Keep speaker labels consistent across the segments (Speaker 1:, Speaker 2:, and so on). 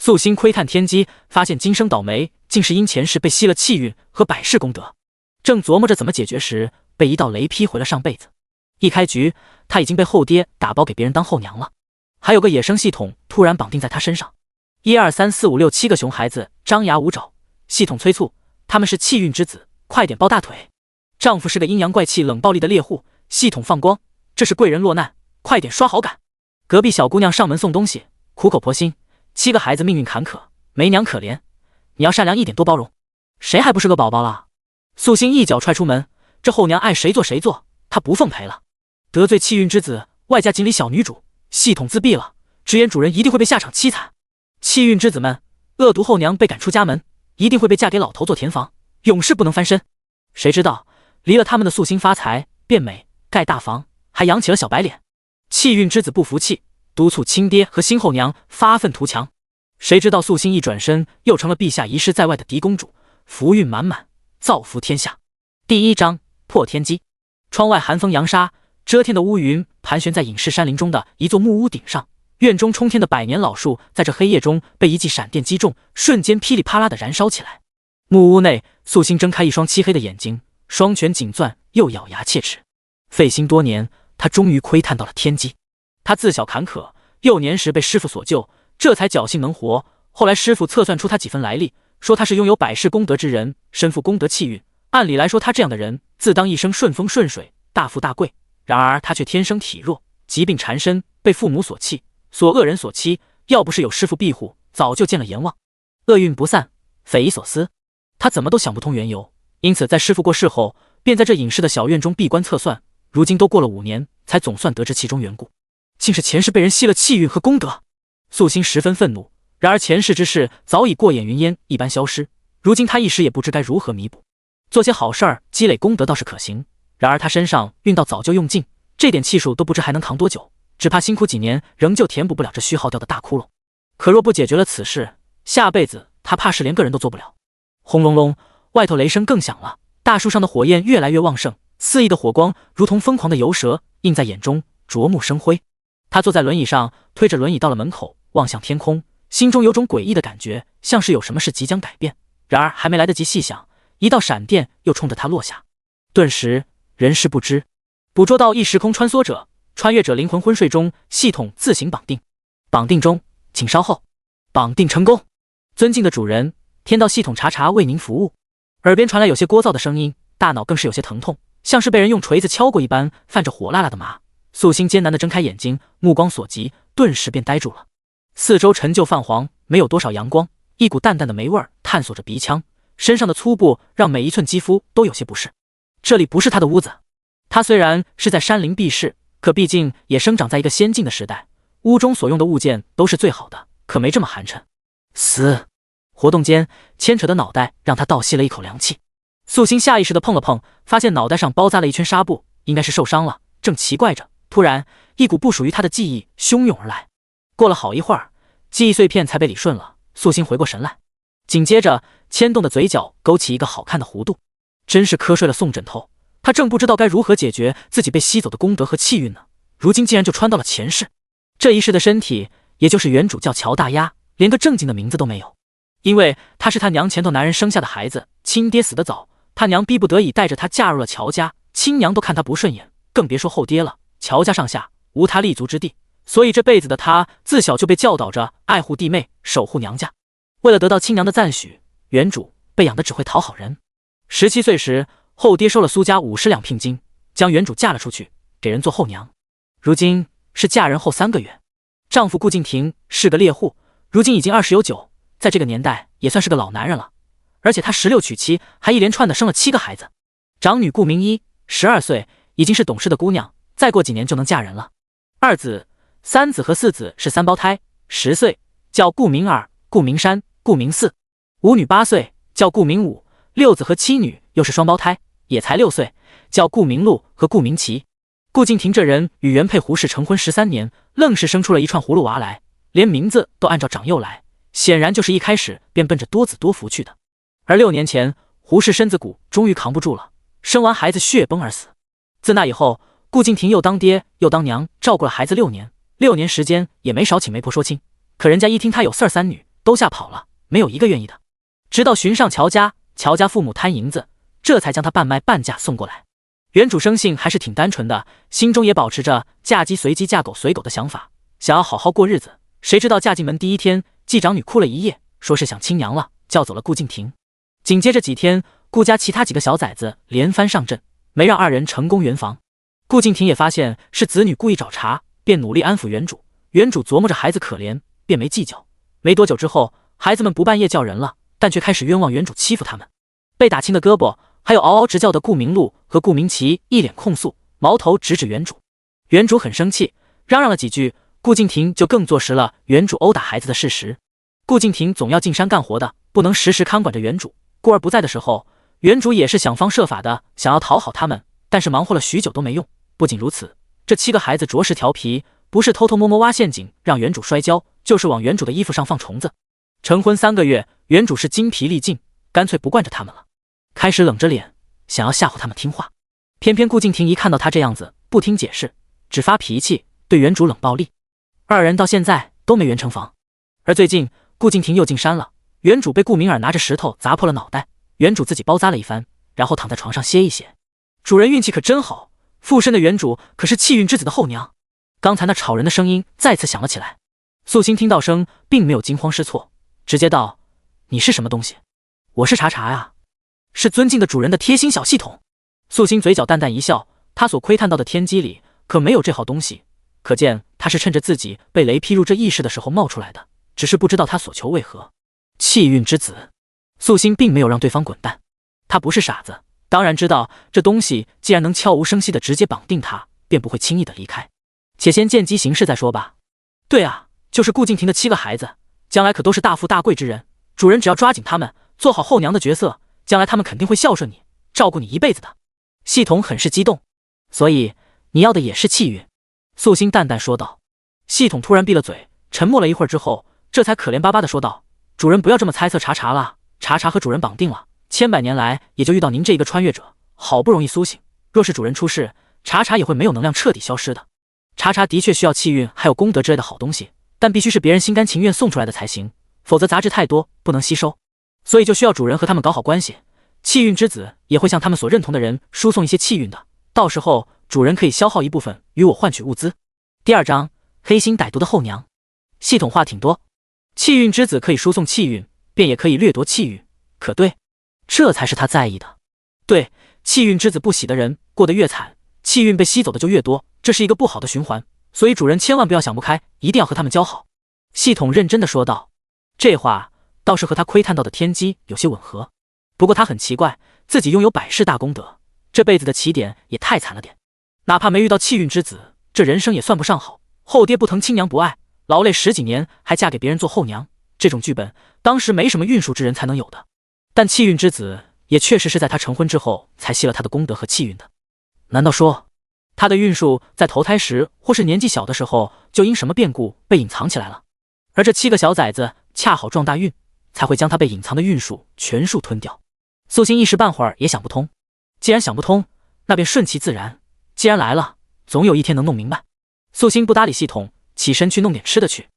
Speaker 1: 素心窥探天机，发现今生倒霉竟是因前世被吸了气运和百世功德。正琢磨着怎么解决时，被一道雷劈回了上辈子。一开局，他已经被后爹打包给别人当后娘了，还有个野生系统突然绑定在他身上。1、2、3、4、5、6、7个熊孩子张牙舞爪，系统催促他们是气运之子，快点抱大腿。丈夫是个阴阳怪气、冷暴力的猎户，系统放光，这是贵人落难，快点刷好感。隔壁小姑娘上门送东西，苦口婆心，7个孩子命运坎坷，没娘可怜，你要善良一点，多包容。谁还不是个宝宝了？素心一脚踹出门，这后娘爱谁做谁做，她不奉陪了。得罪气运之子，外加锦鲤小女主，系统自闭了，直言主人一定会被下场凄惨。气运之子们，恶毒后娘被赶出家门，一定会被嫁给老头做田房，永世不能翻身。谁知道离了他们的素心发财变美，盖大房，还养起了小白脸。气运之子不服气，督促亲爹和新后娘发愤图强。谁知道素心一转身，又成了陛下遗失在外的嫡公主，福运满满，造福天下。第1章破天机。窗外寒风扬沙，遮天的乌云盘旋在隐士山林中的一座木屋顶上，院中冲天的百年老树在这黑夜中被一记闪电击中，瞬间噼里啪啦地燃烧起来。木屋内，素心睁开一双漆黑的眼睛，双拳紧攥，又咬牙切齿。费心多年，他终于窥探到了天机。他自小坎坷，幼年时被师傅所救，这才侥幸能活。后来师傅测算出他几分来历，说他是拥有百世功德之人，身负功德气运。按理来说，他这样的人自当一生顺风顺水，大富大贵。然而他却天生体弱，疾病缠身，被父母所弃，所恶人所欺。要不是有师傅庇护，早就见了阎王。厄运不散，匪夷所思，他怎么都想不通缘由。因此在师傅过世后，便在这隐士的小院中闭关测算。如今都过了5年，才总算得知其中缘故，竟是前世被人吸了气运和功德。素心十分愤怒，然而前世之事早已过眼云烟一般消失，如今他一时也不知该如何弥补。做些好事儿积累功德倒是可行，然而他身上运道早就用尽，这点气数都不知还能扛多久，只怕辛苦几年仍旧填补不了这虚耗掉的大窟窿。可若不解决了此事，下辈子他怕是连个人都做不了。轰隆隆，外头雷声更响了，大树上的火焰越来越旺盛，肆意的火光如同疯狂的游蛇，映在眼中，灼目生辉。他坐在轮椅上，推着轮椅到了门口，望向天空，心中有种诡异的感觉，像是有什么事即将改变。然而还没来得及细想，一道闪电又冲着他落下，顿时人事不知。捕捉到异时空穿梭者，穿越者灵魂昏睡中，系统自行绑定。绑定中，请稍后。绑定成功。尊敬的主人，天道系统查查为您服务。耳边传来有些聒噪的声音，大脑更是有些疼痛，像是被人用锤子敲过一般，泛着火辣辣的麻。素心艰难地睁开眼睛，目光所及，顿时便呆住了。四周陈旧泛黄，没有多少阳光，一股淡淡的霉味探索着鼻腔，身上的粗布让每一寸肌肤都有些不适。这里不是他的屋子。他虽然是在山林避世，可毕竟也生长在一个先进的时代，屋中所用的物件都是最好的，可没这么寒碜。嘶！活动间牵扯的脑袋让他倒吸了一口凉气。素心下意识地碰了碰，发现脑袋上包扎了一圈纱布，应该是受伤了，正奇怪着，突然一股不属于他的记忆汹涌而来。过了好一会儿，记忆碎片才被理顺了，素心回过神来，紧接着牵动的嘴角勾起一个好看的弧度。真是瞌睡了送枕头，他正不知道该如何解决自己被吸走的功德和气运呢，如今竟然就穿到了前世。这一世的身体也就是原主叫乔大丫，连个正经的名字都没有，因为他是他娘前头男人生下的孩子，亲爹死得早，他娘逼不得已带着他嫁入了乔家，亲娘都看他不顺眼，更别说后爹了，乔家上下无他立足之地，所以这辈子的他自小就被教导着爱护弟妹，守护娘家。为了得到亲娘的赞许，原主被养的只会讨好人。17岁时，后爹收了苏家50两聘金，将原主嫁了出去，给人做后娘。如今是嫁人后3个月。丈夫顾敬亭是个猎户，如今已经20有9，在这个年代也算是个老男人了，而且他16娶妻，还一连串的生了7个孩子。长女顾明一12岁，已经是懂事的姑娘，再过几年就能嫁人了。2子、3子和4子是3胞胎，10岁，叫顾明尔、顾明山、顾明四。5女8岁，叫顾明武。6子和7女又是双胞胎，也才6岁，叫顾明禄和顾明奇。顾敬亭这人与原配胡氏成婚13年，愣是生出了一串葫芦娃来，连名字都按照长幼来，显然就是一开始便奔着多子多福去的。而6年前，胡氏身子骨终于扛不住了，生完孩子血崩而死。自那以后，顾敬亭又当爹又当娘，照顾了孩子6年，6年时间也没少请媒婆说亲。可人家一听他有4儿3女，都吓跑了，没有一个愿意的。直到寻上乔家，乔家父母贪银子，这才将他半卖半价送过来。原主生性还是挺单纯的，心中也保持着嫁鸡随鸡嫁狗随狗的想法，想要好好过日子。谁知道嫁进门第一天，继长女哭了一夜，说是想亲娘了，叫走了顾敬亭。紧接着几天，顾家其他几个小崽子连番上阵，没让二人成功圆房。顾敬亭也发现是子女故意找茬，便努力安抚原主。原主琢磨着孩子可怜，便没计较。没多久之后，孩子们不半夜叫人了，但却开始冤枉原主欺负他们。被打青的胳膊，还有嗷嗷直叫的顾明禄和顾明奇一脸控诉，矛头直指原主。原主很生气，嚷嚷了几句，顾敬亭就更坐实了原主殴打孩子的事实。顾敬亭总要进山干活的，不能时时看管着原主。顾儿不在的时候，原主也是想方设法的想要讨好他们，但是忙活了许久都没用。不仅如此，这7个孩子着实调皮，不是偷偷摸摸挖陷阱让原主摔跤，就是往原主的衣服上放虫子。成婚3个月，原主是精疲力尽，干脆不惯着他们了，开始冷着脸想要吓唬他们听话。偏偏顾敬亭一看到他这样子，不听解释，只发脾气，对原主冷暴力。二人到现在都没圆成房。而最近顾敬亭又进山了，原主被顾明儿拿着石头砸破了脑袋，原主自己包扎了一番，然后躺在床上歇一歇。主人运气可真好，附身的原主可是气运之子的后娘。刚才那吵人的声音再次响了起来。素心听到声并没有惊慌失措，直接道：你是什么东西？我是查查呀，是尊敬的主人的贴心小系统。素心嘴角淡淡一笑，他所窥探到的天机里可没有这号东西，可见他是趁着自己被雷劈入这意识的时候冒出来的，只是不知道他所求为何。气运之子，素心并没有让对方滚蛋，他不是傻子，当然知道这东西既然能悄无声息的直接绑定他，便不会轻易的离开。且先见机行事再说吧。对啊，就是顾敬亭的7个孩子，将来可都是大富大贵之人，主人只要抓紧他们，做好后娘的角色，将来他们肯定会孝顺你，照顾你一辈子的。系统很是激动，所以你要的也是气运。素心淡淡说道。系统突然闭了嘴，沉默了一会儿之后，这才可怜巴巴的说道：主人不要这么猜测查查了，查查和主人绑定了，千百年来也就遇到您这一个穿越者，好不容易苏醒，若是主人出事，查查也会没有能量彻底消失的。查查的确需要气运还有功德之类的好东西，但必须是别人心甘情愿送出来的才行，否则杂质太多不能吸收，所以就需要主人和他们搞好关系。气运之子也会向他们所认同的人输送一些气运的，到时候主人可以消耗一部分与我换取物资。第2章，黑心歹毒的后娘。系统话挺多，气运之子可以输送气运，便也可以掠夺气运，可对，这才是他在意的。对，气运之子不喜的人过得越惨，气运被吸走的就越多，这是一个不好的循环，所以主人千万不要想不开，一定要和他们交好。系统认真的说道。这话倒是和他窥探到的天机有些吻合，不过他很奇怪，自己拥有百世大功德，这辈子的起点也太惨了点。哪怕没遇到气运之子，这人生也算不上好，后爹不疼亲娘不爱，劳累10几年还嫁给别人做后娘，这种剧本当时没什么运数之人才能有的。但气运之子也确实是在他成婚之后才吸了他的功德和气运的。难道说他的运数在投胎时或是年纪小的时候就因什么变故被隐藏起来了，而这7个小崽子恰好撞大运，才会将他被隐藏的运数全数吞掉。素心一时半会儿也想不通，既然想不通，那便顺其自然，既然来了，总有一天能弄明白。素心不搭理系统，起身去弄点吃的去。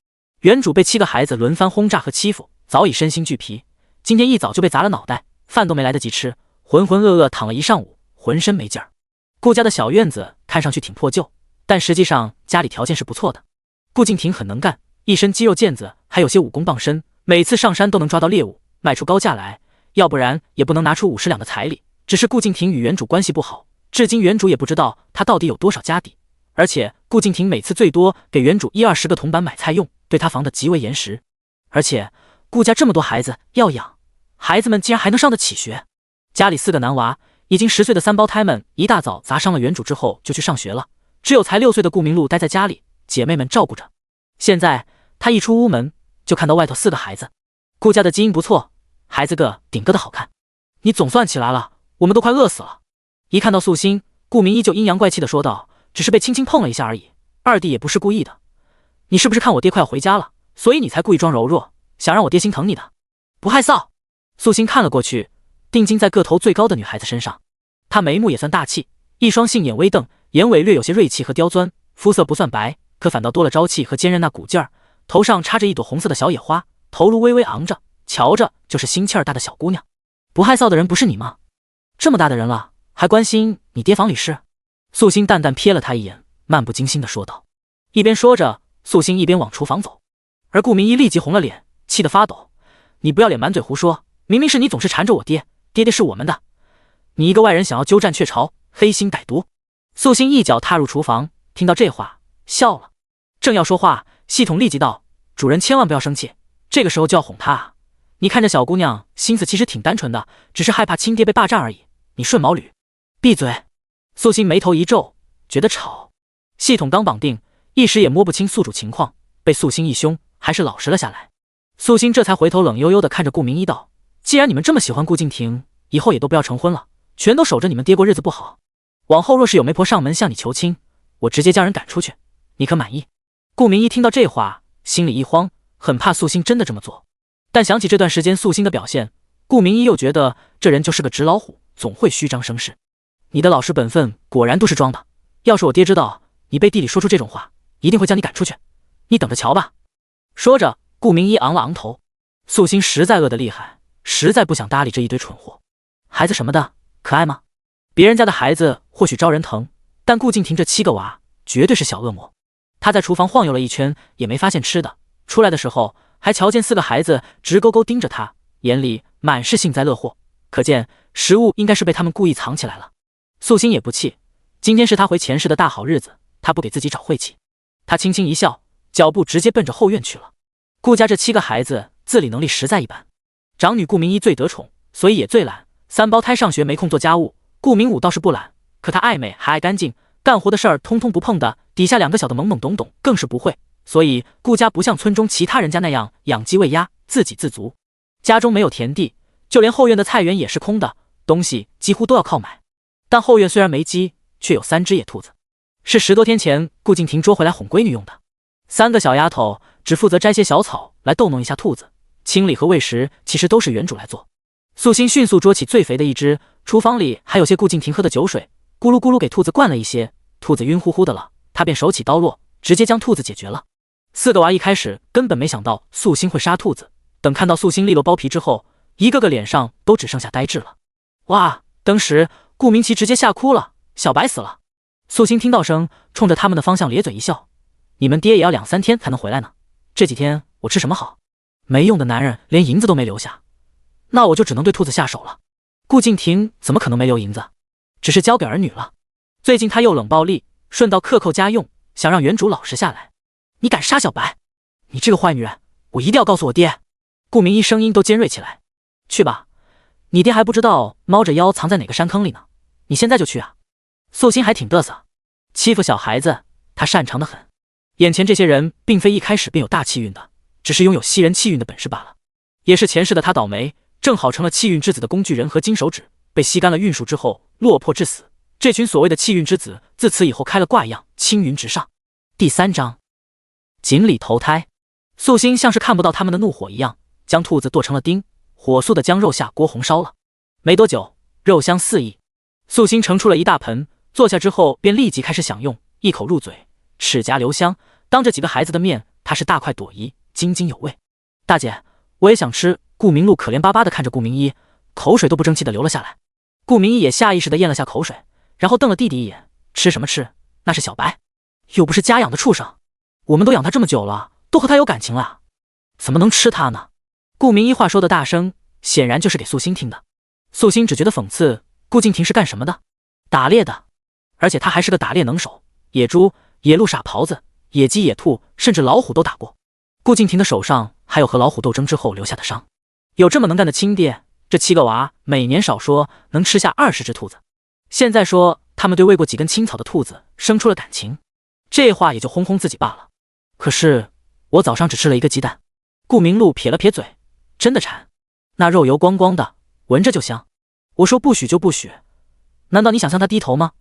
Speaker 1: 原主被7个孩子轮番轰炸和欺负，早已身心俱疲，今天一早就被砸了脑袋，饭都没来得及吃，浑浑噩噩躺了一上午，浑身没劲儿。顾家的小院子看上去挺破旧，但实际上家里条件是不错的。顾敬亭很能干，一身肌肉腱子，还有些武功傍身，每次上山都能抓到猎物，卖出高价来，要不然也不能拿出50两的彩礼。只是顾敬亭与原主关系不好，至今原主也不知道他到底有多少家底，而且顾敬亭每次最多给原主10-20个铜板买菜用，对他防得极为严实。而且顾家这么多孩子要养，孩子们竟然还能上得起学。家里4个男娃，已经10岁的3胞胎们一大早砸伤了原主之后就去上学了，只有才6岁的顾明禄待在家里，姐妹们照顾着。现在他一出屋门，就看到外头4个孩子。顾家的基因不错，孩子个顶个的好看。你总算起来了，我们都快饿死了。一看到素心，顾明依旧阴阳怪气的说道，只是被轻轻碰了一下而已，二弟也不是故意的。你是不是看我爹快要回家了，所以你才故意装柔弱，想让我爹心疼你的？不害臊。素心看了过去，定睛在个头最高的女孩子身上，她眉目也算大气，一双杏眼微瞪，眼尾略有些锐气和刁钻，肤色不算白，可反倒多了朝气和坚韧那股劲儿，头上插着一朵红色的小野花，头颅微微昂着，瞧着就是心气儿大的小姑娘。不害臊的人不是你吗？这么大的人了，还关心你爹房里事？素心淡淡瞥了他一眼，漫不经心地说道。一边说着，素心一边往厨房走，而顾明一立即红了脸，气得发抖。你不要脸，满嘴胡说！明明是你总是缠着我爹，爹爹是我们的，你一个外人想要鸠占鹊巢，黑心歹毒！素心一脚踏入厨房，听到这话笑了，正要说话，系统立即道：主人千万不要生气，这个时候就要哄她啊！你看这小姑娘心思其实挺单纯的，只是害怕亲爹被霸占而已，你顺毛驴。闭嘴！素心眉头一皱，觉得吵。系统刚绑定，一时也摸不清宿主情况，被素心一凶，还是老实了下来。素心这才回头冷悠悠地看着顾明一道：既然你们这么喜欢顾敬亭，以后也都不要成婚了，全都守着你们爹过日子不好。往后若是有媒婆上门向你求亲，我直接将人赶出去，你可满意？顾明一听到这话，心里一慌，很怕素心真的这么做。但想起这段时间素心的表现，顾明一又觉得这人就是个纸老虎，总会虚张声势。你的老实本分果然都是装的，要是我爹知道你背地里说出这种话，一定会将你赶出去，你等着瞧吧。说着，顾明一昂了昂头。素心实在饿得厉害，实在不想搭理这一堆蠢货。孩子什么的可爱吗？别人家的孩子或许招人疼，但顾敬亭这7个娃绝对是小恶魔。他在厨房晃悠了一圈，也没发现吃的，出来的时候还瞧见4个孩子直勾勾盯着他，眼里满是幸灾乐祸，可见食物应该是被他们故意藏起来了。素心也不气，今天是他回前世的大好日子，他不给自己找晦气。他轻轻一笑，脚步直接奔着后院去了。顾家这7个孩子自理能力实在一般，长女顾明一最得宠，所以也最懒，3胞胎上学没空做家务。顾明武倒是不懒，可他爱美还爱干净，干活的事儿通通不碰的，底下2个小的懵懵懂懂更是不会，所以顾家不像村中其他人家那样养鸡喂鸭，自给自足。家中没有田地，就连后院的菜园也是空的，东西几乎都要靠买。但后院虽然没鸡，却有3只野兔子，是10多天前顾敬亭捉回来哄闺女用的。3个小丫头只负责摘些小草来逗弄一下兔子，清理和喂食其实都是原主来做。素心迅速捉起最肥的一只，厨房里还有些顾敬亭喝的酒水，咕噜咕噜给兔子灌了一些，兔子晕乎乎的了，他便手起刀落，直接将兔子解决了。4个娃一开始根本没想到素心会杀兔子，等看到素心利落剥皮之后，一个个脸上都只剩下呆滞了。哇！当时顾明奇直接吓哭了，小白死了。素心听到声，冲着他们的方向咧嘴一笑：你们爹也要2、3天才能回来呢，这几天我吃什么好？没用的男人连银子都没留下，那我就只能对兔子下手了。顾敬亭怎么可能没留银子？只是交给儿女了。最近他又冷暴力，顺道克扣家用，想让原主老实下来。你敢杀小白？你这个坏女人，我一定要告诉我爹！顾明一声音都尖锐起来。去吧，你爹还不知道猫着腰藏在哪个山坑里呢，你现在就去啊！素心还挺嘚瑟，欺负小孩子他擅长的很。眼前这些人并非一开始便有大气运的，只是拥有吸人气运的本事罢了。也是前世的他倒霉，正好成了气运之子的工具人和金手指，被吸干了运数之后落魄致死。这群所谓的气运之子自此以后开了挂一样青云直上。第3章，锦鲤投胎。素心像是看不到他们的怒火一样，将兔子剁成了丁，火速的将肉下锅红烧了。没多久，肉香四溢，素心盛出了一大盆，坐下之后便立即开始享用，一口入嘴，齿颊留香，当着几个孩子的面，他是大快朵颐，津津有味。大姐，我也想吃。顾明禄可怜巴巴的看着顾明一，口水都不争气的流了下来。顾明一也下意识的咽了下口水，然后瞪了弟弟一眼，吃什么吃？那是小白，又不是家养的畜生，我们都养他这么久了，都和他有感情了，怎么能吃他呢？顾明一话说的大声，显然就是给素心听的。素心只觉得讽刺，顾敬亭是干什么的？打猎的，而且他还是个打猎能手，野猪、野鹿、傻狍子、野鸡、野兔，甚至老虎都打过。顾敬亭的手上还有和老虎斗争之后留下的伤。有这么能干的亲爹，这7个娃每年少说能吃下20只兔子。现在说他们对喂过几根青草的兔子生出了感情，这话也就哄哄自己罢了。可是我早上只吃了1个鸡蛋。顾明禄撇了撇嘴，真的馋，那肉油光光的，闻着就香。我说不许就不许，难道你想向他低头吗？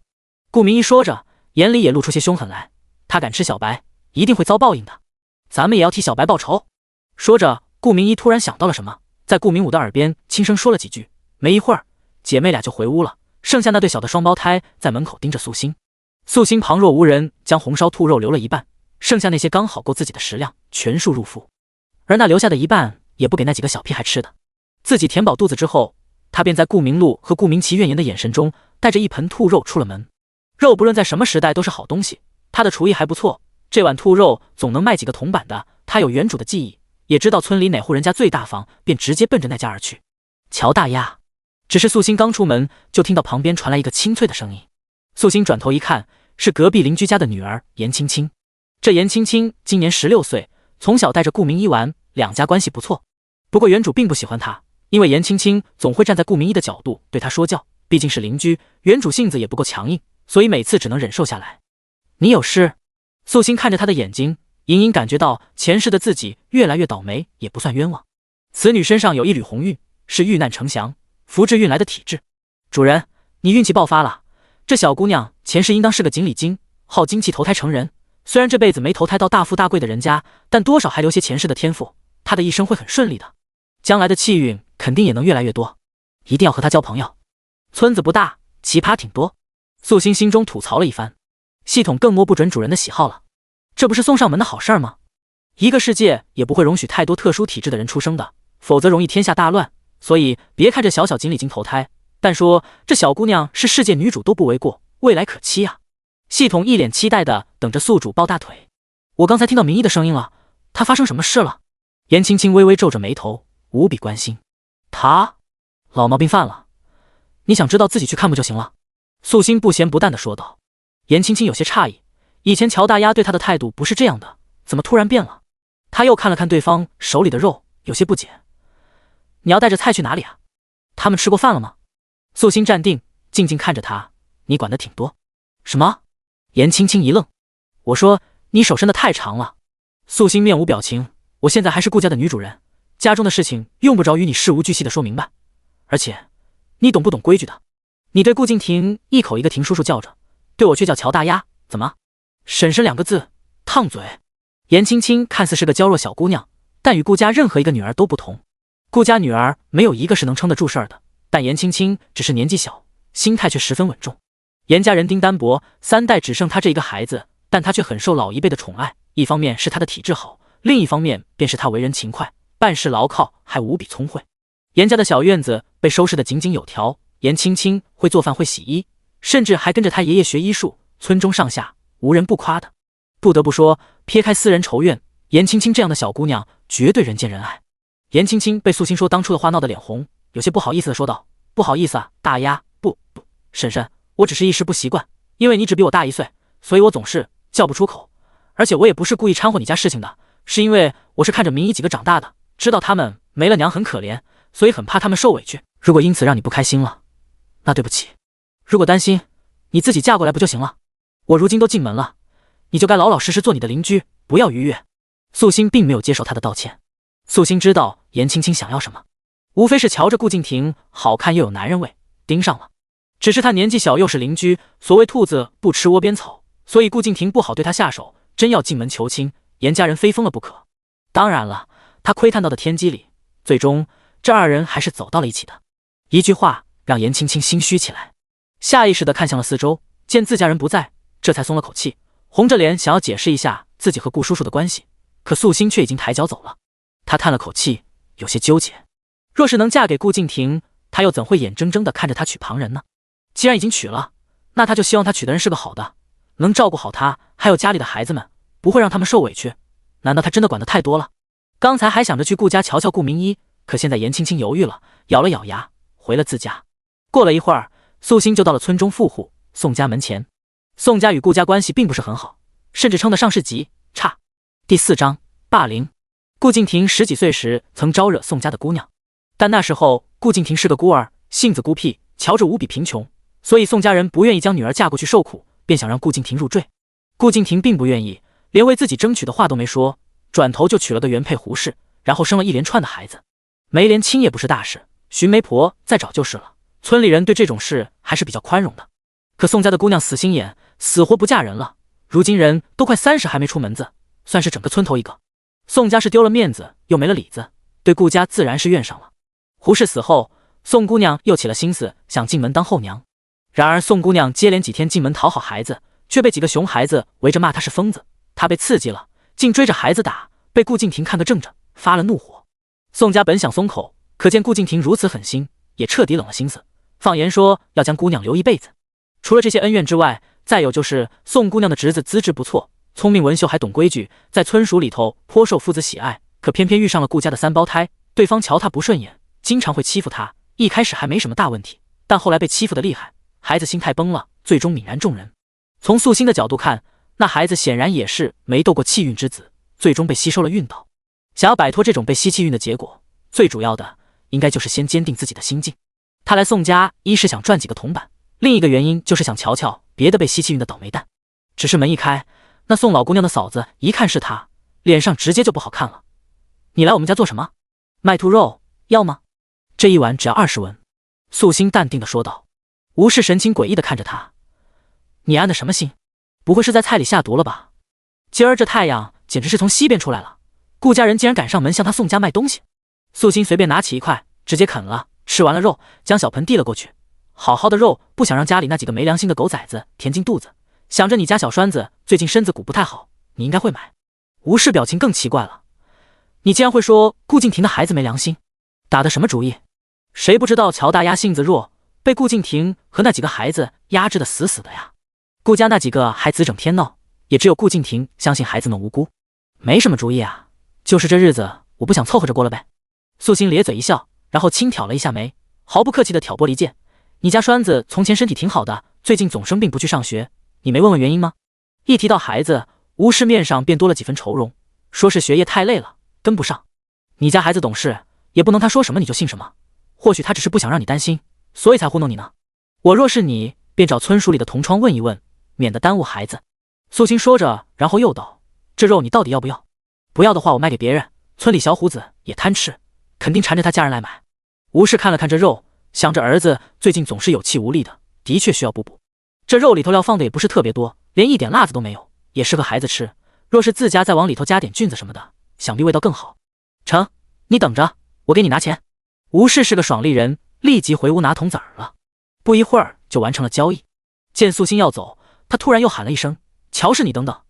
Speaker 1: 顾明一说着，眼里也露出些凶狠来，他敢吃小白，一定会遭报应的，咱们也要替小白报仇。说着，顾明一突然想到了什么，在顾明武的耳边轻声说了几句，没一会儿，姐妹俩就回屋了，剩下那对小的双胞胎在门口盯着素心。素心旁若无人，将红烧兔肉留了一半，剩下那些刚好够自己的食量，全数入腹。而那留下的一半也不给那几个小屁孩吃的。自己填饱肚子之后，他便在顾明路和顾明奇怨言的眼神中，带着一盆兔肉出了门。肉不论在什么时代都是好东西，他的厨艺还不错，这碗兔肉总能卖几个铜板的。他有原主的记忆，也知道村里哪户人家最大方，便直接奔着那家而去。乔大丫。只是素心刚出门，就听到旁边传来一个清脆的声音。素心转头一看，是隔壁邻居家的女儿严青青。这严青青今年16岁，从小带着顾明一玩，两家关系不错。不过原主并不喜欢她，因为严青青总会站在顾明一的角度对她说教，毕竟是邻居，原主性子也不够强硬，所以每次只能忍受下来。你有事？素心看着他的眼睛，隐隐感觉到前世的自己越来越倒霉，也不算冤枉。此女身上有一缕红运，是遇难成祥，福至运来的体质。主人，你运气爆发了。这小姑娘前世应当是个锦鲤精，好精气投胎成人。虽然这辈子没投胎到大富大贵的人家，但多少还留些前世的天赋，她的一生会很顺利的，将来的气运肯定也能越来越多。一定要和她交朋友。村子不大，奇葩挺多。素心心中吐槽了一番，系统更摸不准主人的喜好了，这不是送上门的好事吗？一个世界也不会容许太多特殊体质的人出生的，否则容易天下大乱。所以别看这小小锦鲤精投胎，但说这小姑娘是世界女主都不为过，未来可期啊。系统一脸期待的等着宿主抱大腿。我刚才听到明一的声音了，她发生什么事了？严青青微微皱着眉头，无比关心。她老毛病犯了，你想知道自己去看不就行了？素心不咸不淡的说道。严青青有些诧异，以前乔大丫对她的态度不是这样的，怎么突然变了？她又看了看对方手里的肉，有些不解。你要带着菜去哪里啊？他们吃过饭了吗？素心站定，静静看着他。你管得挺多。什么？严青青一愣。我说你手伸得太长了。素心面无表情。我现在还是顾家的女主人，家中的事情用不着与你事无巨细的说明白。而且你懂不懂规矩的？你对顾敬亭一口一个亭叔叔叫着，对我却叫乔大丫，怎么？婶婶2个字，烫嘴。严青青看似是个娇弱小姑娘，但与顾家任何一个女儿都不同。顾家女儿没有一个是能撑得住事儿的，但严青青只是年纪小，心态却十分稳重。严家人丁单薄，3代只剩她这一个孩子，但她却很受老一辈的宠爱。一方面是她的体质好，另一方面便是她为人勤快，办事牢靠，还无比聪慧。严家的小院子被收拾得井井有条，严青青会做饭会洗衣，甚至还跟着她爷爷学医术，村中上下无人不夸的。不得不说，撇开私人仇怨，严青青这样的小姑娘绝对人见人爱。严青青被素心说当初的话闹得脸红，有些不好意思的说道：“不好意思啊，大丫，不，婶婶，我只是一时不习惯，因为你只比我大1岁，所以我总是叫不出口。而且我也不是故意掺和你家事情的，是因为我是看着明一几个长大的，知道他们没了娘很可怜，所以很怕他们受委屈。如果因此让你不开心了，那对不起。如果担心，你自己嫁过来不就行了？我如今都进门了，你就该老老实实做你的邻居，不要逾越。”素心并没有接受他的道歉。素心知道严青青想要什么，无非是瞧着顾敬亭好看又有男人味，盯上了。只是他年纪小又是邻居，所谓兔子不吃窝边草，所以顾敬亭不好对他下手，真要进门求亲，严家人非疯了不可。当然了，他窥探到的天机里，最终这2人还是走到了一起的。一句话让严青青心虚起来，下意识地看向了四周，见自家人不在，这才松了口气，红着脸想要解释一下自己和顾叔叔的关系，可素心却已经抬脚走了。他叹了口气，有些纠结。若是能嫁给顾敬亭，他又怎会眼睁睁地看着他娶旁人呢？既然已经娶了，那他就希望他娶的人是个好的，能照顾好他，还有家里的孩子们，不会让他们受委屈。难道他真的管得太多了？刚才还想着去顾家瞧瞧顾明一，可现在严青青犹豫了，咬了咬牙，回了自家。过了一会儿，素心就到了村中富户宋家门前。宋家与顾家关系并不是很好，甚至称得上是极差。第4章霸凌。顾敬亭10几岁时曾招惹宋家的姑娘，但那时候顾敬亭是个孤儿，性子孤僻，瞧着无比贫穷，所以宋家人不愿意将女儿嫁过去受苦，便想让顾敬亭入赘。顾敬亭并不愿意，连为自己争取的话都没说，转头就娶了个原配胡氏，然后生了一连串的孩子。没连亲也不是大事，寻媒婆再找就是了。村里人对这种事还是比较宽容的。可宋家的姑娘死心眼，死活不嫁人了，如今人都快30还没出门子，算是整个村头一个。宋家是丢了面子又没了里子，对顾家自然是怨上了。胡氏死后，宋姑娘又起了心思想进门当后娘。然而宋姑娘接连几天进门讨好孩子，却被几个熊孩子围着骂她是疯子。她被刺激了，竟追着孩子打，被顾敬亭看个正着，发了怒火。宋家本想松口，可见顾敬亭如此狠心，也彻底冷了心思，放言说要将姑娘留一辈子。除了这些恩怨之外，再有就是宋姑娘的侄子资质不错，聪明文秀，还懂规矩，在村属里头颇受夫子喜爱，可偏偏遇上了顾家的三胞胎，对方瞧他不顺眼，经常会欺负他。一开始还没什么大问题，但后来被欺负的厉害，孩子心态崩了，最终泯然众人。从素心的角度看，那孩子显然也是没斗过气运之子，最终被吸收了运道。想要摆脱这种被吸气运的结果，最主要的应该就是先坚定自己的心境。他来宋家，一是想赚几个铜板，另一个原因就是想瞧瞧别的被吸气运的倒霉蛋。只是门一开，那宋老姑娘的嫂子一看是他，脸上直接就不好看了。你来我们家做什么？卖兔肉，要吗？这一碗只要20文。素心淡定地说道。吴氏神情诡异地看着他，你安的什么心？不会是在菜里下毒了吧？今儿这太阳简直是从西边出来了，顾家人竟然赶上门向他宋家卖东西。素心随便拿起一块，直接啃了，吃完了肉，将小盆递了过去。好好的肉，不想让家里那几个没良心的狗崽子填进肚子。想着你家小栓子最近身子骨不太好，你应该会买。吴氏表情更奇怪了，你竟然会说顾敬亭的孩子没良心？打的什么主意？谁不知道乔大丫性子弱，被顾敬亭和那几个孩子压制的死死的呀。顾家那几个还自整天闹，也只有顾敬亭相信孩子们无辜。没什么主意啊，就是这日子我不想凑合着过了呗。素心咧嘴一笑，然后轻挑了一下眉，毫不客气的挑拨离间。你家栓子从前身体挺好的，最近总生病不去上学，你没问问原因吗？一提到孩子，吴氏面上便多了几分愁容，说是学业太累了，跟不上。你家孩子懂事，也不能他说什么你就信什么，或许他只是不想让你担心，所以才糊弄你呢。我若是你，便找村属里的同窗问一问，免得耽误孩子。素心说着，然后又道，这肉你到底要不要？不要的话我卖给别人，村里小虎子也贪吃，肯定缠着他家人来买。吴氏看了看这肉，想着儿子最近总是有气无力的，的确需要补补。这肉里头料放的也不是特别多，连一点辣子都没有，也适合孩子吃。若是自家再往里头加点菌子什么的，想必味道更好。成，你等着，我给你拿钱。吴氏是个爽利人，立即回屋拿铜子儿了。不一会儿就完成了交易。见素心要走，他突然又喊了一声，乔氏，你等等，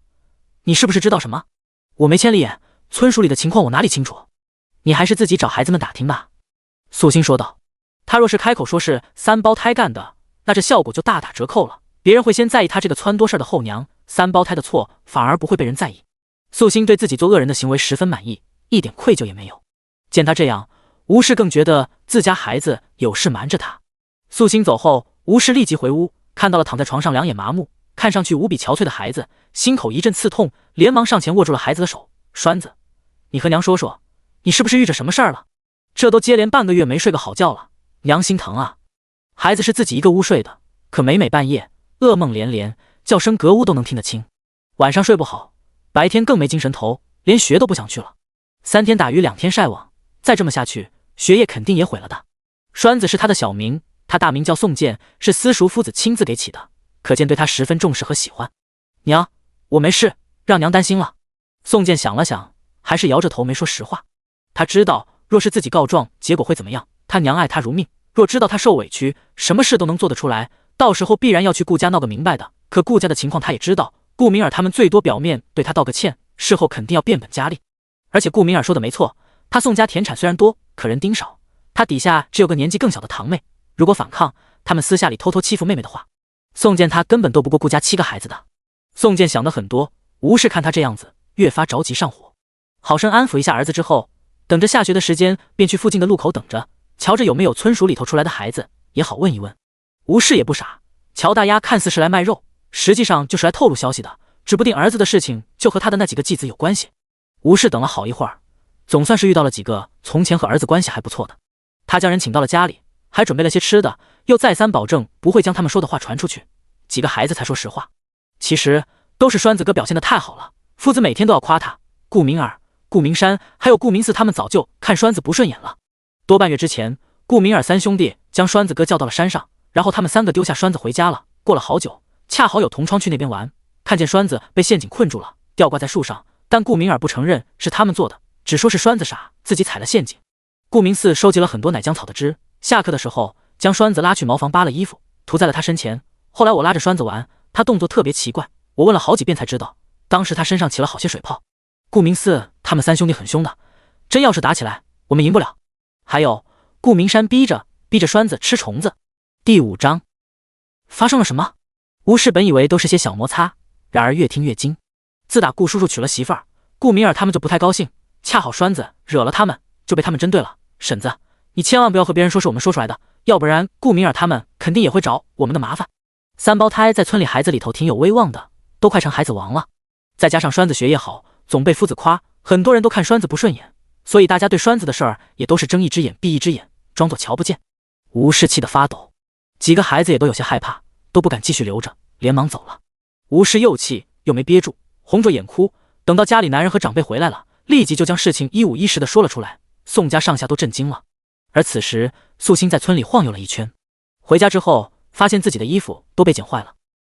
Speaker 1: 你是不是知道什么？我没千里眼，村属里的情况我哪里清楚？你还是自己找孩子们打听吧。素心说道。他若是开口说是三胞胎干的，那这效果就大打折扣了，别人会先在意他这个撺掇事的后娘，三胞胎的错反而不会被人在意。素心对自己做恶人的行为十分满意，一点愧疚也没有。见他这样，吴氏更觉得自家孩子有事瞒着他。素心走后，吴氏立即回屋，看到了躺在床上两眼麻木，看上去无比憔悴的孩子，心口一阵刺痛，连忙上前握住了孩子的手。栓子，你和娘说说，你是不是遇着什么事儿了？这都接连半个月没睡个好觉了，娘心疼啊。孩子是自己一个屋睡的，可每半夜噩梦连连，叫声隔屋都能听得清，晚上睡不好，白天更没精神头，连学都不想去了。3天打鱼2天晒网，再这么下去，学业肯定也毁了的。栓子是他的小名，他大名叫宋健，是私塾夫子亲自给起的，可见对他十分重视和喜欢。娘，我没事，让娘担心了。宋健想了想，还是摇着头没说实话。他知道若是自己告状，结果会怎么样，他娘爱他如命，若知道他受委屈，什么事都能做得出来，到时候必然要去顾家闹个明白的。可顾家的情况他也知道，顾明儿他们最多表面对他道个歉，事后肯定要变本加厉。而且顾明儿说的没错，他宋家田产虽然多，可人丁少，他底下只有个年纪更小的堂妹，如果反抗，他们私下里偷偷欺负妹妹的话，宋健他根本斗不过顾家7个孩子的。宋健想得很多，吴氏看他这样子，越发着急上火，好生安抚一下儿子之后，等着下学的时间，便去附近的路口等着，瞧着有没有村属里头出来的孩子，也好问一问。吴氏也不傻，乔大丫看似是来卖肉，实际上就是来透露消息的，指不定儿子的事情就和他的那几个继子有关系。吴氏等了好一会儿，总算是遇到了几个从前和儿子关系还不错的，他将人请到了家里，还准备了些吃的，又再三保证不会将他们说的话传出去。几个孩子才说实话，其实都是栓子哥表现得太好了，父子每天都要夸他。顾明儿、顾明山还有顾明四他们早就看栓子不顺眼了。多半月之前，顾明儿3兄弟将栓子哥叫到了山上，然后他们3个丢下栓子回家了。过了好久，恰好有同窗去那边玩，看见栓子被陷阱困住了，吊挂在树上，但顾明儿不承认是他们做的，只说是栓子傻，自己踩了陷阱。顾明四收集了很多奶浆草的汁，下课的时候将栓子拉去茅房扒了衣服，涂在了他身前。后来我拉着栓子玩，他动作特别奇怪，我问了好几遍才知道，当时他身上起了好些水泡。顾明四他们3兄弟很凶的，真要是打起来，我们赢不了。还有，顾明山逼着栓子吃虫子。第5章，发生了什么？吴氏本以为都是些小摩擦，然而越听越惊。自打顾叔叔娶了媳妇儿，顾明儿他们就不太高兴，恰好栓子惹了他们，就被他们针对了。婶子，你千万不要和别人说是我们说出来的，要不然顾明儿他们肯定也会找我们的麻烦。3胞胎在村里孩子里头挺有威望的，都快成孩子王了。再加上栓子学业好，总被夫子夸，很多人都看栓子不顺眼，所以大家对栓子的事儿也都是睁一只眼闭一只眼，装作瞧不见。吴氏气得发抖，几个孩子也都有些害怕，都不敢继续留着，连忙走了。吴氏又气又没憋住，红着眼哭。等到家里男人和长辈回来了，立即就将事情一五一十的说了出来，宋家上下都震惊了。而此时素心在村里晃悠了一圈，回家之后发现自己的衣服都被剪坏了。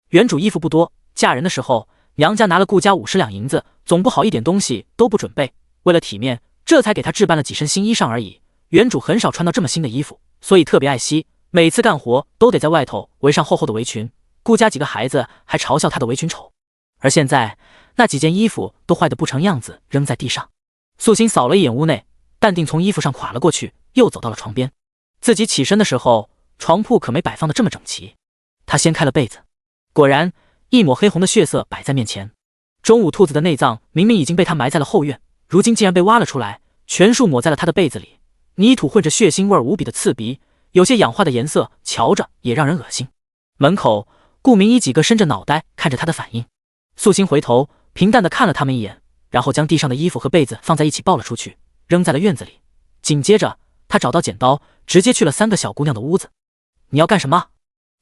Speaker 1: 原主衣服不多，嫁人的时候娘家拿了顾家50两银子，总不好一点东西都不准备，为了体面，这才给她置办了几身新衣裳而已。原主很少穿到这么新的衣服，所以特别爱惜，每次干活都得在外头围上厚厚的围裙。顾家几个孩子还嘲笑她的围裙丑，而现在那几件衣服都坏得不成样子，扔在地上。素心扫了一眼屋内，淡定从衣服上垮了过去，又走到了床边。自己起身的时候，床铺可没摆放的这么整齐。她掀开了被子，果然一抹黑红的血色摆在面前。中午兔子的内脏明明已经被他埋在了后院，如今竟然被挖了出来，全数抹在了他的被子里，泥土混着血腥味无比的刺鼻，有些氧化的颜色，瞧着也让人恶心。门口顾明一几个伸着脑袋看着他的反应。素心回头平淡地看了他们一眼，然后将地上的衣服和被子放在一起抱了出去，扔在了院子里。紧接着他找到剪刀，直接去了3个小姑娘的屋子。你要干什么？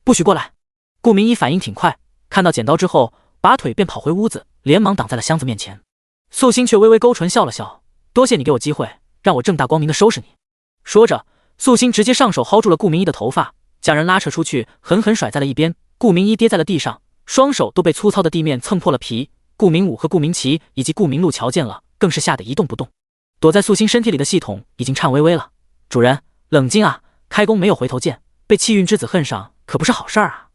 Speaker 1: 不许过来！顾明一反应挺快，看到剪刀之后拔腿便跑回屋子，连忙挡在了箱子面前。素心却微微勾唇笑了笑，多谢你给我机会，让我正大光明地收拾你。说着素心直接上手薅住了顾明一的头发，将人拉扯出去，狠狠甩在了一边。顾明一跌在了地上，双手都被粗糙的地面蹭破了皮。顾明武和顾明奇以及顾明路瞧见了，更是吓得一动不动。躲在素心身体里的系统已经颤巍巍了。主人，冷静啊，开弓没有回头箭，被气运之子恨上可不是好事儿啊。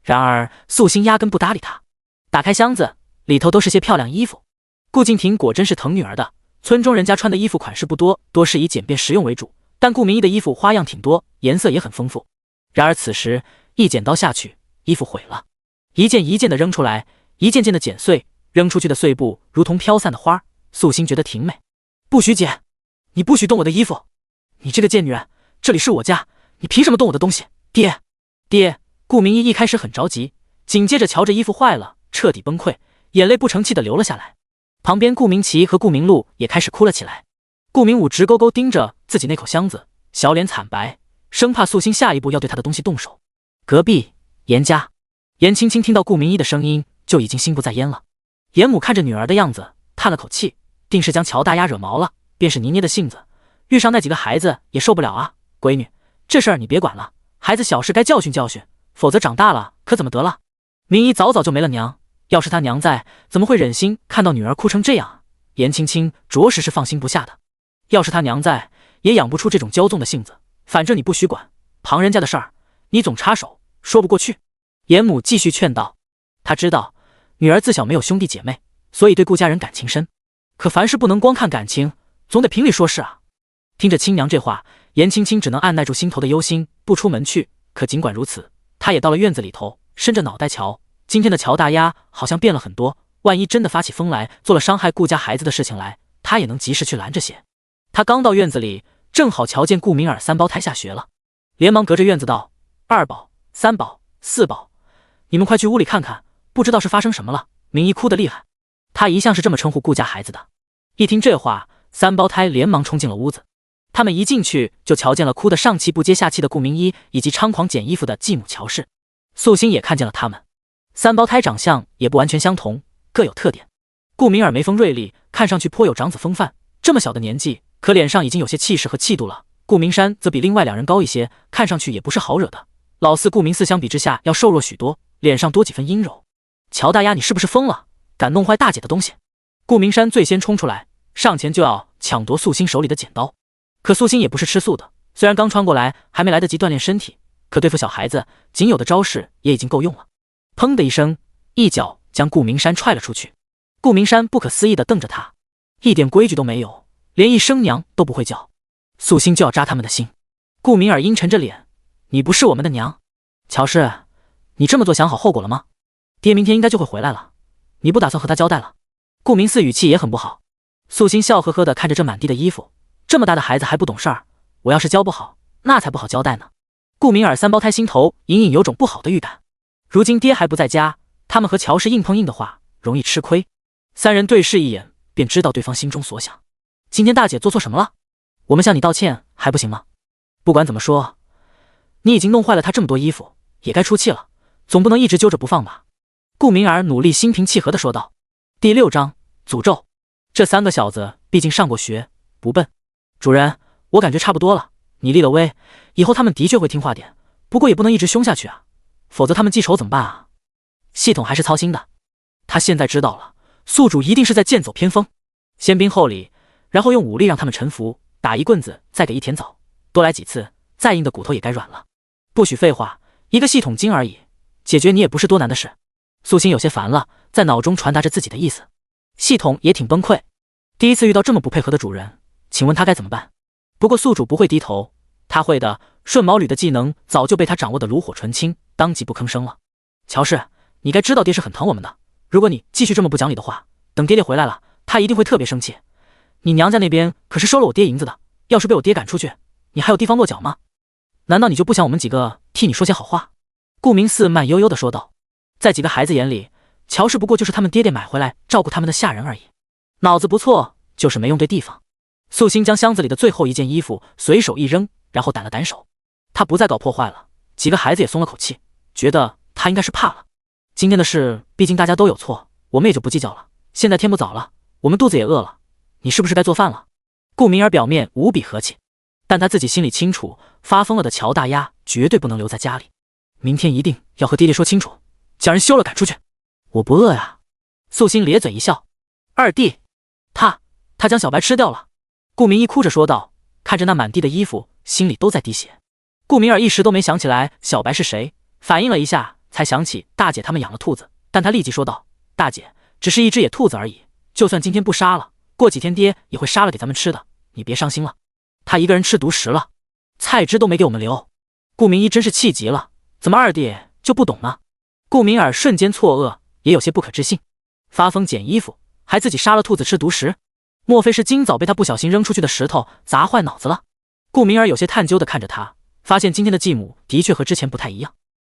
Speaker 1: 然而素心压根不搭理他。打开箱子，里头都是些漂亮衣服。顾敬亭果真是疼女儿的，村中人家穿的衣服款式不多，多是以简便实用为主，但顾明一的衣服花样挺多，颜色也很丰富。然而此时一剪刀下去，衣服毁了，一件一件的扔出来，一件件的剪碎，扔出去的碎布如同飘散的花。素心觉得挺美。不许剪，你不许动我的衣服，你这个贱女人，这里是我家，你凭什么动我的东西？爹！顾明一一开始很着急，紧接着瞧着衣服坏了，彻底崩溃，眼泪不成器的流了下来。旁边顾明奇和顾明路也开始哭了起来。顾明武直勾勾盯着自己那口箱子，小脸惨白，生怕素心下一步要对他的东西动手。隔壁严家，严青青听到顾明一的声音就已经心不在焉了。严母看着女儿的样子，叹了口气，定是将乔大丫惹毛了，便是泥捏的性子，遇上那几个孩子也受不了啊。闺女，这事儿你别管了，孩子小事该教训教训，否则长大了可怎么得了？明一早就没了娘，要是他娘在，怎么会忍心看到女儿哭成这样啊？严青青着实是放心不下的。要是他娘在，也养不出这种骄纵的性子。反正你不许管，旁人家的事儿你总插手，说不过去。严母继续劝道，他知道女儿自小没有兄弟姐妹，所以对顾家人感情深，可凡事不能光看感情，总得评理说事啊。听着亲娘这话，严青青只能按耐住心头的忧心，不出门去。可尽管如此，她也到了院子里头，伸着脑袋瞧，今天的乔大丫好像变了很多，万一真的发起疯来，做了伤害顾家孩子的事情来，她也能及时去拦着些。她刚到院子里，正好瞧见顾明儿3胞胎下学了，连忙隔着院子道：“2宝、3宝、4宝，你们快去屋里看看，不知道是发生什么了。”明一哭得厉害，她一向是这么称呼顾家孩子的。一听这话，3胞胎连忙冲进了屋子。他们一进去就瞧见了哭得上气不接下气的顾明一，以及猖狂捡衣服的继母乔氏。素心也看见了他们，3胞胎长相也不完全相同，各有特点。顾明儿眉峰锐利，看上去颇有长子风范，这么小的年纪，可脸上已经有些气势和气度了。顾明山则比另外2人高一些，看上去也不是好惹的。老四顾明四相比之下要瘦弱许多，脸上多几分阴柔。乔大丫，你是不是疯了？敢弄坏大姐的东西！顾明山最先冲出来，上前就要抢夺素心手里的剪刀。可素心也不是吃素的，虽然刚穿过来，还没来得及锻炼身体，可对付小孩子，仅有的招式也已经够用了。砰的一声，一脚将顾明山踹了出去。顾明山不可思议地瞪着他，一点规矩都没有，连一声娘都不会叫。素心就要扎他们的心。顾敏儿阴沉着脸：“你不是我们的娘。乔氏，你这么做想好后果了吗？爹明天应该就会回来了，你不打算和他交代了？”顾明寺语气也很不好。素心笑呵呵地看着这满地的衣服，这么大的孩子还不懂事儿，我要是教不好，那才不好交代呢。顾敏儿三胞胎心头隐隐有种不好的预感，如今爹还不在家，他们和乔氏硬碰硬的话，容易吃亏。三人对视一眼，便知道对方心中所想。今天大姐做错什么了？我们向你道歉还不行吗？不管怎么说，你已经弄坏了她这么多衣服，也该出气了，总不能一直揪着不放吧？顾敏儿努力心平气和地说道。第6章诅咒。这3个小子毕竟上过学，不笨。主人，我感觉差不多了，你立了威，以后他们的确会听话点，不过也不能一直凶下去啊，否则他们记仇怎么办啊？系统还是操心的，他现在知道了，宿主一定是在剑走偏锋，先兵后礼，然后用武力让他们臣服，打一棍子再给一甜枣，多来几次，再硬的骨头也该软了。不许废话，一个系统精而已，解决你也不是多难的事。素心有些烦了，在脑中传达着自己的意思。系统也挺崩溃，第一次遇到这么不配合的主人，请问他该怎么办？不过宿主不会低头，他会的，顺毛吕的技能早就被他掌握的炉火纯青，当即不吭声了。乔氏，你该知道爹是很疼我们的，如果你继续这么不讲理的话，等爹爹回来了，他一定会特别生气。你娘家那边可是收了我爹银子的，要是被我爹赶出去，你还有地方落脚吗？难道你就不想我们几个替你说些好话？顾明寺慢悠悠地说道。在几个孩子眼里，乔氏不过就是他们爹爹买回来照顾他们的下人而已，脑子不错，就是没用对地方。素心将箱子里的最后一件衣服随手一扔，然后掸了掸手，他不再搞破坏了。几个孩子也松了口气，觉得他应该是怕了。今天的事毕竟大家都有错，我们也就不计较了。现在天不早了，我们肚子也饿了，你是不是该做饭了？顾敏儿表面无比和气，但他自己心里清楚，发疯了的乔大丫绝对不能留在家里，明天一定要和爹爹说清楚，将人休了赶出去。我不饿呀。素心咧嘴一笑。二弟，他将小白吃掉了。顾明一哭着说道，看着那满地的衣服，心里都在滴血。顾敏儿一时都没想起来小白是谁，反应了一下，才想起大姐他们养了兔子，但她立即说道，大姐，只是一只野兔子而已，就算今天不杀了，过几天爹也会杀了给咱们吃的，你别伤心了。他一个人吃独食了，菜汁都没给我们留。顾明一真是气极了，怎么二弟就不懂呢？顾敏儿瞬间错愕，也有些不可置信，发疯捡衣服，还自己杀了兔子吃独食，莫非是今早被他不小心扔出去的石头砸坏脑子了？顾敏儿有些探究地看着他，发现今天的继母的确和之前不太一样，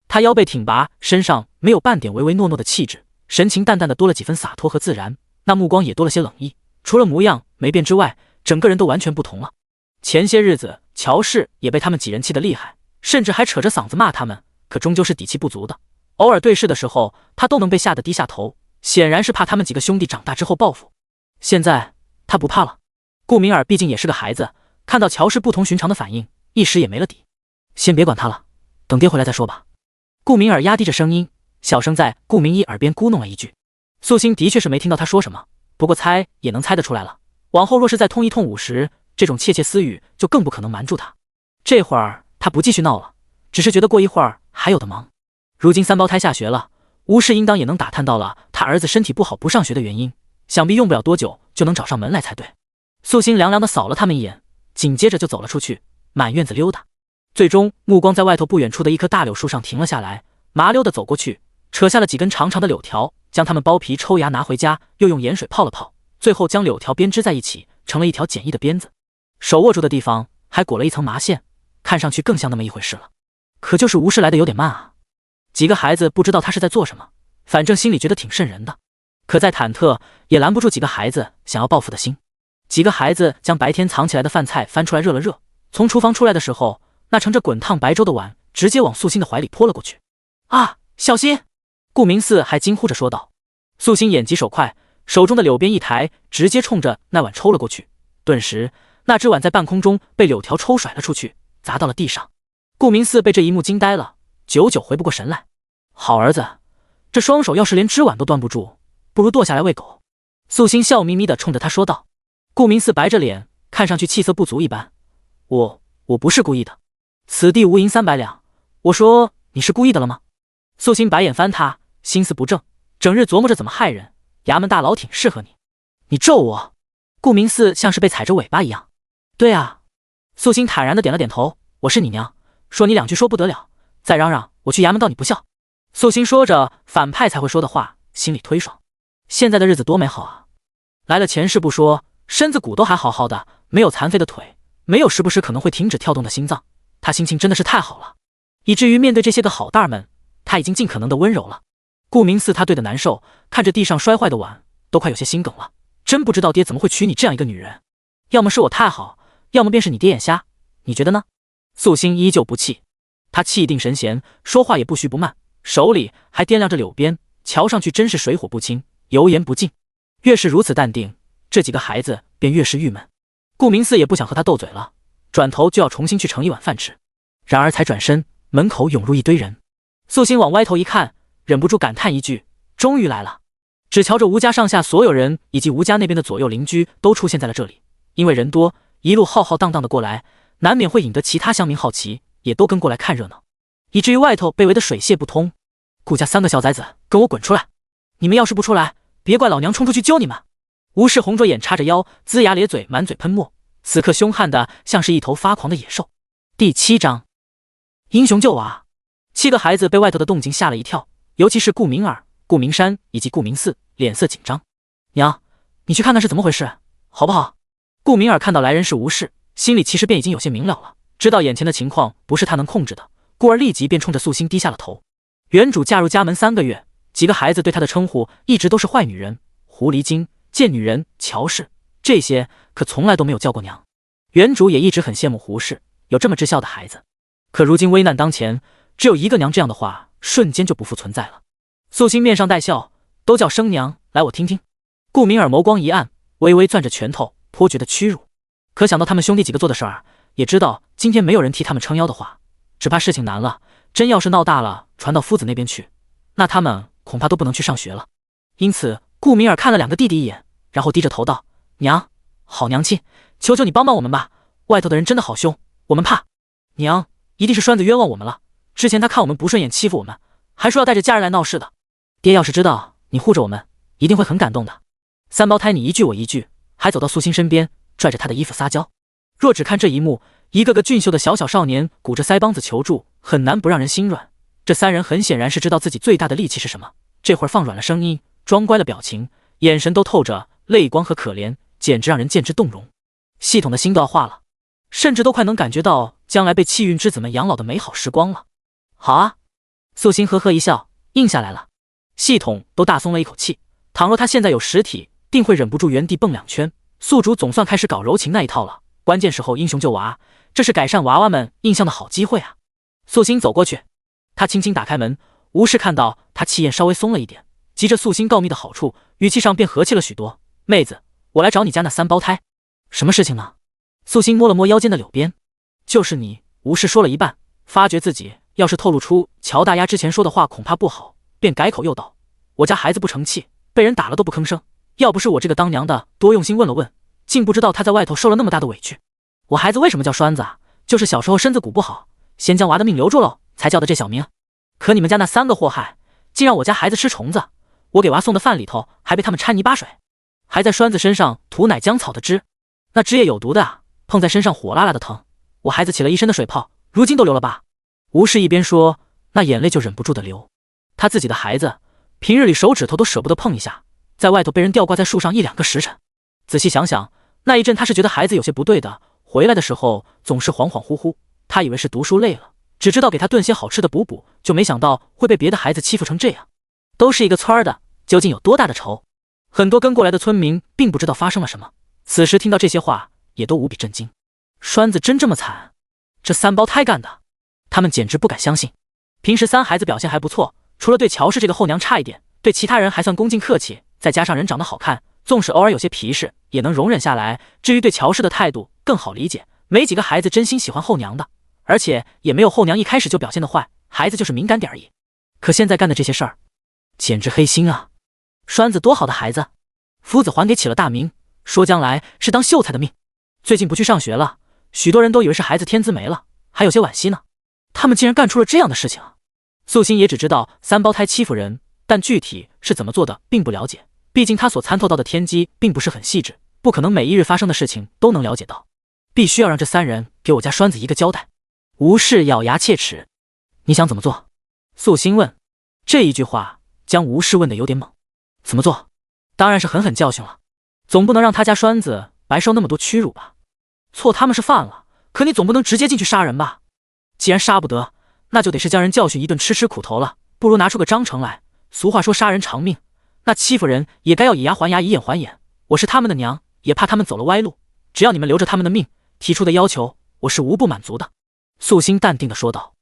Speaker 1: 她腰背挺拔，身上没有半点唯唯诺诺的气质，神情淡淡的多了几分洒脱和自然，那目光也多了些冷意，除了模样没变之外，整个人都完全不同了。前些日子乔氏也被他们几人气得厉害，甚至还扯着嗓子骂他们，可终究是底气不足的，偶尔对视的时候他都能被吓得低下头，显然是怕他们几个兄弟长大之后报复。现在他不怕了。顾敏儿毕竟也是个孩子，看到乔氏不同寻常的反应，一时也没了底。先别管他了，等爹回来再说吧。顾敏儿压低着声音，小声在顾明一耳边咕哝了一句。素心的确是没听到他说什么，不过猜也能猜得出来了，往后若是再通一通午时，这种窃窃私语就更不可能瞒住他。这会儿他不继续闹了，只是觉得过一会儿还有的忙。如今三胞胎下学了，吴氏应当也能打探到了他儿子身体不好不上学的原因，想必用不了多久就能找上门来才对。素心凉凉地扫了他们一眼，紧接着就走了出去，满院子溜达。最终目光在外头不远处的一棵大柳树上停了下来，麻溜地走过去，扯下了几根长长的柳条，将它们剥皮抽芽拿回家，又用盐水泡了泡，最后将柳条编织在一起，成了一条简易的鞭子。手握住的地方还裹了一层麻线，看上去更像那么一回事了。可就是吴氏来的有点慢啊。几个孩子不知道他是在做什么，反正心里觉得挺瘆人的，可再忐忑也拦不住几个孩子想要报复的心。几个孩子将白天藏起来的饭菜翻出来热了热，从厨房出来的时候，那盛着滚烫白粥的碗直接往素心的怀里泼了过去。啊，小心！顾明寺还惊呼着说道。素心眼疾手快，手中的柳鞭一抬，直接冲着那碗抽了过去，顿时那只碗在半空中被柳条抽甩了出去，砸到了地上。顾明寺被这一幕惊呆了，久久回不过神来。好儿子，这双手要是连只碗都端不住，不如剁下来喂狗。素心笑眯眯地冲着他说道。顾明寺白着脸，看上去气色不足一般。我不是故意的，此地无银300两，我说你是故意的了吗？素心白眼翻他，心思不正，整日琢磨着怎么害人，衙门大牢挺适合你。你咒我？顾明寺像是被踩着尾巴一样。对啊，素心坦然的点了点头，我是你娘，说你2句说不得了，再嚷嚷我去衙门告你不孝。素心说着反派才会说的话，心里推爽，现在的日子多美好啊！来了前世不说，身子骨都还好好的，没有残废的腿，没有时不时可能会停止跳动的心脏，他心情真的是太好了，以至于面对这些个好蛋儿们，他已经尽可能的温柔了。顾名思他对的难受，看着地上摔坏的碗，都快有些心梗了。真不知道爹怎么会娶你这样一个女人，要么是我太好，要么便是你爹眼瞎，你觉得呢？素心依旧不气，他气定神闲，说话也不徐不慢，手里还掂量着柳鞭，瞧上去真是水火不侵，油盐不进。越是如此淡定，这几个孩子便越是郁闷。顾名思也不想和他斗嘴了，转头就要重新去盛一碗饭吃。然而才转身，门口涌入一堆人。素心往歪头一看，忍不住感叹一句：终于来了。只瞧着吴家上下所有人以及吴家那边的左右邻居都出现在了这里，因为人多，一路浩浩荡荡的过来，难免会引得其他乡民好奇，也都跟过来看热闹，以至于外头被围得水泄不通。顾家3个小崽子，跟我滚出来！你们要是不出来，别怪老娘冲出去揪你们！吴世红着眼插着腰，龇牙咧嘴，满嘴喷墨，此刻凶悍的像是一头发狂的野兽。第7章，英雄救娃。7个孩子被外头的动静吓了一跳，尤其是顾明儿、顾明山以及顾明四，脸色紧张。娘，你去看看是怎么回事，好不好？顾明儿看到来人是吴氏，心里其实便已经有些明了了，知道眼前的情况不是他能控制的，故而立即便冲着素心低下了头。原主嫁入家门3个月，几个孩子对她的称呼一直都是坏女人、狐狸精、贱女人、乔氏，这些可从来都没有叫过娘。原主也一直很羡慕胡氏有这么知孝的孩子，可如今危难当前，只有一个娘这样的话，瞬间就不复存在了。素心面上带笑，都叫生娘，来我听听。顾明儿眸光一暗，微微攥着拳头，颇觉得屈辱。可想到他们兄弟几个做的事儿，也知道今天没有人替他们撑腰的话，只怕事情难了，真要是闹大了，传到夫子那边去，那他们恐怕都不能去上学了。因此顾明儿看了2个弟弟一眼，然后低着头道：娘，好娘亲，求求你帮帮我们吧，外头的人真的好凶，我们怕。娘，一定是栓子冤枉我们了，之前他看我们不顺眼欺负我们，还说要带着家人来闹事的。爹要是知道你护着我们，一定会很感动的。3胞胎你一句我一句，还走到素心身边，拽着她的衣服撒娇。若只看这一幕，一个个俊秀的小小少年鼓着腮帮子求助，很难不让人心软。这3人很显然是知道自己最大的利器是什么，这会儿放软了声音，装乖了表情，眼神都透着泪光和可怜，简直让人见之动容。系统的心都要化了，甚至都快能感觉到将来被气运之子们养老的美好时光了。好啊，素心呵呵一笑，应下来了。系统都大松了一口气，倘若他现在有实体，定会忍不住原地蹦2圈。宿主总算开始搞柔情那一套了，关键时候英雄救娃，这是改善娃娃们印象的好机会啊。素心走过去，他轻轻打开门，吴氏看到他气焰稍微松了一点，急着素心告密的好处，语气上便和气了许多。妹子，我来找你家那3胞胎，什么事情呢？素心摸了摸腰间的柳鞭，就是你。吴氏说了一半，发觉自己要是透露出乔大丫之前说的话恐怕不好，便改口又道：我家孩子不成器，被人打了都不吭声，要不是我这个当娘的多用心问了问，竟不知道他在外头受了那么大的委屈。我孩子为什么叫栓子啊？就是小时候身子骨不好，先将娃的命留住喽，才叫的这小名。可你们家那3个祸害，竟让我家孩子吃虫子，我给娃送的饭里头还被他们掺泥巴水，还在栓子身上涂奶浆草的汁，那汁液有毒的啊，碰在身上火辣辣的疼，我孩子起了一身的水泡，如今都流了吧。吴氏一边说，那眼泪就忍不住的流。他自己的孩子平日里手指头都舍不得碰一下，在外头被人吊挂在树上1-2个时辰。仔细想想，那一阵他是觉得孩子有些不对的，回来的时候总是恍恍惚惚，他以为是读书累了，只知道给他炖些好吃的补补，就没想到会被别的孩子欺负成这样。都是一个村的，究竟有多大的仇？很多跟过来的村民并不知道发生了什么，此时听到这些话也都无比震惊。栓子真这么惨？这3胞胎干的？他们简直不敢相信。平时3孩子表现还不错，除了对乔氏这个后娘差一点，对其他人还算恭敬客气，再加上人长得好看，纵使偶尔有些皮实也能容忍下来。至于对乔氏的态度更好理解，没几个孩子真心喜欢后娘的，而且也没有后娘一开始就表现的坏，孩子就是敏感点而已。可现在干的这些事儿简直黑心啊。栓子多好的孩子，夫子还给起了大名，说将来是当秀才的命，最近不去上学了，许多人都以为是孩子天资没了，还有些惋惜呢。他们竟然干出了这样的事情啊！素心也只知道3胞胎欺负人，但具体是怎么做的并不了解，毕竟他所参透到的天机并不是很细致，不可能每一日发生的事情都能了解到。必须要让这3人给我家栓子一个交代。吴氏咬牙切齿：“你想怎么做？”素心问。这一句话将吴氏问得有点懵。怎么做？当然是狠狠教训了，总不能让他家栓子白受那么多屈辱吧？错他们是犯了，可你总不能直接进去杀人吧？既然杀不得，那就得是将人教训一顿吃吃苦头了，不如拿出个章程来。俗话说杀人偿命，那欺负人也该要以牙还牙，以眼还眼。我是他们的娘，也怕他们走了歪路，只要你们留着他们的命，提出的要求我是无不满足的。素心淡定地说道。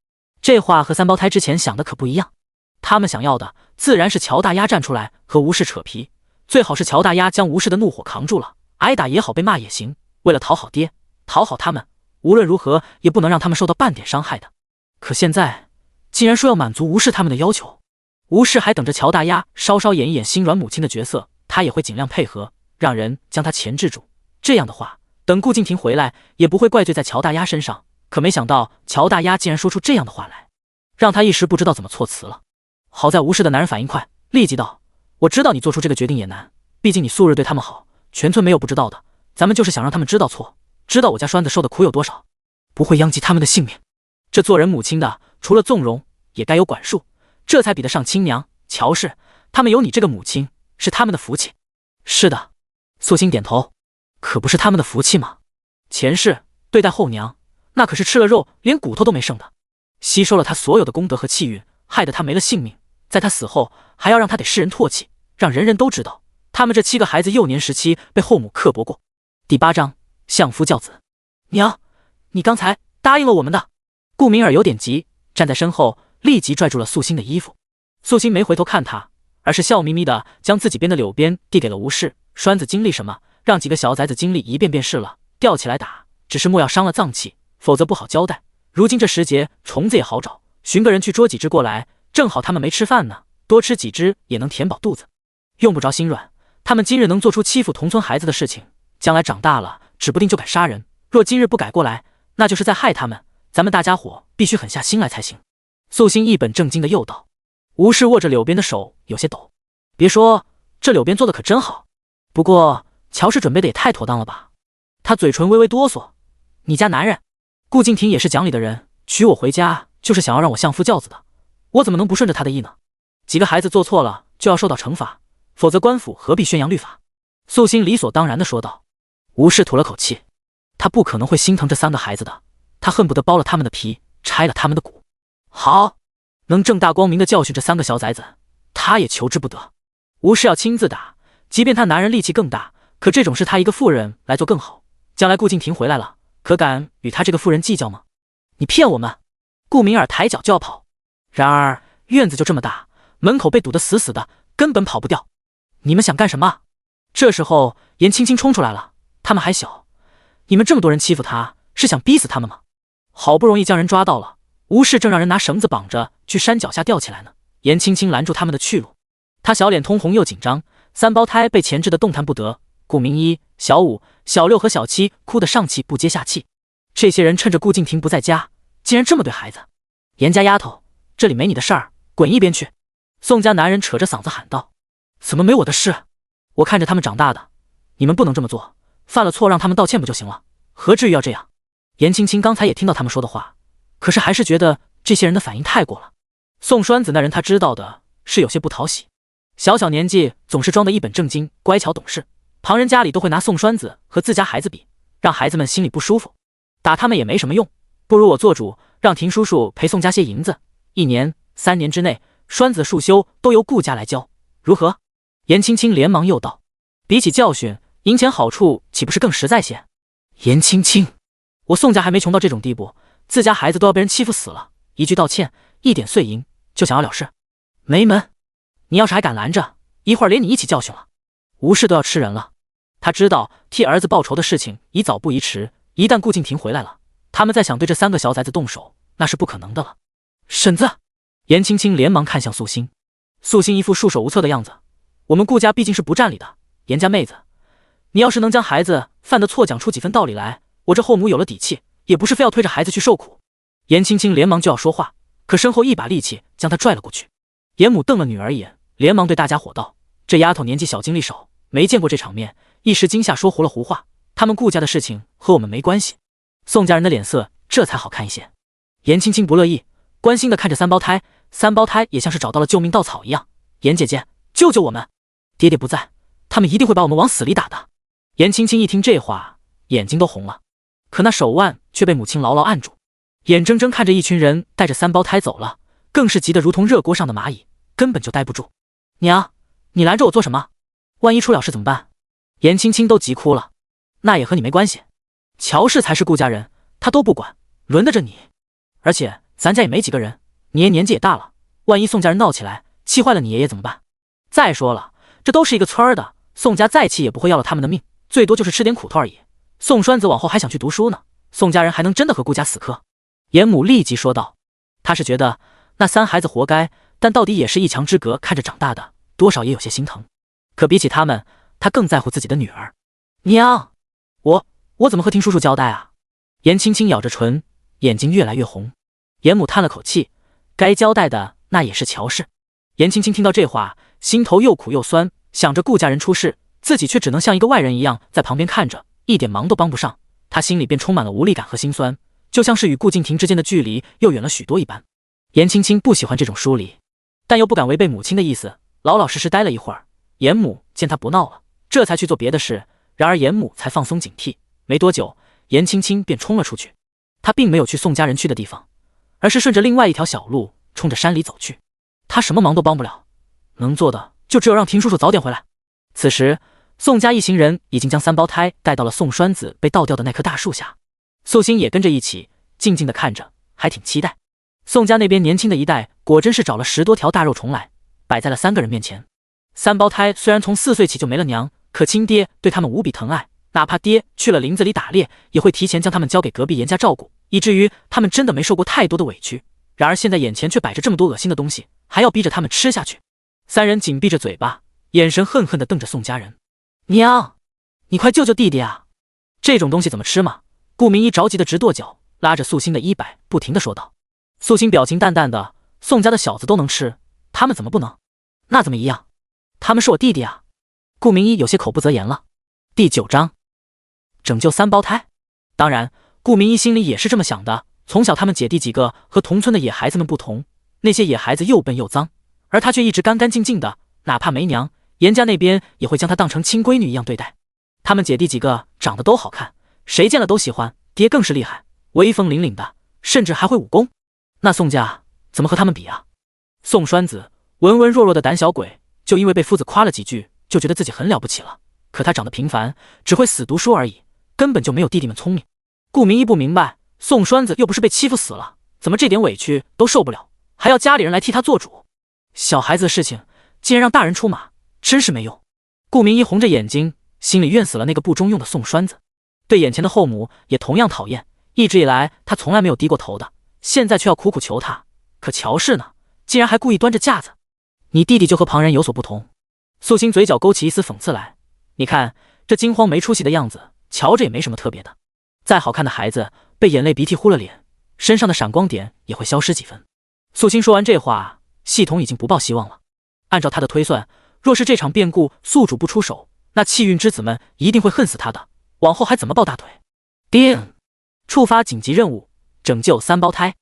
Speaker 1: 这话和3胞胎之前想的可不一样，他们想要的自然是乔大丫站出来和吴氏扯皮，最好是乔大丫将吴氏的怒火扛住了，挨打也好，被骂也行，为了讨好爹，讨好他们，无论如何也不能让他们受到半点伤害的。可现在竟然说要满足吴氏他们的要求，吴氏还等着乔大丫稍稍演一演心软母亲的角色，他也会尽量配合，让人将他钳制住。这样的话，等顾敬亭回来也不会怪罪在乔大丫身上。可没想到乔大丫竟然说出这样的话来，让他一时不知道怎么措辞了。好在吴氏的男人反应快，立即道：“我知道你做出这个决定也难，毕竟你素日对他们好，全村没有不知道的。咱们就是想让他们知道错，知道我家栓子受的苦有多少，不会殃及他们的性命。这做人母亲的，除了纵容，也该有管束，这才比得上亲娘。乔氏他们有你这个母亲，是他们的福气。”是的，素心点头。可不是他们的福气吗？前世对待后娘，那可是吃了肉连骨头都没剩的，吸收了他所有的功德和气运，害得他没了性命。在他死后还要让他得世人唾弃，让人人都知道他们这7个孩子幼年时期被后母刻薄过。第8章相夫教子。娘，你刚才答应了我们的。顾明儿有点急，站在身后立即拽住了素心的衣服。素心没回头看他，而是笑眯眯的将自己编的柳鞭递给了吴氏。栓子经历什么，让几个小崽子经历一遍便是了，吊起来打，只是莫要伤了脏器，否则不好交代。如今这时节，虫子也好找，寻个人去捉几只过来，正好他们没吃饭呢，多吃几只也能填饱肚子，用不着心软。他们今日能做出欺负同村孩子的事情，将来长大了指不定就敢杀人。若今日不改过来，那就是在害他们，咱们大家伙必须狠下心来才行。素心一本正经的又道。吴氏握着柳鞭的手有些抖，别说，这柳鞭做的可真好，不过乔氏准备的也太妥当了吧。他嘴唇微微哆嗦。你家男人顾敬亭也是讲理的人，娶我回家就是想要让我相夫教子的，我怎么能不顺着他的意呢？几个孩子做错了就要受到惩罚，否则官府何必宣扬律法？素心理所当然的说道。吴氏吐了口气，他不可能会心疼这3个孩子的，他恨不得剥了他们的皮，拆了他们的骨。好，能正大光明的教训这3个小崽子，他也求之不得。吴氏要亲自打，即便他男人力气更大，可这种事他一个妇人来做更好。将来顾敬亭回来了，可敢与他这个妇人计较吗？你骗我们！顾明儿抬脚就要跑，然而院子就这么大，门口被堵得死死的，根本跑不掉。你们想干什么？这时候严青青冲出来了，他们还小，你们这么多人欺负他，是想逼死他们吗？好不容易将人抓到了，吴氏正让人拿绳子绑着去山脚下吊起来呢，严青青拦住他们的去路。他小脸通红又紧张，3胞胎被钳制的动弹不得，顾明一、小五、小六和小七哭得上气不接下气。这些人趁着顾敬亭不在家，竟然这么对孩子。严家丫头，这里没你的事儿，滚一边去！宋家男人扯着嗓子喊道。怎么没我的事？我看着他们长大的，你们不能这么做，犯了错让他们道歉不就行了，何至于要这样？严青青刚才也听到他们说的话，可是还是觉得这些人的反应太过了。宋栓子那人他知道的是有些不讨喜，小小年纪总是装得一本正经乖巧懂事，旁人家里都会拿宋栓子和自家孩子比，让孩子们心里不舒服。打他们也没什么用，不如我做主，让廷叔叔赔宋家些银子，1年、3年之内，栓子的束修都由顾家来交，如何？严青青连忙又道。比起教训，银钱好处岂不是更实在些？严青青，我宋家还没穷到这种地步，自家孩子都要被人欺负死了，一句道歉，一点碎银，就想要了事？没门！你要是还敢拦着，一会儿连你一起教训了。吴氏都要吃人了。他知道替儿子报仇的事情宜早不宜迟，一旦顾敬亭回来了，他们再想对这3个小崽子动手，那是不可能的了。婶子，严青青连忙看向素心，素心一副束手无策的样子。我们顾家毕竟是不占理的，严家妹子，你要是能将孩子犯的错讲出几分道理来，我这后母有了底气，也不是非要推着孩子去受苦。严青青连忙就要说话，可身后一把力气将她拽了过去。严母瞪了女儿一眼，连忙对大家伙道：这丫头年纪小，精力少，没见过这场面，一时惊吓说胡了胡话，他们顾家的事情和我们没关系。宋家人的脸色这才好看一些。颜青青不乐意，关心地看着三胞胎，三胞胎也像是找到了救命稻草一样。颜姐姐，救救我们！爹爹不在，他们一定会把我们往死里打的。颜青青一听这话，眼睛都红了，可那手腕却被母亲牢牢按住，眼睁睁看着一群人带着三胞胎走了，更是急得如同热锅上的蚂蚁，根本就待不住。娘，你拦着我做什么？万一出了事怎么办？颜青青都急哭了。那也和你没关系，乔氏才是顾家人，他都不管，轮得着你？而且咱家也没几个人，你爷年纪也大了，万一宋家人闹起来，气坏了你爷爷怎么办？再说了，这都是一个村儿的，宋家再气也不会要了他们的命，最多就是吃点苦头而已。宋栓子往后还想去读书呢，宋家人还能真的和顾家死磕？严母立即说道。她是觉得那三孩子活该，但到底也是一墙之隔看着长大的，多少也有些心疼。可比起他们，她更在乎自己的女儿。娘，我怎么和听叔叔交代啊？颜青青咬着唇，眼睛越来越红。严母叹了口气，该交代的那也是乔氏。颜青青听到这话，心头又苦又酸，想着顾家人出事，自己却只能像一个外人一样在旁边看着，一点忙都帮不上，她心里便充满了无力感和心酸，就像是与顾敬亭之间的距离又远了许多一般。颜青青不喜欢这种疏离，但又不敢违背母亲的意思，老老实实待了一会儿。严母见她不闹了，这才去做别的事，然而严母才放松警惕。没多久，颜青青便冲了出去。她并没有去宋家人去的地方，而是顺着另外一条小路冲着山里走去。她什么忙都帮不了，能做的就只有让婷叔叔早点回来。此时宋家一行人已经将三胞胎带到了宋栓子被倒掉的那棵大树下，素心也跟着一起静静地看着，还挺期待。宋家那边年轻的一代果真是找了10多条大肉虫来，摆在了3个人面前。三胞胎虽然从4岁起就没了娘，可亲爹对他们无比疼爱，哪怕爹去了林子里打猎，也会提前将他们交给隔壁严家照顾，以至于他们真的没受过太多的委屈。然而现在眼前却摆着这么多恶心的东西，还要逼着他们吃下去。三人紧闭着嘴巴，眼神恨恨地瞪着宋家人。娘，你快救救弟弟啊！这种东西怎么吃嘛？顾明一着急得直跺脚，拉着素心的衣摆不停地说道。素心表情淡淡的，宋家的小子都能吃，他们怎么不能？那怎么一样？他们是我弟弟啊！顾明一有些口不择言了。第9章，拯救三胞胎。当然，顾明一心里也是这么想的。从小他们姐弟几个和同村的野孩子们不同，那些野孩子又笨又脏，而他却一直干干净净的，哪怕没娘，严家那边也会将他当成亲闺女一样对待。他们姐弟几个长得都好看，谁见了都喜欢，爹更是厉害，威风凛凛的，甚至还会武功。那宋家怎么和他们比啊？宋栓子文文弱弱的胆小鬼，就因为被夫子夸了几句，就觉得自己很了不起了。可他长得平凡，只会死读书而已，根本就没有弟弟们聪明。顾明一不明白，宋栓子又不是被欺负死了，怎么这点委屈都受不了，还要家里人来替他做主？小孩子的事情竟然让大人出马，真是没用。顾明一红着眼睛，心里怨死了那个不中用的宋栓子，对眼前的后母也同样讨厌。一直以来他从来没有低过头的，现在却要苦苦求他。可乔氏呢，竟然还故意端着架子。你弟弟就和旁人有所不同。素心嘴角勾起一丝讽刺来，你看这惊慌没出息的样子，瞧着也没什么特别的。再好看的孩子被眼泪鼻涕糊了脸，身上的闪光点也会消失几分。素心说完这话，系统已经不抱希望了。按照他的推算，若是这场变故宿主不出手，那气运之子们一定会恨死他的，往后还怎么抱大腿？叮！触发紧急任务，拯救三胞胎。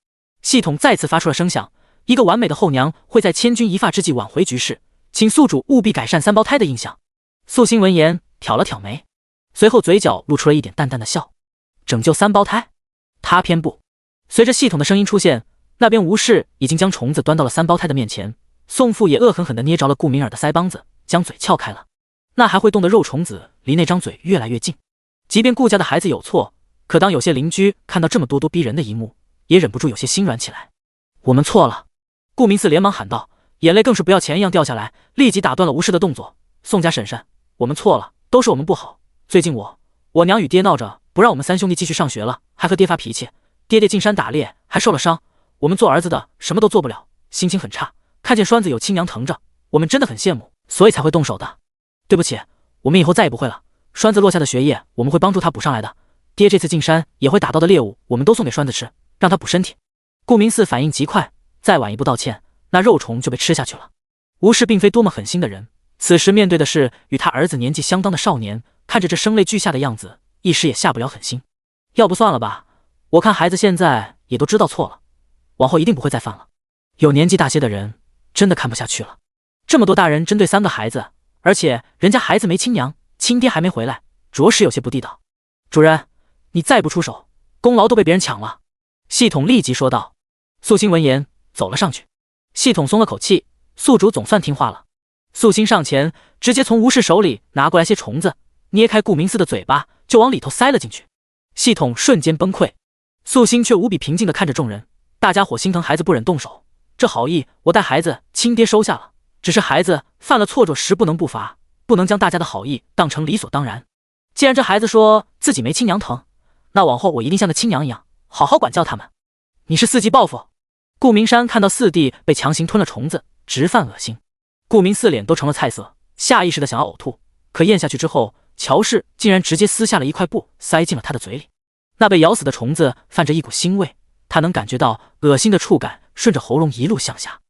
Speaker 1: 系统再次发出了声响，一个完美的后娘会在千钧一发之际挽回局势，请宿主务必改善三胞胎的印象。素心闻言挑了挑眉，随后嘴角露出了一点淡淡的笑。拯救三胞胎？他偏不。随着系统的声音出现，那边吴氏已经将虫子端到了三胞胎的面前，宋父也恶狠狠地捏着了顾明儿的腮帮子，将嘴撬开了。那还会动的肉虫子离那张嘴越来越近。即便顾家的孩子有错，可当有些邻居看到这么咄咄逼人的一幕，也忍不住有些心软起来。我们错了！顾明嗣连忙喊道，眼泪更是不要钱一样掉下来，立即打断了吴氏的动作。宋家婶婶，我们错了，都是我们不好。最近我娘与爹闹着不让我们三兄弟继续上学了，还和爹发脾气。爹爹进山打猎还受了伤，我们做儿子的什么都做不了，心情很差。看见栓子有亲娘疼着，我们真的很羡慕，所以才会动手的。对不起，我们以后再也不会了。栓子落下的学业我们会帮助他补上来的。爹这次进山也会打到的猎物，我们都送给栓子吃，让他补身体。顾明嗣反应极快，再晚一步道歉，那肉虫就被吃下去了。吴氏并非多么狠心的人，此时面对的是与他儿子年纪相当的少年，看着这声泪俱下的样子，一时也下不了狠心。要不算了吧，我看孩子现在也都知道错了，往后一定不会再犯了。有年纪大些的人真的看不下去了，这么多大人针对3个孩子，而且人家孩子没亲娘，亲爹还没回来，着实有些不地道。主人，你再不出手，功劳都被别人抢了。系统立即说道。素心闻言走了上去，系统松了口气，宿主总算听话了。素心上前，直接从吴氏手里拿过来些虫子，捏开顾明思的嘴巴，就往里头塞了进去。系统瞬间崩溃，素心却无比平静地看着众人，大家伙心疼孩子不忍动手，这好意我带孩子亲爹收下了，只是孩子犯了错着实不能不罚，不能将大家的好意当成理所当然。既然这孩子说自己没亲娘疼，那往后我一定像个亲娘一样，好好管教他们。你是伺机报复。顾明山看到四弟被强行吞了虫子，直犯恶心。顾明四脸都成了菜色，下意识的想要呕吐，可咽下去之后，乔氏竟然直接撕下了一块布塞进了他的嘴里。那被咬死的虫子泛着一股腥味，他能感觉到恶心的触感顺着喉咙一路向下。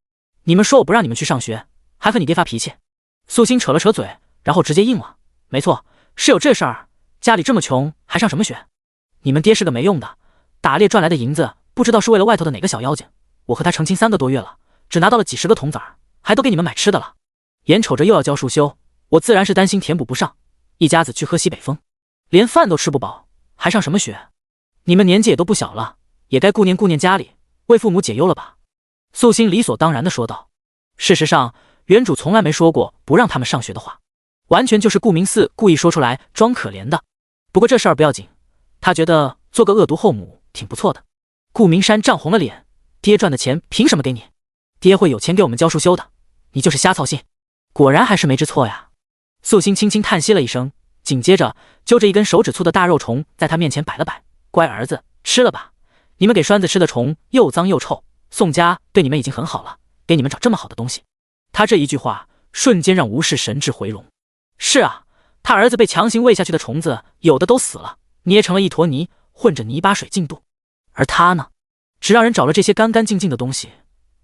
Speaker 1: 你们说我不让你们去上学，还和你爹发脾气？素心扯了扯嘴，然后直接应了。没错，是有这事儿，家里这么穷，还上什么学？你们爹是个没用的，打猎赚来的银子，不知道是为了外头的哪个小妖精，我和他成亲3个多月了，只拿到了几10个铜子儿，还都给你们买吃的了。眼瞅着又要教束修，我自然是担心填补不上，一家子去喝西北风，连饭都吃不饱，还上什么学？你们年纪也都不小了，也该顾念顾念家里，为父母解忧了吧？素心理所当然地说道。事实上，原主从来没说过不让他们上学的话，完全就是顾明寺故意说出来装可怜的。不过这事儿不要紧，他觉得做个恶毒后母挺不错的。顾明山涨红了脸，爹赚的钱凭什么给你？爹会有钱给我们教束修的，你就是瞎操心。果然还是没知错呀。素心轻轻叹息了一声，紧接着揪着一根手指粗的大肉虫在他面前摆了摆，乖儿子，吃了吧，你们给栓子吃的虫又脏又臭，宋家对你们已经很好了，给你们找这么好的东西。他这一句话瞬间让吴氏神智回笼。是啊，他儿子被强行喂下去的虫子有的都死了，捏成了一坨泥，混着泥巴水进肚，而他呢，只让人找了这些干干净净的东西，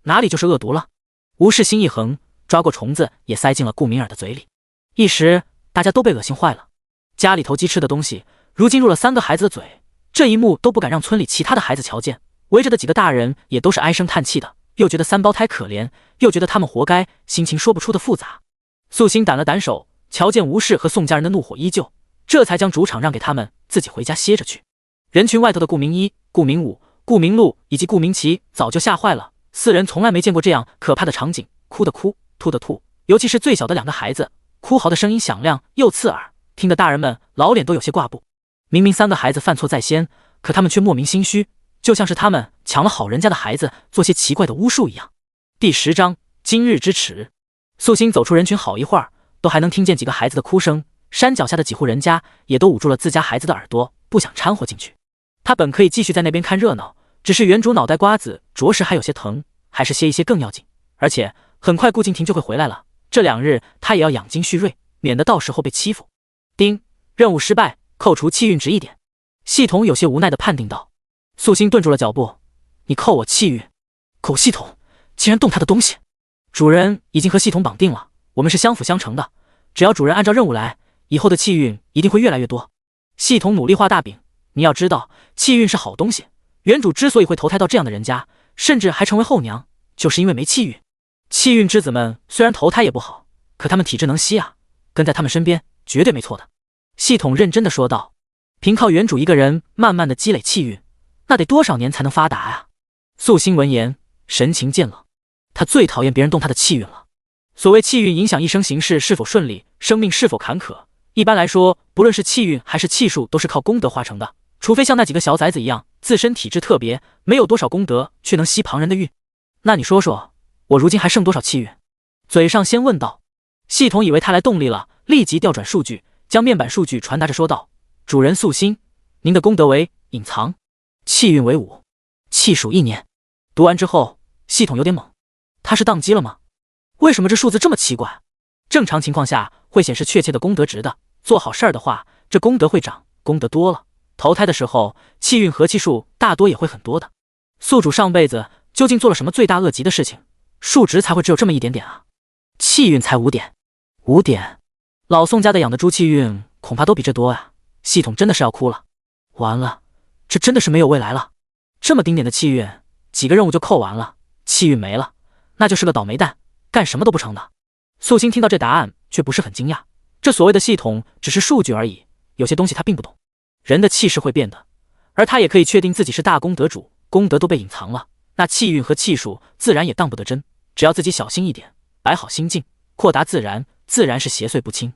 Speaker 1: 哪里就是恶毒了？吴氏心一横，抓过虫子也塞进了顾明儿的嘴里。一时大家都被恶心坏了，家里头鸡吃的东西如今入了3个孩子的嘴，这一幕都不敢让村里其他的孩子瞧见，围着的几个大人也都是唉声叹气的，又觉得3胞胎可怜，又觉得他们活该，心情说不出的复杂。素心掸了掸手，瞧见吴氏和宋家人的怒火依旧，这才将主场让给他们，自己回家歇着去。人群外头的顾明一、顾明武、顾明禄以及顾明奇早就吓坏了，4人从来没见过这样可怕的场景，哭的哭，吐的吐，尤其是最小的2个孩子，哭嚎的声音响亮又刺耳，听得大人们老脸都有些挂不。明明3个孩子犯错在先，可他们却莫名心虚，就像是他们抢了好人家的孩子做些奇怪的巫术一样。第10章今日之耻。素心走出人群好一会儿，都还能听见几个孩子的哭声，山脚下的几户人家也都捂住了自家孩子的耳朵，不想掺和进去。他本可以继续在那边看热闹，只是原主脑袋瓜子着实还有些疼，还是歇一歇更要紧。而且很快顾敬亭就会回来了，这2日他也要养精蓄锐，免得到时候被欺负。丁，任务失败，扣除气运值1点。系统有些无奈地判定道。素心顿住了脚步，你扣我气运？狗系统竟然动他的东西！主人已经和系统绑定了，我们是相辅相成的，只要主人按照任务来，以后的气运一定会越来越多。系统努力画大饼，你要知道，气运是好东西，原主之所以会投胎到这样的人家，甚至还成为后娘，就是因为没气运。气运之子们虽然投胎也不好，可他们体质能吸啊，跟在他们身边绝对没错的。系统认真的说道。凭靠原主一个人慢慢的积累气运，那得多少年才能发达啊？素心闻言神情渐冷，他最讨厌别人动他的气运了。所谓气运影响一生行事是否顺利，生命是否坎坷，一般来说不论是气运还是气数都是靠功德化成的，除非像那几个小崽子一样自身体质特别，没有多少功德却能吸旁人的运。那你说说我如今还剩多少气运？嘴上先问道。系统以为他来动力了，立即调转数据，将面板数据传达着说道，主人素心，您的功德为隐藏，气运为5，气数1年。读完之后系统有点懵，他是宕机了吗？为什么这数字这么奇怪？正常情况下会显示确切的功德值的，做好事儿的话这功德会涨，功德多了投胎的时候气运和气数大多也会很多的。宿主上辈子究竟做了什么罪大恶极的事情，数值才会只有这么一点点啊？气运才5点，5点，老宋家的养的猪气运恐怕都比这多啊，系统真的是要哭了。完了，这真的是没有未来了。这么丁点的气运，几个任务就扣完了，气运没了，那就是个倒霉蛋，干什么都不成的。素心听到这答案却不是很惊讶，这所谓的系统只是数据而已，有些东西他并不懂。人的气是会变的，而他也可以确定自己是大功德主，功德都被隐藏了，那气运和气数自然也当不得真。只要自己小心一点，摆好心境，扩达自然，自然是邪祟不侵。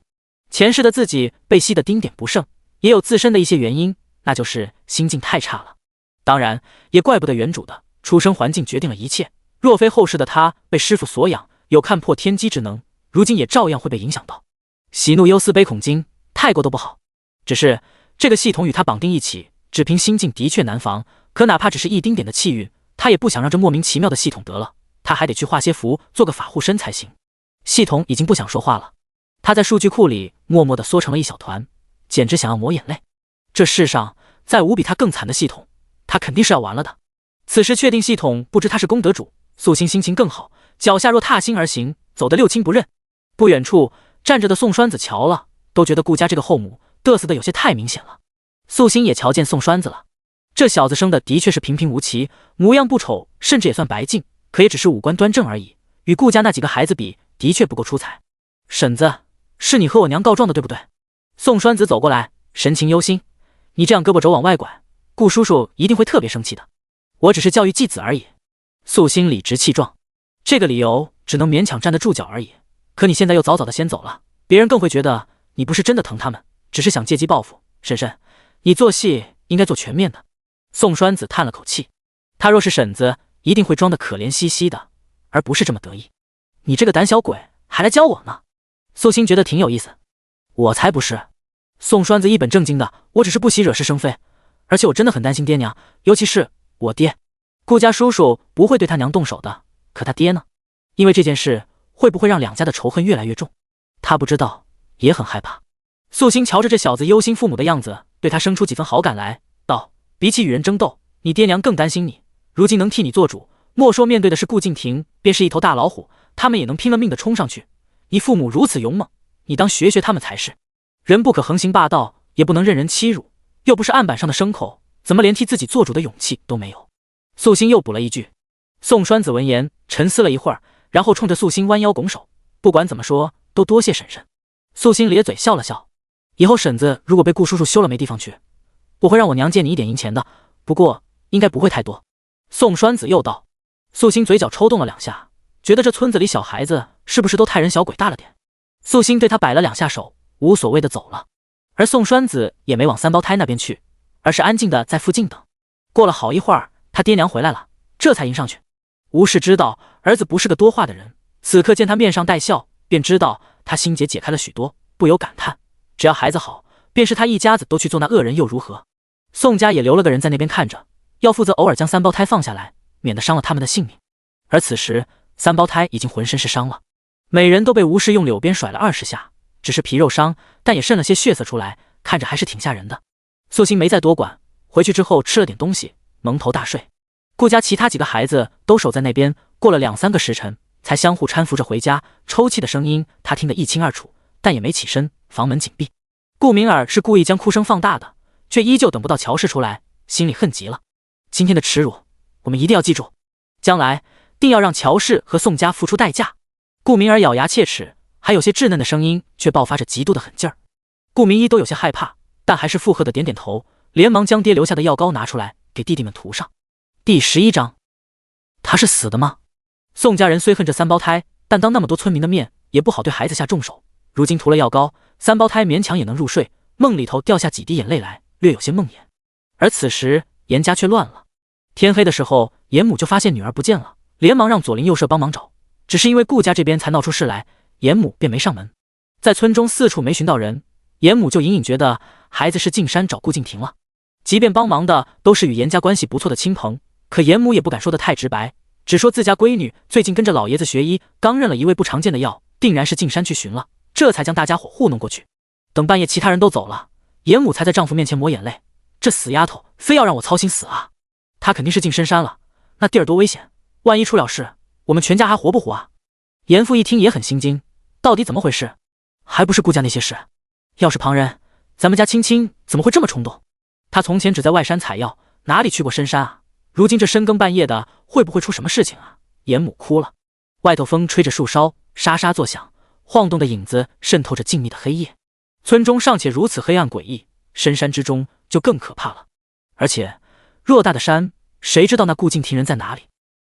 Speaker 1: 前世的自己被吸得丁点不剩，也有自身的一些原因，那就是心境太差了。当然，也怪不得原主的出生环境决定了一切，若非后世的他被师父所养，有看破天机之能，如今也照样会被影响到。喜怒忧思悲恐惊，太过都不好。只是这个系统与他绑定一起，只凭心境的确难防，可哪怕只是一丁点的气运，他也不想让这莫名其妙的系统得了，他还得去画些符，做个法护身才行。系统已经不想说话了，他在数据库里默默地缩成了一小团，简直想要抹眼泪。这世上再无比他更惨的系统，他肯定是要完了的。此时确定系统不知他是功德主，素心心情更好，脚下若踏星而行，走得六亲不认。不远处站着的宋栓子瞧了，都觉得顾家这个后母嘚瑟的有些太明显了。素心也瞧见宋栓子了，这小子生的的确是平平无奇，模样不丑，甚至也算白净，可也只是五官端正而已，与顾家那几个孩子比，的确不够出彩。婶子，是你和我娘告状的对不对？宋栓子走过来，神情忧心。你这样胳膊肘往外拐，顾叔叔一定会特别生气的。我只是教育继子而已。素心理直气壮，这个理由只能勉强站得住脚而已。可你现在又早早的先走了，别人更会觉得你不是真的疼他们，只是想借机报复。婶婶，你做戏应该做全面的。宋栓子叹了口气，他若是婶子，一定会装得可怜兮兮的，而不是这么得意。你这个胆小鬼还来教我呢？素心觉得挺有意思。我才不是。宋栓子一本正经的，我只是不喜惹是生非，而且我真的很担心爹娘，尤其是我爹。顾家叔叔不会对他娘动手的，可他爹呢？因为这件事会不会让两家的仇恨越来越重？他不知道，也很害怕。素心瞧着这小子忧心父母的样子，对他生出几分好感来，道：比起与人争斗，你爹娘更担心你，如今能替你做主，莫说面对的是顾敬亭，便是一头大老虎，他们也能拼了命的冲上去。你父母如此勇猛，你当学学他们才是。人不可横行霸道，也不能任人欺辱，又不是案板上的牲口，怎么连替自己做主的勇气都没有？素心又补了一句。宋栓子闻言沉思了一会儿，然后冲着素心弯腰拱手，不管怎么说，都多谢婶婶。素心咧嘴笑了笑，以后婶子如果被顾叔叔休了没地方去，我会让我娘借你一点银钱的，不过应该不会太多。宋栓子又道。素心嘴角抽动了两下，觉得这村子里小孩子是不是都太人小鬼大了点？素心对他摆了两下手，无所谓的走了。而宋栓子也没往三胞胎那边去，而是安静的在附近等。过了好一会儿，他爹娘回来了，这才迎上去。吴氏知道儿子不是个多话的人，此刻见他面上带笑，便知道他心结解开了许多，不由感叹：只要孩子好，便是他一家子都去做那恶人又如何？宋家也留了个人在那边看着，要负责偶尔将三胞胎放下来，免得伤了他们的性命。而此时三胞胎已经浑身是伤了，每人都被吴氏用柳鞭甩了20下，只是皮肉伤，但也渗了些血色出来，看着还是挺吓人的。素心没再多管，回去之后吃了点东西，蒙头大睡。顾家其他几个孩子都守在那边，过了2-3个时辰，才相互搀扶着回家。抽泣的声音他听得一清二楚，但也没起身，房门紧闭。顾明儿是故意将哭声放大的，却依旧等不到乔氏出来，心里恨极了。今天的耻辱，我们一定要记住，将来定要让乔氏和宋家付出代价。顾明儿咬牙切齿，还有些稚嫩的声音却爆发着极度的狠劲儿。顾明一都有些害怕，但还是附和的点点头，连忙将爹留下的药膏拿出来给弟弟们涂上。第11章，他是死的吗？宋家人虽恨这三胞胎，但当那么多村民的面，也不好对孩子下重手。如今涂了药膏，三胞胎勉强也能入睡，梦里头掉下几滴眼泪来，略有些梦魇。而此时严家却乱了。天黑的时候，严母就发现女儿不见了，连忙让左邻右舍帮忙找，只是因为顾家这边才闹出事来，严母便没上门。在村中四处没寻到人，严母就隐隐觉得孩子是进山找顾敬亭了。即便帮忙的都是与严家关系不错的亲朋，可严母也不敢说得太直白，只说自家闺女最近跟着老爷子学医，刚认了一味不常见的药，定然是进山去寻了，这才将大家伙糊弄过去。等半夜其他人都走了，严母才在丈夫面前抹眼泪，这死丫头非要让我操心死啊！她肯定是进深山了，那地儿多危险，万一出了事，我们全家还活不活啊？严父一听也很心惊，到底怎么回事？还不是顾家那些事，要是旁人咱们家青青怎么会这么冲动？她从前只在外山采药，哪里去过深山啊？如今这深更半夜的，会不会出什么事情啊？严母哭了。外头风吹着树梢，沙沙作响，晃动的影子渗透着静谧的黑夜。村中尚且如此黑暗诡异，深山之中就更可怕了。而且，偌大的山，谁知道那顾敬亭人在哪里？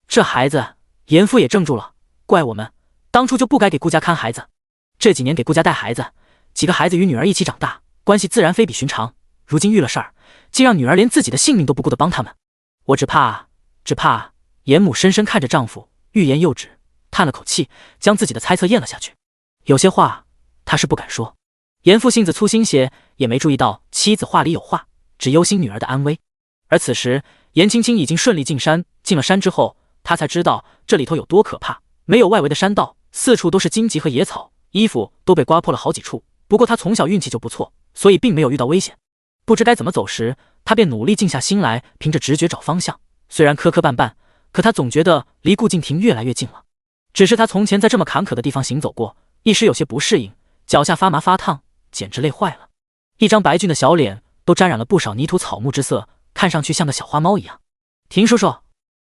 Speaker 1: 这孩子，严父也怔住了，怪我们当初就不该给顾家看孩子。这几年给顾家带孩子，几个孩子与女儿一起长大，关系自然非比寻常。如今遇了事儿，竟让女儿连自己的性命都不顾地帮他们。我只怕……严母深深看着丈夫，欲言又止，叹了口气，将自己的猜测咽了下去。有些话，她是不敢说。严父性子粗心些，也没注意到妻子话里有话，只忧心女儿的安危。而此时，严青青已经顺利进山，进了山之后，她才知道这里头有多可怕。没有外围的山道，四处都是荆棘和野草，衣服都被刮破了好几处。不过她从小运气就不错，所以并没有遇到危险。不知该怎么走时，她便努力静下心来，凭着直觉找方向。虽然磕磕绊绊，可她总觉得离顾敬亭越来越近了。只是她从前在这么坎坷的地方行走过，一时有些不适应，脚下发麻发烫，简直累坏了。一张白俊的小脸都沾染了不少泥土草木之色，看上去像个小花猫一样。亭叔叔，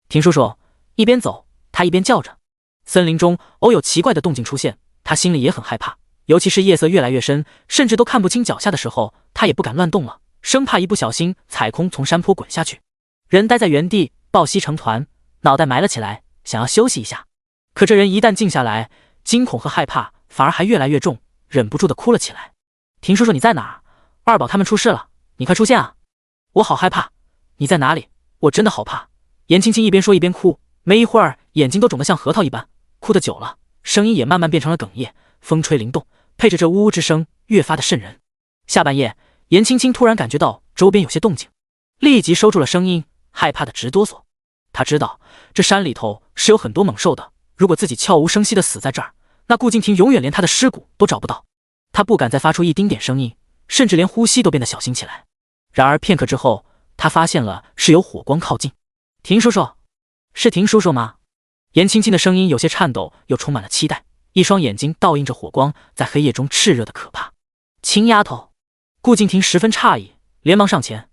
Speaker 1: 亭叔叔！一边走，他一边叫着。森林中偶有奇怪的动静出现，他心里也很害怕，尤其是夜色越来越深，甚至都看不清脚下的时候，他也不敢乱动了，生怕一不小心踩空从山坡滚下去。人待在原地，抱膝成团，脑袋埋了起来，想要休息一下。可这人一旦静下来，惊恐和害怕反而还越来越重，忍不住的哭了起来。亭叔叔，你在哪儿？二宝他们出事了，你快出现啊！我好害怕。你在哪里？我真的好怕。严青青一边说一边哭，没一会儿眼睛都肿得像核桃一般，哭得久了，声音也慢慢变成了哽咽，风吹灵动，配着这呜呜之声，越发的瘆人。下半夜，严青青突然感觉到周边有些动静，立即收住了声音，害怕的直哆嗦。他知道这山里头是有很多猛兽的，如果自己悄无声息的死在这儿，那顾敬亭永远连他的尸骨都找不到。他不敢再发出一丁点声音，甚至连呼吸都变得小心起来。然而片刻之后，他发现了是有火光靠近。亭叔叔，是亭叔叔吗？严青青的声音有些颤抖，又充满了期待，一双眼睛倒映着火光，在黑夜中炽热的可怕。青丫头！顾敬亭十分诧异，连忙上前：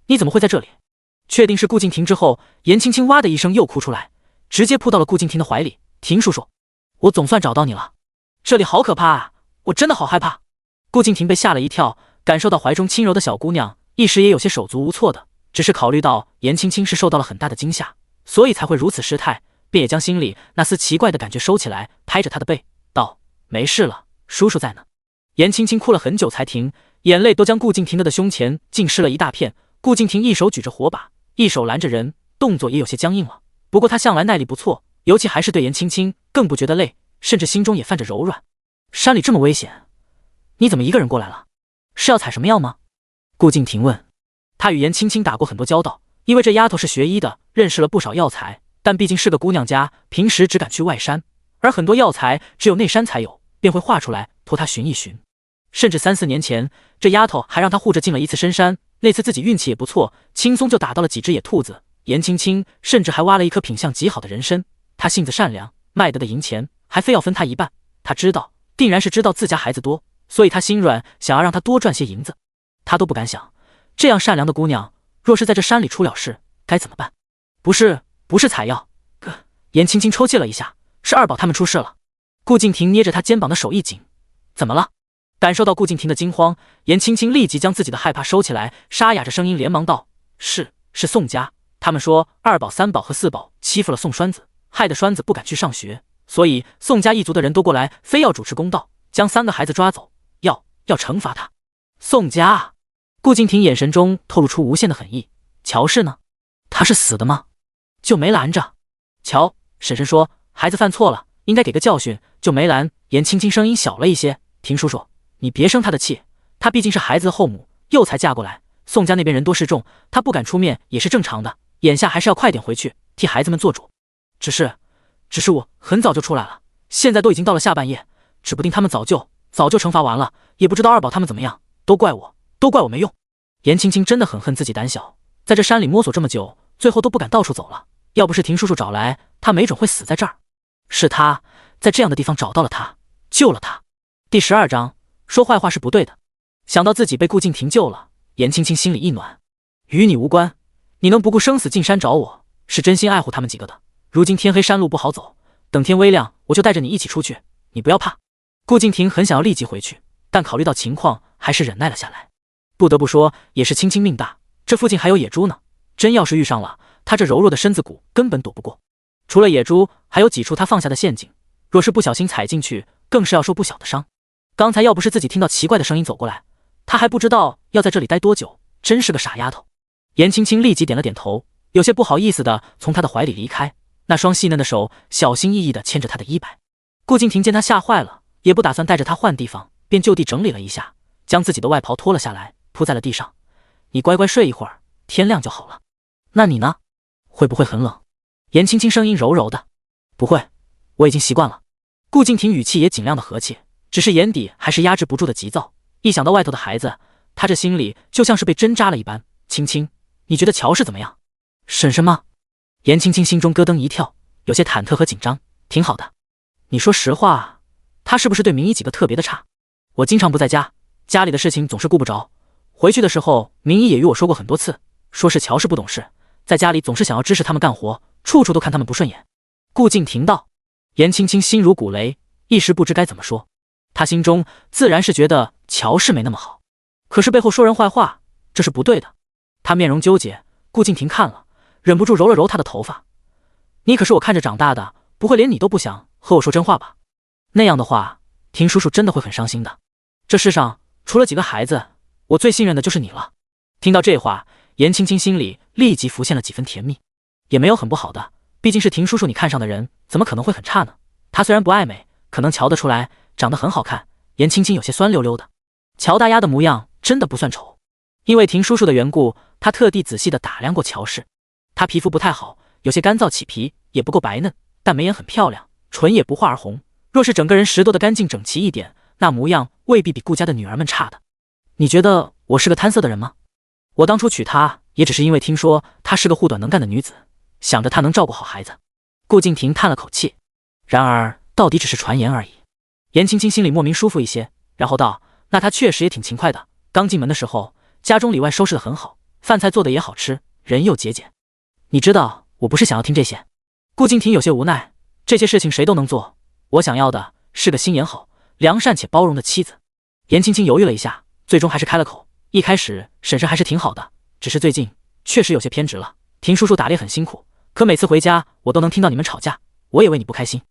Speaker 1: 你怎么会在这里？确定是顾敬亭之后，严青青哇的一声又哭出来，直接扑到了顾敬亭的怀里。亭叔叔，我总算找到你了，这里好可怕啊，我真的好害怕。顾敬亭被吓了一跳，感受到怀中轻柔的小姑娘，一时也有些手足无措的，只是考虑到严青青是受到了很大的惊吓，所以才会如此失态，便也将心里那丝奇怪的感觉收起来，拍着她的背道：没事了，叔叔在呢。严青青哭了很久才停，眼泪都将顾敬亭的胸前浸湿了一大片。顾敬亭一手举着火把，一手拦着人，动作也有些僵硬了。不过他向来耐力不错，尤其还是对严青青，更不觉得累，甚至心中也泛着柔软。山里这么危险，你怎么一个人过来了？是要采什么药吗？顾敬亭问。他与严青青打过很多交道，因为这丫头是学医的，认识了不少药材，但毕竟是个姑娘家，平时只敢去外山，而很多药材只有内山才有，便会画出来托他寻一寻。甚至3、4年前，这丫头还让他护着进了一次深山，那次自己运气也不错，轻松就打到了几只野兔子。严青青甚至还挖了一颗品相极好的人参，他性子善良，卖得的银钱还非要分他一半。他知道，定然是知道自家孩子多，所以他心软，想要让他多赚些银子。他都不敢想，这样善良的姑娘，若是在这山里出了事，该怎么办？不是采药。严青青抽泣了一下，是二宝他们出事了。顾敬亭捏着他肩膀的手一紧，怎么了？感受到顾敬亭的惊慌，严青青立即将自己的害怕收起来，沙哑着声音连忙道：是宋家，他们说2宝、3宝和4宝欺负了宋栓子，害得栓子不敢去上学，所以宋家一族的人都过来，非要主持公道，将3个孩子抓走，要惩罚他。宋家啊！顾敬亭眼神中透露出无限的狠意。乔氏呢？他是死的吗？就没拦着。乔婶婶说孩子犯错了，应该给个教训，就没拦。严青青声音小了一些：亭叔叔，你别生他的气，他毕竟是孩子的后母，又才嫁过来，宋家那边人多势众，他不敢出面也是正常的，眼下还是要快点回去替孩子们做主。只是我很早就出来了，现在都已经到了下半夜，指不定他们早就惩罚完了，也不知道二宝他们怎么样，都怪我没用。严青青真的很恨自己胆小，在这山里摸索这么久，最后都不敢到处走了，要不是亭叔叔找来，他没准会死在这儿。是他在这样的地方找到了他，救了他。第12章，说坏话是不对的。想到自己被顾敬亭救了，颜青青心里一暖。与你无关，你能不顾生死进山找我，是真心爱护他们几个的。如今天黑山路不好走，等天微亮我就带着你一起出去，你不要怕。顾敬亭很想要立即回去，但考虑到情况，还是忍耐了下来。不得不说，也是青青命大，这附近还有野猪呢，真要是遇上了，他这柔弱的身子骨根本躲不过。除了野猪，还有几处他放下的陷阱，若是不小心踩进去，更是要受不小的伤。刚才要不是自己听到奇怪的声音走过来，他还不知道要在这里待多久，真是个傻丫头。颜青青立即点了点头，有些不好意思的从他的怀里离开，那双细嫩的手小心翼翼地牵着他的衣摆。顾敬亭见他吓坏了，也不打算带着他换地方，便就地整理了一下，将自己的外袍脱了下来，铺在了地上。你乖乖睡一会儿，天亮就好了。那你呢？会不会很冷？颜青青声音柔柔的。不会，我已经习惯了。顾敬亭语气也尽量的和气，只是眼底还是压制不住的急躁。一想到外头的孩子，他这心里就像是被针扎了一般。青青，你觉得乔氏怎么样？婶婶吗？颜青青心中咯噔一跳，有些忐忑和紧张。挺好的。你说实话，他是不是对明一几个特别的差？我经常不在家，家里的事情总是顾不着。回去的时候，明一也与我说过很多次，说是乔氏不懂事，在家里总是想要支持他们干活，处处都看他们不顺眼。顾敬亭道。颜青青心如鼓雷，一时不知该怎么说。他心中自然是觉得乔氏没那么好，可是背后说人坏话，这是不对的。他面容纠结，顾敬亭看了，忍不住揉了揉他的头发。你可是我看着长大的，不会连你都不想和我说真话吧？那样的话，亭叔叔真的会很伤心的。这世上除了几个孩子，我最信任的就是你了。听到这话，颜青青心里立即浮现了几分甜蜜。也没有很不好的，毕竟是亭叔叔你看上的人，怎么可能会很差呢？他虽然不爱美，可能瞧得出来长得很好看。颜青青有些酸溜溜的。乔大丫的模样真的不算丑，因为亭叔叔的缘故，他特地仔细的打量过乔氏。她皮肤不太好，有些干燥起皮，也不够白嫩，但眉眼很漂亮，唇也不化而红。若是整个人拾掇的干净整齐一点，那模样未必比顾家的女儿们差的。你觉得我是个贪色的人吗？我当初娶她，也只是因为听说她是个护短能干的女子，想着她能照顾好孩子。顾敬亭叹了口气，然而到底只是传言而已。颜青青心里莫名舒服一些，然后道：那她确实也挺勤快的，刚进门的时候，家中里外收拾得很好，饭菜做得也好吃，人又节俭。你知道我不是想要听这些。顾敬亭有些无奈，这些事情谁都能做，我想要的是个心眼好、良善且包容的妻子。颜青青犹豫了一下，最终还是开了口。一开始婶婶还是挺好的，只是最近确实有些偏执了。亭叔叔打猎很辛苦，可每次回家我都能听到你们吵架，我也为你不开心。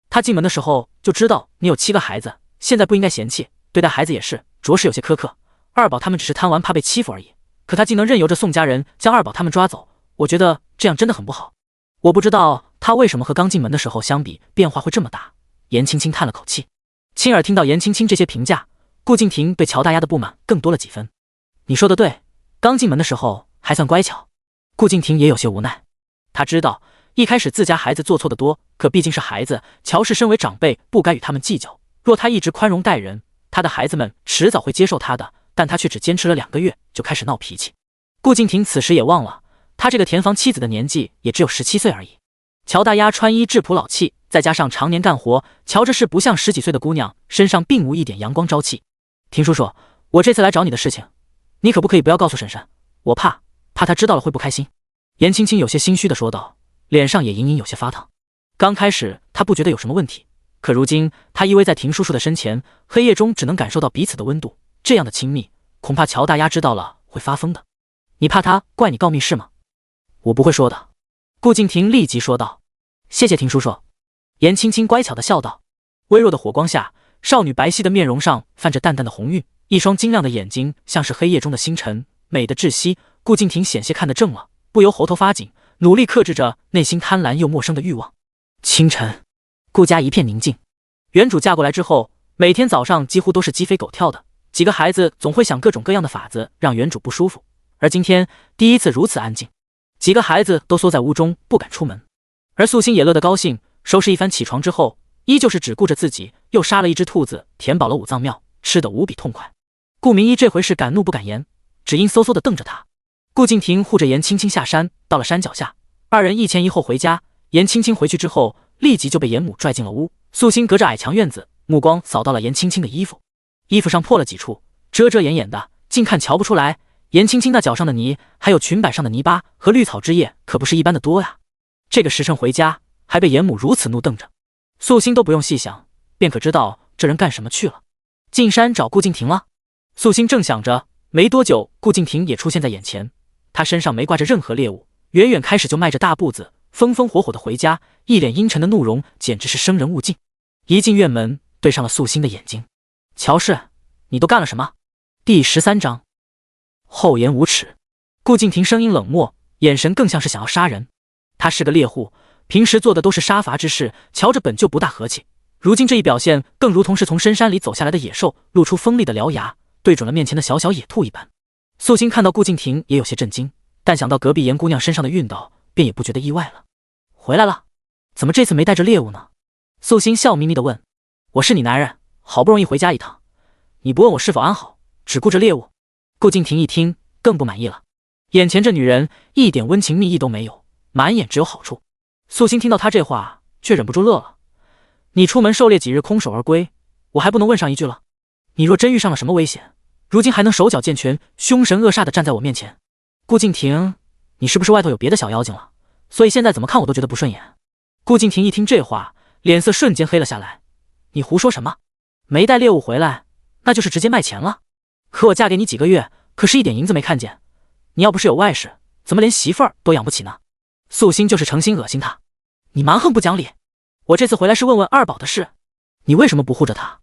Speaker 1: 他进门的时候就知道你有7个孩子，现在不应该嫌弃，对待孩子也是，着实有些苛刻。二宝他们只是贪玩怕被欺负而已，可他竟能任由着宋家人将二宝他们抓走，我觉得这样真的很不好。我不知道他为什么和刚进门的时候相比变化会这么大。颜青青叹了口气。亲耳听到颜青青这些评价，顾敬亭对乔大丫的不满更多了几分。你说的对，刚进门的时候还算乖巧。顾敬亭也有些无奈，他知道一开始自家孩子做错的多，可毕竟是孩子，乔氏身为长辈不该与他们计较。若他一直宽容待人，他的孩子们迟早会接受他的，但他却只坚持了2个月就开始闹脾气。顾敬亭此时也忘了，他这个田房妻子的年纪也只有17岁而已。乔大丫穿衣质朴老气，再加上常年干活，乔这是不像10几岁的姑娘，身上并无一点阳光朝气。亭叔叔，我这次来找你的事情，你可不可以不要告诉婶婶？我怕她知道了会不开心。颜青青有些心虚的说道，脸上也隐隐有些发烫。刚开始她不觉得有什么问题，可如今她依偎在亭叔叔的身前，黑夜中只能感受到彼此的温度，这样的亲密，恐怕乔大丫知道了会发疯的。你怕她怪你告密室吗？我不会说的。顾敬亭立即说道。谢谢亭叔叔。颜青青乖巧的笑道。微弱的火光下，少女白皙的面容上泛着淡淡的红晕，一双晶亮的眼睛像是黑夜中的星辰，美得窒息。顾敬亭险些看得正了，不由喉头发紧，努力克制着内心贪婪又陌生的欲望。清晨，顾家一片宁静。原主嫁过来之后，每天早上几乎都是鸡飞狗跳的，几个孩子总会想各种各样的法子让原主不舒服，而今天第一次如此安静，几个孩子都缩在屋中不敢出门。而素心也乐得高兴，收拾一番起床之后，依旧是只顾着自己，又杀了一只兔子，填饱了五脏庙，吃得无比痛快。顾明一这回是敢怒不敢言，只阴嗖嗖地瞪着他。顾敬亭护着颜青青下山，到了山脚下，二人一前一后回家。颜青青回去之后，立即就被颜母拽进了屋。素心隔着矮墙院子，目光扫到了颜青青的衣服，衣服上破了几处，遮遮掩掩的，近看瞧不出来。颜青青那脚上的泥，还有裙摆上的泥巴和绿草枝叶，可不是一般的多呀。这个时辰回家，还被严母如此怒瞪着，素心都不用细想，便可知道这人干什么去了。进山找顾敬亭了。素心正想着，没多久，顾敬亭也出现在眼前。他身上没挂着任何猎物，远远开始就迈着大步子，风风火火的回家，一脸阴沉的怒容，简直是生人勿近。一进院门，对上了素心的眼睛。乔氏，你都干了什么？第13章。厚颜无耻。顾敬亭声音冷漠，眼神更像是想要杀人。他是个猎户，平时做的都是杀伐之事，瞧着本就不大和气，如今这一表现更如同是从深山里走下来的野兽，露出锋利的獠牙，对准了面前的小小野兔一般。素心看到顾敬亭也有些震惊，但想到隔壁严姑娘身上的运道，便也不觉得意外了。回来了？怎么这次没带着猎物呢？素心笑眯眯地问。我是你男人，好不容易回家一趟，你不问我是否安好，只顾着猎物。顾敬亭一听更不满意了，眼前这女人一点温情蜜意都没有，满眼只有好处。素心听到他这话，却忍不住乐了。你出门狩猎几日空手而归，我还不能问上一句了？你若真遇上了什么危险，如今还能手脚健全，凶神恶煞地站在我面前？顾敬亭，你是不是外头有别的小妖精了？所以现在怎么看我都觉得不顺眼。顾敬亭一听这话，脸色瞬间黑了下来。你胡说什么？没带猎物回来，那就是直接卖钱了。可我嫁给你几个月，可是一点银子没看见。你要不是有外室，怎么连媳妇儿都养不起呢？素心就是诚心恶心他。你蛮横不讲理！我这次回来是问问二宝的事，你为什么不护着他？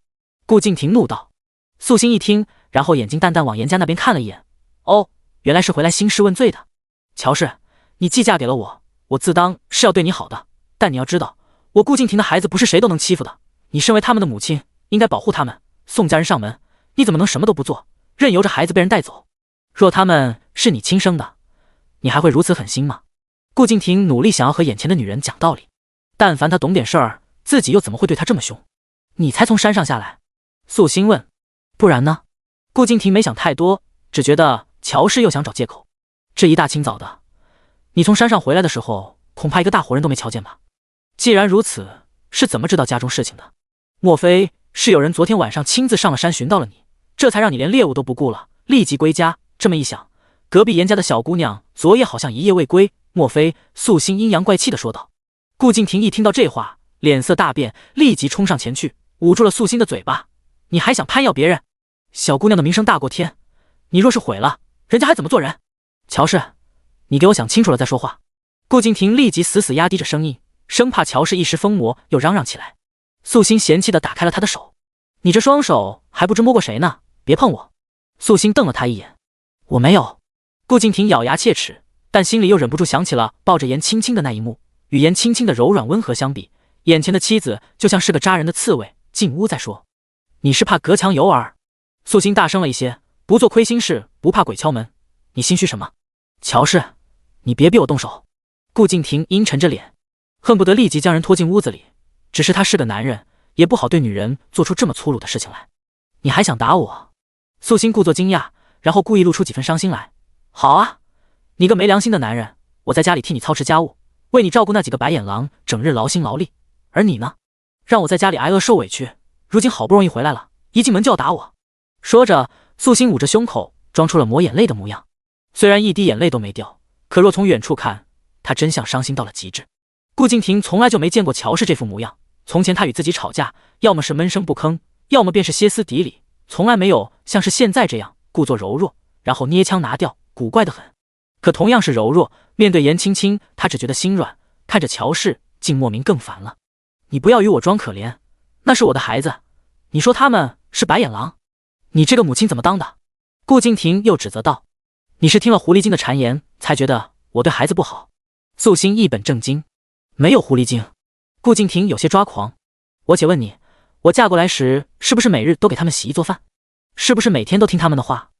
Speaker 1: 顾敬亭怒道。素心一听，然后眼睛淡淡往严家那边看了一眼。哦，原来是回来兴师问罪的。乔氏，你既嫁给了我，我自当是要对你好的，但你要知道，我顾敬亭的孩子不是谁都能欺负的。你身为他们的母亲，应该保护他们，送家人上门，你怎么能什么都不做，任由着孩子被人带走？若他们是你亲生的，你还会如此狠心吗？顾敬亭努力想要和眼前的女人讲道理，但凡他懂点事儿，自己又怎么会对他这么凶？你才从山上下来？素心问。不然呢？顾敬亭没想太多，只觉得乔氏又想找借口。这一大清早的，你从山上回来的时候，恐怕一个大活人都没瞧见吧？既然如此，是怎么知道家中事情的？莫非是有人昨天晚上亲自上了山寻到了你，这才让你连猎物都不顾了，立即归家？这么一想，隔壁严家的小姑娘昨夜好像一夜未归，莫非？素心阴阳怪气地说道。顾敬亭一听到这话，脸色大变，立即冲上前去，捂住了素心的嘴巴。你还想攀要别人？小姑娘的名声大过天，你若是毁了，人家还怎么做人？乔氏，你给我想清楚了再说话。顾敬亭立即死死压低着声音，生怕乔氏一时疯魔又嚷嚷起来。素心嫌弃地打开了他的手。你这双手还不知摸过谁呢？别碰我！素心瞪了他一眼。我没有。顾敬亭咬牙切齿，但心里又忍不住想起了抱着颜青青的那一幕。与颜青青的柔软温和相比，眼前的妻子就像是个扎人的刺猬。进屋再说。你是怕隔墙有耳？素心大声了一些。不做亏心事，不怕鬼敲门。你心虚什么？乔氏，你别逼我动手。顾敬亭阴沉着脸，恨不得立即将人拖进屋子里。只是他是个男人，也不好对女人做出这么粗鲁的事情来。你还想打我？素心故作惊讶，然后故意露出几分伤心来。好啊，你个没良心的男人，我在家里替你操持家务，为你照顾那几个白眼狼，整日劳心劳力，而你呢，让我在家里挨饿受委屈，如今好不容易回来了，一进门就要打我。说着，素心捂着胸口，装出了抹眼泪的模样。虽然一滴眼泪都没掉，可若从远处看，他真像伤心到了极致。顾敬亭从来就没见过乔氏这副模样，从前他与自己吵架，要么是闷声不吭，要么便是歇斯底里，从来没有像是现在这样故作柔弱，然后捏腔拿调，古怪得很。可同样是柔弱，面对颜青青，他只觉得心软，看着乔氏竟莫名更烦了。你不要与我装可怜，那是我的孩子，你说他们是白眼狼，你这个母亲怎么当的？顾敬亭又指责道。你是听了狐狸精的谗言，才觉得我对孩子不好？素心一本正经。没有狐狸精。顾敬亭有些抓狂。我且问你，我嫁过来时是不是每日都给他们洗衣做饭？是不是每天都听他们的话，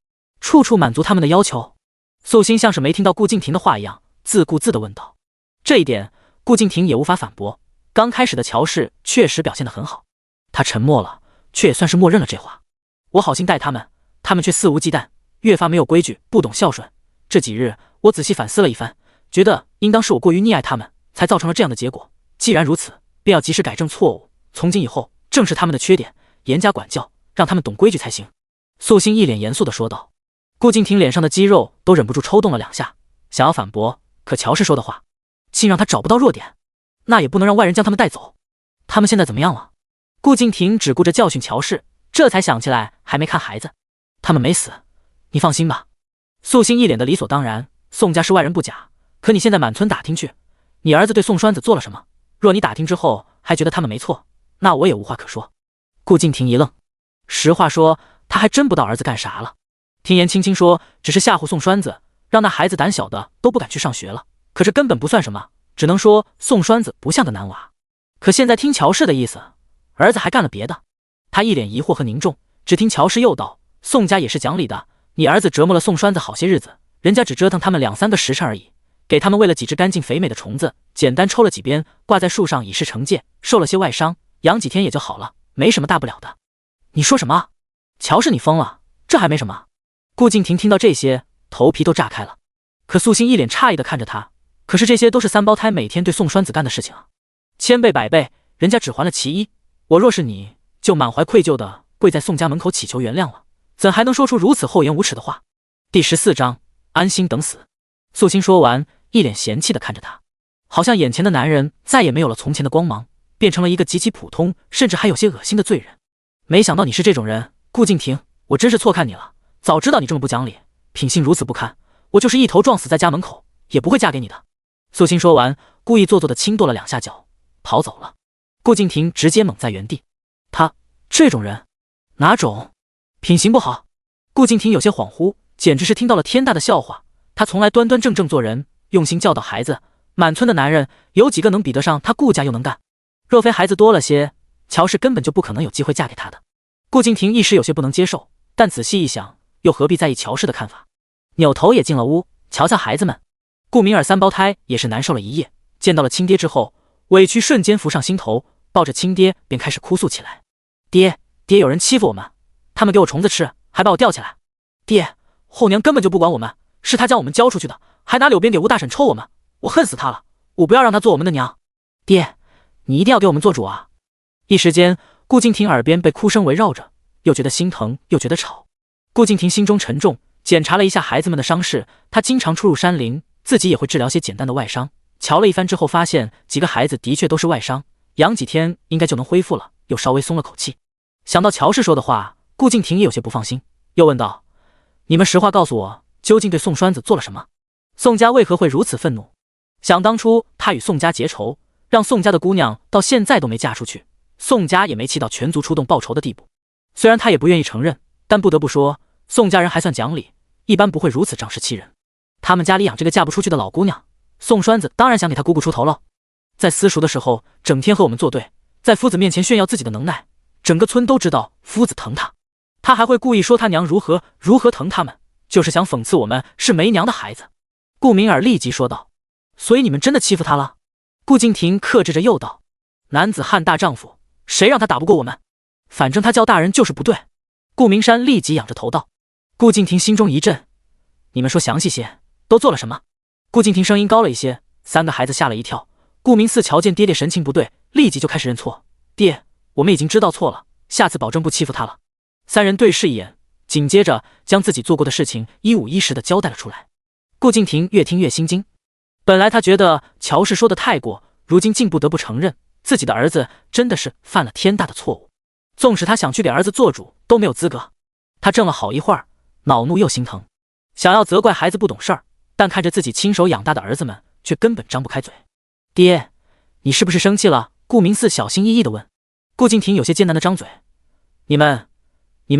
Speaker 1: 处处满足他们的要求？素心像是没听到顾敬亭的话一样，自顾自地问道。这一点顾敬亭也无法反驳，刚开始的乔氏确实表现得很好。他沉默了，却也算是默认了这话。我好心待他们，他们却肆无忌惮，越发没有规矩，不懂孝顺。这几日我仔细反思了一番，觉得应当是我过于溺爱他们，才造成了这样的结果。既然如此，便要及时改正错误，从今以后正是他们的缺点，严加管教，让他们懂规矩才行。素心一脸严肃地说道。顾敬亭脸上的肌肉都忍不住抽动了2下，想要反驳，可乔氏说的话竟让他找不到弱点，那也不能让外人将他们带走。他们现在怎么样了？顾敬亭只顾着教训乔氏，这才想起来还没看孩子。他们没死，你放心吧。素心一脸的理所当然，宋家是外人不假，可你现在满村打听去，你儿子对宋栓子做了什么？若你打听之后还觉得他们没错，那我也无话可说。顾敬亭一愣，实话说，他还真不知道儿子干啥了。听言轻轻说，只是吓唬宋栓子，让那孩子胆小的都不敢去上学了。可这根本不算什么，只能说宋栓子不像个男娃。可现在听乔氏的意思，儿子还干了别的。他一脸疑惑和凝重，只听乔氏又道：宋家也是讲理的，你儿子折磨了宋栓子好些日子，人家只折腾他们2-3个时辰而已，给他们喂了几只干净肥美的虫子，简单抽了几鞭，挂在树上以示惩戒，受了些外伤，养几天也就好了，没什么大不了的。你说什么？乔氏你疯了，这还没什么。顾敬亭听到这些，头皮都炸开了。可素心一脸诧异地看着他，可是这些都是3胞胎每天对宋栓子干的事情啊，千倍百倍，人家只还了其一，我若是你，就满怀愧疚地跪在宋家门口祈求原谅了，怎还能说出如此厚颜无耻的话？第14章安心等死。素心说完，一脸嫌弃地看着他，好像眼前的男人再也没有了从前的光芒，变成了一个极其普通，甚至还有些恶心的罪人。没想到你是这种人，顾敬亭，我真是错看你了，早知道你这么不讲理，品性如此不堪，我就是一头撞死在家门口，也不会嫁给你的。素心说完，故意做作的轻跺了2下脚，跑走了。顾敬亭直接懵在原地，他这种人，哪种？品行不好？顾敬亭有些恍惚，简直是听到了天大的笑话。他从来端端正正做人，用心教导孩子，满村的男人有几个能比得上他顾家又能干？若非孩子多了些，乔氏根本就不可能有机会嫁给他的。顾敬亭一时有些不能接受，但仔细一想，又何必在意乔氏的看法？扭头也进了屋，瞧瞧孩子们。顾明儿3胞胎也是难受了一夜，见到了亲爹之后，委屈瞬间浮上心头，抱着亲爹便开始哭诉起来。爹，有人欺负我们，他们给我虫子吃，还把我吊起来。爹，后娘根本就不管我们，是她将我们交出去的，还拿柳鞭给吴大婶抽我们，我恨死她了，我不要让她做我们的娘。爹，你一定要给我们做主啊！一时间，顾敬亭耳边被哭声围绕着，又觉得心疼，又觉得吵。顾敬亭心中沉重，检查了一下孩子们的伤势，他经常出入山林，自己也会治疗些简单的外伤。瞧了一番之后，发现几个孩子的确都是外伤，养几天应该就能恢复了，又稍微松了口气。想到乔氏说的话，顾敬亭也有些不放心，又问道：你们实话告诉我，究竟对宋栓子做了什么？宋家为何会如此愤怒？想当初他与宋家结仇，让宋家的姑娘到现在都没嫁出去，宋家也没气到全族出动报仇的地步。虽然他也不愿意承认，但不得不说，宋家人还算讲理，一般不会如此仗势欺人。他们家里养这个嫁不出去的老姑娘，宋栓子当然想给她姑姑出头了。在私塾的时候，整天和我们作对，在夫子面前炫耀自己的能耐，整个村都知道夫子疼他。他还会故意说他娘如何疼他们，就是想讽刺我们是没娘的孩子。顾明儿立即说道：所以你们真的欺负他了？顾敬亭克制着又道：男子汉大丈夫，谁让他打不过我们？反正他叫大人就是不对。顾明山立即仰着头道。顾敬亭心中一震，你们说详细些，都做了什么？顾敬亭声音高了一些，3个孩子吓了一跳。顾明四瞧见爹爹神情不对，立即就开始认错。爹，我们已经知道错了，下次保证不欺负他了。3人对视一眼，紧接着将自己做过的事情一五一十的交代了出来。顾敬亭越听越心惊，本来他觉得乔氏说的太过，如今竟不得不承认自己的儿子真的是犯了天大的错误，纵使他想去给儿子做主都没有资格。他怔了好一会儿，恼怒又心疼，想要责怪孩子不懂事儿，但看着自己亲手养大的儿子们，却根本张不开嘴。爹，你是不是生气了？顾明四小心翼翼地问。顾敬亭有些艰难地张嘴：你们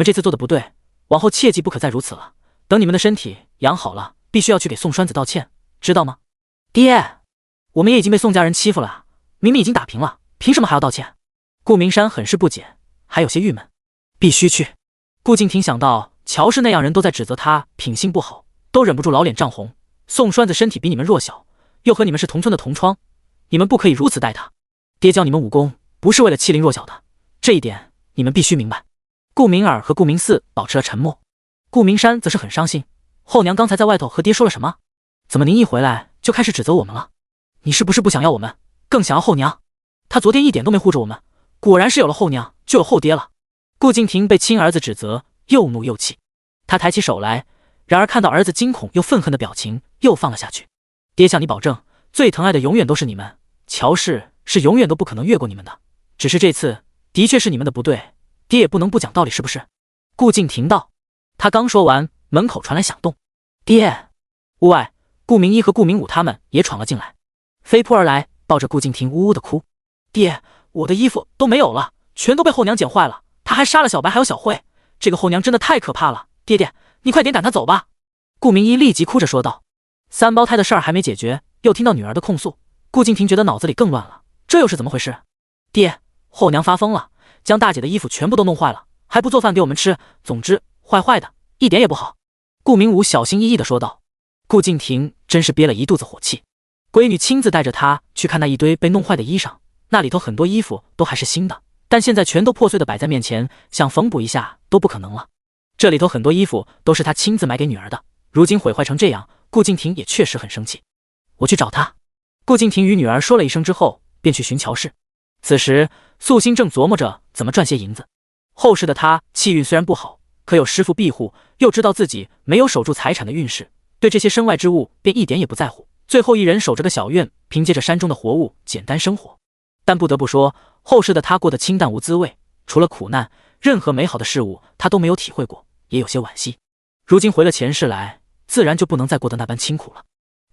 Speaker 1: 这次做的不对，往后切记不可再如此了。等你们的身体养好了，必须要去给宋栓子道歉，知道吗？爹，我们也已经被宋家人欺负了，明明已经打平了，凭什么还要道歉？顾明山很是不解，还有些郁闷。必须去。顾敬亭想到乔氏那样人都在指责他品性不好，都忍不住老脸涨红。宋栓子身体比你们弱小，又和你们是同村的同窗，你们不可以如此待他。爹教你们武功，不是为了欺凌弱小的，这一点你们必须明白。顾明儿和顾明四保持了沉默，顾明山则是很伤心。后娘刚才在外头和爹说了什么？怎么您一回来就开始指责我们了？你是不是不想要我们，更想要后娘？他昨天一点都没护着我们，果然是有了后娘就有后爹了。顾敬亭被亲儿子指责，又怒又气。他抬起手来，然而看到儿子惊恐又愤恨的表情，又放了下去。爹向你保证，最疼爱的永远都是你们，乔氏是永远都不可能越过你们的。只是这次的确是你们的不对，爹也不能不讲道理，是不是？顾敬亭道。他刚说完，门口传来响动。爹！屋外，顾明一和顾明武他们也闯了进来，飞扑而来，抱着顾敬亭呜呜的哭。爹，我的衣服都没有了，全都被后娘捡坏了，她还杀了小白还有小慧，这个后娘真的太可怕了。爹爹，你快点赶她走吧。顾明一立即哭着说道。三胞胎的事儿还没解决，又听到女儿的控诉，顾敬亭觉得脑子里更乱了，这又是怎么回事？爹，后娘发疯了，将大姐的衣服全部都弄坏了，还不做饭给我们吃，总之坏坏的，一点也不好。顾明武小心翼翼地说道。顾敬亭真是憋了一肚子火气，闺女亲自带着他去看那一堆被弄坏的衣裳，那里头很多衣服都还是新的，但现在全都破碎的摆在面前，想缝补一下都不可能了。这里头很多衣服都是他亲自买给女儿的，如今毁坏成这样，顾敬亭也确实很生气。我去找他。顾敬亭与女儿说了一声之后，便去寻乔氏。此时素心正琢磨着怎么赚些银子。后世的他气运虽然不好，可有师父庇护，又知道自己没有守住财产的运势，对这些身外之物便一点也不在乎。最后一人守着个小院，凭借着山中的活物简单生活。但不得不说，后世的他过得清淡无滋味，除了苦难，任何美好的事物他都没有体会过，也有些惋惜。如今回了前世来，自然就不能再过得那般清苦了。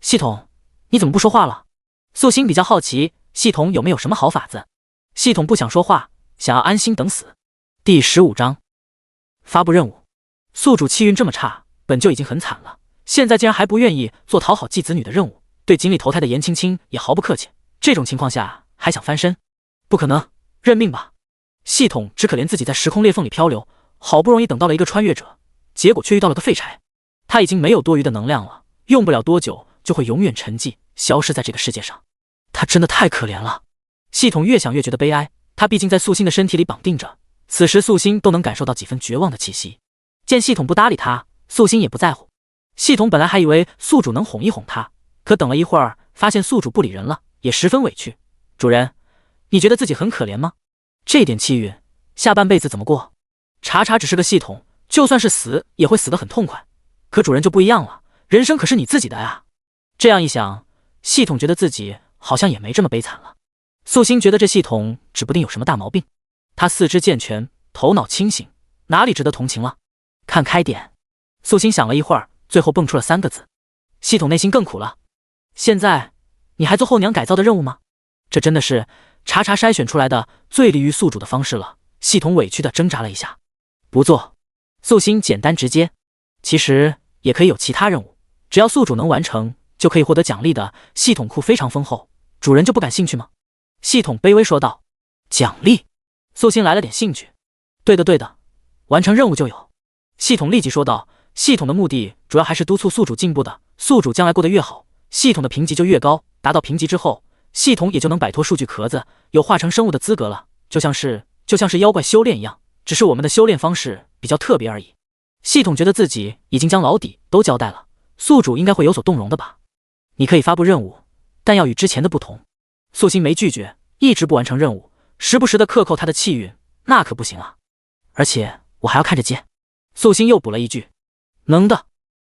Speaker 1: 系统，你怎么不说话了？素心比较好奇，系统有没有什么好法子？系统不想说话，想要安心等死。第15章发布任务。宿主气运这么差，本就已经很惨了，现在竟然还不愿意做讨好继子女的任务，对井里投胎的颜青青也毫不客气。这种情况下还想翻身？不可能，认命吧。系统只可怜自己在时空裂缝里漂流，好不容易等到了一个穿越者，结果却遇到了个废柴。他已经没有多余的能量了，用不了多久就会永远沉寂，消失在这个世界上。他真的太可怜了。系统越想越觉得悲哀，他毕竟在素心的身体里绑定着，此时素心都能感受到几分绝望的气息。见系统不搭理他，素心也不在乎。系统本来还以为宿主能哄一哄他，可等了一会儿，发现宿主不理人了，也十分委屈。主人，你觉得自己很可怜吗？这点气运，下半辈子怎么过？查查只是个系统，就算是死也会死得很痛快，可主人就不一样了，人生可是你自己的呀。这样一想，系统觉得自己好像也没这么悲惨了。素心觉得这系统指不定有什么大毛病。他四肢健全，头脑清醒，哪里值得同情了？看开点。素心想了一会儿，最后蹦出了3个字。系统内心更苦了。现在你还做后娘改造的任务吗？这真的是查查筛选出来的最利于宿主的方式了。系统委屈地挣扎了一下，不做。素心简单直接。其实也可以有其他任务，只要宿主能完成，就可以获得奖励的。系统库非常丰厚，主人就不感兴趣吗？系统卑微说道。奖励？素心来了点兴趣。对的对的，完成任务就有。系统立即说道。系统的目的主要还是督促宿主进步的，宿主将来过得越好，系统的评级就越高，达到评级之后，系统也就能摆脱数据壳子，有化成生物的资格了，就像是妖怪修炼一样，只是我们的修炼方式比较特别而已。系统觉得自己已经将老底都交代了，宿主应该会有所动容的吧。你可以发布任务，但要与之前的不同。素心没拒绝，一直不完成任务，时不时的克扣他的气运，那可不行啊。而且我还要看着接。素心又补了一句，能的。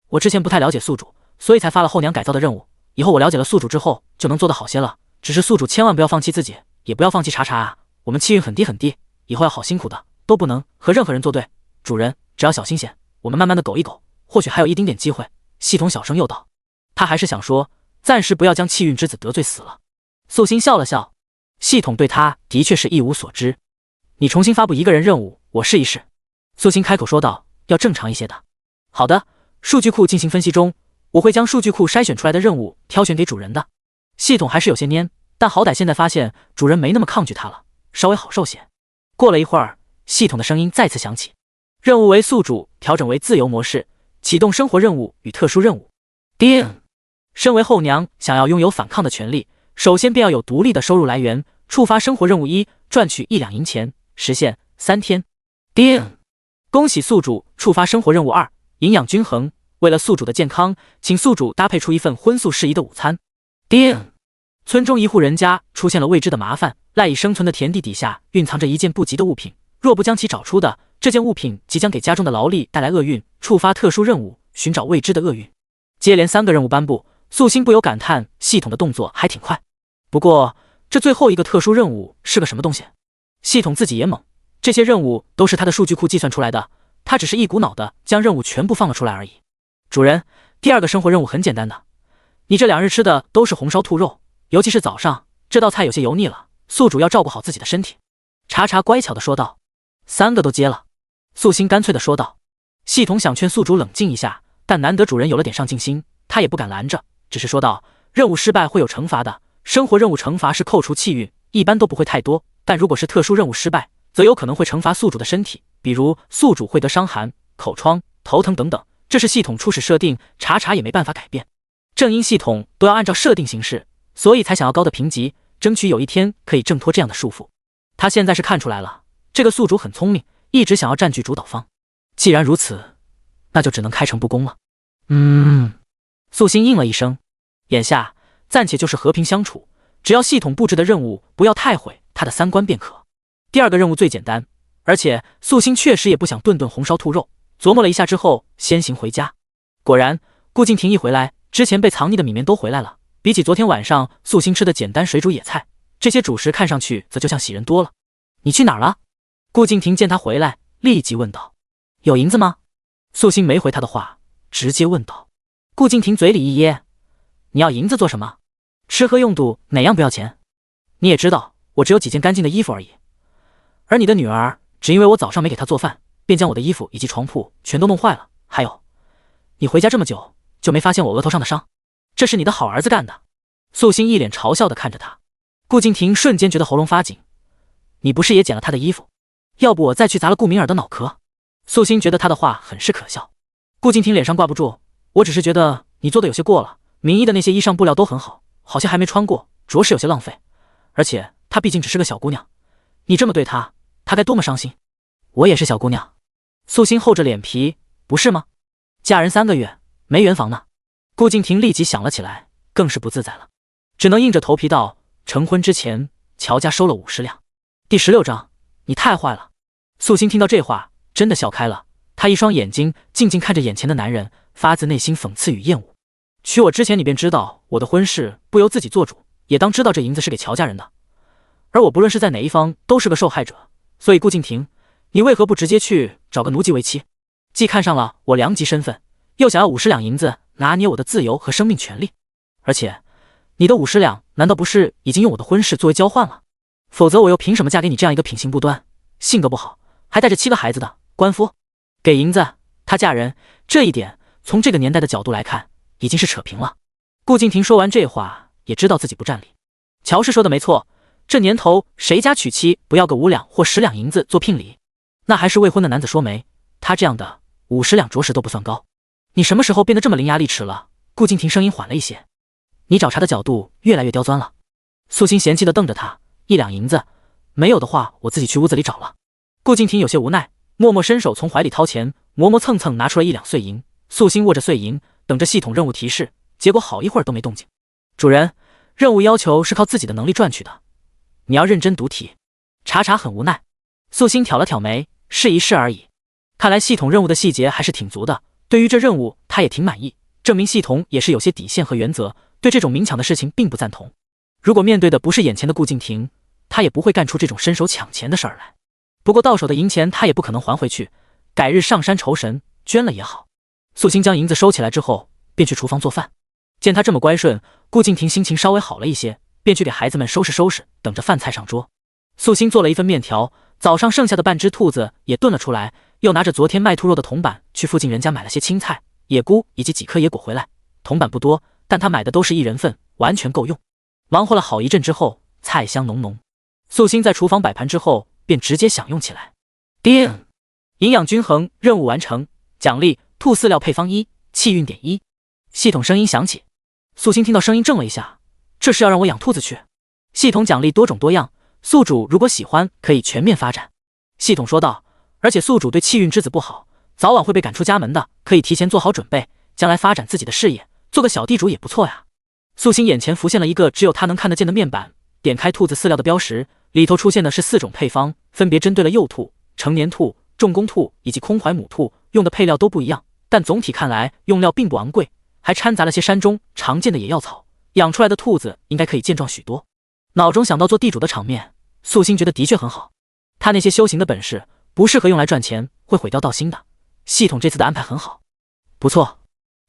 Speaker 1: 我之前不太了解宿主，所以才发了后娘改造的任务，以后我了解了宿主之后就能做得好些了。只是宿主千万不要放弃自己，也不要放弃查查啊，我们气运很低很低，以后要好辛苦的，都不能和任何人作对。主人只要小心些，我们慢慢的苟一苟，或许还有一丁点机会。系统小声又道。他还是想说暂时不要将气运之子得罪死了。素心笑了笑，系统对他的确是一无所知。你重新发布一个人任务，我试一试。素心开口说道，要正常一些的。好的，数据库进行分析中，我会将数据库筛选出来的任务挑选给主人的。系统还是有些蔫，但好歹现在发现主人没那么抗拒他了，稍微好受些。过了一会儿，系统的声音再次响起，任务为宿主调整为自由模式，启动生活任务与特殊任务。叮！身为后娘，想要拥有反抗的权利，首先便要有独立的收入来源。触发生活任务1，赚取1两银钱，时限3天。叮！恭喜宿主触发生活任务2，营养均衡。为了宿主的健康，请宿主搭配出一份荤素适宜的午餐。叮！村中一户人家出现了未知的麻烦，赖以生存的田地底下蕴藏着一件不吉的物品，若不将其找出的，这件物品即将给家中的劳力带来厄运，触发特殊任务，寻找未知的厄运。接连3个任务颁布，素心不由感叹系统的动作还挺快。不过这最后一个特殊任务是个什么东西？系统自己也懵，这些任务都是他的数据库计算出来的，他只是一股脑的将任务全部放了出来而已。主人，第2个生活任务很简单的，你这2日吃的都是红烧兔肉，尤其是早上，这道菜有些油腻了，宿主要照顾好自己的身体。查查乖巧的说道。3个都接了，素心干脆的说道。系统想劝宿主冷静一下，但难得主人有了点上进心，他也不敢拦着，只是说道，任务失败会有惩罚的，生活任务惩罚是扣除气运，一般都不会太多，但如果是特殊任务失败，则有可能会惩罚宿主的身体，比如宿主会得伤寒、口疮、头疼等等，这是系统初始设定，查查也没办法改变。正因系统都要按照设定行事，所以才想要高的评级，争取有一天可以挣脱这样的束缚。他现在是看出来了，这个宿主很聪明，一直想要占据主导方。既然如此，那就只能开诚布公了。素心应了一声。眼下暂且就是和平相处，只要系统布置的任务不要太毁他的3观便可。第2个任务最简单，而且素心确实也不想顿顿红烧兔肉，琢磨了一下之后先行回家。果然顾敬亭一回来，之前被藏匿的米面都回来了，比起昨天晚上素心吃的简单水煮野菜，这些主食看上去则就像喜人多了。你去哪儿了？顾敬亭见他回来，立即问道。有银子吗？素心没回他的话，直接问道。顾敬亭嘴里一噎，你要银子做什么？吃喝用度哪样不要钱？你也知道我只有几件干净的衣服而已，而你的女儿只因为我早上没给她做饭，便将我的衣服以及床铺全都弄坏了。还有，你回家这么久就没发现我额头上的伤，这是你的好儿子干的。素心一脸嘲笑地看着他。顾敬亭瞬间觉得喉咙发紧，你不是也捡了他的衣服？要不我再去砸了顾明儿的脑壳？素心觉得他的话很是可笑。顾敬亭脸上挂不住，我只是觉得你做的有些过了，名医的那些衣裳布料都很好，好像还没穿过，着实有些浪费。而且她毕竟只是个小姑娘，你这么对她，她该多么伤心。我也是小姑娘。素心厚着脸皮，不是吗？嫁人3个月，没圆房呢。顾敬亭立即想了起来，更是不自在了，只能硬着头皮道，成婚之前乔家收了50两。第16章，你太坏了。素心听到这话真的笑开了，她一双眼睛静静看着眼前的男人，发自内心讽刺与厌恶。娶我之前你便知道我的婚事不由自己做主，也当知道这银子是给乔家人的，而我不论是在哪一方都是个受害者，所以顾敬亭，你为何不直接去找个奴籍为妻？既看上了我良籍身份，又想要50两银子拿捏我的自由和生命权利，而且你的50两难道不是已经用我的婚事作为交换了？否则我又凭什么嫁给你这样一个品行不端、性格不好，还带着7个孩子的官夫？给银子她嫁人，这一点从这个年代的角度来看已经是扯平了。顾敬亭说完这话也知道自己不占理。乔氏说的没错，这年头谁家娶妻不要个5两或10两银子做聘礼？那还是未婚的男子说媒，他这样的50两着实都不算高。你什么时候变得这么伶牙俐齿了？顾敬亭声音缓了一些。你找茬的角度越来越刁钻了。素心嫌弃地瞪着他，1两银子，没有的话我自己去屋子里找了。顾敬亭有些无奈，默默伸手从怀里掏钱，磨磨蹭蹭拿出了1两碎银。素心握着碎银，等着系统任务提示，结果好一会儿都没动静。主人，任务要求是靠自己的能力赚取的，你要认真读题。查查很无奈。素心挑了挑眉，试一试而已。看来系统任务的细节还是挺足的，对于这任务他也挺满意，证明系统也是有些底线和原则，对这种明抢的事情并不赞同。如果面对的不是眼前的顾敬亭，他也不会干出这种伸手抢钱的事儿来。不过到手的银钱他也不可能还回去，改日上山酬神，捐了也好。素心将银子收起来之后，便去厨房做饭。见他这么乖顺，顾敬亭心情稍微好了一些，便去给孩子们收拾收拾，等着饭菜上桌。素心做了一份面条，早上剩下的半只兔子也炖了出来，又拿着昨天卖兔肉的铜板去附近人家买了些青菜、野菇以及几颗野果回来。铜板不多，但他买的都是1人份，完全够用。忙活了好一阵之后，菜香浓浓。素心在厨房摆盘之后，便直接享用起来。叮，营养均衡任务完成，奖励兔饲料配方1，气运点1。系统声音响起。素心听到声音怔了一下，这是要让我养兔子去？系统奖励多种多样，宿主如果喜欢可以全面发展。系统说道，而且宿主对气运之子不好，早晚会被赶出家门的，可以提前做好准备，将来发展自己的事业，做个小地主也不错呀。素心眼前浮现了一个只有他能看得见的面板，点开兔子饲料的标识，里头出现的是4种配方，分别针对了幼兔、成年兔、重公兔以及空怀母兔用的配料都不一样，但总体看来用料并不昂贵，还掺杂了些山中常见的野药草，养出来的兔子应该可以健壮许多。脑中想到做地主的场面，素心觉得的确很好。他那些修行的本事不适合用来赚钱，会毁掉道心的。系统这次的安排很好，不错。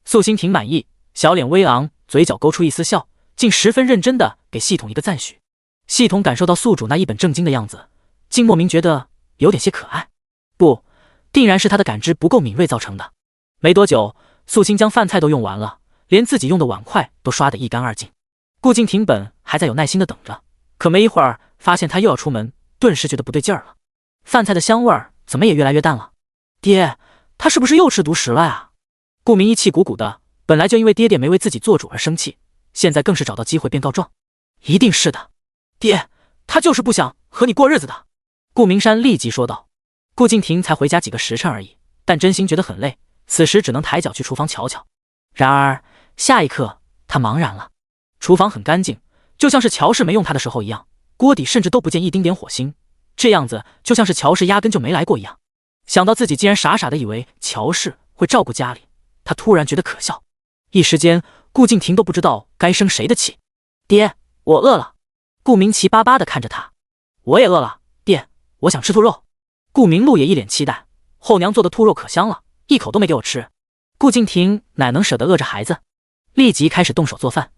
Speaker 1: 素心挺满意，小脸微昂，嘴角勾出一丝笑，竟十分认真的给系统一个赞许。系统感受到宿主那一本正经的样子，竟莫名觉得有点些可爱。不，定然是他的感知不够敏锐造成的。没多久，素心将饭菜都用完了，连自己用的碗筷都刷得一干二净。顾敬亭本还在有耐心的等着，可没一会儿发现他又要出门，顿时觉得不对劲儿了。饭菜的香味儿怎么也越来越淡了？爹，他是不是又吃独食了呀？顾明一气鼓鼓的，本来就因为爹爹没为自己做主而生气，现在更是找到机会便告状。一定是的，爹，他就是不想和你过日子的。顾明山立即说道。顾敬亭才回家几个时辰而已，但真心觉得很累，此时只能抬脚去厨房瞧瞧。然而下一刻他茫然了。厨房很干净，就像是乔氏没用它的时候一样，锅底甚至都不见一丁点火星，这样子就像是乔氏压根就没来过一样。想到自己竟然傻傻的以为乔氏会照顾家里，他突然觉得可笑。一时间顾敬亭都不知道该生谁的气。爹，我饿了。顾明奇巴巴的看着他。我也饿了，爹，我想吃兔肉。顾明路也一脸期待，后娘做的兔肉可香了，一口都没给我吃。顾敬亭哪能舍得饿着孩子，立即开始动手做饭。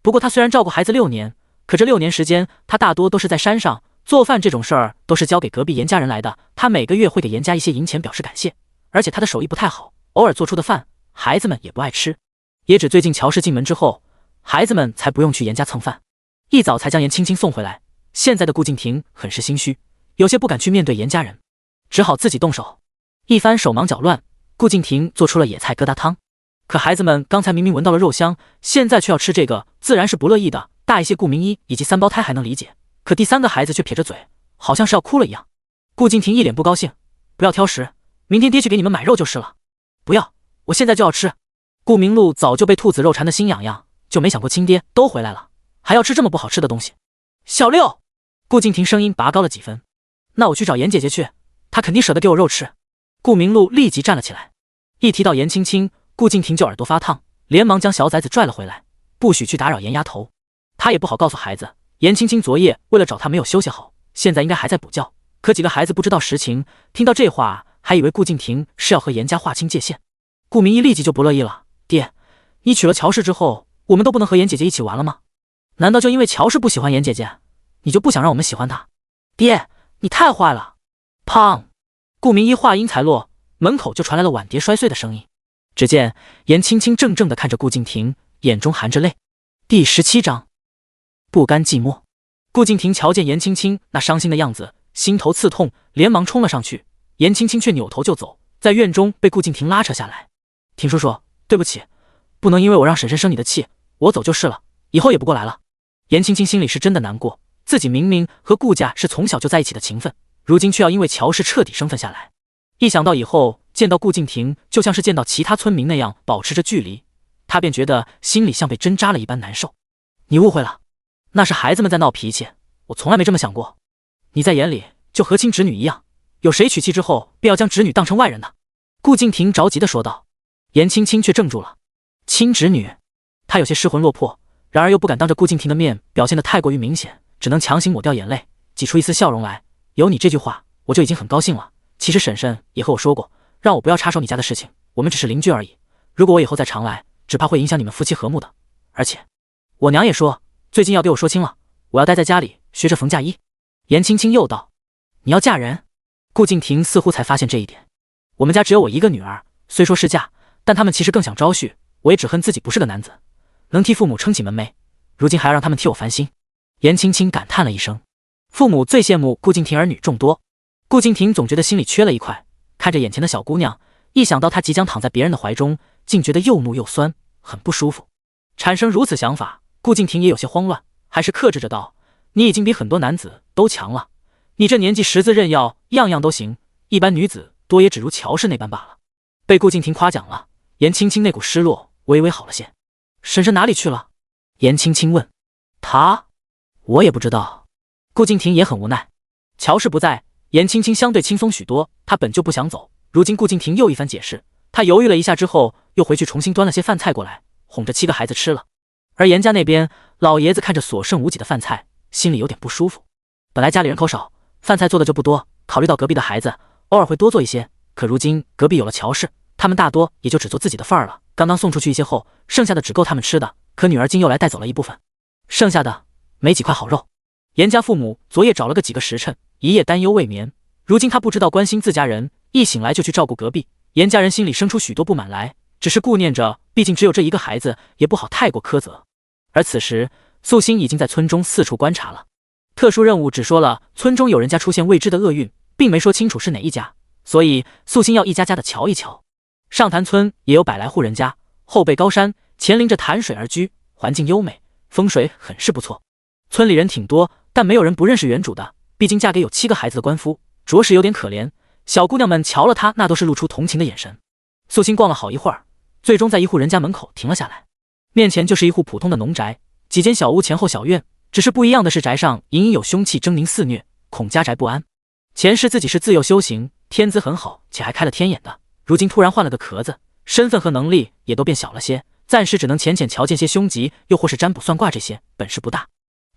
Speaker 1: 不过他虽然照顾孩子6年，可这6年时间他大多都是在山上，做饭这种事儿都是交给隔壁严家人来的，他每个月会给严家一些银钱表示感谢。而且他的手艺不太好，偶尔做出的饭孩子们也不爱吃，也只最近乔氏进门之后，孩子们才不用去严家蹭饭，一早才将严青青送回来。现在的顾敬亭很是心虚，有些不敢去面对严家人，只好自己动手。一番手忙脚乱，顾敬亭做出了野菜疙瘩汤。可孩子们刚才明明闻到了肉香，现在却要吃这个，自然是不乐意的。大一些顾明一以及3胞胎还能理解，可第3个孩子却撇着嘴，好像是要哭了一样。顾敬亭一脸不高兴，不要挑食，明天爹去给你们买肉就是了。不要，我现在就要吃。顾明路早就被兔子肉馋得心痒痒，就没想过亲爹都回来了，还要吃这么不好吃的东西。小六，顾敬亭声音拔高了几分，那我去找严姐姐去，她肯定舍得给我肉吃。顾明路立即站了起来，一提到严青青，顾敬亭就耳朵发烫，连忙将小崽子拽了回来，不许去打扰严丫头。他也不好告诉孩子，严青青昨夜为了找他没有休息好，现在应该还在补觉。可几个孩子不知道实情，听到这话还以为顾敬亭是要和严家划清界限。顾明一立即就不乐意了，爹，你娶了乔氏之后，我们都不能和严姐姐一起玩了吗？难道就因为乔氏不喜欢严姐姐，你就不想让我们喜欢她？爹，你太坏了！砰！顾明一话音才落，门口就传来了碗碟摔碎的声音。只见严青青怔怔地看着顾敬亭，眼中含着泪。第17章，不甘寂寞。顾敬亭瞧见严青青那伤心的样子，心头刺痛，连忙冲了上去。严青青却扭头就走，在院中被顾敬亭拉扯下来。亭叔叔，对不起，不能因为我让婶婶生你的气，我走就是了，以后也不过来了。严青青心里是真的难过，自己明明和顾家是从小就在一起的情分，如今却要因为乔氏彻底生分下来。一想到以后见到顾敬亭就像是见到其他村民那样保持着距离，他便觉得心里像被针扎了一般难受。你误会了，那是孩子们在闹脾气，我从来没这么想过。你在眼里就和亲侄女一样，有谁娶妻之后便要将侄女当成外人的？顾敬亭着急地说道。严青青却怔住了。亲侄女，她有些失魂落魄，然而又不敢当着顾敬亭的面表现得太过于明显，只能强行抹掉眼泪，挤出一丝笑容来。有你这句话我就已经很高兴了，其实婶婶也和我说过，让我不要插手你家的事情，我们只是邻居而已，如果我以后再常来，只怕会影响你们夫妻和睦的。而且我娘也说最近要给我说清了，我要待在家里学着缝嫁衣。严青青又道，你要嫁人？顾敬亭似乎才发现这一点。我们家只有我一个女儿，虽说是嫁，但他们其实更想招婿，我也只恨自己不是个男子，能替父母撑起门楣，如今还要让他们替我烦心。严青青感叹了一声。父母最羡慕顾敬亭儿女众多，顾敬亭总觉得心里缺了一块，看着眼前的小姑娘，一想到她即将躺在别人的怀中，竟觉得又怒又酸，很不舒服。产生如此想法，顾敬亭也有些慌乱，还是克制着道，你已经比很多男子都强了，你这年纪识字认药，样样都行，一般女子多也只如乔氏那般罢了。被顾敬亭夸奖了，严青青那股失落微微好了些。婶婶哪里去了？严青青问。她？我也不知道。顾敬亭也很无奈。乔氏不在，颜青青相对轻松许多，她本就不想走，如今顾敬亭又一番解释，她犹豫了一下之后，又回去重新端了些饭菜过来，哄着7个孩子吃了。而严家那边，老爷子看着所剩无几的饭菜，心里有点不舒服。本来家里人口少，饭菜做的就不多，考虑到隔壁的孩子，偶尔会多做一些。可如今隔壁有了乔氏，他们大多也就只做自己的份儿了。刚刚送出去一些后，剩下的只够他们吃的。可女儿竟又来带走了一部分，剩下的没几块好肉。严家父母昨夜找了个几个时辰，一夜担忧未眠。如今他不知道关心自家人，一醒来就去照顾隔壁。严家人心里生出许多不满来，只是顾念着，毕竟只有这一个孩子，也不好太过苛责。而此时，素心已经在村中四处观察了。特殊任务只说了村中有人家出现未知的厄运，并没说清楚是哪一家，所以素心要一家家的瞧一瞧。上潭村也有100来户人家，后背高山，前临着潭水而居，环境优美，风水很是不错。村里人挺多，但没有人不认识原主的，毕竟嫁给有7个孩子的官夫，着实有点可怜。小姑娘们瞧了她，那都是露出同情的眼神。素心逛了好一会儿，最终在一户人家门口停了下来。面前就是一户普通的农宅，几间小屋前后小院，只是不一样的是宅上隐隐有凶气狰狞肆虐，恐家宅不安。前世自己是自幼修行，天资很好，且还开了天眼的，如今突然换了个壳子，身份和能力也都变小了些，暂时只能浅浅瞧见些凶吉，又或是占卜算卦这些，本事不大。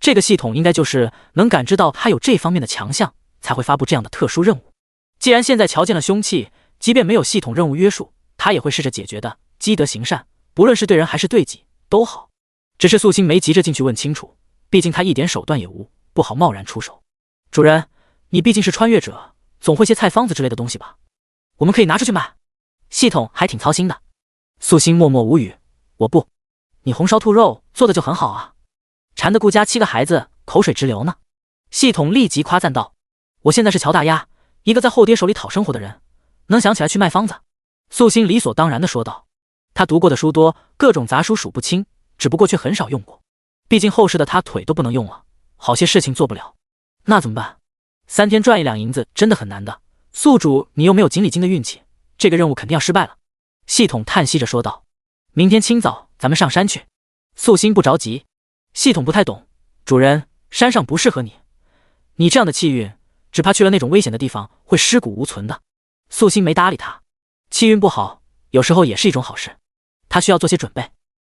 Speaker 1: 这个系统应该就是能感知到他有这方面的强项，才会发布这样的特殊任务。既然现在瞧见了凶气，即便没有系统任务约束，他也会试着解决的，积德行善，不论是对人还是对己都好。只是素心没急着进去问清楚，毕竟他一点手段也无，不好贸然出手。主人，你毕竟是穿越者，总会些菜方子之类的东西吧？我们可以拿出去卖。系统还挺操心的。素心默默无语。我不，你红烧兔肉做的就很好啊，馋得顾家7个孩子口水直流呢。系统立即夸赞道。我现在是乔大丫，一个在后爹手里讨生活的人，能想起来去卖方子？素心理所当然的说道。他读过的书多，各种杂书数不清，只不过却很少用过。毕竟后世的他腿都不能用了，好些事情做不了。那怎么办？3天赚1两银子真的很难的。宿主，你又没有锦鲤精的运气，这个任务肯定要失败了。系统叹息着说道。明天清早咱们上山去。素心不着急。系统不太懂。主人，山上不适合你，你这样的气运，只怕去了那种危险的地方会尸骨无存的。素心没搭理他。气运不好，有时候也是一种好事。他需要做些准备。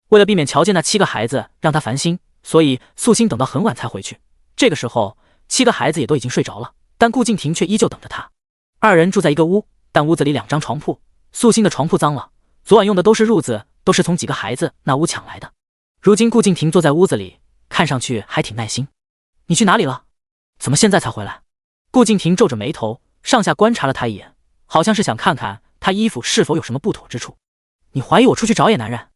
Speaker 1: 为了避免瞧见那7个孩子让他烦心，所以素心等到很晚才回去。这个时候7个孩子也都已经睡着了，但顾敬亭却依旧等着他。2人住在一个屋，但屋子里2张床铺。素心的床铺脏了，昨晚用的都是褥子，都是从几个孩子那屋抢来的。如今顾敬亭坐在屋子里，看上去还挺耐心。你去哪里了？怎么现在才回来？顾敬亭皱着眉头，上下观察了他一眼，好像是想看看他衣服是否有什么不妥之处。你怀疑我出去找野男人？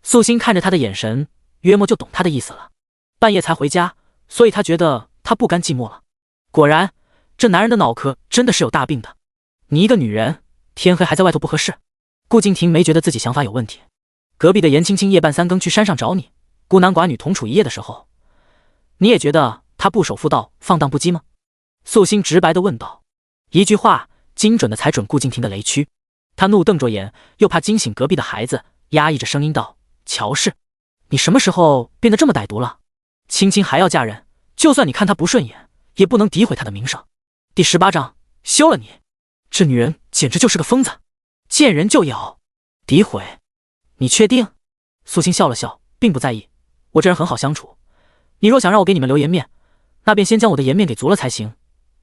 Speaker 1: 素心看着他的眼神，约莫就懂他的意思了。半夜才回家，所以他觉得他不甘寂寞了。果然，这男人的脑壳真的是有大病的。你一个女人，天黑还在外头不合适。顾敬亭没觉得自己想法有问题。隔壁的严青青夜半3更去山上找你，孤男寡女同处一夜的时候，你也觉得他不守妇道，放荡不羁吗？素心直白地问道。一句话精准地踩准顾敬亭的雷区。他怒瞪着眼，又怕惊醒隔壁的孩子，压抑着声音道：乔氏，你什么时候变得这么歹毒了？青青还要嫁人，就算你看她不顺眼，也不能诋毁她的名声。第18章，休了你！这女人简直就是个疯子，见人就咬。诋毁？你确定？素心笑了笑，并不在意。我这人很好相处，你若想让我给你们留颜面，那便先将我的颜面给足了才行。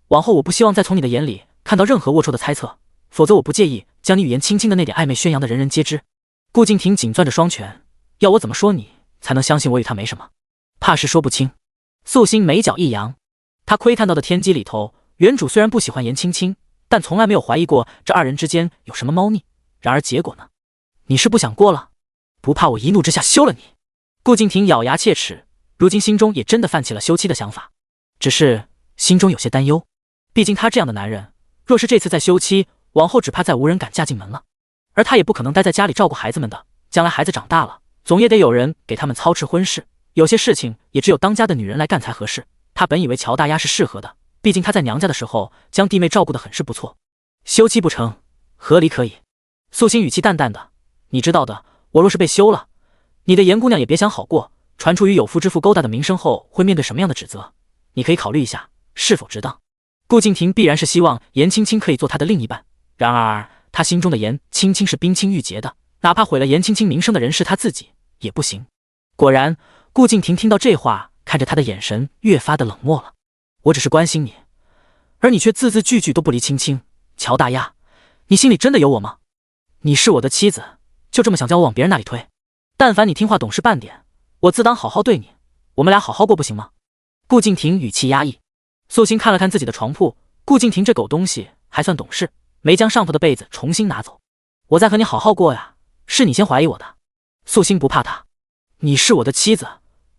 Speaker 1: 往后我不希望再从你的眼里看到任何龌龊的猜测，否则我不介意将你语言轻轻的那点暧昧宣扬的人人皆知。顾敬亭紧攥着双拳，要我怎么说你才能相信我与他没什么？怕是说不清。素心眉角一扬，他窥探到的天机里头，原主虽然不喜欢严青青，但从来没有怀疑过这2人之间有什么猫腻。然而结果呢？你是不想过了？不怕我一怒之下休了你？顾敬亭咬牙切齿，如今心中也真的泛起了休妻的想法，只是心中有些担忧。毕竟他这样的男人，若是这次再休妻，往后只怕再无人敢嫁进门了。而他也不可能待在家里照顾孩子们的，将来孩子长大了，总也得有人给他们操持婚事。有些事情也只有当家的女人来干才合适。他本以为乔大丫是适合的，毕竟他在娘家的时候将弟妹照顾得很是不错。休妻不成，合离可以。素心语气淡淡的，你知道的，我若是被休了，你的严姑娘也别想好过，传出与有妇之夫勾搭的名声后会面对什么样的指责，你可以考虑一下是否值当。顾敬亭必然是希望颜青青可以做他的另一半，然而他心中的颜青青是冰清玉洁的，哪怕毁了颜青青名声的人是他自己也不行。果然，顾敬亭听到这话，看着他的眼神越发的冷漠了。我只是关心你，而你却字字句句都不离青青。乔大丫，你心里真的有我吗？你是我的妻子，就这么想将我往别人那里推？但凡你听话懂事半点，我自当好好对你，我们俩好好过不行吗？顾敬亭语气压抑。素心看了看自己的床铺，顾敬亭这狗东西还算懂事，没将上头的被子重新拿走。我在和你好好过呀，是你先怀疑我的。素心不怕他，你是我的妻子，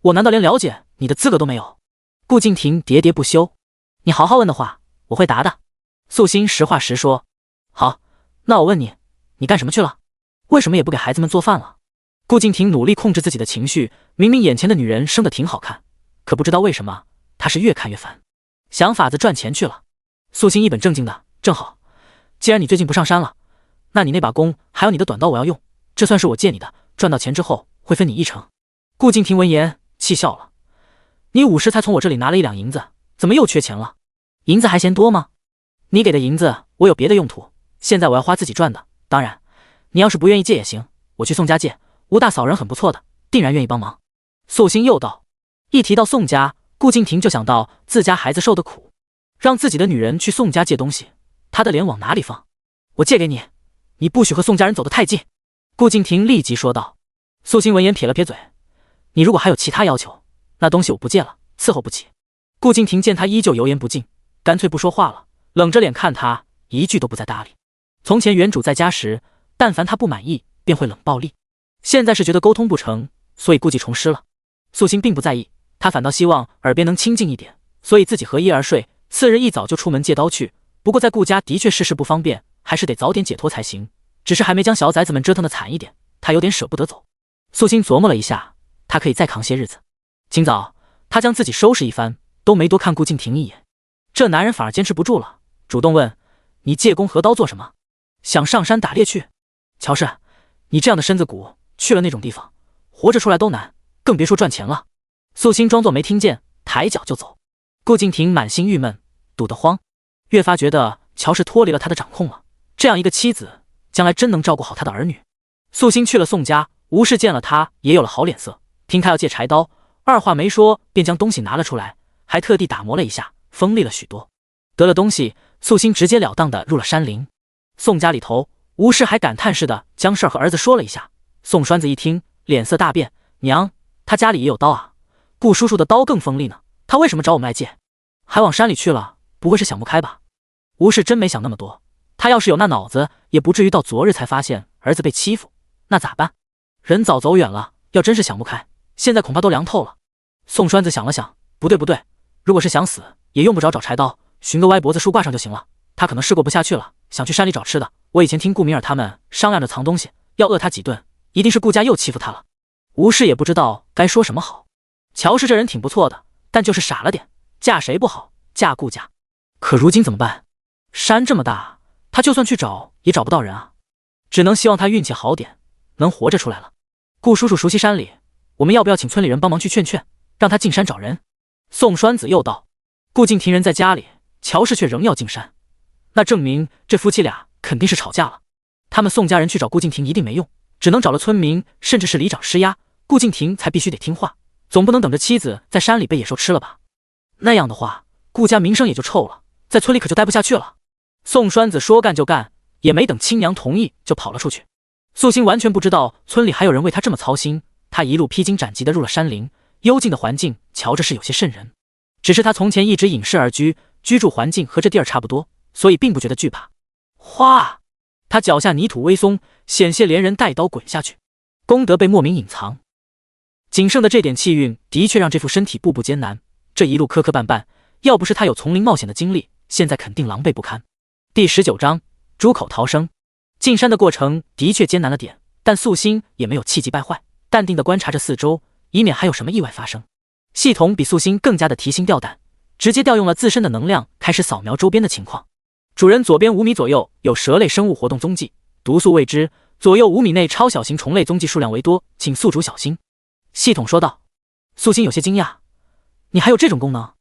Speaker 1: 我难道连了解你的资格都没有？顾敬亭喋喋不休。你好好问的话，我会答的。素心实话实说。好，那我问你，你干什么去了？为什么也不给孩子们做饭了？顾敬亭努力控制自己的情绪，明明眼前的女人生得挺好看，可不知道为什么他是越看越烦。想法子赚钱去了。素心一本正经的，正好，既然你最近不上山了，那你那把弓还有你的短刀我要用，这算是我借你的，赚到钱之后会分你一成。顾敬亭闻言气笑了，你50才从我这里拿了1两银子，怎么又缺钱了？银子还嫌多吗？你给的银子我有别的用途，现在我要花自己赚的，当然你要是不愿意借也行，我去宋家借，吴大嫂人很不错的，定然愿意帮忙。素心又道。一提到宋家，顾敬亭就想到自家孩子受的苦，让自己的女人去宋家借东西，他的脸往哪里放？我借给你，你不许和宋家人走得太近。顾敬亭立即说道。素心闻言撇了撇嘴，你如果还有其他要求，那东西我不借了，伺候不起。顾敬亭见他依旧油盐不进，干脆不说话了，冷着脸看他，一句都不再搭理。从前原主在家时，但凡他不满意便会冷暴力，现在是觉得沟通不成，所以故技重施了。素心并不在意，他反倒希望耳边能清静一点，所以自己合衣而睡，次日一早就出门借刀去。不过在顾家的确事不方便，还是得早点解脱才行，只是还没将小崽子们折腾得惨一点，他有点舍不得走。素心琢磨了一下，他可以再扛些日子。今早他将自己收拾一番，都没多看顾敬亭一眼，这男人反而坚持不住了，主动问，你借弓合刀做什么？想上山打猎去？乔氏，你这样的身子骨去了那种地方，活着出来都难，更别说赚钱了。素心装作没听见，抬脚就走。顾敬亭满心郁闷，堵得慌，越发觉得乔氏脱离了他的掌控了，这样一个妻子将来真能照顾好他的儿女。素心去了宋家，吴氏见了他也有了好脸色，听他要借柴刀，二话没说便将东西拿了出来，还特地打磨了一下，锋利了许多。得了东西，素心直截了当的入了山林。宋家里头，吴氏还感叹似的将事儿和儿子说了一下。宋栓子一听，脸色大变，娘，他家里也有刀啊，顾叔叔的刀更锋利呢，他为什么找我们来借？还往山里去了，不会是想不开吧？吴氏真没想那么多，他要是有那脑子，也不至于到昨日才发现儿子被欺负，那咋办？人早走远了，要真是想不开，现在恐怕都凉透了。宋栓子想了想，不对，如果是想死，也用不着找柴刀，寻个歪脖子树挂上就行了。他可能试过不下去了，想去山里找吃的。我以前听顾明儿他们商量着藏东西，要饿他几顿，一定是顾家又欺负他了。吴氏也不知道该说什么好。乔氏这人挺不错的，但就是傻了点，嫁谁不好，嫁顾家。可如今怎么办？山这么大，他就算去找也找不到人啊，只能希望他运气好点，能活着出来了。顾叔叔熟悉山里，我们要不要请村里人帮忙去劝劝，让他进山找人？宋栓子又道。顾敬亭人在家里，乔氏却仍要进山，那证明这夫妻俩肯定是吵架了。他们宋家人去找顾敬亭一定没用，只能找了村民甚至是里长施压，顾敬亭才必须得听话，总不能等着妻子在山里被野兽吃了吧？那样的话，顾家名声也就臭了，在村里可就待不下去了。宋栓子说干就干，也没等亲娘同意就跑了出去。素心完全不知道村里还有人为他这么操心，他一路披荆斩棘的入了山林，幽静的环境瞧着是有些瘆人。只是他从前一直隐世而居，居住环境和这地儿差不多，所以并不觉得惧怕。哗！他脚下泥土微松，险些连人带刀滚下去，功德被莫名隐藏。仅剩的这点气运的确让这副身体步步艰难，这一路磕磕绊绊，要不是他有丛林冒险的经历，现在肯定狼狈不堪。第19章猪口逃生。进山的过程的确艰难了点，但素心也没有气急败坏，淡定地观察着四周，以免还有什么意外发生。系统比素心更加的提心吊胆，直接调用了自身的能量，开始扫描周边的情况。主人左边5米左右有蛇类生物活动踪迹，毒素未知，左右5米内超小型虫类踪迹数量为多，请宿主小心。系统说道。素心有些惊讶，你还有这种功能？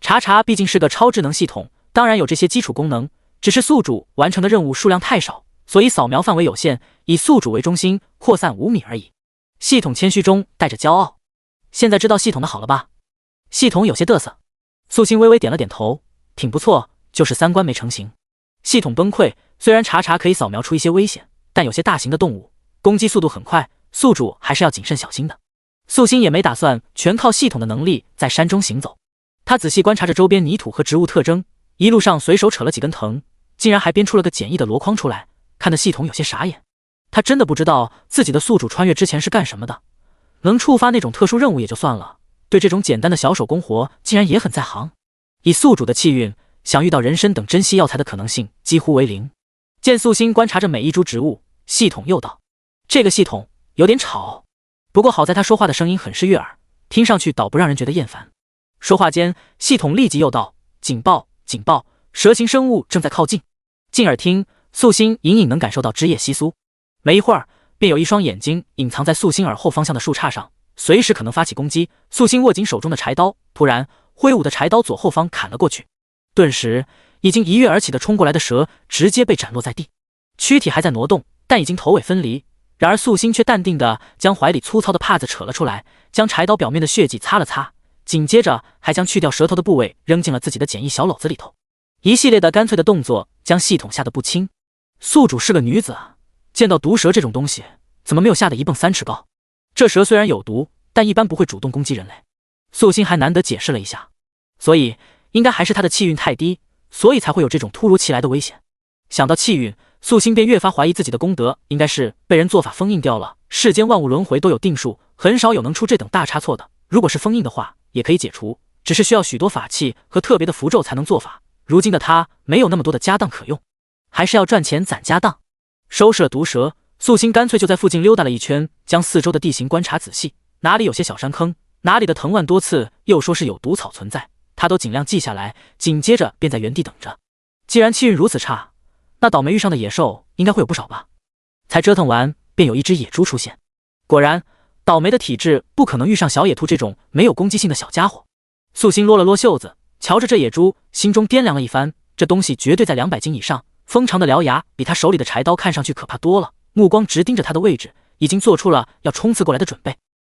Speaker 1: 查查毕竟是个超智能系统，当然有这些基础功能，只是宿主完成的任务数量太少，所以扫描范围有限，以宿主为中心扩散5米而已。系统谦虚中带着骄傲。现在知道系统的好了吧？系统有些嘚瑟。素心微微点了点头，挺不错，就是3关没成型。系统崩溃，虽然查查可以扫描出一些危险，但有些大型的动物攻击速度很快，宿主还是要谨慎小心的。素心也没打算全靠系统的能力在山中行走，他仔细观察着周边泥土和植物特征，一路上随手扯了几根藤，竟然还编出了个简易的箩筐出来，看得系统有些傻眼。他真的不知道自己的宿主穿越之前是干什么的，能触发那种特殊任务也就算了，对这种简单的小手工活竟然也很在行。以宿主的气运，想遇到人参等珍稀药材的可能性几乎为零。见素心观察着每一株植物，系统又道：“这个系统有点吵，不过好在他说话的声音很是悦耳，听上去倒不让人觉得厌烦。”说话间，系统立即又道：“警报！警报！蛇形生物正在靠近！”近耳听，素心隐隐能感受到枝叶窸窣。没一会儿，便有一双眼睛隐藏在素心耳后方向的树杈上，随时可能发起攻击。素心握紧手中的柴刀，突然挥舞的柴刀左后方砍了过去，顿时已经一跃而起的冲过来的蛇直接被斩落在地，躯体还在挪动，但已经头尾分离。然而素心却淡定地将怀里粗糙的帕子扯了出来，将柴刀表面的血迹擦了擦，紧接着还将去掉舌头的部位扔进了自己的简易小篓子里头。一系列的干脆的动作将系统吓得不轻。宿主是个女子啊，见到毒蛇这种东西，怎么没有吓得一蹦3尺高？这蛇虽然有毒，但一般不会主动攻击人类。素心还难得解释了一下，所以应该还是他的气运太低，所以才会有这种突如其来的危险。想到气运，素心便越发怀疑自己的功德应该是被人做法封印掉了。世间万物轮回都有定数，很少有能出这等大差错的。如果是封印的话，也可以解除，只是需要许多法器和特别的符咒才能做法。如今的他没有那么多的家当可用，还是要赚钱攒家当。收拾了毒蛇，素心干脆就在附近溜达了一圈，将四周的地形观察仔细，哪里有些小山坑，哪里的藤蔓多刺，又说是有毒草存在，他都尽量记下来，紧接着便在原地等着。既然气运如此差，那倒霉遇上的野兽应该会有不少吧。才折腾完，便有一只野猪出现。果然，倒霉的体质不可能遇上小野兔这种没有攻击性的小家伙。素心啰了啰袖子，瞧着这野猪，心中掂量了一番，这东西绝对在200斤以上，锋长的獠牙比他手里的柴刀看上去可怕多了，目光直盯着他的位置，已经做出了要冲刺过来的准备。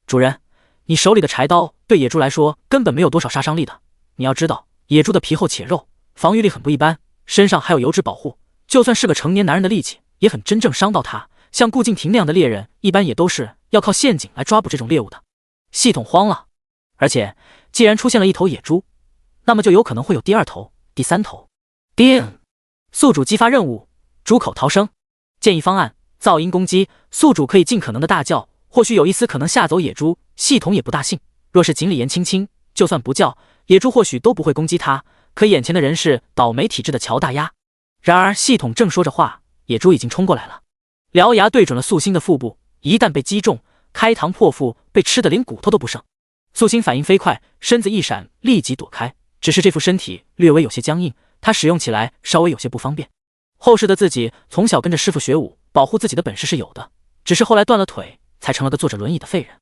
Speaker 1: 主人，你手里的柴刀对野猪来说根本没有多少杀伤力的，你要知道，野猪的皮厚且肉，防御力很不一般，身上还有油脂保护，就算是个成年男人的力气，也很真正伤到他。像顾敬亭那样的猎人，一般也都是要靠陷阱来抓捕这种猎物的。系统慌了，而且既然出现了一头野猪，那么就有可能会有第2头、第3头。叮！宿主激发任务，猪口逃生。建议方案：噪音攻击，宿主可以尽可能的大叫，或许有一丝可能吓走野猪。系统也不大信，若是锦鲤言轻轻，就算不叫，野猪或许都不会攻击他。可眼前的人是倒霉体质的乔大鸭。然而系统正说着话，野猪已经冲过来了，獠牙对准了素心的腹部，一旦被击中，开膛破腹，被吃得连骨头都不剩。素心反应飞快，身子一闪，立即躲开。只是这副身体略微有些僵硬，他使用起来稍微有些不方便。后世的自己从小跟着师傅学武，保护自己的本事是有的，只是后来断了腿，才成了个坐着轮椅的废人。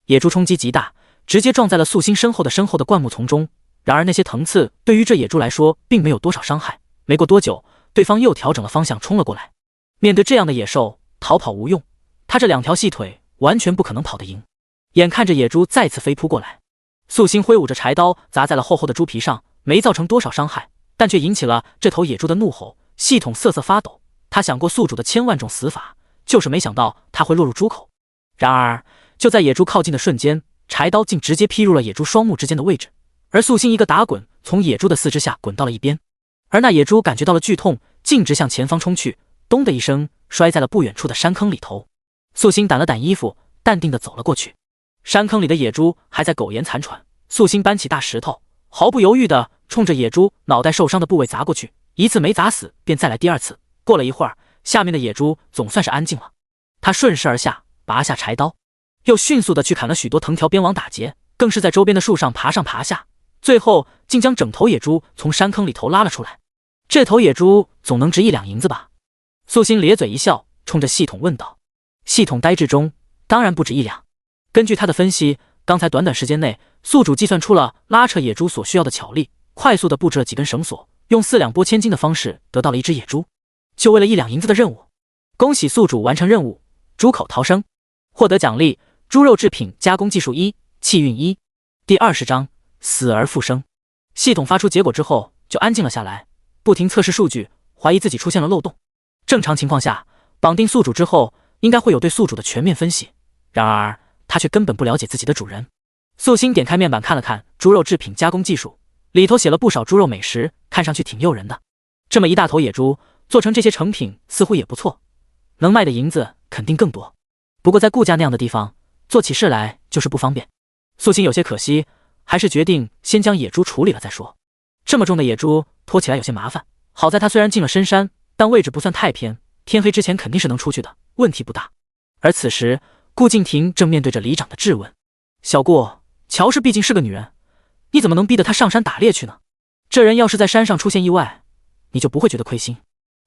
Speaker 1: 野猪冲击极大，直接撞在了素心身后的灌木丛中。然而那些藤刺对于这野猪来说并没有多少伤害。没过多久，对方又调整了方向冲了过来。面对这样的野兽，逃跑无用，他这2条细腿完全不可能跑得赢。眼看着野猪再次飞扑过来，素心挥舞着柴刀砸在了厚厚的猪皮上，没造成多少伤害，但却引起了这头野猪的怒吼。系统瑟瑟发抖，他想过宿主的1000万种死法，就是没想到他会落入猪口。然而就在野猪靠近的瞬间，柴刀竟直接劈入了野猪双目之间的位置，而素心一个打滚，从野猪的四肢下滚到了一边。而那野猪感觉到了剧痛，径直向前方冲去，咚的一声摔在了不远处的山坑里头。素心掸了掸衣服，淡定地走了过去。山坑里的野猪还在苟延残喘，素心搬起大石头，毫不犹豫地冲着野猪脑袋受伤的部位砸过去，一次没砸死，便再来第2次。过了一会儿，下面的野猪总算是安静了。他顺势而下，拔下柴刀，又迅速地去砍了许多藤条编网打结，更是在周边的树上爬上爬下，最后竟将整头野猪从山坑里头拉了出来。这头野猪总能值1两银子吧？素心咧嘴一笑，冲着系统问道。系统呆滞中，当然不止1两。根据他的分析，刚才短短时间内，宿主计算出了拉扯野猪所需要的巧力，快速地布置了几根绳索，用4两拨千斤的方式得到了一只野猪，就为了1两银子的任务。恭喜宿主完成任务，猪口逃生，获得奖励：猪肉制品加工技术1，气运1。第20章死而复生。系统发出结果之后就安静了下来，不停测试数据，怀疑自己出现了漏洞。正常情况下，绑定宿主之后应该会有对宿主的全面分析，然而他却根本不了解自己的主人。素心点开面板看了看猪肉制品加工技术，里头写了不少猪肉美食，看上去挺诱人的。这么一大头野猪做成这些成品似乎也不错，能卖的银子肯定更多。不过在顾家那样的地方做起事来就是不方便。素心有些可惜，还是决定先将野猪处理了再说。这么重的野猪拖起来有些麻烦，好在他虽然进了深山，但位置不算太偏，天黑之前肯定是能出去的，问题不大。而此时顾敬亭正面对着里长的质问：小顾，乔氏毕竟是个女人，你怎么能逼得她上山打猎去呢？这人要是在山上出现意外，你就不会觉得亏心。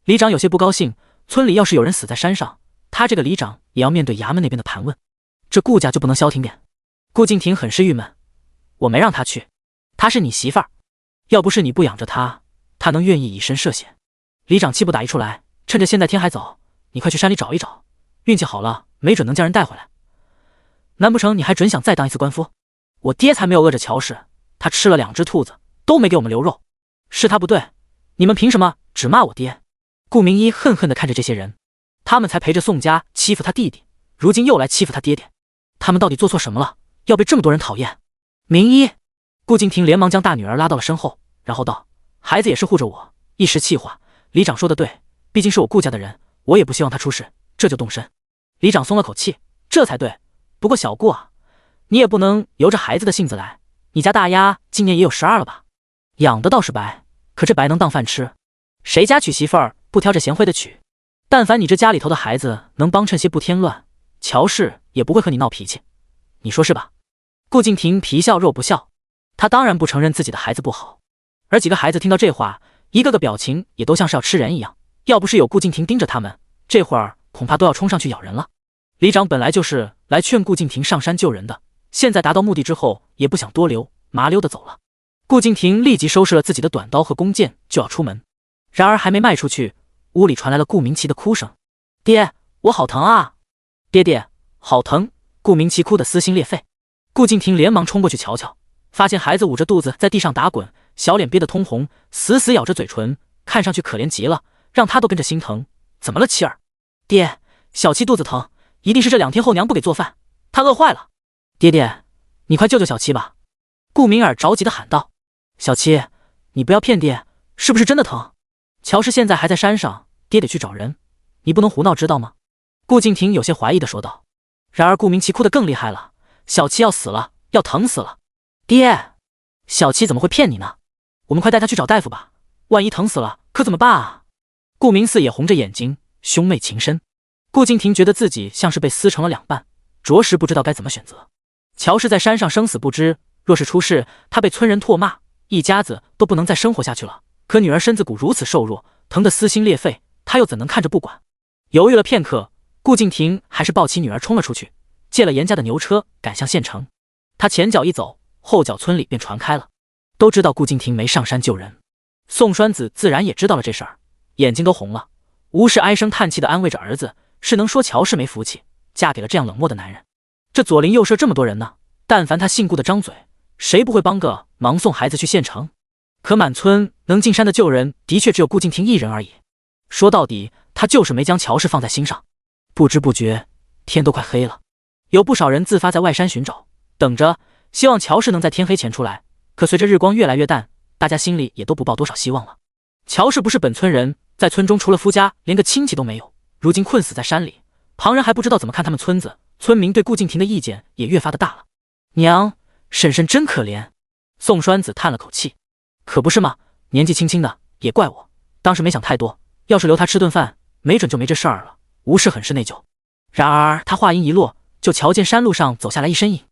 Speaker 1: 里长有些不高兴，村里要是有人死在山上，他这个里长也要面对衙门那边的盘问，这顾家就不能消停点？顾敬亭很是郁闷，我没让他去，她是你媳妇儿，要不是你不养着她，她能愿意以身涉险？里长气不打一处来，趁着现在天还早，你快去山里找一找，运气好了没准能将人带回来，难不成你还准想再当一次官夫？我爹才没有饿着乔氏，他吃了2只兔子都没给我们留肉，是他不对，你们凭什么只骂我爹？顾明一恨恨地看着这些人，他们才陪着宋家欺负他弟弟，如今又来欺负他爹爹，他们到底做错什么了，要被这么多人讨厌？明一，顾敬亭连忙将大女儿拉到了身后，然后道：孩子也是护着我，一时气话，里长说的对，毕竟是我顾家的人，我也不希望他出事，这就动身。里长松了口气，这才对，不过小顾啊，你也不能由着孩子的性子来，你家大丫今年也有12了吧？养的倒是白，可这白能当饭吃？谁家娶媳妇儿不挑着贤惠的娶？但凡你这家里头的孩子能帮衬些不添乱，乔氏也不会和你闹脾气，你说是吧？顾敬亭皮笑肉不笑，他当然不承认自己的孩子不好。而几个孩子听到这话，一个个表情也都像是要吃人一样，要不是有顾敬亭盯着他们，这会儿恐怕都要冲上去咬人了。里长本来就是来劝顾敬亭上山救人的，现在达到目的之后也不想多留，麻溜的走了。顾敬亭立即收拾了自己的短刀和弓箭，就要出门。然而还没迈出去，屋里传来了顾明奇的哭声：爹，我好疼啊！爹爹，好疼！顾明奇哭得撕心裂肺。顾敬亭连忙冲过去瞧瞧，发现孩子捂着肚子在地上打滚，小脸憋得通红，死死咬着嘴唇，看上去可怜极了，让他都跟着心疼。怎么了妻儿？爹，小七肚子疼，一定是这2天后娘不给做饭，她饿坏了。爹爹，你快救救小七吧！顾明尔着急地喊道。小七，你不要骗爹，是不是真的疼？乔氏现在还在山上，爹得去找人，你不能胡闹知道吗？顾敬亭有些怀疑地说道。然而顾明奇哭得更厉害了，小七要死了，要疼死了。爹，小七怎么会骗你呢？我们快带他去找大夫吧，万一疼死了可怎么办啊？顾明四也红着眼睛，兄妹情深。顾敬亭觉得自己像是被撕成了2半，着实不知道该怎么选择。乔氏在山上生死不知，若是出事，他被村人唾骂，一家子都不能再生活下去了。可女儿身子骨如此瘦弱，疼得撕心裂肺，他又怎能看着不管？犹豫了片刻，顾敬亭还是抱起女儿冲了出去，借了严家的牛车赶向县城。他前脚一走，后脚村里便传开了，都知道顾敬亭没上山救人。宋栓子自然也知道了这事儿，眼睛都红了。吴氏唉声叹气地安慰着儿子，是能说乔氏没福气，嫁给了这样冷漠的男人。这左邻右舍这么多人呢，但凡他姓顾的张嘴，谁不会帮个忙送孩子去县城？可满村能进山的救人，的确只有顾敬亭一人而已。说到底，他就是没将乔氏放在心上。不知不觉，天都快黑了，有不少人自发在外山寻找，等着，希望乔氏能在天黑前出来。可随着日光越来越淡，大家心里也都不抱多少希望了。乔氏不是本村人，在村中除了夫家，连个亲戚都没有。如今困死在山里，旁人还不知道怎么看他们村子，村民对顾敬亭的意见也越发的大了。娘，婶婶真可怜。宋栓子叹了口气。可不是嘛，年纪轻轻的，也怪我，当时没想太多，要是留他吃顿饭，没准就没这事儿了。吴氏很是内疚。然而他话音一落，就瞧见山路上走下来一身影。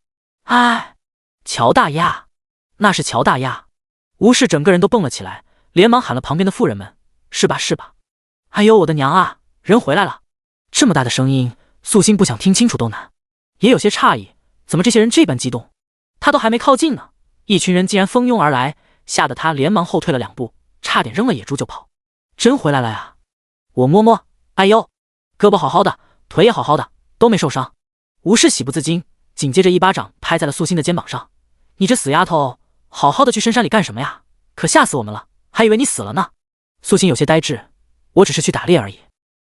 Speaker 1: 哎，乔大丫，那是乔大丫。吴氏整个人都蹦了起来，连忙喊了旁边的妇人们：是吧是吧？哎呦我的娘啊，人回来了！这么大的声音，素心不想听清楚都难。也有些诧异，怎么这些人这般激动？他都还没靠近呢，一群人竟然蜂拥而来，吓得他连忙后退了2步，差点扔了野猪就跑。真回来了呀！我摸摸，哎呦，胳膊好好的，腿也好好的，都没受伤。吴氏喜不自禁，紧接着一巴掌拍在了素心的肩膀上。你这死丫头，好好的去深山里干什么呀？可吓死我们了，还以为你死了呢。素心有些呆滞，我只是去打猎而已。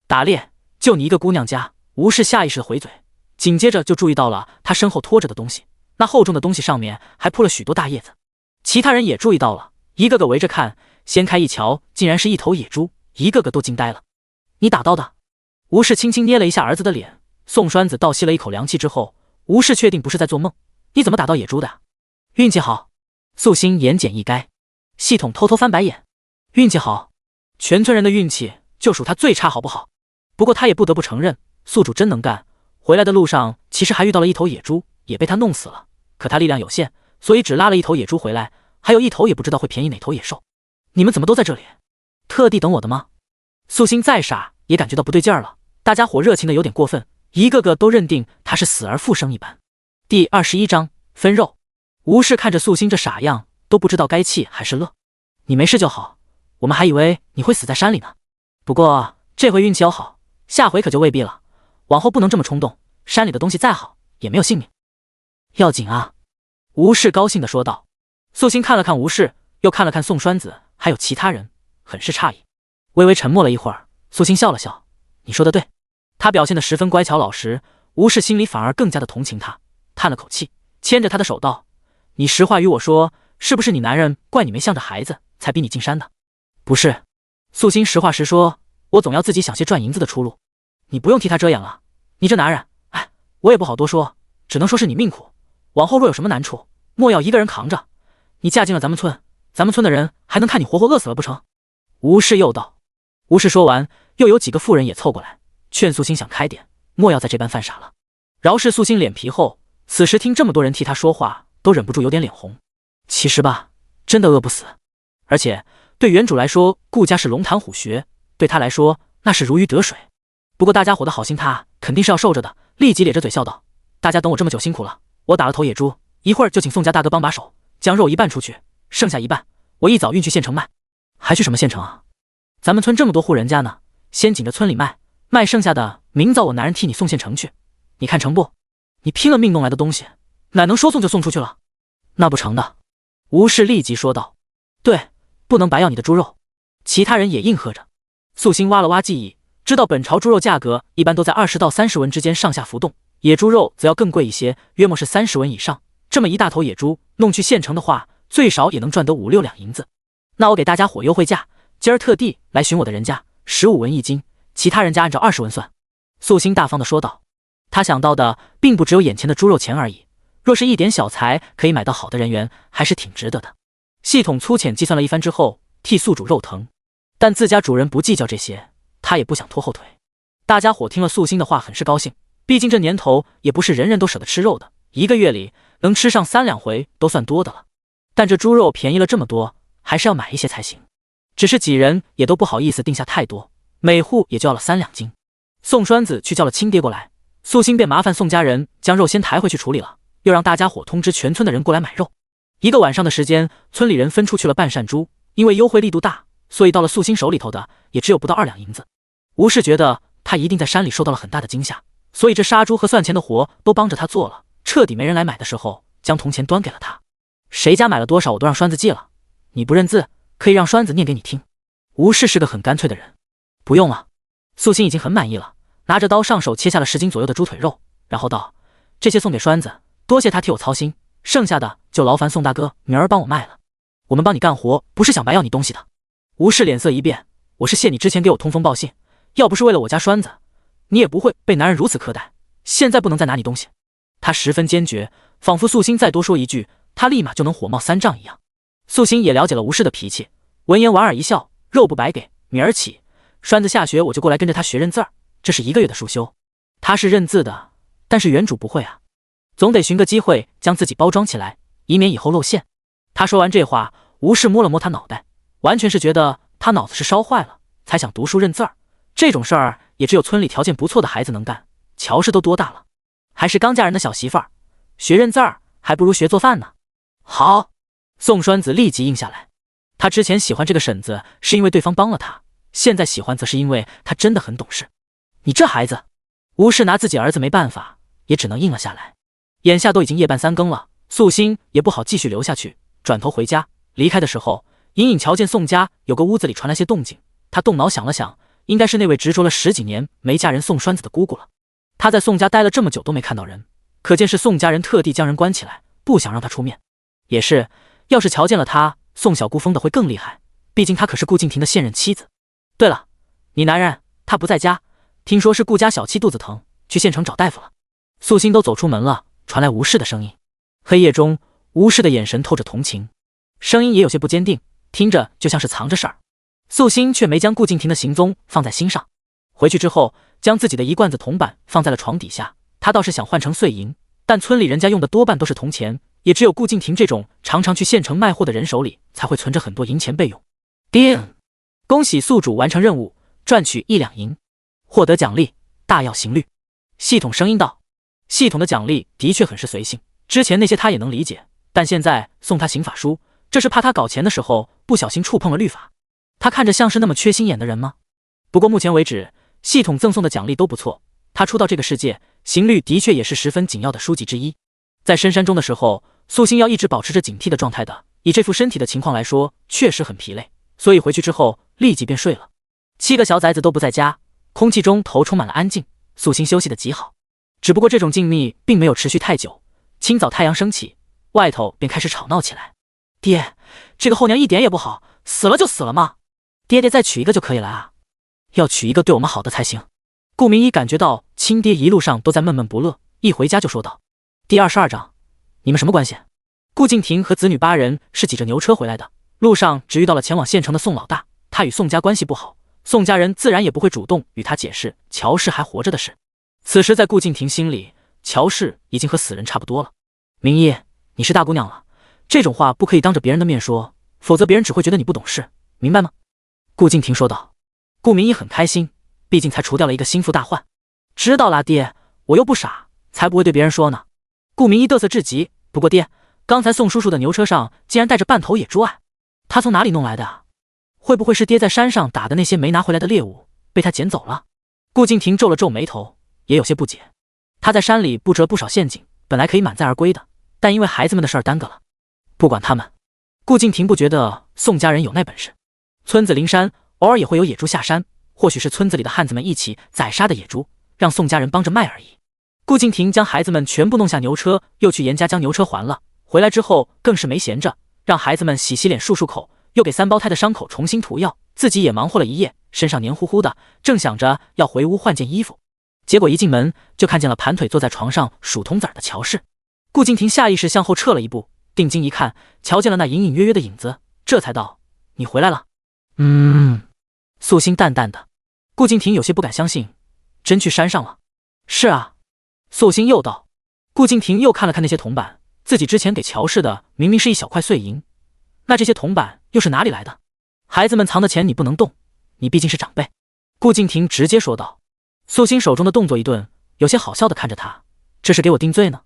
Speaker 1: 打猎？就你一个姑娘家？吴氏下意识的回嘴，紧接着就注意到了他身后拖着的东西，那厚重的东西上面还铺了许多大叶子。其他人也注意到了，一个个围着看，掀开一瞧，竟然是一头野猪，一个个都惊呆了。你打到的？吴氏轻轻捏了一下儿子的脸，宋栓子倒吸了一口凉气之后，吴氏确定不是在做梦。你怎么打到野猪的呀？运气好。素心言简意赅。系统偷偷翻白眼。运气好？全村人的运气就属他最差好不好？不过他也不得不承认，宿主真能干。回来的路上其实还遇到了一头野猪，也被他弄死了。可他力量有限，所以只拉了一头野猪回来，还有一头也不知道会便宜哪头野兽。你们怎么都在这里？特地等我的吗？素心再傻也感觉到不对劲儿了，大家伙热情的有点过分，一个个都认定他是死而复生一般。第21章分肉。吴氏看着素心这傻样，都不知道该气还是乐。你没事就好，我们还以为你会死在山里呢。不过这回运气要好，下回可就未必了。往后不能这么冲动，山里的东西再好也没有性命。要紧啊！吴氏高兴地说道。素心看了看吴氏，又看了看宋栓子，还有其他人，很是诧异。微微沉默了一会儿，素心笑了笑：“你说的对。”他表现得十分乖巧老实，吴氏心里反而更加的同情他，叹了口气，牵着他的手道：“你实话与我说，是不是你男人怪你没向着孩子，才逼你进山的？”“不是。”素心实话实说：“我总要自己想些赚银子的出路。你不用替他遮掩了，你这男人，哎，我也不好多说，只能说是你命苦。往后若有什么难处，莫要一个人扛着。你嫁进了咱们村，咱们村的人还能看你活活饿死了不成？”吴氏又道。吴氏说完，又有几个妇人也凑过来，劝素心想开点，莫要再这般犯傻了。饶是素心脸皮厚，此时听这么多人替他说话，都忍不住有点脸红。其实吧，真的饿不死。而且对原主来说，顾家是龙潭虎穴，对他来说那是如鱼得水。不过大家伙的好心，他肯定是要受着的，立即咧着嘴笑道：“大家等我这么久辛苦了，我打了头野猪，一会儿就请宋家大哥帮把手，将肉一半出去，剩下一半我一早运去县城卖。”“还去什么县城啊？咱们村这么多户人家呢，先紧着村里卖，卖剩下的明早我男人替你送县城去，你看成不？你拼了命弄来的东西，哪能说送就送出去了？那不成的。”吴氏立即说道。“对，不能白要你的猪肉。”其他人也应和着。素心挖了挖记忆，知道本朝猪肉价格一般都在20到30文之间上下浮动，野猪肉则要更贵一些，约莫是30文以上。这么一大头野猪弄去县城的话，最少也能赚得5、6两银子。那我给大家伙优惠价，今儿特地来寻我的人家，15文一斤，其他人家按照20文算。”素心大方地说道。他想到的并不只有眼前的猪肉钱而已，若是一点小财可以买到好的人缘，还是挺值得的。系统粗浅计算了一番之后，替宿主肉疼，但自家主人不计较这些，他也不想拖后腿。大家伙听了素心的话，很是高兴，毕竟这年头也不是人人都舍得吃肉的，一个月里能吃上3两回都算多的了。但这猪肉便宜了这么多，还是要买一些才行。只是几人也都不好意思定下太多，每户也就要了3两斤。宋栓子去叫了亲爹过来，素心便麻烦宋家人将肉先抬回去处理了，又让大家伙通知全村的人过来买肉。一个晚上的时间，村里人分出去了半扇猪，因为优惠力度大，所以到了素心手里头的也只有不到2两银子。吴氏觉得他一定在山里受到了很大的惊吓，所以这杀猪和算钱的活都帮着他做了，彻底没人来买的时候，将铜钱端给了他。谁家买了多少我都让栓子记了，你不认字可以让栓子念给你听。吴氏是个很干脆的人。不用了，素心已经很满意了，拿着刀上手切下了10斤左右的猪腿肉，然后道：“这些送给栓子，多谢他替我操心，剩下的就劳烦宋大哥明儿帮我卖了。我们帮你干活，不是想白要你东西的。”吴氏脸色一变：“我是谢你之前给我通风报信，要不是为了我家栓子，你也不会被男人如此苛待，现在不能再拿你东西。”他十分坚决，仿佛素心再多说一句，他立马就能火冒3丈一样。素心也了解了吴氏的脾气，闻言莞尔一笑：“肉不白给，明儿起栓子下学我就过来跟着他学认字儿，这是1个月的书修。他是认字的，但是原主不会啊，总得寻个机会将自己包装起来，以免以后露馅。”他说完这话，吴氏摸了摸他脑袋，完全是觉得他脑子是烧坏了，才想读书认字儿。这种事儿也只有村里条件不错的孩子能干。乔氏都多大了，还是刚嫁人的小媳妇儿，学认字儿还不如学做饭呢。好，宋栓子立即应下来。他之前喜欢这个婶子是因为对方帮了他，现在喜欢则是因为他真的很懂事。你这孩子！吴氏拿自己儿子没办法，也只能应了下来。眼下都已经夜半3更了，素心也不好继续留下去，转头回家。离开的时候，隐隐瞧见宋家有个屋子里传来些动静，他动脑想了想，应该是那位执着了10几年没嫁人宋栓子的姑姑了。他在宋家待了这么久都没看到人，可见是宋家人特地将人关起来，不想让他出面。也是，要是瞧见了他，宋小姑疯的会更厉害，毕竟他可是顾敬亭的现任妻子。对了，你男人他不在家，听说是顾家小妻肚子疼，去县城找大夫了。素心都走出门了，传来吴氏的声音。黑夜中，吴氏的眼神透着同情，声音也有些不坚定，听着就像是藏着事儿。素心却没将顾敬亭的行踪放在心上。回去之后，将自己的一罐子铜板放在了床底下。他倒是想换成碎银，但村里人家用的多半都是铜钱，也只有顾敬亭这种常常去县城卖货的人手里才会存着很多银钱备用。叮！恭喜宿主完成任务，赚取1两银，获得奖励大药行律。系统声音道。系统的奖励的确很是随性，之前那些他也能理解，但现在送他刑法书，这是怕他搞钱的时候不小心触碰了律法。他看着像是那么缺心眼的人吗？不过目前为止，系统赠送的奖励都不错。他初到这个世界，刑律的确也是十分紧要的书籍之一。在深山中的时候，素心要一直保持着警惕的状态的，以这副身体的情况来说，确实很疲累，所以回去之后立即便睡了。7个小崽子都不在家，空气中头充满了安静，素心休息得极好。只不过这种静谧并没有持续太久，清早太阳升起，外头便开始吵闹起来。爹，这个后娘一点也不好，死了就死了嘛，爹爹再娶一个就可以了啊，要娶一个对我们好的才行。顾明一感觉到亲爹一路上都在闷闷不乐，一回家就说道。第22章，你们什么关系？顾敬亭和子女8人是挤着牛车回来的，路上只遇到了前往县城的宋老大，他与宋家关系不好，宋家人自然也不会主动与他解释乔氏还活着的事。此时在顾敬亭心里，乔氏已经和死人差不多了。明一，你是大姑娘了，这种话不可以当着别人的面说，否则别人只会觉得你不懂事，明白吗？顾敬亭说道。顾明一很开心，毕竟才除掉了一个心腹大患。知道啦爹，我又不傻，才不会对别人说呢。顾明一嘚瑟至极，不过爹，刚才宋叔叔的牛车上竟然带着半头野猪啊，他从哪里弄来的啊？会不会是爹在山上打的那些没拿回来的猎物被他捡走了？顾敬亭皱了皱眉头，也有些不解。他在山里布置了不少陷阱，本来可以满载而归的，但因为孩子们的事儿耽搁了。不管他们，顾敬亭不觉得宋家人有那本事。村子临山，偶尔也会有野猪下山，或许是村子里的汉子们一起宰杀的野猪，让宋家人帮着卖而已。顾敬亭将孩子们全部弄下牛车，又去严家将牛车还了。回来之后更是没闲着，让孩子们洗洗脸漱漱口，又给3胞胎的伤口重新涂药，自己也忙活了一夜，身上黏糊糊的，正想着要回屋换件衣服，结果一进门就看见了盘腿坐在床上数铜子儿的乔氏。顾敬亭下意识向后撤了一步，定睛一看，瞧见了那隐隐约约的影子，这才道：你回来了。素心淡淡的。顾敬亭有些不敢相信，真去山上了？是啊。素心又道。顾敬亭又看了看那些铜板，自己之前给乔氏的明明是一小块碎银，那这些铜板又是哪里来的？孩子们藏的钱你不能动，你毕竟是长辈。顾敬亭直接说道。素心手中的动作一顿，有些好笑的看着他，这是给我定罪呢？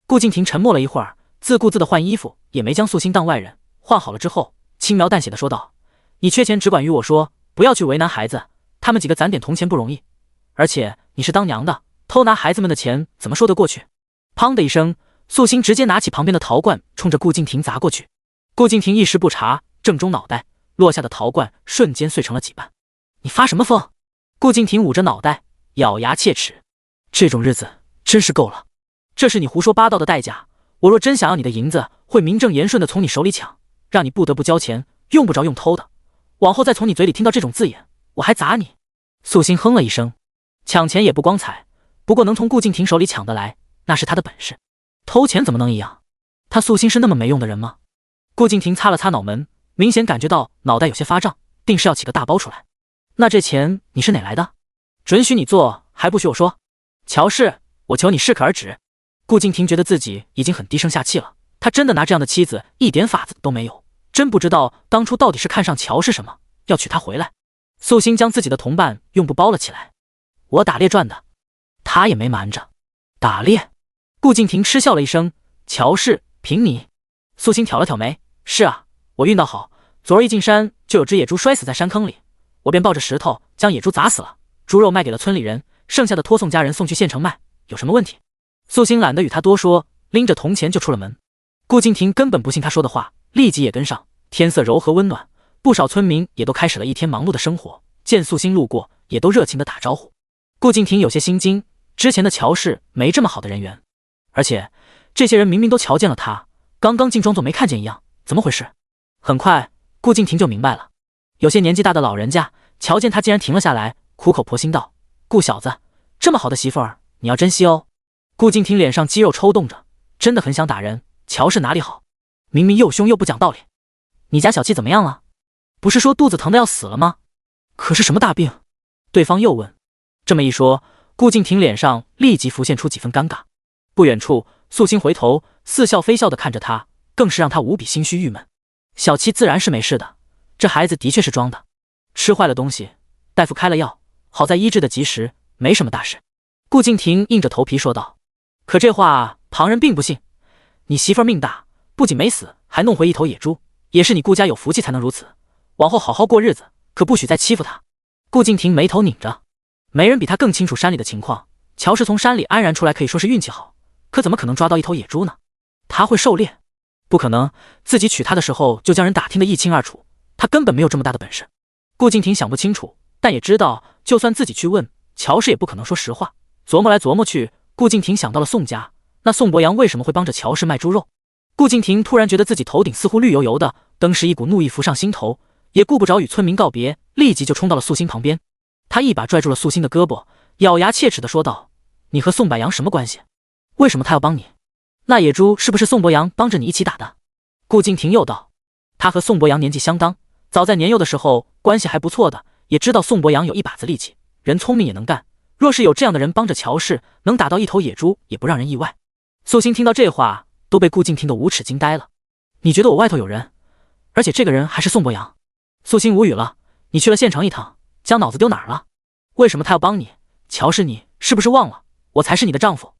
Speaker 1: 顾敬亭沉默了一会儿，自顾自的换衣服，也没将素心当外人。换好了之后，轻描淡写的说道：你缺钱只管与我说，不要去为难孩子，他们几个攒点铜钱不容易，而且你是当娘的，偷拿孩子们的钱怎么说得过去？砰的一声，素心直接拿起旁边的陶罐，冲着顾敬亭砸过去。顾敬亭一时不察，正中脑袋，落下的陶罐瞬间碎成了几瓣。你发什么疯？顾敬亭捂着脑袋，咬牙切齿。这种日子真是够了，这是你胡说八道的代价。我若真想要你的银子，会名正言顺的从你手里抢，让你不得不交钱，用不着用偷的。往后再从你嘴里听到这种字眼，我还砸你。素心哼了一声，抢钱也不光彩，不过能从顾敬亭手里抢得来，那是他的本事。偷钱怎么能一样？他素心是那么没用的人吗？顾敬亭擦了擦脑门，明显感觉到脑袋有些发胀，定是要起个大包出来。那这钱你是哪来的？准许你做，还不许我说？乔氏，我求你适可而止。顾敬亭觉得自己已经很低声下气了，他真的拿这样的妻子一点法子都没有，真不知道当初到底是看上乔氏什么，要娶她回来。素心将自己的同伴用布包了起来。我打猎赚的。他也没瞒着。打猎？顾敬亭嗤笑了一声。乔氏，凭你？素心挑了挑眉。是啊，我运道好，昨儿一进山，就有只野猪摔死在山坑里，我便抱着石头将野猪砸死了，猪肉卖给了村里人，剩下的托宋家人送去县城卖，有什么问题？素心懒得与他多说，拎着铜钱就出了门。顾敬亭根本不信他说的话，立即也跟上。天色柔和温暖，不少村民也都开始了一天忙碌的生活，见素心路过，也都热情地打招呼。顾敬亭有些心惊，之前的乔氏没这么好的人缘，而且这些人明明都瞧见了他，刚刚竟装作没看见一样，怎么回事？很快顾敬亭就明白了，有些年纪大的老人家瞧见他竟然停了下来，苦口婆心道：顾小子，这么好的媳妇儿你要珍惜哦。顾敬亭脸上肌肉抽动着，真的很想打人。乔氏哪里好，明明又凶又不讲道理。你家小七怎么样了？不是说肚子疼的要死了吗？可是什么大病？对方又问。这么一说，顾敬亭脸上立即浮现出几分尴尬。不远处素心回头似笑非笑地看着他，更是让他无比心虚郁闷。小七自然是没事的，这孩子的确是装的，吃坏了东西，大夫开了药，好在医治的及时，没什么大事。顾敬亭硬着头皮说道。可这话旁人并不信，你媳妇儿命大，不仅没死，还弄回一头野猪，也是你顾家有福气才能如此，往后好好过日子，可不许再欺负他。顾敬亭眉头拧着，没人比他更清楚山里的情况，乔氏从山里安然出来可以说是运气好，可怎么可能抓到一头野猪呢？他会狩猎？不可能，自己娶她的时候就将人打听得一清二楚，他根本没有这么大的本事。顾敬亭想不清楚，但也知道就算自己去问，乔氏也不可能说实话。琢磨来琢磨去，顾敬亭想到了宋家，那宋伯阳为什么会帮着乔氏卖猪肉？顾敬亭突然觉得自己头顶似乎绿油油的，登时一股怒意浮上心头，也顾不着与村民告别，立即就冲到了素心旁边。他一把拽住了素心的胳膊，咬牙切齿地说道：你和宋柏阳什么关系？为什么他要帮你？那野猪是不是宋伯阳帮着你一起打的？顾敬亭又道。他和宋伯阳年纪相当，早在年幼的时候关系还不错的，也知道宋伯阳有一把子力气，人聪明也能干，若是有这样的人帮着乔氏，能打到一头野猪也不让人意外。素心听到这话都被顾敬亭的无耻惊呆了。你觉得我外头有人，而且这个人还是宋伯阳？素心无语了。你去了县城一趟，将脑子丢哪儿了？为什么他要帮你？乔氏你是不是忘了我才是你的丈夫？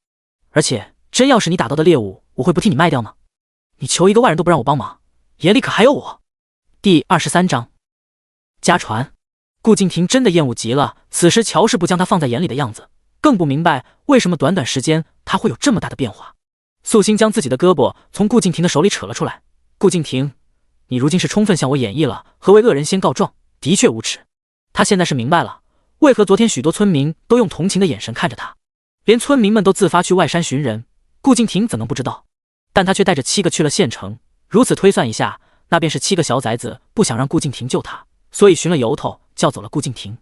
Speaker 1: 而且真要是你打到的猎物，我会不替你卖掉吗？你求一个外人都不让我帮忙，眼里可还有我？第23章家传。顾敬亭真的厌恶极了此时乔氏不将他放在眼里的样子，更不明白为什么短短时间他会有这么大的变化。素心将自己的胳膊从顾敬亭的手里扯了出来。顾敬亭，你如今是充分向我演绎了何为恶人先告状，的确无耻。他现在是明白了为何昨天许多村民都用同情的眼神看着他，连村民们都自发去外山寻人，顾敬亭怎能不知道？但他却带着7个去了县城，如此推算一下，那便是7个小崽子不想让顾敬亭救他，所以寻了由头叫走了顾敬亭。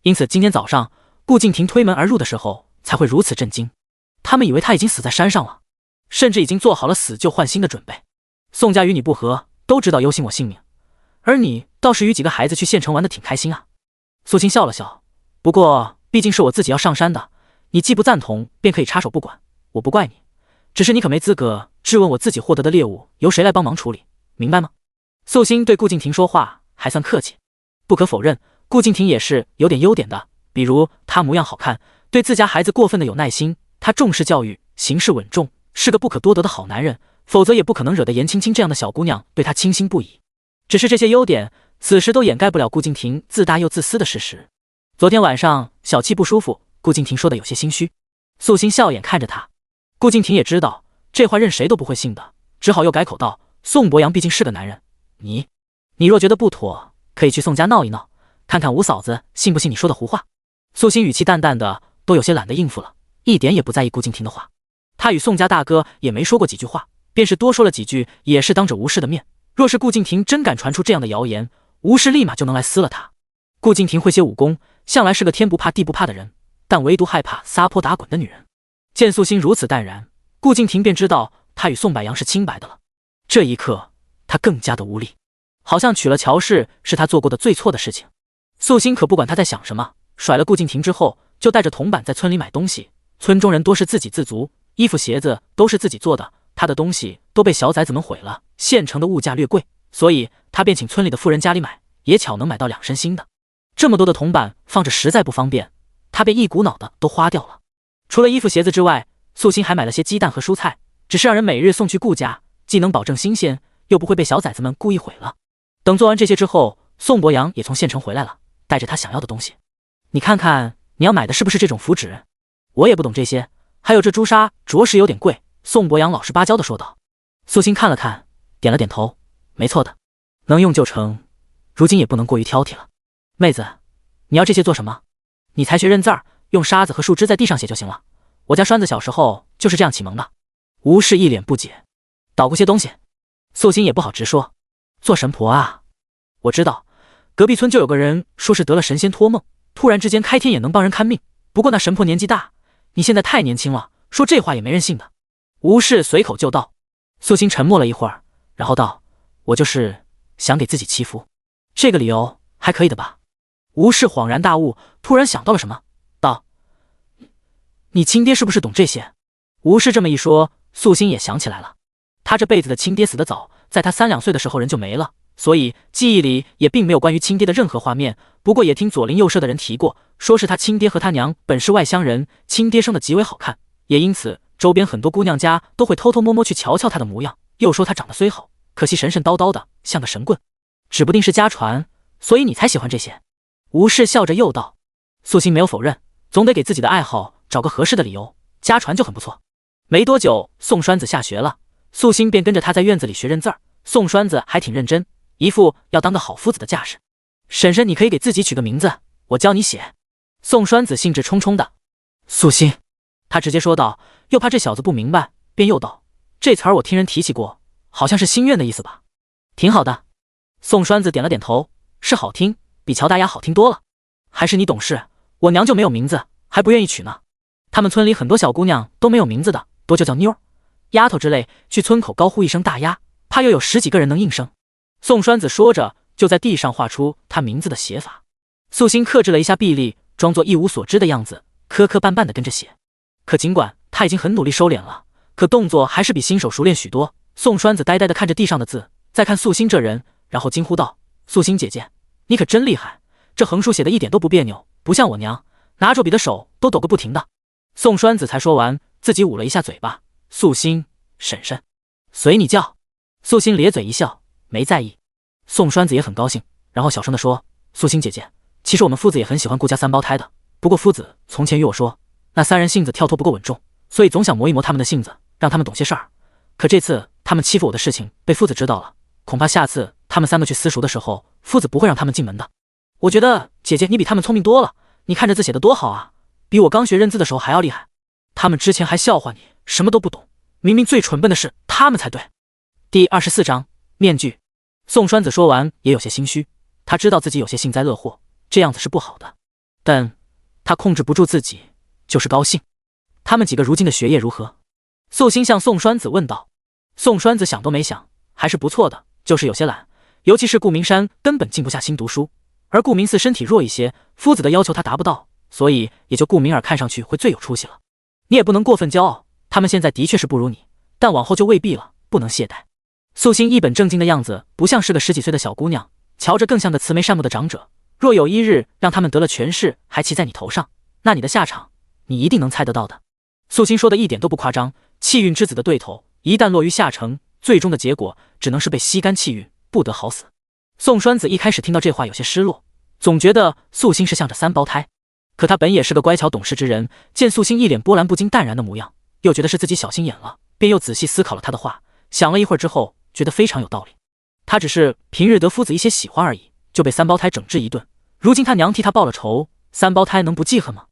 Speaker 1: 因此今天早上顾敬亭推门而入的时候才会如此震惊，他们以为他已经死在山上了，甚至已经做好了死旧换新的准备。宋家与你不和，都知道忧心我性命，而你倒是与几个孩子去县城玩得挺开心啊。素心笑了笑，不过毕竟是我自己要上山的，你既不赞同便可以插手不管，我不怪你，只是你可没资格质问我自己获得的猎物由谁来帮忙处理，明白吗？素心对顾敬亭说话还算客气。不可否认，顾敬亭也是有点优点的，比如他模样好看，对自家孩子过分的有耐心，他重视教育，行事稳重，是个不可多得的好男人，否则也不可能惹得颜青青这样的小姑娘对他倾心不已。只是这些优点此时都掩盖不了顾敬亭自大又自私的事实。昨天晚上小七不舒服，顾敬亭说的有些心虚。素心笑眼看着他，顾敬亭也知道这话任谁都不会信的，只好又改口道：宋伯阳毕竟是个男人，你若觉得不妥，可以去宋家闹一闹，看看五嫂子信不信你说的胡话。素心语气淡淡的，都有些懒得应付了，一点也不在意顾敬亭的话。他与宋家大哥也没说过几句话，便是多说了几句，也是当着吴氏的面。若是顾敬亭真敢传出这样的谣言，吴氏立马就能来撕了他。顾敬亭会些武功，向来是个天不怕地不怕的人，但唯独害怕撒泼打滚的女人。见素心如此淡然，顾敬亭便知道他与宋柏阳是清白的了。这一刻他更加的无力，好像娶了乔氏是他做过的最错的事情。素心可不管他在想什么，甩了顾敬亭之后，就带着铜板在村里买东西。村中人多是自给自足，衣服鞋子都是自己做的，他的东西都被小崽子们毁了。县城的物价略贵，所以他便请村里的富人家里买，也巧能买到2身新的。这么多的铜板放着实在不方便，他便一股脑的都花掉了。除了衣服鞋子之外，素心还买了些鸡蛋和蔬菜，只是让人每日送去顾家，既能保证新鲜，又不会被小崽子们故意毁了。等做完这些之后，宋博阳也从县城回来了，带着他想要的东西。你看看，你要买的是不是这种符纸？我也不懂这些，还有这朱砂着实有点贵。宋博阳老实巴交的说道。素心看了看，点了点头，没错的，能用就成，如今也不能过于挑剔了。妹子，你要这些做什么？你才学认字儿，用沙子和树枝在地上写就行了。我家栓子小时候就是这样启蒙的。吴氏一脸不解，捣鼓些东西。素心也不好直说，做神婆啊。我知道，隔壁村就有个人说是得了神仙托梦，突然之间开天眼能帮人看命，不过那神婆年纪大，你现在太年轻了，说这话也没人信的。吴氏随口就道。素心沉默了一会儿，然后道，我就是想给自己祈福，这个理由还可以的吧。吴氏恍然大悟，突然想到了什么，道，你亲爹是不是懂这些？吴氏这么一说，素心也想起来了，他这辈子的亲爹死得早，在他3、2岁的时候人就没了，所以记忆里也并没有关于亲爹的任何画面。不过也听左邻右舍的人提过，说是他亲爹和他娘本是外乡人，亲爹生得极为好看，也因此周边很多姑娘家都会偷偷摸摸去瞧瞧他的模样，又说他长得虽好，可惜神神叨叨的，像个神棍，指不定是家传，所以你才喜欢这些。吴氏笑着又道。素心没有否认，总得给自己的爱好找个合适的理由，家传就很不错。没多久，宋栓子下学了，素心便跟着他在院子里学认字儿。宋栓子还挺认真，一副要当个好夫子的架势。婶婶，你可以给自己取个名字，我教你写。宋栓子兴致冲冲的。素心，他直接说道，又怕这小子不明白，便又道，这词儿我听人提起过，好像是心愿的意思吧？挺好的。宋栓子点了点头，是好听，比乔大丫好听多了。还是你懂事，我娘就没有名字，还不愿意取呢。他们村里很多小姑娘都没有名字的，多就叫妞儿、丫头之类，去村口高呼一声大丫，怕又有10几个人能应声。宋栓子说着，就在地上画出他名字的写法。素心克制了一下臂力，装作一无所知的样子，磕磕绊绊地跟着写。可尽管他已经很努力收敛了，可动作还是比新手熟练许多。宋栓子呆呆地看着地上的字，再看素心这人，然后惊呼道，素心姐姐，你可真厉害，这横竖写的一点都不别扭，不像我娘，拿着笔的手都抖个不停的。宋栓子才说完，自己捂了一下嘴巴。素心，婶婶，随你叫。素心咧嘴一笑，没在意。宋栓子也很高兴，然后小声地说，素心姐姐，其实我们夫子也很喜欢顾家3胞胎的，不过夫子从前与我说，那3人性子跳脱不够稳重，所以总想磨一磨他们的性子，让他们懂些事儿。可这次他们欺负我的事情被夫子知道了，恐怕下次他们3个去私塾的时候，夫子不会让他们进门的。我觉得姐姐你比他们聪明多了，你看这字写得多好啊，比我刚学认字的时候还要厉害。他们之前还笑话你什么都不懂，明明最蠢笨的是他们才对。第24章面具。宋栓子说完也有些心虚，他知道自己有些幸灾乐祸，这样子是不好的，但他控制不住自己，就是高兴。他们几个如今的学业如何？素心向宋栓子问道。宋栓子想都没想，还是不错的，就是有些懒，尤其是顾明山根本静不下心读书，而顾明寺身体弱一些，夫子的要求他达不到，所以也就顾明儿看上去会最有出息了。你也不能过分骄傲，他们现在的确是不如你，但往后就未必了，不能懈怠。素心一本正经的样子，不像是个10几岁的小姑娘，瞧着更像个慈眉善目的长者。若有一日让他们得了权势，还骑在你头上，那你的下场，你一定能猜得到的。素心说的一点都不夸张，气运之子的对头，一旦落于下乘，最终的结果只能是被吸干气运，不得好死。宋栓子一开始听到这话有些失落，总觉得素心是向着3胞胎，可他本也是个乖巧懂事之人，见素心一脸波澜不惊淡然的模样，又觉得是自己小心眼了，便又仔细思考了他的话，想了一会儿之后，觉得非常有道理。他只是平日得夫子一些喜欢而已，就被3胞胎整治一顿，如今他娘替他报了仇，3胞胎能不记恨吗？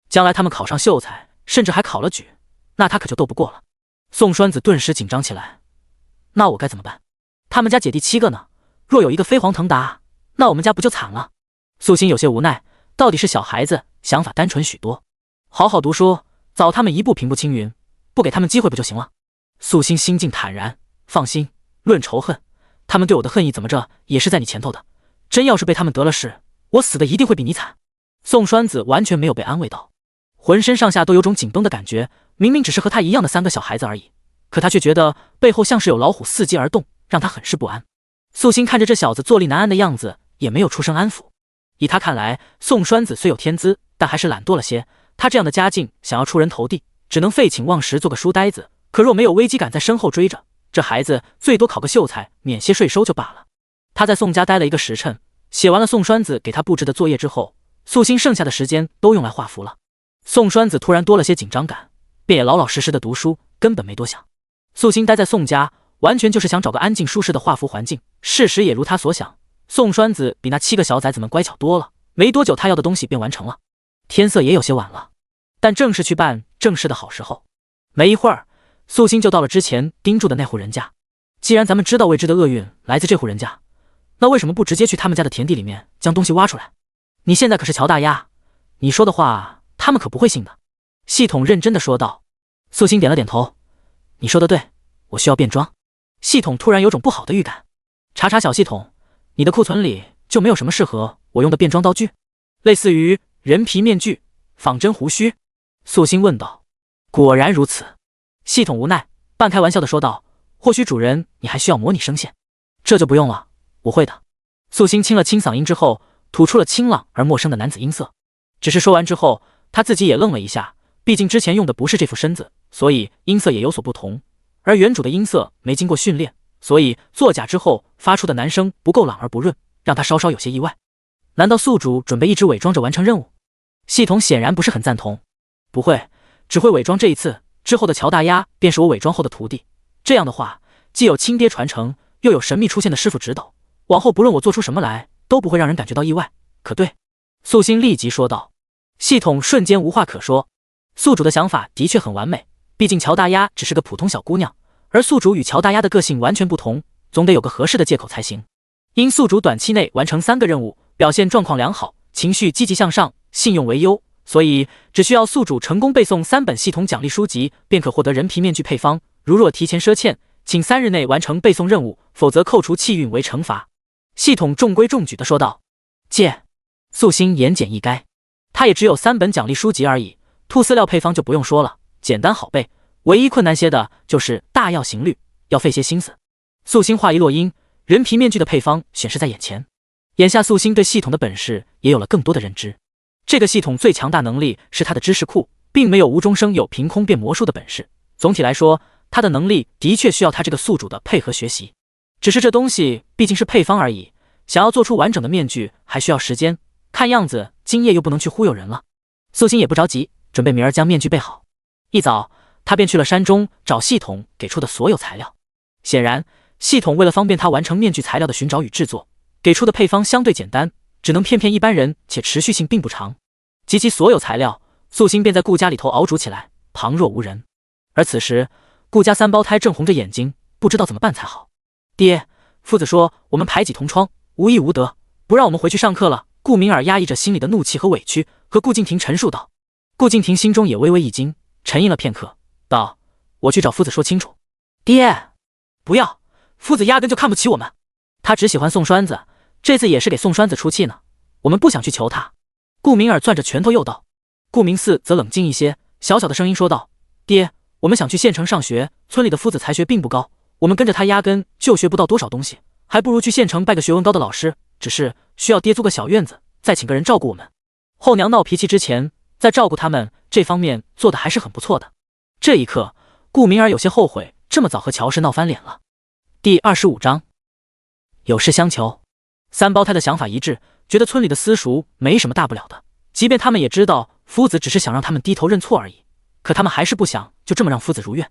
Speaker 1: 将来他们考上秀才，甚至还考了举，那他可就斗不过了。宋栓子顿时紧张起来，那我该怎么办？他们家姐弟7个呢，若有一个飞黄腾达，那我们家不就惨了？素心有些无奈，到底是小孩子，想法单纯许多，好好读书，早他们一步平步青云，不给他们机会不就行了？素心心境坦然，放心，论仇恨，他们对我的恨意怎么着也是在你前头的，真要是被他们得了势，我死的一定会比你惨。宋栓子完全没有被安慰到，浑身上下都有种紧绷的感觉，明明只是和他一样的3个小孩子而已，可他却觉得背后像是有老虎伺机而动，让他很是不安。素心看着这小子坐立难安的样子，也没有出声安抚。以他看来，宋栓子虽有天资，但还是懒惰了些，他这样的家境想要出人头地，只能废寝忘食做个书呆子，可若没有危机感在身后追着，这孩子最多考个秀才，免些税收就罢了。他在宋家待了1个时辰，写完了宋栓子给他布置的作业之后，素心剩下的时间都用来画符了。宋栓子突然多了些紧张感，便也老老实实的读书，根本没多想。素心待在宋家，完全就是想找个安静舒适的画符环境。事实也如他所想，宋栓子比那7个小崽子们乖巧多了，没多久他要的东西便完成了。天色也有些晚了，但正是去办正事的好时候。没一会儿，素心就到了之前盯住的那户人家。既然咱们知道未知的厄运来自这户人家，那为什么不直接去他们家的田地里面将东西挖出来？你现在可是乔大丫，你说的话他们可不会信的。系统认真的说道。素心点了点头，你说的对，我需要变装。系统突然有种不好的预感。查查小系统，你的库存里就没有什么适合我用的变装道具？类似于人皮面具、仿真胡须？素心问道。果然如此。系统无奈，半开玩笑的说道，或许主人你还需要模拟声线。这就不用了，我会的。素心清了清嗓音之后，吐出了清朗而陌生的男子音色。只是说完之后，他自己也愣了一下，毕竟之前用的不是这副身子，所以音色也有所不同。而原主的音色没经过训练，所以作假之后发出的男声不够朗而不润，让他稍稍有些意外。难道宿主准备一直伪装着完成任务？系统显然不是很赞同。不会，只会伪装这一次，之后的乔大丫便是我伪装后的徒弟。这样的话，既有亲爹传承，又有神秘出现的师傅指导，往后不论我做出什么来，都不会让人感觉到意外。可对？素心立即说道。系统瞬间无话可说。宿主的想法的确很完美，毕竟乔大丫只是个普通小姑娘，而宿主与乔大丫的个性完全不同，总得有个合适的借口才行。因宿主短期内完成3个任务，表现状况良好，情绪积极向上，信用为优，所以只需要宿主成功背诵3本系统奖励书籍，便可获得人皮面具配方。如若提前赊欠，请3日内完成背诵任务，否则扣除气运为惩罚。系统中规中矩地说道。借。素心言简意赅，他也只有3本奖励书籍而已，兔饲料配方就不用说了，简单好背，唯一困难些的就是大药行律，要费些心思。素心话一落音，人皮面具的配方显示在眼前。眼下素心对系统的本事也有了更多的认知。这个系统最强大能力是他的知识库，并没有无中生有凭空变魔术的本事。总体来说，他的能力的确需要他这个宿主的配合学习。只是这东西毕竟是配方而已，想要做出完整的面具还需要时间，看样子今夜又不能去忽悠人了。素心也不着急，准备明儿将面具备好。一早，他便去了山中找系统给出的所有材料。显然，系统为了方便他完成面具材料的寻找与制作，给出的配方相对简单，只能骗骗一般人，且持续性并不长。集齐所有材料，素心便在顾家里头熬煮起来，旁若无人。而此时，顾家3胞胎正红着眼睛，不知道怎么办才好。爹，夫子说我们排挤同窗，无义无德，不让我们回去上课了。顾明儿压抑着心里的怒气和委屈，和顾敬亭陈述道。顾敬亭心中也微微一惊，沉吟了片刻，道：我去找夫子说清楚。爹，不要，夫子压根就看不起我们，他只喜欢宋栓子，这次也是给宋栓子出气呢，我们不想去求他。顾明儿攥着拳头又道。顾明嗣则冷静一些，小小的声音说道：爹，我们想去县城上学，村里的夫子才学并不高，我们跟着他压根就学不到多少东西，还不如去县城拜个学问高的老师，只是需要爹租个小院子，再请个人照顾我们。后娘闹脾气之前，在照顾他们这方面做的还是很不错的。这一刻，顾明儿有些后悔这么早和乔氏闹翻脸了。第25章，有事相求。3胞胎的想法一致，觉得村里的私塾没什么大不了的，即便他们也知道夫子只是想让他们低头认错而已，可他们还是不想就这么让夫子如愿。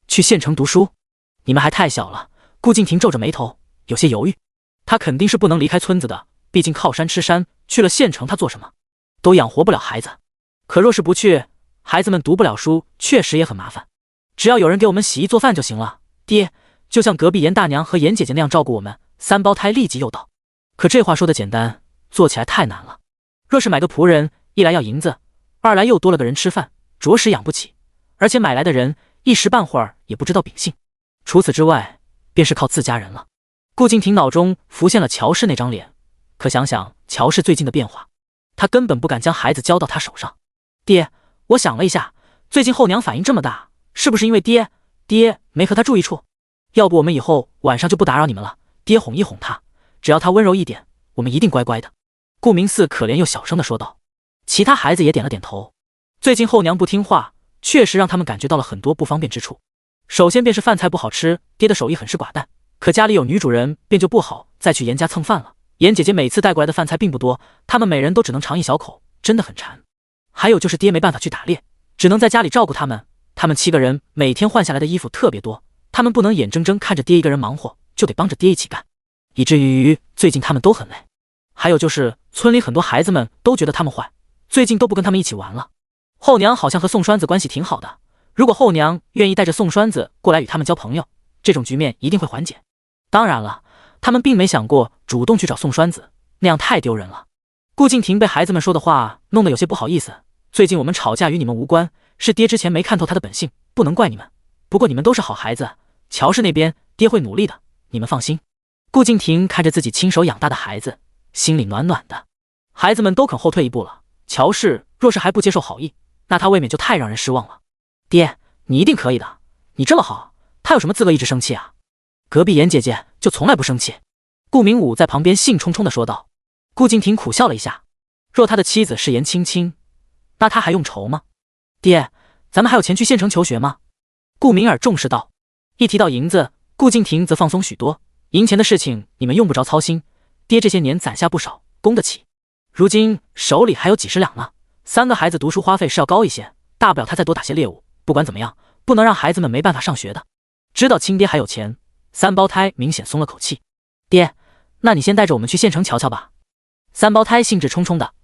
Speaker 1: 去县城读书？你们还太小了。顾敬亭皱着眉头，有些犹豫。他肯定是不能离开村子的，毕竟靠山吃山，去了县城他做什么？都养活不了孩子。可若是不去，孩子们读不了书，确实也很麻烦。只要有人给我们洗衣做饭就行了。爹，就像隔壁严大娘和严姐姐那样照顾我们。3胞胎立即又道。可这话说的简单，做起来太难了。若是买个仆人，一来要银子，二来又多了个人吃饭，着实养不起。而且买来的人一时半会儿也不知道秉性。除此之外，便是靠自家人了。顾敬亭脑中浮现了乔氏那张脸，可想想乔氏最近的变化，他根本不敢将孩子交到他手上。爹，我想了一下，最近后娘反应这么大，是不是因为爹没和他住一处？要不我们以后晚上就不打扰你们了，爹哄一哄他，只要他温柔一点，我们一定乖乖的。顾明嗣可怜又小声的说道。其他孩子也点了点头。最近后娘不听话，确实让他们感觉到了很多不方便之处。首先便是饭菜不好吃，爹的手艺很是寡淡，可家里有女主人，便就不好再去严家蹭饭了。严姐姐每次带过来的饭菜并不多，他们每人都只能尝一小口，真的很馋。还有就是爹没办法去打猎，只能在家里照顾他们。他们7个人每天换下来的衣服特别多，他们不能眼睁睁看着爹一个人忙活，就得帮着爹一起干，以至于最近他们都很累。还有就是村里很多孩子们都觉得他们坏，最近都不跟他们一起玩了。后娘好像和宋栓子关系挺好的，如果后娘愿意带着宋栓子过来与他们交朋友，这种局面一定会缓解。当然了，他们并没想过主动去找宋栓子，那样太丢人了。顾敬亭被孩子们说的话弄得有些不好意思，最近我们吵架与你们无关，是爹之前没看透他的本性，不能怪你们。不过你们都是好孩子，乔氏那边爹会努力的，你们放心。顾敬亭看着自己亲手养大的孩子，心里暖暖的。孩子们都肯后退一步了，乔氏若是还不接受好意，那他未免就太让人失望了。爹，你一定可以的，你这么好，他有什么资格一直生气啊？隔壁严姐姐就从来不生气。顾明武在旁边兴冲冲地说道。顾敬亭苦笑了一下，若他的妻子是严青青，那他还用愁吗？爹，咱们还有钱去县城求学吗？顾明尔重视道。一提到银子，顾敬亭则放松许多。银钱的事情你们用不着操心，爹这些年攒下不少，供得起。如今手里还有几十两呢，3个孩子读书花费是要高一些，大不了他再多打些猎物。不管怎么样，不能让孩子们没办法上学的。知道亲爹还有钱，3胞胎明显松了口气。爹，那你先带着我们去县城瞧瞧吧。3胞胎兴致冲冲的，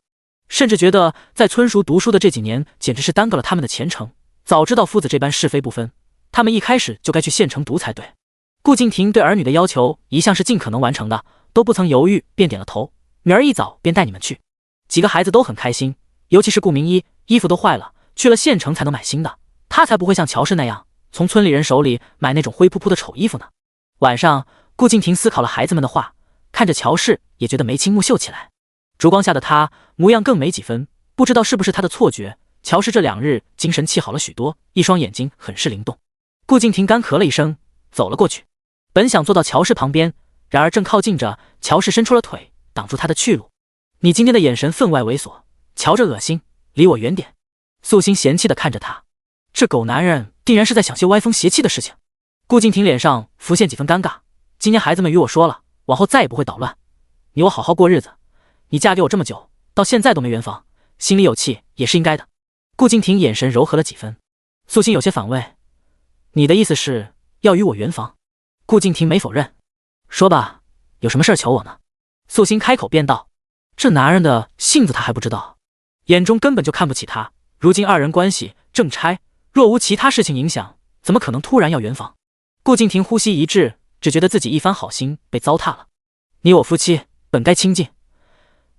Speaker 1: 甚至觉得在村塾读书的这几年简直是耽搁了他们的前程。早知道夫子这般是非不分，他们一开始就该去县城读才对。顾敬亭对儿女的要求一向是尽可能完成的，都不曾犹豫便点了头。明儿一早便带你们去。几个孩子都很开心，尤其是顾明一，衣服都坏了，去了县城才能买新的，他才不会像乔氏那样从村里人手里买那种灰扑扑的丑衣服呢。晚上，顾敬亭思考了孩子们的话，看着乔氏也觉得眉清目秀起来。烛光下的他模样更美几分，不知道是不是他的错觉，乔氏这2日精神气好了许多，一双眼睛很是灵动。顾敬亭干咳了一声，走了过去，本想坐到乔氏旁边，然而正靠近着，乔氏伸出了腿挡住他的去路。你今天的眼神分外猥琐，瞧着恶心，离我远点。素心嫌弃地看着他，这狗男人定然是在想些歪风邪气的事情。顾敬亭脸上浮现几分尴尬，今天孩子们与我说了，往后再也不会捣乱，你我好好过日子。你嫁给我这么久，到现在都没圆房，心里有气也是应该的。顾敬亭眼神柔和了几分，素心有些反胃，你的意思是要与我圆房？顾敬亭没否认，说吧，有什么事求我呢？素心开口便道，这男人的性子他还不知道，眼中根本就看不起他，如今2人关系正拆，若无其他事情影响，怎么可能突然要圆房？顾敬亭呼吸一滞，只觉得自己一番好心被糟蹋了。你我夫妻本该亲近，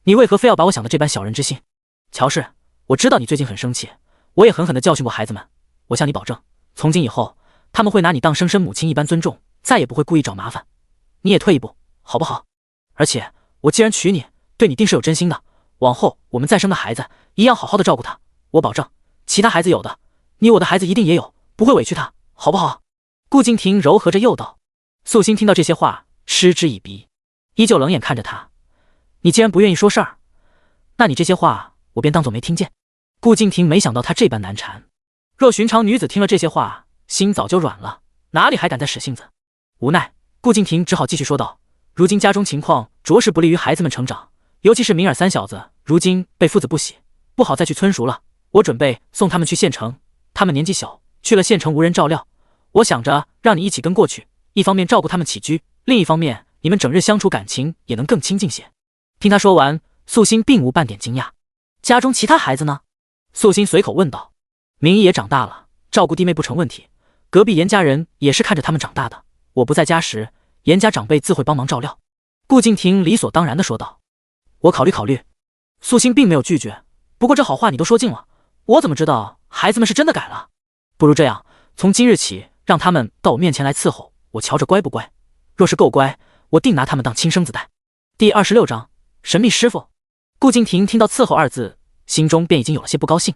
Speaker 1: 你为何非要把我想的这般小人之心？乔氏，我知道你最近很生气，我也狠狠地教训过孩子们，我向你保证，从今以后他们会拿你当生身母亲一般尊重，再也不会故意找麻烦。你也退一步好不好？而且我既然娶你，对你定是有真心的，往后我们再生个孩子一样好好的照顾他，我保证其他孩子有的，你我的孩子一定也有，不会委屈他，好不好？顾敬亭柔和着又道。素心听到这些话嗤之以鼻，依旧冷眼看着他，你既然不愿意说事儿，那你这些话我便当作没听见。顾敬亭没想到他这般难缠，若寻常女子听了这些话，心早就软了，哪里还敢再使性子？无奈，顾敬亭只好继续说道，如今家中情况着实不利于孩子们成长，尤其是明尔3小子，如今被父子不喜，不好再去村塾了。我准备送他们去县城，他们年纪小，去了县城无人照料，我想着让你一起跟过去，一方面照顾他们起居，另一方面你们整日相处，感情也能更亲近些。听他说完，素心并无半点惊讶。家中其他孩子呢？素心随口问道。明义也长大了，照顾弟妹不成问题，隔壁严家人也是看着他们长大的，我不在家时，严家长辈自会帮忙照料。顾敬亭理所当然地说道。我考虑考虑。素心并没有拒绝，不过这好话你都说尽了，我怎么知道孩子们是真的改了？不如这样，从今日起让他们到我面前来伺候，我瞧着乖不乖，若是够乖，我定拿他们当亲生子代。第26章神秘师傅。顾敬亭听到伺候2字，心中便已经有了些不高兴。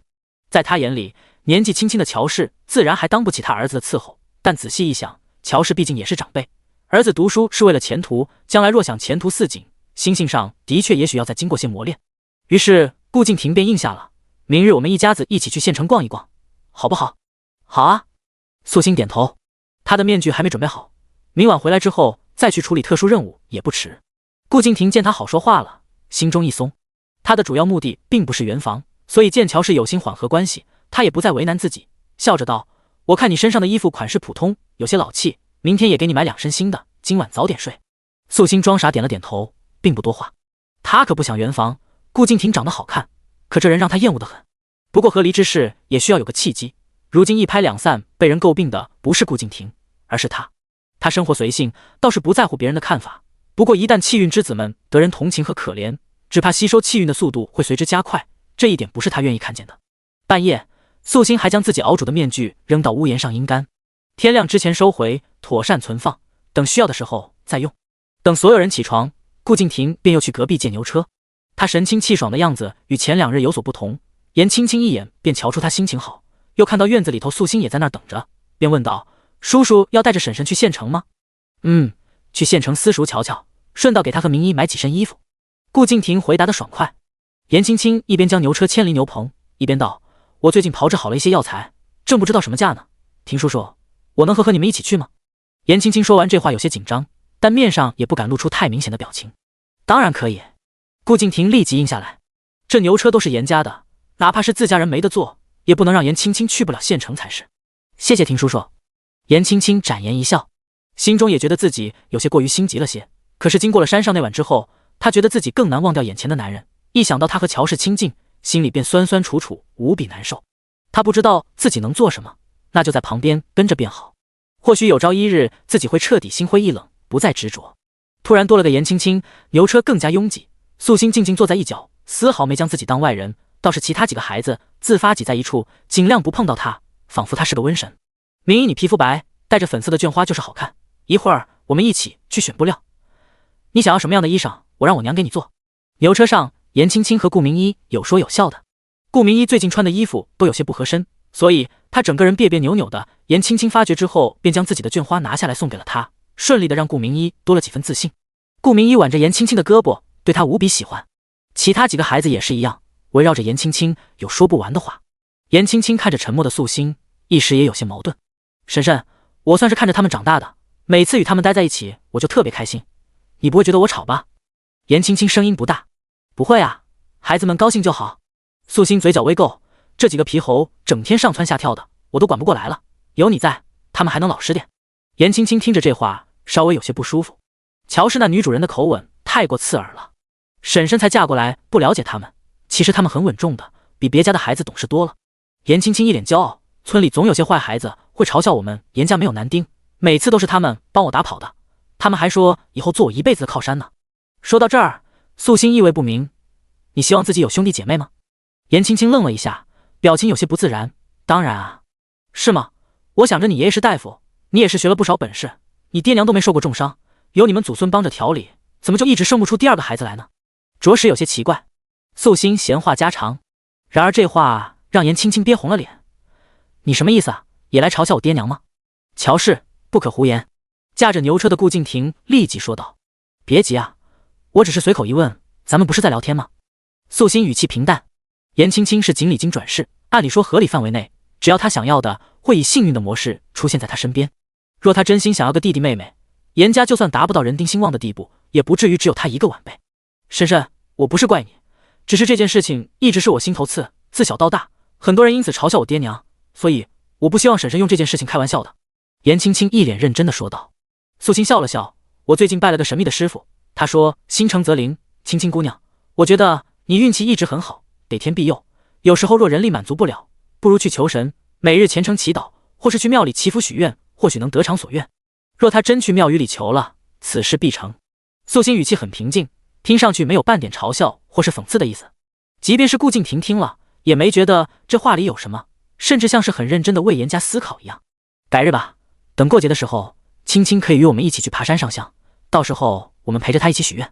Speaker 1: 在他眼里，年纪轻轻的乔氏自然还当不起他儿子的伺候，但仔细一想，乔氏毕竟也是长辈，儿子读书是为了前途，将来若想前途似锦，心性上的确也许要再经过些磨练。于是顾敬亭便应下了，明日我们一家子一起去县城逛一逛，好不好？好啊。素心点头，他的面具还没准备好，明晚回来之后再去处理特殊任务也不迟。顾敬亭见他好说话了，心中一松。他的主要目的并不是圆房，所以见乔氏有心缓和关系，他也不再为难自己，笑着道：“我看你身上的衣服款式普通，有些老气，明天也给你买2身新的，今晚早点睡。”素心装傻点了点头，并不多话。他可不想圆房，顾敬亭长得好看，可这人让他厌恶得很。不过和离之事也需要有个契机，如今一拍两散，被人诟病的不是顾敬亭，而是他。他生活随性，倒是不在乎别人的看法，不过一旦气运之子们得人同情和可怜，只怕吸收气运的速度会随之加快，这一点不是他愿意看见的。半夜，素心还将自己熬煮的面具扔到屋檐上阴干，天亮之前收回，妥善存放，等需要的时候再用。等所有人起床，顾敬亭便又去隔壁借牛车。他神清气爽的样子与前2日有所不同，严青青一眼便瞧出他心情好，又看到院子里头素心也在那儿等着，便问道：“叔叔要带着婶婶去县城吗？”“去县城私塾瞧瞧，顺道给他和明一买几身衣服。”顾敬亭回答的爽快。严青青一边将牛车牵离牛棚，一边道：“我最近炮制好了一些药材，正不知道什么价呢。亭叔叔，我能和你们一起去吗？”严青青说完这话有些紧张，但面上也不敢露出太明显的表情。“当然可以。”顾敬亭立即应下来。这牛车都是严家的，哪怕是自家人没得坐，也不能让严青青去不了县城才是。谢谢亭叔叔。严青青展颜一笑，心中也觉得自己有些过于心急了些。可是经过了山上那晚之后，她觉得自己更难忘掉眼前的男人，一想到他和乔氏亲近，心里便酸酸楚楚，无比难受。她不知道自己能做什么，那就在旁边跟着便好。或许有朝一日自己会彻底心灰意冷，不再执着。突然多了个严青青，牛车更加拥挤。素心静静坐在一角，丝毫没将自己当外人，倒是其他几个孩子自发挤在一处，尽量不碰到他，仿佛他是个瘟神。“明一，你皮肤白，带着粉色的绢花就是好看，一会儿我们一起去选布料。你想要什么样的衣裳，我让我娘给你做。”牛车上，严青青和顾明一有说有笑的。顾明一最近穿的衣服都有些不合身，所以他整个人别别扭扭的。严青青发觉之后，便将自己的绢花拿下来送给了他，顺利的让顾明一多了几分自信。顾明一挽着严青青的胳膊，对他无比喜欢。其他几个孩子也是一样，围绕着严青青有说不完的话。严青青看着沉默的素心，一时也有些矛盾。“婶婶，我算是看着他们长大的，每次与他们待在一起，我就特别开心。你不会觉得我吵吧？”严青青声音不大。“不会啊，孩子们高兴就好。”素心嘴角微勾，这几个皮猴整天上蹿下跳的，我都管不过来了。有你在，他们还能老实点。严青青听着这话，稍微有些不舒服。乔氏那女主人的口吻太过刺耳了。婶婶才嫁过来，不了解他们，其实他们很稳重的，比别家的孩子懂事多了。严青青一脸骄傲，村里总有些坏孩子会嘲笑我们严家没有男丁，每次都是他们帮我打跑的，他们还说以后做我一辈子的靠山呢。说到这儿，素心意味不明：“你希望自己有兄弟姐妹吗？”严青青愣了一下，表情有些不自然。“当然啊。”“是吗？我想着你爷爷是大夫，你也是学了不少本事，你爹娘都没受过重伤，有你们祖孙帮着调理，怎么就一直生不出第2个孩子来呢？”着实有些奇怪。素心闲话家常，然而这话让严青青憋红了脸。“你什么意思啊？也来嘲笑我爹娘吗？”“乔氏，不可胡言。”驾着牛车的顾敬亭立即说道。“别急啊，我只是随口一问，咱们不是在聊天吗？”素心语气平淡。严青青是锦鲤精转世，按理说合理范围内，只要他想要的，会以幸运的模式出现在他身边。若他真心想要个弟弟妹妹，严家就算达不到人丁兴旺的地步，也不至于只有他一个晚辈。“婶婶，我不是怪你，只是这件事情一直是我心头刺，自小到大，很多人因此嘲笑我爹娘，所以我不希望婶婶用这件事情开玩笑的。”严青青一脸认真的说道。素心笑了笑：“我最近拜了个神秘的师傅，他说心诚则灵。青青姑娘，我觉得你运气一直很好，得天庇佑。有时候若人力满足不了，不如去求神，每日虔诚祈祷，或是去庙里祈福许愿，或许能得偿所愿。若他真去庙宇里求了，此事必成。”素心语气很平静，听上去没有半点嘲笑或是讽刺的意思。即便是顾敬亭听了，也没觉得这话里有什么，甚至像是很认真的为严家思考一样。“改日吧，等过节的时候，青青可以约我们一起去爬山上香，到时候我们陪着他一起许愿。”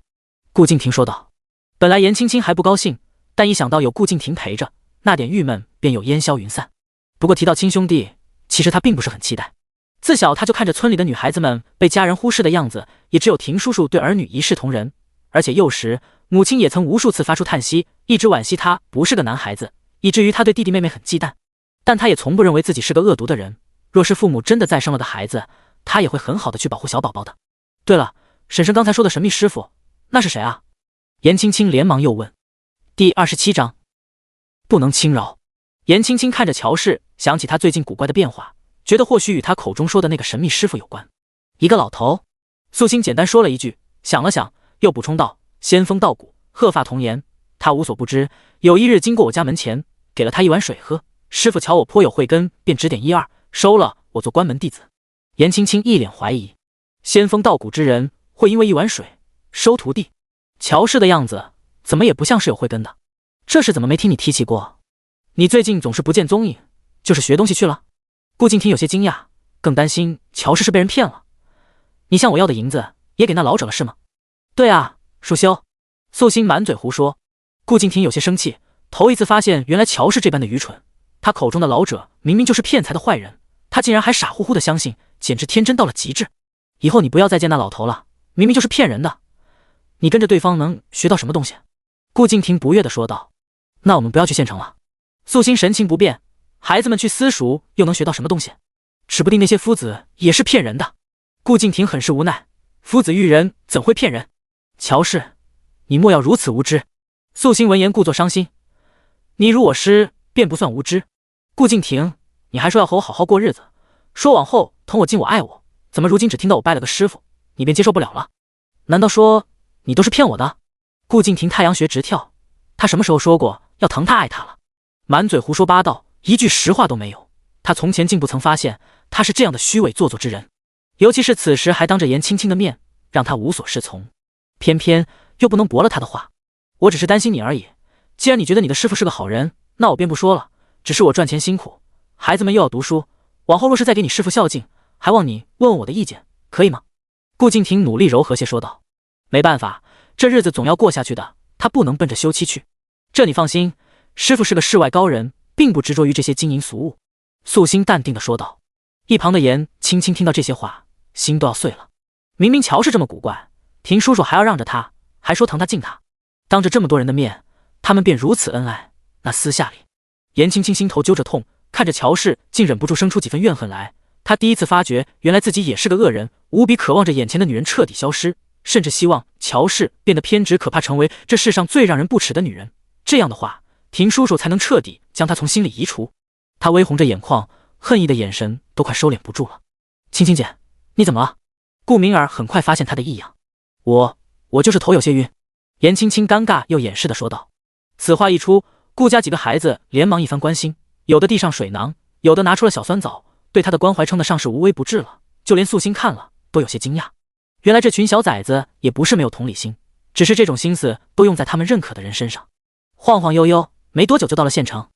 Speaker 1: 顾敬亭说道。本来严青青还不高兴，但一想到有顾敬亭陪着，那点郁闷便有烟消云散。不过提到亲兄弟，其实他并不是很期待。自小他就看着村里的女孩子们被家人忽视的样子，也只有亭叔叔对儿女一视同仁。而且幼时母亲也曾无数次发出叹息，一直惋惜他不是个男孩子，以至于他对弟弟妹妹很忌惮。但他也从不认为自己是个恶毒的人，若是父母真的再生了个孩子，他也会很好的去保护小宝宝的。对了，婶婶刚才说的神秘师傅，那是谁啊？颜青青连忙又问。第27章，不能轻饶。颜青青看着乔氏，想起他最近古怪的变化，觉得或许与他口中说的那个神秘师傅有关。一个老头。素心简单说了一句，想了想，又补充道：仙风道骨，鹤发童颜。他无所不知，有一日经过我家门前，给了他一碗水喝。师傅瞧我颇有慧根，便指点一二，收了我做关门弟子。颜青青一脸怀疑，仙风道骨之人会因为一碗水收徒弟？乔氏的样子怎么也不像是有慧根的，这事怎么没听你提起过？你最近总是不见踪影，就是学东西去了？顾敬亭有些惊讶，更担心乔氏是被人骗了。你向我要的银子也给那老者了是吗？对啊，蜀修。素心满嘴胡说。顾敬亭有些生气，头一次发现原来乔氏这般的愚蠢。他口中的老者明明就是骗财的坏人，他竟然还傻乎乎的相信，简直天真到了极致。以后你不要再见那老头了，明明就是骗人的。你跟着对方能学到什么东西？顾敬亭不悦地说道。那我们不要去县城了。素心神情不变，孩子们去私塾又能学到什么东西？指不定那些夫子也是骗人的。顾敬亭很是无奈，夫子育人怎会骗人？乔氏，你莫要如此无知。素心闻言故作伤心，你辱我师便不算无知。顾敬亭，你还说要和我好好过日子，说往后同我敬我爱我，怎么如今只听到我拜了个师傅，你便接受不了了？难道说你都是骗我的？顾敬亭太阳穴直跳，他什么时候说过要疼他爱他了？满嘴胡说八道，一句实话都没有。他从前竟不曾发现他是这样的虚伪做作之人，尤其是此时还当着颜青青的面，让他无所适从，偏偏又不能驳了他的话。我只是担心你而已，既然你觉得你的师傅是个好人，那我便不说了。只是我赚钱辛苦，孩子们又要读书，往后若是再给你师傅孝敬，还望你问问我的意见，可以吗？顾敬亭努力柔和些说道。没办法，这日子总要过下去的，他不能奔着休妻去。这你放心，师傅是个世外高人，并不执着于这些金银俗物。素心淡定地说道。一旁的颜青青听到这些话，心都要碎了。明明乔氏这么古怪，婷叔叔还要让着他，还说疼他敬他，当着这么多人的面，他们便如此恩爱，那私下里……颜青青心头揪着痛，看着乔氏，竟忍不住生出几分怨恨来。他第一次发觉，原来自己也是个恶人，无比渴望着眼前的女人彻底消失，甚至希望乔氏变得偏执可怕，成为这世上最让人不齿的女人。这样的话，婷叔叔才能彻底将她从心里移除。他微红着眼眶，恨意的眼神都快收敛不住了。青青姐，你怎么了？顾明儿很快发现他的异样。我就是头有些晕。颜青青尴尬又掩饰地说道。此话一出，顾家几个孩子连忙一番关心，有的递上水囊，有的拿出了小酸枣，对他的关怀称得上是无微不至了。就连素心看了都有些惊讶，原来这群小崽子也不是没有同理心，只是这种心思都用在他们认可的人身上。晃晃悠悠，没多久就到了县城。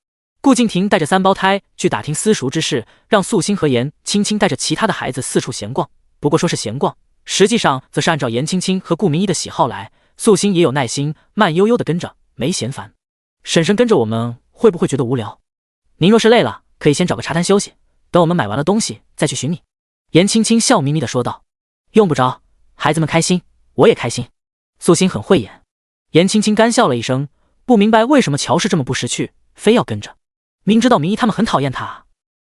Speaker 1: 顾敬亭带着三胞胎去打听私塾之事，让素心和颜青青带着其他的孩子四处闲逛。不过说是闲逛，实际上则是按照颜青青和顾明一的喜好来。素心也有耐心，慢悠悠地跟着，没嫌烦。婶婶跟着我们会不会觉得无聊？您若是累了，可以先找个茶摊休息，等我们买完了东西再去寻你。颜青青笑眯眯地说道。用不着，孩子们开心，我也开心。素心很慧眼。颜青青干笑了一声，不明白为什么乔氏这么不识趣，非要跟着。明知道明一他们很讨厌他啊。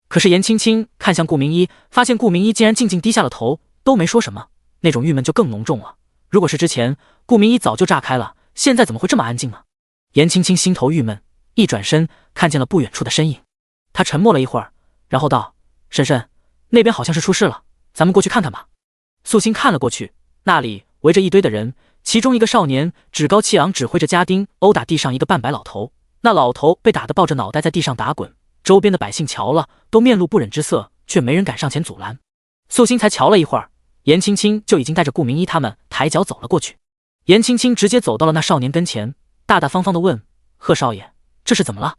Speaker 1: 可是颜青青看向顾明一，发现顾明一竟然静静低下了头，都没说什么，那种郁闷就更浓重了。如果是之前，顾明一早就炸开了，现在怎么会这么安静呢？颜青青心头郁闷，一转身看见了不远处的身影。他沉默了一会儿，然后道：婶婶，那边好像是出事了，咱们过去看看吧。素心看了过去，那里围着一堆的人，其中一个少年趾高气昂，指挥着家丁殴打地上一个半白老头。那老头被打得抱着脑袋在地上打滚，周边的百姓瞧了都面露不忍之色，却没人敢上前阻拦。素心才瞧了一会儿，颜青青就已经带着顾明一他们抬脚走了过去。颜青青直接走到了那少年跟前，大大方方地问：贺少爷，这是怎么了？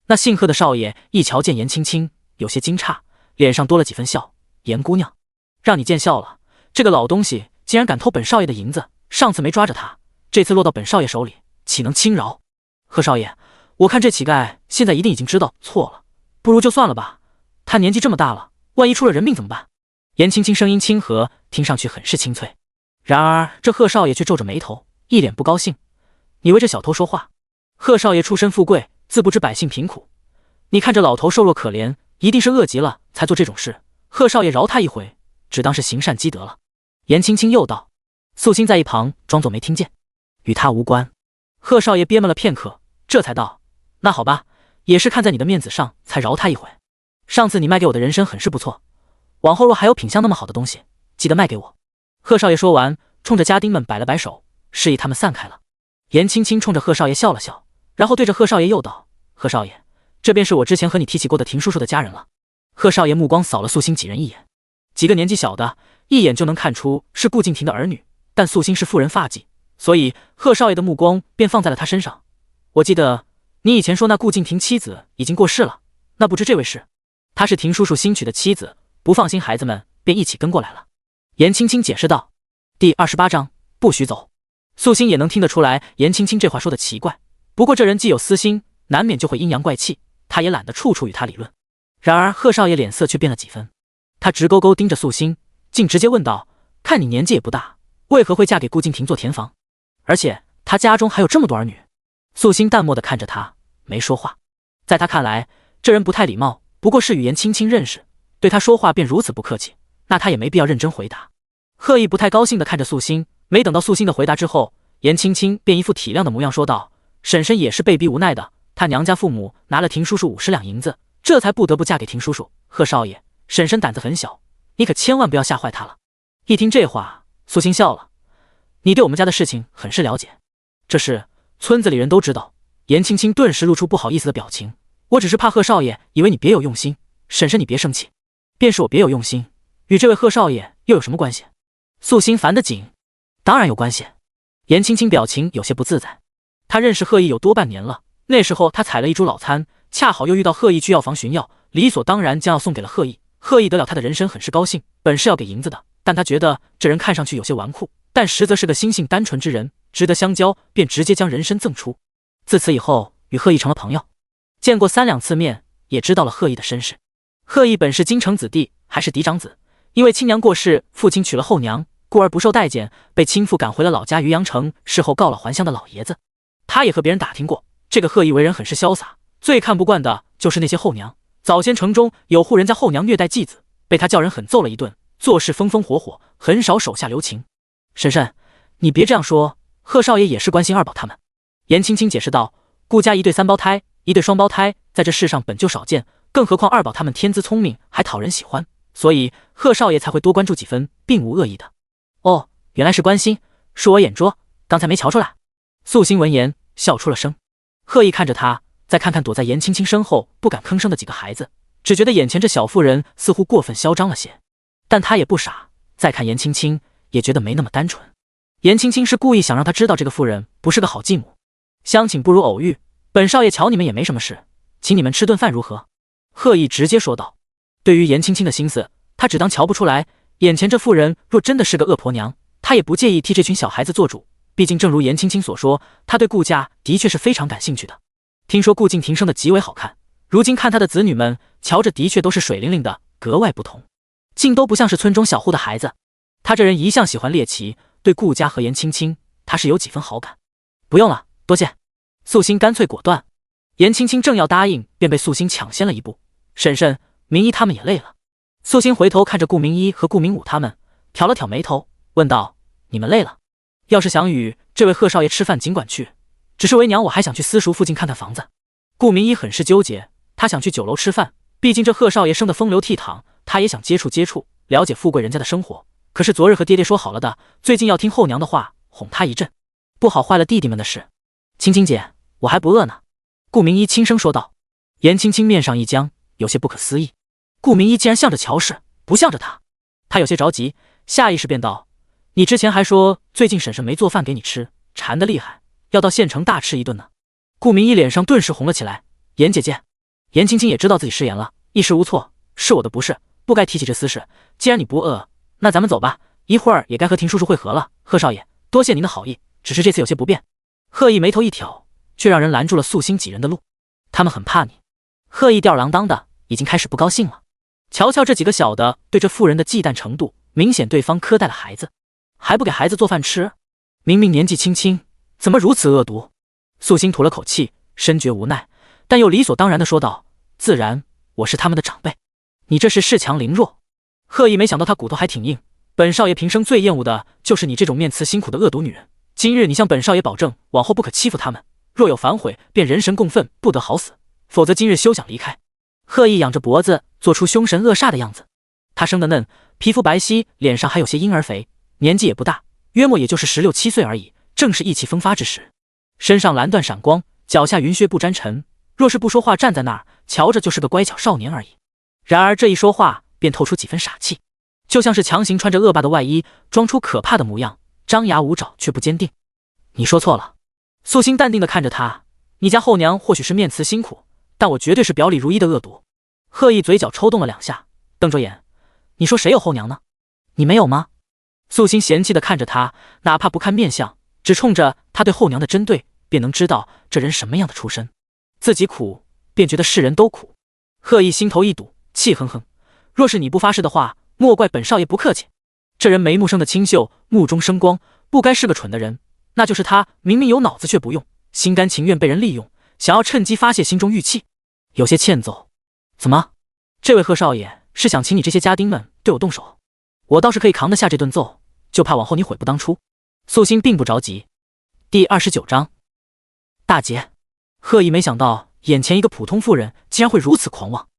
Speaker 1: 那姓贺的少爷一瞧见颜青青，有些惊诧，脸上多了几分笑。颜姑娘，让你见笑了，这个老东西竟然敢偷本少爷的银子，上次没抓着他，这次落到本少爷手里，岂能轻饶？贺少爷，我看这乞丐现在一定已经知道错了，不如就算了吧，他年纪这么大了，万一出了人命怎么办？颜青青声音亲和，听上去很是清脆。然而这贺少爷却皱着眉头，一脸不高兴。你为这小偷说话？贺少爷出身富贵，自不知百姓贫苦，你看这老头瘦弱可怜，一定是饿极了才做这种事，贺少爷饶他一回，只当是行善积德了。颜青青又道。素心在一旁装作没听见，与他无关。贺少爷憋闷了片刻，这才道：那好吧，也是看在你的面子上才饶他一回。上次你卖给我的人参很是不错，往后若还有品相那么好的东西，记得卖给我。贺少爷说完，冲着家丁们摆了摆手，示意他们散开了。颜青青冲着贺少爷笑了笑，然后对着贺少爷又道：贺少爷，这便是我之前和你提起过的廷叔叔的家人了。贺少爷目光扫了素心几人一眼，几个年纪小的一眼就能看出是顾敬亭的儿女，但素心是妇人发髻，所以贺少爷的目光便放在了他身上。我记得你以前说那顾敬亭妻子已经过世了，那不知这位是？他是廷叔叔新娶的妻子，不放心孩子们，便一起跟过来了。颜青青解释道。第28章不许走。素心也能听得出来颜青青这话说的奇怪，不过这人既有私心，难免就会阴阳怪气，他也懒得处处与他理论。然而贺少爷脸色却变了几分，他直勾勾盯着素心，竟直接问道：看你年纪也不大，为何会嫁给顾敬亭做田房？而且他家中还有这么多儿女。素心淡漠地看着他，没说话。在他看来，这人不太礼貌，不过是与颜青青认识，对他说话便如此不客气，那他也没必要认真回答。贺意不太高兴地看着素心，没等到素心的回答之后，颜青青便一副体谅的模样说道：婶婶也是被逼无奈的，她娘家父母拿了廷叔叔50两银子，这才不得不嫁给廷叔叔。贺少爷，婶婶胆子很小，你可千万不要吓坏她了。一听这话，素心笑了：你对我们家的事情很是了解，这事村子里人都知道。颜青青顿时露出不好意思的表情，我只是怕贺少爷以为你别有用心，婶婶你别生气。便是我别有用心，与这位贺少爷又有什么关系？素心烦得紧。当然有关系。颜青青表情有些不自在，他认识贺意有多半年了，那时候他采了一株老参，恰好又遇到贺意去药房寻药，理所当然将要送给了贺意。贺意得了他的人参很是高兴，本是要给银子的，但他觉得这人看上去有些纨绔，但实则是个心性单纯之人，值得相交，便直接将人参赠出。自此以后与贺意成了朋友，见过3、2次面，也知道了贺意的身世。贺意本是京城子弟，还是嫡长子，因为亲娘过世，父亲娶了后娘，故而不受待见，被亲父赶回了老家渔阳城，事后告了还乡的老爷子。他也和别人打听过，这个贺意为人很是潇洒，最看不惯的就是那些后娘。早先城中有户人家后娘虐待继子，被他叫人狠揍了一顿，做事风风火火，很少手下留情。婶婶，你别这样说，贺少爷也是关心二宝他们。颜青青解释道，顾家1对3胞胎，1对双胞胎，在这世上本就少见，更何况二宝他们天资聪明，还讨人喜欢，所以贺少爷才会多关注几分，并无恶意的。哦，原来是关心，恕我眼拙，刚才没瞧出来。素心闻言笑出了声。贺意看着他，再看看躲在颜青青身后不敢吭声的几个孩子，只觉得眼前这小妇人似乎过分嚣张了些，但他也不傻，再看颜青青也觉得没那么单纯。颜青青是故意想让他知道这个妇人不是个好继母。相请不如偶遇，本少爷瞧你们也没什么事，请你们吃顿饭如何？贺意直接说道。对于颜青青的心思，他只当瞧不出来，眼前这妇人若真的是个恶婆娘，他也不介意替这群小孩子做主，毕竟正如颜青青所说，他对顾家的确是非常感兴趣的。听说顾敬亭生的极为好看，如今看他的子女们，瞧着的确都是水灵灵的，格外不同，竟都不像是村中小户的孩子。他这人一向喜欢猎奇，对顾家和颜青青他是有几分好感。不用了，多谢。素心干脆果断。颜青青正要答应，便被素心抢先了一步。婶婶，明一他们也累了。素心回头看着顾明一和顾明武他们，挑了挑眉头，问道：你们累了？要是想与这位贺少爷吃饭尽管去，只是为娘我还想去私塾附近看看房子。顾明一很是纠结，他想去酒楼吃饭，毕竟这贺少爷生得风流倜傥，他也想接触接触，了解富贵人家的生活。可是昨日和爹爹说好了的，最近要听后娘的话，哄他一阵，不好坏了弟弟们的事。青青姐，我还不饿呢。顾明一轻声说道。颜青青面上一僵，有些不可思议。顾明一竟然向着乔氏，不向着他。他有些着急，下意识便道：你之前还说最近婶婶没做饭给你吃，馋得厉害，要到县城大吃一顿呢。顾明一脸上顿时红了起来。颜姐姐。颜青青也知道自己失言了，一时无措，是我的不是，不该提起这私事。既然你不饿，那咱们走吧，一会儿也该和廷叔叔会合了。贺少爷，多谢您的好意，只是这次有些不便。贺意眉头一挑，却让人拦住了素心几人的路。他们很怕你。贺意吊儿郎当的，已经开始不高兴了。瞧瞧这几个小的对这妇人的忌惮程度，明显对方苛待了孩子，还不给孩子做饭吃，明明年纪轻轻，怎么如此恶毒？素心吐了口气，深觉无奈，但又理所当然的说道：自然，我是他们的长辈，你这是恃强凌弱。贺意没想到他骨头还挺硬，本少爷平生最厌恶的就是你这种面慈心苦的恶毒女人。今日你向本少爷保证，往后不可欺负他们，若有反悔，便人神共愤，不得好死，否则今日休想离开。贺意仰着脖子，做出凶神恶煞的样子。他生得嫩，皮肤白皙，脸上还有些婴儿肥，年纪也不大，约莫也就是16、17岁而已，正是意气风发之时。身上蓝缎闪光，脚下云靴不沾尘，若是不说话站在那儿，瞧着就是个乖巧少年而已。然而这一说话，便透出几分傻气，就像是强行穿着恶霸的外衣，装出可怕的模样，张牙舞爪却不坚定。你说错了。素心淡定地看着他，你家后娘或许是面慈心苦，但我绝对是表里如一的恶毒。贺意嘴角抽动了2下，瞪着眼，你说谁有后娘呢？你没有吗？素心嫌弃地看着他，哪怕不看面相，只冲着他对后娘的针对，便能知道这人什么样的出身。自己苦，便觉得世人都苦。贺意心头一堵，气哼哼，若是你不发誓的话，莫怪本少爷不客气。这人眉目生的清秀，目中生光，不该是个蠢的人。那就是他明明有脑子却不用，心甘情愿被人利用，想要趁机发泄心中郁气。有些欠揍。怎么？这位贺少爷是想请你这些家丁们对我动手？我倒是可以扛得下这顿揍，就怕往后你悔不当初。素心并不着急。第29章，大姐。贺意没想到眼前一个普通妇人竟然会如此狂妄。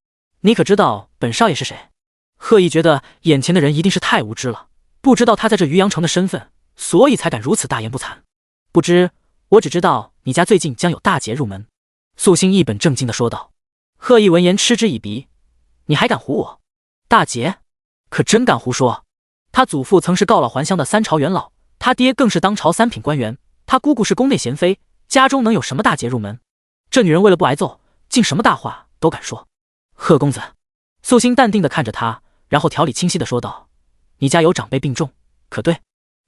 Speaker 1: 你可知道本少爷是谁？贺意觉得眼前的人一定是太无知了，不知道他在这渔阳城的身份，所以才敢如此大言不惭。不知，我只知道你家最近将有大姐入门。素心一本正经地说道。贺意闻言嗤之以鼻，你还敢唬我？大姐可真敢胡说。他祖父曾是告老还乡的3朝元老，他爹更是当朝3品官员，他姑姑是宫内贤妃，家中能有什么大姐入门？这女人为了不挨揍，竟什么大话都敢说。贺公子。素心淡定地看着他，然后条理清晰地说道，你家有长辈病重，可对？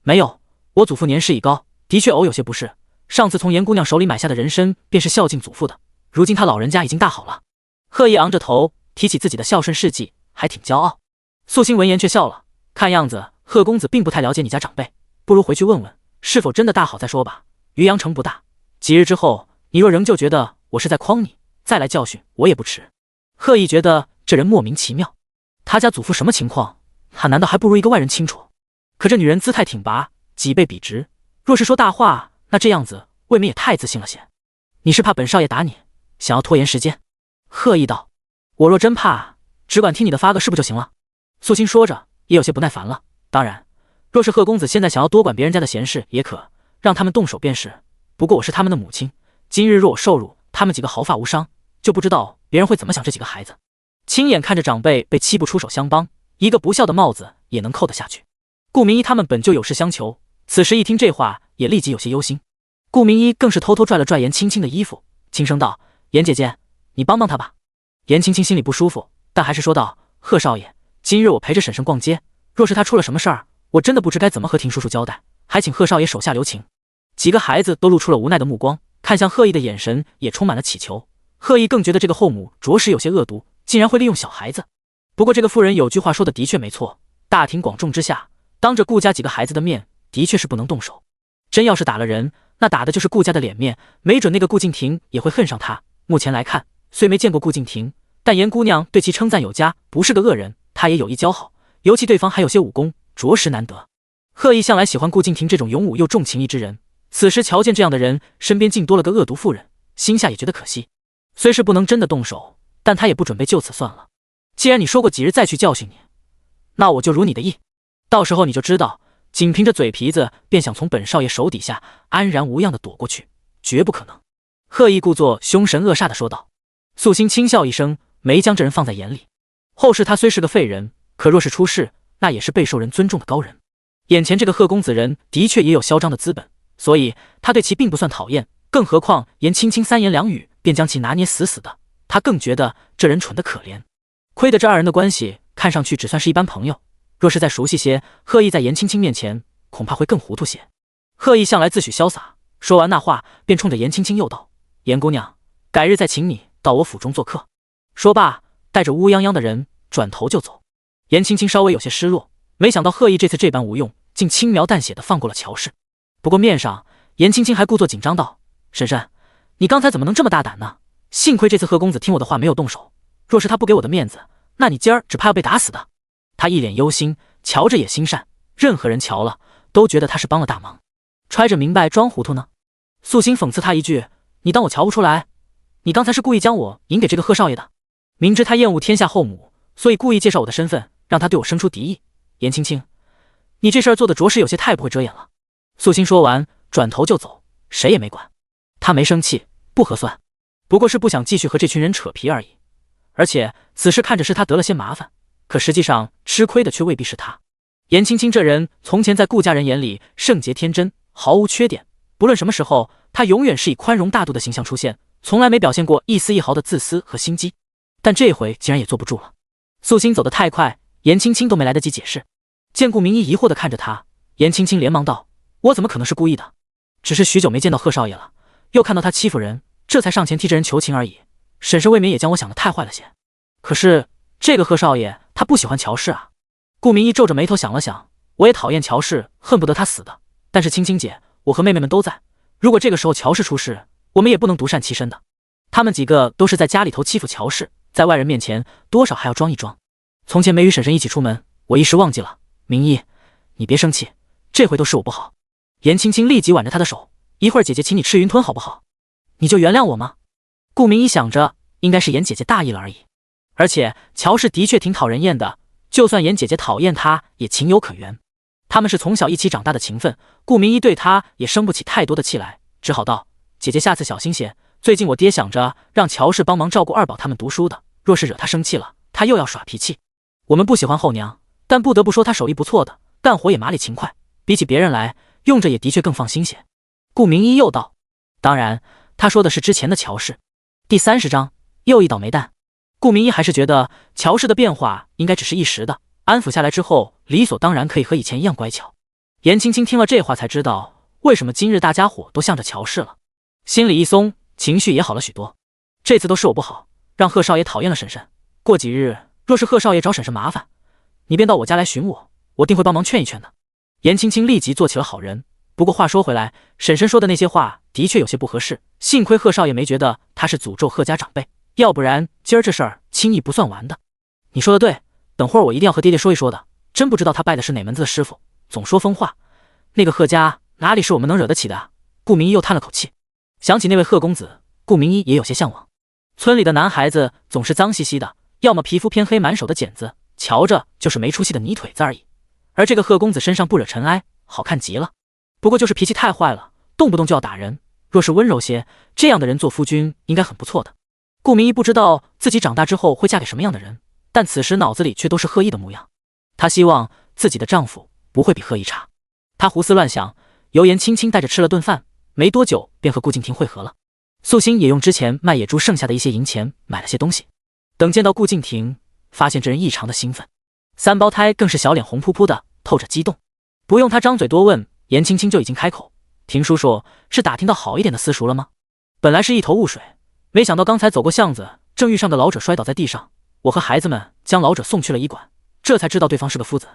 Speaker 1: 没有，我祖父年事已高，的确偶有些不适，上次从严姑娘手里买下的人参便是孝敬祖父的，如今他老人家已经大好了。贺意昂着头提起自己的孝顺事迹，还挺骄傲。素心闻言却笑了，看样子贺公子并不太了解你家长辈，不如回去问问是否真的大好再说吧。渔阳城不大，几日之后你若仍旧觉得我是在诓你，再来教训我也不迟。贺意觉得这人莫名其妙，他家祖父什么情况，他难道还不如一个外人清楚？可这女人姿态挺拔，脊背笔直，若是说大话，那这样子未免也太自信了些。你是怕本少爷打你，想要拖延时间？贺意道。我若真怕，只管听你的发个誓不就行了？素心说着也有些不耐烦了。当然，若是贺公子现在想要多管别人家的闲事，也可让他们动手便是，不过我是他们的母亲，今日若我受辱，他们几个毫发无伤，就不知道别人会怎么想这几个孩子。亲眼看着长辈被欺不出手相帮，一个不孝的帽子也能扣得下去。顾明一他们本就有事相求，此时一听这话，也立即有些忧心。顾明一更是偷偷拽了拽严青青的衣服，轻声道，严姐姐，你帮帮他吧。严青青心里不舒服，但还是说道，贺少爷，今日我陪着婶婶逛街，若是他出了什么事儿，我真的不知该怎么和廷叔叔交代，还请贺少爷手下留情。几个孩子都露出了无奈的目光，看向贺意的眼神也充满了乞求。贺意更觉得这个后母着实有些恶毒，竟然会利用小孩子。不过这个妇人有句话说的的确没错，大庭广众之下，当着顾家几个孩子的面，的确是不能动手。真要是打了人，那打的就是顾家的脸面，没准那个顾敬亭也会恨上他。目前来看，虽没见过顾敬亭，但严姑娘对其称赞有加，不是个恶人，他也有意交好，尤其对方还有些武功，着实难得。贺意向来喜欢顾敬亭这种勇武又重情义之人，此时瞧见这样的人身边竟多了个恶毒妇人，心下也觉得可惜。虽是不能真的动手，但他也不准备就此算了。既然你说过几日再去教训你，那我就如你的意，到时候你就知道，仅凭着嘴皮子便想从本少爷手底下安然无恙地躲过去，绝不可能。贺意故作凶神恶煞地说道。素心轻笑一声，没将这人放在眼里。后世他虽是个废人，可若是出事，那也是备受人尊重的高人。眼前这个贺公子人的确也有嚣张的资本，所以他对其并不算讨厌，更何况严青青3言2语便将其拿捏死死的，他更觉得这人蠢得可怜。亏得这二人的关系看上去只算是一般朋友，若是再熟悉些，贺意在严青青面前恐怕会更糊涂些。贺意向来自诩潇洒，说完那话便冲着严青青又道，严姑娘，改日再请你到我府中做客。说罢带着乌泱泱的人转头就走。严青青稍微有些失落，没想到贺意这次这般无用，竟轻描淡写的放过了乔氏。不过面上严青青还故作紧张道，婶婶，你刚才怎么能这么大胆呢？幸亏这次贺公子听我的话没有动手，若是他不给我的面子，那你今儿只怕要被打死的。他一脸忧心，瞧着也心善，任何人瞧了都觉得他是帮了大忙，揣着明白装糊涂呢。素心讽刺他一句：“你当我瞧不出来？你刚才是故意将我引给这个贺少爷的，明知他厌恶天下后母，所以故意介绍我的身份，让他对我生出敌意。颜青青，你这事儿做的着实有些太不会遮掩了。”素心说完，转头就走，谁也没管。他没生气，不合算，不过是不想继续和这群人扯皮而已。而且此事看着是他得了些麻烦，可实际上吃亏的却未必是他。颜青青这人从前在顾家人眼里圣洁天真，毫无缺点，不论什么时候，他永远是以宽容大度的形象出现，从来没表现过一丝一毫的自私和心机。但这回竟然也坐不住了。素心走得太快，颜青青都没来得及解释。见顾明一疑惑地看着他，颜青青连忙道：“我怎么可能是故意的？只是许久没见到贺少爷了，又看到他欺负人，这才上前替这人求情而已。婶婶未免也将我想得太坏了些。可是这个贺少爷他不喜欢乔氏啊。”顾明一皱着眉头想了想：“我也讨厌乔氏，恨不得他死的。但是青青姐，我和妹妹们都在，如果这个时候乔氏出事，我们也不能独善其身的。他们几个都是在家里头欺负乔氏，在外人面前多少还要装一装。从前没与婶婶一起出门，我一时忘记了。明一，你别生气，这回都是我不好。”颜青青立即挽着他的手：“一会儿姐姐请你吃云吞好不好？你就原谅我吗？”顾明一想着，应该是颜姐姐大意了而已。而且乔氏的确挺讨人厌的，就算颜姐姐讨厌他，也情有可原。他们是从小一起长大的情分，顾明一对他也生不起太多的气来，只好道：“姐姐下次小心些。最近我爹想着让乔氏帮忙照顾二宝他们读书的，若是惹他生气了，他又要耍脾气。我们不喜欢后娘，但不得不说她手艺不错的，干活也麻利勤快，比起别人来，用着也的确更放心些。”顾明一又道：“当然，他说的是之前的乔氏。”第30章又一倒霉蛋。顾明一还是觉得乔氏的变化应该只是一时的，安抚下来之后，理所当然可以和以前一样乖巧。颜青青听了这话才知道为什么今日大家伙都向着乔氏了，心里一松，情绪也好了许多。这次都是我不好，让贺少爷讨厌了婶婶。过几日若是贺少爷找婶婶麻烦，你便到我家来寻我，我定会帮忙劝一劝的。颜青青立即做起了好人。不过话说回来，婶婶说的那些话的确有些不合适，幸亏贺少爷没觉得他是诅咒贺家长辈，要不然今儿这事儿轻易不算完的。你说的对，等会儿我一定要和爹爹说一说的。真不知道他拜的是哪门子的师傅，总说疯话。那个贺家哪里是我们能惹得起的啊？顾明一又叹了口气，想起那位贺公子，顾明一也有些向往。村里的男孩子总是脏兮兮的，要么皮肤偏黑满手的茧子，瞧着就是没出息的泥腿子而已。而这个贺公子身上不惹尘埃，好看极了。不过就是脾气太坏了，动不动就要打人。若是温柔些，这样的人做夫君应该很不错的。顾明一不知道自己长大之后会嫁给什么样的人，但此时脑子里却都是贺一的模样。她希望自己的丈夫不会比贺一差。她胡思乱想，由颜青青带着吃了顿饭，没多久便和顾敬亭会合了。素心也用之前卖野猪剩下的一些银钱买了些东西。等见到顾敬亭，发现这人异常的兴奋，三胞胎更是小脸红扑扑的，透着激动。不用他张嘴多问，颜青青就已经开口：“亭叔叔，是打听到好一点的私塾了吗？本来是一头雾水，没想到刚才走过巷子，正遇上个老者摔倒在地上，我和孩子们将老者送去了医馆，这才知道对方是个夫子，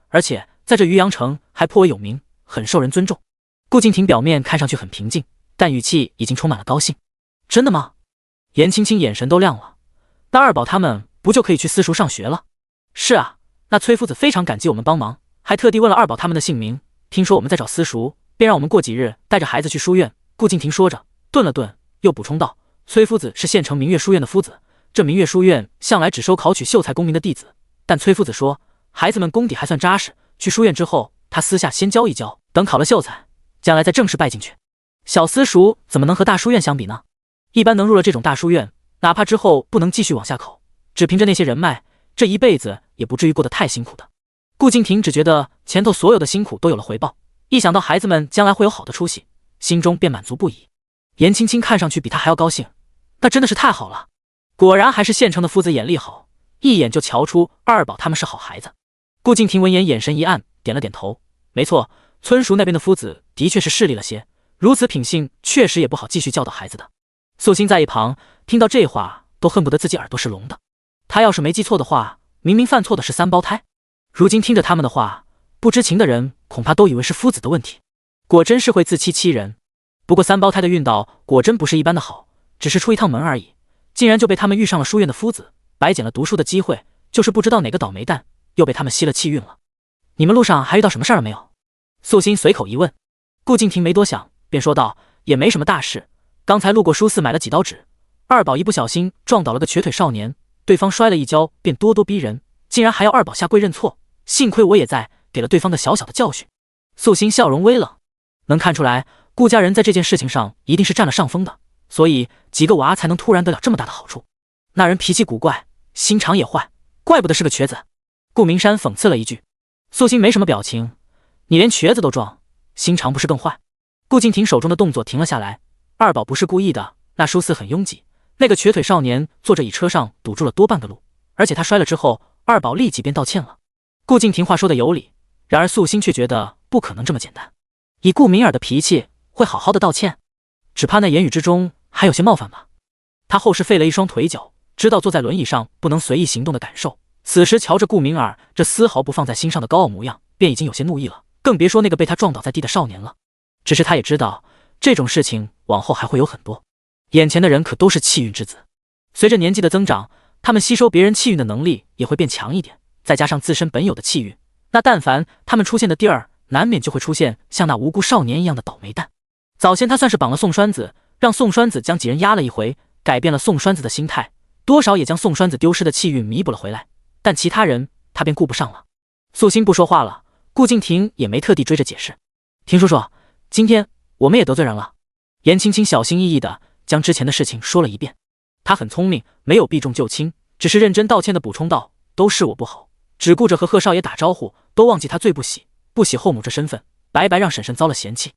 Speaker 1: 而且在这渔阳城还颇为有名，很受人尊重。”顾敬亭表面看上去很平静，但语气已经充满了高兴。“真的吗？”颜青青眼神都亮了。“那二宝他们不就可以去私塾上学了？”“是啊，那崔夫子非常感激我们帮忙，还特地问了二宝他们的姓名，听说我们在找私塾，便让我们过几日带着孩子去书院。”顾敬亭说着，顿了顿，又补充道：“崔夫子是县城明月书院的夫子，这明月书院向来只收考取秀才功名的弟子，但崔夫子说孩子们功底还算扎实，去书院之后，他私下先教一教，等考了秀才，将来再正式拜进去。小私塾怎么能和大书院相比呢？一般能入了这种大书院，哪怕之后不能继续往下考，只凭着那些人脉，这一辈子也不至于过得太辛苦的。”顾敬亭只觉得前头所有的辛苦都有了回报，一想到孩子们将来会有好的出息，心中便满足不已。颜青青看上去比他还要高兴，那真的是太好了。果然还是县城的夫子眼力好，一眼就瞧出二宝他们是好孩子。顾敬亭闻言眼神一暗，点了点头：“没错，村塾那边的夫子的确是势利了些，如此品性确实也不好继续教导孩子的。”素心在一旁听到这话都恨不得自己耳朵是聋的。他要是没记错的话，明明犯错的是三胞胎，如今听着他们的话，不知情的人恐怕都以为是夫子的问题，果真是会自欺欺人。不过三胞胎的运道果真不是一般的好，只是出一趟门而已，竟然就被他们遇上了书院的夫子，白捡了读书的机会，就是不知道哪个倒霉蛋又被他们吸了气运了。你们路上还遇到什么事儿了没有？素心随口一问。顾敬亭没多想，便说道：也没什么大事，刚才路过书肆买了几刀纸，二宝一不小心撞倒了个瘸腿少年，对方摔了一跤便咄咄逼人，竟然还要二宝下跪认错，幸亏我也在，给了对方个小小的教训。素心笑容微冷，能看出来顾家人在这件事情上一定是占了上风的，所以几个娃才能突然得了这么大的好处。那人脾气古怪，心肠也坏，怪不得是个瘸子。顾明山讽刺了一句。素心没什么表情，你连瘸子都撞，心肠不是更坏？顾敬亭手中的动作停了下来，二宝不是故意的，那书肆很拥挤，那个瘸腿少年坐着椅车上堵住了多半个路，而且他摔了之后，二宝立即便道歉了。顾敬亭话说的有理，然而素心却觉得不可能这么简单。以顾明尔的脾气，会好好的道歉？只怕那言语之中还有些冒犯吧。他后世废了一双腿脚，知道坐在轮椅上不能随意行动的感受，此时瞧着顾明尔这丝毫不放在心上的高傲模样，便已经有些怒意了，更别说那个被他撞倒在地的少年了。只是他也知道，这种事情往后还会有很多。眼前的人可都是气运之子，随着年纪的增长，他们吸收别人气运的能力也会变强一点，再加上自身本有的气运，那但凡他们出现的地儿，难免就会出现像那无辜少年一样的倒霉蛋。早先他算是绑了宋栓子，让宋栓子将几人压了一回，改变了宋栓子的心态，多少也将宋栓子丢失的气运弥补了回来，但其他人他便顾不上了。素心不说话了，顾敬亭也没特地追着解释。亭叔叔，今天我们也得罪人了。严青青小心翼翼地将之前的事情说了一遍。他很聪明，没有避重就轻，只是认真道歉地补充道：都是我不好，只顾着和贺少爷打招呼，都忘记他最不喜后母这身份，白白让婶婶遭了嫌弃。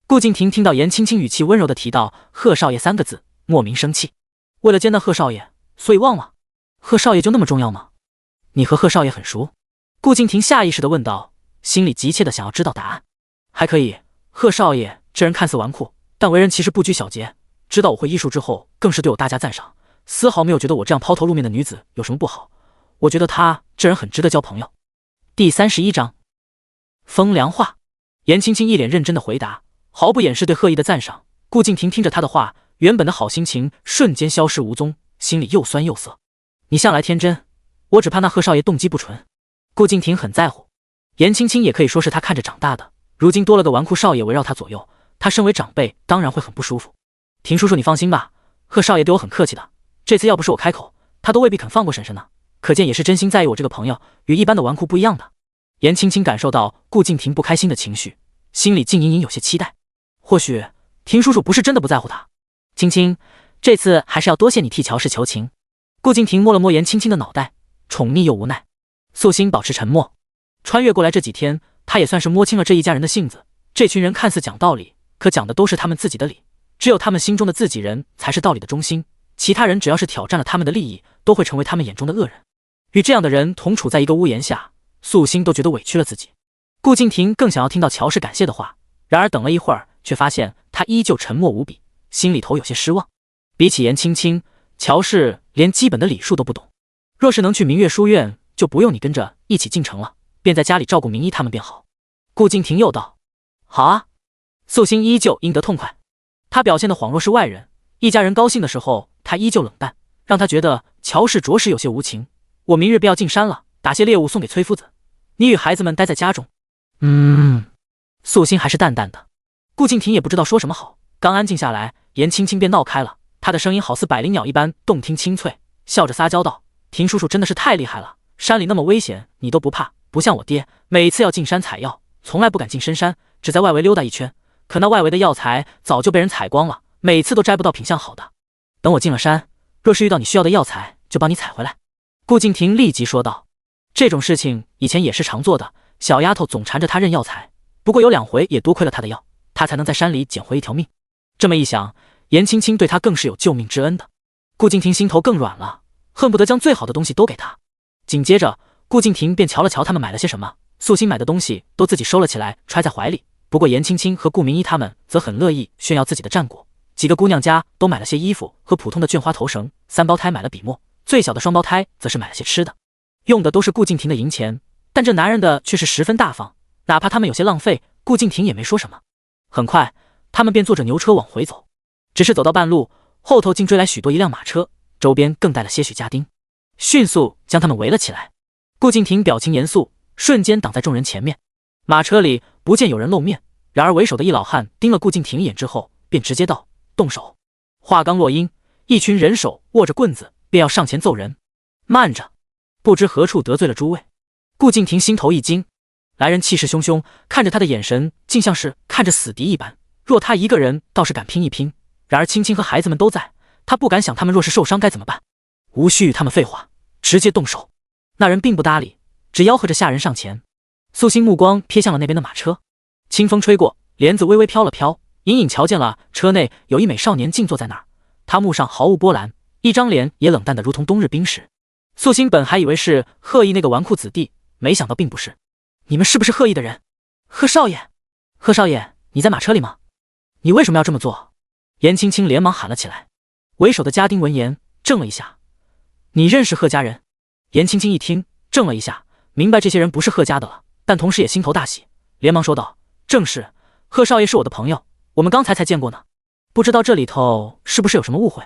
Speaker 1: 顾敬亭听到严青青语气温柔地提到贺少爷三个字，莫名生气。为了见到贺少爷，所以忘了？贺少爷就那么重要吗？你和贺少爷很熟？顾敬亭下意识地问道，心里急切地想要知道答案。还可以，贺少爷这人看似纨绔，但为人其实不拘小节，知道我会医术之后，更是对我大加赞赏，丝毫没有觉得我这样抛头露面的女子有什么不好。我觉得他这人很值得交朋友。第31章风凉话。严青青一脸认真的回答，毫不掩饰对贺毅的赞赏。顾敬亭听着他的话，原本的好心情瞬间消失无踪，心里又酸又涩。你向来天真，我只怕那贺少爷动机不纯。顾敬亭很在乎，严青青也可以说是他看着长大的，如今多了个纨绔少爷围绕他左右，他身为长辈当然会很不舒服。亭叔叔你放心吧，贺少爷对我很客气的，这次要不是我开口，他都未必肯放过婶婶呢，可见也是真心在意我这个朋友，与一般的纨绔不一样的。严青青感受到顾敬亭不开心的情绪，心里竟隐隐有些期待，或许亭叔叔不是真的不在乎他。青青，这次还是要多谢你替乔氏求情。顾敬亭摸了摸严青青的脑袋，宠溺又无奈。素心保持沉默。穿越过来这几天，他也算是摸清了这一家人的性子。这群人看似讲道理，可讲的都是他们自己的理，只有他们心中的自己人才是道理的中心，其他人只要是挑战了他们的利益，都会成为他们眼中的恶人。与这样的人同处在一个屋檐下，素心都觉得委屈了自己。顾敬亭更想要听到乔氏感谢的话，然而等了一会儿，却发现他依旧沉默无比，心里头有些失望。比起严青青，乔氏连基本的礼数都不懂。若是能去明月书院，就不用你跟着一起进城了，便在家里照顾明一他们便好。顾敬亭又道：好啊。素心依旧应得痛快，他表现得恍若是外人，一家人高兴的时候，他依旧冷淡，让他觉得乔氏着实有些无情。我明日便要进山了，打些猎物送给崔夫子，你与孩子们待在家中。素心还是淡淡的。顾敬亭也不知道说什么好，刚安静下来，严青青便闹开了，她的声音好似百灵鸟一般动听清脆，笑着撒娇道：亭叔叔真的是太厉害了，山里那么危险你都不怕，不像我爹，每次要进山采药，从来不敢进深山，只在外围溜达一圈，可那外围的药材早就被人采光了，每次都摘不到品相好的。等我进了山，若是遇到你需要的药材，就帮你采回来。顾敬亭立即说道。这种事情以前也是常做的，小丫头总缠着他认药材，不过有2回也多亏了他的药，他才能在山里捡回一条命。这么一想，严青青对他更是有救命之恩的。顾敬亭心头更软了，恨不得将最好的东西都给他。紧接着，顾敬亭便瞧了瞧他们买了些什么，素心买的东西都自己收了起来，揣在怀里。不过严青青和顾明一他们则很乐意炫耀自己的战果，几个姑娘家都买了些衣服和普通的绢花头绳，3胞胎买了笔墨，最小的双胞胎则是买了些吃的，用的都是顾敬亭的银钱，但这男人的却是十分大方，哪怕他们有些浪费，顾敬亭也没说什么。很快，他们便坐着牛车往回走，只是走到半路，后头竟追来许多一辆马车，周边更带了些许家丁，迅速将他们围了起来。顾敬亭表情严肃，瞬间挡在众人前面。马车里不见有人露面，然而为首的一老汉盯了顾敬亭一眼之后，便直接道：“动手！”话刚落音，一群人手握着棍子，便要上前揍人。慢着，不知何处得罪了诸位。顾敬亭心头一惊，来人气势汹汹，看着他的眼神竟像是看着死敌一般。若他一个人倒是敢拼一拼，然而青青和孩子们都在，他不敢想他们若是受伤该怎么办。无需与他们废话，直接动手。那人并不搭理，只吆喝着下人上前。素心目光瞥向了那边的马车，清风吹过，帘子微微飘了飘，隐隐瞧见了车内有一美少年静坐在那儿，他目上毫无波澜，一张脸也冷淡得如同冬日冰时。素心本还以为是贺意那个纨绔子弟，没想到并不是。你们是不是贺意的人？贺少爷，贺少爷，你在马车里吗？你为什么要这么做？颜青青连忙喊了起来。为首的家丁闻言怔了一下，你认识贺家人？颜青青一听怔了一下，明白这些人不是贺家的了，但同时也心头大喜，连忙说道：正是，贺少爷是我的朋友，我们刚才见过呢，不知道这里头是不是有什么误会。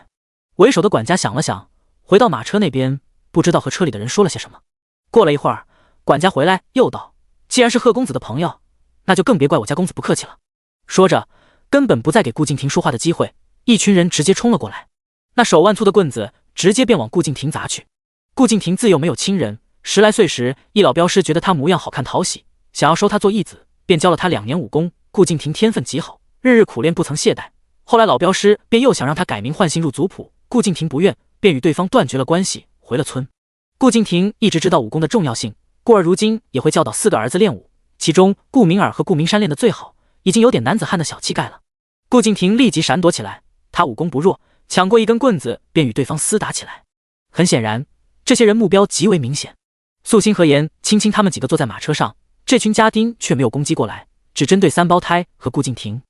Speaker 1: 为首的管家想了想，回到马车那边，不知道和车里的人说了些什么。过了一会儿，管家回来又道：既然是贺公子的朋友，那就更别怪我家公子不客气了。说着根本不再给顾敬亭说话的机会，一群人直接冲了过来，那手腕粗的棍子直接便往顾敬亭砸去。顾敬亭自幼没有亲人，10来岁时，一老镖师觉得他模样好看讨喜，想要收他做义子，便教了他2年武功。顾敬亭天分极好，日日苦练不曾懈怠。后来老镖师便又想让他改名换姓入族谱，顾敬亭不愿，便与对方断绝了关系，回了村。顾敬亭一直知道武功的重要性，故而如今也会教导4个儿子练武，其中顾明尔和顾明山练得最好，已经有点男子汉的小气概了。顾敬亭立即闪躲起来，他武功不弱，抢过一根棍子便与对方厮打起来。很显然，这些人目标极为明显。素心和颜青青他们几个坐在马车上，这群家丁却没有攻击过来，只针对三胞胎和顾敬亭。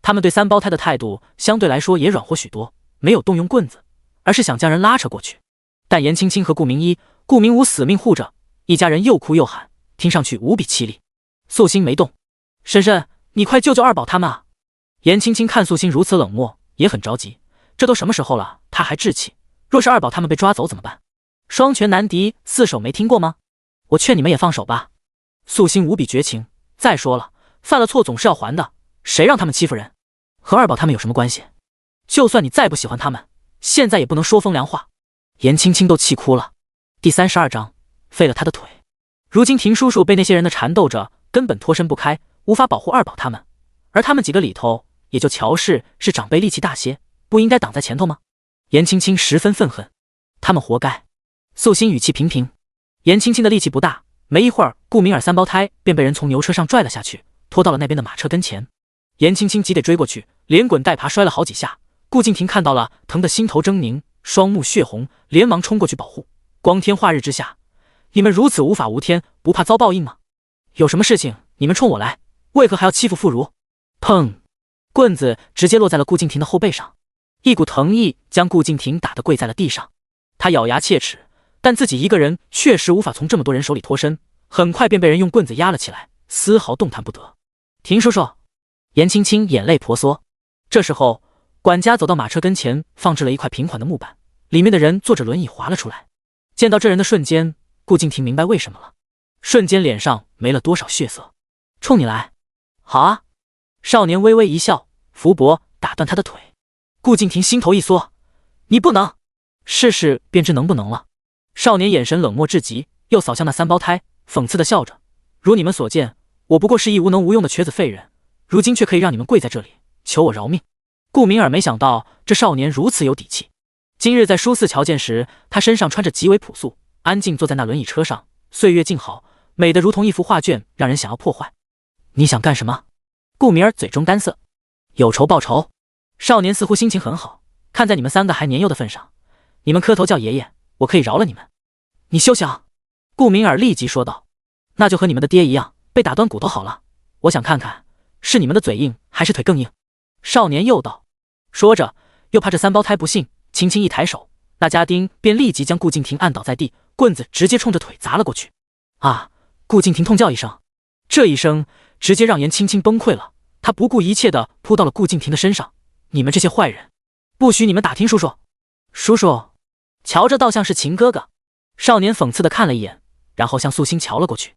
Speaker 1: 他们对三胞胎的态度相对来说也软和许多，没有动用棍子，而是想将人拉扯过去。但颜青青和顾明一、顾明武死命护着，一家人又哭又喊，听上去无比凄厉。素心没动。婶婶，你快救救二宝他们啊！颜青青看素心如此冷漠，也很着急。这都什么时候了，他还置气？若是二宝他们被抓走怎么办？双拳难敌4手没听过吗？我劝你们也放手吧。素心无比绝情。再说了，犯了错总是要还的，谁让他们欺负人？和二宝他们有什么关系？就算你再不喜欢他们，现在也不能说风凉话。颜青青都气哭了。第32章，废了他的腿。如今婷叔叔被那些人的缠斗着，根本脱身不开，无法保护二宝他们，而他们几个里头，也就乔氏是长辈力气大些，不应该挡在前头吗？颜青青十分愤恨，他们活该。素心语气平平。颜青青的力气不大，没一会儿，顾明尔三胞胎便被人从牛车上拽了下去，拖到了那边的马车跟前。颜青青急得追过去，连滚带爬摔了好几下。顾敬亭看到了，疼得心头狰狞，双目血红，连忙冲过去保护。光天化日之下，你们如此无法无天，不怕遭报应吗？有什么事情你们冲我来，为何还要欺负妇孺？砰！棍子直接落在了顾敬亭的后背上，一股疼意将顾敬亭打得跪在了地上。他咬牙切齿，但自己一个人确实无法从这么多人手里脱身，很快便被人用棍子压了起来，丝毫动弹不得。婷叔叔，颜青青眼泪婆娑。这时候，管家走到马车跟前，放置了一块平缓的木板，里面的人坐着轮椅滑了出来。见到这人的瞬间，顾敬亭明白为什么了，瞬间脸上没了多少血色。冲你来。好啊。少年微微一笑，扶脖打断他的腿。顾敬亭心头一缩，你不能。试试便知能不能了。少年眼神冷漠至极，又扫向那三胞胎，讽刺地笑着，如你们所见，我不过是一无能无用的瘸子废人，如今却可以让你们跪在这里求我饶命。顾明尔没想到这少年如此有底气。今日在书寺瞧见时，他身上穿着极为朴素，安静坐在那轮椅车上，岁月静好，美得如同一幅画卷，让人想要破坏。你想干什么？顾明尔嘴中干涩。有仇报仇。少年似乎心情很好，看在你们3个还年幼的份上，你们磕头叫爷爷，我可以饶了你们。你休想！顾明尔立即说道。那就和你们的爹一样，被打断骨头好了。我想看看，是你们的嘴硬，还是腿更硬。少年又道。说着，又怕这三胞胎不信，轻轻一抬手，那家丁便立即将顾敬亭按倒在地，棍子直接冲着腿砸了过去。啊！顾敬亭痛叫一声，这一声直接让颜青青崩溃了，他不顾一切地扑到了顾敬亭的身上。你们这些坏人，不许你们打听叔叔。叔叔，瞧着倒像是秦哥哥。少年讽刺地看了一眼，然后向素心瞧了过去。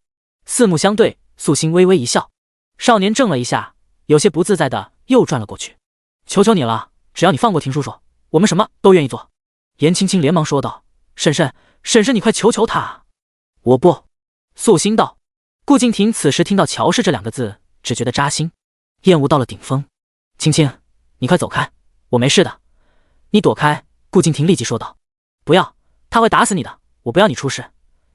Speaker 1: 四目相对，素心微微一笑。少年怔了一下，有些不自在的又转了过去。求求你了，只要你放过婷叔叔，我们什么都愿意做。颜青青连忙说道。婶婶，婶婶，你快求求他啊！我不。素心道。顾敬亭此时听到乔氏这两个字，只觉得扎心，厌恶到了顶峰。青青，你快走开，我没事的。你躲开。顾敬亭立即说道。不要，他会打死你的，我不要你出事。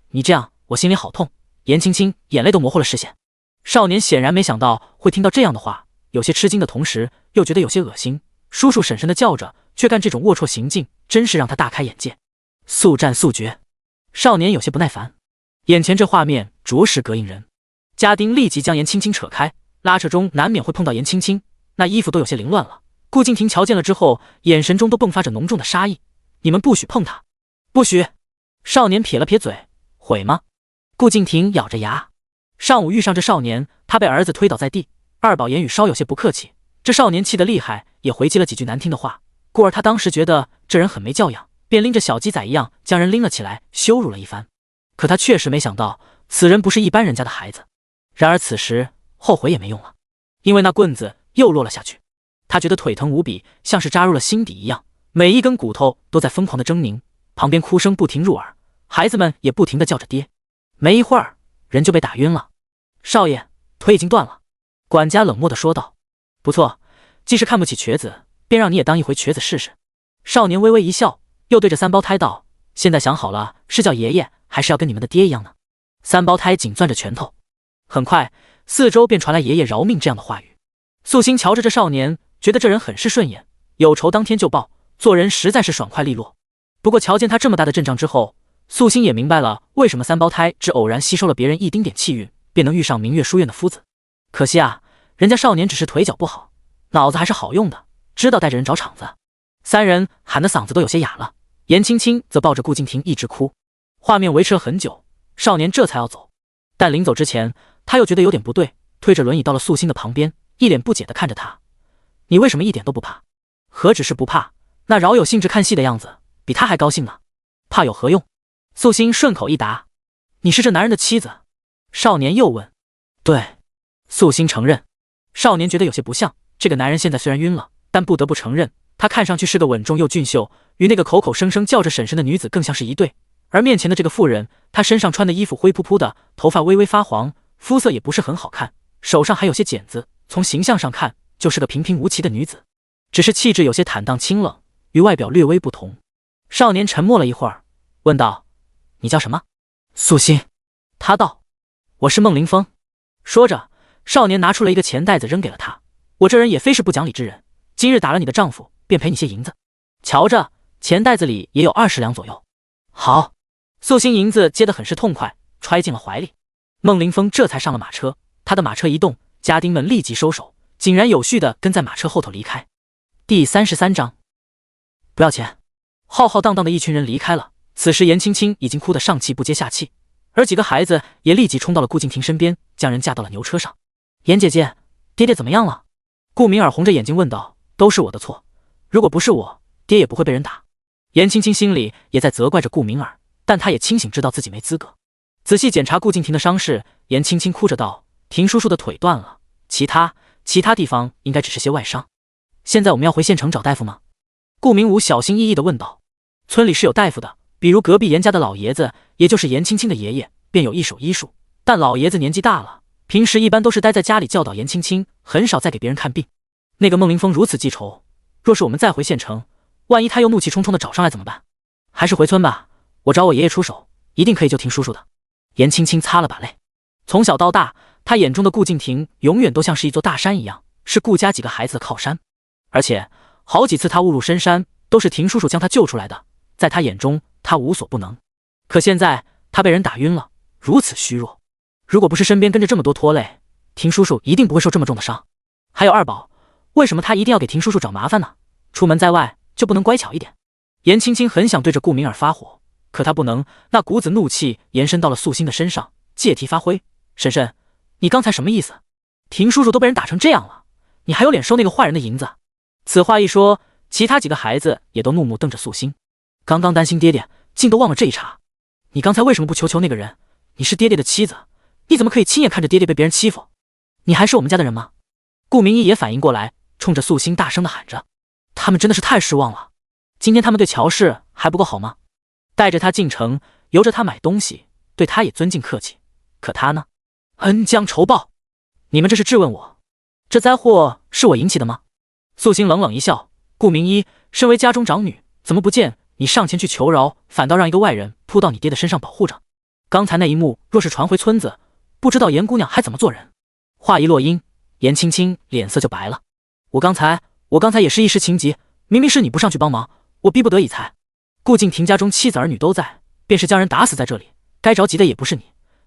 Speaker 1: 你这样我心里好痛。颜青青眼泪都模糊了视线。少年显然没想到会听到这样的话，有些吃惊的同时又觉得有些恶心。叔叔婶婶的叫着，却干这种龌龊行径，真是让他大开眼界。速战速决。少年有些不耐烦，眼前这画面着实膈应人。家丁立即将颜青青扯开，拉扯中难免会碰到颜青青，那衣服都有些凌乱了。顾敬亭瞧见了之后，眼神中都迸发着浓重的杀意。你们不许碰他，不许！少年撇了撇嘴，悔吗？顾敬亭咬着牙。上午遇上这少年，他被儿子推倒在地，二宝言语稍有些不客气，这少年气得厉害，也回击了几句难听的话。故而他当时觉得这人很没教养，便拎着小鸡仔一样将人拎了起来，羞辱了一番。可他确实没想到，此人不是一般人家的孩子。然而此时后悔也没用了，因为那棍子又落了下去。他觉得腿疼无比，像是扎入了心底一样，每一根骨头都在疯狂的狰狞。旁边哭声不停入耳，孩子们也不停地叫着爹。没一会儿，人就被打晕了。少爷，腿已经断了。管家冷漠地说道。不错，既是看不起瘸子，便让你也当一回瘸子试试。少年微微一笑，又对着三胞胎道：现在想好了，是叫爷爷还是要跟你们的爹一样呢？三胞胎紧攥着拳头。很快四周便传来爷爷饶命这样的话语。素心瞧着这少年，觉得这人很是顺眼，有仇当天就报，做人实在是爽快利落。不过瞧见他这么大的阵仗之后，素心也明白了为什么三胞胎只偶然吸收了别人一丁点气运，便能遇上明月书院的夫子。可惜啊，人家少年只是腿脚不好，脑子还是好用的，知道带着人找场子。三人喊得嗓子都有些哑了，颜青青则抱着顾敬亭一直哭。画面维持了很久，少年这才要走，但临走之前他又觉得有点不对，推着轮椅到了素心的旁边，一脸不解地看着他。你为什么一点都不怕？何止是不怕，那饶有兴致看戏的样子比他还高兴呢。怕有何用？素心顺口一答。你是这男人的妻子？少年又问。对，素心承认。少年觉得有些不像，这个男人现在虽然晕了，但不得不承认他看上去是个稳重又俊秀，与那个口口声声叫着婶婶的女子更像是一对。而面前的这个妇人，她身上穿的衣服灰扑扑的，头发微微发黄，肤色也不是很好看，手上还有些茧子，从形象上看就是个平平无奇的女子，只是气质有些坦荡清冷，与外表略微不同。少年沉默了一会儿，问道：你叫什么？素心。他道：我是孟凌风。说着，少年拿出了一个钱袋子扔给了他。我这人也非是不讲理之人，今日打了你的丈夫，便赔你些银子。瞧着，钱袋子里也有20两左右。好。素心银子接得很是痛快，揣进了怀里。孟凌风这才上了马车，他的马车一动，家丁们立即收手，井然有序地跟在马车后头离开。第33章，不要钱。浩浩荡荡的一群人离开了，此时颜青青已经哭得上气不接下气，而几个孩子也立即冲到了顾敬亭身边，将人架到了牛车上。颜姐姐，爹爹怎么样了？顾明儿红着眼睛问道。都是我的错，如果不是我，爹也不会被人打。颜青青心里也在责怪着顾明儿，但她也清醒知道自己没资格。仔细检查顾敬亭的伤势，颜青青哭着道：亭叔叔的腿断了，其他地方应该只是些外伤。现在我们要回县城找大夫吗？顾明武小心翼翼地问道。村里是有大夫的，比如隔壁颜家的老爷子，也就是颜青青的爷爷，便有一手医术，但老爷子年纪大了，平时一般都是待在家里教导颜青青，很少再给别人看病。那个孟凌风如此记仇，若是我们再回县城，万一他又怒气冲冲地找上来怎么办？还是回村吧，我找我爷爷出手，一定可以救亭叔叔的。颜青青擦了把泪，从小到大，他眼中的顾敬亭永远都像是一座大山一样，是顾家几个孩子的靠山。而且好几次他误入深山，都是亭叔叔将他救出来的，在他眼中他无所不能。可现在他被人打晕了，如此虚弱，如果不是身边跟着这么多拖累，亭叔叔一定不会受这么重的伤。还有二宝，为什么他一定要给亭叔叔找麻烦呢？出门在外就不能乖巧一点？颜青青很想对着顾明儿发火，可他不能，那股子怒气延伸到了素心的身上，借题发挥。婶婶，你刚才什么意思？亭叔叔都被人打成这样了，你还有脸收那个坏人的银子？此话一说，其他几个孩子也都怒目瞪着素心。刚刚担心爹爹，竟都忘了这一茬。你刚才为什么不求那个人？你是爹爹的妻子，你怎么可以亲眼看着爹爹被别人欺负？你还是我们家的人吗？顾明一也反应过来，冲着素心大声地喊着。他们真的是太失望了，今天他们对乔氏还不够好吗？带着他进城，由着他买东西，对他也尊敬客气，可他呢？恩将仇报，你们这是质问我，这灾祸是我引起的吗？素心冷冷一笑，顾明一，身为家中长女，怎么不见你上前去求饶，反倒让一个外人扑到你爹的身上保护着？刚才那一幕若是传回村子，不知道严姑娘还怎么做人。话一落音，严青青脸色就白了。我刚才也是一时情急，明明是你不上去帮忙，我逼不得已才。顾敬亭家中妻子儿女都在，便是将人打死在这里，该着急的也不是你。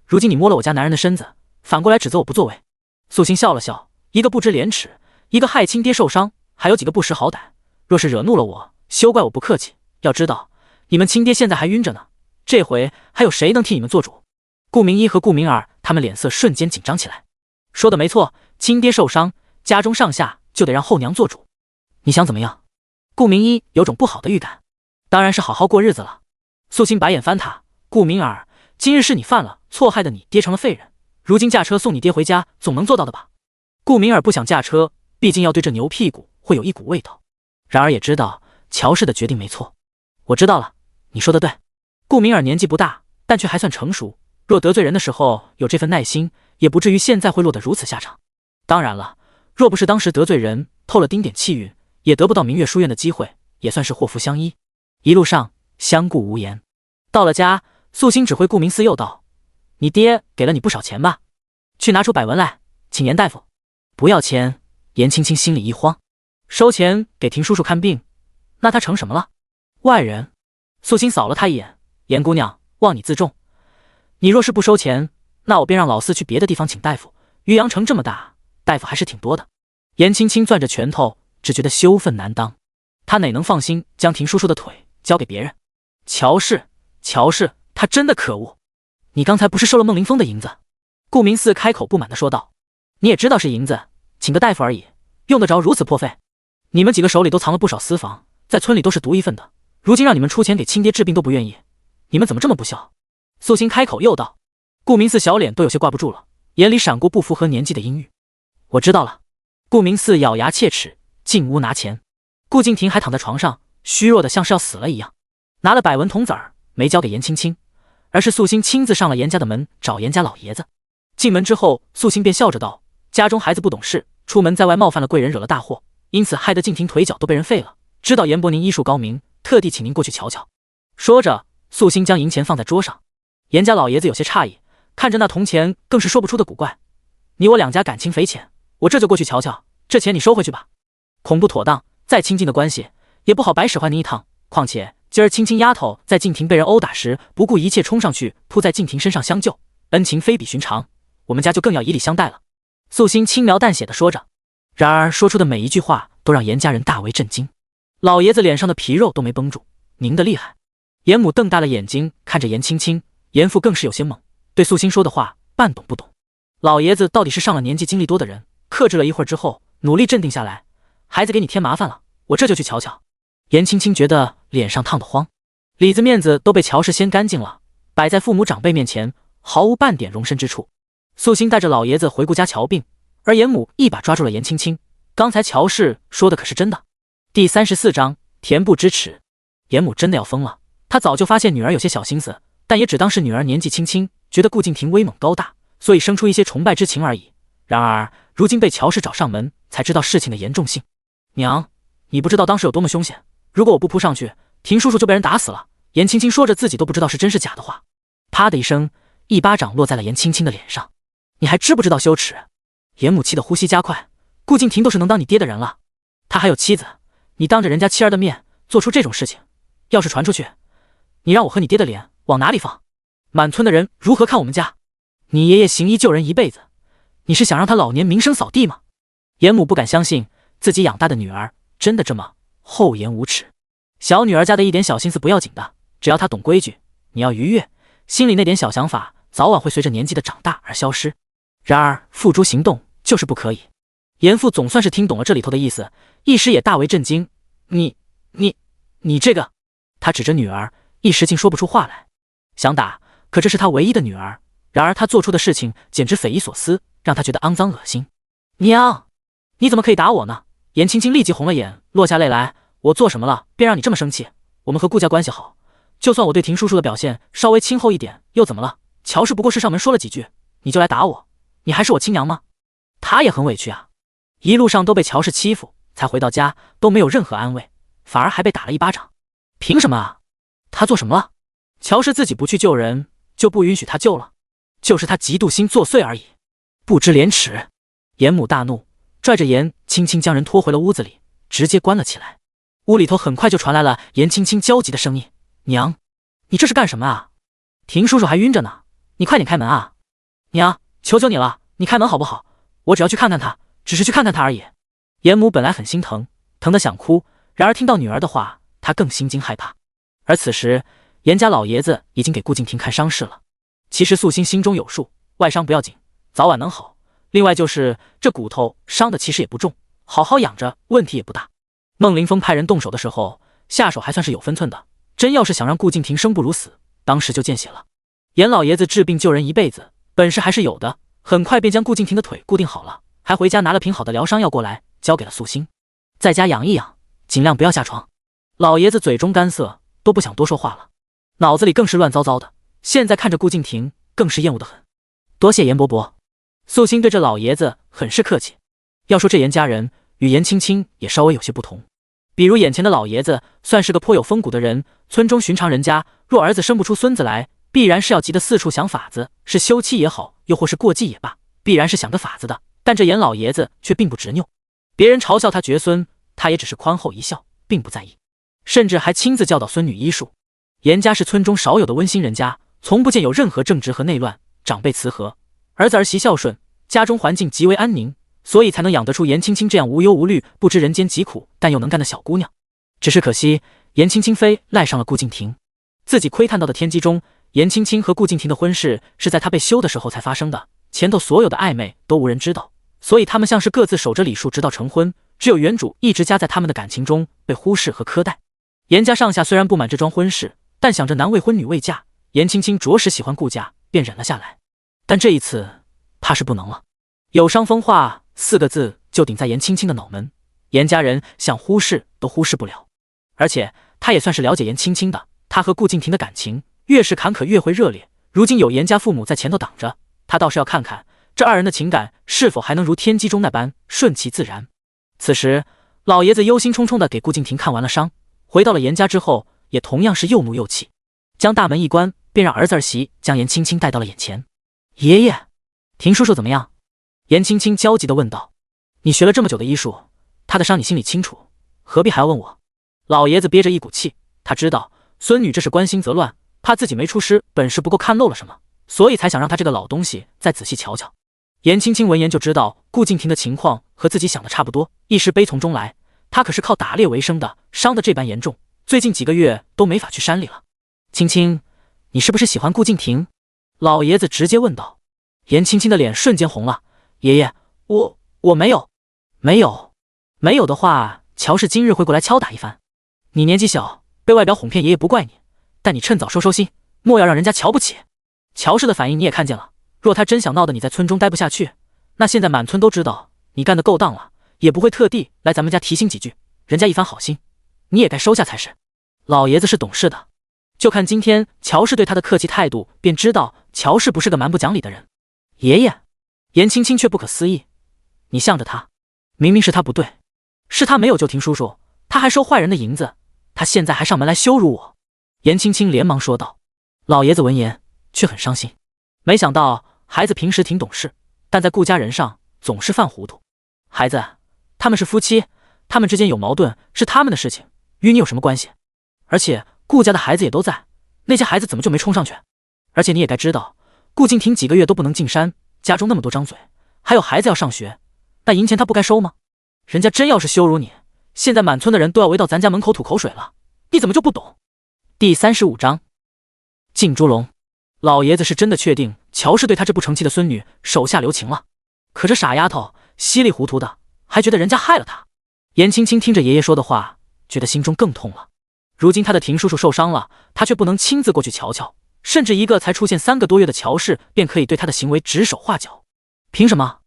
Speaker 1: 如今你摸了我家男人的身子，反过来指责我不作为。素心笑了笑，一个不知廉耻，一个害亲爹受伤，还有几个不识好歹。若是惹怒了我，休怪我不客气。要知道，你们亲爹现在还晕着呢，这回还有谁能替你们做主？顾明一和顾明儿他们脸色瞬间紧张起来。说的没错，亲爹受伤，家中上下就得让后娘做主。你想怎么样？顾明一有种不好的预感。当然是好好过日子了。素心白眼翻他，顾明儿，今日是你犯了错，害得你爹成了废人，如今驾车送你爹回家，总能做到的吧？顾明儿不想驾车，毕竟要对这牛屁股会有一股味道。然而也知道乔氏的决定没错。我知道了，你说的对。顾明儿年纪不大，但却还算成熟，若得罪人的时候有这份耐心，也不至于现在会落得如此下场。当然了，若不是当时得罪人，透了丁点气运，也得不到明月书院的机会，也算是祸福相依。一路上相顾无言。到了家，素心指挥顾明思又道：你爹给了你不少钱吧？去拿出百文来，请严大夫。不要钱。严青青心里一慌，收钱给婷叔叔看病，那他成什么了？外人。素心扫了他一眼，严姑娘，望你自重，你若是不收钱，那我便让老四去别的地方请大夫。渔阳城这么大，大夫还是挺多的。严青青攥着拳头，只觉得羞愤难当，他哪能放心将婷叔叔的腿交给别人？乔氏，他真的可恶！你刚才不是收了孟林峰的银子？顾明四开口不满地说道。你也知道是银子，请个大夫而已，用得着如此破费？你们几个手里都藏了不少私房，在村里都是独一份的，如今让你们出钱给亲爹治病都不愿意，你们怎么这么不孝？素心开口又道。顾明四小脸都有些挂不住了，眼里闪过不符合年纪的阴郁。我知道了。顾明四咬牙切齿，进屋拿钱。顾敬亭还躺在床上，虚弱的像是要死了一样，拿了百文铜子儿，没交给严青青，而是素心亲自上了严家的门找严家老爷子。进门之后，素心便笑着道：家中孩子不懂事，出门在外冒犯了贵人，惹了大祸，因此害得敬亭腿脚都被人废了。知道严伯您医术高明，特地请您过去瞧瞧。说着，素心将银钱放在桌上。严家老爷子有些诧异，看着那铜钱更是说不出的古怪。你我两家感情匪浅，我这就过去瞧瞧，这钱你收回去吧。恐不妥当，再亲近的关系也不好白使唤您一趟。况且今儿青青丫头在敬亭被人殴打时，不顾一切冲上去扑在敬亭身上相救，恩情非比寻常，我们家就更要以礼相待了。素心轻描淡写的说着，然而说出的每一句话都让严家人大为震惊。老爷子脸上的皮肉都没绷住，您的厉害。严母瞪大了眼睛看着严青青，严父更是有些懵，对素心说的话半懂不懂。老爷子到底是上了年纪经历多的人，克制了一会儿之后，努力镇定下来。孩子给你添麻烦了，我这就去瞧瞧。严青青觉得脸上烫得慌，里子面子都被乔氏掀干净了，摆在父母长辈面前毫无半点容身之处。素心带着老爷子回顾家瞧病，而严母一把抓住了严青青，刚才乔氏说的可是真的。第34章恬不知耻。严母真的要疯了，她早就发现女儿有些小心思，但也只当是女儿年纪轻轻，觉得顾敬亭威猛高大，所以生出一些崇拜之情而已。然而如今被乔氏找上门，才知道事情的严重性。娘，你不知道当时有多么凶险，如果我不扑上去，婷叔叔就被人打死了。严青青说着自己都不知道是真是假的话，啪的一声，一巴掌落在了严青青的脸上。你还知不知道羞耻？严母气得呼吸加快，顾敬亭都是能当你爹的人了，他还有妻子，你当着人家妻儿的面做出这种事情，要是传出去，你让我和你爹的脸往哪里放？满村的人如何看我们家？你爷爷行医救人一辈子，你是想让他老年名声扫地吗？严母不敢相信自己养大的女儿真的这么厚颜无耻。小女儿家的一点小心思不要紧的，只要她懂规矩，你要逾越，心里那点小想法早晚会随着年纪的长大而消失。然而付诸行动就是不可以。严父总算是听懂了这里头的意思，一时也大为震惊。你这个……他指着女儿，一时竟说不出话来。想打，可这是他唯一的女儿，然而他做出的事情简直匪夷所思，让他觉得肮脏恶心。娘，你怎么可以打我呢？颜青青立即红了眼，落下泪来。我做什么了，便让你这么生气？我们和顾家关系好，就算我对婷叔叔的表现稍微轻厚一点，又怎么了？乔氏不过是上门说了几句，你就来打我，你还是我亲娘吗？他也很委屈啊，一路上都被乔氏欺负，才回到家都没有任何安慰，反而还被打了一巴掌。凭什么啊？他做什么了？乔氏自己不去救人，就不允许他救了？就是他嫉妒心作祟而已，不知廉耻。严母大怒，拽着颜青青将人拖回了屋子里，直接关了起来。屋里头很快就传来了颜青青焦急的声音：娘，你这是干什么啊？婷叔叔还晕着呢，你快点开门啊！娘，求求你了，你开门好不好？我只要去看看他，只是去看看他而已。严母本来很心疼，疼得想哭，然而听到女儿的话，她更心惊害怕。而此时严家老爷子已经给顾敬亭看伤势了。其实素心心中有数，外伤不要紧，早晚能好。另外就是这骨头伤的其实也不重，好好养着问题也不大。孟凌风派人动手的时候，下手还算是有分寸的，真要是想让顾敬亭生不如死，当时就见血了。严老爷子治病救人一辈子，本事还是有的，很快便将顾敬亭的腿固定好了，还回家拿了瓶好的疗伤药过来，交给了素心，在家养一养，尽量不要下床。老爷子嘴中干涩，都不想多说话了，脑子里更是乱糟糟的，现在看着顾敬亭更是厌恶得很。多谢严伯伯。素心对这老爷子很是客气。要说这严家人与严青青也稍微有些不同，比如眼前的老爷子算是个颇有风骨的人，村中寻常人家若儿子生不出孙子来，必然是要急得四处想法子，是休妻也好，又或是过继也罢，必然是想个法子的。但这严老爷子却并不执拗，别人嘲笑他绝孙，他也只是宽厚一笑，并不在意，甚至还亲自教导孙女医术。严家是村中少有的温馨人家，从不见有任何正直和内乱，长辈慈和，儿子儿媳孝顺，家中环境极为安宁，所以才能养得出严青青这样无忧无虑、不知人间疾苦但又能干的小姑娘。只是可惜，严青青非赖上了顾敬亭。自己窥探到的天机中，严青青和顾敬亭的婚事是在他被休的时候才发生的，前头所有的暧昧都无人知道，所以他们像是各自守着礼数直到成婚，只有原主一直夹在他们的感情中被忽视和苛待。严家上下虽然不满这桩婚事，但想着男未婚女未嫁，严青青着实喜欢顾家，便忍了下来。但这一次怕是不能了。有伤风化4个字就顶在严青青的脑门，严家人想忽视都忽视不了。而且他也算是了解严青青的，他和顾敬亭的感情越是坎坷越会热烈，如今有严家父母在前头挡着，他倒是要看看这二人的情感是否还能如天机中那般顺其自然。此时老爷子忧心忡忡地给顾敬亭看完了伤，回到了严家之后也同样是又怒又气，将大门一关，便让儿子儿媳将严青青带到了眼前。爷爷，婷叔叔怎么样？严青青焦急地问道。你学了这么久的医术，他的伤你心里清楚，何必还要问我？老爷子憋着一股气，他知道孙女这是关心则乱，怕自己没出师，本事不够看漏了什么，所以才想让他这个老东西再仔细瞧瞧。严青青闻言就知道顾敬亭的情况和自己想的差不多，一时悲从中来，他可是靠打猎为生的，伤得这般严重，最近几个月都没法去山里了。青青，你是不是喜欢顾敬亭？老爷子直接问道。严青青的脸瞬间红了。爷爷，我没有。没有的话，乔氏今日会过来敲打一番。你年纪小，被外表哄骗爷爷不怪你，但你趁早收心，莫要让人家瞧不起。乔氏的反应你也看见了，若他真想闹得你在村中待不下去，那现在满村都知道你干得够当了，也不会特地来咱们家提醒几句，人家一番好心，你也该收下才是。老爷子是懂事的，就看今天乔氏对他的客气态度，便知道乔氏不是个蛮不讲理的人。爷爷，严青青却不可思议，你向着他，明明是他不对，是他没有救婷叔叔，他还收坏人的银子，他现在还上门来羞辱我。严青青连忙说道。老爷子闻言却很伤心，没想到孩子平时挺懂事，但在顾家人上总是犯糊涂。孩子，他们是夫妻，他们之间有矛盾是他们的事情，与你有什么关系？而且顾家的孩子也都在，那些孩子怎么就没冲上去？而且你也该知道，顾敬亭几个月都不能进山，家中那么多张嘴，还有孩子要上学，那银钱他不该收吗？人家真要是羞辱你，现在满村的人都要围到咱家门口吐口水了，你怎么就不懂？第35章进猪笼。老爷子是真的确定乔氏对他这不成器的孙女手下留情了，可这傻丫头稀里糊涂的还觉得人家害了他。严青青听着爷爷说的话，觉得心中更痛了。如今他的婷叔叔受伤了，他却不能亲自过去瞧瞧，甚至一个才出现3个多月的乔氏便可以对他的行为指手画脚。凭什么？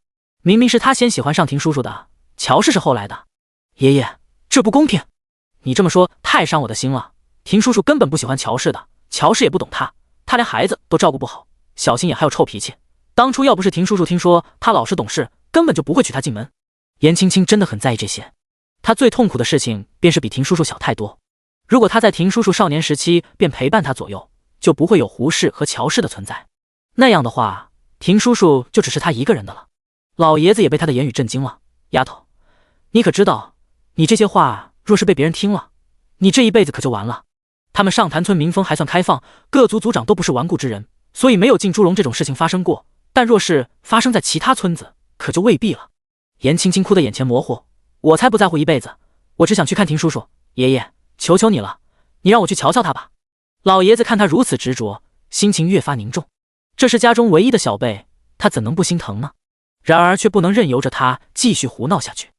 Speaker 1: 明明是他先喜欢上庭叔叔的，乔氏是后来的。爷爷，这不公平！你这么说太伤我的心了。庭叔叔根本不喜欢乔氏的，乔氏也不懂他，他连孩子都照顾不好，小心眼还有臭脾气。当初要不是庭叔叔听说他老实懂事，根本就不会娶她进门。颜青青真的很在意这些，她最痛苦的事情便是比庭叔叔小太多。如果他在庭叔叔少年时期便陪伴他左右，就不会有胡氏和乔氏的存在。那样的话，庭叔叔就只是他一个人的了。老爷子也被他的言语震惊了。丫头，你可知道，你这些话若是被别人听了，你这一辈子可就完了。他们上潭村民风还算开放，各族族长都不是顽固之人，所以没有进猪笼这种事情发生过。但若是发生在其他村子，可就未必了。颜青青哭得眼前模糊，我才不在乎一辈子，我只想去看庭叔叔。爷爷，求求你了，你让我去瞧瞧他吧。老爷子看他如此执着，心情越发凝重。这是家中唯一的小辈，他怎能不心疼呢？然而却不能任由着他继续胡闹下去。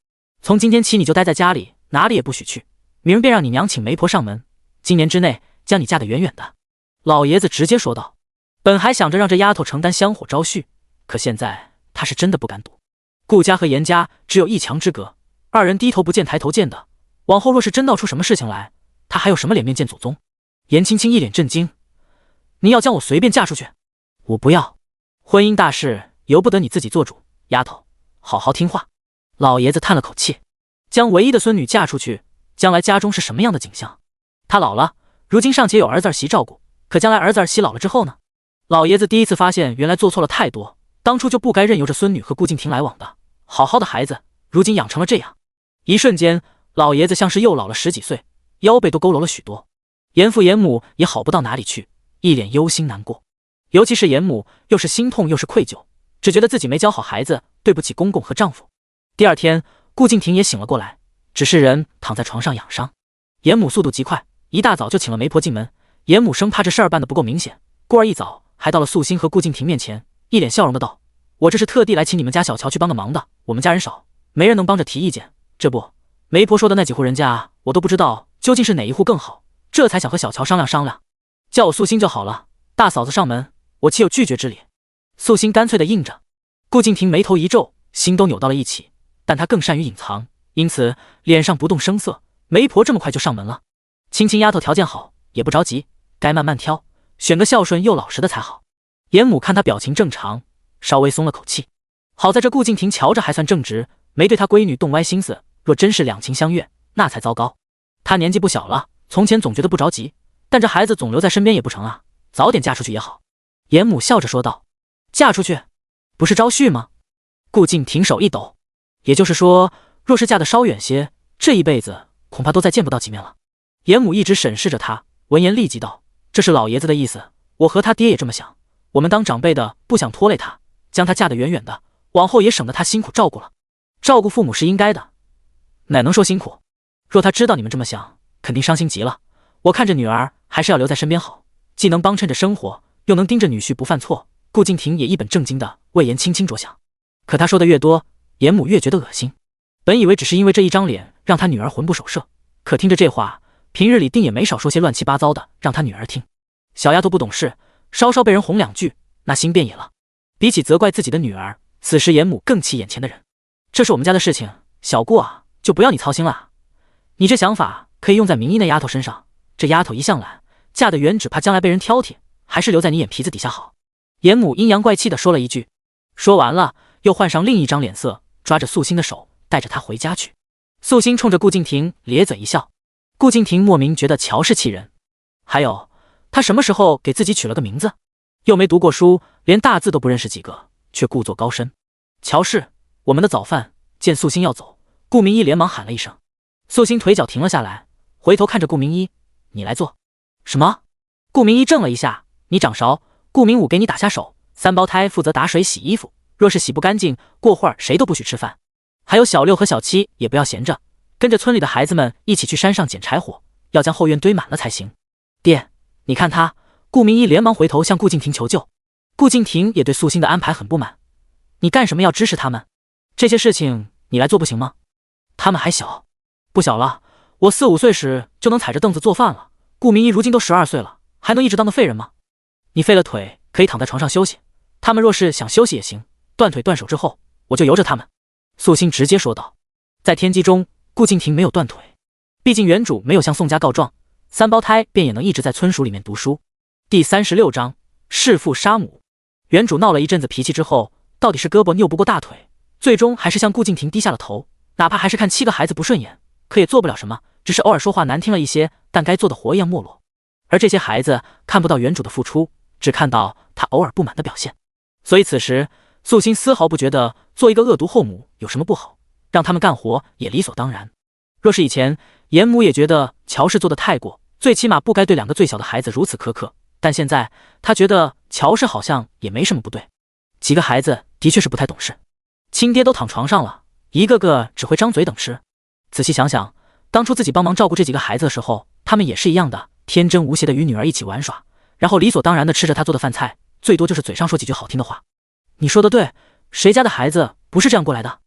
Speaker 1: 从今天起你就待在家里，哪里也不许去，明儿便让你娘请媒婆上门，今年之内将你嫁得远远的。老爷子直接说道。本还想着让这丫头承担香火招婿，可现在他是真的不敢赌。顾家和颜家只有1墙之隔，二人低头不见抬头见的，往后若是真闹出什么事情来，他还有什么脸面见祖宗？颜青青一脸震惊，你要将我随便嫁出去？我不要，婚姻大事由不得你自己做主，丫头好好听话。老爷子叹了口气，将唯一的孙女嫁出去，将来家中是什么样的景象？他老了，如今尚且有儿子儿媳照顾，可将来儿子儿媳老了之后呢？老爷子第一次发现原来做错了太多，当初就不该任由着孙女和顾敬亭来往的，好好的孩子如今养成了这样。一瞬间，老爷子像是又老了10几岁，腰背都佝偻了许多。严父严母也好不到哪里去，一脸忧心难过。尤其是严母，又是心痛又是愧疚，只觉得自己没教好孩子，对不起公公和丈夫。第二天，顾敬亭也醒了过来，只是人躺在床上养伤。严母速度极快，一大早就请了媒婆进门。严母生怕这事儿办得不够明显，故而一早还到了素心和顾敬亭面前，一脸笑容的道：“我这是特地来请你们家小乔去帮个忙的，我们家人少，没人能帮着提意见。这不，媒婆说的那几户人家，我都不知道究竟是哪一户更好，这才想和小乔商量商量。叫我素心就好了，大嫂子上门，我岂有拒绝之理？”素心干脆的应着。顾敬亭眉头一皱，心都扭到了一起，但他更善于隐藏，因此脸上不动声色。媒婆这么快就上门了，青青丫头条件好，也不着急，该慢慢挑，选个孝顺又老实的才好。严母看他表情正常，稍微松了口气。好在这顾敬亭瞧着还算正直，没对他闺女动歪心思，若真是两情相悦，那才糟糕。他年纪不小了，从前总觉得不着急，但这孩子总留在身边也不成啊，早点嫁出去也好。严母笑着说道：“嫁出去，不是招婿吗？”顾敬亭手一抖，也就是说，若是嫁得稍远些，这一辈子恐怕都再见不到几面了。严母一直审视着他，闻言立即道：“这是老爷子的意思，我和他爹也这么想。我们当长辈的不想拖累他，将他嫁得远远的，往后也省得他辛苦照顾了。照顾父母是应该的，哪能说辛苦？若他知道你们这么想，肯定伤心极了。我看着女儿还是要留在身边好，既能帮衬着生活，又能盯着女婿不犯错。”顾敬亭也一本正经地为颜青青着想，可他说的越多，严母越觉得恶心。本以为只是因为这一张脸让他女儿魂不守舍，可听着这话，平日里定也没少说些乱七八糟的让他女儿听。小丫头不懂事，稍稍被人哄两句，那心便野了。比起责怪自己的女儿，此时严母更气眼前的人。这是我们家的事情，小顾啊，就不要你操心了。你这想法可以用在明一那丫头身上，这丫头一向懒，嫁得远只怕将来被人挑剔，还是留在你眼皮子底下好。严母阴阳怪气地说了一句，说完了，又换上另一张脸色，抓着素心的手，带着她回家去。素心冲着顾敬亭咧嘴一笑，顾敬亭莫名觉得乔氏气人。还有，他什么时候给自己取了个名字？又没读过书，连大字都不认识几个，却故作高深。乔氏，我们的早饭。见素心要走，顾明一连忙喊了一声。素心腿脚停了下来，回头看着顾明一：“你来做什么？”顾明一怔了一下：“你掌勺。”顾明武给你打下手，3胞胎负责打水洗衣服，若是洗不干净，过会儿谁都不许吃饭。还有小六和小七也不要闲着，跟着村里的孩子们一起去山上捡柴火，要将后院堆满了才行。爹，你看他。顾明一连忙回头向顾敬亭求救。顾敬亭也对素心的安排很不满，你干什么要支持他们？这些事情你来做不行吗？他们还小。不小了，我4、5岁时就能踩着凳子做饭了。顾明一如今都12岁了，还能一直当个废人吗？你废了腿可以躺在床上休息，他们若是想休息也行，断腿断手之后我就由着他们。素心直接说道。在天机中，顾敬亭没有断腿，毕竟原主没有向宋家告状，三胞胎便也能一直在村署里面读书。第36章弑父杀母。原主闹了一阵子脾气之后，到底是胳膊拗不过大腿，最终还是向顾敬亭低下了头，哪怕还是看7个孩子不顺眼，可也做不了什么，只是偶尔说话难听了一些，但该做的活一样没落。而这些孩子看不到原主的付出，只看到他偶尔不满的表现，所以此时素心丝毫不觉得做一个恶毒后母有什么不好，让他们干活也理所当然。若是以前，严母也觉得乔氏做的太过，最起码不该对2个最小的孩子如此苛刻，但现在他觉得乔氏好像也没什么不对。几个孩子的确是不太懂事，亲爹都躺床上了，一个个只会张嘴等吃。仔细想想，当初自己帮忙照顾这几个孩子的时候，他们也是一样的，天真无邪的与女儿一起玩耍，然后理所当然的吃着他做的饭菜，最多就是嘴上说几句好听的话。你说的对，谁家的孩子不是这样过来的？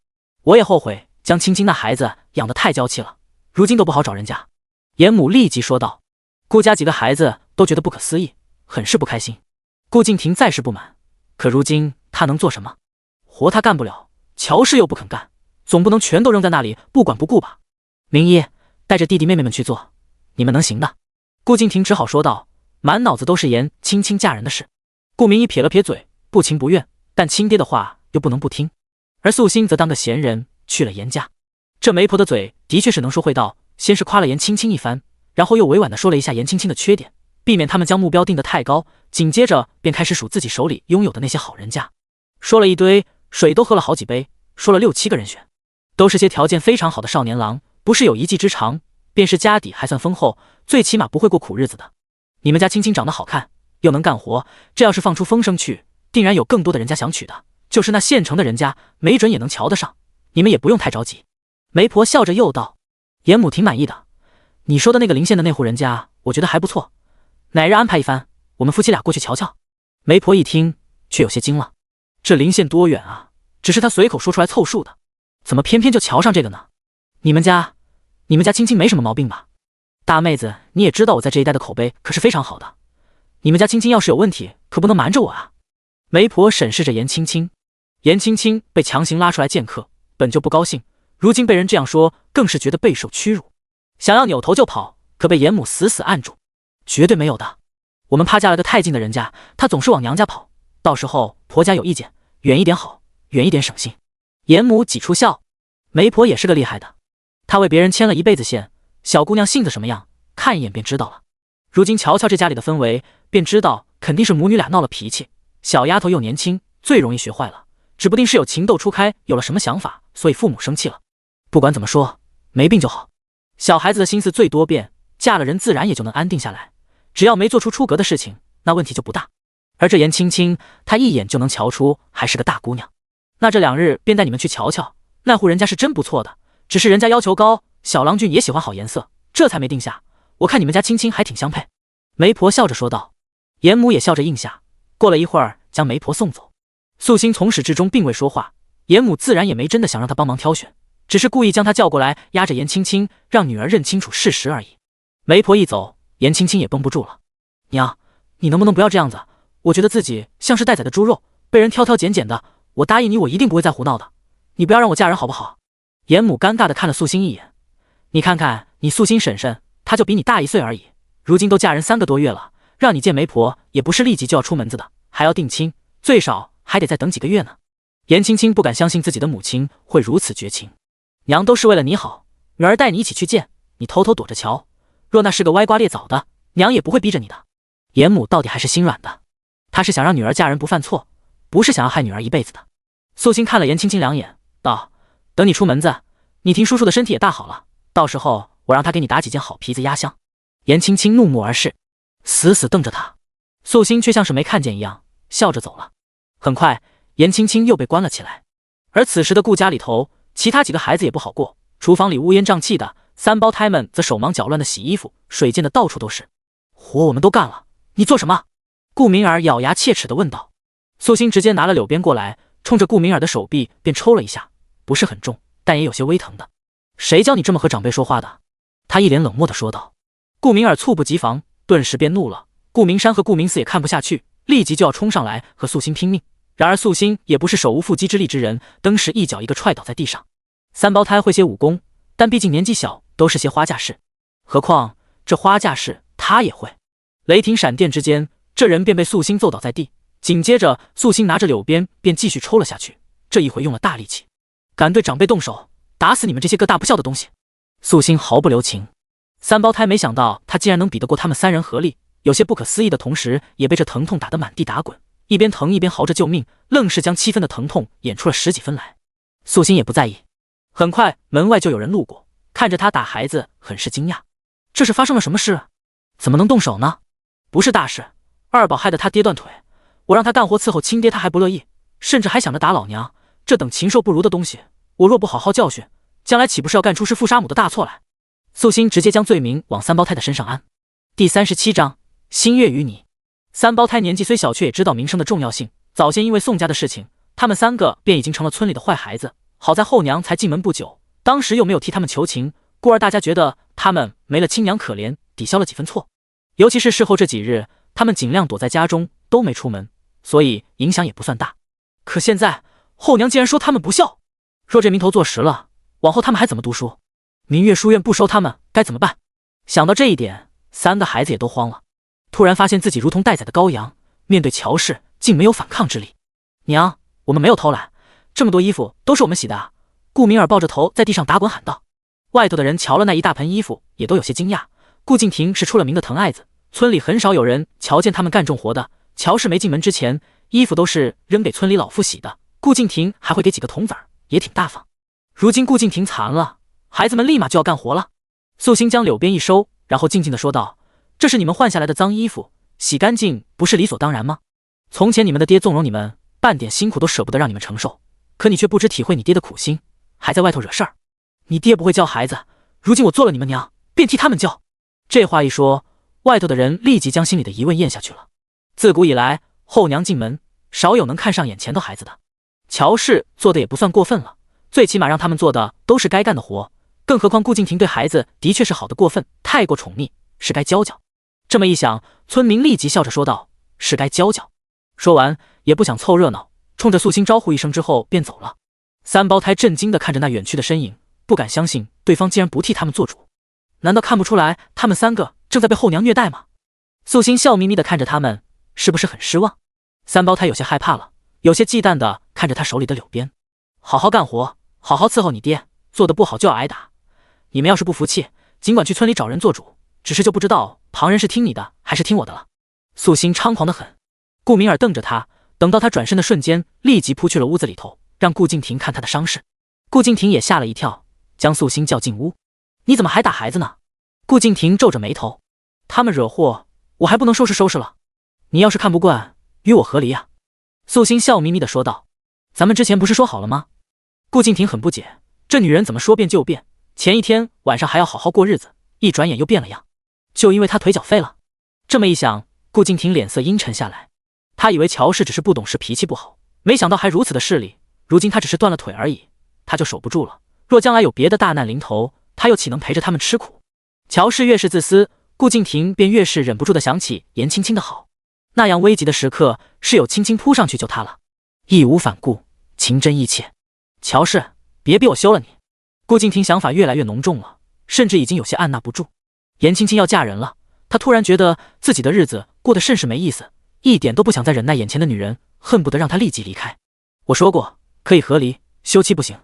Speaker 1: 我也后悔将青青那孩子养得太娇气了，如今都不好找人家。严母立即说道。顾家几个孩子都觉得不可思议，很是不开心。顾敬亭再是不满，可如今他能做什么？活他干不了，乔氏又不肯干，总不能全都扔在那里不管不顾吧。明一，带着弟弟妹妹们去做，你们能行的。顾敬亭只好说道，满脑子都是严青青嫁人的事。顾明一撇了撇嘴，不情不愿，但亲爹的话又不能不听。而素心则当个闲人去了严家。这媒婆的嘴的确是能说会道，先是夸了严青青一番，然后又委婉地说了一下严青青的缺点，避免他们将目标定得太高，紧接着便开始数自己手里拥有的那些好人家，说了一堆，水都喝了好几杯，说了6、7个人选，都是些条件非常好的少年郎，不是有一技之长，便是家底还算丰厚，最起码不会过苦日子的。你们家青青长得好看，又能干活，这要是放出风声去，定然有更多的人家想娶的，就是那县城的人家，没准也能瞧得上，你们也不用太着急。媒婆笑着又道，严母挺满意的，你说的那个临县的那户人家，我觉得还不错，哪日安排一番，我们夫妻俩过去瞧瞧。媒婆一听却有些惊了，这临县多远啊，只是他随口说出来凑数的，怎么偏偏就瞧上这个呢？你们家青青没什么毛病吧？大妹子，你也知道我在这一带的口碑可是非常好的，你们家青青要是有问题，可不能瞒着我啊。媒婆审视着严青青，严青青被强行拉出来见客，本就不高兴，如今被人这样说，更是觉得备受屈辱，想要扭头就跑，可被严母死死按住，绝对没有的。我们怕嫁了个太近的人家，她总是往娘家跑，到时候婆家有意见，远一点好，远一点省心。严母挤出笑，媒婆也是个厉害的，她为别人牵了一辈子线，小姑娘性子什么样，看一眼便知道了。如今瞧瞧这家里的氛围，便知道肯定是母女俩闹了脾气，小丫头又年轻，最容易学坏了，指不定是有情窦初开，有了什么想法，所以父母生气了。不管怎么说，没病就好。小孩子的心思最多变，嫁了人自然也就能安定下来，只要没做出出格的事情，那问题就不大。而这严青青，她一眼就能瞧出还是个大姑娘。那这2日便带你们去瞧瞧，那户人家是真不错的，只是人家要求高，小郎君也喜欢好颜色，这才没定下。我看你们家青青还挺相配。媒婆笑着说道。严母也笑着应下，过了一会儿将媒婆送走。素心从始至终并未说话，严母自然也没真的想让她帮忙挑选，只是故意将她叫过来，压着严青青，让女儿认清楚事实而已。媒婆一走，严青青也绷不住了，娘，你能不能不要这样子？我觉得自己像是待宰的猪肉，被人挑挑拣拣的，我答应你，我一定不会再胡闹的，你不要让我嫁人好不好？严母尴尬地看了素心一眼，你看看你素心婶婶，她就比你大1岁而已，如今都嫁人3个多月了，让你见媒婆也不是立即就要出门子的，还要定亲，最少还得再等几个月呢。严青青不敢相信自己的母亲会如此绝情，娘都是为了你好，女儿带你一起去见，你偷偷躲着瞧，若那是个歪瓜裂枣的，娘也不会逼着你的。严母到底还是心软的，她是想让女儿嫁人不犯错，不是想要害女儿一辈子的。素心看了严青青2眼，道，等你出门子，你听叔叔的身体也大好了，到时候我让他给你打几件好皮子压箱。严青青怒目而视，死死瞪着他，素心却像是没看见一样，笑着走了。很快严青青又被关了起来。而此时的顾家里头，其他几个孩子也不好过，厨房里乌烟瘴气的，三胞胎们则手忙脚乱的洗衣服，水溅的到处都是。活我们都干了，你做什么？顾明儿咬牙切齿地问道。素心直接拿了柳鞭过来，冲着顾明儿的手臂便抽了一下，不是很重，但也有些微疼的。谁教你这么和长辈说话的？他一脸冷漠地说道。顾明儿猝不及防，顿时便怒了。顾明山和顾明四也看不下去，立即就要冲上来和素心拼命。然而素心也不是手无缚鸡之力之人，登时一脚一个踹倒在地上。三胞胎会些武功，但毕竟年纪小，都是些花架式。何况这花架式他也会。雷霆闪电之间，这人便被素心揍倒在地。紧接着，素心拿着柳鞭便继续抽了下去，这一回用了大力气。敢对长辈动手，打死你们这些个大不孝的东西！素心毫不留情。三胞胎没想到他竟然能比得过他们三人合力，有些不可思议的同时，也被这疼痛打得满地打滚，一边疼一边嚎着救命，愣是将7分的疼痛演出了10几分来。素心也不在意。很快门外就有人路过，看着他打孩子很是惊讶，这是发生了什么事？怎么能动手呢？不是大事，二宝害得他爹断腿，我让他干活伺候亲爹，他还不乐意，甚至还想着打老娘。这等禽兽不如的东西，我若不好好教训，将来岂不是要干出弑父杀母的大错来？素心直接将罪名往三胞胎的身上安。第37章，心悦于你。三胞胎年纪虽小，却也知道名声的重要性。早先因为宋家的事情，他们3个便已经成了村里的坏孩子。好在后娘才进门不久，当时又没有替他们求情，故而大家觉得他们没了亲娘可怜，抵消了几分错。尤其是事后这几日，他们尽量躲在家中，都没出门，所以影响也不算大。可现在后娘竟然说他们不孝，若这名头坐实了，往后他们还怎么读书？明月书院不收他们，该怎么办？想到这一点，3个孩子也都慌了。突然发现自己如同待宰的羔羊，面对乔氏竟没有反抗之力。娘，我们没有偷懒，这么多衣服都是我们洗的啊！顾明儿抱着头在地上打滚喊道。外头的人瞧了那一大盆衣服，也都有些惊讶。顾敬亭是出了名的疼爱子，村里很少有人瞧见他们干重活的。乔氏没进门之前，衣服都是扔给村里老妇洗的，顾敬亭还会给几个铜子儿，也挺大方。如今顾敬亭残了，孩子们立马就要干活了。素心将柳鞭一收，然后静静地说道：“这是你们换下来的脏衣服，洗干净不是理所当然吗？从前你们的爹纵容你们，半点辛苦都舍不得让你们承受，可你却不知体会你爹的苦心，还在外头惹事儿。你爹不会教孩子，如今我做了你们娘，便替他们教。”这话一说，外头的人立即将心里的疑问咽下去了。自古以来，后娘进门，少有能看上眼前头孩子的。乔氏做的也不算过分了，最起码让他们做的都是该干的活，更何况顾敬亭对孩子的确是好的过分，太过宠溺，是该教教。这么一想，村民立即笑着说道：“是该教教。”说完也不想凑热闹，冲着素心招呼一声之后便走了。三胞胎震惊地看着那远去的身影，不敢相信对方竟然不替他们做主。难道看不出来他们3个正在被后娘虐待吗？素心笑眯眯地看着他们，是不是很失望？三胞胎有些害怕了，有些忌惮地看着他手里的柳鞭。好好干活，好好伺候你爹，做得不好就要挨打。你们要是不服气，尽管去村里找人做主，只是就不知道旁人是听你的还是听我的了。素心猖狂得很。顾明儿瞪着他，等到他转身的瞬间，立即扑去了屋子里头，让顾敬亭看他的伤势。顾敬亭也吓了一跳，将素心叫进屋。你怎么还打孩子呢？顾敬亭皱着眉头。他们惹祸，我还不能收拾收拾了？你要是看不惯，与我和离啊！素心笑眯眯地说道。咱们之前不是说好了吗？顾敬亭很不解，这女人怎么说变就变？前一天晚上还要好好过日子，一转眼又变了样，就因为她腿脚废了。这么一想，顾敬亭脸色阴沉下来。他以为乔氏只是不懂事，脾气不好，没想到还如此的势利。如今他只是断了腿而已，他就守不住了。若将来有别的大难临头，他又岂能陪着他们吃苦？乔氏越是自私，顾敬亭便越是忍不住的想起颜青青的好。那样危急的时刻，是有青青扑上去救他了，义无反顾，情真意切。乔氏，别逼我休了你。顾敬亭想法越来越浓重了，甚至已经有些按捺不住。颜青青要嫁人了，他突然觉得自己的日子过得甚是没意思，一点都不想再忍耐眼前的女人，恨不得让她立即离开。我说过，可以和离，休妻不行。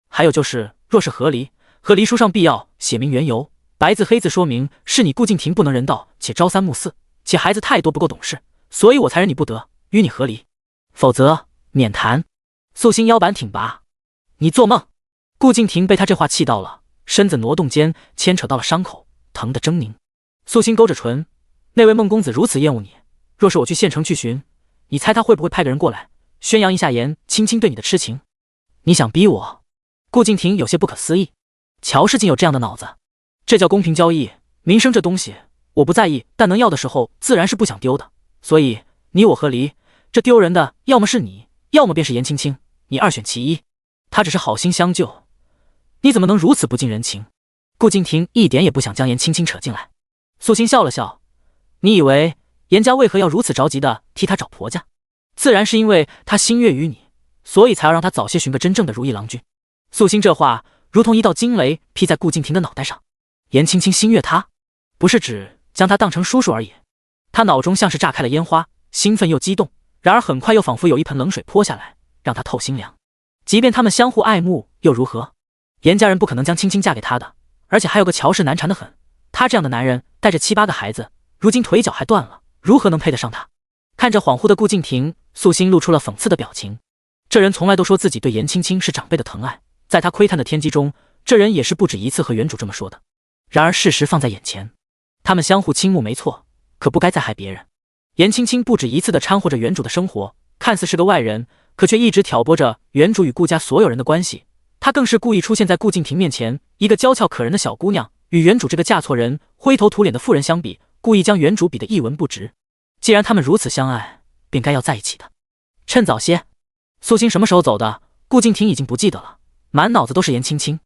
Speaker 1: 还有就是，若是和离，和离书上必要写明缘由，白字黑字说明是你顾敬亭不能人道，且朝三暮四，且孩子太多不够懂事，所以我才忍你不得，与你和离，否则免谈。素心腰板挺拔。你做梦！顾敬亭被他这话气到了，身子挪动间牵扯到了伤口，疼得狰狞。素心勾着唇，那位孟公子如此厌恶你，若是我去县城去寻，你猜他会不会派个人过来宣扬一下颜青青对你的痴情？你想逼我？顾敬亭有些不可思议。乔氏竟有这样的脑子，这叫公平交易。名声这东西我不在意，但能要的时候自然是不想丢的。所以你我和离，这丢人的要么是你，要么便是颜青青，你二选其一。他只是好心相救，你怎么能如此不近人情？顾敬亭一点也不想将颜青青扯进来。素心笑了笑，你以为严家为何要如此着急的替她找婆家？自然是因为她心悦于你，所以才要让她早些寻个真正的如意郎君。素心这话如同一道惊雷劈在顾敬亭的脑袋上。严青青心悦他，不是指将他当成叔叔而已。他脑中像是炸开了烟花，兴奋又激动，然而很快又仿佛有一盆冷水泼下来，让他透心凉。即便他们相互爱慕又如何？严家人不可能将青青嫁给他的，而且还有个乔氏难缠得很。他这样的男人带着7、8个孩子，如今腿脚还断了，如何能配得上他？看着恍惚的顾敬亭，素心露出了讽刺的表情。这人从来都说自己对严青青是长辈的疼爱，在他窥探的天机中，这人也是不止一次和原主这么说的。然而事实放在眼前，他们相互倾慕没错，可不该再害别人。严青青不止一次地掺和着原主的生活，看似是个外人，可却一直挑拨着原主与顾家所有人的关系。她更是故意出现在顾敬亭面前，一个娇俏可人的小姑娘，与原主这个嫁错人、灰头土脸的妇人相比，故意将原主比得一文不值。既然他们如此相爱，便该要在一起的。趁早些。素心什么时候走的？顾敬亭已经不记得了，满脑子都是严青青，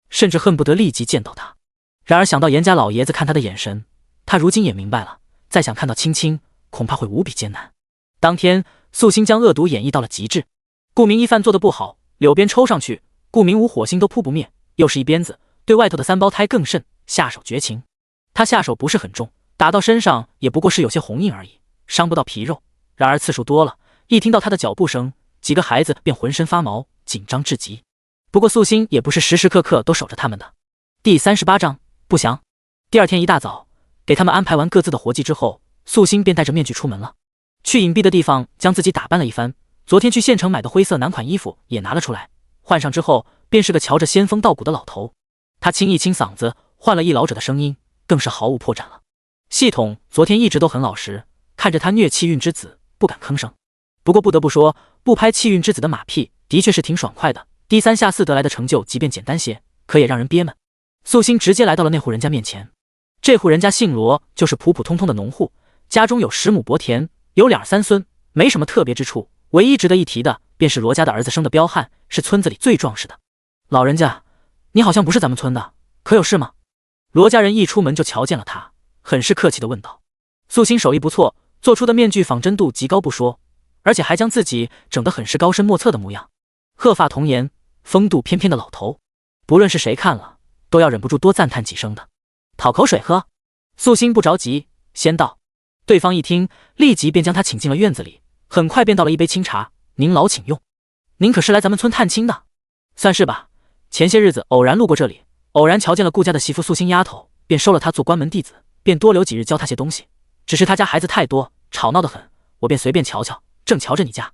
Speaker 1: 甚至恨不得立即见到她。然而想到严家老爷子看他的眼神，他如今也明白了，再想看到青青，恐怕会无比艰难。当天，素心将恶毒演绎到了极致。顾明一饭做得不好，柳鞭抽上去，顾明武火星都扑不灭，又是一鞭子，对外头的3胞胎更甚，下手绝情。他下手不是很重，打到身上也不过是有些红印而已，伤不到皮肉。然而次数多了，一听到他的脚步声，几个孩子便浑身发毛，紧张至极。不过素心也不是时时刻刻都守着他们的。第38章不祥。第二天一大早，给他们安排完各自的活计之后，素心便戴着面具出门了，去隐蔽的地方将自己打扮了一番。昨天去县城买的灰色男款衣服也拿了出来，换上之后便是个瞧着仙风道骨的老头。他清一清嗓子，换了一老者的声音，更是毫无破绽了。系统昨天一直都很老实，看着他虐气运之子，不敢吭声。不过不得不说，不拍气运之子的马屁的确是挺爽快的，低三下四得来的成就即便简单些，可也让人憋闷。素心直接来到了那户人家面前。这户人家姓罗，就是普普通通的农户，家中有10亩薄田，有2、3孙，没什么特别之处。唯一值得一提的，便是罗家的儿子生的彪悍，是村子里最壮实的。老人家，你好像不是咱们村的，可有事吗？罗家人一出门就瞧见了他，很是客气地问道。素心手艺不错，做出的面具仿真度极高不说，而且还将自己整得很是高深莫测的模样。鹤发童颜，风度翩翩的老头，不论是谁看了都要忍不住多赞叹几声的。讨口水喝。素心不着急，先道。对方一听，立即便将他请进了院子里，很快便倒了一杯清茶，您老请用。您可是来咱们村探亲的？算是吧，前些日子偶然路过这里，偶然瞧见了顾家的媳妇素心丫头，便收了她做关门弟子，便多留几日教她些东西。只是她家孩子太多，吵闹得很，我便随便瞧瞧，正瞧着你家。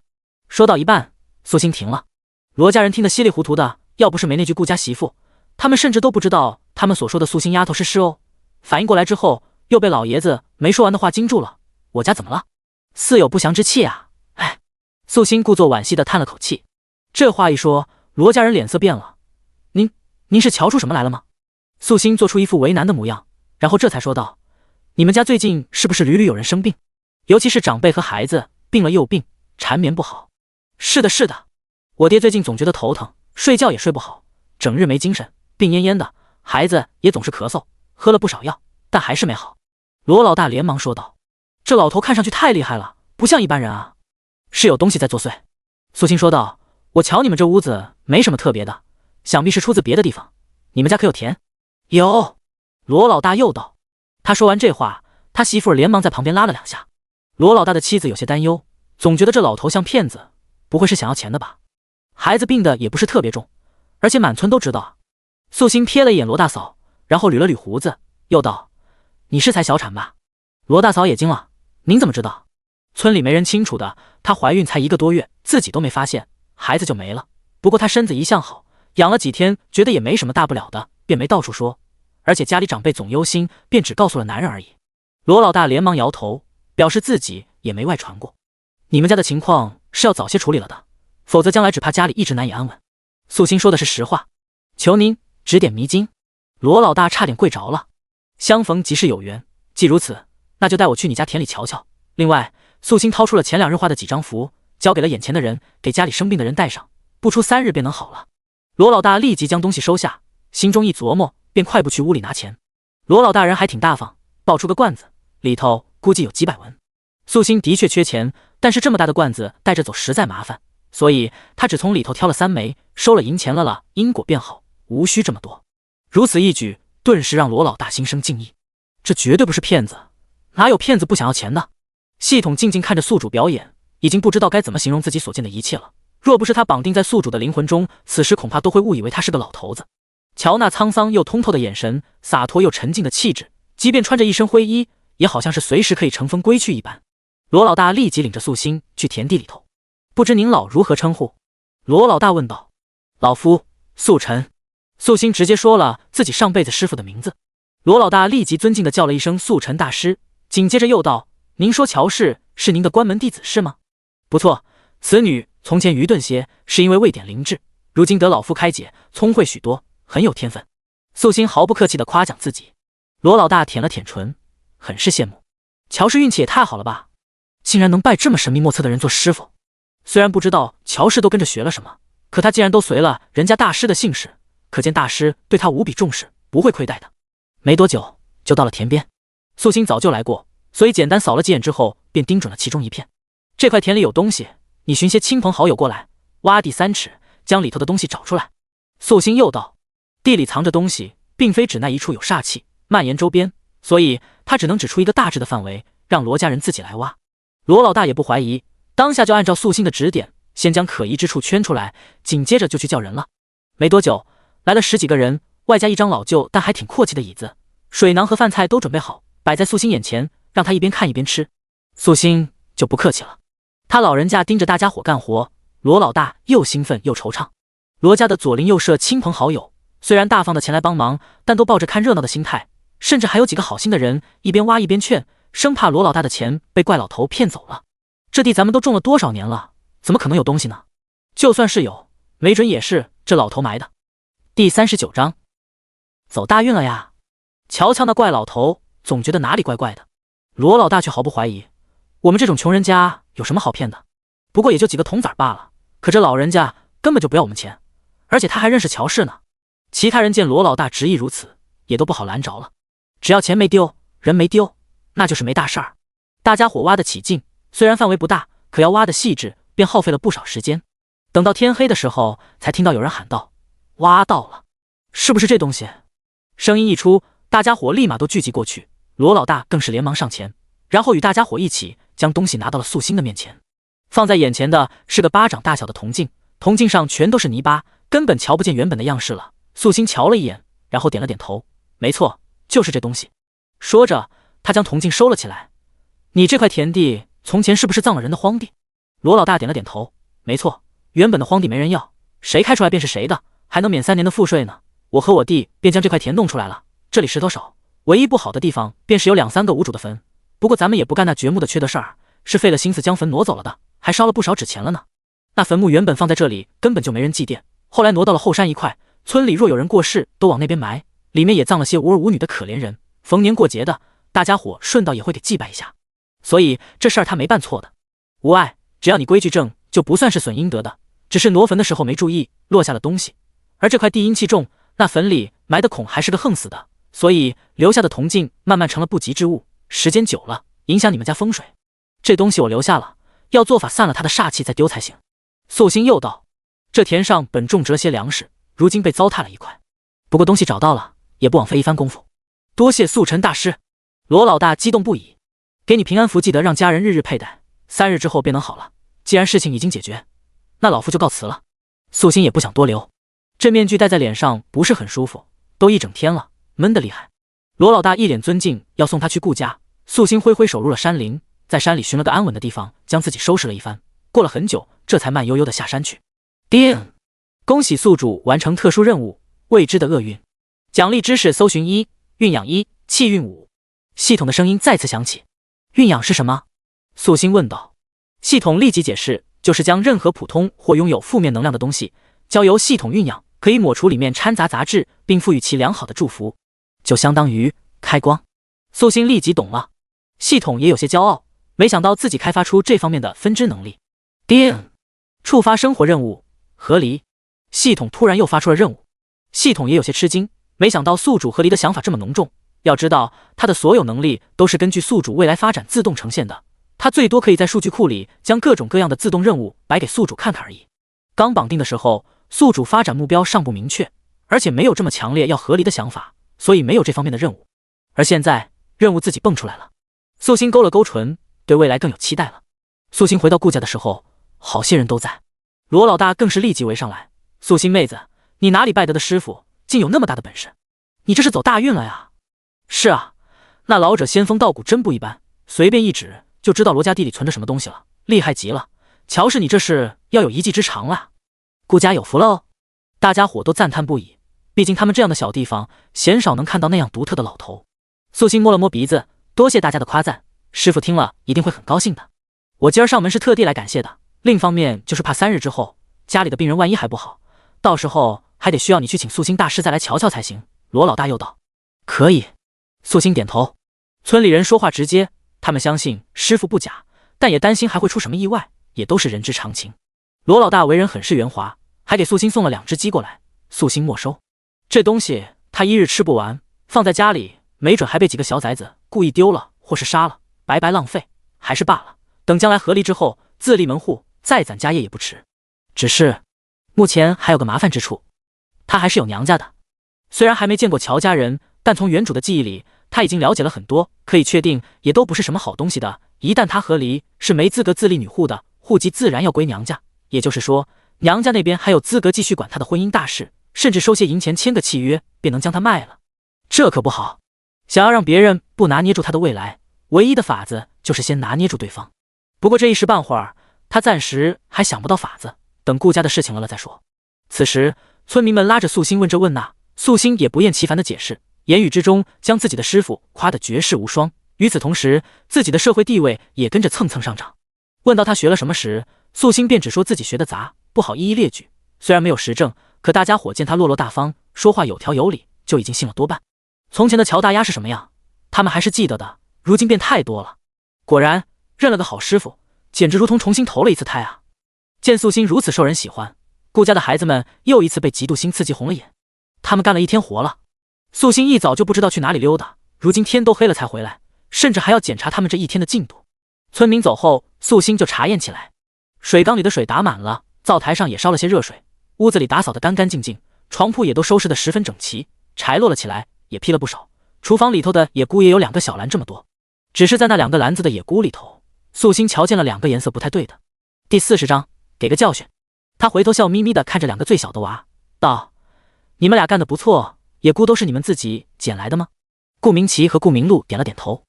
Speaker 1: 说到一半，素心停了。罗家人听得稀里糊涂的，要不是没那句顾家媳妇，他们甚至都不知道他们所说的素心丫头是事哦。反应过来之后，又被老爷子没说完的话惊住了。我家怎么了？似有不祥之气啊！哎，素心故作惋惜的叹了口气。这话一说，罗家人脸色变了。您是瞧出什么来了吗？素心做出一副为难的模样，然后这才说道：你们家最近是不是屡屡有人生病？尤其是长辈和孩子，病了又病，缠绵不好。是的，是的，我爹最近总觉得头疼，睡觉也睡不好，整日没精神，病恹恹的，孩子也总是咳嗽，喝了不少药，但还是没好。罗老大连忙说道：这老头看上去太厉害了，不像一般人啊，是有东西在作祟。素心说道：我瞧你们这屋子没什么特别的，想必是出自别的地方。你们家可有田？有。罗老大又道。他说完这话，他媳妇儿连忙在旁边拉了2下。罗老大的妻子有些担忧，总觉得这老头像骗子，不会是想要钱的吧？孩子病的也不是特别重，而且满村都知道啊。素心瞥了一眼罗大嫂，然后捋了捋胡子，又道：你是才小产吧？罗大嫂也惊了，您怎么知道？村里没人清楚的，她怀孕才1个多月，自己都没发现，孩子就没了。不过她身子一向好，养了几天，觉得也没什么大不了的，便没到处说。而且家里长辈总忧心，便只告诉了男人而已。罗老大连忙摇头，表示自己也没外传过。你们家的情况是要早些处理了的，否则将来只怕家里一直难以安稳。素心说的是实话，求您指点迷津。罗老大差点跪着了。相逢即是有缘，既如此，那就带我去你家田里瞧瞧。另外，素心掏出了前2日画的几张符，交给了眼前的人，给家里生病的人带上，不出3日便能好了。罗老大立即将东西收下，心中一琢磨，便快步去屋里拿钱。罗老大人还挺大方，抱出个罐子，里头估计有几百文。素心的确缺钱，但是这么大的罐子带着走实在麻烦，所以他只从里头挑了3枚，收了银钱了，因果便好，无需这么多。如此一举，顿时让罗老大心生敬意。这绝对不是骗子，哪有骗子不想要钱的？系统静静看着宿主表演，已经不知道该怎么形容自己所见的一切了。若不是他绑定在宿主的灵魂中，此时恐怕都会误以为他是个老头子。瞧那沧桑又通透的眼神，洒脱又沉静的气质，即便穿着一身灰衣，也好像是随时可以乘风归去一般。罗老大立即领着素心去田地里头。不知您老如何称呼？罗老大问道。老夫素晨。素心直接说了自己上辈子师傅的名字。罗老大立即尊敬地叫了一声素晨大师，紧接着又道：您说乔氏是您的关门弟子是吗？不错，此女从前愚钝些，是因为未点灵智，如今得老夫开解，聪慧许多，很有天分。素心毫不客气地夸奖自己。罗老大舔了舔唇，很是羡慕。乔氏运气也太好了吧，竟然能拜这么神秘莫测的人做师傅。虽然不知道乔氏都跟着学了什么，可他既然都随了人家大师的姓氏，可见大师对他无比重视，不会亏待的。没多久就到了田边，素心早就来过，所以简单扫了几眼之后，便盯准了其中一片。这块田里有东西，你寻些亲朋好友过来，挖地3尺，将里头的东西找出来。素心又道，地里藏着东西，并非只那一处有煞气，蔓延周边，所以他只能指出一个大致的范围，让罗家人自己来挖。罗老大也不怀疑，当下就按照素心的指点，先将可疑之处圈出来，紧接着就去叫人了。没多久，来了10几个人，外加一张老旧但还挺阔气的椅子，水囊和饭菜都准备好，摆在素心眼前，让他一边看一边吃。素心就不客气了，他老人家盯着大家伙干活，罗老大又兴奋又惆怅。罗家的左邻右舍亲朋好友虽然大方的前来帮忙，但都抱着看热闹的心态，甚至还有几个好心的人一边挖一边劝，生怕罗老大的钱被怪老头骗走了。这地咱们都种了多少年了，怎么可能有东西呢？就算是有，没准也是这老头埋的。第39章，走大运了呀！瞧瞧那怪老头，总觉得哪里怪怪的。罗老大却毫不怀疑，我们这种穷人家有什么好骗的？不过也就几个铜子罢了，可这老人家根本就不要我们钱，而且他还认识乔氏呢。其他人见罗老大执意如此，也都不好拦着了。只要钱没丢，人没丢，那就是没大事儿。大家伙挖得起劲，虽然范围不大，可要挖得细致，便耗费了不少时间。等到天黑的时候，才听到有人喊道：挖到了，是不是这东西？声音一出，大家伙立马都聚集过去，罗老大更是连忙上前，然后与大家伙一起将东西拿到了素心的面前。放在眼前的是个巴掌大小的铜镜，铜镜上全都是泥巴，根本瞧不见原本的样式了。素心瞧了一眼，然后点了点头，没错，就是这东西。说着，他将铜镜收了起来。你这块田地从前是不是葬了人的荒地？罗老大点了点头，没错，原本的荒地没人要，谁开出来便是谁的，还能免3年的赋税呢。我和我弟便将这块田弄出来了，这里石头少，唯一不好的地方便是有2、3个无主的坟，不过咱们也不干那掘墓的缺德事儿，是费了心思将坟挪走了的，还烧了不少纸钱了呢。那坟墓原本放在这里根本就没人祭奠，后来挪到了后山一块，村里若有人过世都往那边埋，里面也葬了些无儿无女的可怜人，逢年过节的大家伙顺道也会给祭拜一下，所以这事儿他没办错的。无碍，只要你规矩正，就不算是损阴德的，只是挪坟的时候没注意落下了东西，而这块地阴气重，那坟里埋的孔还是个横死的，所以留下的铜镜慢慢成了不吉之物，时间久了影响你们家风水。这东西我留下了，要做法散了他的煞气再丢才行。素心又道，这田上本种植了些粮食，如今被糟蹋了一块，不过东西找到了，也不枉费一番功夫，多谢素晨大师。罗老大激动不已，给你平安符，记得让家人日日佩戴，3日之后便能好了。既然事情已经解决，那老夫就告辞了。素心也不想多留，这面具戴在脸上不是很舒服，都一整天了，闷得厉害。罗老大一脸尊敬，要送他去顾家。素心挥挥手入了山林，在山里寻了个安稳的地方，将自己收拾了一番，过了很久，这才慢悠悠的下山去。叮！恭喜宿主完成特殊任务，未知的厄运，奖励知识搜寻1，运养1，气运5。系统的声音再次响起。运养是什么？素心问道。系统立即解释，就是将任何普通或拥有负面能量的东西交由系统运养，可以抹除里面掺杂杂质，并赋予其良好的祝福，就相当于开光。素心立即懂了，系统也有些骄傲，没想到自己开发出这方面的分支能力。叮！触发生活任务，和离。系统突然又发出了任务，系统也有些吃惊，没想到宿主和离的想法这么浓重。要知道，他的所有能力都是根据宿主未来发展自动呈现的，他最多可以在数据库里将各种各样的自动任务摆给宿主看看而已。刚绑定的时候，宿主发展目标尚不明确，而且没有这么强烈要和离的想法，所以没有这方面的任务。而现在任务自己蹦出来了，素心勾了勾唇，对未来更有期待了。素心回到顾家的时候，好些人都在，罗老大更是立即围上来。素心妹子，你哪里拜得的师傅，竟有那么大的本事？你这是走大运了呀！是啊，那老者仙风道骨真不一般，随便一指就知道罗家地里存着什么东西了，厉害极了。乔氏你这是要有一技之长了，顾家有福了哦！大家伙都赞叹不已，毕竟他们这样的小地方鲜少能看到那样独特的老头。素心摸了摸鼻子，多谢大家的夸赞，师傅听了一定会很高兴的。我今儿上门是特地来感谢的，另一方面就是怕3日之后家里的病人万一还不好，到时候还得需要你去请素心大师再来瞧瞧才行。罗老大又道：可以。素心点头。村里人说话直接，他们相信师傅不假，但也担心还会出什么意外，也都是人之常情。罗老大为人很是圆滑，还给素心送了2只鸡过来，素心没收。这东西他一日吃不完，放在家里没准还被几个小崽子故意丢了或是杀了，白白浪费，还是罢了，等将来和离之后自立门户再攒家业也不迟。只是目前还有个麻烦之处，他还是有娘家的。虽然还没见过乔家人，但从原主的记忆里他已经了解了很多，可以确定也都不是什么好东西的。一旦他和离，是没资格自立女户的，户籍自然要归娘家，也就是说娘家那边还有资格继续管他的婚姻大事，甚至收些银钱签个契约便能将他卖了。这可不好，想要让别人不拿捏住他的未来，唯一的法子就是先拿捏住对方。不过这一时半会儿他暂时还想不到法子，等顾家的事情了再说。此时村民们拉着素心问这问那，素心也不厌其烦的解释，言语之中将自己的师傅夸得绝世无双，与此同时自己的社会地位也跟着蹭蹭上涨。问到他学了什么时，素心便只说自己学的杂，不好一一列举。虽然没有实证，可大家伙见他落落大方，说话有条有理，就已经信了多半。从前的乔大丫是什么样，他们还是记得的，如今变太多了。果然认了个好师傅，简直如同重新投了一次胎啊！见素心如此受人喜欢，顾家的孩子们又一次被嫉妒心刺激红了眼。他们干了一天活了，素心一早就不知道去哪里溜达，如今天都黑了才回来，甚至还要检查他们这一天的进度。村民走后，素心就查验起来。水缸里的水打满了，灶台上也烧了些热水，屋子里打扫得干干净净，床铺也都收拾得十分整齐，柴落了起来，也劈了不少。厨房里头的野菇也有2个小篮这么多，只是在那2个篮子的野菇里头，素心瞧见了2个颜色不太对的。第40章，给个教训。他回头笑眯眯地看着2个最小的娃，道：你们俩干得不错，野菇都是你们自己捡来的吗？顾明奇和顾明路点了点头。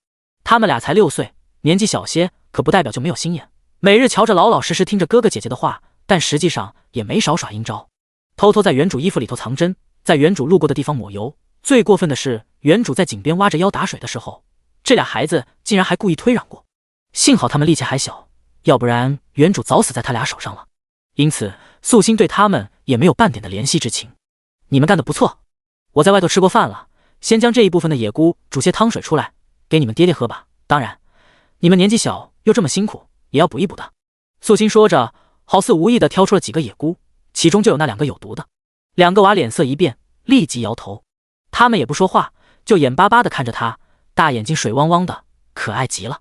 Speaker 1: 他们俩才6岁，年纪小些，可不代表就没有心眼，每日瞧着老老实实听着哥哥姐姐的话，但实际上也没少耍阴招，偷偷在原主衣服里头藏针，在原主路过的地方抹油。最过分的是，原主在井边挖着腰打水的时候，这俩孩子竟然还故意推攘过。幸好他们力气还小，要不然原主早死在他俩手上了。因此素心对他们也没有半点的怜惜之情。你们干得不错，我在外头吃过饭了，先将这一部分的野菇煮些汤水出来给你们爹爹喝吧，当然你们年纪小又这么辛苦，也要补一补的。素心说着，好似无意地挑出了几个野菇，其中就有那2个有毒的。2个娃脸色一变，立即摇头。他们也不说话，就眼巴巴地看着他，大眼睛水汪汪的，可爱极了。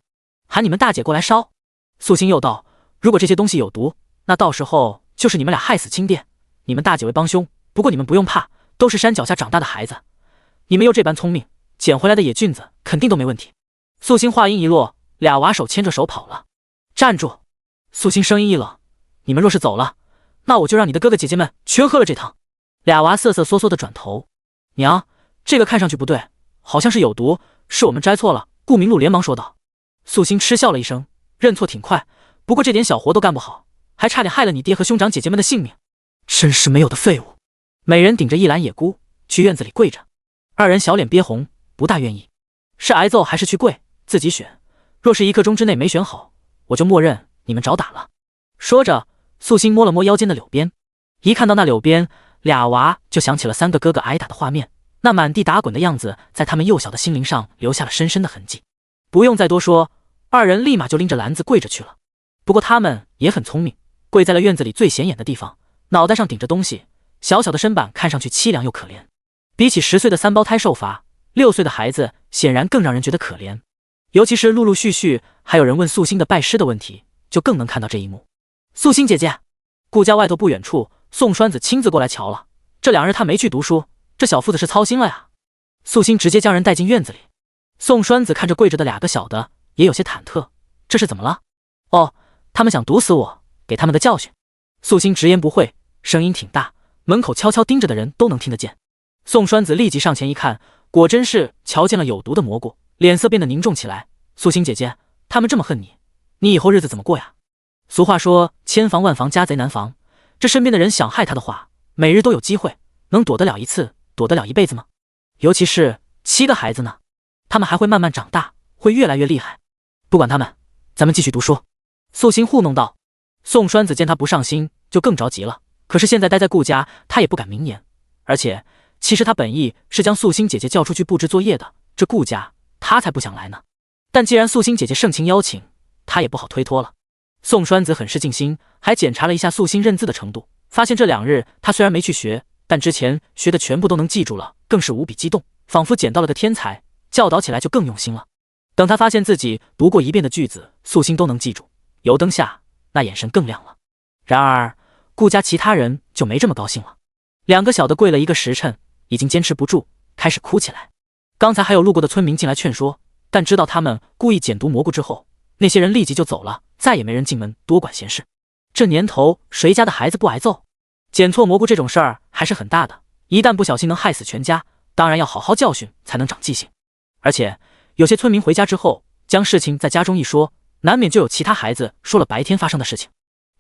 Speaker 1: 喊你们大姐过来烧。素心又道：如果这些东西有毒，那到时候就是你们俩害死亲爹，你们大姐为帮凶。不过你们不用怕，都是山脚下长大的孩子，你们又这般聪明，捡回来的野菌子肯定都没问题。素心话音一落，2娃手牵着手跑了。站住！素心声音一冷，你们若是走了，那我就让你的哥哥姐姐们全喝了这汤。2娃瑟瑟缩缩的转头，娘，这个看上去不对，好像是有毒，是我们摘错了。顾明路连忙说道。素心嗤笑了一声，认错挺快，不过这点小活都干不好，还差点害了你爹和兄长姐姐们的性命，真是没有的废物。每人顶着一篮野菇去院子里跪着，2人小脸憋红，不大愿意，是挨揍还是去跪自己选，若是1刻钟之内没选好，我就默认你们找打了。说着，素心摸了摸腰间的柳鞭，一看到那柳鞭，2娃就想起了3个哥哥挨打的画面，那满地打滚的样子在他们幼小的心灵上留下了深深的痕迹。不用再多说，2人立马就拎着篮子跪着去了。不过他们也很聪明，跪在了院子里最显眼的地方，脑袋上顶着东西，小小的身板看上去凄凉又可怜。比起10岁的3胞胎受罚，6岁的孩子显然更让人觉得可怜。尤其是陆陆续续还有人问素心的拜师的问题，就更能看到这一幕。素心姐姐，顾家外头不远处，宋栓子亲自过来瞧了，这2日他没去读书，这小父子是操心了呀。素心直接将人带进院子里。宋栓子看着跪着的2个小的，也有些忐忑，这是怎么了？哦，他们想毒死我，给他们的教训。素心直言不讳，声音挺大，门口悄悄盯着的人都能听得见。宋栓子立即上前一看，果真是瞧见了有毒的蘑菇，脸色变得凝重起来。素心姐姐，他们这么恨你，你以后日子怎么过呀？俗话说千防万防家贼难防，这身边的人想害他的话，每日都有机会，能躲得了一次，躲得了一辈子吗？尤其是7个孩子呢，他们还会慢慢长大，会越来越厉害。不管他们，咱们继续读书。素心糊弄道。宋栓子见他不上心，就更着急了。可是现在待在顾家，他也不敢明言。而且其实他本意是将素心姐姐叫出去布置作业的，这顾家他才不想来呢。但既然素心姐姐盛情邀请，他也不好推脱了。宋栓子很是尽心，还检查了一下素心认字的程度，发现这2日他虽然没去学，但之前学的全部都能记住了，更是无比激动，仿佛捡到了个天才，教导起来就更用心了。等他发现自己读过1遍的句子，素心都能记住，油灯下那眼神更亮了。然而顾家其他人就没这么高兴了。2个小的跪了1个时辰，已经坚持不住，开始哭起来。刚才还有路过的村民进来劝说，但知道他们故意捡毒蘑菇之后，那些人立即就走了，再也没人进门多管闲事。这年头谁家的孩子不挨揍？捡错蘑菇这种事儿还是很大的，一旦不小心能害死全家，当然要好好教训才能长记性。而且有些村民回家之后，将事情在家中一说，难免就有其他孩子说了白天发生的事情。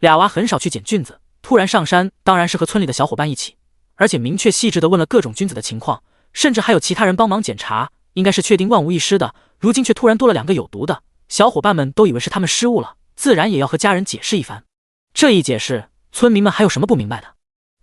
Speaker 1: 俩娃很少去捡菌子，突然上山当然是和村里的小伙伴一起，而且明确细致地问了各种菌子的情况，甚至还有其他人帮忙检查，应该是确定万无一失的。如今却突然多了2个有毒的，小伙伴们都以为是他们失误了，自然也要和家人解释一番。这一解释，村民们还有什么不明白的？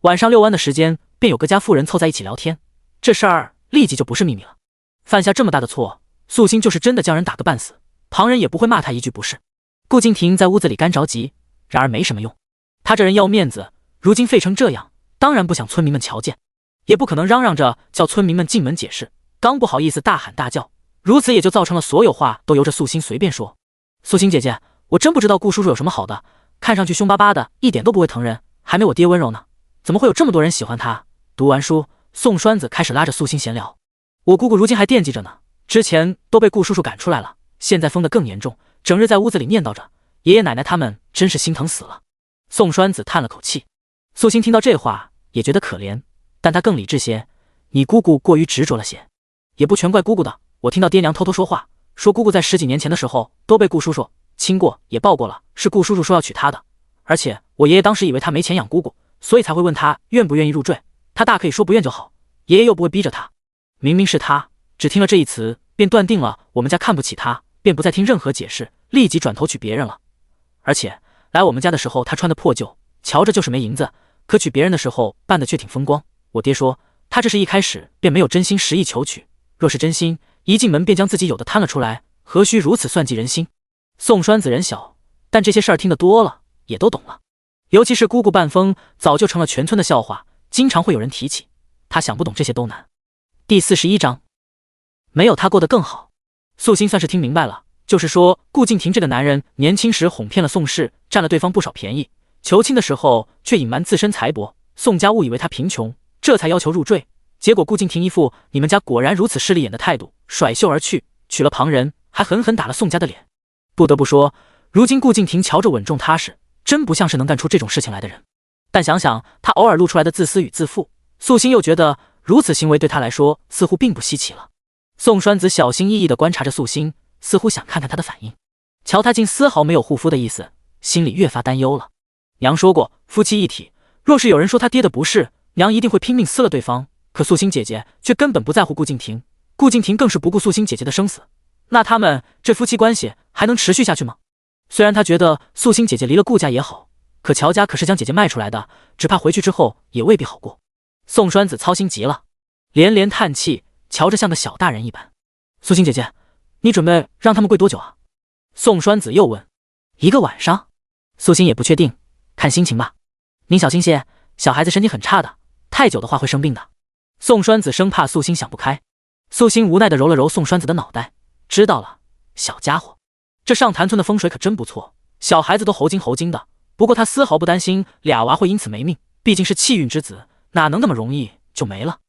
Speaker 1: 晚上遛弯的时间，便有个家妇人凑在一起聊天，这事儿立即就不是秘密了。犯下这么大的错，素心就是真的将人打个半死，旁人也不会骂他一句不是。顾敬亭在屋子里干着急，然而没什么用，他这人要面子，如今废成这样，当然不想村民们瞧见，也不可能嚷嚷着叫村民们进门解释，刚不好意思大喊大叫，如此也就造成了所有话都由着素心随便说。素心姐姐，我真不知道顾叔叔有什么好的，看上去凶巴巴的，一点都不会疼人，还没我爹温柔呢，怎么会有这么多人喜欢他？读完书，宋栓子开始拉着素心闲聊。我姑姑如今还惦记着呢，之前都被顾叔叔赶出来了，现在疯得更严重，整日在屋子里念叨着，爷爷奶奶他们真是心疼死了。宋栓子叹了口气。素心听到这话也觉得可怜，但他更理智些，你姑姑过于执着了些，也不全怪姑姑的，我听到爹娘偷偷说话，说姑姑在10几年前的时候都被顾叔叔亲过也抱过了，是顾叔叔说要娶她的，而且我爷爷当时以为他没钱养姑姑，所以才会问他愿不愿意入赘，他大可以说不愿就好，爷爷又不会逼着他。明明是他，只听了这一词便断定了我们家看不起他，便不再听任何解释，立即转头娶别人了。而且来我们家的时候他穿的破旧，瞧着就是没银子，可娶别人的时候办的却挺风光。我爹说他这是一开始便没有真心实意求娶，若是真心，一进门便将自己有的摊了出来，何须如此算计人心？宋栓子人小，但这些事儿听得多了也都懂了。尤其是姑姑半疯，早就成了全村的笑话，经常会有人提起，他想不懂这些都难。第41章，没有他过得更好。素心算是听明白了，就是说顾敬亭这个男人年轻时哄骗了宋氏，占了对方不少便宜，求亲的时候却隐瞒自身财帛，宋家误以为他贫穷，这才要求入赘，结果顾敬亭一副你们家果然如此势利眼的态度，甩袖而去，娶了旁人，还狠狠打了宋家的脸。不得不说，如今顾敬亭瞧着稳重踏实，真不像是能干出这种事情来的人。但想想他偶尔露出来的自私与自负，素心又觉得如此行为对他来说似乎并不稀奇了。宋栓子小心翼翼地观察着素心，似乎想看看他的反应。瞧他竟丝毫没有护肤的意思，心里越发担忧了。娘说过夫妻一体，若是有人说他爹的不是，娘一定会拼命撕了对方。可素心姐姐却根本不在乎顾敬亭，顾敬亭更是不顾素心姐姐的生死，那他们这夫妻关系还能持续下去吗？虽然他觉得素心姐姐离了顾家也好，可乔家可是将姐姐卖出来的，只怕回去之后也未必好过。宋栓子操心极了，连连叹气，瞧着像个小大人一般。素心姐姐，你准备让他们跪多久啊？宋栓子又问。1个晚上。素心也不确定，看心情吧。您小心些，小孩子身体很差的，太久的话会生病的。宋栓子生怕素心想不开。素心无奈地揉了揉宋栓子的脑袋，知道了，小家伙，这上潭村的风水可真不错，小孩子都猴精猴精的。不过他丝毫不担心俩娃会因此没命，毕竟是气运之子，哪能那么容易就没了。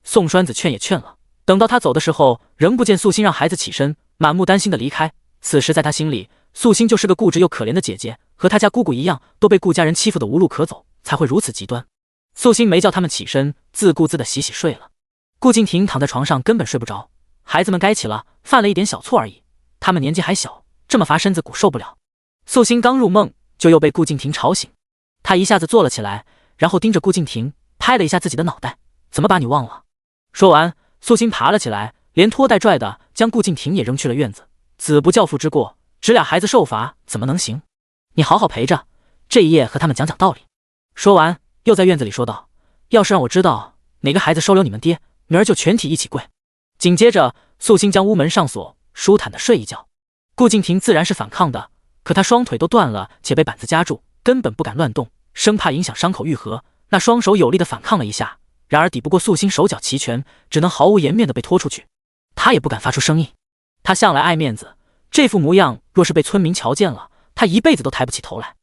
Speaker 1: 宋栓子劝也劝了，等到他走的时候，仍不见素心让孩子起身，满目担心的离开。此时在他心里，素心就是个固执又可怜的姐姐，和他家姑姑一样，都被顾家人欺负的无路可走，才会如此极端。素心没叫他们起身，自顾自的洗睡了。顾敬亭躺在床上根本睡不着，孩子们该起了，犯了一点小错而已，他们年纪还小，这么罚身子骨受不了。素心刚入梦，就又被顾敬亭吵醒，他一下子坐了起来，然后盯着顾敬亭拍了一下自己的脑袋，怎么把你忘了？说完，素心爬了起来，连拖带拽的将顾敬亭也扔去了院子。子不教父之过，只俩孩子受罚怎么能行？你好好陪着，这一夜和他们讲讲道理。说完，又在院子里说道：要是让我知道哪个孩子收留你们爹，明儿就全体一起跪。紧接着，素心将屋门上锁，舒坦的睡一觉。顾敬亭自然是反抗的，可他双腿都断了，且被板子夹住，根本不敢乱动，生怕影响伤口愈合。那双手有力的反抗了一下，然而抵不过素心手脚齐全，只能毫无颜面的被拖出去。他也不敢发出声音，他向来爱面子，这副模样若是被村民瞧见了，他一辈子都抬不起头来，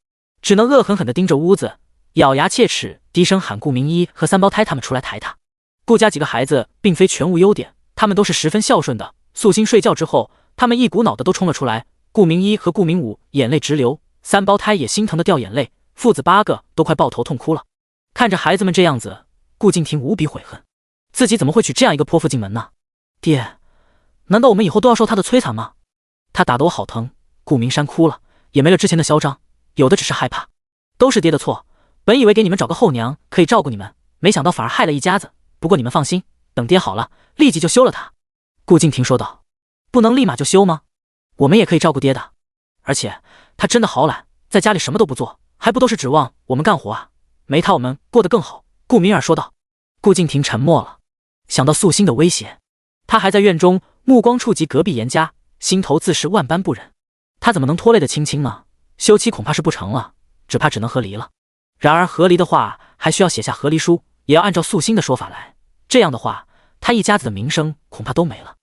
Speaker 1: 只能恶狠狠地盯着屋子，咬牙切齿，低声喊顾明一和三胞胎他们出来抬他。顾家几个孩子并非全无优点，他们都是十分孝顺的。素心睡觉之后，他们一股脑的都冲了出来，顾明一和顾明武眼泪直流，三胞胎也心疼的掉眼泪，父子8个都快抱头痛哭了。看着孩子们这样子，顾敬亭无比悔恨，自己怎么会娶这样一个泼妇进门呢？爹，难道我们以后都要受他的摧残吗？他打得我好疼。顾明山哭了，也没了之前的嚣张，有的只是害怕。都是爹的错，本以为给你们找个后娘可以照顾你们，没想到反而害了一家子。不过你们放心，等爹好了，立即就休了他。顾敬亭说道。不能立马就休吗？我们也可以照顾爹的。而且他真的好懒，在家里什么都不做，还不都是指望我们干活啊？没他我们过得更好。顾明儿说道。顾敬亭沉默了，想到素心的威胁，他还在院中，目光触及隔壁严家，心头自是万般不忍。他怎么能拖累得轻轻呢？休妻恐怕是不成了，只能和离了。然而和离的话，还需要写下和离书，也要按照素心的说法来。这样的话，他一家子的名声恐怕都没了。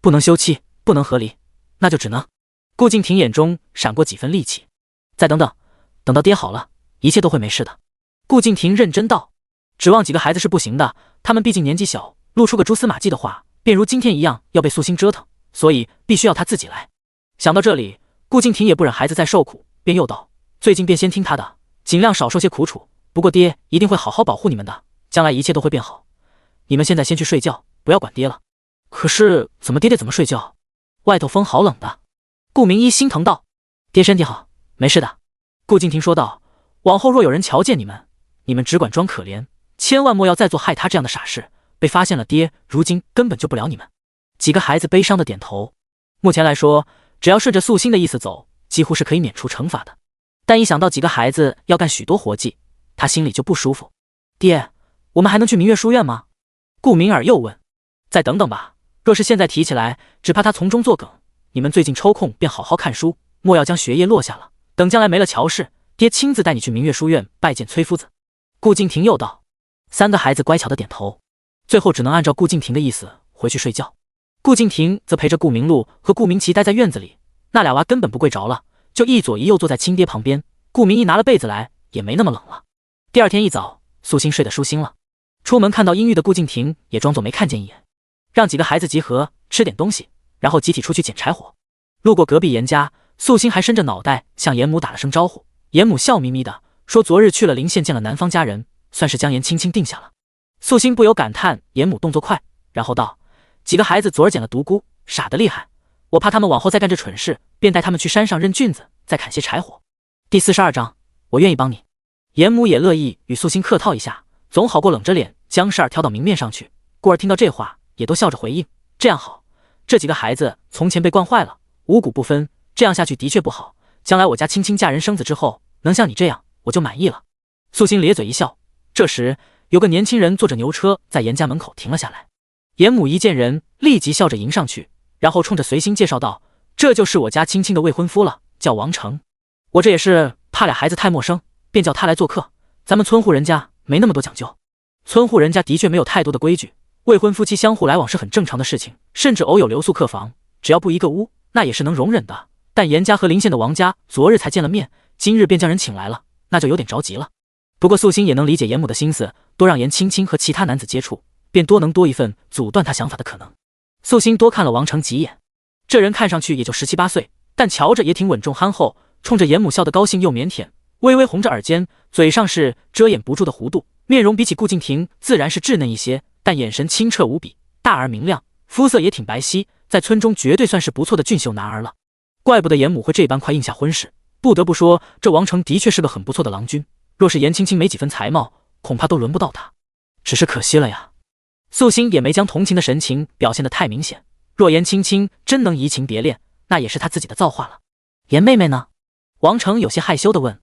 Speaker 1: 不能休妻，不能和离，那就只能……顾敬亭眼中闪过几分戾气。再等等，等到爹好了，一切都会没事的。顾敬亭认真道。指望几个孩子是不行的，他们毕竟年纪小，露出个蛛丝马迹的话，便如今天一样要被素心折腾，所以必须要他自己来。想到这里，顾敬亭也不忍孩子再受苦，便又道：最近便先听他的，尽量少受些苦楚。不过爹一定会好好保护你们的，将来一切都会变好。你们现在先去睡觉，不要管爹了。可是怎么爹怎么睡觉？外头风好冷的。顾明一心疼道。爹身体好，没事的。顾敬亭说道。往后若有人瞧见你们，你们只管装可怜，千万莫要再做害他这样的傻事，被发现了爹如今根本救不了你们。几个孩子悲伤的点头。目前来说，只要顺着素心的意思走，几乎是可以免除惩罚的。但一想到几个孩子要干许多活计，他心里就不舒服。爹，我们还能去明月书院吗？顾明儿又问。再等等吧，若是现在提起来，只怕他从中作梗。你们最近抽空便好好看书，莫要将学业落下了。等将来没了乔氏，爹亲自带你去明月书院拜见崔夫子。顾敬亭又道。3个孩子乖巧的点头，最后只能按照顾敬亭的意思回去睡觉。顾敬亭则陪着顾明路和顾明奇待在院子里，那俩娃根本不跪着了，就一左一右坐在亲爹旁边。顾明一拿了被子来，也没那么冷了。第二天一早，素心睡得舒心了，出门看到阴郁的顾敬亭，也装作没看见一眼，让几个孩子集合吃点东西，然后集体出去捡柴火。路过隔壁严家，素心还伸着脑袋向严母打了声招呼。严母笑眯眯的说，昨日去了临县见了男方家人，算是将严轻轻定下了。素心不由感叹严母动作快，然后道：几个孩子昨儿捡了独孤，傻得厉害，我怕他们往后再干这蠢事，便带他们去山上认菌子，再砍些柴火。第42章，我愿意帮你。严母也乐意与素心客套一下，总好过冷着脸将事儿挑到明面上去。故而听到这话，也都笑着回应，这样好。这几个孩子从前被惯坏了，五谷不分，这样下去的确不好。将来我家青青嫁人生子之后，能像你这样，我就满意了。素心咧嘴一笑。这时有个年轻人坐着牛车在严家门口停了下来。严母一见人，立即笑着迎上去，然后冲着随心介绍道：这就是我家青青的未婚夫了，叫王成。我这也是怕俩孩子太陌生，便叫他来做客。咱们村户人家没那么多讲究，村户人家的确没有太多的规矩，未婚夫妻相互来往是很正常的事情，甚至偶有留宿客房，只要不一个屋，那也是能容忍的，但严家和临县的王家昨日才见了面，今日便将人请来了，那就有点着急了。不过素心也能理解严母的心思，多让严青青和其他男子接触，便多能多一份阻断他想法的可能。素心多看了王成几眼，这人看上去也就17、18岁，但瞧着也挺稳重憨厚，冲着严母笑得高兴又腼腆，微微红着耳尖，嘴上是遮掩不住的弧度，面容比起顾敬亭自然是稚嫩一些，但眼神清澈无比，大而明亮，肤色也挺白皙，在村中绝对算是不错的俊秀男儿了。怪不得严母会这般快应下婚事，不得不说这王成的确是个很不错的郎君，若是严青青没几分才貌，恐怕都轮不到他。只是可惜了呀。素心也没将同情的神情表现得太明显，若严青青真能移情别恋，那也是他自己的造化了。严妹妹呢？王成有些害羞地问。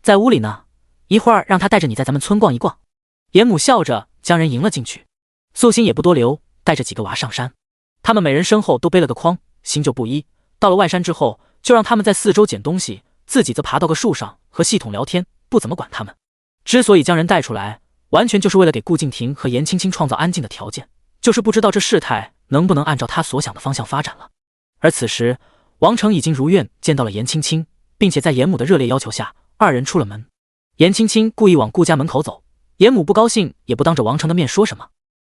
Speaker 1: 在屋里呢，一会儿让她带着你在咱们村逛一逛。严母笑着将人迎了进去。素心也不多留，带着几个娃上山。他们每人身后都背了个筐，新旧不一。到了外山之后，就让他们在四周捡东西，自己则爬到个树上和系统聊天，不怎么管他们。之所以将人带出来，完全就是为了给顾敬亭和严青青创造安静的条件，就是不知道这事态能不能按照他所想的方向发展了。而此时王成已经如愿见到了严青青，并且在严母的热烈要求下，二人出了门。严青青故意往顾家门口走，严母不高兴也不当着王成的面说什么。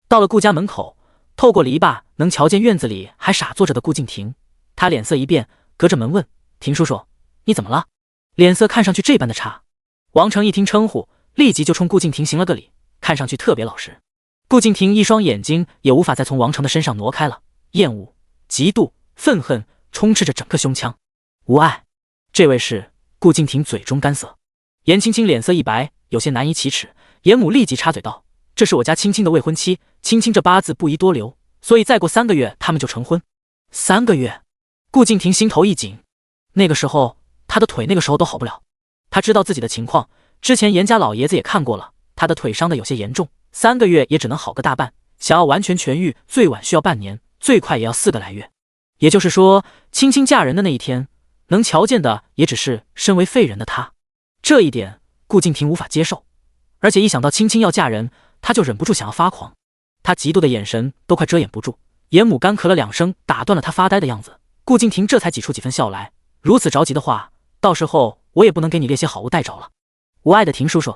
Speaker 1: 到了顾家门口，透过篱笆能瞧见院子里还傻坐着的顾敬亭，他脸色一变，隔着门问：亭叔叔，你怎么了？脸色看上去这般的差。王成一听称呼，立即就冲顾敬亭行了个礼，看上去特别老实。顾敬亭一双眼睛也无法再从王成的身上挪开了，厌恶、嫉妒、愤恨充斥着整个胸腔。无碍，这位是……顾敬亭嘴中干涩。严青青脸色一白，有些难以启齿。严母立即插嘴道：这是我家青青的未婚妻，青青这8字不宜多留，所以再过3个月他们就成婚。3个月？顾敬亭心头一紧，那个时候他的腿那个时候都好不了。他知道自己的情况，之前严家老爷子也看过了，他的腿伤得有些严重，3个月也只能好个大半，想要完全痊愈，最晚需要半年，最快也要4个来月。也就是说，青青嫁人的那一天，能瞧见的也只是身为废人的他。这一点顾敬亭无法接受，而且一想到青青要嫁人，他就忍不住想要发狂。他嫉妒的眼神都快遮掩不住。严母干咳了2声，打断了他发呆的样子。顾敬亭这才挤出几分笑来，如此着急的话，到时候我也不能给你列些好物带着了。无碍的亭叔叔。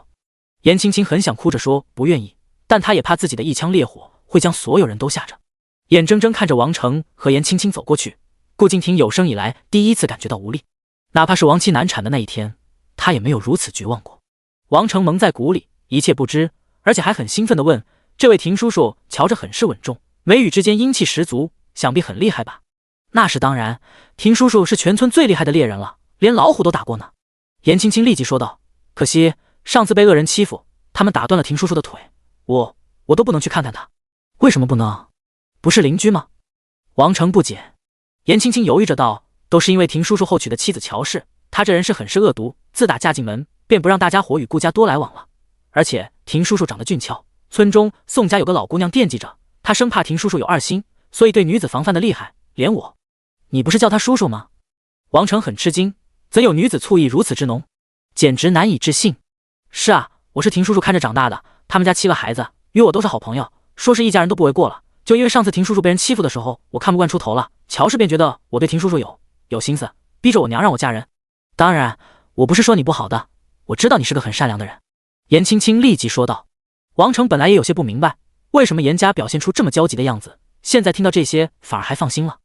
Speaker 1: 严青青很想哭着说不愿意，但她也怕自己的一腔烈火会将所有人都吓着。眼睁睁看着王成和严青青走过去，顾敬亭有生以来第一次感觉到无力，哪怕是亡妻难产的那一天，他也没有如此绝望过。王成蒙在鼓里，一切不知，而且还很兴奋地问：这位亭叔叔瞧着很是稳重，眉宇之间英气十足，想必很厉害吧？那是当然，亭叔叔是全村最厉害的猎人了，连老虎都打过呢。严青青立即说道：可惜上次被恶人欺负，他们打断了亭叔叔的腿，我都不能去看看他。为什么不能？不是邻居吗？王成不解。严青青犹豫着道：都是因为亭叔叔后娶的妻子乔氏，他这人是很是恶毒，自打嫁进门便不让大家伙与顾家多来往了。而且亭叔叔长得俊俏，村中宋家有个老姑娘惦记着，他生怕亭叔叔有2心，所以对女子防范的厉害，连我……你不是叫他叔叔吗？王成很吃惊，怎有女子醋意如此之浓，简直难以置信。是啊，我是亭叔叔看着长大的，他们家7个孩子，与我都是好朋友，说是一家人都不为过了。就因为上次亭叔叔被人欺负的时候，我看不惯出头了，乔氏便觉得我对亭叔叔有心思，逼着我娘让我嫁人。当然，我不是说你不好的，我知道你是个很善良的人。严青青立即说道。王成本来也有些不明白，为什么严家表现出这么焦急的样子，现在听到这些反而还放心了。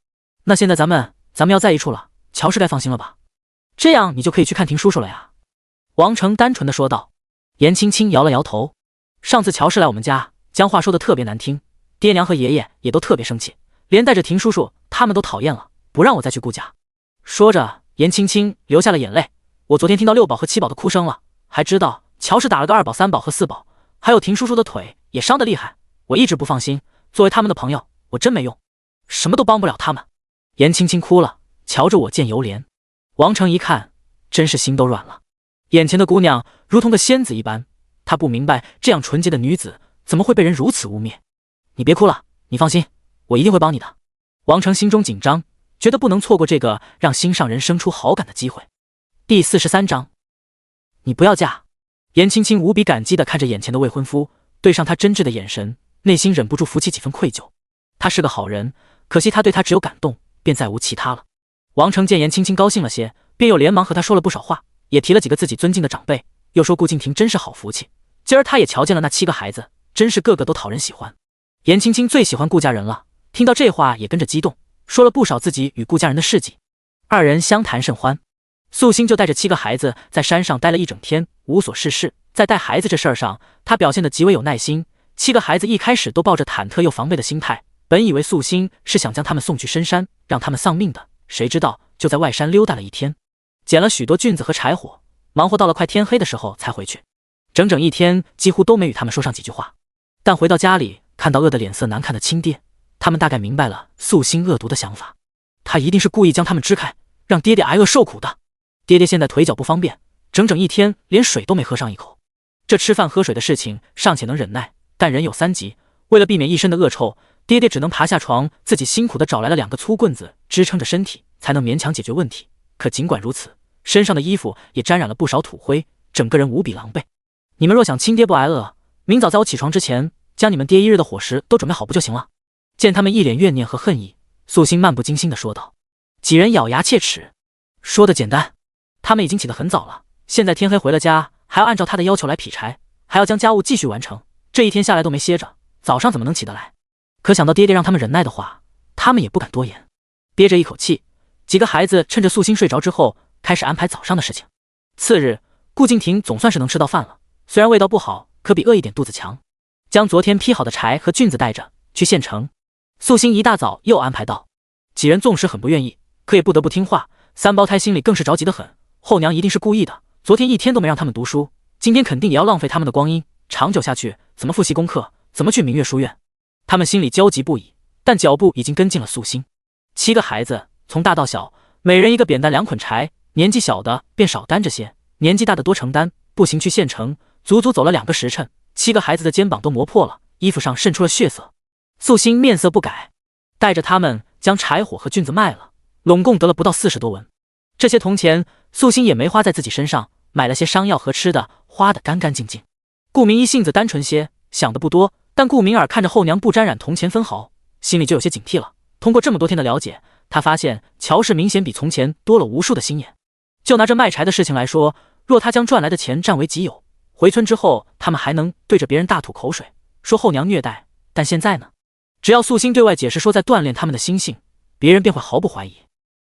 Speaker 1: 那现在咱们要在一处了，乔氏该放心了吧？这样你就可以去看亭叔叔了呀。王成单纯的说道。严青青摇了摇头。上次乔氏来我们家，将话说的特别难听，爹娘和爷爷也都特别生气，连带着亭叔叔他们都讨厌了，不让我再去顾家。说着，严青青流下了眼泪。我昨天听到6宝和7宝的哭声了，还知道乔氏打了个2宝、3宝和4宝，还有亭叔叔的腿也伤得厉害。我一直不放心，作为他们的朋友，我真没用，什么都帮不了他们。严青青哭了，瞧着我见犹怜。王成一看，真是心都软了。眼前的姑娘如同个仙子一般，他不明白这样纯洁的女子怎么会被人如此污蔑。你别哭了，你放心，我一定会帮你的。王成心中紧张，觉得不能错过这个让心上人生出好感的机会。第43章，你不要嫁。严青青无比感激地看着眼前的未婚夫，对上他真挚的眼神，内心忍不住浮起几分愧疚。他是个好人，可惜他对他只有感动，便再无其他了。王成见严青青高兴了些，便又连忙和她说了不少话，也提了几个自己尊敬的长辈，又说顾敬亭真是好福气，今儿他也瞧见了那7个孩子，真是个个都讨人喜欢。严青青最喜欢顾家人了，听到这话也跟着激动，说了不少自己与顾家人的事迹。二人相谈甚欢。素心就带着7个孩子在山上待了一整天，无所事事。在带孩子这事儿上，他表现得极为有耐心。7个孩子一开始都抱着忐忑又防备的心态，本以为素心是想将他们送去深山，让他们丧命的，谁知道就在外山溜达了一天，捡了许多菌子和柴火，忙活到了快天黑的时候才回去。整整一天几乎都没与他们说上几句话。但回到家里，看到饿得脸色难看的亲爹，他们大概明白了素心恶毒的想法，他一定是故意将他们支开，让爹爹挨饿受苦的。爹爹现在腿脚不方便，整整一天连水都没喝上一口。这吃饭喝水的事情尚且能忍耐，但人有3急，为了避免一身的恶臭，爹爹只能爬下床，自己辛苦地找来了2个粗棍子支撑着身体，才能勉强解决问题。可尽管如此，身上的衣服也沾染了不少土灰，整个人无比狼狈。你们若想亲爹不挨饿，明早在我起床之前，将你们爹1日的伙食都准备好不就行了？见他们一脸怨念和恨意，素心漫不经心地说道。几人咬牙切齿，说的简单，他们已经起得很早了，现在天黑回了家，还要按照他的要求来劈柴，还要将家务继续完成，这一天下来都没歇着，早上怎么能起得来？可想到爹爹让他们忍耐的话，他们也不敢多言。憋着一口气，几个孩子趁着素心睡着之后，开始安排早上的事情。次日，顾敬亭总算是能吃到饭了，虽然味道不好，可比饿一点肚子强。将昨天劈好的柴和菌子带着去县城。素心一大早又安排道。几人纵使很不愿意，可也不得不听话。3胞胎心里更是着急得很，后娘一定是故意的，昨天一天都没让他们读书，今天肯定也要浪费他们的光阴，长久下去怎么复习功课，怎么去明月书院？他们心里焦急不已，但脚步已经跟进了素心。7个孩子从大到小，每人1个扁担2捆柴，年纪小的便少担着些，年纪大的多承担。步行去县城，足足走了2个时辰，7个孩子的肩膀都磨破了，衣服上渗出了血色。素心面色不改，带着他们将柴火和菌子卖了，拢共得了不到40多文。这些铜钱素心也没花在自己身上，买了些伤药和吃的，花得干干净净。顾明一性子单纯些，想的不多，但顾明儿看着后娘不沾染铜钱分毫，心里就有些警惕了。通过这么多天的了解，他发现乔氏明显比从前多了无数的心眼。就拿这卖柴的事情来说，若他将赚来的钱占为己有，回村之后他们还能对着别人大吐口水，说后娘虐待。但现在呢，只要素心对外解释说在锻炼他们的心性，别人便会毫不怀疑。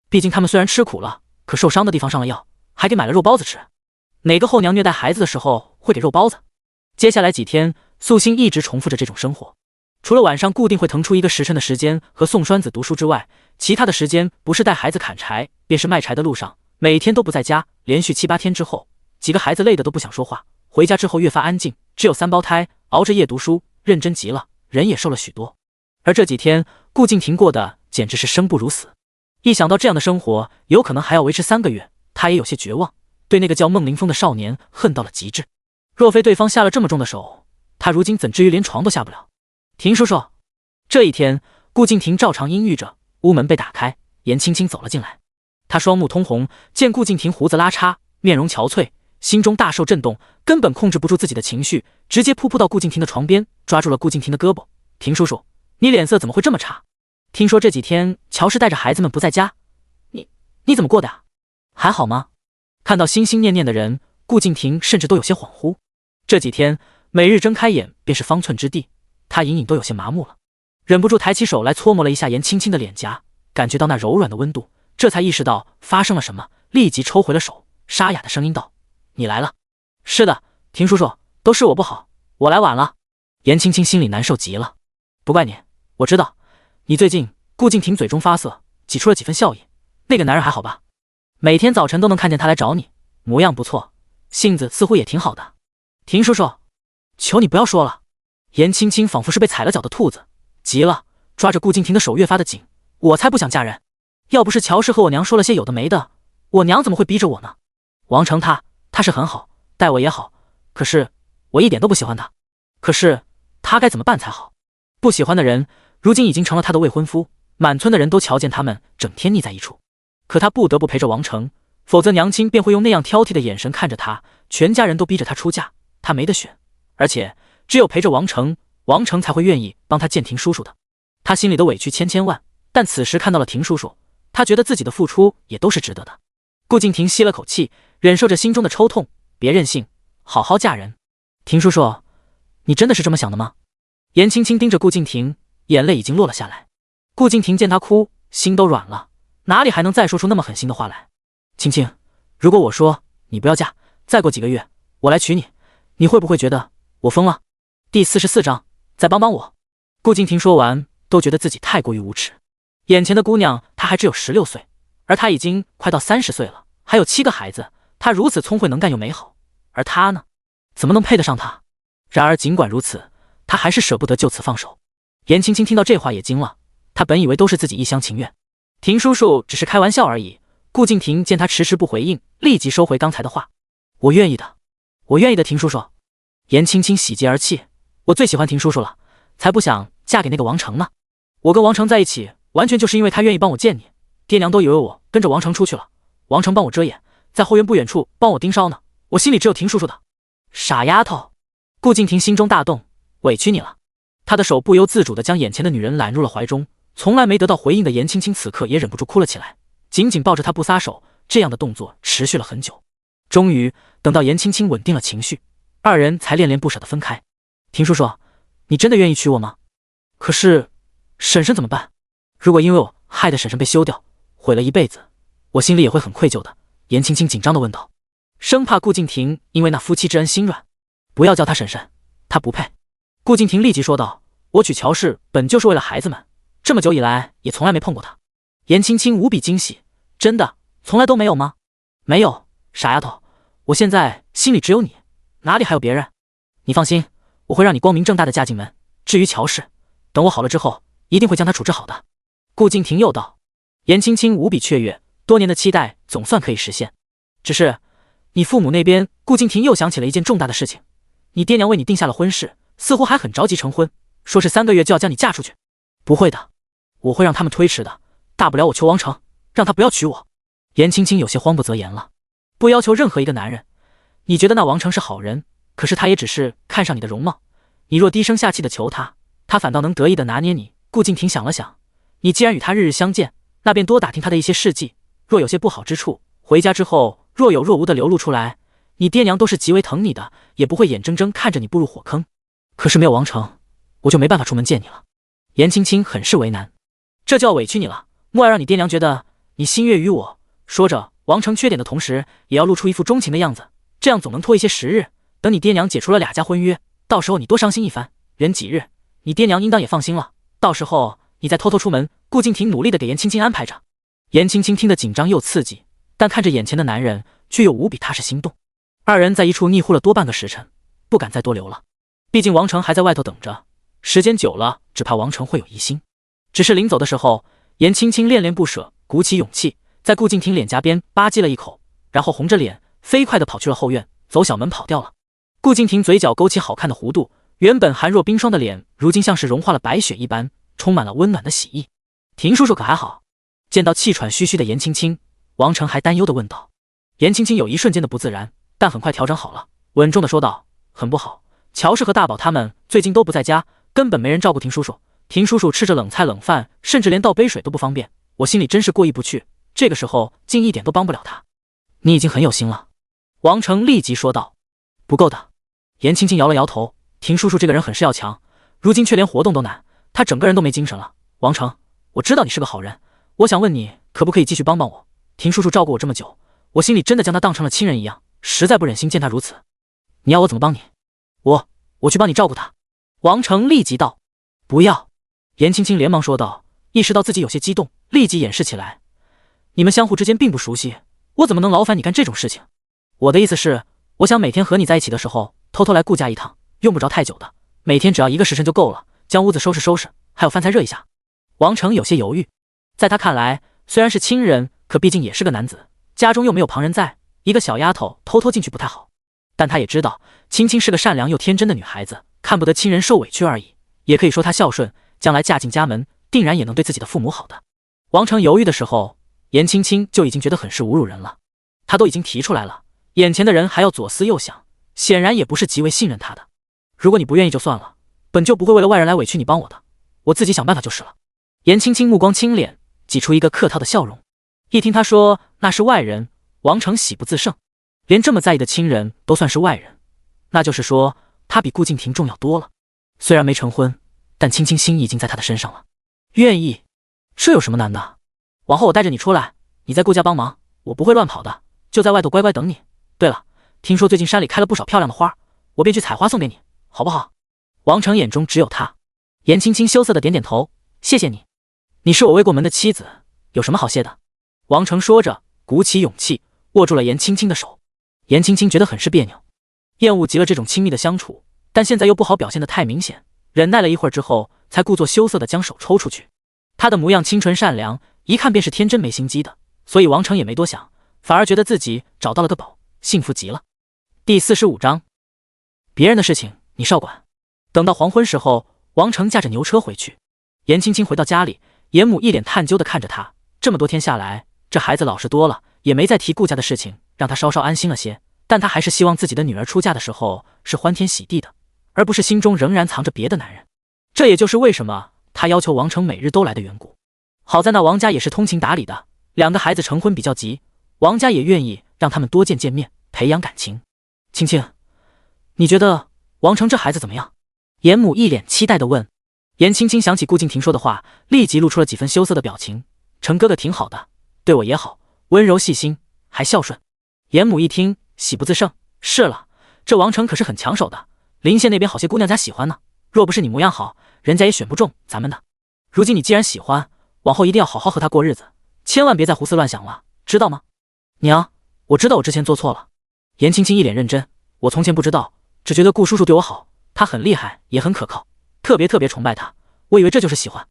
Speaker 1: 毕竟他们虽然吃苦了，可受伤的地方上了药，还给买了肉包子吃。哪个后娘虐待孩子的时候会给肉包子？接下来几天，素心一直重复着这种生活。除了晚上固定会腾出1个时辰的时间和宋栓子读书之外，其他的时间不是带孩子砍柴，便是卖柴的路上，每天都不在家。连续7、8天之后，几个孩子累得都不想说话，回家之后越发安静，只有3胞胎熬着夜读书，认真极了，人也瘦了许多。而这几天，顾敬亭过的简直是生不如死。一想到这样的生活有可能还要维持3个月，他也有些绝望，对那个叫孟凌风的少年恨到了极致。若非对方下了这么重的手，他如今怎至于连床都下不了？亭叔叔。这一天，顾敬亭照常阴郁着，屋门被打开，严青青走了进来。他双目通红，见顾敬亭胡子拉碴，面容憔悴，心中大受震动，根本控制不住自己的情绪，直接扑到顾敬亭的床边，抓住了顾敬亭的胳膊。亭叔叔，你脸色怎么会这么差？听说这几天乔氏带着孩子们不在家，你怎么过的啊？还好吗？看到心心念念的人，顾敬亭甚至都有些恍惚。这几天每日睁开眼便是方寸之地，他隐隐都有些麻木了，忍不住抬起手来搓磨了一下严青青的脸颊，感觉到那柔软的温度，这才意识到发生了什么，立即抽回了手，沙哑的声音道：你来了。是的，亭叔叔，都是我不好，我来晚了。严青青心里难受极了。不怪你，我知道你最近。顾敬亭嘴中发涩，挤出了几分笑意。那个男人还好吧？每天早晨都能看见他来找你，模样不错，性子似乎也挺好的。亭叔叔，求你不要说了。严青青仿佛是被踩了脚的兔子，急了，抓着顾敬亭的手越发的紧。我才不想嫁人，要不是乔氏和我娘说了些有的没的，我娘怎么会逼着我呢？王成他是很好，待我也好，可是我一点都不喜欢他。可是他该怎么办才好？不喜欢的人如今已经成了他的未婚夫，满村的人都瞧见他们整天腻在一处，可他不得不陪着王成，否则娘亲便会用那样挑剔的眼神看着他，全家人都逼着他出嫁，他没得选，而且只有陪着王成，王成才会愿意帮他见亭叔叔的。他心里的委屈千千万，但此时看到了亭叔叔，他觉得自己的付出也都是值得的。顾敬亭吸了口气，忍受着心中的抽痛，别任性，好好嫁人。亭叔叔，你真的是这么想的吗？颜青青盯着顾敬亭，眼泪已经落了下来。顾敬亭见她哭，心都软了，哪里还能再说出那么狠心的话来？青青，如果我说你不要嫁，再过几个月我来娶你，你会不会觉得我疯了？第44章，再帮帮我。顾敬亭说完，都觉得自己太过于无耻。眼前的姑娘，她还只有16岁，而他已经快到30岁了，还有7个孩子。他如此聪慧能干又美好，而他呢，怎么能配得上他？然而尽管如此，他还是舍不得就此放手。颜青青听到这话也惊了，她本以为都是自己一厢情愿，亭叔叔只是开玩笑而已。顾敬亭见他迟迟不回应，立即收回刚才的话：“我愿意的，我愿意的，亭叔叔。”颜青青喜极而泣：“我最喜欢亭叔叔了，才不想嫁给那个王成呢。我跟王成在一起，完全就是因为他愿意帮我见你。爹娘都以为我跟着王成出去了，王成帮我遮掩，在后院不远处帮我盯梢呢。我心里只有亭叔叔的。”傻丫头！顾敬亭心中大动，委屈你了。他的手不由自主地将眼前的女人揽入了怀中，从来没得到回应的颜青青此刻也忍不住哭了起来，紧紧抱着他不撒手。这样的动作持续了很久，终于等到颜青青稳定了情绪，二人才恋恋不舍地分开。亭叔叔，你真的愿意娶我吗？可是婶婶怎么办？如果因为我害得婶婶被休掉，毁了一辈子，我心里也会很愧疚的。颜青青紧张地问道，生怕顾敬亭因为那夫妻之恩心软。不要叫他婶婶，他不配。顾敬亭立即说道，我娶乔氏本就是为了孩子们，这么久以来也从来没碰过他。颜青青无比惊喜，真的从来都没有吗？没有，傻丫头，我现在心里只有你，哪里还有别人？你放心，我会让你光明正大的嫁进门。至于乔氏，等我好了之后，一定会将他处置好的。顾敬亭又道。颜青青无比雀跃，多年的期待总算可以实现。只是你父母那边，顾敬亭又想起了一件重大的事情，你爹娘为你定下了婚事，似乎还很着急成婚，说是3个月就要将你嫁出去。不会的，我会让他们推迟的，大不了我求王成，让他不要娶我。颜青青有些慌不择言了。不要求任何一个男人，你觉得那王成是好人，可是他也只是看上你的容貌，你若低声下气的求他，他反倒能得意的拿捏你。顾敬亭想了想，你既然与他日日相见，那便多打听他的一些事迹，若有些不好之处，回家之后若有若无的流露出来，你爹娘都是极为疼你的，也不会眼睁睁看着你步入火坑。可是没有王成，我就没办法出门见你了。颜青青很是为难，这就要委屈你了，莫要让你爹娘觉得你心悦于我。说着，王成缺点的同时，也要露出一副钟情的样子，这样总能拖一些时日。等你爹娘解除了2家婚约，到时候你多伤心一番，忍几日，你爹娘应当也放心了。到时候你再偷偷出门。顾敬亭努力地给颜青青安排着。颜青青听得紧张又刺激，但看着眼前的男人，却又无比踏实心动。二人在一处腻乎了多半个时辰，不敢再多留了。毕竟王成还在外头等着，时间久了，只怕王成会有疑心。只是临走的时候，颜青青恋恋不舍，鼓起勇气，在顾敬亭脸颊边吧唧了一口，然后红着脸飞快地跑去了后院，走小门跑掉了。顾敬亭嘴角勾起好看的弧度，原本寒若冰霜的脸，如今像是融化了白雪一般，充满了温暖的喜意。亭叔叔可还好？见到气喘吁吁的颜青青，王成还担忧地问道。颜青青有一瞬间的不自然，但很快调整好了，稳重地说道，很不好，乔氏和大宝他们最近都不在家，根本没人照顾亭叔叔。亭叔叔吃着冷菜冷饭，甚至连倒杯水都不方便，我心里真是过意不去，这个时候竟一点都帮不了他。你已经很有心了。王成立即说道。不够的。颜青青摇了摇头，亭叔叔这个人很是要强，如今却连活动都难，他整个人都没精神了。王成，我知道你是个好人，我想问你可不可以继续帮帮我？亭叔叔照顾我这么久，我心里真的将他当成了亲人一样，实在不忍心见他如此。你要我怎么帮你？我去帮你照顾他。王成立即道。不要。颜青青连忙说道，意识到自己有些激动，立即掩饰起来。你们相互之间并不熟悉，我怎么能劳烦你干这种事情？我的意思是，我想每天和你在一起的时候，偷偷来顾家一趟，用不着太久的，每天只要1个时辰就够了，将屋子收拾收拾，还有饭菜热一下。王成有些犹豫，在他看来，虽然是亲人，可毕竟也是个男子，家中又没有旁人在，一个小丫头偷偷进去不太好。但他也知道，青青是个善良又天真的女孩子，看不得亲人受委屈而已，也可以说她孝顺，将来嫁进家门，定然也能对自己的父母好的。王成犹豫的时候，颜青青就已经觉得很是侮辱人了。他都已经提出来了，眼前的人还要左思右想，显然也不是极为信任他的。如果你不愿意就算了，本就不会为了外人来委屈你帮我的，我自己想办法就是了。颜青青目光清敛，挤出一个客套的笑容。一听他说那是外人，王成喜不自胜，连这么在意的亲人都算是外人，那就是说他比顾敬亭重要多了。虽然没成婚，但青青心意已经在他的身上了。愿意，这有什么难的？往后我带着你出来，你在顾家帮忙，我不会乱跑的，就在外头乖乖等你。对了，听说最近山里开了不少漂亮的花，我便去采花送给你，好不好？王成眼中只有他。颜青青羞涩的点点头，谢谢你，你是我未过门的妻子，有什么好谢的？王成说着，鼓起勇气握住了颜青青的手。颜青青觉得很是别扭，厌恶极了这种亲密的相处，但现在又不好表现得太明显，忍耐了一会儿之后，才故作羞涩地将手抽出去。他的模样清纯善良，一看便是天真没心机的，所以王成也没多想，反而觉得自己找到了个宝，幸福极了。第45章，别人的事情你少管。等到黄昏时候，王成驾着牛车回去。颜青青回到家里，严母一脸探究地看着他，这么多天下来，这孩子老实多了，也没再提顾家的事情，让他稍稍安心了些。但他还是希望自己的女儿出嫁的时候是欢天喜地的，而不是心中仍然藏着别的男人。这也就是为什么他要求王成每日都来的缘故。好在那王家也是通情达理的，两个孩子成婚比较急，王家也愿意让他们多见见面，培养感情。青青，你觉得王成这孩子怎么样？严母一脸期待地问。颜青青想起顾敬亭说的话，立即露出了几分羞涩的表情。成哥哥挺好的，对我也好，温柔细心，还孝顺。严母一听，喜不自胜。是了，这王成可是很抢手的，临县那边好些姑娘家喜欢呢。若不是你模样好，人家也选不中咱们的。如今你既然喜欢，往后一定要好好和他过日子，千万别再胡思乱想了，知道吗？娘，我知道我之前做错了。颜青青一脸认真，我从前不知道，只觉得顾叔叔对我好，他很厉害，也很可靠，特别崇拜他，我以为这就是喜欢。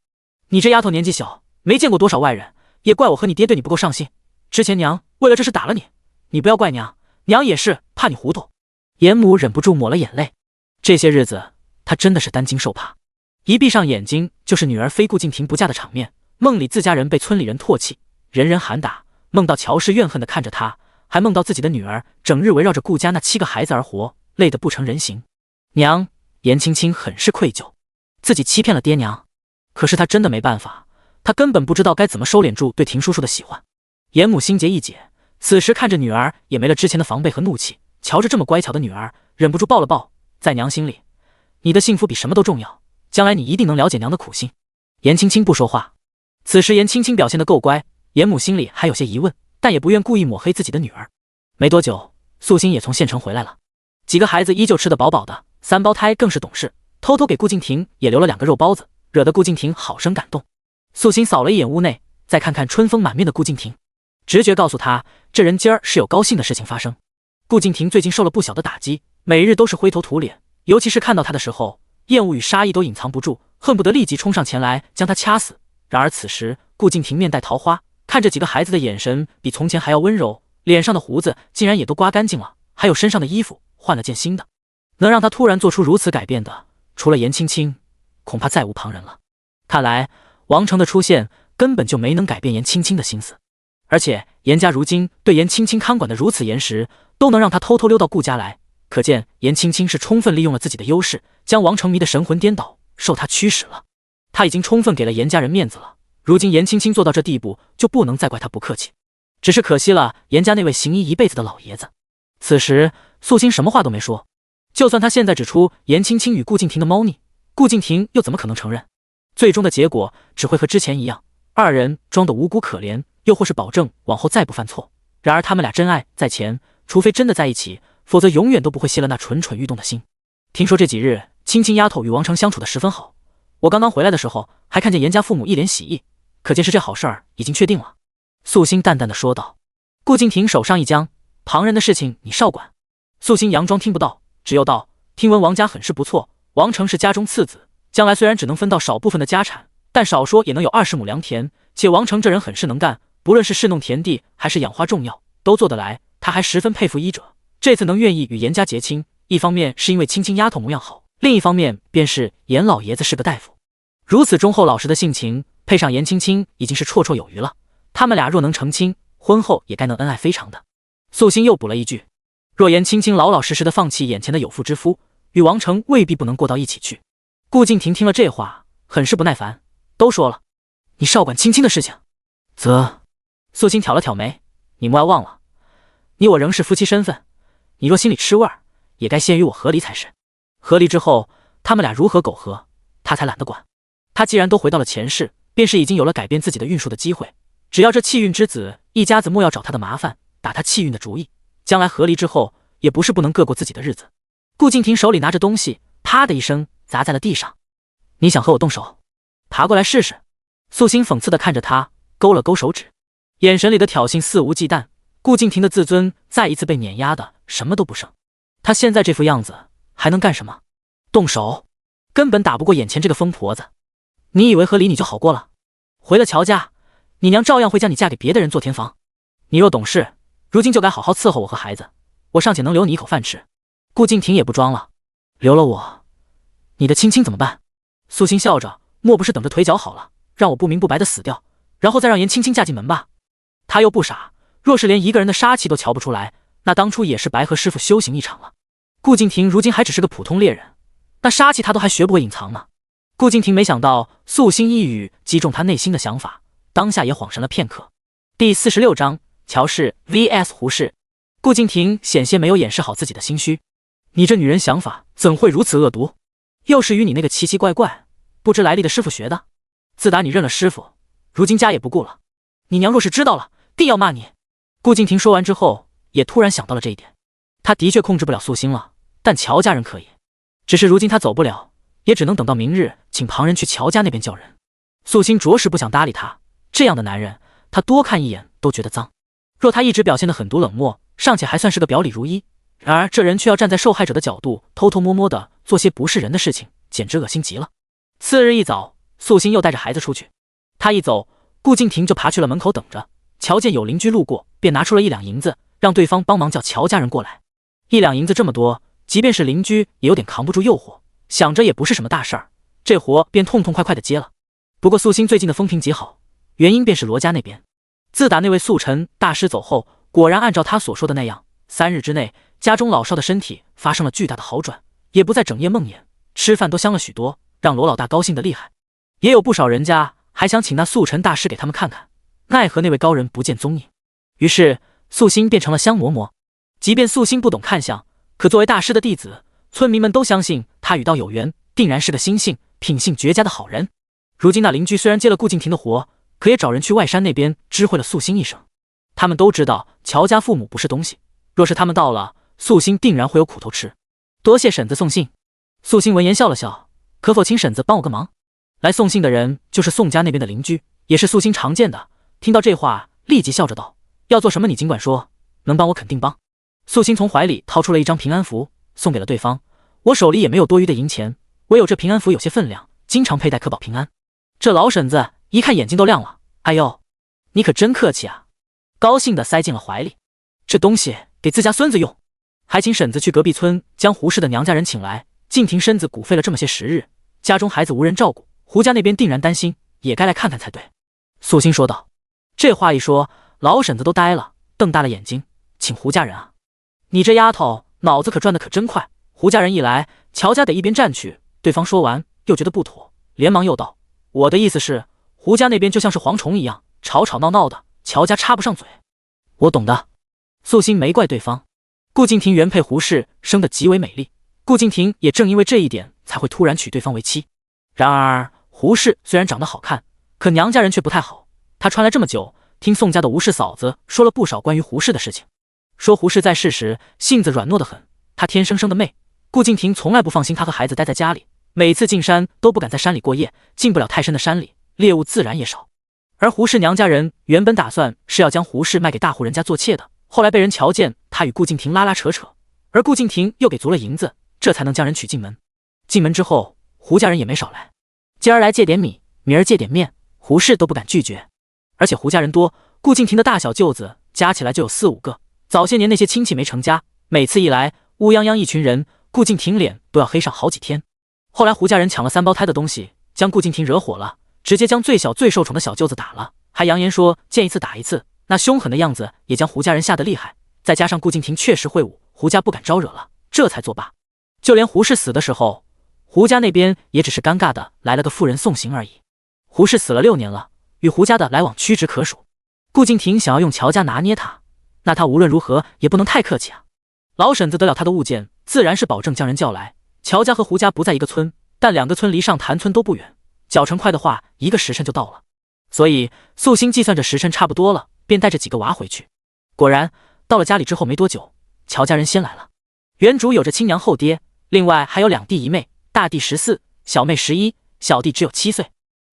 Speaker 1: 你这丫头年纪小，没见过多少外人，也怪我和你爹对你不够上心。之前娘为了这事打了你，你不要怪娘，娘也是怕你糊涂。严母忍不住抹了眼泪，这些日子她真的是担惊受怕，一闭上眼睛就是女儿非顾敬亭不嫁的场面，梦里自家人被村里人唾弃，人人喊打，梦到乔氏怨恨地看着她，还梦到自己的女儿整日围绕着顾家那7个孩子而活，累得不成人形。娘，颜青青很是愧疚，自己欺骗了爹娘，可是她真的没办法，她根本不知道该怎么收敛住对亭叔叔的喜欢。严母心结一解，此时看着女儿也没了之前的防备和怒气，瞧着这么乖巧的女儿，忍不住抱了抱，在娘心里，你的幸福比什么都重要，将来你一定能了解娘的苦心。颜青青不说话，此时颜青青表现得够乖，严母心里还有些疑问，但也不愿故意抹黑自己的女儿。没多久，素心也从县城回来了，几个孩子依旧吃得饱饱的，3胞胎更是懂事，偷偷给顾敬亭也留了2个肉包子，惹得顾敬亭好生感动。素心扫了一眼屋内，再看看春风满面的顾敬亭，直觉告诉他，这人今儿是有高兴的事情发生。顾敬亭最近受了不小的打击，每日都是灰头土脸，尤其是看到他的时候，厌恶与杀意都隐藏不住，恨不得立即冲上前来将他掐死。然而此时顾敬亭面带桃花，看着几个孩子的眼神比从前还要温柔，脸上的胡子竟然也都刮干净了，还有身上的衣服换了件新的。能让他突然做出如此改变的，除了颜青青，恐怕再无旁人了。看来王成的出现根本就没能改变颜青青的心思，而且颜家如今对颜青青看管得如此严实，都能让他偷偷溜到顾家来，可见颜青青是充分利用了自己的优势，将王成迷得神魂颠倒，受他驱使了。他已经充分给了颜家人面子了，如今颜青青做到这地步，就不能再怪他不客气。只是可惜了颜家那位行医一辈子的老爷子。此时素心什么话都没说，就算他现在指出颜青青与顾敬亭的猫腻，顾敬亭又怎么可能承认？最终的结果只会和之前一样，二人装得无辜可怜，又或是保证往后再不犯错。然而他们俩真爱在前，除非真的在一起，否则永远都不会熄了那蠢蠢欲动的心。听说这几日青青丫头与王成相处得十分好，我刚刚回来的时候还看见颜家父母一脸喜意，可见是这好事儿已经确定了。素心淡淡的说道。顾敬亭手上一僵，旁人的事情你少管。素心佯装听不到，只又道，听闻王家很是不错，王成是家中次子，将来虽然只能分到少部分的家产，但少说也能有20亩良田，且王成这人很是能干，不论是侍弄田地还是养花种药都做得来，他还十分佩服医者，这次能愿意与颜家结亲，一方面是因为青青丫头模样好，另一方面便是颜老爷子是个大夫，如此忠厚老实的性情，配上颜青青已经是绰绰有余了，他们俩若能成亲，婚后也该能恩爱非常的。素心又补了一句，若颜青青老老实实的放弃眼前的有妇之夫，与王成未必不能过到一起去。顾敬亭听了这话很是不耐烦，都说了，你少管青青的事情。啧。素心挑了挑眉，你莫要忘了，你我仍是夫妻身份，你若心里吃味儿，也该先与我和离才是。和离之后，他们俩如何苟合，他才懒得管。他既然都回到了前世，便是已经有了改变自己的运数的机会。只要这气运之子一家子莫要找他的麻烦，打他气运的主意，将来和离之后，也不是不能各过自己的日子。顾敬亭手里拿着东西，啪的一声砸在了地上。你想和我动手？爬过来试试。素心讽刺地看着他，勾了勾手指，眼神里的挑衅肆无忌惮。顾敬亭的自尊再一次被碾压的什么都不剩。他现在这副样子还能干什么？动手根本打不过眼前这个疯婆子。你以为和离你就好过了？回了乔家，你娘照样会将你嫁给别的人做填房。你若懂事，如今就该好好伺候我和孩子，我尚且能留你一口饭吃。顾敬亭也不装了，留了我，你的青青怎么办？素心笑着，莫不是等着腿脚好了，让我不明不白的死掉，然后再让严青青嫁进门吧？他又不傻，若是连一个人的杀气都瞧不出来，那当初也是白和师傅修行一场了。顾敬亭如今还只是个普通猎人，那杀气他都还学不会隐藏呢。顾敬亭没想到素心一语击中他内心的想法，当下也恍神了片刻。第46章乔氏 vs 胡氏。顾敬亭险些没有掩饰好自己的心虚，你这女人想法怎会如此恶毒？又是与你那个奇奇怪怪不知来历的师傅学的？自打你认了师傅，如今家也不顾了，你娘若是知道了，定要骂你。顾敬亭说完之后，也突然想到了这一点，他的确控制不了素心了，但乔家人可以。只是如今他走不了，也只能等到明日，请旁人去乔家那边叫人。素心着实不想搭理他，这样的男人，他多看一眼都觉得脏。若他一直表现得狠毒冷漠，尚且还算是个表里如一，然而这人却要站在受害者的角度，偷偷摸摸的做些不是人的事情，简直恶心极了。次日一早，素心又带着孩子出去。他一走，顾敬亭就爬去了门口等着。瞧见有邻居路过，便拿出了1两银子，让对方帮忙叫乔家人过来。1两银子这么多，即便是邻居也有点扛不住诱惑，想着也不是什么大事儿，这活便痛痛快快的接了。不过素心最近的风评极好，原因便是罗家那边。自打那位素尘大师走后，果然按照他所说的那样，3日之内，家中老少的身体发生了巨大的好转，也不再整夜梦魇，吃饭都香了许多，让罗老大高兴的厉害。也有不少人家还想请那素尘大师给他们看看，奈何那位高人不见踪影。于是素心变成了香嬷嬷。即便素心不懂看相，可作为大师的弟子，村民们都相信他与道有缘，定然是个心性品性绝佳的好人。如今那邻居虽然接了顾敬亭的活，可也找人去外山那边知会了素心一声。他们都知道乔家父母不是东西，若是他们到了，素心定然会有苦头吃。多谢婶子送信。素心闻言笑了笑，可否请婶子帮我个忙？来送信的人就是宋家那边的邻居，也是素心常见的。听到这话，立即笑着道：要做什么你尽管说，能帮我肯定帮。素心从怀里掏出了一张平安符，送给了对方。我手里也没有多余的银钱，唯有这平安符有些分量，经常佩戴可保平安。这老婶子一看眼睛都亮了，哎呦，你可真客气啊！高兴地塞进了怀里。这东西给自家孙子用，还请婶子去隔壁村将胡氏的娘家人请来。敬亭身子骨废了这么些时日，家中孩子无人照顾，胡家那边定然担心，也该来看看才对。素心说道。这话一说，老婶子都呆了，瞪大了眼睛，请胡家人啊？你这丫头脑子可转得可真快。胡家人一来，乔家得一边站去。对方说完又觉得不妥，连忙又道：我的意思是，胡家那边就像是蝗虫一样，吵吵闹闹的，乔家插不上嘴。我懂的。素心没怪对方。顾敬亭原配胡氏生得极为美丽，顾敬亭也正因为这一点才会突然娶对方为妻。然而胡氏虽然长得好看，可娘家人却不太好。她传来这么久，听宋家的吴氏嫂子说了不少关于胡氏的事情，说胡氏在世时性子软糯得很，她天生生的媚。顾敬亭从来不放心她和孩子待在家里，每次进山都不敢在山里过夜，进不了太深的山里，猎物自然也少。而胡氏娘家人原本打算是要将胡氏卖给大户人家做妾的，后来被人瞧见他与顾敬亭拉拉扯扯，而顾敬亭又给足了银子，这才能将人娶进门。进门之后，胡家人也没少来，今儿来借点米，明儿借点面，胡氏都不敢拒绝。而且胡家人多，顾敬亭的大小舅子加起来就有4、5个。早些年那些亲戚没成家，每次一来，乌泱泱一群人，顾敬亭脸都要黑上好几天。后来胡家人抢了3胞胎的东西，将顾敬亭惹火了，直接将最小最受宠的小舅子打了，还扬言说见一次打一次，那凶狠的样子也将胡家人吓得厉害。再加上顾敬亭确实会武，胡家不敢招惹了，这才作罢。就连胡氏死的时候，胡家那边也只是尴尬的来了个妇人送行而已。胡氏死了6年了，与胡家的来往屈指可数。顾敬亭想要用乔家拿捏他，那他无论如何也不能太客气啊。老婶子得了他的物件，自然是保证将人叫来。乔家和胡家不在一个村，但2个村离上潭村都不远，脚程快的话1个时辰就到了。所以素心计算着时辰差不多了，便带着几个娃回去。果然到了家里之后没多久，乔家人先来了。原主有着亲娘后爹，另外还有2弟1妹，大弟14，小妹11，小弟只有7岁。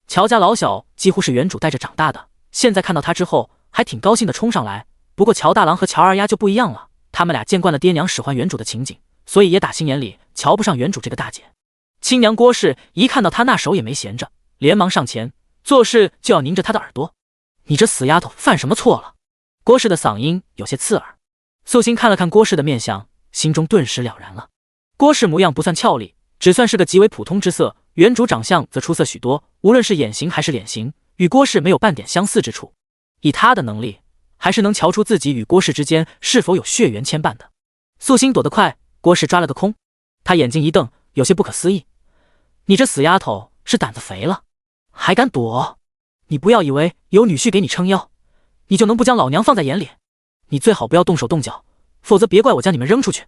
Speaker 1: 乔家老小几乎是原主带着长大的，现在看到他之后还挺高兴的冲上来。不过乔大郎和乔二丫就不一样了，他们俩见惯了爹娘使唤原主的情景，所以也打心眼里瞧不上原主这个大姐。亲娘郭氏一看到他那手也没闲着，连忙上前做事就要拧着他的耳朵。你这死丫头犯什么错了？郭氏的嗓音有些刺耳。素心看了看郭氏的面相，心中顿时了然了。郭氏模样不算俏丽，只算是个极为普通之色，原主长相则出色许多，无论是眼型还是脸型，与郭氏没有半点相似之处。以他的能力，还是能瞧出自己与郭氏之间是否有血缘牵绊的。素心躲得快，郭氏抓了个空。他眼睛一瞪，有些不可思议：你这死丫头是胆子肥了，还敢躲？你不要以为有女婿给你撑腰，你就能不将老娘放在眼里？你最好不要动手动脚，否则别怪我将你们扔出去。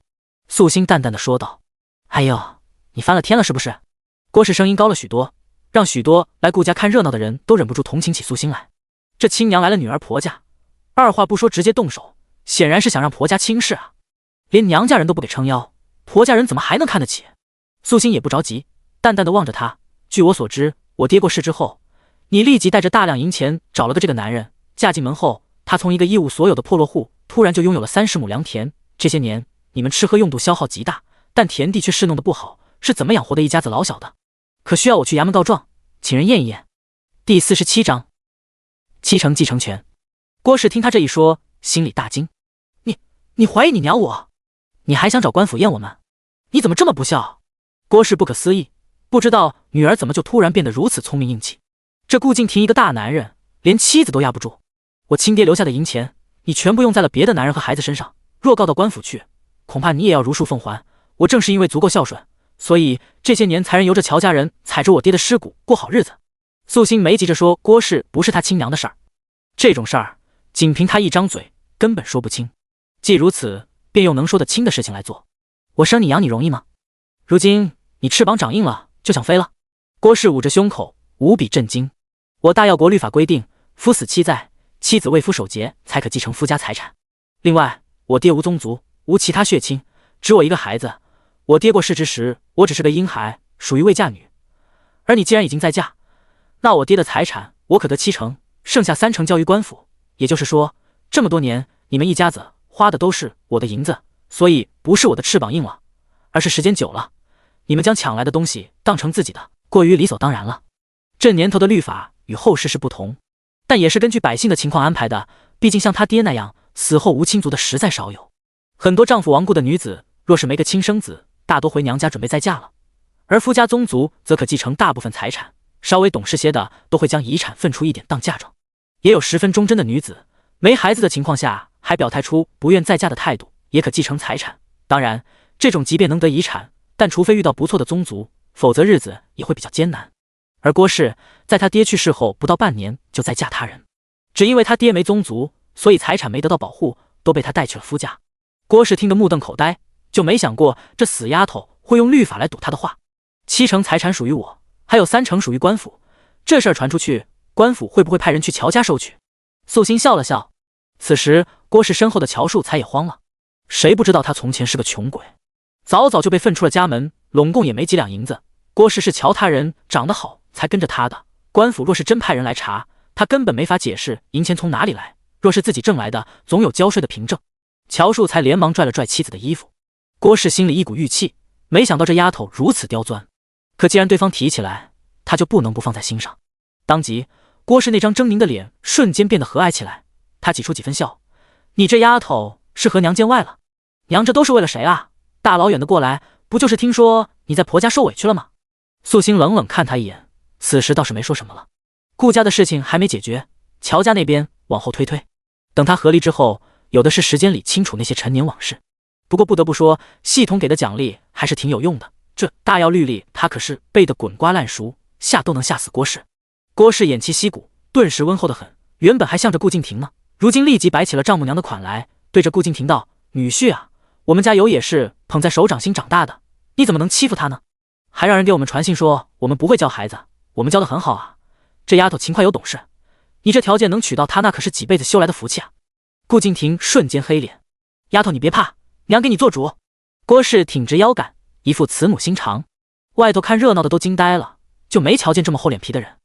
Speaker 1: 素心淡淡的说道。哎呦，你翻了天了是不是？郭氏声音高了许多，让许多来顾家看热闹的人都忍不住同情起素心来。这亲娘来了女儿婆家，二话不说直接动手，显然是想让婆家轻视啊。连娘家人都不给撑腰，婆家人怎么还能看得起？素心也不着急，淡淡的望着他。据我所知，我爹过世之后，你立即带着大量银钱找了个这个男人，嫁进门后，他从一个一无所有的破落户突然就拥有了30亩良田。这些年你们吃喝用度消耗极大，但田地却侍弄得不好，是怎么养活的一家子老小的？可需要我去衙门告状，请人验一验。第47章7成继承权。郭氏听他这一说，心里大惊。你怀疑你娘我？你还想找官府验我们？你怎么这么不孝？郭氏不可思议，不知道女儿怎么就突然变得如此聪明硬气。这顾敬亭一个大男人，连妻子都压不住。我亲爹留下的银钱，你全部用在了别的男人和孩子身上，若告到官府去，恐怕你也要如数奉还。我正是因为足够孝顺，所以这些年才能由着乔家人踩着我爹的尸骨过好日子。素心没急着说郭氏不是他亲娘的事儿，这种事儿仅凭他一张嘴根本说不清。既如此，便用能说得清的事情来做。我生你养你容易吗？如今你翅膀长硬了，就想飞了？郭氏捂着胸口，无比震惊。我大药国律法规定，夫死妻在，妻子为夫守节才可继承夫家财产。另外，我爹无宗族，无其他血亲，只我一个孩子。我爹过世之时，我只是个婴孩，属于未嫁女。而你既然已经在嫁，那我爹的财产我可得7成，剩下3成交于官府。也就是说，这么多年你们一家子花的都是我的银子，所以不是我的翅膀硬了，而是时间久了，你们将抢来的东西当成自己的，过于理所当然了。这年头的律法与后世是不同，但也是根据百姓的情况安排的，毕竟像他爹那样死后无亲族的实在少有。很多丈夫亡故的女子，若是没个亲生子，大多回娘家准备再嫁了，而夫家宗族则可继承大部分财产，稍微懂事些的都会将遗产分出一点当嫁妆。也有十分忠贞的女子，没孩子的情况下还表态出不愿再嫁的态度，也可继承财产。当然，这种即便能得遗产，但除非遇到不错的宗族，否则日子也会比较艰难。而郭氏在他爹去世后不到半年就再嫁他人，只因为他爹没宗族，所以财产没得到保护，都被他带去了夫家。郭氏听得目瞪口呆，就没想过这死丫头会用律法来堵他的话。7成财产属于我，还有3成属于官府，这事儿传出去，官府会不会派人去乔家收取？素心笑了笑。此时郭氏身后的乔树才也慌了，谁不知道他从前是个穷鬼，早早就被分出了家门，拢共也没几两银子。郭氏是乔他人长得好才跟着他的，官府若是真派人来查，他根本没法解释银钱从哪里来，若是自己挣来的，总有交税的凭证。乔树才连忙拽了拽妻子的衣服。郭氏心里一股郁气，没想到这丫头如此刁钻，可既然对方提起来，他就不能不放在心上。当即郭氏那张狰狞的脸瞬间变得和蔼起来，他挤出几分笑：你这丫头是和娘见外了？娘这都是为了谁啊？大老远的过来，不就是听说你在婆家受委屈了吗？素心冷冷看他一眼，此时倒是没说什么了。顾家的事情还没解决，乔家那边往后推，等他和离之后，有的是时间理清楚那些陈年往事。不过不得不说，系统给的奖励还是挺有用的，这大药律例他可是背得滚瓜烂熟，吓都能吓死郭氏。郭氏偃旗息鼓，顿时温厚得很，原本还向着顾敬亭呢，如今立即摆起了丈母娘的款来，对着顾敬亭道：“女婿啊，我们家有也是捧在手掌心长大的，你怎么能欺负他呢？还让人给我们传信说我们不会教孩子，我们教得很好啊。这丫头勤快有懂事，你这条件能娶到她，那可是几辈子修来的福气啊。”顾敬亭瞬间黑脸：“丫头你别怕，娘给你做主。”郭氏挺直腰杆，一副慈母心肠。外头看热闹的都惊呆了，就没瞧见这么厚脸皮的人。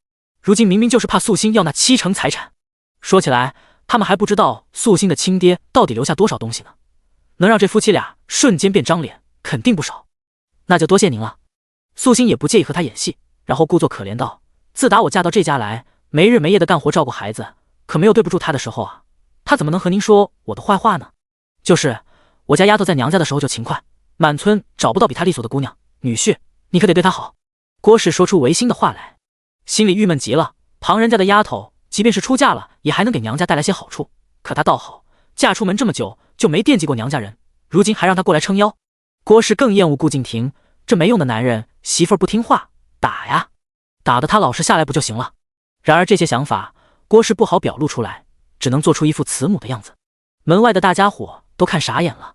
Speaker 1: 如今明明就是怕素心要那70%财产。说起来，他们还不知道素心的亲爹到底留下多少东西呢，能让这夫妻俩瞬间变张脸，肯定不少。那就多谢您了。素心也不介意和他演戏，然后故作可怜道：“自打我嫁到这家来，没日没夜的干活照顾孩子，可没有对不住他的时候啊。他怎么能和您说我的坏话呢？就是我家丫头在娘家的时候就勤快，满村找不到比她利索的姑娘。女婿，你可得对她好。”郭氏说出违心的话来，心里郁闷极了。旁人家的丫头，即便是出嫁了，也还能给娘家带来些好处。可她倒好，嫁出门这么久，就没惦记过娘家人，如今还让她过来撑腰。郭氏更厌恶顾敬亭这没用的男人，媳妇儿不听话，打呀，打得他老实下来不就行了？然而这些想法，郭氏不好表露出来，只能做出一副慈母的样子。门外的大家伙都看傻眼了，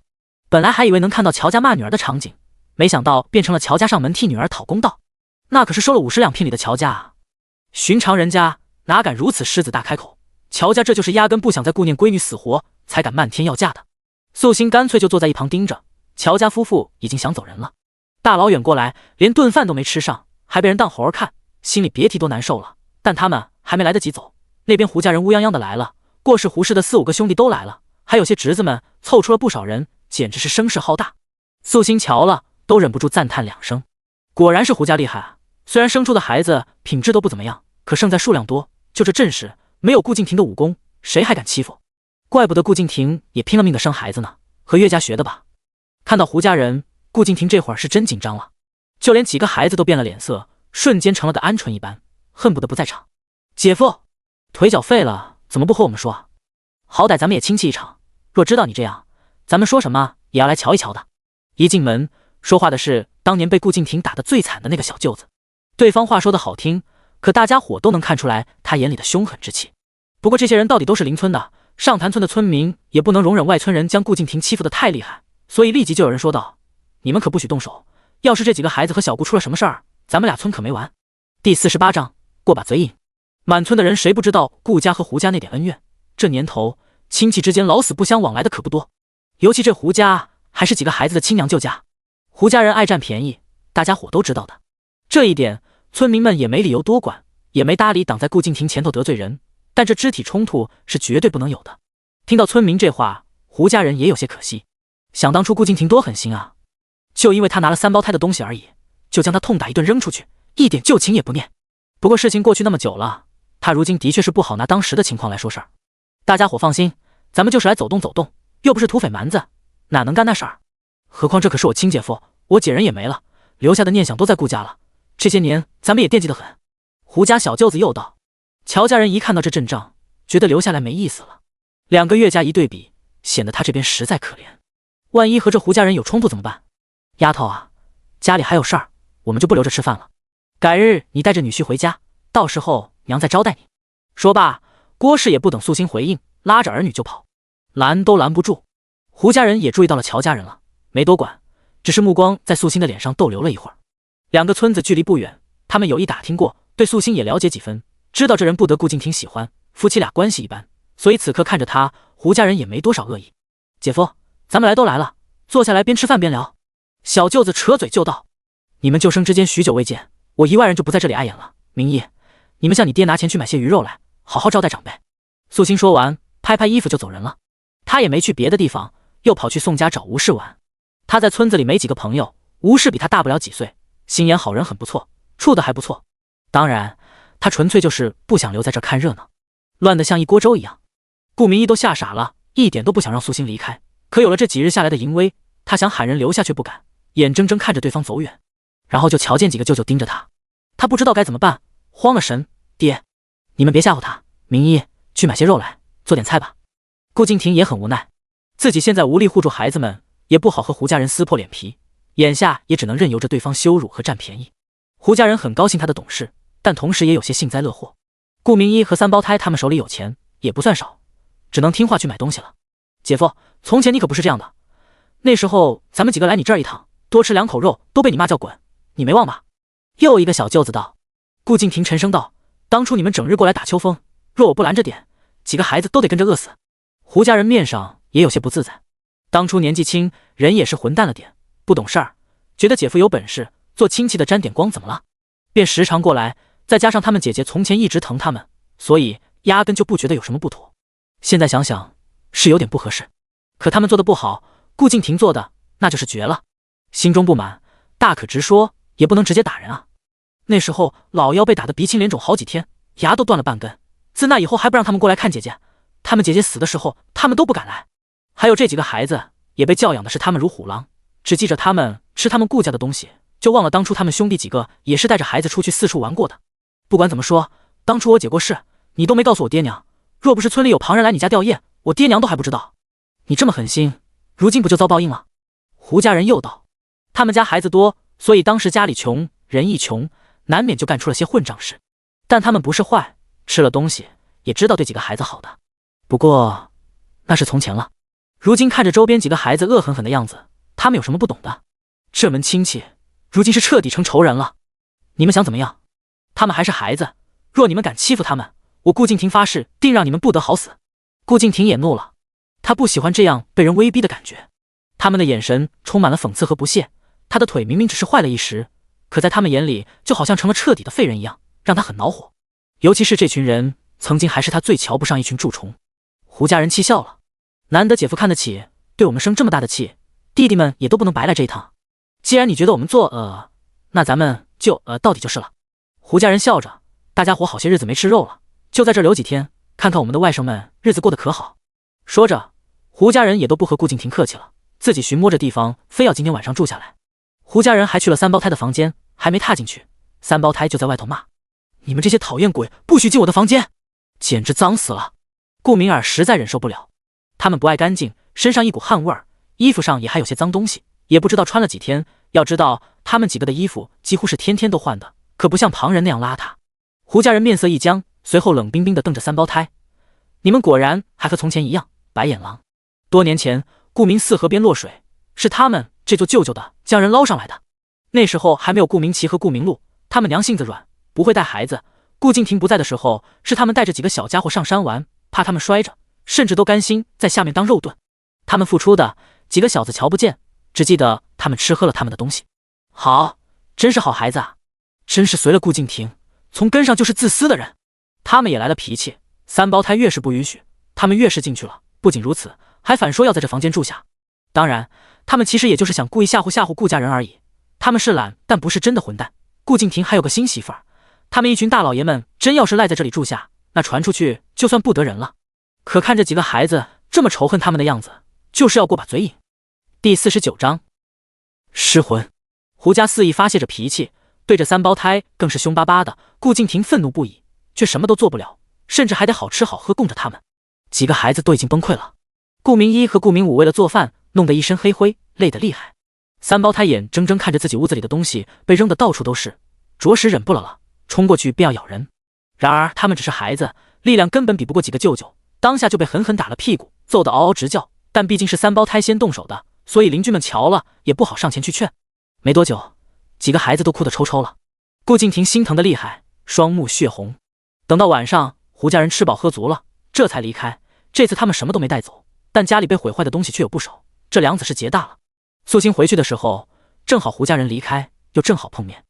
Speaker 1: 本来还以为能看到乔家骂女儿的场景，没想到变成了乔家上门替女儿讨公道。那可是收了50两聘礼的乔家啊！寻常人家哪敢如此狮子大开口？乔家这就是压根不想再顾念闺女死活，才敢漫天要价的。素心干脆就坐在一旁盯着，乔家夫妇已经想走人了，大老远过来，连顿饭都没吃上，还被人当猴儿看，心里别提多难受了。但他们还没来得及走，那边胡家人乌泱泱的来了，过世胡氏的4、5个兄弟都来了，还有些侄子们凑出了不少人，简直是声势浩大。素心瞧了，都忍不住赞叹2声，果然是胡家厉害啊！虽然生出的孩子品质都不怎么样，可胜在数量多，就这阵势，没有顾敬亭的武功，谁还敢欺负？怪不得顾敬亭也拼了命的生孩子呢，和岳家学的吧？看到胡家人，顾敬亭这会儿是真紧张了，就连几个孩子都变了脸色，瞬间成了个鹌鹑一般，恨不得不在场。姐夫，腿脚废了，怎么不和我们说啊？好歹咱们也亲戚一场，若知道你这样，咱们说什么也要来瞧一瞧的。一进门，说话的是当年被顾敬亭打得最惨的那个小舅子。对方话说得好听，可大家伙都能看出来他眼里的凶狠之气。不过这些人到底都是邻村的，上潭村的村民也不能容忍外村人将顾敬亭欺负得太厉害，所以立即就有人说道：“你们可不许动手，要是这几个孩子和小顾出了什么事儿，咱们俩村可没完。”第48章过把嘴瘾。满村的人谁不知道顾家和胡家那点恩怨？这年头亲戚之间老死不相往来的可不多，尤其这胡家还是几个孩子的亲娘舅家。胡家人爱占便宜，大家伙都知道的。这一点村民们也没理由多管，也没搭理挡在顾敬亭前头得罪人，但这肢体冲突是绝对不能有的。听到村民这话，胡家人也有些可惜，想当初顾敬亭多狠心啊，就因为他拿了3胞胎的东西而已，就将他痛打一顿扔出去，一点旧情也不念。不过事情过去那么久了，他如今的确是不好拿当时的情况来说事儿。大家伙放心，咱们就是来走动走动，又不是土匪蛮子，哪能干那事儿？何况这可是我亲姐夫，我姐人也没了，留下的念想都在顾家了，这些年咱们也惦记得很。胡家小舅子又道。乔家人一看到这阵仗，觉得留下来没意思了。2个岳家一对比，显得他这边实在可怜。万一和这胡家人有冲突怎么办？丫头啊，家里还有事儿，我们就不留着吃饭了。改日你带着女婿回家，到时候娘再招待你。说罢，郭氏也不等素心回应，拉着儿女就跑，拦都拦不住。胡家人也注意到了乔家人了，没多管，只是目光在素心的脸上逗留了一会儿。2个村子距离不远，他们有意打听过，对素心也了解几分，知道这人不得顾敬亭喜欢，夫妻俩关系一般，所以此刻看着他，胡家人也没多少恶意。姐夫，咱们来都来了，坐下来边吃饭边聊。小舅子扯嘴就道：“你们旧生之间许久未见，我一外人就不在这里碍眼了。明义，你们向你爹拿钱去买些鱼肉来，好好招待长辈。”素心说完，拍拍衣服就走人了。他也没去别的地方，又跑去宋家找吴氏玩。他在村子里没几个朋友，吴氏比他大不了几岁，心眼好人很不错，处得还不错。当然，他纯粹就是不想留在这儿看热闹，乱得像一锅粥一样。顾明义都吓傻了，一点都不想让素心离开。可有了这几日下来的淫威，他想喊人留下却不敢，眼睁睁看着对方走远。然后就瞧见几个舅舅盯着他，他不知道该怎么办，慌了神。爹，你们别吓唬他，明义去买些肉来，做点菜吧。顾敬亭也很无奈，自己现在无力护住孩子们，也不好和胡家人撕破脸皮，眼下也只能任由着对方羞辱和占便宜。胡家人很高兴他的懂事，但同时也有些幸灾乐祸。顾明一和3胞胎他们手里有钱，也不算少，只能听话去买东西了。姐夫，从前你可不是这样的，那时候咱们几个来你这儿一趟，多吃2口肉都被你妈叫滚，你没忘吧？又一个小舅子道。顾敬亭沉声道：当初你们整日过来打秋风，若我不拦着点，几个孩子都得跟着饿死。胡家人面上也有些不自在，当初年纪轻，人也是混蛋了点，不懂事儿，觉得姐夫有本事，做亲戚的沾点光怎么了？便时常过来，再加上他们姐姐从前一直疼他们，所以压根就不觉得有什么不妥。现在想想是有点不合适，可他们做的不好，顾敬亭做的那就是绝了。心中不满，大可直说，也不能直接打人啊。那时候老幺被打得鼻青脸肿好几天，牙都断了半根，自那以后还不让他们过来看姐姐，他们姐姐死的时候他们都不敢来。还有这几个孩子也被教养的是他们如虎狼，只记着他们吃他们顾家的东西，就忘了当初他们兄弟几个也是带着孩子出去四处玩过的。不管怎么说，当初我姐过世，你都没告诉我爹娘，若不是村里有旁人来你家吊唁，我爹娘都还不知道。你这么狠心，如今不就遭报应了？胡家人又道，他们家孩子多，所以当时家里穷，人一穷，难免就干出了些混账事。但他们不是坏，吃了东西也知道对几个孩子好的。不过那是从前了，如今看着周边几个孩子恶狠狠的样子，他们有什么不懂的？这门亲戚如今是彻底成仇人了。你们想怎么样？他们还是孩子，若你们敢欺负他们，我顾敬亭发誓定让你们不得好死。顾敬亭也怒了，他不喜欢这样被人威逼的感觉。他们的眼神充满了讽刺和不屑，他的腿明明只是坏了一时，可在他们眼里就好像成了彻底的废人一样，让他很恼火。尤其是这群人曾经还是他最瞧不上一群蛀虫。胡家人气笑了，难得姐夫看得起，对我们生这么大的气，弟弟们也都不能白来这一趟。既然你觉得我们做那咱们就到底就是了。胡家人笑着，大家伙好些日子没吃肉了，就在这留几天，看看我们的外甥们日子过得可好。说着，胡家人也都不和顾敬亭客气了，自己寻摸着地方，非要今天晚上住下来。胡家人还去了三胞胎的房间，还没踏进去，三胞胎就在外头骂：你们这些讨厌鬼，不许进我的房间，简直脏死了。顾明儿实在忍受不了，他们不爱干净，身上一股汗味儿，衣服上也还有些脏东西，也不知道穿了几天。要知道他们几个的衣服几乎是天天都换的，可不像旁人那样邋遢。胡家人面色一僵，随后冷冰冰地瞪着三胞胎：你们果然还和从前一样，白眼狼。多年前顾明四河边落水，是他们这做舅舅的将人捞上来的，那时候还没有顾明奇和顾明路，他们娘性子软，不会带孩子。顾敬亭不在的时候，是他们带着几个小家伙上山玩，怕他们摔着，甚至都甘心在下面当肉盾。他们付出的几个小子瞧不见，只记得他们吃喝了他们的东西。好，真是好孩子啊，真是随了顾敬亭，从根上就是自私的人。他们也来了脾气，三胞胎越是不允许，他们越是进去了。不仅如此，还反说要在这房间住下。当然他们其实也就是想故意吓唬吓唬顾家人而已，他们是懒，但不是真的混蛋。顾敬亭还有个新媳妇儿，他们一群大老爷们真要是赖在这里住下，那传出去就算不得人了。可看着几个孩子这么仇恨他们的样子，就是要过把嘴瘾。第49章失魂。胡家肆意发泄着脾气，对着三胞胎更是凶巴巴的。顾敬亭愤怒不已，却什么都做不了，甚至还得好吃好喝供着他们。几个孩子都已经崩溃了。顾明一和顾明武为了做饭，弄得一身黑灰，累得厉害。三胞胎眼睁睁看着自己屋子里的东西被扔得到处都是，着实忍不了了，冲过去便要咬人。然而他们只是孩子，力量根本比不过几个舅舅，当下就被狠狠打了屁股，揍得嗷嗷直叫。但毕竟是三胞胎先动手的，所以邻居们瞧了也不好上前去劝。没多久，几个孩子都哭得抽抽了。顾敬亭心疼得厉害，双目血红。等到晚上，胡家人吃饱喝足了，这才离开。这次他们什么都没带走，但家里被毁坏的东西却有不少，这梁子是结大了。素心回去的时候，正好胡家人离开，又正好碰面。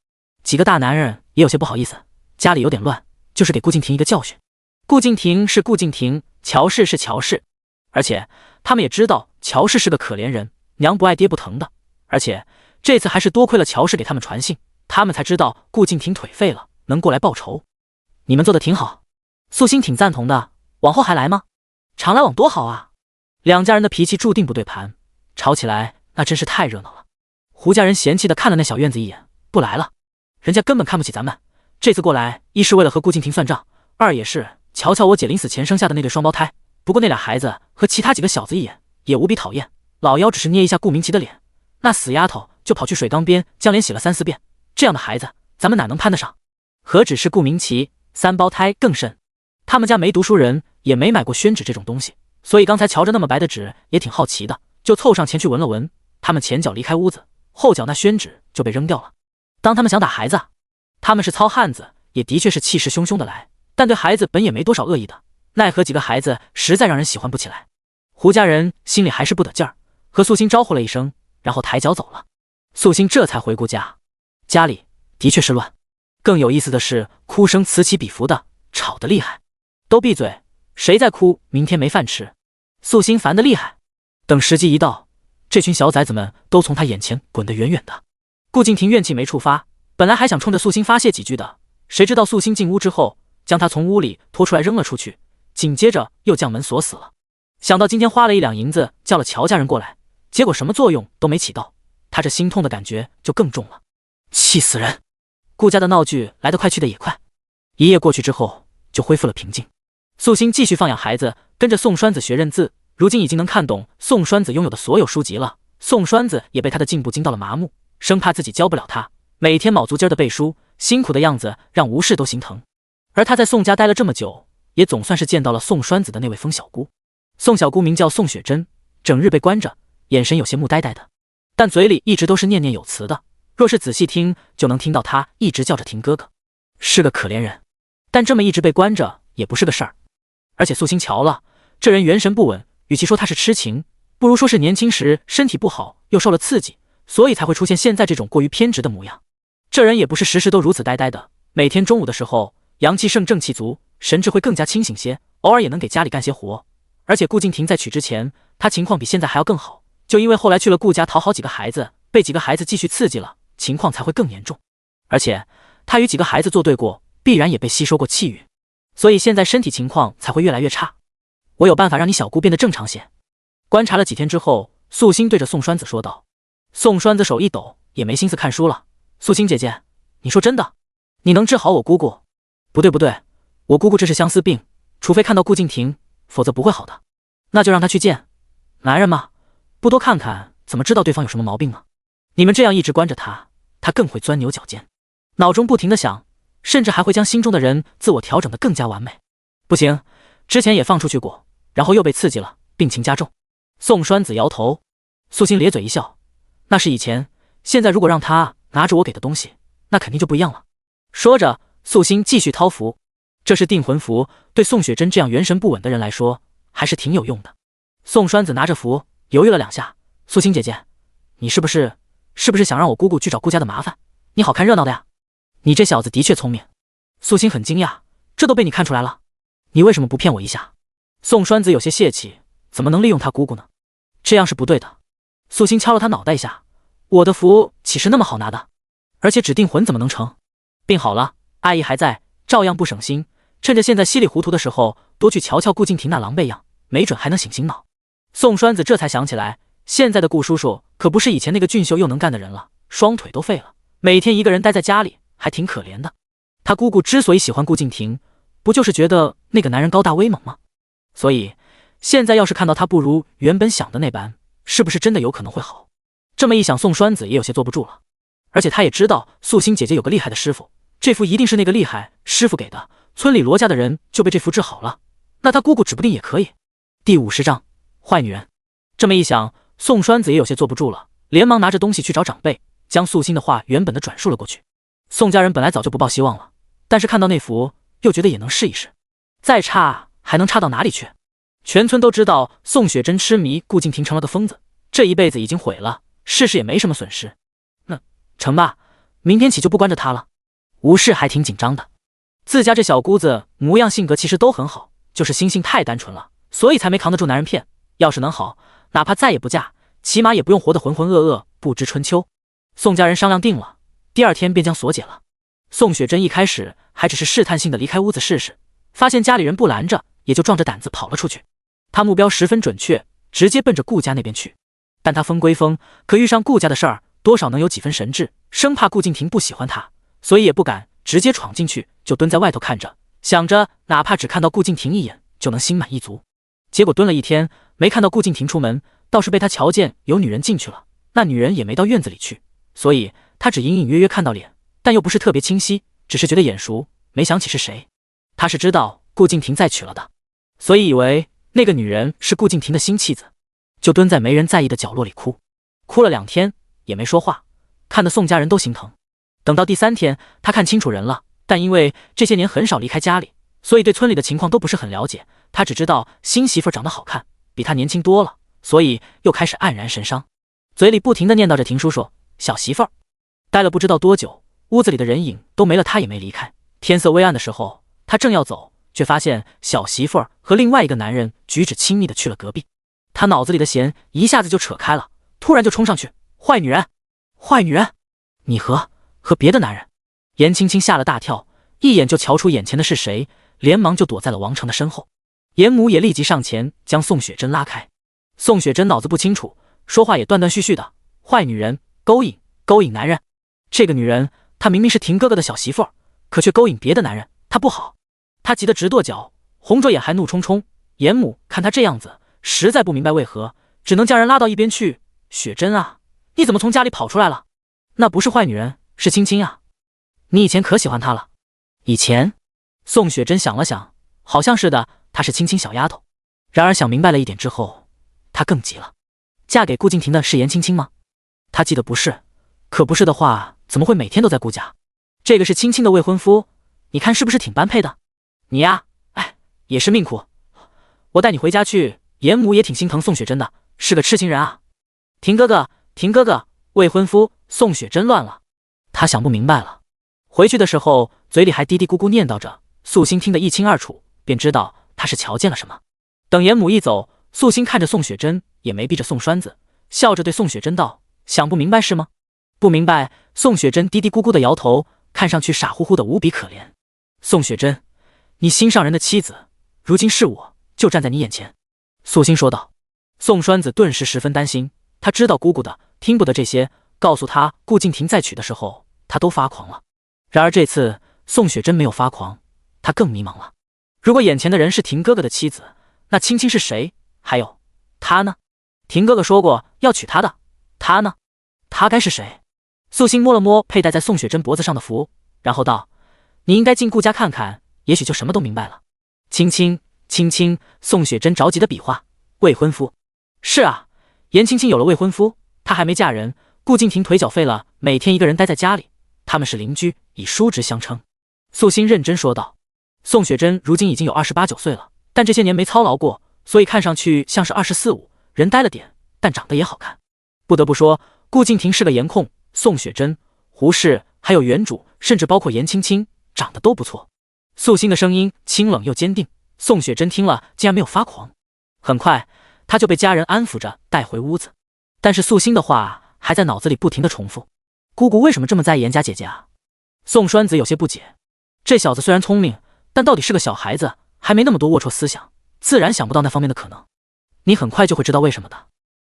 Speaker 1: 几个大男人也有些不好意思，家里有点乱，就是给顾敬亭一个教训。顾敬亭是顾敬亭，乔氏是乔氏，而且他们也知道乔氏是个可怜人，娘不爱爹不疼的。而且这次还是多亏了乔氏给他们传信，他们才知道顾敬亭腿废了，能过来报仇。你们做的挺好，素心挺赞同的，往后还来吗？常来往多好啊。两家人的脾气注定不对盘，吵起来那真是太热闹了。胡家人嫌弃的看了那小院子一眼，不来了，人家根本看不起咱们。这次过来，一是为了和顾敬亭算账，二也是瞧瞧我姐临死前生下的那对双胞胎。不过那俩孩子和其他几个小子一眼也无比讨厌，老妖只是捏一下顾明奇的脸，那死丫头就跑去水缸边将脸洗了3、4遍，这样的孩子咱们哪能攀得上？何止是顾明奇，三胞胎更甚，他们家没读书人，也没买过宣纸这种东西，所以刚才瞧着那么白的纸也挺好奇的，就凑上前去闻了闻。他们前脚离开屋子，后脚那宣纸就被扔掉了。当他们想打孩子，他们是糙汉子，也的确是气势汹汹的来，但对孩子本也没多少恶意的，奈何几个孩子实在让人喜欢不起来。胡家人心里还是不得劲儿，和素心招呼了一声，然后抬脚走了。素心这才回顾家，家里的确是乱，更有意思的是哭声此起彼伏的，吵得厉害。都闭嘴，谁在哭明天没饭吃。素心烦得厉害，等时机一到，这群小崽子们都从他眼前滚得远远的。顾敬亭怨气没触发，本来还想冲着素心发泄几句的，谁知道素心进屋之后，将他从屋里拖出来扔了出去，紧接着又将门锁死了。想到今天花了1两银子叫了乔家人过来，结果什么作用都没起到，他这心痛的感觉就更重了。气死人！顾家的闹剧来得快去得也快，一夜过去之后就恢复了平静。素心继续放养孩子，跟着宋栓子学认字，如今已经能看懂宋栓子拥有的所有书籍了。宋栓子也被他的进步惊到了麻木，生怕自己教不了他，每天卯足劲儿的背书，辛苦的样子让吴氏都心疼。而他在宋家待了这么久，也总算是见到了宋栓子的那位疯小姑。宋小姑名叫宋雪珍，整日被关着，眼神有些木呆呆的，但嘴里一直都是念念有词的，若是仔细听就能听到她一直叫着婷哥哥，是个可怜人。但这么一直被关着也不是个事儿，而且素心瞧了，这人元神不稳，与其说他是痴情，不如说是年轻时身体不好又受了刺激，所以才会出现现在这种过于偏执的模样。这人也不是时时都如此呆呆的，每天中午的时候阳气盛正气足，神智会更加清醒些，偶尔也能给家里干些活。而且顾敬亭在娶之前，他情况比现在还要更好，就因为后来去了顾家讨好几个孩子，被几个孩子继续刺激了，情况才会更严重。而且他与几个孩子作对过，必然也被吸收过气运，所以现在身体情况才会越来越差。我有办法让你小姑变得正常些。观察了几天之后，素心对着宋栓子说道。宋栓子手一抖，也没心思看书了。素心姐姐，你说真的？你能治好我姑姑？不对不对，我姑姑这是相思病，除非看到顾敬亭，否则不会好的。那就让他去见。男人嘛，不多看看怎么知道对方有什么毛病呢？你们这样一直关着他，他更会钻牛角尖，脑中不停地想，甚至还会将心中的人自我调整得更加完美。不行，之前也放出去过，然后又被刺激了，病情加重。宋栓子摇头，素心咧嘴一笑，那是以前，现在如果让他拿着我给的东西，那肯定就不一样了。说着，素心继续掏符，这是定魂符，对宋雪珍这样元神不稳的人来说还是挺有用的。宋栓子拿着符犹豫了2下，素心姐姐，你是不是想让我姑姑去找顾家的麻烦？你好看热闹的呀？你这小子的确聪明。素心很惊讶，这都被你看出来了，你为什么不骗我一下？宋栓子有些泄气，怎么能利用他姑姑呢？这样是不对的。素心敲了他脑袋一下，我的符岂是那么好拿的？而且指定魂怎么能成？病好了，阿姨还在，照样不省心，趁着现在稀里糊涂的时候，多去瞧瞧顾敬亭那狼狈样，没准还能醒醒脑。宋栓子这才想起来，现在的顾叔叔可不是以前那个俊秀又能干的人了，双腿都废了，每天一个人待在家里，还挺可怜的。他姑姑之所以喜欢顾敬亭，不就是觉得那个男人高大威猛吗？所以现在要是看到他不如原本想的那般，是不是真的有可能会好？这么一想，宋栓子也有些坐不住了。而且他也知道素心姐姐有个厉害的师傅，这符一定是那个厉害师傅给的，村里罗家的人就被这符治好了，那他姑姑指不定也可以。第50章坏女人。这么一想，宋栓子也有些坐不住了，连忙拿着东西去找长辈，将素心的话原本的转述了过去。宋家人本来早就不抱希望了，但是看到那符又觉得也能试一试，再差还能差到哪里去？全村都知道宋雪珍痴迷顾敬亭成了个疯子，这一辈子已经毁了，世事也没什么损失。那成吧，明天起就不关着他了。吴氏还挺紧张的，自家这小姑子模样性格其实都很好，就是心性太单纯了，所以才没扛得住男人骗。要是能好，哪怕再也不嫁，起码也不用活得浑浑噩噩不知春秋。宋家人商量定了，第2天便将锁解了。宋雪珍一开始还只是试探性的离开屋子试试，发现家里人不拦着，也就壮着胆子跑了出去。他目标十分准确，直接奔着顾家那边去。但他疯归疯，可遇上顾家的事儿，多少能有几分神智，生怕顾敬亭不喜欢他，所以也不敢直接闯进去，就蹲在外头看着，想着哪怕只看到顾敬亭一眼，就能心满意足。结果蹲了1天，没看到顾敬亭出门，倒是被他瞧见有女人进去了，那女人也没到院子里去，所以他只隐隐约约看到脸，但又不是特别清晰，只是觉得眼熟，没想起是谁。他是知道顾敬亭再娶了的，所以以为那个女人是顾敬亭的新妻子，就蹲在没人在意的角落里哭，哭了2天也没说话，看得宋家人都心疼。等到第3天，他看清楚人了，但因为这些年很少离开家里，所以对村里的情况都不是很了解。他只知道新媳妇长得好看，比他年轻多了，所以又开始黯然神伤，嘴里不停地念叨着婷叔叔小媳妇儿。待了不知道多久，屋子里的人影都没了，他也没离开。天色微暗的时候，他正要走，却发现小媳妇儿和另外一个男人举止亲密的去了隔壁。他脑子里的弦一下子就扯开了，突然就冲上去，坏女人，坏女人，你和别的男人。严青青吓了大跳，一眼就瞧出眼前的是谁，连忙就躲在了王成的身后。严母也立即上前将宋雪珍拉开。宋雪珍脑子不清楚，说话也断断续续的，坏女人，勾引男人。这个女人，她明明是婷哥哥的小媳妇儿，可却勾引别的男人，她不好。她急得直跺脚，红着眼还怒冲冲。严母看她这样子，实在不明白为何，只能将人拉到一边去。雪珍啊，你怎么从家里跑出来了？那不是坏女人，是青青啊。你以前可喜欢她了。以前？宋雪珍想了想，好像是的，她是青青小丫头。然而想明白了一点之后，她更急了。嫁给顾敬亭的是严青青吗？她记得不是，可不是的话，怎么会每天都在顾家？这个是青青的未婚夫，你看是不是挺般配的？你呀，哎，也是命苦。我带你回家去。严母也挺心疼宋雪珍的，是个痴情人啊。婷哥哥，未婚夫。宋雪珍乱了，她想不明白了。回去的时候，嘴里还嘀嘀咕咕念叨着，素心听得一清二楚，便知道她是瞧见了什么。等严母一走，素心看着宋雪珍，也没逼着宋栓子，笑着对宋雪珍道：“想不明白是吗？”不明白。宋雪珍嘀嘀咕咕的摇头，看上去傻乎乎的无比可怜。宋雪珍，你心上人的妻子，如今是我，就站在你眼前。素心说道。宋栓子顿时十分担心，他知道姑姑的，听不得这些，告诉他顾敬亭再娶的时候，他都发狂了。然而这次宋雪珍没有发狂，她更迷茫了。如果眼前的人是婷哥哥的妻子，那青青是谁？还有他呢？婷哥哥说过要娶她的，他呢？他该是谁？素心摸了摸佩戴在宋雪珍脖子上的符，然后道：“你应该进顾家看看，也许就什么都明白了。”青青，宋雪珍着急的比划，未婚夫。是啊，严青青有了未婚夫，她还没嫁人。顾敬亭腿脚废了，每天一个人待在家里，他们是邻居，以叔侄相称。素心认真说道。宋雪珍如今已经有28、9岁了，但这些年没操劳过，所以看上去像是24、25，人呆了点，但长得也好看。不得不说，顾敬亭是个颜控，宋雪珍、胡适还有原主，甚至包括严青青，长得都不错。素心的声音清冷又坚定，宋雪珍听了竟然没有发狂。很快，她就被家人安抚着带回屋子，但是素心的话还在脑子里不停地重复：“姑姑为什么这么在意严家姐姐啊？”宋栓子有些不解，这小子虽然聪明，但到底是个小孩子，还没那么多龌龊思想，自然想不到那方面的可能。你很快就会知道为什么的。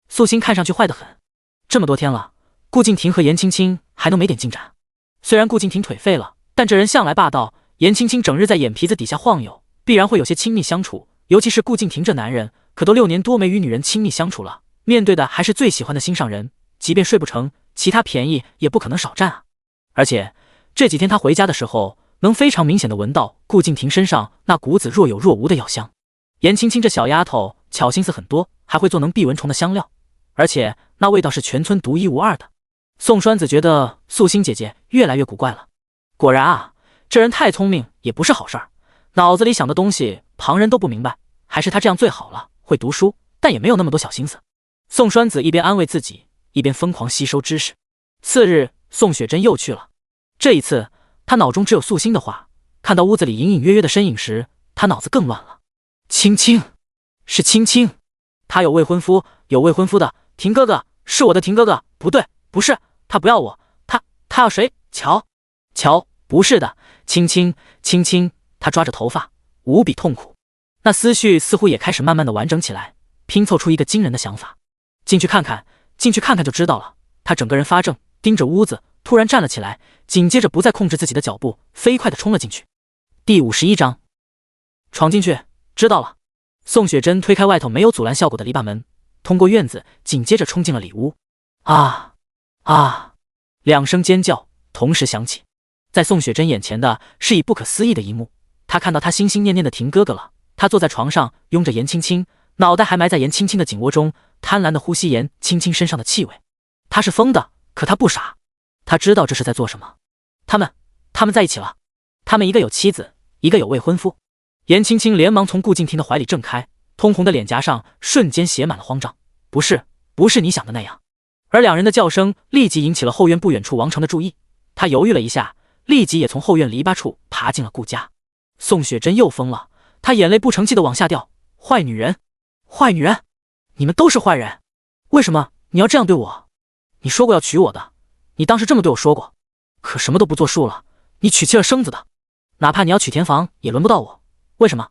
Speaker 1: 素心看上去坏得很，这么多天了，顾敬亭和严青青还能没点进展？虽然顾敬亭腿废了，但这人向来霸道，严青青整日在眼皮子底下晃悠，必然会有些亲密相处。尤其是顾敬亭这男人，可都6年多没与女人亲密相处了，面对的还是最喜欢的心上人，即便睡不成，其他便宜也不可能少占啊。而且这几天他回家的时候，能非常明显的闻到顾敬亭身上那股子若有若无的药香。严青青这小丫头巧心思很多，还会做能避蚊虫的香料，而且那味道是全村独一无二的。宋栓子觉得素心姐姐越来越古怪了。果然啊，这人太聪明也不是好事儿，脑子里想的东西旁人都不明白，还是他这样最好了，会读书，但也没有那么多小心思。宋栓子一边安慰自己，一边疯狂吸收知识。次日，宋雪珍又去了，这一次他脑中只有素心的话。看到屋子里隐隐约约的身影时，他脑子更乱了。青青，是青青，他有未婚夫，有未婚夫的。婷哥哥，是我的婷哥哥，不对，不是，他不要我，他要谁？乔，不是的，青青，他抓着头发，无比痛苦。那思绪似乎也开始慢慢的完整起来，拼凑出一个惊人的想法。进去看看就知道了。他整个人发怔，盯着屋子，突然站了起来，紧接着不再控制自己的脚步，飞快地冲了进去。第51章，闯进去，知道了。宋雪珍推开外头没有阻拦效果的篱笆门，通过院子，紧接着冲进了里屋。啊！2声尖叫同时响起，在宋雪珍眼前的是以不可思议的一幕，她看到她心心念念的婷哥哥了，他坐在床上，拥着严青青，脑袋还埋在严青青的颈窝中，贪婪地呼吸严青青身上的气味。他是疯的，可他不傻，他知道这是在做什么。他们在一起了，他们一个有妻子，一个有未婚夫。严青青连忙从顾敬亭的怀里挣开，通红的脸颊上瞬间写满了慌张。不是你想的那样。而两人的叫声立即引起了后院不远处王成的注意，他犹豫了一下，立即也从后院篱笆处爬进了顾家。宋雪珍又疯了，她眼泪不成器地往下掉。坏女人，坏女人，你们都是坏人，为什么你要这样对我？你说过要娶我的，你当时这么对我说过，可什么都不作数了，你娶妻儿生子的，哪怕你要娶田房也轮不到我，为什么？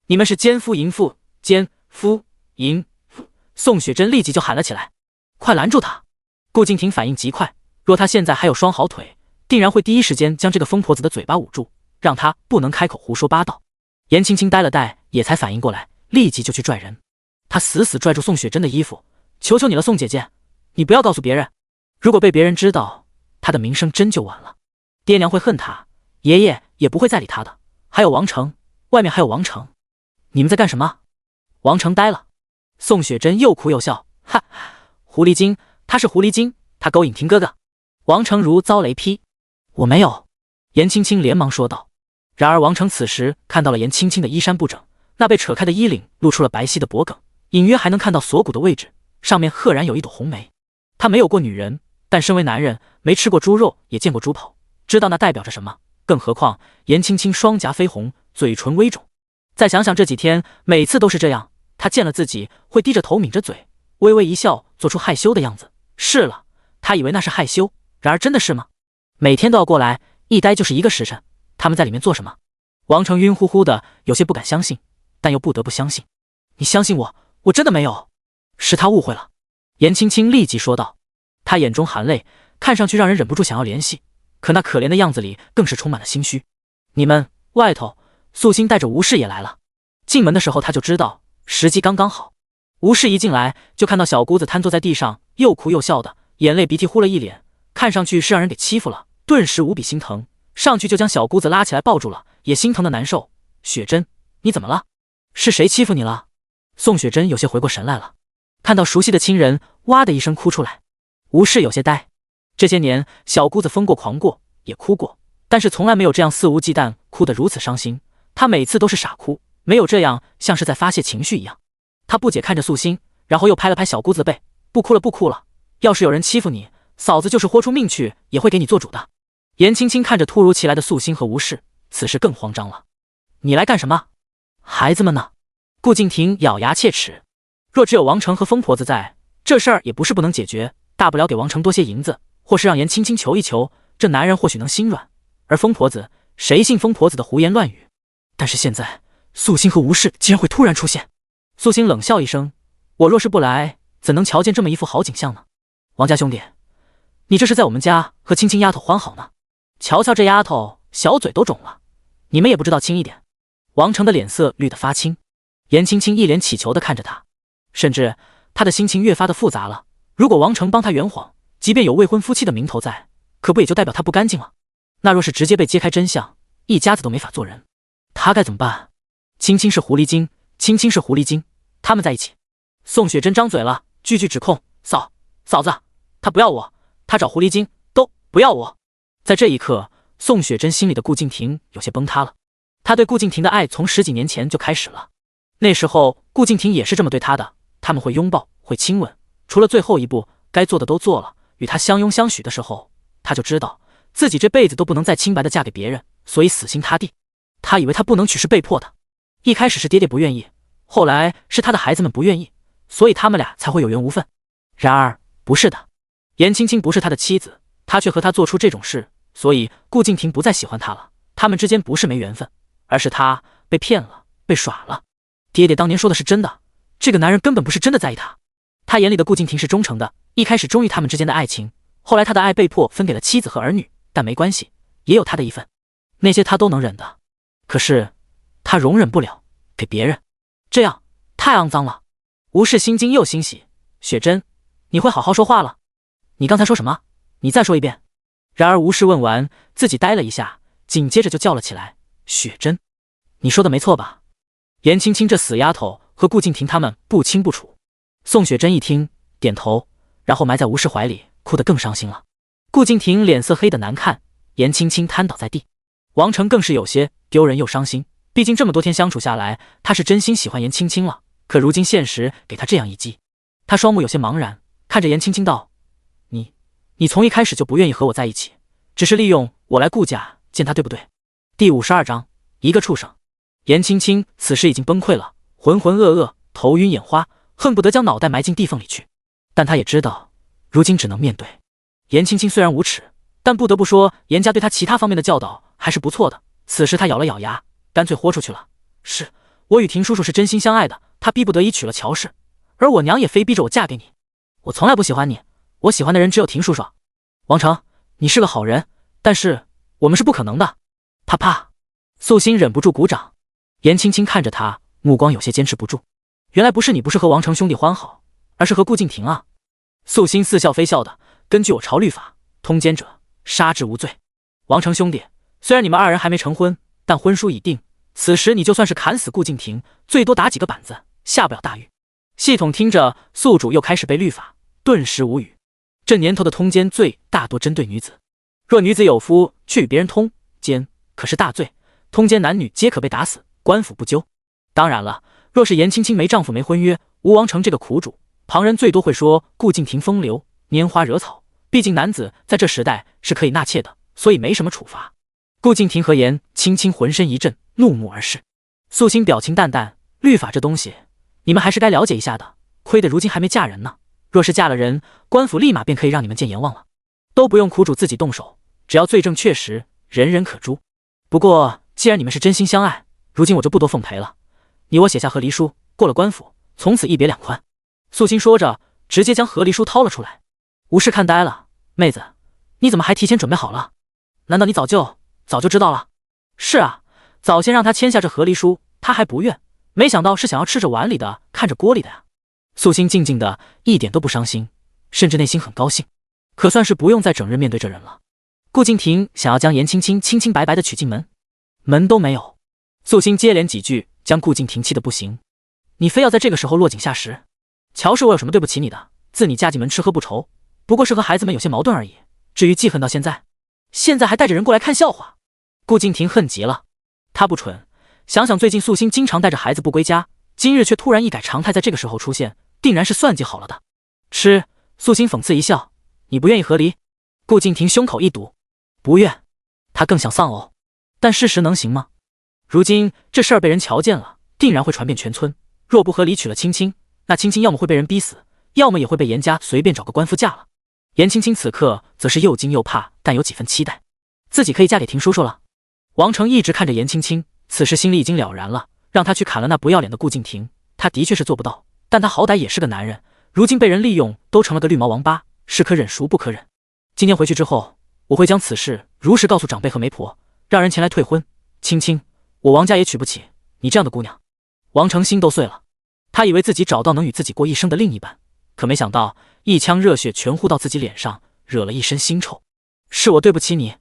Speaker 1: 你们是奸夫淫妇，奸夫淫妇！宋雪珍立即就喊了起来，快拦住他！顾敬亭反应极快，若他现在还有双好腿，定然会第一时间将这个疯婆子的嘴巴捂住，让他不能开口胡说八道。严青青呆了呆，也才反应过来，立即就去拽人。他死死拽住宋雪珍的衣服，求求你了，宋姐姐，你不要告诉别人，如果被别人知道，他的名声真就完了。爹娘会恨他，爷爷也不会再理他的。还有王成，外面还有王成，你们在干什么？王成呆了。宋雪珍又哭又笑，哈，狐狸精，他是狐狸精，他勾引婷哥哥。王成如遭雷劈，我没有。严青青连忙说道。然而王成此时看到了严青青的衣衫不整，那被扯开的衣领露出了白皙的脖颈，隐约还能看到锁骨的位置，上面赫然有一朵红梅。他没有过女人，但身为男人，没吃过猪肉也见过猪跑，知道那代表着什么。更何况严青青双颊绯红，嘴唇微肿，再想想这几天每次都是这样，他见了自己会低着头抿着嘴，微微一笑，做出害羞的样子。是了，他以为那是害羞，然而真的是吗？每天都要过来，一待就是1个时辰，他们在里面做什么？王成晕乎乎的，有些不敢相信，但又不得不相信。你相信我，我真的没有。是他误会了。严青青立即说道，他眼中含泪，看上去让人忍不住想要联系，可那可怜的样子里更是充满了心虚。你们外头，素心带着吴氏也来了。进门的时候他就知道时机刚刚好。吴氏一进来就看到小姑子瘫坐在地上，又哭又笑的，眼泪鼻涕呼了一脸，看上去是让人给欺负了，顿时无比心疼，上去就将小姑子拉起来抱住了，也心疼的难受。雪珍，你怎么了？是谁欺负你了？宋雪珍有些回过神来了，看到熟悉的亲人，哇的一声哭出来。吴氏有些呆，这些年小姑子疯过狂过也哭过，但是从来没有这样肆无忌惮哭得如此伤心。她每次都是傻哭，没有这样像是在发泄情绪一样。她不解看着素心，然后又拍了拍小姑子的背，不哭了不哭了，要是有人欺负你，嫂子就是豁出命去也会给你做主的。严青青看着突如其来的素心和吴氏，此时更慌张了。你来干什么？孩子们呢？顾敬亭咬牙切齿，若只有王成和疯婆子在，这事儿也不是不能解决，大不了给王成多些银子，或是让严青青求一求，这男人或许能心软。而疯婆子，谁信疯婆子的胡言乱语？但是现在素心和吴氏竟然会突然出现。素心冷笑一声，我若是不来，怎能瞧见这么一副好景象呢？王家兄弟，你这是在我们家和青青丫头欢好呢？瞧瞧这丫头小嘴都肿了，你们也不知道轻一点。王成的脸色绿得发青，严青青一脸乞求地看着他，甚至他的心情越发的复杂了。如果王成帮他圆谎，即便有未婚夫妻的名头在，可不也就代表他不干净了？那若是直接被揭开真相，一家子都没法做人，他该怎么办？青青是狐狸精，青青是狐狸精，他们在一起。宋雪珍张嘴了，句句指控，嫂子，他不要我，他找狐狸精，都不要我。在这一刻，宋雪珍心里的顾敬亭有些崩塌了。他对顾敬亭的爱从10几年前就开始了，那时候顾敬亭也是这么对他的，他们会拥抱，会亲吻，除了最后一步该做的都做了，与他相拥相许的时候，他就知道自己这辈子都不能再清白的嫁给别人，所以死心塌地。他以为他不能娶是被迫的，一开始是爹爹不愿意，后来是他的孩子们不愿意，所以他们俩才会有缘无分。然而不是的，严青青不是他的妻子，他却和他做出这种事，所以顾敬亭不再喜欢他了。他们之间不是没缘分，而是他被骗了，被耍了。爹爹当年说的是真的，这个男人根本不是真的在意他。他眼里的顾敬亭是忠诚的，一开始忠于他们之间的爱情，后来他的爱被迫分给了妻子和儿女，但没关系，也有他的一份，那些他都能忍的。可是他容忍不了给别人，这样太肮脏了。吴氏心惊又欣喜，雪珍，你会好好说话了？你刚才说什么？你再说一遍。然而吴氏问完，自己呆了一下，紧接着就叫了起来，雪珍，你说的没错吧？颜青青这死丫头和顾敬亭他们不清不楚。宋雪珍一听，点头，然后埋在吴氏怀里，哭得更伤心了。顾敬亭脸色黑得难看，颜青青瘫倒在地。王成更是有些丢人又伤心，毕竟这么多天相处下来，他是真心喜欢颜青青了，可如今现实给他这样一击，他双目有些茫然，看着颜青青道：你从一开始就不愿意和我在一起，只是利用我来顾家见他，对不对？第52章，一个畜生。颜青青此时已经崩溃了，浑浑噩噩，头晕眼花，恨不得将脑袋埋进地缝里去。但他也知道，如今只能面对。颜青青虽然无耻，但不得不说，颜家对他其他方面的教导还是不错的。此时他咬了咬牙，干脆豁出去了。是，我与婷叔叔是真心相爱的，他逼不得已娶了乔氏，而我娘也非逼着我嫁给你。我从来不喜欢你，我喜欢的人只有婷叔叔。王成，你是个好人，但是我们是不可能的。啪啪，素心忍不住鼓掌。颜青青看着他，目光有些坚持不住。原来不是你不是和王成兄弟欢好，而是和顾敬亭啊。素心似笑非笑的，根据我朝律法，通奸者杀之无罪。王成兄弟，虽然你们二人还没成婚，但婚书已定，此时你就算是砍死顾敬亭，最多打几个板子，下不了大狱。系统听着，宿主又开始背律法，顿时无语。这年头的通奸罪大多针对女子，若女子有夫去与别人通奸，可是大罪，通奸男女皆可被打死，官府不究。当然了，若是颜青青没丈夫没婚约，吴王成这个苦主，旁人最多会说顾敬亭风流，拈花惹草，毕竟男子在这时代是可以纳妾的，所以没什么处罚。顾敬亭和颜青青浑身一震，怒目而视。素心表情淡淡，律法这东西你们还是该了解一下的，亏得如今还没嫁人呢。若是嫁了人，官府立马便可以让你们见阎王了，都不用苦主自己动手，只要罪证确实，人人可诛。不过既然你们是真心相爱，如今我就不多奉陪了，你我写下和离书，过了官府，从此一别两宽。素心说着，直接将和离书掏了出来。吴氏看呆了，妹子，你怎么还提前准备好了？难道你早就知道了？是啊，早先让他签下这和离书，他还不愿，没想到是想要吃着碗里的，看着锅里的呀。素心静静的，一点都不伤心，甚至内心很高兴，可算是不用再整日面对这人了。顾敬亭想要将颜青青清清白白的娶进门，门都没有。素心接连几句将顾敬亭气得不行，你非要在这个时候落井下石？乔氏我有什么对不起你的？自你嫁进门吃喝不愁，不过是和孩子们有些矛盾而已，至于记恨到现在还带着人过来看笑话。顾敬亭恨极了，他不蠢，想想最近素心经常带着孩子不归家，今日却突然一改常态，在这个时候出现，定然是算计好了的。吃，素心讽刺一笑，你不愿意和离？顾敬亭胸口一堵，不愿。他更想丧偶，但事实能行吗？如今这事儿被人瞧见了，定然会传遍全村。若不和离娶了青青，那青青要么会被人逼死，要么也会被颜家随便找个官夫嫁了。颜青青此刻则是又惊又怕，但有几分期待，自己可以嫁给婷叔叔了。王成一直看着颜青青，此时心里已经了然了，让他去砍了那不要脸的顾敬亭，他的确是做不到，但他好歹也是个男人，如今被人利用，都成了个绿毛王八，是可忍孰不可忍。今天回去之后，我会将此事如实告诉长辈和媒婆，让人前来退婚。青青，我王家也娶不起你这样的姑娘。王成心都碎了，他以为自己找到能与自己过一生的另一半，可没想到一腔热血全呼到自己脸上，惹了一身腥臭。是我对不起你，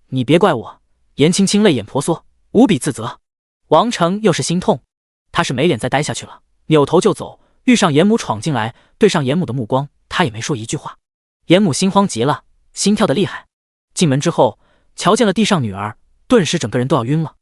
Speaker 1: 你别怪我。颜青青泪眼婆娑，无比自责。王成又是心痛，他是没脸再待下去了，扭头就走，遇上严母闯进来，对上严母的目光，他也没说一句话。严母心慌极了，心跳得厉害。进门之后，瞧见了地上女儿，顿时整个人都要晕了。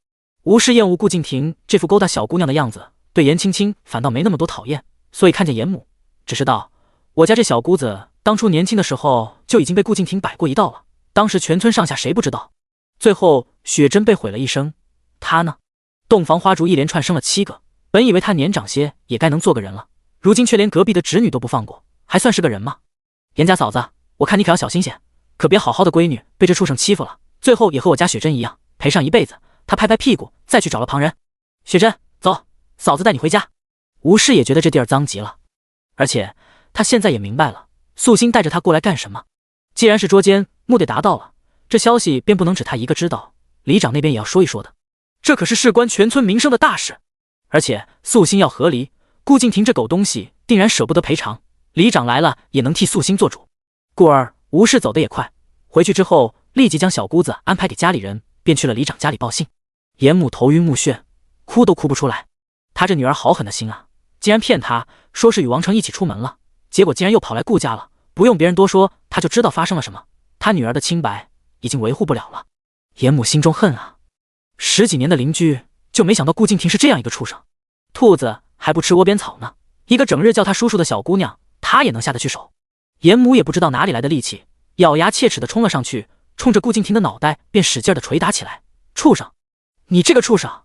Speaker 1: 吴氏厌恶顾敬亭这副勾搭小姑娘的样子，对颜青青反倒没那么多讨厌，所以看见严母，只是道：我家这小姑子当初年轻的时候就已经被顾敬亭摆过一道了，当时全村上下谁不知道。最后雪珍被毁了一生，她呢，洞房花烛一连串生了7个，本以为她年长些也该能做个人了，如今却连隔壁的侄女都不放过，还算是个人吗？严家嫂子，我看你可要小心些，可别好好的闺女被这畜生欺负了，最后也和我家雪珍一样赔上一辈子。他拍拍屁股，再去找了旁人。雪珍，走，嫂子带你回家。吴氏也觉得这地儿脏极了，而且他现在也明白了，素心带着他过来干什么。既然是捉奸，目的达到了，这消息便不能只他一个知道，里长那边也要说一说的。这可是事关全村民生的大事，而且素心要和离，顾敬亭这狗东西定然舍不得赔偿，里长来了也能替素心做主。故而吴氏走得也快，回去之后立即将小姑子安排给家里人，便去了里长家里报信。严母头晕目眩，哭都哭不出来。他这女儿好狠的心啊，竟然骗他说是与王成一起出门了，结果竟然又跑来顾家了。不用别人多说，他就知道发生了什么。他女儿的清白已经维护不了了。严母心中恨啊，10几年的邻居，就没想到顾敬亭是这样一个畜生。兔子还不吃窝边草呢，一个整日叫他叔叔的小姑娘，他也能下得去手。严母也不知道哪里来的力气，咬牙切齿地冲了上去，冲着顾敬亭的脑袋便使劲地捶打起来。畜生，你这个畜生，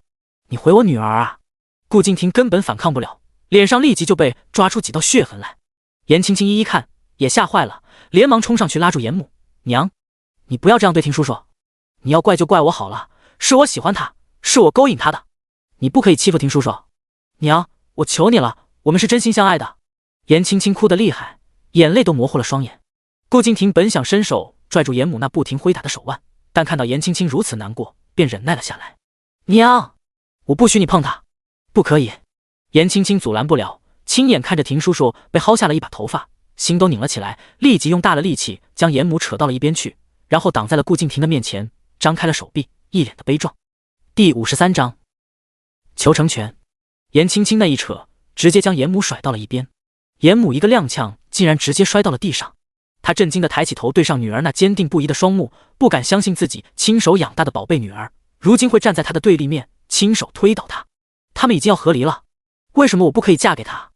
Speaker 1: 你毁我女儿啊！顾敬亭根本反抗不了，脸上立即就被抓出几道血痕来。严青青一看也吓坏了，连忙冲上去拉住严母：娘，你不要这样对婷叔叔，你要怪就怪我好了，是我喜欢他，是我勾引他的，你不可以欺负婷叔叔。娘，我求你了，我们是真心相爱的。严青青哭得厉害，眼泪都模糊了双眼。顾敬亭本想伸手拽住严母那不停挥打的手腕，但看到严青青如此难过，便忍耐了下来。娘，我不许你碰她。不可以。严青青阻拦不了，亲眼看着婷叔叔被薅下了一把头发，心都拧了起来，立即用大了力气将严母扯到了一边去，然后挡在了顾敬亭的面前，张开了手臂，一脸的悲壮。第53章求成全。严青青那一扯，直接将严母甩到了一边。严母一个踉跄，竟然直接摔到了地上。她震惊地抬起头，对上女儿那坚定不移的双目，不敢相信自己亲手养大的宝贝女儿，如今会站在她的对立面，亲手推倒她。他们已经要和离了，为什么我不可以嫁给他？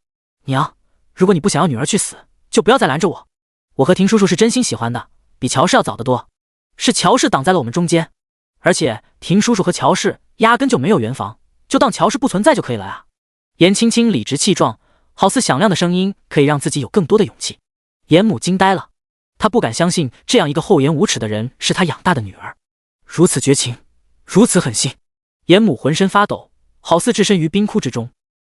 Speaker 1: 娘，如果你不想要女儿去死，就不要再拦着我。我和婷叔叔是真心喜欢的，比乔氏要早得多。是乔氏挡在了我们中间，而且婷叔叔和乔氏压根就没有圆房，就当乔氏不存在就可以了啊！严青青理直气壮，好似响亮的声音可以让自己有更多的勇气。严母惊呆了，她不敢相信这样一个厚颜无耻的人是她养大的女儿，如此绝情，如此狠心。严母浑身发抖，好似置身于冰窟之中。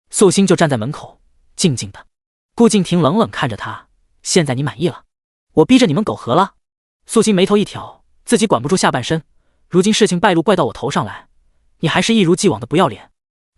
Speaker 1: 素心就站在门口，静静的。顾敬亭冷冷看着他：现在你满意了？我逼着你们苟合了？素心眉头一挑，自己管不住下半身，如今事情败露怪到我头上来，你还是一如既往的不要脸。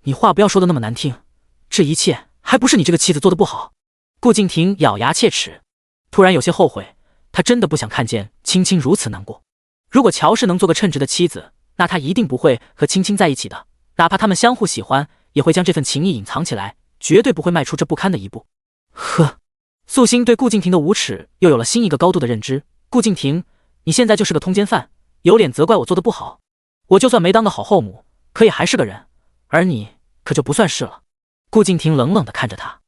Speaker 1: 你话不要说的那么难听，这一切还不是你这个妻子做的不好。顾敬亭咬牙切齿，突然有些后悔，他真的不想看见青青如此难过。如果乔氏能做个称职的妻子，那他一定不会和青青在一起的，哪怕他们相互喜欢，也会将这份情谊隐藏起来，绝对不会迈出这不堪的一步。呵，素心对顾敬亭的无耻又有了新一个高度的认知。顾敬亭，你现在就是个通奸犯，有脸责怪我做的不好？我就算没当个好后母，可也还是个人，而你可就不算是了。顾敬亭冷冷地看着他，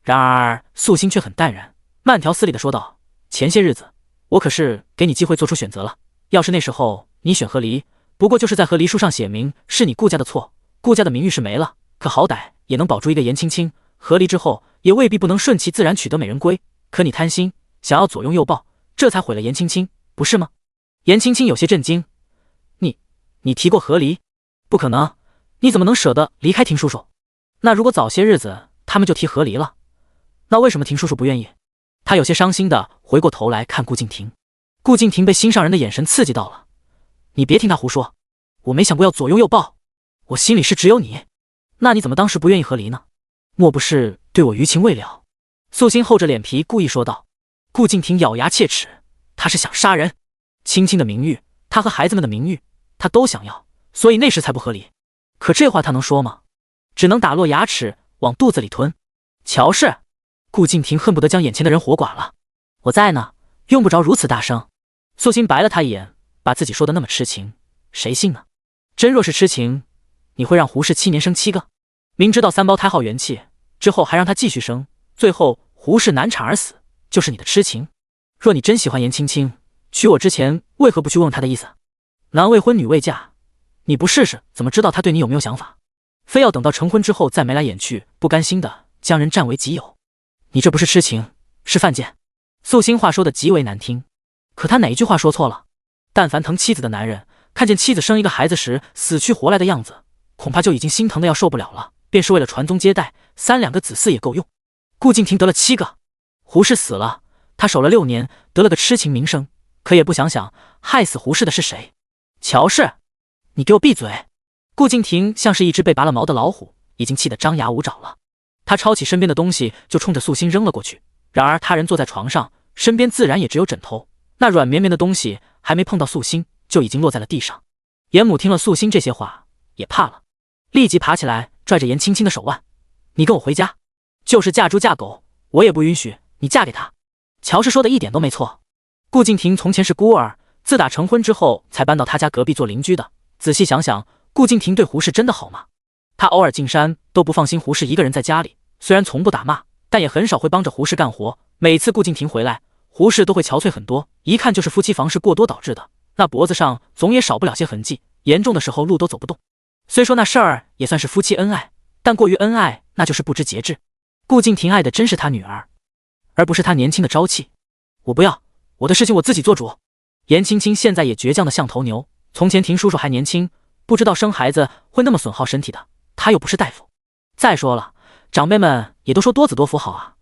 Speaker 1: 然而素心却很淡然，慢条斯理地说道：前些日子我可是给你机会做出选择了，要是那时候你选和离，不过就是在和离书上写明是你顾家的错，顾家的名誉是没了，可好歹也能保住一个严青青，和离之后也未必不能顺其自然取得美人归，可你贪心，想要左拥右抱，这才毁了严青青，不是吗？严青青有些震惊，你提过和离？不可能，你怎么能舍得离开婷叔叔？那如果早些日子他们就提和离了，那为什么婷叔叔不愿意？他有些伤心的回过头来看顾敬亭。顾敬亭被心上人的眼神刺激到了，你别听他胡说，我没想过要左拥右抱，我心里是只有你。那你怎么当时不愿意和离呢？莫不是对我余情未了？素心厚着脸皮故意说道。顾敬亭咬牙切齿，他是想杀人。青青的名誉，他和孩子们的名誉，他都想要，所以那时才不和离。可这话他能说吗？只能打落牙齿往肚子里吞。乔氏，顾敬亭恨不得将眼前的人活剐了。我在呢，用不着如此大声。素心白了他一眼，把自己说的那么痴情，谁信呢？真若是痴情，你会让胡氏7年生7个？明知道3胞胎耗元气之后还让他继续生，最后胡氏难产而死，就是你的痴情？若你真喜欢严青青，娶我之前为何不去问问他的意思？男未婚女未嫁，你不试试怎么知道他对你有没有想法？非要等到成婚之后再眉来眼去，不甘心的将人占为己有，你这不是痴情，是犯贱。素心话说的极为难听，可他哪一句话说错了？但凡疼妻子的男人，看见妻子生一个孩子时死去活来的样子，恐怕就已经心疼的要受不了了，便是为了传宗接代，3两个子嗣也够用。顾敬亭得了7个，胡氏死了，他守了6年，得了个痴情名声，可也不想想害死胡氏的是谁？乔氏，你给我闭嘴！顾敬亭像是一只被拔了毛的老虎，已经气得张牙舞爪了。他抄起身边的东西就冲着素心扔了过去，然而他人坐在床上，身边自然也只有枕头，那软绵绵的东西还没碰到素心，就已经落在了地上。严母听了素心这些话，也怕了，立即爬起来拽着严青青的手腕：你跟我回家，就是嫁猪嫁狗，我也不允许你嫁给他。乔氏说的一点都没错。顾敬亭从前是孤儿，自打成婚之后才搬到他家隔壁做邻居的。仔细想想，顾敬亭对胡氏真的好吗？他偶尔进山都不放心胡氏一个人在家里，虽然从不打骂，但也很少会帮着胡氏干活。每次顾敬亭回来，胡氏都会憔悴很多，一看就是夫妻房事过多导致的。那脖子上总也少不了些痕迹，严重的时候路都走不动。虽说那事儿也算是夫妻恩爱，但过于恩爱那就是不知节制。顾敬亭爱的真是他女儿，而不是他年轻的朝气。我不要，我的事情我自己做主。严青青现在也倔强的像头牛，从前亭叔叔还年轻，不知道生孩子会那么损耗身体的，他又不是大夫。再说了，长辈们也都说多子多福好啊，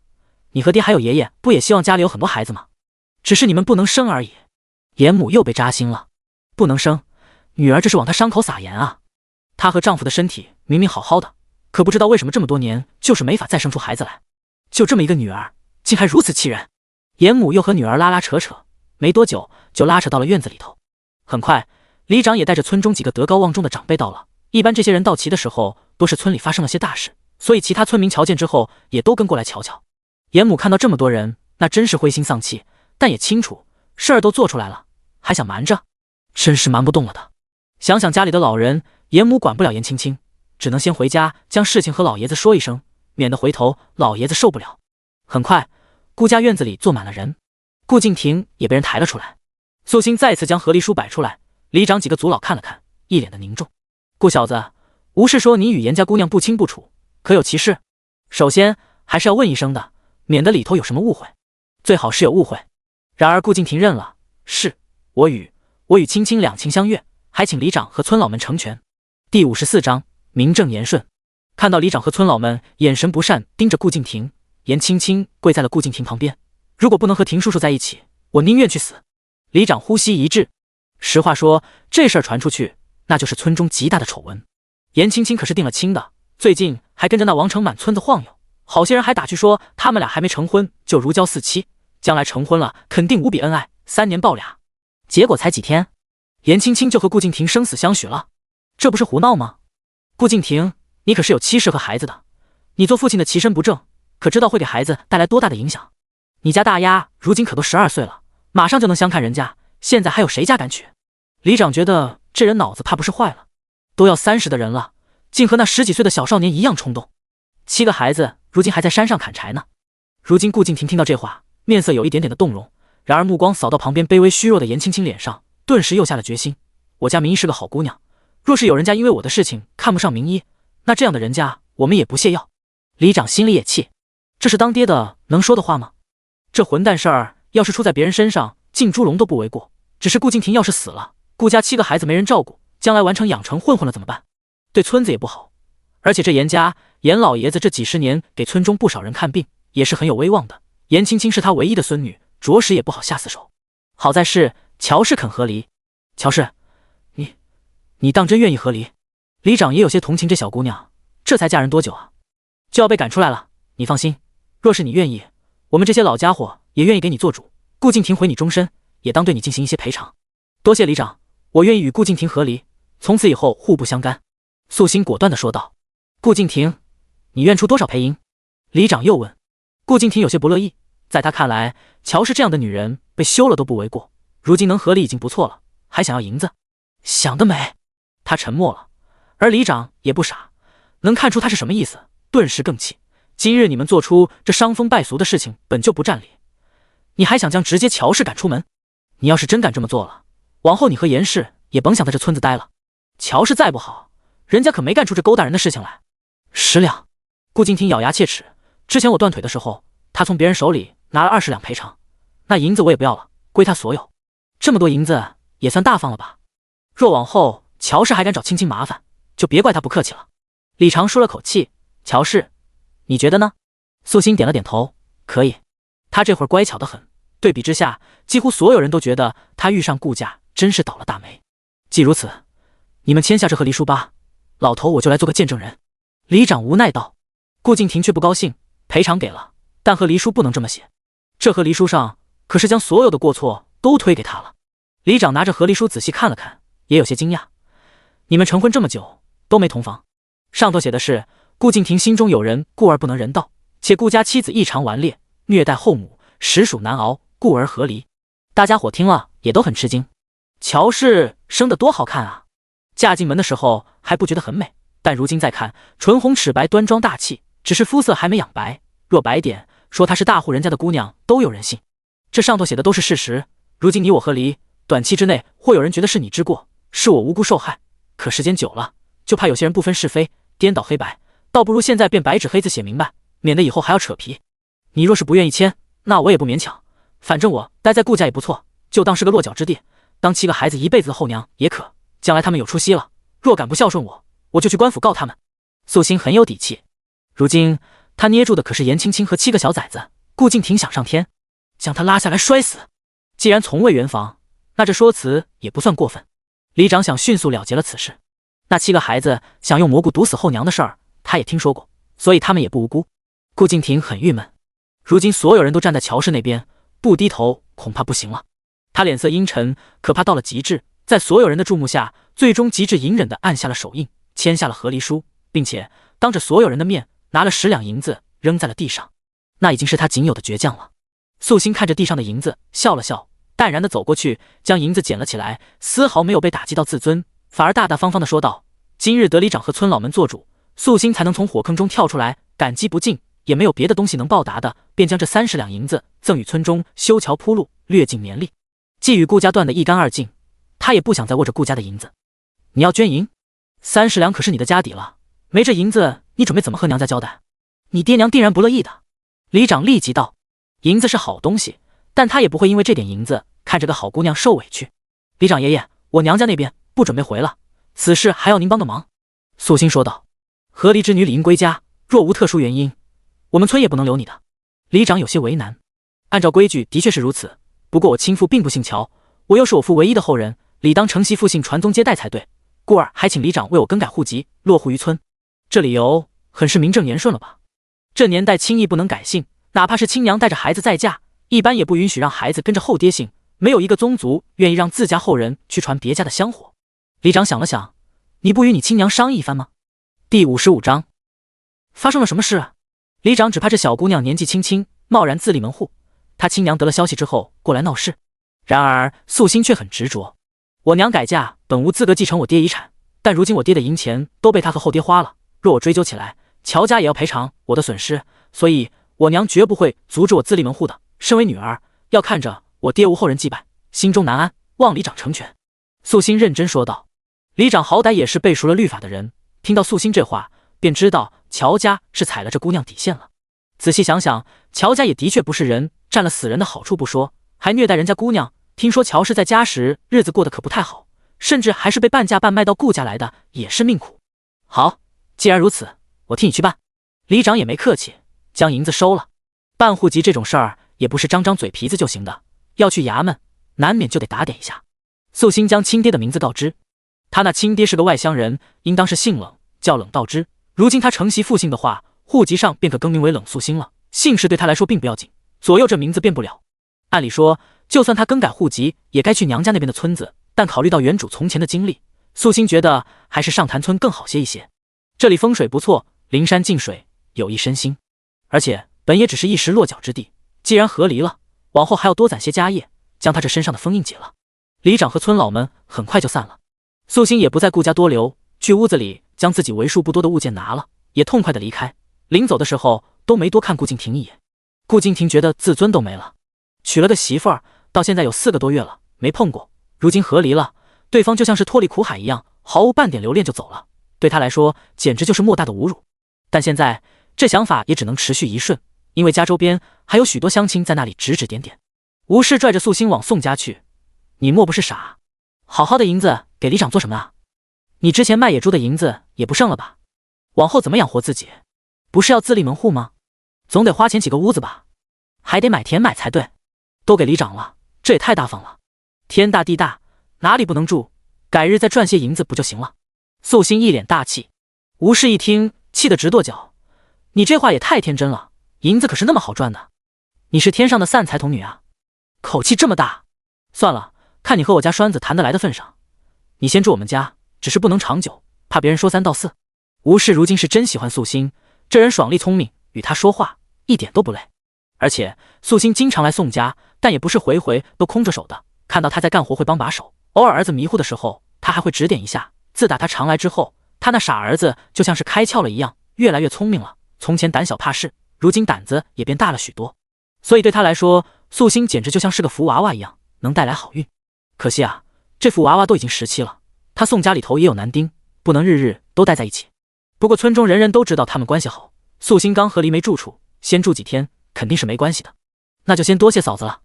Speaker 1: 你和爹还有爷爷不也希望家里有很多孩子吗？只是你们不能生而已。严母又被扎心了，不能生，女儿这是往她伤口撒盐啊。她和丈夫的身体明明好好的，可不知道为什么这么多年就是没法再生出孩子来。就这么一个女儿，竟还如此气人。严母又和女儿拉拉扯扯，没多久就拉扯到了院子里头。很快，里长也带着村中几个德高望重的长辈到了。一般这些人到齐的时候，都是村里发生了些大事，所以其他村民瞧见之后，也都跟过来瞧瞧。严母看到这么多人，那真是灰心丧气，但也清楚事儿都做出来了，还想瞒着，真是瞒不动了的。想想家里的老人，严母管不了严青青，只能先回家将事情和老爷子说一声，免得回头老爷子受不了。很快，顾家院子里坐满了人，顾敬亭也被人抬了出来。素心再次将和离书摆出来，里长几个族老看了看，一脸的凝重。顾小子，吴氏说你与严家姑娘不清不楚，可有其事？首先还是要问一声的，免得里头有什么误会。最好是有误会。然而顾敬亭认了，是我与青青两情相悦，还请里长和村老们成全。第54章名正言顺。看到里长和村老们眼神不善盯着顾敬亭，严青青跪在了顾敬亭旁边。如果不能和亭叔叔在一起，我宁愿去死。里长呼吸一滞，实话说，这事儿传出去，那就是村中极大的丑闻。严青青可是定了亲的，最近还跟着那王成满村子晃悠，好些人还打趣说他们俩还没成婚就如胶似漆，将来成婚了肯定无比恩爱，3年抱俩。结果才几天，严青青就和顾敬亭生死相许了，这不是胡闹吗？顾敬亭，你可是有妻室和孩子的，你做父亲的其身不正，可知道会给孩子带来多大的影响？你家大丫如今可都12岁了，马上就能相看人家，现在还有谁家敢娶？里长觉得这人脑子怕不是坏了，都要30的人了，竟和那10几岁的小少年一样冲动。7个孩子如今还在山上砍柴呢。如今顾敬亭听到这话，面色有一点点的动容，然而目光扫到旁边卑微虚弱的严青青脸上，顿时又下了决心。我家明一是个好姑娘，若是有人家因为我的事情看不上明一，那这样的人家我们也不屑要。里长心里也气，这是当爹的能说的话吗？这混蛋事儿要是出在别人身上，进猪笼都不为过。只是顾敬亭要是死了，顾家7个孩子没人照顾，将来完成养成混混了怎么办？对村子也不好。而且这严家严老爷子这几十年给村中不少人看病，也是很有威望的。严青青是他唯一的孙女，着实也不好下死手。好在是乔氏肯和离。乔氏，你当真愿意和离？里长也有些同情这小姑娘，这才嫁人多久啊，就要被赶出来了。你放心，若是你愿意，我们这些老家伙也愿意给你做主。顾敬亭回你终身，也当对你进行一些赔偿。多谢里长，我愿意与顾敬亭和离，从此以后互不相干。素心果断地说道。顾敬亭，你愿出多少赔银？里长又问。顾敬亭有些不乐意，在他看来，乔氏这样的女人被休了都不为过，如今能和离已经不错了，还想要银子，想得美。他沉默了，而里长也不傻，能看出他是什么意思，顿时更气。今日你们做出这伤风败俗的事情，本就不占理，你还想将直接乔氏赶出门？你要是真敢这么做了，往后你和严氏也甭想在这村子待了。乔氏再不好，人家可没干出这勾搭人的事情来。10两。顾敬亭咬牙切齿，之前我断腿的时候，他从别人手里拿了20两赔偿，那银子我也不要了，归他所有。这么多银子也算大方了吧？若往后乔氏还敢找青青麻烦，就别怪他不客气了。李长舒了口气，乔氏，你觉得呢？素心点了点头，可以。他这会儿乖巧得很，对比之下，几乎所有人都觉得他遇上顾家真是倒了大霉。既如此，你们签下这和离书吧，老头我就来做个见证人。里长无奈道。顾敬亭却不高兴，赔偿给了，但和离书不能这么写，这和离书上可是将所有的过错都推给他了。里长拿着和离书仔细看了看，也有些惊讶。你们成婚这么久都没同房，上头写的是顾敬亭心中有人，故而不能人道，且顾家妻子异常顽劣，虐待后母，实属难熬，故而和离。大家伙听了也都很吃惊。乔氏生得多好看啊！嫁进门的时候还不觉得很美，但如今再看，唇红齿白，端庄大气，只是肤色还没养白。若白点，说她是大户人家的姑娘都有人信。这上头写的都是事实。如今你我和离，短期之内会有人觉得是你之过，是我无辜受害。可时间久了，就怕有些人不分是非，颠倒黑白，倒不如现在便白纸黑字写明白，免得以后还要扯皮。你若是不愿意签，那我也不勉强，反正我待在顾家也不错，就当是个落脚之地，当7个孩子一辈子的后娘也可。将来他们有出息了，若敢不孝顺我，我就去官府告他们。素心很有底气，如今他捏住的可是严青青和7个小崽子。顾敬亭想上天，将他拉下来摔死。既然从未圆房，那这说辞也不算过分。里长想迅速了结了此事。那7个孩子想用蘑菇毒死后娘的事儿，他也听说过，所以他们也不无辜。顾敬亭很郁闷，如今所有人都站在乔氏那边，不低头恐怕不行了。他脸色阴沉，可怕到了极致，在所有人的注目下，最终极致隐忍地按下了手印，签下了和离书，并且当着所有人的面拿了10两银子扔在了地上。那已经是他仅有的倔强了。素心看着地上的银子，笑了笑，淡然地走过去，将银子捡了起来，丝毫没有被打击到自尊，反而大大方方地说道：今日得里长和村老们做主，素心才能从火坑中跳出来，感激不尽，也没有别的东西能报答的，便将这30两银子赠与村中修桥铺路，略尽绵力。既与顾家断得一干二净，他也不想再握着顾家的银子。你要捐银，30两可是你的家底了，没这银子，你准备怎么和娘家交代？你爹娘定然不乐意的。里长立即道：银子是好东西，但他也不会因为这点银子看着个好姑娘受委屈。里长爷爷，我娘家那边不准备回了，此事还要您帮个忙。素心说道：和离之女理应归家，若无特殊原因，我们村也不能留你的。里长有些为难。按照规矩的确是如此，不过我亲父并不姓乔，我又是我父唯一的后人，理当承袭父姓传宗接代才对，故而还请里长为我更改户籍，落户于村。这理由很是名正言顺了吧？这年代轻易不能改姓，哪怕是亲娘带着孩子再嫁，一般也不允许让孩子跟着后爹姓，没有一个宗族愿意让自家后人去传别家的香火。里长想了想，你不与你亲娘商议一番吗？第55章，发生了什么事？里长只怕这小姑娘年纪轻轻，贸然自立门户，她亲娘得了消息之后过来闹事。然而素心却很执着，我娘改嫁本无资格继承我爹遗产，但如今我爹的银钱都被他和后爹花了，若我追究起来，乔家也要赔偿我的损失，所以我娘绝不会阻止我自立门户的。身为女儿，要看着我爹无后人祭拜，心中难安，望里长成全。素心认真说道。里长好歹也是背熟了律法的人，听到素心这话，便知道乔家是踩了这姑娘底线了。仔细想想，乔家也的确不是人，占了死人的好处不说，还虐待人家姑娘。听说乔氏在家时日子过得可不太好，甚至还是被半价半卖到顾家来的，也是命苦。好，既然如此，我替你去办。里长也没客气，将银子收了。办户籍这种事儿也不是张张嘴皮子就行的，要去衙门，难免就得打点一下。素心将亲爹的名字告知，他那亲爹是个外乡人，应当是姓冷，叫冷道之。如今他承袭父姓的话，户籍上便可更名为冷素心了。姓氏对他来说并不要紧，左右这名字变不了。按理说，就算他更改户籍，也该去娘家那边的村子，但考虑到原主从前的经历，素心觉得还是上潭村更好些一些。这里风水不错，临山近水，有益身心，而且本也只是一时落脚之地，既然和离了，往后还要多攒些家业，将他这身上的封印解了。里长和村老们很快就散了，素心也不在顾家多留，去屋子里将自己为数不多的物件拿了，也痛快的离开。临走的时候都没多看顾敬亭一眼。顾敬亭觉得自尊都没了，娶了个媳妇儿，到现在有4个多月了，没碰过，如今和离了，对方就像是脱离苦海一样，毫无半点留恋就走了，对他来说简直就是莫大的侮辱。但现在这想法也只能持续一瞬，因为家周边还有许多乡亲在那里指指点点。吴氏拽着素心往宋家去，你莫不是傻？好好的银子给里长做什么啊？你之前卖野猪的银子也不剩了吧？往后怎么养活自己？不是要自立门户吗？总得花钱起个屋子吧，还得买田买才对。都给里长了，这也太大方了。天大地大，哪里不能住？改日再赚些银子不就行了？素心一脸大气。吴氏一听，气得直跺脚。你这话也太天真了，银子可是那么好赚的。你是天上的散财童女啊，口气这么大。算了，看你和我家栓子谈得来的份上，你先住我们家，只是不能长久，怕别人说三道四。吴氏如今是真喜欢素心，这人爽利聪明，与他说话一点都不累。而且素心经常来宋家，但也不是回回都空着手的，看到他在干活会帮把手，偶尔儿子迷糊的时候，他还会指点一下。自打他常来之后，他那傻儿子就像是开窍了一样，越来越聪明了。从前胆小怕事，如今胆子也变大了许多。所以对他来说，素心简直就像是个福娃娃一样，能带来好运。可惜啊，这福娃娃都已经17了，他宋家里头也有男丁，不能日日都待在一起。不过村中人人都知道他们关系好，素心刚和离没住处，先住几天肯定是没关系的。那就先多谢嫂子了。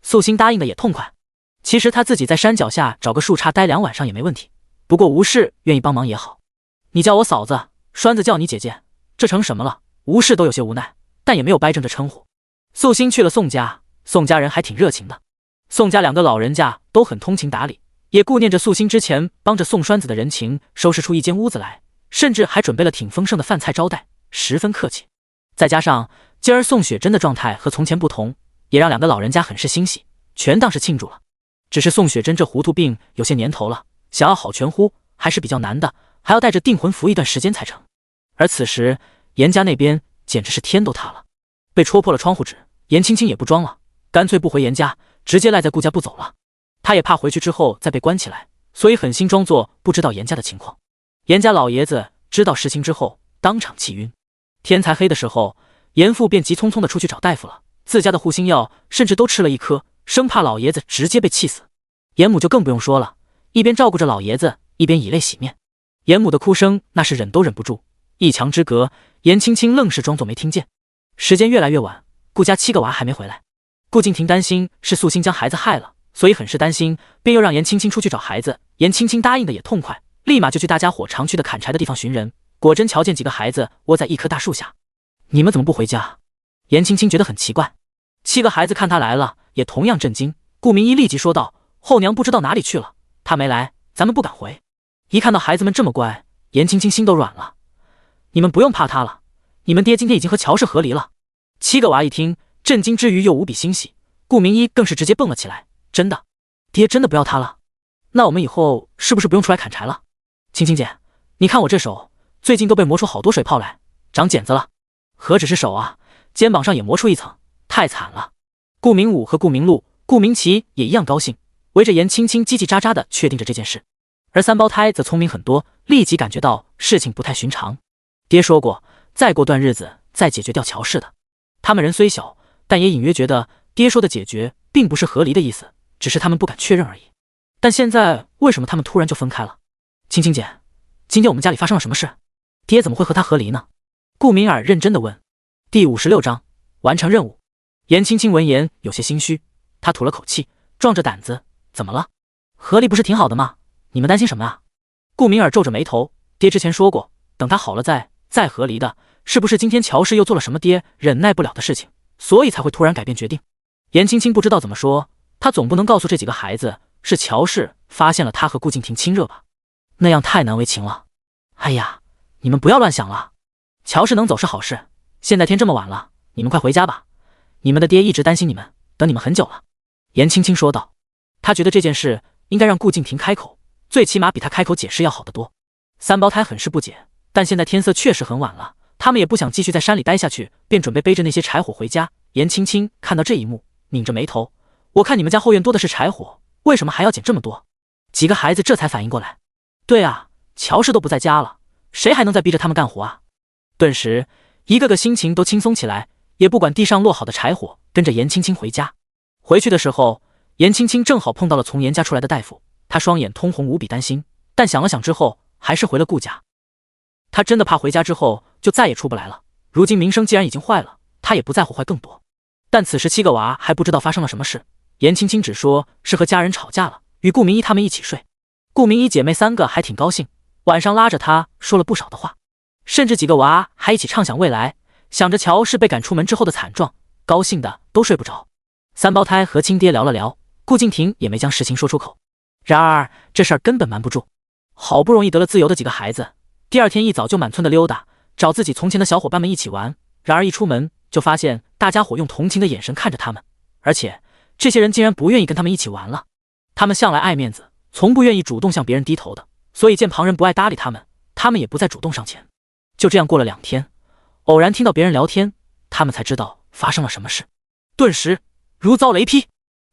Speaker 1: 素心答应的也痛快。其实他自己在山脚下找个树杈待2晚上也没问题，不过吴氏愿意帮忙也好。你叫我嫂子，栓子叫你姐姐，这成什么了？吴氏都有些无奈，但也没有掰正这称呼。素心去了宋家，宋家人还挺热情的。宋家2个老人家都很通情达理，也顾念着素心之前帮着宋栓子的人情，收拾出一间屋子来，甚至还准备了挺丰盛的饭菜招待，十分客气。再加上今儿宋雪珍的状态和从前不同，也让2个老人家很是欣喜，全当是庆祝了。只是宋雪珍这糊涂病有些年头了，想要好全乎还是比较难的，还要带着定魂符一段时间才成。而此时严家那边简直是天都塌了，被戳破了窗户纸，严青青也不装了，干脆不回严家，直接赖在顾家不走了。他也怕回去之后再被关起来，所以狠心装作不知道严家的情况。严家老爷子知道实情之后，当场气晕。天才黑的时候，严父便急匆匆的出去找大夫了，自家的护心药甚至都吃了1颗，生怕老爷子直接被气死。严母就更不用说了，一边照顾着老爷子，一边以泪洗面。严母的哭声那是忍都忍不住，一墙之隔，严青青愣是装作没听见。时间越来越晚，顾家7个娃还没回来。顾敬亭担心是素心将孩子害了，所以很是担心，便又让严青青出去找孩子。严青青答应的也痛快，立马就去大家伙常去的砍柴的地方寻人，果真瞧见几个孩子窝在一棵大树下。你们怎么不回家？严青青觉得很奇怪。7个孩子看他来了，也同样震惊。顾明一立即说道：后娘不知道哪里去了，他没来，咱们不敢回。一看到孩子们这么乖，严青青心都软了。你们不用怕他了，你们爹今天已经和乔氏和离了。7个娃一听，震惊之余又无比欣喜。顾明一更是直接蹦了起来：真的？爹真的不要他了？那我们以后是不是不用出来砍柴了？青青姐，你看我这手最近都被磨出好多水泡来，长茧子了。何止是手啊，肩膀上也磨出一层，太惨了。顾明武和顾明禄、顾明奇也一样高兴，围着严青青叽叽喳喳的确定着这件事。而3胞胎则聪明很多，立即感觉到事情不太寻常。爹说过，再过段日子再解决掉乔氏的。他们人虽小，但也隐约觉得爹说的解决并不是和离的意思，只是他们不敢确认而已。但现在为什么他们突然就分开了？青青姐，今天我们家里发生了什么事？爹怎么会和他和离呢？顾敏尔认真的问。第56章完成任务。严青青闻言有些心虚，她吐了口气，壮着胆子：怎么了？和离不是挺好的吗？你们担心什么啊？顾敏尔皱着眉头：爹之前说过，等他好了再和离的，是不是今天乔氏又做了什么爹忍耐不了的事情，所以才会突然改变决定？严青青不知道怎么说，她总不能告诉这几个孩子是乔氏发现了她和顾敬亭亲热吧，那样太难为情了。哎呀，你们不要乱想了，乔氏能走是好事，现在天这么晚了，你们快回家吧，你们的爹一直担心你们，等你们很久了。严青青说道。她觉得这件事应该让顾敬亭开口，最起码比他开口解释要好得多。3胞胎很是不解，但现在天色确实很晚了，他们也不想继续在山里待下去，便准备背着那些柴火回家。严青青看到这一幕，拧着眉头：我看你们家后院多的是柴火，为什么还要捡这么多？几个孩子这才反应过来，对啊，乔氏都不在家了，谁还能再逼着他们干活啊？顿时一个个心情都轻松起来，也不管地上落好的柴火，跟着严青青回家。回去的时候，严青青正好碰到了从严家出来的大夫，她双眼通红，无比担心，但想了想之后还是回了顾家。她真的怕回家之后就再也出不来了，如今名声既然已经坏了，她也不在乎坏更多。但此时7个娃还不知道发生了什么事，严青青只说是和家人吵架了，与顾明一他们一起睡。顾明一姐妹3个还挺高兴，晚上拉着她说了不少的话，甚至几个娃还一起畅想未来，想着乔氏被赶出门之后的惨状，高兴的都睡不着。3胞胎和亲爹聊了聊，顾敬亭也没将实情说出口。然而这事儿根本瞒不住，好不容易得了自由的几个孩子，第2天一早就满村的溜达，找自己从前的小伙伴们一起玩。然而一出门就发现大家伙用同情的眼神看着他们，而且这些人竟然不愿意跟他们一起玩了。他们向来爱面子，从不愿意主动向别人低头的，所以见旁人不爱搭理他们，他们也不再主动上前。就这样过了2天，偶然听到别人聊天，他们才知道发生了什么事，顿时如遭雷劈。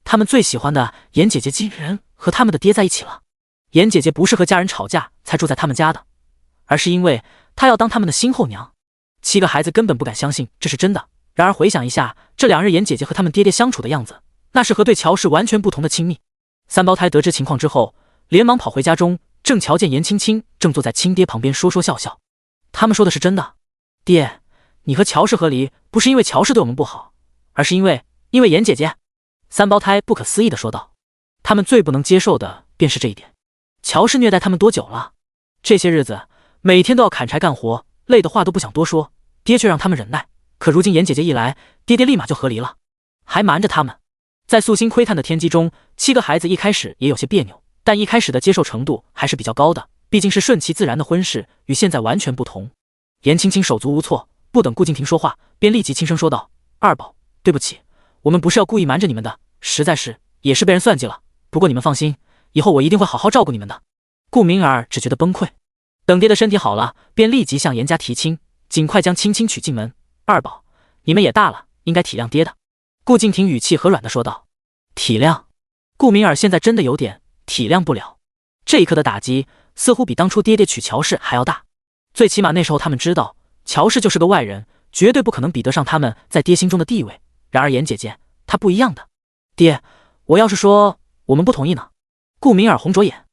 Speaker 1: 他们最喜欢的严姐姐竟然和他们的爹在一起了。严姐姐不是和家人吵架才住在他们家的，而是因为她要当他们的新后娘。7个孩子根本不敢相信这是真的。然而回想一下这2日严姐姐和他们爹爹相处的样子，那是和对乔氏完全不同的亲密。3胞胎得知情况之后，连忙跑回家中，正瞧见严青青正坐在亲爹旁边说说笑笑。他们说的是真的，爹，你和乔氏和离不是因为乔氏对我们不好，而是因为严姐姐。3胞胎不可思议地说道。他们最不能接受的便是这一点。乔氏虐待他们多久了？这些日子每天都要砍柴干活，累的话都不想多说，爹却让他们忍耐。可如今严姐姐一来，爹爹立马就和离了，还瞒着他们。在素心窥探的天机中，7个孩子一开始也有些别扭，但一开始的接受程度还是比较高的，毕竟是顺其自然的婚事，与现在完全不同。严青青手足无措，不等顾敬亭说话，便立即轻声说道：“二宝，对不起，我们不是要故意瞒着你们的，实在是也是被人算计了。不过你们放心，以后我一定会好好照顾你们的。”顾明儿只觉得崩溃，等爹的身体好了，便立即向严家提亲，尽快将青青娶进门。二宝，你们也大了，应该体谅爹的。顾敬亭语气和软地说道。体谅？顾明儿现在真的有点体谅不了。这一刻的打击似乎比当初爹爹娶乔氏还要大。最起码那时候他们知道乔氏就是个外人，绝对不可能比得上他们在爹心中的地位。然而严姐姐她不一样的。爹，我要是说我们不同意呢？顾明儿红着眼。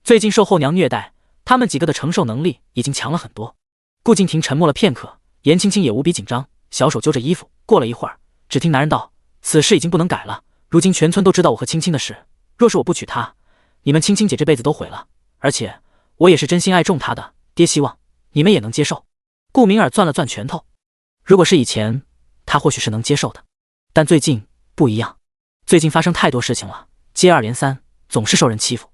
Speaker 1: 最近受后娘虐待，他们几个的承受能力已经强了很多。顾敬亭沉默了片刻，严青青也无比紧张，小手揪着衣服。过了一会儿，只听男人道：“此事已经不能改了，如今全村都知道我和青青的事，若是我不娶她，你们青青姐这辈子都毁了。而且我也是真心爱重她的，爹希望你们也能接受。”顾明儿攥了攥拳头，如果是以前，他或许是能接受的，但最近不一样。最近发生太多事情了，接二连三，总是受人欺负。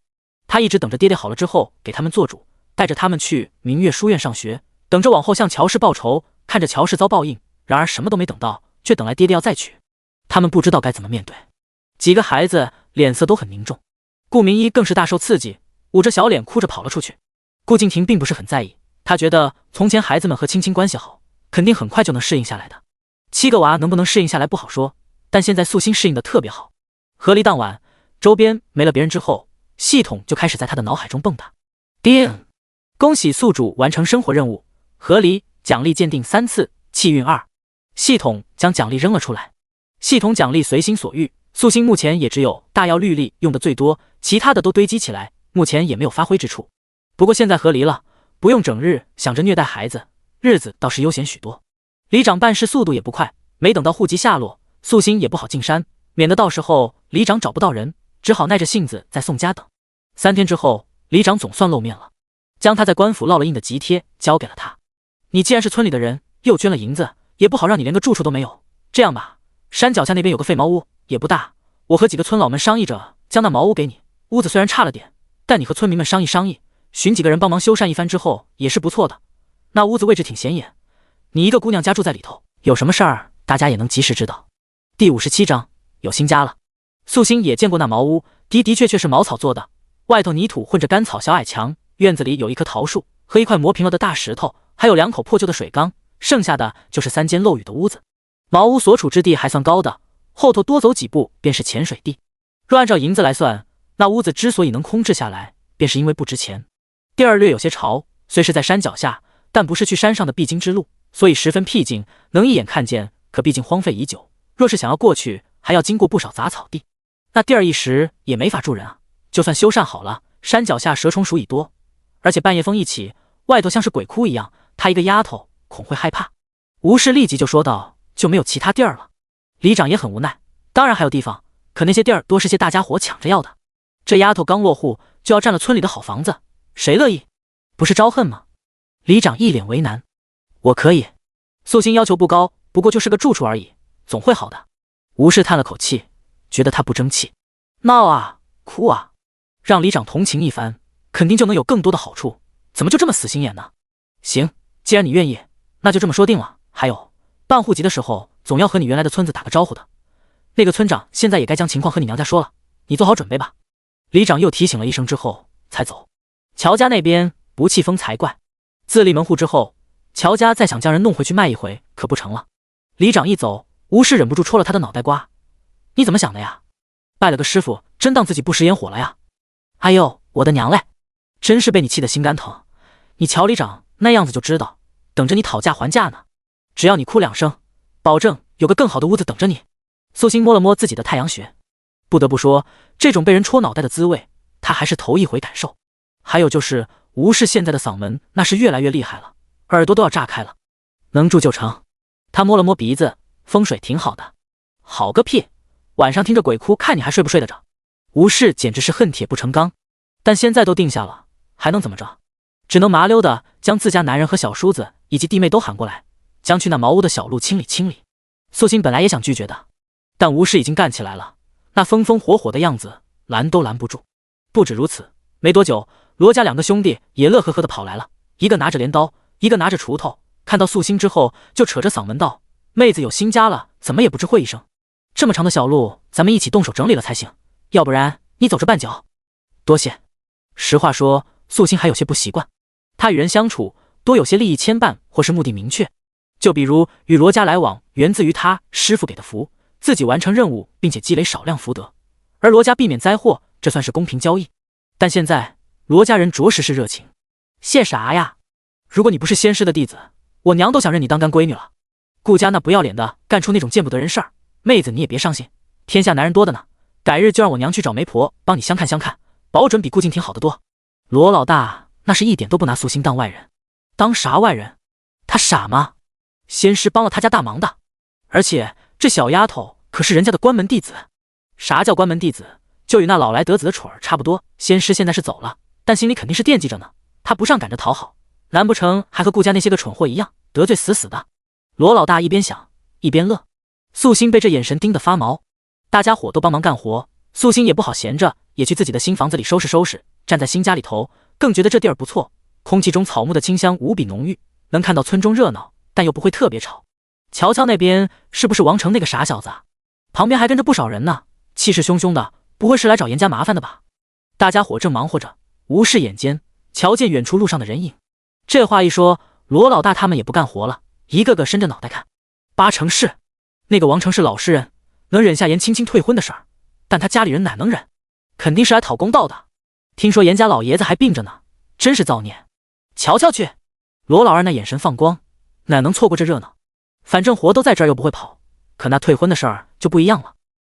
Speaker 1: 他一直等着爹爹好了之后给他们做主，带着他们去明月书院上学，等着往后向乔氏报仇，看着乔氏遭报应。然而什么都没等到，却等来爹爹要再娶。他们不知道该怎么面对，几个孩子脸色都很凝重。顾明一更是大受刺激，捂着小脸哭着跑了出去。顾敬亭并不是很在意，他觉得从前孩子们和青青关系好，肯定很快就能适应下来的。7个娃能不能适应下来不好说，但现在素心适应的特别好。和离当晚，周边没了别人之后，系统就开始在他的脑海中蹦跶。叮！恭喜宿主完成生活任务，和离奖励鉴定3次，气运2。系统将奖励扔了出来。系统奖励随心所欲，素心目前也只有大药绿力用的最多，其他的都堆积起来，目前也没有发挥之处。不过现在和离了，不用整日想着虐待孩子，日子倒是悠闲许多。里长办事速度也不快，没等到户籍下落，素心也不好进山，免得到时候里长找不到人，只好耐着性子在宋家等。3天之后，里长总算露面了，将他在官府烙了印的吉帖交给了他。你既然是村里的人，又捐了银子，也不好让你连个住处都没有。这样吧，山脚下那边有个废茅屋，也不大，我和几个村老们商议着将那茅屋给你。屋子虽然差了点，但你和村民们商议商议，寻几个人帮忙修缮一番之后也是不错的。那屋子位置挺显眼，你一个姑娘家住在里头，有什么事儿大家也能及时知道。第57章有新家了。素心也见过那茅屋，的确是茅草做的，外头泥土混着干草小矮墙，院子里有一棵桃树和一块磨平了的大石头，还有2口破旧的水缸，剩下的就是3间漏雨的屋子。茅屋所处之地还算高的，后头多走几步便是浅水地。若按照银子来算，那屋子之所以能空置下来，便是因为不值钱。第二略有些潮，虽是在山脚下，但不是去山上的必经之路，所以十分僻静，能一眼看见，可毕竟荒废已久，若是想要过去，还要经过不少杂草地。那地儿一时也没法住人啊，就算修缮好了，山脚下蛇虫鼠蚁多，而且半夜风一起，外头像是鬼窟一样，她一个丫头恐会害怕。吴氏立即就说道，就没有其他地儿了。里长也很无奈，当然还有地方，可那些地儿多是些大家伙抢着要的。这丫头刚落户就要占了村里的好房子，谁乐意？不是招恨吗？里长一脸为难。我可以。素心要求不高，不过就是个住处而已，总会好的。吴氏叹了口气，觉得他不争气。闹啊，哭啊，让里长同情一番，肯定就能有更多的好处，怎么就这么死心眼呢？行，既然你愿意，那就这么说定了。还有，办户籍的时候总要和你原来的村子打个招呼的，那个村长现在也该将情况和你娘家说了，你做好准备吧。里长又提醒了一声之后才走。乔家那边不气疯才怪。自立门户之后，乔家再想将人弄回去卖一回，可不成了。里长一走，吴氏忍不住戳了他的脑袋瓜：“你怎么想的呀？拜了个师傅，真当自己不食烟火了呀？哎呦，我的娘嘞！真是被你气得心肝疼。你乔里长那样子就知道，等着你讨价还价呢。只要你哭2声，保证有个更好的屋子等着你。”素心摸了摸自己的太阳穴，不得不说，这种被人戳脑袋的滋味，他还是头一回感受。还有就是吴氏现在的嗓门那是越来越厉害了，耳朵都要炸开了。能住就成。他摸了摸鼻子，风水挺好的。好个屁！晚上听着鬼哭，看你还睡不睡得着。吴氏简直是恨铁不成钢，但现在都定下了，还能怎么着？只能麻溜的将自家男人和小叔子以及弟妹都喊过来，将去那茅屋的小路清理清理。素心本来也想拒绝的，但吴氏已经干起来了，那风风火火的样子拦都拦不住。不止如此，没多久，罗家2个兄弟也乐呵呵的跑来了，一个拿着镰刀，一个拿着锄头。看到素心之后，就扯着嗓门道：“妹子有新家了，怎么也不知会一声。这么长的小路，咱们一起动手整理了才行，要不然你走着绊脚。”多谢。实话说，素心还有些不习惯，他与人相处多有些利益牵绊或是目的明确，就比如与罗家来往源自于他师傅给的福，自己完成任务并且积累少量福德，而罗家避免灾祸，这算是公平交易。但现在罗家人着实是热情。谢啥呀？如果你不是仙师的弟子，我娘都想认你当干闺女了。顾家那不要脸的干出那种见不得人事儿，妹子你也别伤心，天下男人多的呢，改日就让我娘去找媒婆帮你相看相看，保准比顾静婷好得多。罗老大那是一点都不拿素心当外人。当啥外人？他傻吗？仙师帮了他家大忙的，而且这小丫头可是人家的关门弟子。啥叫关门弟子？就与那老来得子的蠢儿差不多。仙师现在是走了，但心里肯定是惦记着呢，他不上赶着讨好，难不成还和顾家那些个蠢货一样得罪死死的？罗老大一边想一边乐，素心被这眼神盯得发毛。大家伙都帮忙干活，素心也不好闲着，也去自己的新房子里收拾收拾。站在新家里头，更觉得这地儿不错，空气中草木的清香无比浓郁，能看到村中热闹，但又不会特别吵。瞧瞧那边是不是王成那个傻小子啊？旁边还跟着不少人呢，气势汹汹的，不会是来找严家麻烦的吧？大家伙正忙活着，无视眼间瞧见远处路上的人影。这话一说，罗老大他们也不干活了，一个个伸着脑袋看。八成是那个王成是老实人，能忍下严青青退婚的事儿，但他家里人哪能忍？肯定是来讨公道的。听说严家老爷子还病着呢，真是造孽。瞧瞧去！罗老二那眼神放光，哪能错过这热闹？反正活都在这儿又不会跑，可那退婚的事儿就不一样了。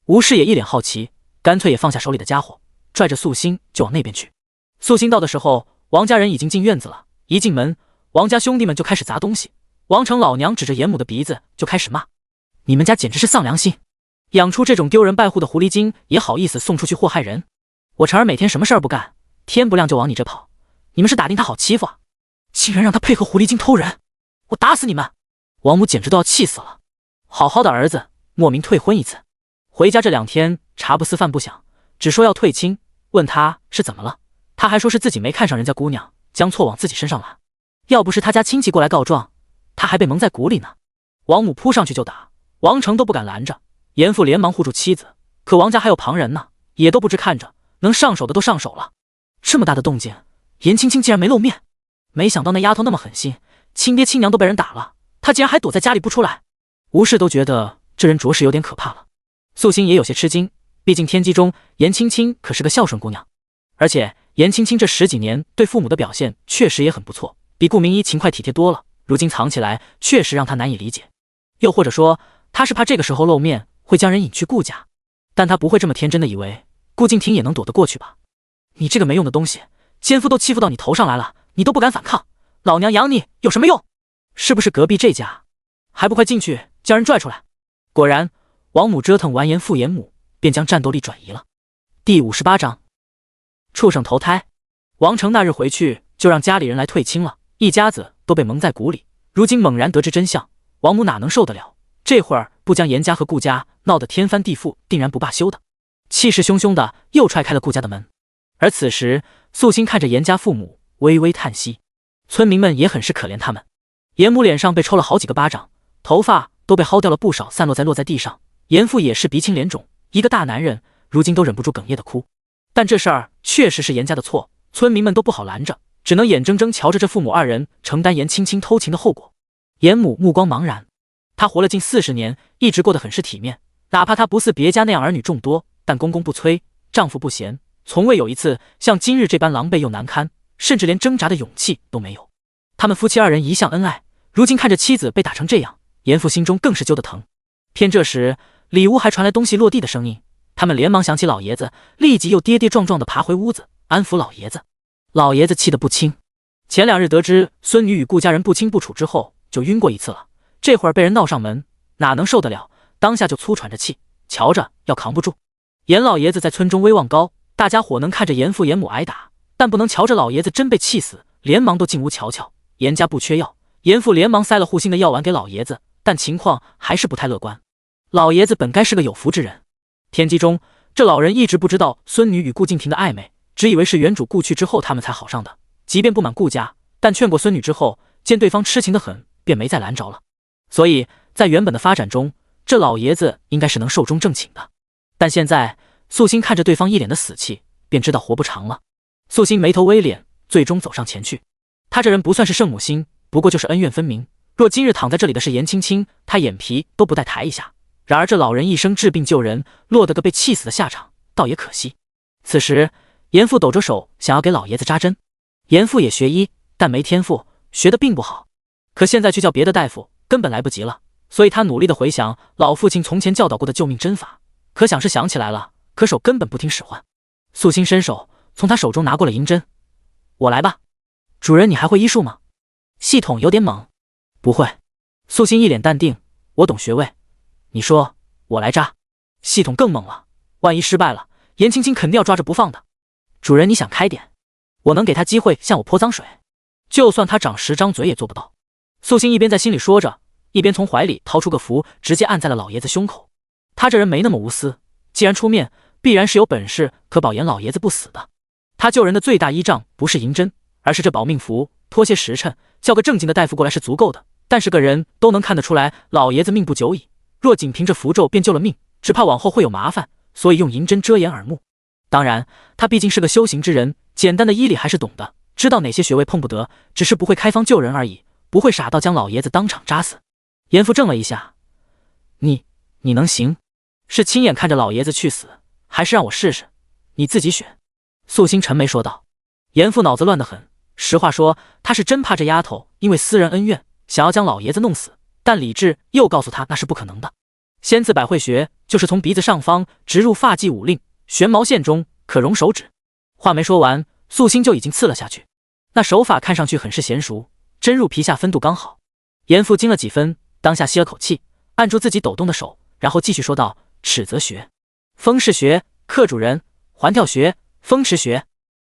Speaker 1: 吴氏也一脸好奇，干脆也放下手里的家伙，拽着素心就往那边去。素心到的时候，王家人已经进院子了。一进门，王家兄弟们就开始砸东西。王成老娘指着严母的鼻子就开始骂：“你们家简直是丧良心，养出这种丢人败户的狐狸精也好意思送出去祸害人！我成儿每天什么事儿不干，天不亮就往你这跑，你们是打定他好欺负啊？竟然让他配合狐狸精偷人，我打死你们！”王母简直都要气死了。好好的儿子，莫名退婚一次，回家这2天茶不思饭不想，只说要退亲。问他是怎么了，他还说是自己没看上人家姑娘，将错往自己身上揽。要不是他家亲戚过来告状，他还被蒙在鼓里呢。王母扑上去就打，王成都不敢拦着，严父连忙护住妻子。可王家还有旁人呢，也都不知看着，能上手的都上手了。这么大的动静，严青青竟然没露面。没想到那丫头那么狠心，亲爹亲娘都被人打了，她竟然还躲在家里不出来。吴氏都觉得这人着实有点可怕了。素心也有些吃惊，毕竟天机中严青青可是个孝顺姑娘，而且严青青这10几年对父母的表现确实也很不错，比顾明一勤快体贴多了。如今藏起来，确实让他难以理解。又或者说，他是怕这个时候露面会将人引去顾家，但他不会这么天真的以为顾静婷也能躲得过去吧？你这个没用的东西，奸夫都欺负到你头上来了，你都不敢反抗，老娘养你有什么用？是不是隔壁这家？还不快进去将人拽出来！果然，王母折腾完严父严母，便将战斗力转移了。第58章，畜生投胎。王成那日回去就让家里人来退亲了，一家子都被蒙在鼓里。如今猛然得知真相，王母哪能受得了？这会儿不将严家和顾家闹得天翻地覆，定然不罢休的，气势汹汹的又踹开了顾家的门。而此时，素心看着严家父母，微微叹息。村民们也很是可怜他们。严母脸上被抽了好几个巴掌，头发都被薅掉了不少，散落在地上。严父也是鼻青脸肿，一个大男人，如今都忍不住哽咽的哭。但这事儿确实是严家的错，村民们都不好拦着，只能眼睁睁瞧着这父母二人承担严青青偷情的后果。严母目光茫然，她活了近40年，一直过得很是体面，哪怕她不似别家那样儿女众多，但公公不催，丈夫不闲，从未有一次像今日这般狼狈又难堪，甚至连挣扎的勇气都没有。他们夫妻二人一向恩爱，如今看着妻子被打成这样，严父心中更是揪得疼。偏这时，里屋还传来东西落地的声音，他们连忙想起老爷子，立即又跌跌撞撞地爬回屋子，安抚老爷子。老爷子气得不轻，前2日得知孙女与顾家人不清不楚之后，就晕过一次了，这会儿被人闹上门，哪能受得了，当下就粗喘着气，瞧着要扛不住。严老爷子在村中威望高，大家伙能看着严父严母挨打，但不能瞧着老爷子真被气死，连忙都进屋瞧瞧。严家不缺药，严父连忙塞了护心的药丸给老爷子，但情况还是不太乐观。老爷子本该是个有福之人，天机中这老人一直不知道孙女与顾敬亭的暧昧，只以为是原主故去之后他们才好上的，即便不满顾家，但劝过孙女之后，见对方痴情的很，便没再拦着了。所以在原本的发展中，这老爷子应该是能寿终正寝的。但现在素心看着对方一脸的死气，便知道活不长了。素心眉头微敛，最终走上前去。他这人不算是圣母心，不过就是恩怨分明。若今日躺在这里的是严青青，他眼皮都不带抬一下。然而这老人一生治病救人，落得个被气死的下场，倒也可惜。此时严父抖着手想要给老爷子扎针，严父也学医，但没天赋，学得并不好。可现在去叫别的大夫根本来不及了，所以他努力地回想老父亲从前教导过的救命针法，可想是想起来了，可手根本不听使唤。素心伸手从他手中拿过了银针，我来吧。主人，你还会医术吗？系统有点懵。不会。素心一脸淡定，我懂穴位，你说我来扎。系统更懵了，万一失败了，严青青肯定要抓着不放的。主人，你想开点，我能给他机会向我泼脏水，就算他长10张嘴也做不到。素心一边在心里说着，一边从怀里掏出个符，直接按在了老爷子胸口。他这人没那么无私，既然出面，必然是有本事可保严老爷子不死的。他救人的最大依仗不是银针，而是这保命符，拖些时辰，叫个正经的大夫过来是足够的。但是个人都能看得出来，老爷子命不久矣。若仅凭着符咒便救了命，只怕往后会有麻烦，所以用银针遮掩耳目。当然，他毕竟是个修行之人，简单的医理还是懂的，知道哪些穴位碰不得，只是不会开方救人而已，不会傻到将老爷子当场扎死。严父怔了一下，你能行？是亲眼看着老爷子去死，还是让我试试？你自己选。素心沉眉说道。严父脑子乱得很，实话说，他是真怕这丫头因为私人恩怨想要将老爷子弄死，但理智又告诉他那是不可能的。仙字百会穴就是从鼻子上方直入发际五令，旋毛线中，可容手指。话没说完，素心就已经刺了下去。那手法看上去很是娴熟，针入皮下分度刚好。严父惊了几分，当下吸了口气，按住自己抖动的手，然后继续说道：尺泽穴、风市穴、克主人、环跳穴、风池穴。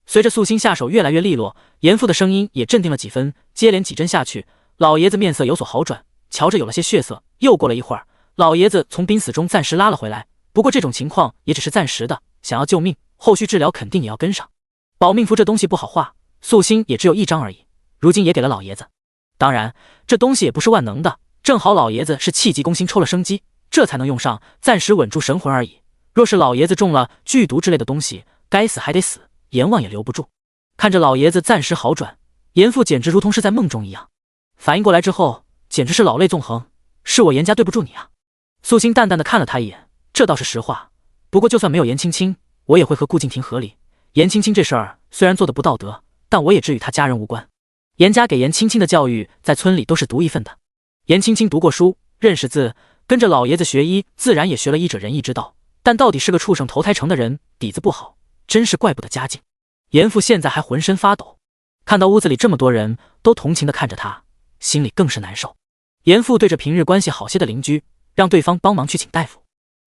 Speaker 1: 随着素心下手越来越利落，严父的声音也镇定了几分，接连几针下去，老爷子面色有所好转，瞧着有了些血色。又过了一会儿，老爷子从濒死中暂时拉了回来，不过这种情况也只是暂时的，想要救命，后续治疗肯定也要跟上。保命符这东西不好画，素心也只有1张而已，如今也给了老爷子。当然，这东西也不是万能的，正好老爷子是气急攻心抽了生机，这才能用上，暂时稳住神魂而已。若是老爷子中了剧毒之类的东西，该死还得死，阎王也留不住。看着老爷子暂时好转，严父简直如同是在梦中一样。反应过来之后，简直是老泪纵横，是我严家对不住你啊。素心淡淡的看了他一眼，这倒是实话，不过就算没有严青青，我也会和顾敬亭和离。严青青这事儿虽然做的不道德，但我也只与他家人无关。严家给严青青的教育在村里都是独一份的。严青青读过书，认识字，跟着老爷子学医，自然也学了医者仁义之道，但到底是个畜生投胎成的人，底子不好，真是怪不得家境。严父现在还浑身发抖，看到屋子里这么多人都同情地看着他，心里更是难受。严父对着平日关系好些的邻居，让对方帮忙去请大夫。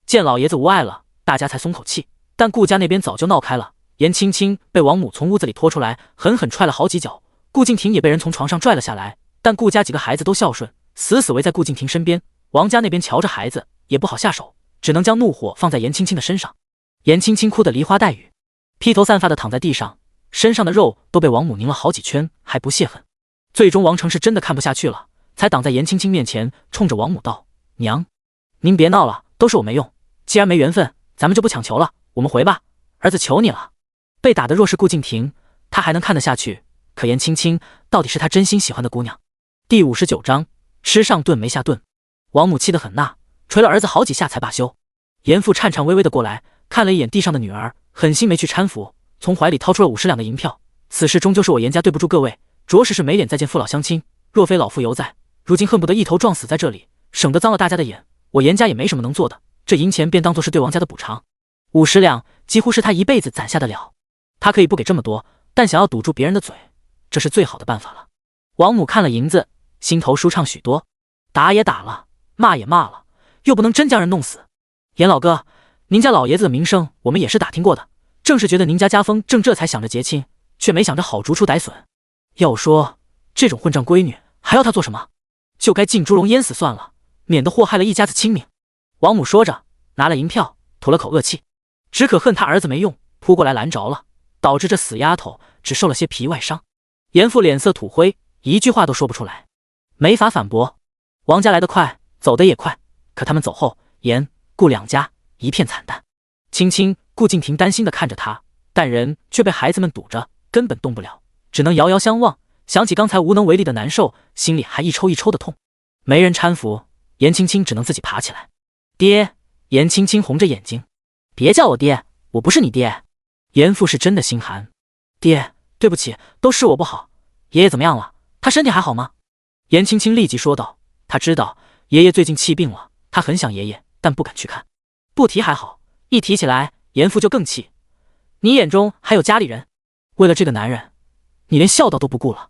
Speaker 1: 见老爷子无碍了，大家才松口气。但顾家那边早就闹开了，严青青被王母从屋子里拖出来，狠狠踹了好几脚，顾敬亭也被人从床上拽了下来。但顾家几个孩子都孝顺，死死围在顾敬亭身边。王家那边瞧着孩子也不好下手，只能将怒火放在严青青的身上。严青青哭得梨花带雨，披头散发的躺在地上，身上的肉都被王母拧了好几圈，还不泄恨。最终王成是真的看不下去了，才挡在严青青面前，冲着王母道：娘，您别闹了，都是我没用，既然没缘分，咱们就不强求了，我们回吧，儿子求你了。被打的若是顾敬亭，他还能看得下去，可颜青青到底是他真心喜欢的姑娘。第59章，吃上顿没下顿。王母气得很呐，捶了儿子好几下才罢休。严父颤颤巍巍的过来，看了一眼地上的女儿，狠心没去搀扶，从怀里掏出了50两的银票。此事终究是我严家对不住各位，着实是没脸再见父老乡亲。若非老父犹在，如今恨不得一头撞死在这里，省得脏了大家的眼。我严家也没什么能做的，这银钱便当作是对王家的补偿。50两几乎是他一辈子攒下的了，他可以不给这么多，但想要堵住别人的嘴，这是最好的办法了。王母看了银子，心头舒畅许多，打也打了，骂也骂了，又不能真将人弄死。严老哥，您家老爷子的名声我们也是打听过的，正是觉得您家家风正，这才想着结亲，却没想着好逐出歹损。要说这种混账闺女还要他做什么？就该进猪笼淹死算了，免得祸害了一家子亲命。王母说着，拿了银票，吐了口恶气，只可恨他儿子没用，扑过来拦着了，导致这死丫头只受了些皮外伤。严父脸色土灰，一句话都说不出来，没法反驳。王家来得快，走得也快，可他们走后，严顾两家一片惨淡。青青、顾敬亭担心地看着他，但人却被孩子们堵着，根本动不了，只能遥遥相望。想起刚才无能为力的难受，心里还一抽一抽的痛。没人搀扶，严青青只能自己爬起来。爹！严青青红着眼睛，别叫我爹，我不是你爹。严父是真的心寒。爹，对不起，都是我不好。爷爷怎么样了？他身体还好吗？严青青立即说道。他知道爷爷最近气病了，他很想爷爷，但不敢去看。不提还好，一提起来，严父就更气。你眼中还有家里人，为了这个男人，你连孝道都不顾了。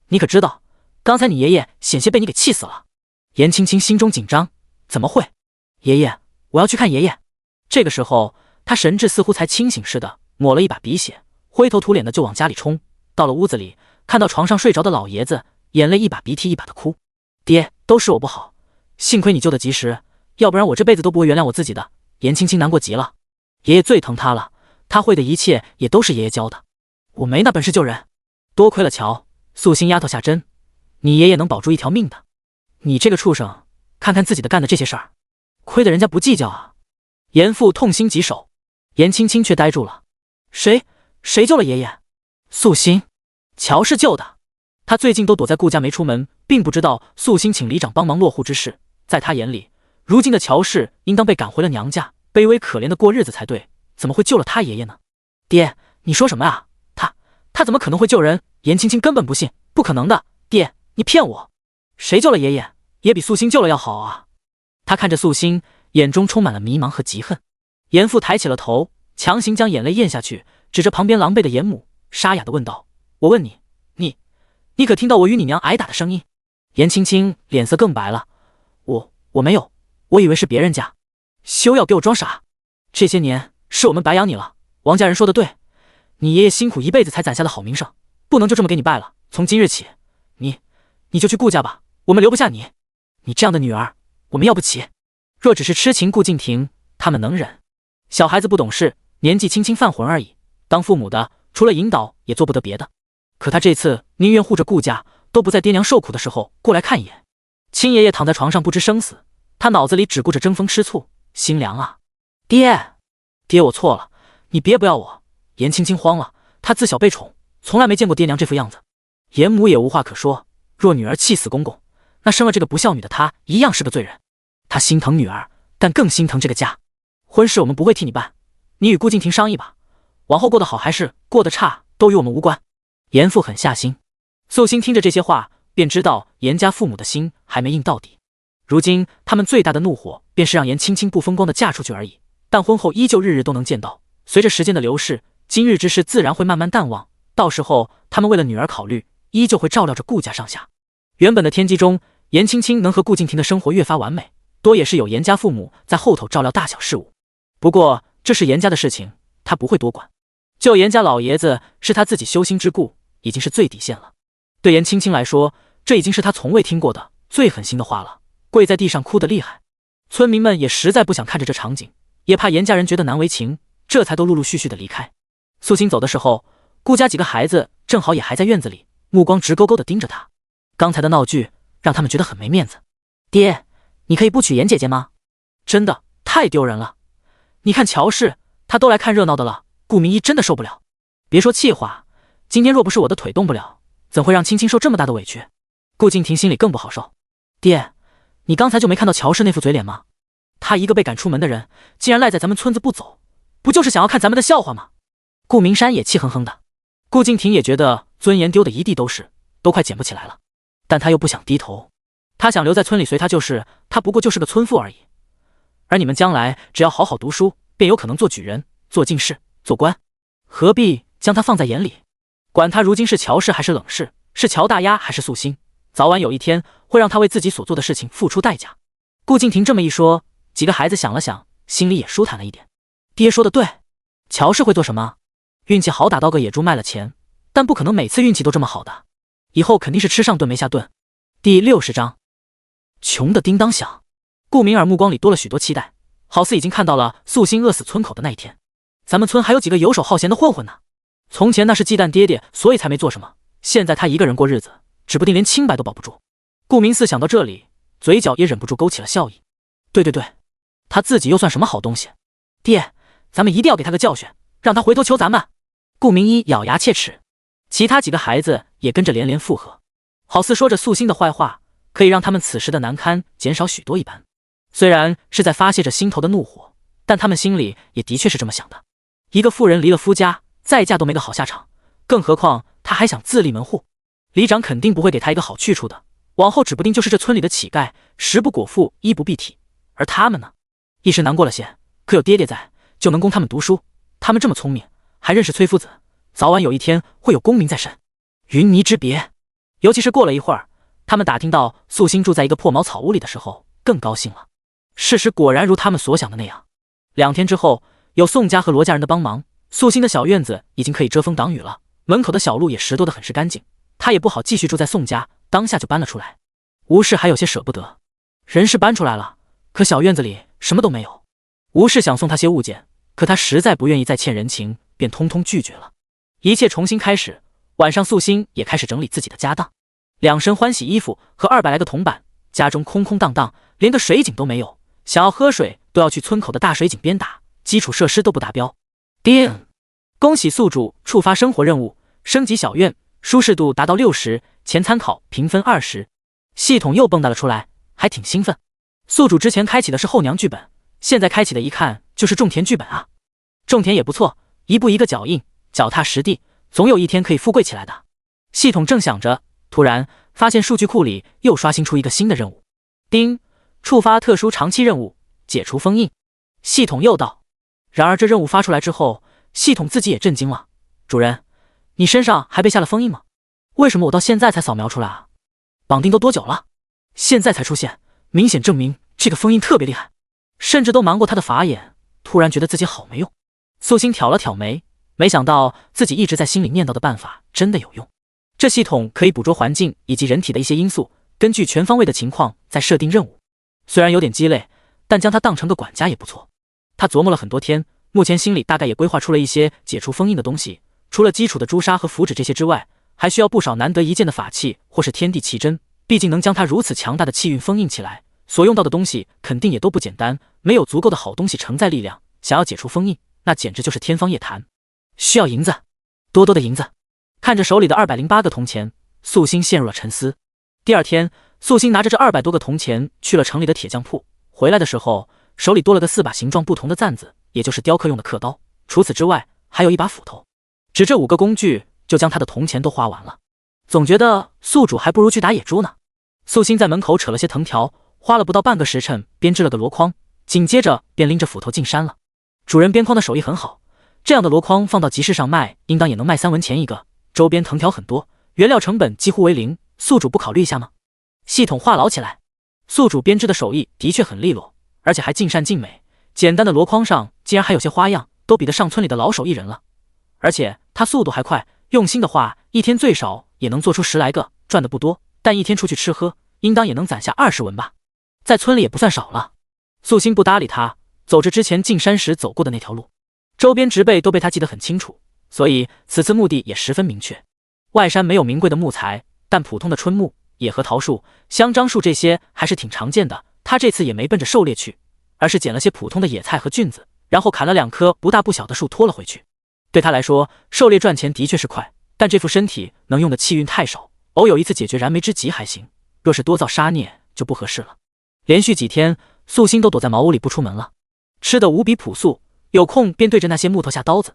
Speaker 1: 你可知道，刚才你爷爷险些被你给气死了。严青青心中紧张，怎么会？爷爷，我要去看爷爷。这个时候，他神志似乎才清醒似的，抹了一把鼻血，灰头土脸的就往家里冲。到了屋子里，看到床上睡着的老爷子，眼泪一把鼻涕一把的哭。爹，都是我不好，幸亏你救得及时，要不然我这辈子都不会原谅我自己的。严青青难过极了，爷爷最疼她了，她会的一切也都是爷爷教的，我没那本事救人。多亏了乔素心丫头下针，你爷爷能保住一条命的。你这个畜生，看看自己的干的这些事儿，亏得人家不计较啊。严父痛心疾首，严青青却呆住了。谁救了爷爷？素心，乔是救的。他最近都躲在顾家没出门，并不知道素心请里长帮忙落户之事。在他眼里，如今的乔氏应当被赶回了娘家，卑微可怜的过日子才对，怎么会救了他爷爷呢？爹，你说什么啊？他怎么可能会救人？严青青根本不信，不可能的。爹，你骗我！谁救了爷爷？也比素心救了要好啊。他看着素心，眼中充满了迷茫和嫉恨。严父抬起了头，强行将眼泪咽下去，指着旁边狼狈的严母，沙哑地问道：我问你，你可听到我与你娘挨打的声音？严青青脸色更白了。我没有，我以为是别人家。休要给我装傻，这些年是我们白养你了。王家人说的对，你爷爷辛苦一辈子才攒下的好名声，不能就这么给你败了。从今日起，你就去顾家吧，我们留不下你。你这样的女儿，我们要不起。若只是痴情顾敬亭，他们能忍。小孩子不懂事，年纪轻轻犯浑而已。当父母的，除了引导，也做不得别的。可他这次宁愿护着顾家，都不在爹娘受苦的时候过来看一眼。亲爷爷躺在床上不知生死，他脑子里只顾着争风吃醋，心凉啊。爹，我错了，你别不要我。严青青慌了，她自小被宠，从来没见过爹娘这副样子。严母也无话可说，若女儿气死公公，那生了这个不孝女的她一样是个罪人。她心疼女儿，但更心疼这个家。婚事我们不会替你办，你与顾敬亭商议吧，往后过得好还是过得差，都与我们无关。严父很下心。素心听着这些话，便知道严家父母的心还没硬到底。如今他们最大的怒火，便是让严青青不风光的嫁出去而已，但婚后依旧日日都能见到。随着时间的流逝，今日之事自然会慢慢淡忘，到时候他们为了女儿考虑，依旧会照料着顾家上下。原本的天机中，严青青能和顾敬亭的生活越发完美，多也是有严家父母在后头照料大小事务。不过这是严家的事情，他不会多管。救严家老爷子是他自己修心之故，已经是最底线了。对严青青来说，这已经是他从未听过的最狠心的话了，跪在地上哭得厉害。村民们也实在不想看着这场景，也怕严家人觉得难为情，这才都陆陆续续的离开。素心走的时候，顾家几个孩子正好也还在院子里，目光直勾勾的盯着他。刚才的闹剧让他们觉得很没面子。爹，你可以不娶严姐姐吗？真的太丢人了。你看乔氏，他都来看热闹的了，顾明一真的受不了。别说气话，今天若不是我的腿动不了，怎会让青青受这么大的委屈？顾敬亭心里更不好受。爹，你刚才就没看到乔氏那副嘴脸吗？他一个被赶出门的人，竟然赖在咱们村子不走，不就是想要看咱们的笑话吗？顾明山也气哼哼的。顾敬亭也觉得尊严丢得一地都是，都快捡不起来了，但他又不想低头。他想留在村里随他就是，他不过就是个村妇而已。而你们将来只要好好读书，便有可能做举人、做进士、做官，何必将他放在眼里？管他如今是乔氏还是冷氏，是乔大丫还是素心，早晚有一天会让他为自己所做的事情付出代价。顾敬亭这么一说，几个孩子想了想，心里也舒坦了一点。爹说的对，乔氏会做什么？运气好打到个野猪卖了钱，但不可能每次运气都这么好的，以后肯定是吃上顿没下顿。第60章，穷的叮当响。顾明儿目光里多了许多期待，好似已经看到了素心饿死村口的那一天。咱们村还有几个游手好闲的混混呢。从前那是忌惮爹爹，所以才没做什么，现在他一个人过日子，指不定连清白都保不住。顾明寺想到这里，嘴角也忍不住勾起了笑意。对，他自己又算什么好东西？爹，咱们一定要给他个教训，让他回头求咱们。顾明一咬牙切齿，其他几个孩子也跟着连连附和，好似说着素心的坏话，可以让他们此时的难堪减少许多一般。虽然是在发泄着心头的怒火，但他们心里也的确是这么想的。一个妇人离了夫家，再嫁都没个好下场，更何况她还想自立门户，里长肯定不会给她一个好去处的，往后指不定就是这村里的乞丐，食不果腹，衣不蔽体。而他们呢，一时难过了些，可有爹爹在，就能供他们读书。他们这么聪明，还认识崔夫子，早晚有一天会有功名在身。云泥之别。尤其是过了一会儿，他们打听到素心住在一个破茅草屋里的时候，更高兴了。事实果然如他们所想的那样，2天之后，有宋家和罗家人的帮忙，素心的小院子已经可以遮风挡雨了，门口的小路也拾掇得很是干净。他也不好继续住在宋家，当下就搬了出来。吴氏还有些舍不得，人是搬出来了，可小院子里什么都没有。吴氏想送他些物件，可他实在不愿意再欠人情，便通通拒绝了。一切重新开始。晚上素心也开始整理自己的家当，2身欢喜衣服和200来个铜板，家中空空荡荡，连个水井都没有，想要喝水都要去村口的大水井边打，基础设施都不达标。叮！恭喜宿主触发生活任务，升级小院，舒适度达到60，前参考评分20。系统又蹦跶了出来，还挺兴奋。宿主之前开启的是后娘剧本，现在开启的一看就是种田剧本啊。种田也不错，一步一个脚印，脚踏实地，总有一天可以富贵起来的。系统正想着，突然发现数据库里又刷新出一个新的任务。叮！触发特殊长期任务，解除封印。系统又道。然而这任务发出来之后，系统自己也震惊了。主人，你身上还被下了封印吗？为什么我到现在才扫描出来啊？绑定都多久了？现在才出现，明显证明这个封印特别厉害，甚至都瞒过他的法眼。突然觉得自己好没用。素心挑了挑眉，没想到自己一直在心里念叨的办法真的有用。这系统可以捕捉环境以及人体的一些因素，根据全方位的情况再设定任务。虽然有点鸡肋，但将它当成个管家也不错。他琢磨了很多天，目前心里大概也规划出了一些解除封印的东西。除了基础的朱砂和符纸这些之外，还需要不少难得一见的法器或是天地奇珍。毕竟能将他如此强大的气运封印起来，所用到的东西肯定也都不简单。没有足够的好东西承载力量，想要解除封印，那简直就是天方夜谭。需要银子，多多的银子。看着手里的208个铜钱，素心陷入了沉思。第二天，素心拿着这200多个铜钱去了城里的铁匠铺，回来的时候手里多了个4把形状不同的钻子，也就是雕刻用的刻刀。除此之外，还有1把斧头。只这5个工具就将他的铜钱都花完了。总觉得宿主还不如去打野猪呢。素心在门口扯了些藤条，花了不到半个时辰编织了个箩筐，紧接着便拎着斧头进山了。主人编筐的手艺很好，这样的箩筐放到集市上卖，应当也能卖3文钱一个。周边藤条很多，原料成本几乎为0，宿主不考虑一下吗？系统话痨起来。宿主编织的手艺的确很利落，而且还尽善尽美。简单的箩筐上竟然还有些花样，都比得上村里的老手艺人了。而且他速度还快，用心的话，一天最少也能做出10来个，赚的不多，但一天出去吃喝，应当也能攒下20文吧。在村里也不算少了。素心不搭理他，走着之前进山时走过的那条路，周边植被都被他记得很清楚，所以此次目的也十分明确。外山没有名贵的木材，但普通的春木、野核桃树、香樟树这些还是挺常见的。他这次也没奔着狩猎去，而是捡了些普通的野菜和菌子，然后砍了2棵不大不小的树拖了回去。对他来说，狩猎赚钱的确是快，但这副身体能用的气运太少，偶有一次解决燃眉之急还行，若是多造杀孽就不合适了。连续几天，素心都躲在茅屋里不出门了，吃得无比朴素，有空便对着那些木头下刀子。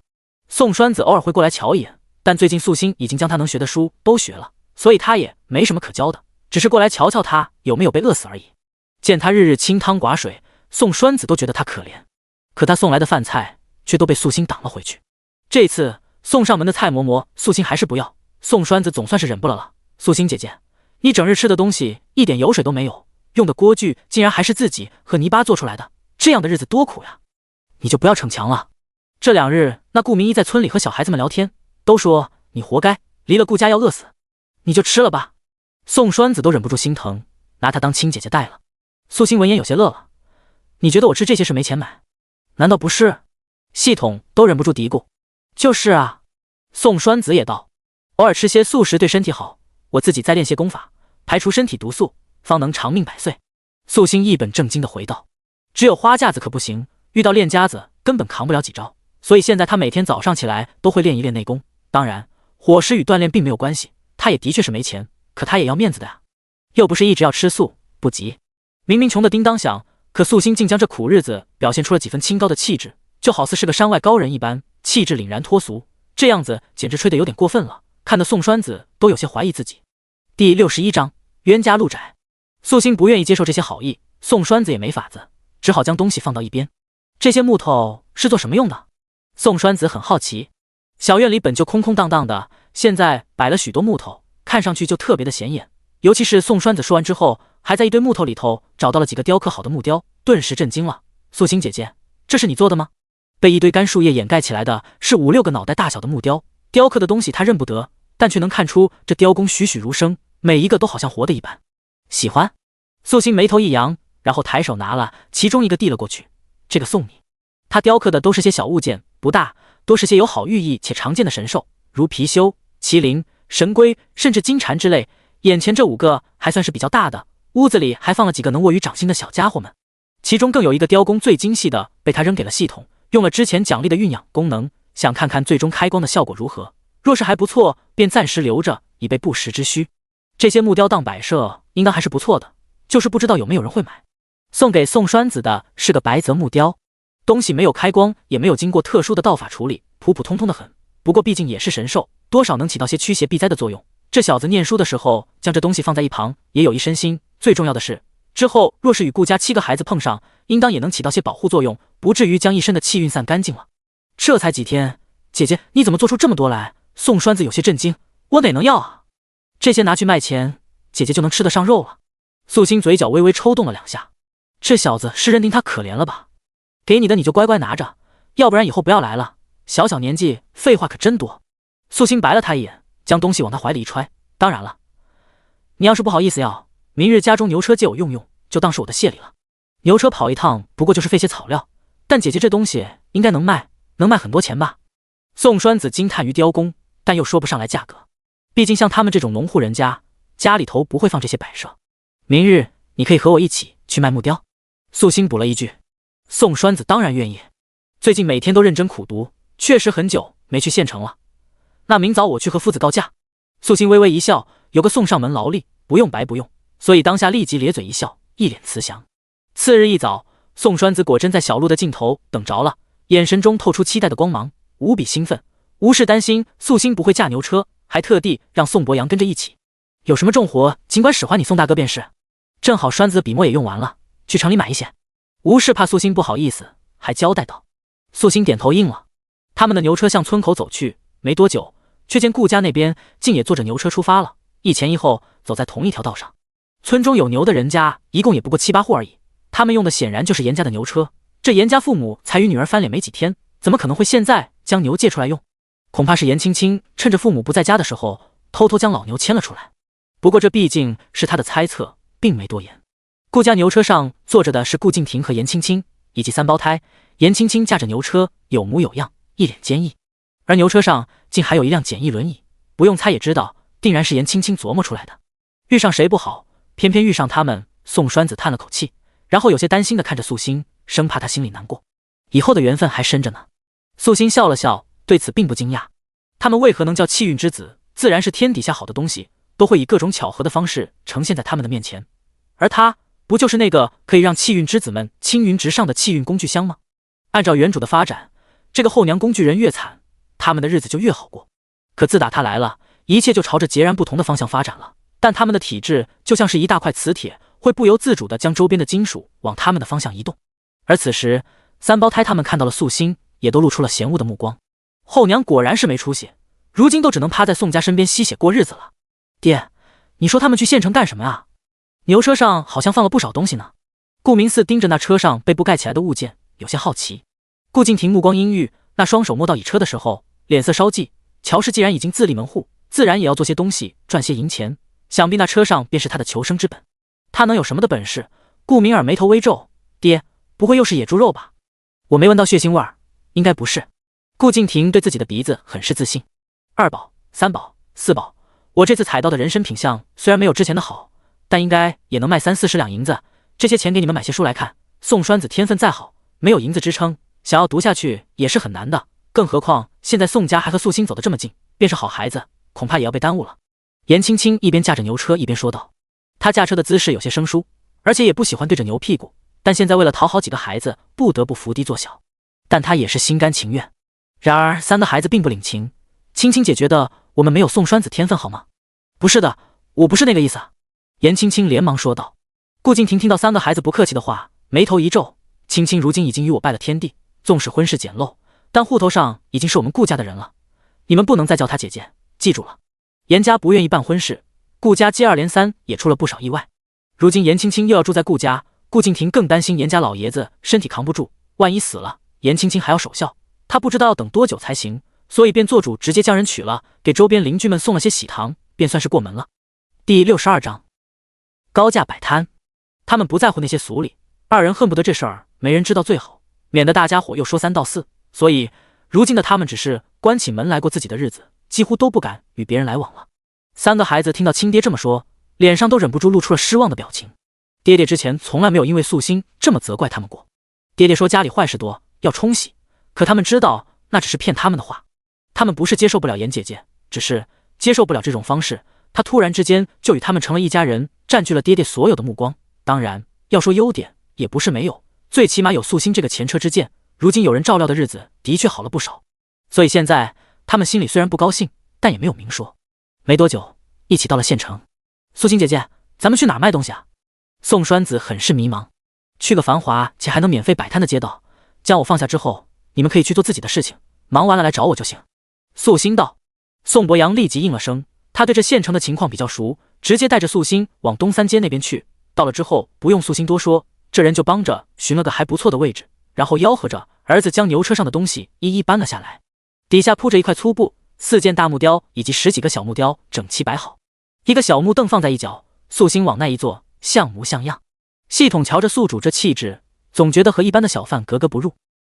Speaker 1: 宋栓子偶尔会过来瞧一眼，但最近素心已经将他能学的书都学了，所以他也没什么可教的，只是过来瞧瞧他有没有被饿死而已。见他日日清汤寡水，宋栓子都觉得他可怜，可他送来的饭菜却都被素心挡了回去。这次送上门的菜馍素心还是不要，宋栓子总算是忍不了。素心姐姐，你整日吃的东西一点油水都没有，用的锅具竟然还是自己和泥巴做出来的，这样的日子多苦呀！你就不要逞强了。这2日那顾明一在村里和小孩子们聊天，都说你活该，离了顾家要饿死，你就吃了吧。宋栓子都忍不住心疼，拿她当亲姐姐待了。素心闻言有些乐了，你觉得我吃这些是没钱买？难道不是？系统都忍不住嘀咕。就是啊。宋栓子也道，偶尔吃些素食对身体好，我自己再练些功法，排除身体毒素，方能长命百岁。素心一本正经地回道，只有花架子可不行，遇到练家子根本扛不了几招，所以现在他每天早上起来都会练一练内功。当然伙食与锻炼并没有关系，他也的确是没钱，可他也要面子的呀，又不是一直要吃素。不急，明明穷得叮当响，可素心竟将这苦日子表现出了几分清高的气质，就好似是个山外高人一般，气质凛然脱俗，这样子简直吹得有点过分了，看得宋栓子都有些怀疑自己。第61章冤家路窄。素心不愿意接受这些好意，宋栓子也没法子，只好将东西放到一边。这些木头是做什么用的？宋栓子很好奇。小院里本就空空荡荡的，现在摆了许多木头，看上去就特别的显眼。尤其是宋栓子说完之后，还在一堆木头里头找到了几个雕刻好的木雕，顿时震惊了。素心姐姐，这是你做的吗？被一堆干树叶掩盖起来的是5、6个脑袋大小的木雕，雕刻的东西他认不得，但却能看出这雕工栩栩如生，每一个都好像活的一般。喜欢？素心眉头一扬，然后抬手拿了其中一个递了过去，这个送你。他雕刻的都是些小物件，不大，多是些有好寓意且常见的神兽，如貔貅、麒麟、神龟，甚至金蝉之类。眼前这5个还算是比较大的，屋子里还放了几个能握于掌心的小家伙们，其中更有一个雕工最精细的被他扔给了系统，用了之前奖励的酝酿功能，想看看最终开光的效果如何，若是还不错便暂时留着，以备不时之需。这些木雕当摆设应当还是不错的，就是不知道有没有人会买。送给宋栓子的是个白泽木雕，东西没有开光，也没有经过特殊的道法处理，普普通通的很，不过毕竟也是神兽，多少能起到些驱邪避灾的作用。这小子念书的时候将这东西放在一旁，也有益身心，最重要的是之后若是与顾家7个孩子碰上，应当也能起到些保护作用，不至于将一身的气运散干净了。这才几天，姐姐你怎么做出这么多来？宋栓子有些震惊，我哪能要啊？这些拿去卖钱，姐姐就能吃得上肉了。素心嘴角微微抽动了2下，这小子是认定他可怜了吧？给你的你就乖乖拿着，要不然以后不要来了，小小年纪废话可真多。素心白了他一眼，将东西往他怀里一揣，当然了，你要是不好意思要，明日家中牛车借我用用，就当是我的谢礼了。牛车跑一趟不过就是费些草料，但姐姐这东西应该能卖很多钱吧？宋栓子惊叹于雕工，但又说不上来价格，毕竟像他们这种农户人家，家里头不会放这些摆设。明日你可以和我一起去卖木雕。素心补了一句。宋栓子当然愿意，最近每天都认真苦读，确实很久没去县城了。那明早我去和夫子告假。素心微微一笑，有个送上门劳力，不用白不用，所以当下立即咧嘴一笑，一脸慈祥。次日一早，宋栓子果真在小路的尽头等着了，眼神中透出期待的光芒，无比兴奋，无事担心素心不会驾牛车，还特地让宋博阳跟着一起。有什么重活尽管使唤你宋大哥便是。正好栓子笔墨也用完了，去城里买一些。无事怕素心不好意思，还交代道。素心点头应了。他们的牛车向村口走去，没多久，却见顾家那边竟也坐着牛车出发了，一前一后走在同一条道上。村中有牛的人家一共也不过7、8户而已，他们用的显然就是严家的牛车。这严家父母才与女儿翻脸没几天，怎么可能会现在将牛借出来用？恐怕是严青青趁着父母不在家的时候，偷偷将老牛牵了出来。不过这毕竟是他的猜测，并没多言。顾家牛车上坐着的是顾敬亭和严青青以及3胞胎，严青青驾着牛车有模有样，一脸坚毅，而牛车上竟还有一辆简易轮椅，不用猜也知道定然是严青青琢磨出来的。遇上谁不好，偏偏遇上他们。宋栓子叹了口气，然后有些担心地看着素心，生怕她心里难过，以后的缘分还深着呢。素心笑了笑，对此并不惊讶。他们为何能叫气运之子？自然是天底下好的东西都会以各种巧合的方式呈现在他们的面前，而他不就是那个可以让气运之子们青云直上的气运工具箱吗？按照原主的发展，这个后娘工具人越惨，他们的日子就越好过。可自打他来了，一切就朝着截然不同的方向发展了。但他们的体质就像是一大块磁铁，会不由自主地将周边的金属往他们的方向移动。而此时，三胞胎他们看到了素心，也都露出了嫌恶的目光。后娘果然是没出息，如今都只能趴在宋家身边吸血过日子了。爹，你说他们去县城干什么啊？牛车上好像放了不少东西呢。顾明寺盯着那车上被布盖起来的物件，有些好奇。顾敬亭目光阴郁，那双手摸到椅车的时候，脸色稍霁。乔氏既然已经自立门户，自然也要做些东西赚些银钱，想必那车上便是他的求生之本。他能有什么的本事？顾明尔眉头微皱，爹，不会又是野猪肉吧？我没闻到血腥味儿，应该不是。顾敬亭对自己的鼻子很是自信。二宝、三宝、四宝，我这次采到的人参品相虽然没有之前的好，但应该也能卖30-40两银子。这些钱给你们买些书来看。宋栓子天分再好，没有银子支撑，想要读下去也是很难的。更何况现在宋家还和素心走得这么近，便是好孩子，恐怕也要被耽误了。颜青青一边驾着牛车一边说道。他驾车的姿势有些生疏，而且也不喜欢对着牛屁股，但现在为了讨好几个孩子，不得不伏低做小，但他也是心甘情愿。然而三个孩子并不领情。青青姐觉得我们没有宋栓子天分好吗？不是的，我不是那个意思。颜青青连忙说道。顾敬亭听到三个孩子不客气的话，眉头一皱。青青如今已经与我拜了天地，纵使婚事简陋，但户头上已经是我们顾家的人了，你们不能再叫她姐姐，记住了。颜家不愿意办婚事，顾家接二连三也出了不少意外。如今颜青青又要住在顾家，顾敬亭更担心颜家老爷子身体扛不住，万一死了，颜青青还要守孝，他不知道要等多久才行，所以便做主直接将人娶了，给周边邻居们送了些喜糖，便算是过门了。第62章，高价摆摊。他们不在乎那些俗礼，二人恨不得这事儿没人知道最好，免得大家伙又说三道四，所以如今的他们只是关起门来过自己的日子，几乎都不敢与别人来往了。三个孩子听到亲爹这么说，脸上都忍不住露出了失望的表情。爹爹之前从来没有因为素心这么责怪他们过。爹爹说家里坏事多，要冲洗，可他们知道那只是骗他们的话。他们不是接受不了颜姐姐，只是接受不了这种方式。他突然之间就与他们成了一家人，占据了爹爹所有的目光。当然要说优点也不是没有，最起码有素心这个前车之鉴，如今有人照料的日子的确好了不少。所以现在他们心里虽然不高兴，但也没有明说。没多久，一起到了县城。素心姐姐，咱们去哪儿卖东西啊？宋栓子很是迷茫。去个繁华且还能免费摆摊的街道，将我放下之后，你们可以去做自己的事情，忙完了来找我就行。素心道。宋博阳立即应了声，他对这县城的情况比较熟，直接带着素心往东三街那边去。到了之后不用素心多说，这人就帮着寻了个还不错的位置，然后吆喝着儿子将牛车上的东西一一搬了下来。底下铺着一块粗布，4件大木雕以及10几个小木雕整齐摆好，一个小木凳放在一角，素心往那一坐，像模像样。系统瞧着宿主这气质，总觉得和一般的小贩格格不入。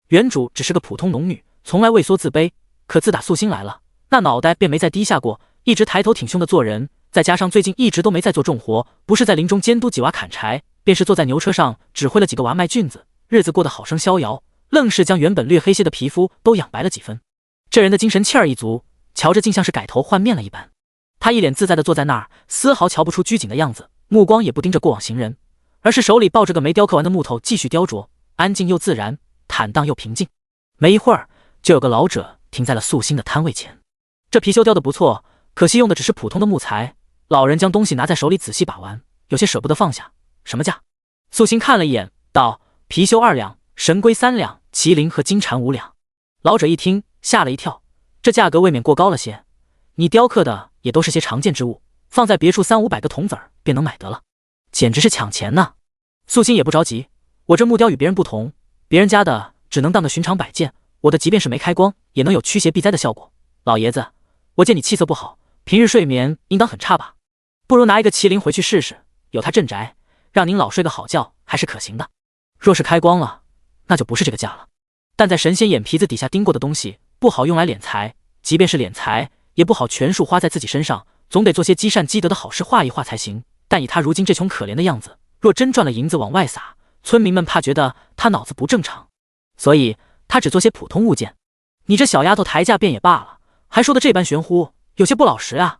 Speaker 1: 原主只是个普通农女，从来畏缩自卑，可自打素心来了，那脑袋便没再低下过，一直抬头挺胸的做人。再加上最近一直都没在做重活，不是在林中监督几娃砍柴，便是坐在牛车上指挥了几个娃卖菌子，日子过得好生逍遥，愣是将原本略黑些的皮肤都养白了几分。这人的精神气儿一足，瞧着竟像是改头换面了一般。他一脸自在地坐在那儿，丝毫瞧不出拘谨的样子，目光也不盯着过往行人，而是手里抱着个没雕刻完的木头继续雕琢，安静又自然，坦荡又平静。没一会儿，就有个老者停在了素心的摊位前。这貔貅雕得不错，可惜用的只是普通的木材。老人将东西拿在手里仔细把玩，有些舍不得放下。什么价？素心看了一眼，道：貔貅2两，神龟3两，麒麟和金蝉5两。老者一听吓了一跳，这价格未免过高了些，你雕刻的也都是些常见之物，放在别处300-500个铜子儿便能买得了，简直是抢钱呢。素心也不着急，我这木雕与别人不同，别人家的只能当个寻常摆件，我的即便是没开光，也能有驱邪避灾的效果。老爷子，我见你气色不好，平日睡眠应当很差吧？不如拿一个麒麟回去试试，有他镇宅，让您老睡个好觉还是可行的。若是开光了，那就不是这个价了。但在神仙眼皮子底下盯过的东西，不好用来敛财，即便是敛财，也不好全数花在自己身上，总得做些积善积德的好事画一画才行。但以他如今这穷可怜的样子，若真赚了银子往外撒，村民们怕觉得他脑子不正常，所以他只做些普通物件。你这小丫头抬价便也罢了，还说的这般玄乎，有些不老实啊。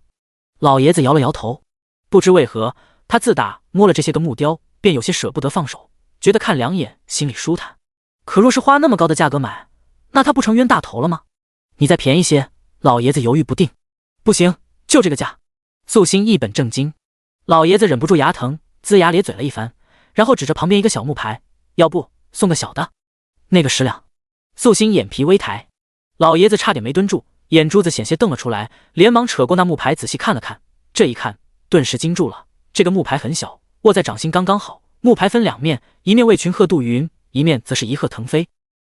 Speaker 1: 老爷子摇了摇头，不知为何，他自打摸了这些个木雕，便有些舍不得放手，觉得看两眼心里舒坦。可若是花那么高的价格买，那他不成冤大头了吗？你再便宜些。老爷子犹豫不定。不行，就这个价。素心一本正经。老爷子忍不住牙疼，龇牙咧嘴了一番，然后指着旁边一个小木牌，要不送个小的，那个10两。素心眼皮微抬，老爷子差点没蹲住，眼珠子险些瞪了出来，连忙扯过那木牌仔细看了看。这一看，顿时惊住了。这个木牌很小，握在掌心刚刚好。木牌分两面，一面为群鹤渡云，一面则是一鹤腾飞。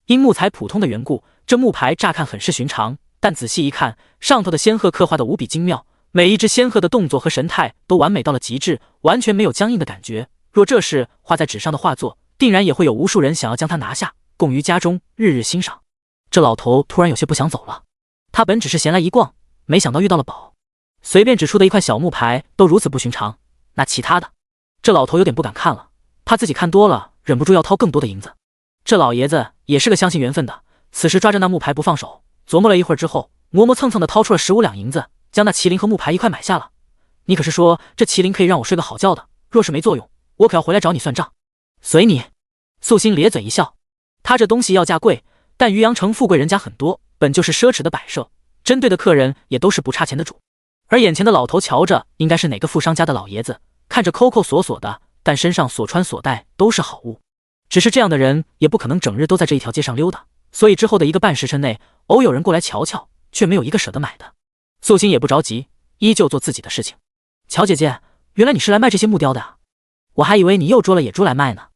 Speaker 1: 因木材普通的缘故，这木牌乍看很是寻常，但仔细一看，上头的仙鹤刻画的无比精妙，每一只仙鹤的动作和神态都完美到了极致，完全没有僵硬的感觉。若这是画在纸上的画作，定然也会有无数人想要将它拿下，供于家中日日欣赏。这老头突然有些不想走了。他本只是闲来一逛，没想到遇到了宝。随便指出的一块小木牌都如此不寻常，那其他的，这老头有点不敢看了，怕自己看多了，忍不住要掏更多的银子。这老爷子也是个相信缘分的，此时抓着那木牌不放手，琢磨了一会儿之后，磨磨蹭蹭的掏出了15两银子，将那麒麟和木牌一块买下了。你可是说这麒麟可以让我睡个好觉的，若是没作用，我可要回来找你算账。随你。素心咧嘴一笑，他这东西要价贵，但渔阳城富贵人家很多，本就是奢侈的摆设，针对的客人也都是不差钱的主。而眼前的老头瞧着应该是哪个富商家的老爷子，看着抠抠索索的，但身上所穿所戴都是好物。只是这样的人也不可能整日都在这一条街上溜达，所以之后的一个半时辰内，偶有人过来瞧瞧，却没有一个舍得买的。素心也不着急，依旧做自己的事情。乔姐姐，原来你是来卖这些木雕的啊，我还以为你又捉了野猪来卖呢。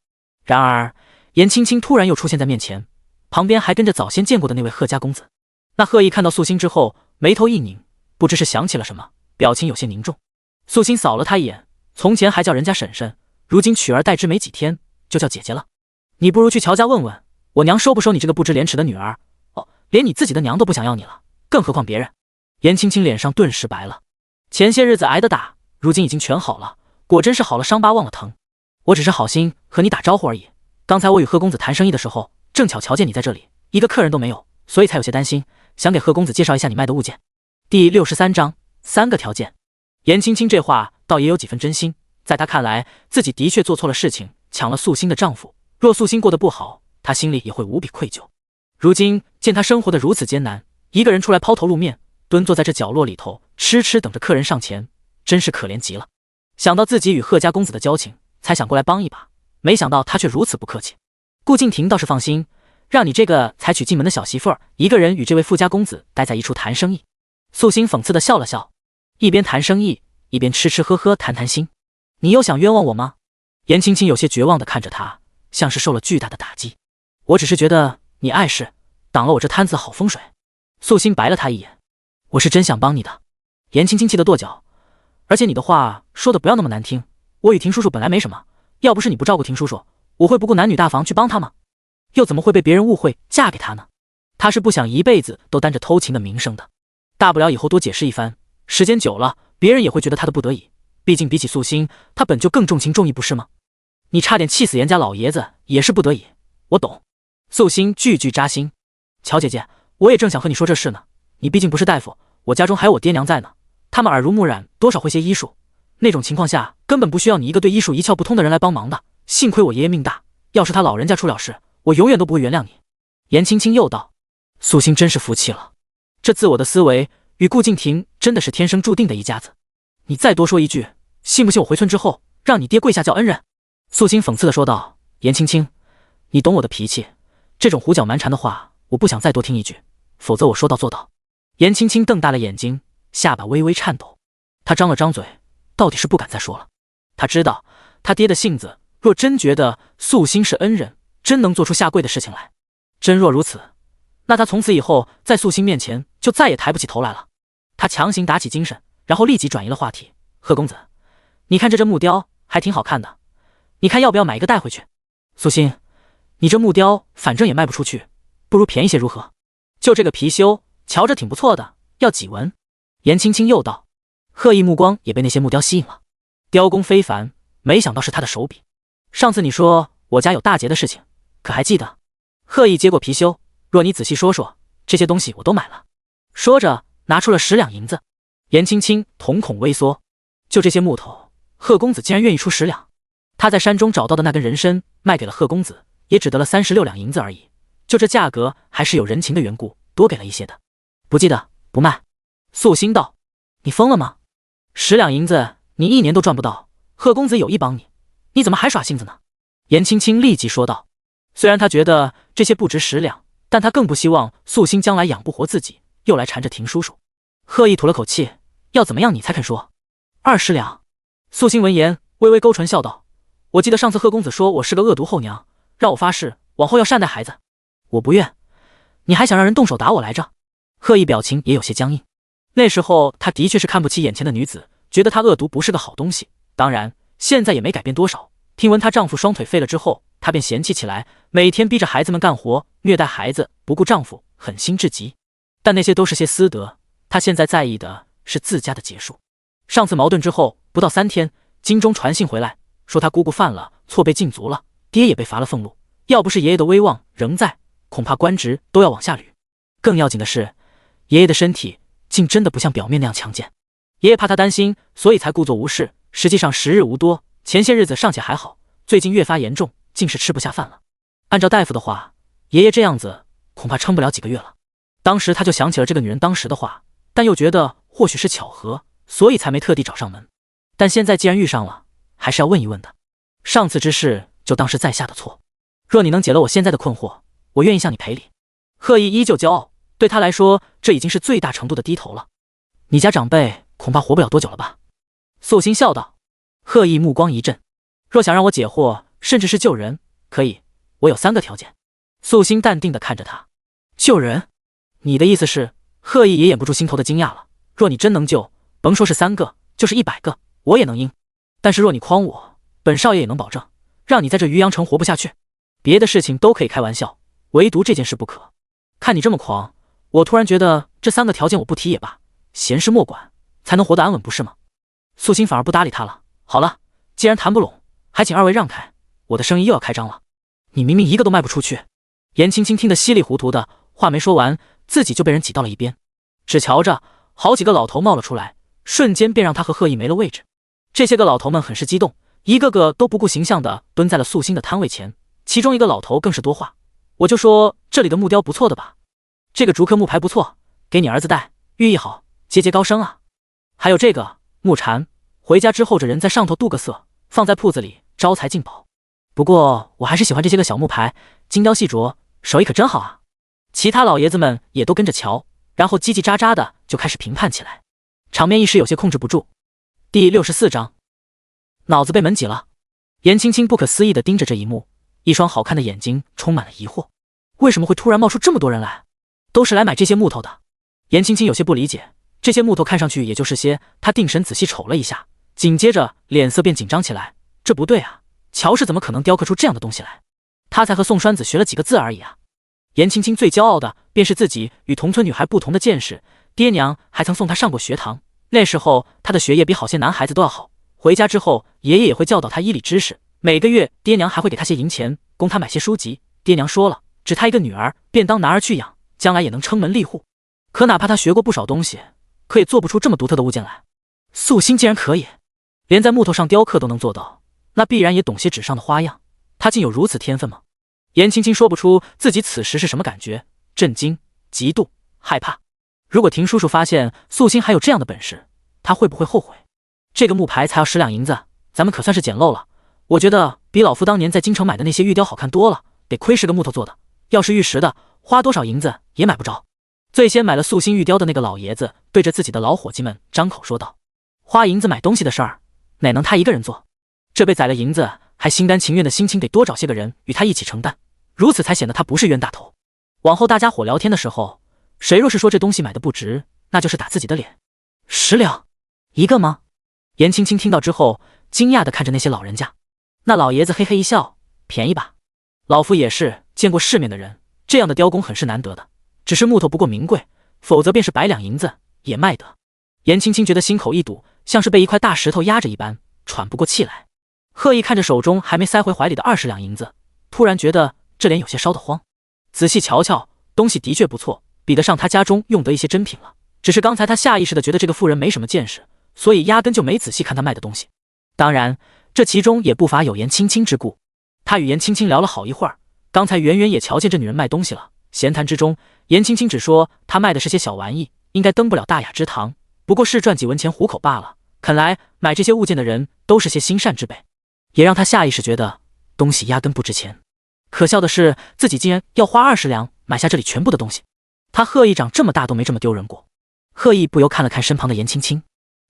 Speaker 1: 然而颜青青突然又出现在面前，旁边还跟着早先见过的那位贺家公子。那贺毅看到素心之后，眉头一拧，不知是想起了什么，表情有些凝重。素心扫了他一眼，从前还叫人家婶婶，如今取而代之没几天，就叫姐姐了。你不如去乔家问问，我娘收不收你这个不知廉耻的女儿？哦，连你自己的娘都不想要你了，更何况别人。颜青青脸上顿时白了，前些日子挨的打，如今已经全好了，果真是好了伤疤忘了疼。我只是好心和你打招呼而已。刚才我与贺公子谈生意的时候，正巧瞧见你在这里，一个客人都没有，所以才有些担心，想给贺公子介绍一下你卖的物件。第63章3个条件。颜青青这话倒也有几分真心，在她看来，自己的确做错了事情，抢了素心的丈夫。若素心过得不好，她心里也会无比愧疚。如今见她生活得如此艰难，一个人出来抛头露面，蹲坐在这角落里头，痴痴等着客人上前，真是可怜极了。想到自己与贺家公子的交情，才想过来帮一把，没想到他却如此不客气。顾敬亭倒是放心，让你这个才娶进门的小媳妇儿，一个人与这位富家公子待在一处谈生意。素心讽刺地笑了笑，一边谈生意，一边吃吃喝喝谈谈心。你又想冤枉我吗？颜青青有些绝望地看着他，像是受了巨大的打击。我只是觉得你碍事，挡了我这摊子好风水。素心白了他一眼，我是真想帮你的。颜青青气得跺脚，而且你的话说的不要那么难听，我与婷叔叔本来没什么，要不是你不照顾婷叔叔，我会不顾男女大防去帮他吗？又怎么会被别人误会嫁给他呢？他是不想一辈子都担着偷情的名声的，大不了以后多解释一番，时间久了别人也会觉得他的不得已，毕竟比起素心，他本就更重情重义，不是吗？你差点气死严家老爷子也是不得已，我懂。素心句句扎心。乔姐姐，我也正想和你说这事呢，你毕竟不是大夫，我家中还有我爹娘在呢，他们耳濡目染，多少会些医术，那种情况下根本不需要你一个对医术一窍不通的人来帮忙的。幸亏我爷爷命大，要是他老人家出了事，我永远都不会原谅你。颜青青又道。素心真是服气了，这自我的思维与顾敬亭真的是天生注定的一家子。你再多说一句，信不信我回村之后让你爹跪下叫恩人？素心讽刺地说道。颜青青，你懂我的脾气，这种胡搅蛮缠的话我不想再多听一句，否则我说到做到。颜青青瞪大了眼睛，下巴微微颤抖，她张了张嘴，到底是不敢再说了。她知道他爹的性子，若真觉得素心是恩人，真能做出下跪的事情来。真若如此，那他从此以后在素心面前就再也抬不起头来了。他强行打起精神，然后立即转移了话题。贺公子，你看这木雕还挺好看的，你看要不要买一个带回去？素心，你这木雕反正也卖不出去，不如便宜些如何？就这个貔貅，瞧着挺不错的，要几文？颜青青又道。贺毅目光也被那些木雕吸引了，雕工非凡，没想到是他的手笔。上次你说我家有大劫的事情，可还记得？贺毅接过貔貅，若你仔细说说，这些东西我都买了。说着拿出了10两银子。颜青青瞳孔微缩，就这些木头，贺公子竟然愿意出10两。他在山中找到的那根人参卖给了贺公子，也只得了36两银子而已。就这价格，还是有人情的缘故，多给了一些的。不记得，不卖。素心道：“你疯了吗？10两银子你1年都赚不到，贺公子有意帮你，你怎么还耍性子呢？”颜青青立即说道。虽然他觉得这些不值10两，但他更不希望素心将来养不活自己，又来缠着廷叔叔。贺意吐了口气，要怎么样你才肯说？20两。素心闻言微微勾唇笑道：“我记得上次贺公子说我是个恶毒后娘，让我发誓往后要善待孩子。我不愿，你还想让人动手打我来着？”贺意表情也有些僵硬。那时候他的确是看不起眼前的女子，觉得她恶毒不是个好东西。当然现在也没改变多少。听闻她丈夫双腿废了之后，她便嫌弃起来，每天逼着孩子们干活，虐待孩子，不顾丈夫，狠心至极。但那些都是些私德，她现在在意的是自家的结束。上次矛盾之后不到3天，京中传信回来，说她姑姑犯了错，被禁足了，爹也被罚了俸禄。要不是爷爷的威望仍在，恐怕官职都要往下捋。更要紧的是，爷爷的身体竟真的不像表面那样强健。爷爷怕他担心，所以才故作无事，实际上时日无多。前些日子尚且还好，最近越发严重，竟是吃不下饭了。按照大夫的话，爷爷这样子恐怕撑不了几个月了。当时他就想起了这个女人当时的话，但又觉得或许是巧合，所以才没特地找上门。但现在既然遇上了，还是要问一问的。上次之事就当是在下的错，若你能解了我现在的困惑，我愿意向你赔礼。贺意依旧骄傲，对他来说这已经是最大程度的低头了。你家长辈恐怕活不了多久了吧？素心笑道。贺意目光一震，若想让我解惑，甚至是救人，可以，我有3个条件。素心淡定地看着他。救人？你的意思是？贺意也掩不住心头的惊讶了。若你真能救，甭说是3个，就是100个，我也能应。但是若你诓我，本少爷也能保证，让你在这渔阳城活不下去。别的事情都可以开玩笑，唯独这件事不可。看你这么狂，我突然觉得这3个条件我不提也罢，闲事莫管，才能活得安稳，不是吗？素心反而不搭理他了。好了，既然谈不拢，还请2位让开，我的生意又要开张了。你明明1个都卖不出去。颜青青听得稀里糊涂的，话没说完，自己就被人挤到了一边。只瞧着好几个老头冒了出来，瞬间便让他和贺意没了位置。这些个老头们很是激动，一个个都不顾形象的蹲在了素心的摊位前。其中一个老头更是多话，我就说这里的木雕不错的吧，这个竹刻木牌不错，给你儿子戴，寓意好，节节高升啊。还有这个木蝉，回家之后这人在上头镀个色，放在铺子里招财进宝。不过我还是喜欢这些个小木牌，精雕细琢，手艺可真好啊。其他老爷子们也都跟着瞧，然后叽叽喳喳的就开始评判起来，场面一时有些控制不住。第64章，脑子被门挤了。颜青青不可思议的盯着这一幕，一双好看的眼睛充满了疑惑，为什么会突然冒出这么多人来？都是来买这些木头的。颜青青有些不理解，这些木头看上去也就是些，她定神仔细瞅了一下，紧接着脸色便紧张起来。这不对啊，乔氏怎么可能雕刻出这样的东西来？他才和宋栓子学了几个字而已啊。颜青青最骄傲的便是自己与同村女孩不同的见识，爹娘还曾送她上过学堂，那时候她的学业比好些男孩子都要好。回家之后，爷爷也会教导她医理知识，每个月爹娘还会给她些银钱，供她买些书籍。爹娘说了，只她一个女儿，便当男儿去养，将来也能撑门立户。可哪怕她学过不少东西，可也做不出这么独特的物件来。素心竟然可以，连在木头上雕刻都能做到，那必然也懂些纸上的花样。她竟有如此天分吗？颜青青说不出自己此时是什么感觉，震惊、嫉妒、害怕。如果廷叔叔发现素心还有这样的本事，他会不会后悔？这个木牌才要10两银子，咱们可算是捡漏了。我觉得比老夫当年在京城买的那些玉雕好看多了，得亏是个木头做的，要是玉石的，花多少银子也买不着。最先买了素心玉雕的那个老爷子对着自己的老伙计们张口说道：花银子买东西的事儿，哪能他一个人做？这被宰了银子，还心甘情愿的心情得多找些个人与他一起承担，如此才显得他不是冤大头。往后大家伙聊天的时候，谁若是说这东西买的不值，那就是打自己的脸。10两一个吗？颜青青听到之后，惊讶地看着那些老人家。那老爷子嘿嘿一笑，便宜吧，老夫也是见过世面的人，这样的雕工很是难得的，只是木头不够名贵，否则便是100两银子也卖得。颜青青觉得心口一堵，像是被一块大石头压着一般，喘不过气来。贺意看着手中还没塞回怀里的20两银子，突然觉得这脸有些烧得慌。仔细瞧瞧，东西的确不错，比得上他家中用得一些珍品了。只是刚才他下意识的觉得这个妇人没什么见识，所以压根就没仔细看他卖的东西。当然，这其中也不乏有颜青青之故。他与颜青青聊了好一会儿，刚才远远也瞧见这女人卖东西了。闲谈之中，颜青青只说她卖的是些小玩意，应该登不了大雅之堂，不过是赚几文钱糊口罢了。看来买这些物件的人都是些心善之辈，也让他下意识觉得东西压根不值钱。可笑的是，自己竟然要花20两买下这里全部的东西。他贺意长这么大都没这么丢人过。贺意不由看了看身旁的颜青青，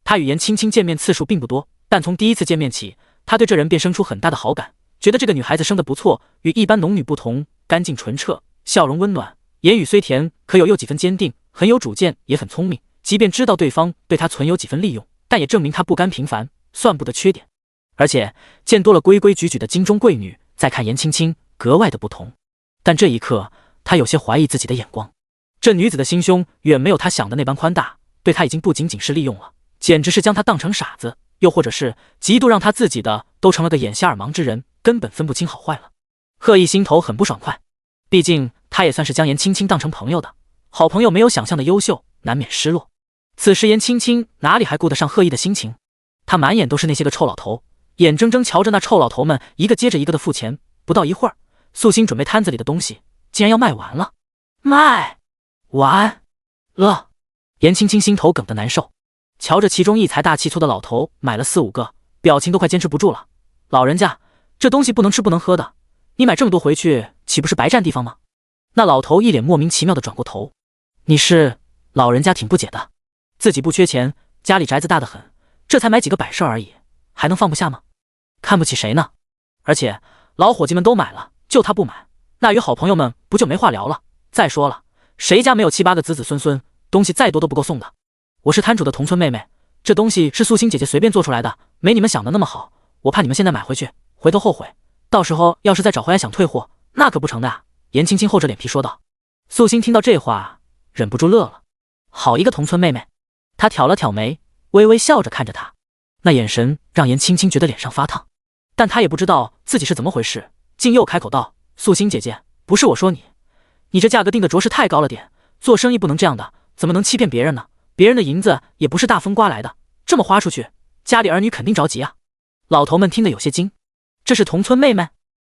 Speaker 1: 他与颜青青见面次数并不多，但从第一次见面起，他对这人便生出很大的好感，觉得这个女孩子生得不错，与一般农女不同，干净纯澈，笑容温暖，言语虽甜，可又几分坚定，很有主见，也很聪明。即便知道对方对他存有几分利用，但也证明他不甘平凡，算不得缺点。而且见多了规规矩矩的京中贵女，再看颜青青格外的不同。但这一刻，他有些怀疑自己的眼光。这女子的心胸远没有他想的那般宽大，对他已经不仅仅是利用了，简直是将他当成傻子，又或者是极度让他自己的都成了个眼瞎耳盲之人，根本分不清好坏了。贺意心头很不爽快，毕竟他也算是将颜青青当成朋友的，好朋友没有想象的优秀，难免失落。此时颜青青哪里还顾得上贺意的心情，他满眼都是那些个臭老头，眼睁睁瞧着那臭老头们一个接着一个的付钱。不到一会儿，素心准备摊子里的东西竟然要卖完了。卖完了，颜青青心头梗得难受，瞧着其中一财大气粗的老头买了4、5个，表情都快坚持不住了。老人家，这东西不能吃不能喝的，你买这么多回去岂不是白占地方吗？那老头一脸莫名其妙的转过头。你是？老人家挺不解的，自己不缺钱，家里宅子大得很，这才买几个摆设而已，还能放不下吗？看不起谁呢？而且老伙计们都买了，就他不买，那与好朋友们不就没话聊了？再说了，谁家没有7、8个子子孙孙，东西再多都不够送的。我是摊主的同村妹妹，这东西是素心姐姐随便做出来的，没你们想的那么好，我怕你们现在买回去，回头后悔，到时候要是再找回来想退货，那可不成的啊。颜青青厚着脸皮说道。素心听到这话，忍不住乐了。好一个同村妹妹，她挑了挑眉，微微笑着看着她，那眼神让颜青青觉得脸上发烫，但她也不知道自己是怎么回事，竟又开口道：素心姐姐，不是我说你，你这价格定的着实太高了点，做生意不能这样的，怎么能欺骗别人呢？别人的银子也不是大风刮来的，这么花出去，家里儿女肯定着急啊。老头们听得有些惊，这是同村妹妹？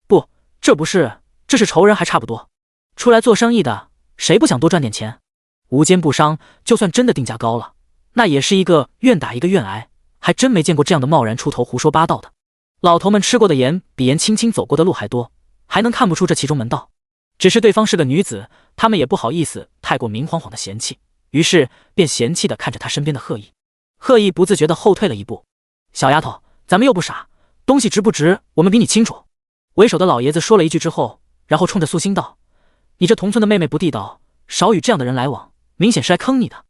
Speaker 1: 不，这不是，这是仇人还差不多。出来做生意的，谁不想多赚点钱？无奸不商，就算真的定价高了，那也是一个愿打一个愿挨，还真没见过这样的贸然出头胡说八道的。老头们吃过的盐比颜青青走过的路还多，还能看不出这其中门道。只是对方是个女子，他们也不好意思太过明晃晃的嫌弃，于是便嫌弃地看着他身边的贺意。贺意不自觉地后退了一步。小丫头，咱们又不傻，东西值不值我们比你清楚。为首的老爷子说了一句之后，然后冲着素心道：你这同村的妹妹不地道，少与这样的人来往，明显是来坑你的。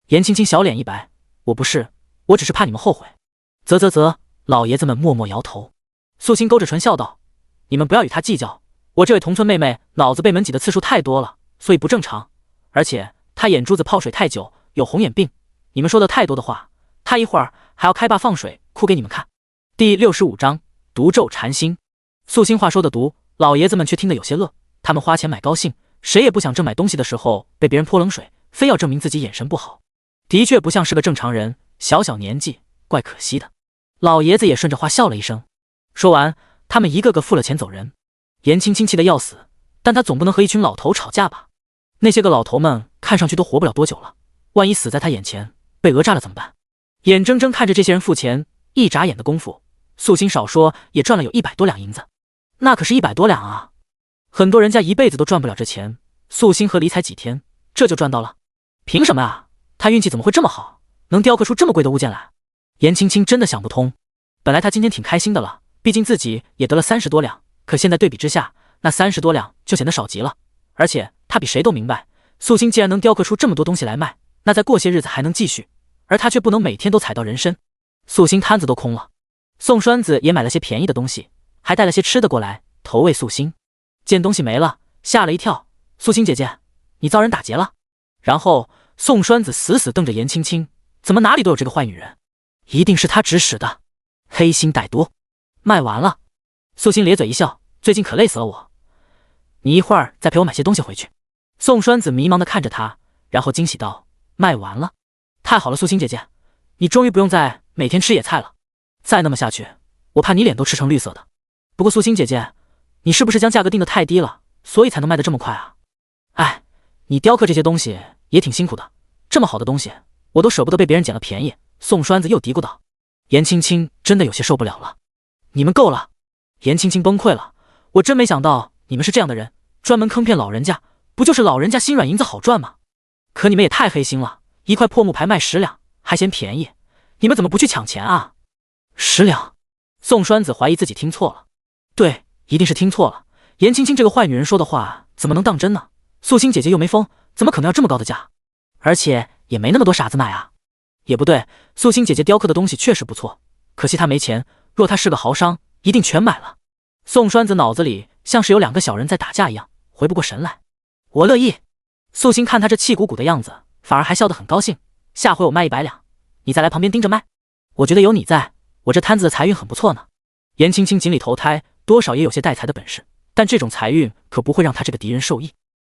Speaker 1: 颜青青小脸一白，我不是，我只是怕你们后悔。啧，老爷子们默默摇头。素心勾着唇笑道：你们不要与他计较，我这位同村妹妹脑子被门挤的次数太多了，所以不正常，而且她眼珠子泡水太久，有红眼病，你们说的太多的话，她一会儿还要开坝放水哭给你们看。第65章毒咒缠心。素心话说的毒，老爷子们却听得有些乐，他们花钱买高兴，谁也不想正买东西的时候被别人泼冷水，非要证明自己眼神不好，的确不像是个正常人，小年纪，怪可惜的。老爷子也顺着话笑了一声。说完，他们一个个付了钱走人。颜青青气得要死，但他总不能和一群老头吵架吧？那些个老头们看上去都活不了多久了，万一死在他眼前被讹诈了怎么办？眼睁睁看着这些人付钱，一眨眼的功夫，素心少说也赚了有100多两银子，那可是100多两啊！很多人家一辈子都赚不了这钱，素心和离才几天，这就赚到了。凭什么啊？他运气怎么会这么好，能雕刻出这么贵的物件来？颜青青真的想不通。本来他今天挺开心的了，毕竟自己也得了30多两，可现在对比之下，那30多两就显得少极了。而且他比谁都明白，素心既然能雕刻出这么多东西来卖，那再过些日子还能继续，而他却不能每天都踩到人参。素心摊子都空了，宋栓子也买了些便宜的东西，还带了些吃的过来投喂素心。见东西没了，吓了一跳，素心姐姐，你遭人打劫了。然后宋栓子死死瞪着颜青青，怎么哪里都有这个坏女人，一定是她指使的，黑心歹毒。卖完了。素心咧嘴一笑，最近可累死了我，你一会儿再陪我买些东西回去。宋栓子迷茫地看着他，然后惊喜道：卖完了。太好了，素心姐姐，你终于不用再每天吃野菜了。再那么下去，我怕你脸都吃成绿色的。不过素心姐姐，你是不是将价格定得太低了，所以才能卖得这么快啊？哎，你雕刻这些东西也挺辛苦的，这么好的东西，我都舍不得被别人捡了便宜。宋栓子又嘀咕道。颜青青真的有些受不了了，你们够了！颜青青崩溃了，我真没想到你们是这样的人，专门坑骗老人家，不就是老人家心软银子好赚吗？可你们也太黑心了，一块破木牌卖10两，还嫌便宜，你们怎么不去抢钱啊？10两？宋栓子怀疑自己听错了，对，一定是听错了。颜青青这个坏女人说的话怎么能当真呢？素心姐姐又没疯，怎么可能要这么高的价？而且也没那么多傻子买啊。也不对，素心姐姐雕刻的东西确实不错，可惜她没钱，若她是个豪商，一定全买了。宋栓子脑子里像是有2个小人在打架一样，回不过神来。我乐意。素心看他这气鼓鼓的样子，反而还笑得很高兴。下回我卖100两，你再来旁边盯着卖。我觉得有你在，我这摊子的财运很不错呢。颜青青井里投胎，多少也有些带财的本事，但这种财运可不会让他这个敌人受益。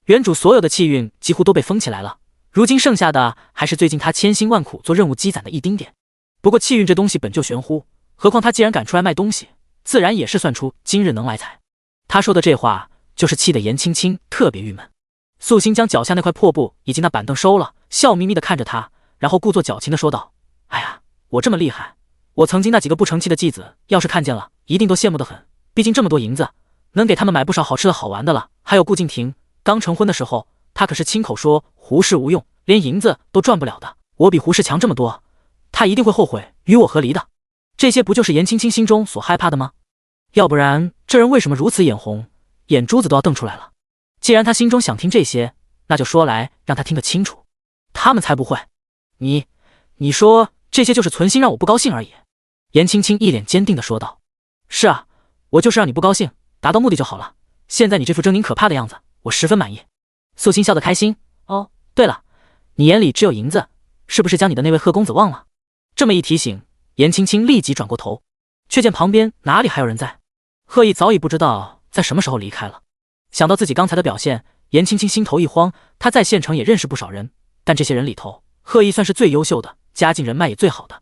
Speaker 1: 原主所有的气运几乎都被封起来了，如今剩下的还是最近他千辛万苦做任务积攒的一丁点。不过气运这东西本就玄乎，何况他既然敢出来卖东西，自然也是算出今日能来财。他说的这话就是气得颜青青特别郁闷。素心将脚下那块破布以及那板凳收了，笑眯眯地看着他，然后故作矫情地说道：哎呀，我这么厉害，我曾经那几个不成器的继子要是看见了，一定都羡慕得很，毕竟这么多银子能给他们买不少好吃的好玩的了。还有顾敬亭刚成婚的时候，他可是亲口说胡氏无用，连银子都赚不了的，我比胡氏强这么多，他一定会后悔与我和离的。这些不就是颜青青心中所害怕的吗？要不然这人为什么如此眼红，眼珠子都要瞪出来了？既然他心中想听这些，那就说来让他听个清楚。他们才不会。你说这些就是存心让我不高兴而已。颜青青一脸坚定地说道。是啊，我就是让你不高兴，达到目的就好了。现在你这副狰狞可怕的样子，我十分满意。素心笑得开心。哦，对了，你眼里只有银子，是不是将你的那位贺公子忘了？这么一提醒，颜青青立即转过头，却见旁边哪里还有人在。贺毅早已不知道在什么时候离开了。想到自己刚才的表现，颜青青心头一慌。她在县城也认识不少人，但这些人里头，贺毅算是最优秀的，家境人脉也最好的，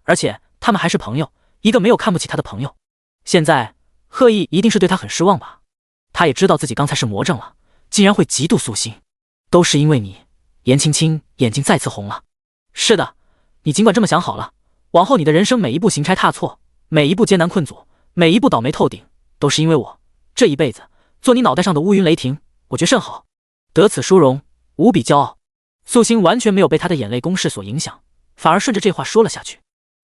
Speaker 1: 而且他们还是朋友，一个没有看不起他的朋友。现在贺毅一定是对他很失望吧？他也知道自己刚才是魔怔了，竟然会嫉妒素心，都是因为你。颜青青眼睛再次红了。是的，你尽管这么想好了，往后你的人生每一步行差踏错，每一步艰难困阻，每一步倒霉透顶，都是因为我。这一辈子做你脑袋上的乌云雷霆，我觉甚好，得此殊荣，无比骄傲。素心完全没有被他的眼泪攻势所影响，反而顺着这话说了下去。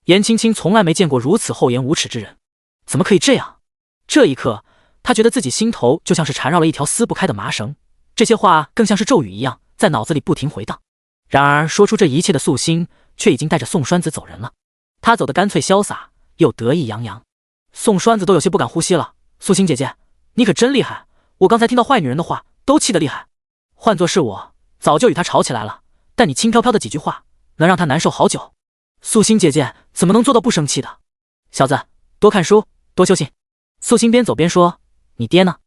Speaker 1: 颜青青从来没见过如此厚颜无耻之人，怎么可以这样？这一刻，他觉得自己心头就像是缠绕了一条撕不开的麻绳，这些话更像是咒语一样，在脑子里不停回荡。然而说出这一切的素心，却已经带着宋栓子走人了。他走得干脆潇洒，又得意洋洋。宋栓子都有些不敢呼吸了。素心姐姐，你可真厉害，我刚才听到坏女人的话都气得厉害，换作是我早就与她吵起来了，但你轻飘飘的几句话能让她难受好久。素心姐姐怎么能做到不生气的？小子，多看书，多修行。素心边走边说。你爹呢？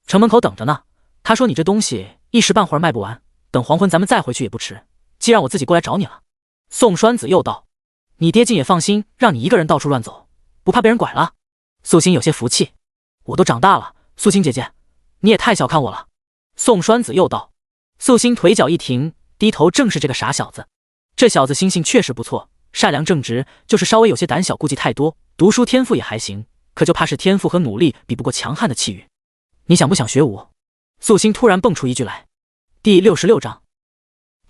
Speaker 1: 城门口等着呢，他说你这东西一时半会儿卖不完，等黄昏咱们再回去也不迟，既然我自己过来找你了。宋栓子又道。你爹竟也放心让你一个人到处乱走，不怕被人拐了？素心有些服气。我都长大了，素心姐姐，你也太小看我了。宋栓子又道。素心腿脚一停，低头正是这个傻小子。这小子心性确实不错，善良正直，就是稍微有些胆小，顾忌太多，读书天赋也还行，可就怕是天赋和努力比不过强悍的气运。你想不想学武？素心突然蹦出一句来。第66章，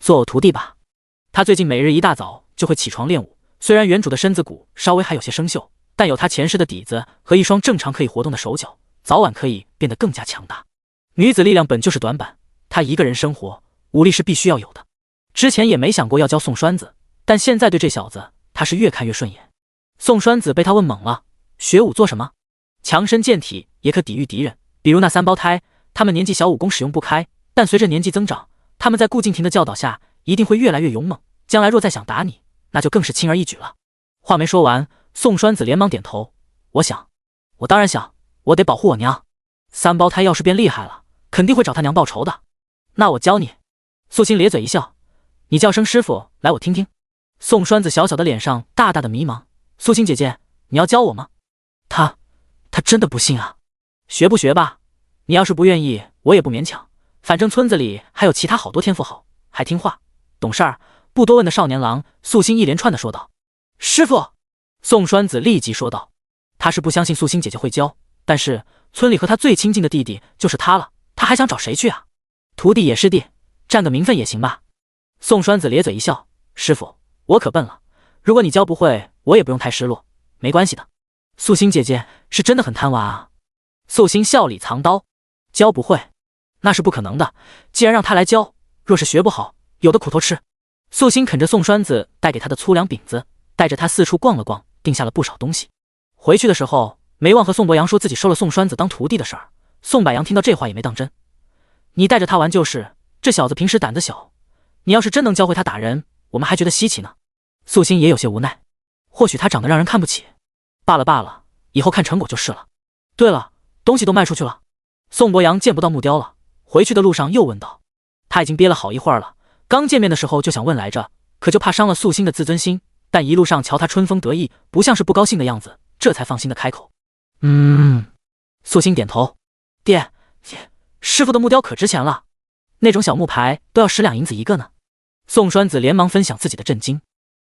Speaker 1: 做我徒弟吧。他最近每日一大早就会起床练武，虽然原主的身子骨稍微还有些生锈，但有他前世的底子和一双正常可以活动的手脚，早晚可以变得更加强大。女子力量本就是短板，她一个人生活，武力是必须要有的。之前也没想过要教宋栓子，但现在对这小子他是越看越顺眼。宋栓子被他问懵了，学武做什么？强身健体也可抵御敌人，比如那3胞胎，他们年纪小，武功使用不开，但随着年纪增长，他们在顾敬亭的教导下一定会越来越勇猛，将来若再想打你，那就更是轻而易举了。话没说完，宋栓子连忙点头。我当然想，我得保护我娘。3胞胎要是变厉害了，肯定会找他娘报仇的。那我教你。素心咧嘴一笑。你叫声师傅来我听听。宋栓子小小的脸上大大的迷茫。素心姐姐，你要教我吗？他真的不信啊。学不学吧，你要是不愿意，我也不勉强。反正村子里还有其他好多天赋好，还听话、懂事儿、不多问的少年郎。素心一连串的说道。师傅，宋栓子立即说道。他是不相信素心姐姐会教，但是村里和他最亲近的弟弟就是他了，他还想找谁去啊？徒弟也是弟，占个名分也行吧。宋栓子咧嘴一笑，师傅，我可笨了，如果你教不会，我也不用太失落，没关系的。素心姐姐是真的很贪玩啊。素心笑里藏刀，教不会那是不可能的，既然让他来教，若是学不好，有的苦头吃。素心啃着宋栓子带给他的粗粮饼子，带着他四处逛了逛，定下了不少东西。回去的时候，没忘和宋伯阳说自己收了宋栓子当徒弟的事儿。宋百阳听到这话也没当真，你带着他玩就是，这小子平时胆子小，你要是真能教会他打人，我们还觉得稀奇呢。素心也有些无奈，或许他长得让人看不起，罢了，以后看成果就是了。对了，东西都卖出去了。宋伯阳见不到木雕了，回去的路上又问道。他已经憋了好一会儿了，刚见面的时候就想问来着，可就怕伤了素心的自尊心，但一路上瞧他春风得意，不像是不高兴的样子，这才放心的开口。素心点头。爹，师傅的木雕可值钱了，那种小木牌都要10两银子一个呢。宋栓子连忙分享自己的震惊。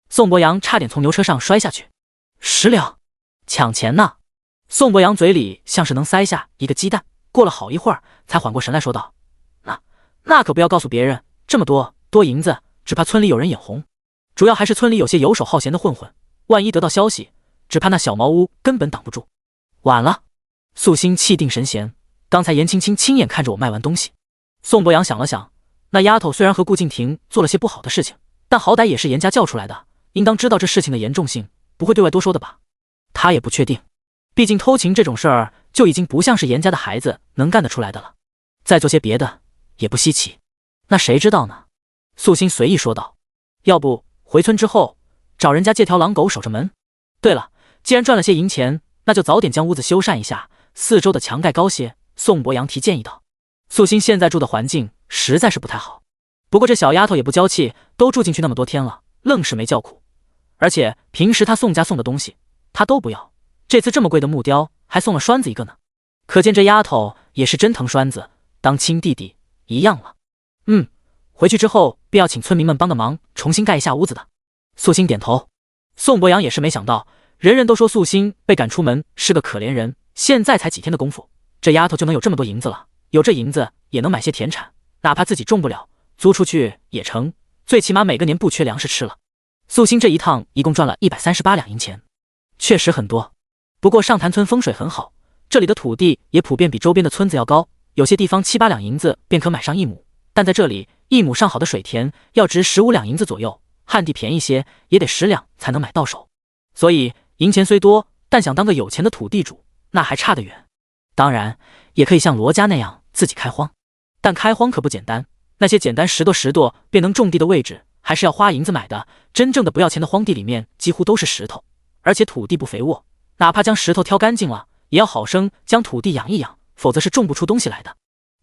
Speaker 1: 宋伯阳差点从牛车上摔下去。10两，抢钱呢。宋伯阳嘴里像是能塞下一个鸡蛋，过了好一会儿才缓过神来说道，那可不要告诉别人，这么多银子，只怕村里有人眼红，主要还是村里有些游手好闲的混混，万一得到消息，只怕那小茅屋根本挡不住。晚了。素心气定神闲，刚才严青青亲眼看着我卖完东西。宋伯阳想了想，那丫头虽然和顾敬亭做了些不好的事情，但好歹也是严家叫出来的，应当知道这事情的严重性，不会对外多说的吧。他也不确定，毕竟偷情这种事儿就已经不像是严家的孩子能干得出来的了，再做些别的也不稀奇。那谁知道呢？素心随意说道。要不回村之后找人家借条狼狗守着门。对了，既然赚了些银钱，那就早点将屋子修缮一下，四周的墙盖高些。宋伯阳提建议道。素心现在住的环境实在是不太好，不过这小丫头也不娇气，都住进去那么多天了，愣是没叫苦。而且平时她宋家送的东西她都不要，这次这么贵的木雕还送了栓子一个呢，可见这丫头也是真疼栓子，当亲弟弟一样了。回去之后便要请村民们帮个忙，重新盖一下屋子的。素心点头。宋伯阳也是没想到，人人都说素心被赶出门是个可怜人，现在才几天的功夫，这丫头就能有这么多银子了，有这银子也能买些田产，哪怕自己种不了，租出去也成，最起码每个年不缺粮食吃了。素心这一趟一共赚了138两银钱，确实很多。不过上潭村风水很好，这里的土地也普遍比周边的村子要高，有些地方7、8两银子便可买上1亩，但在这里1亩上好的水田要值15两银子左右，旱地便宜些也得10两才能买到手。所以银钱虽多，但想当个有钱的土地主那还差得远。当然也可以像罗家那样自己开荒，但开荒可不简单，那些简单10垛便能种地的位置还是要花银子买的，真正的不要钱的荒地里面几乎都是石头，而且土地不肥沃，哪怕将石头挑干净了，也要好生将土地养一养，否则是种不出东西来的。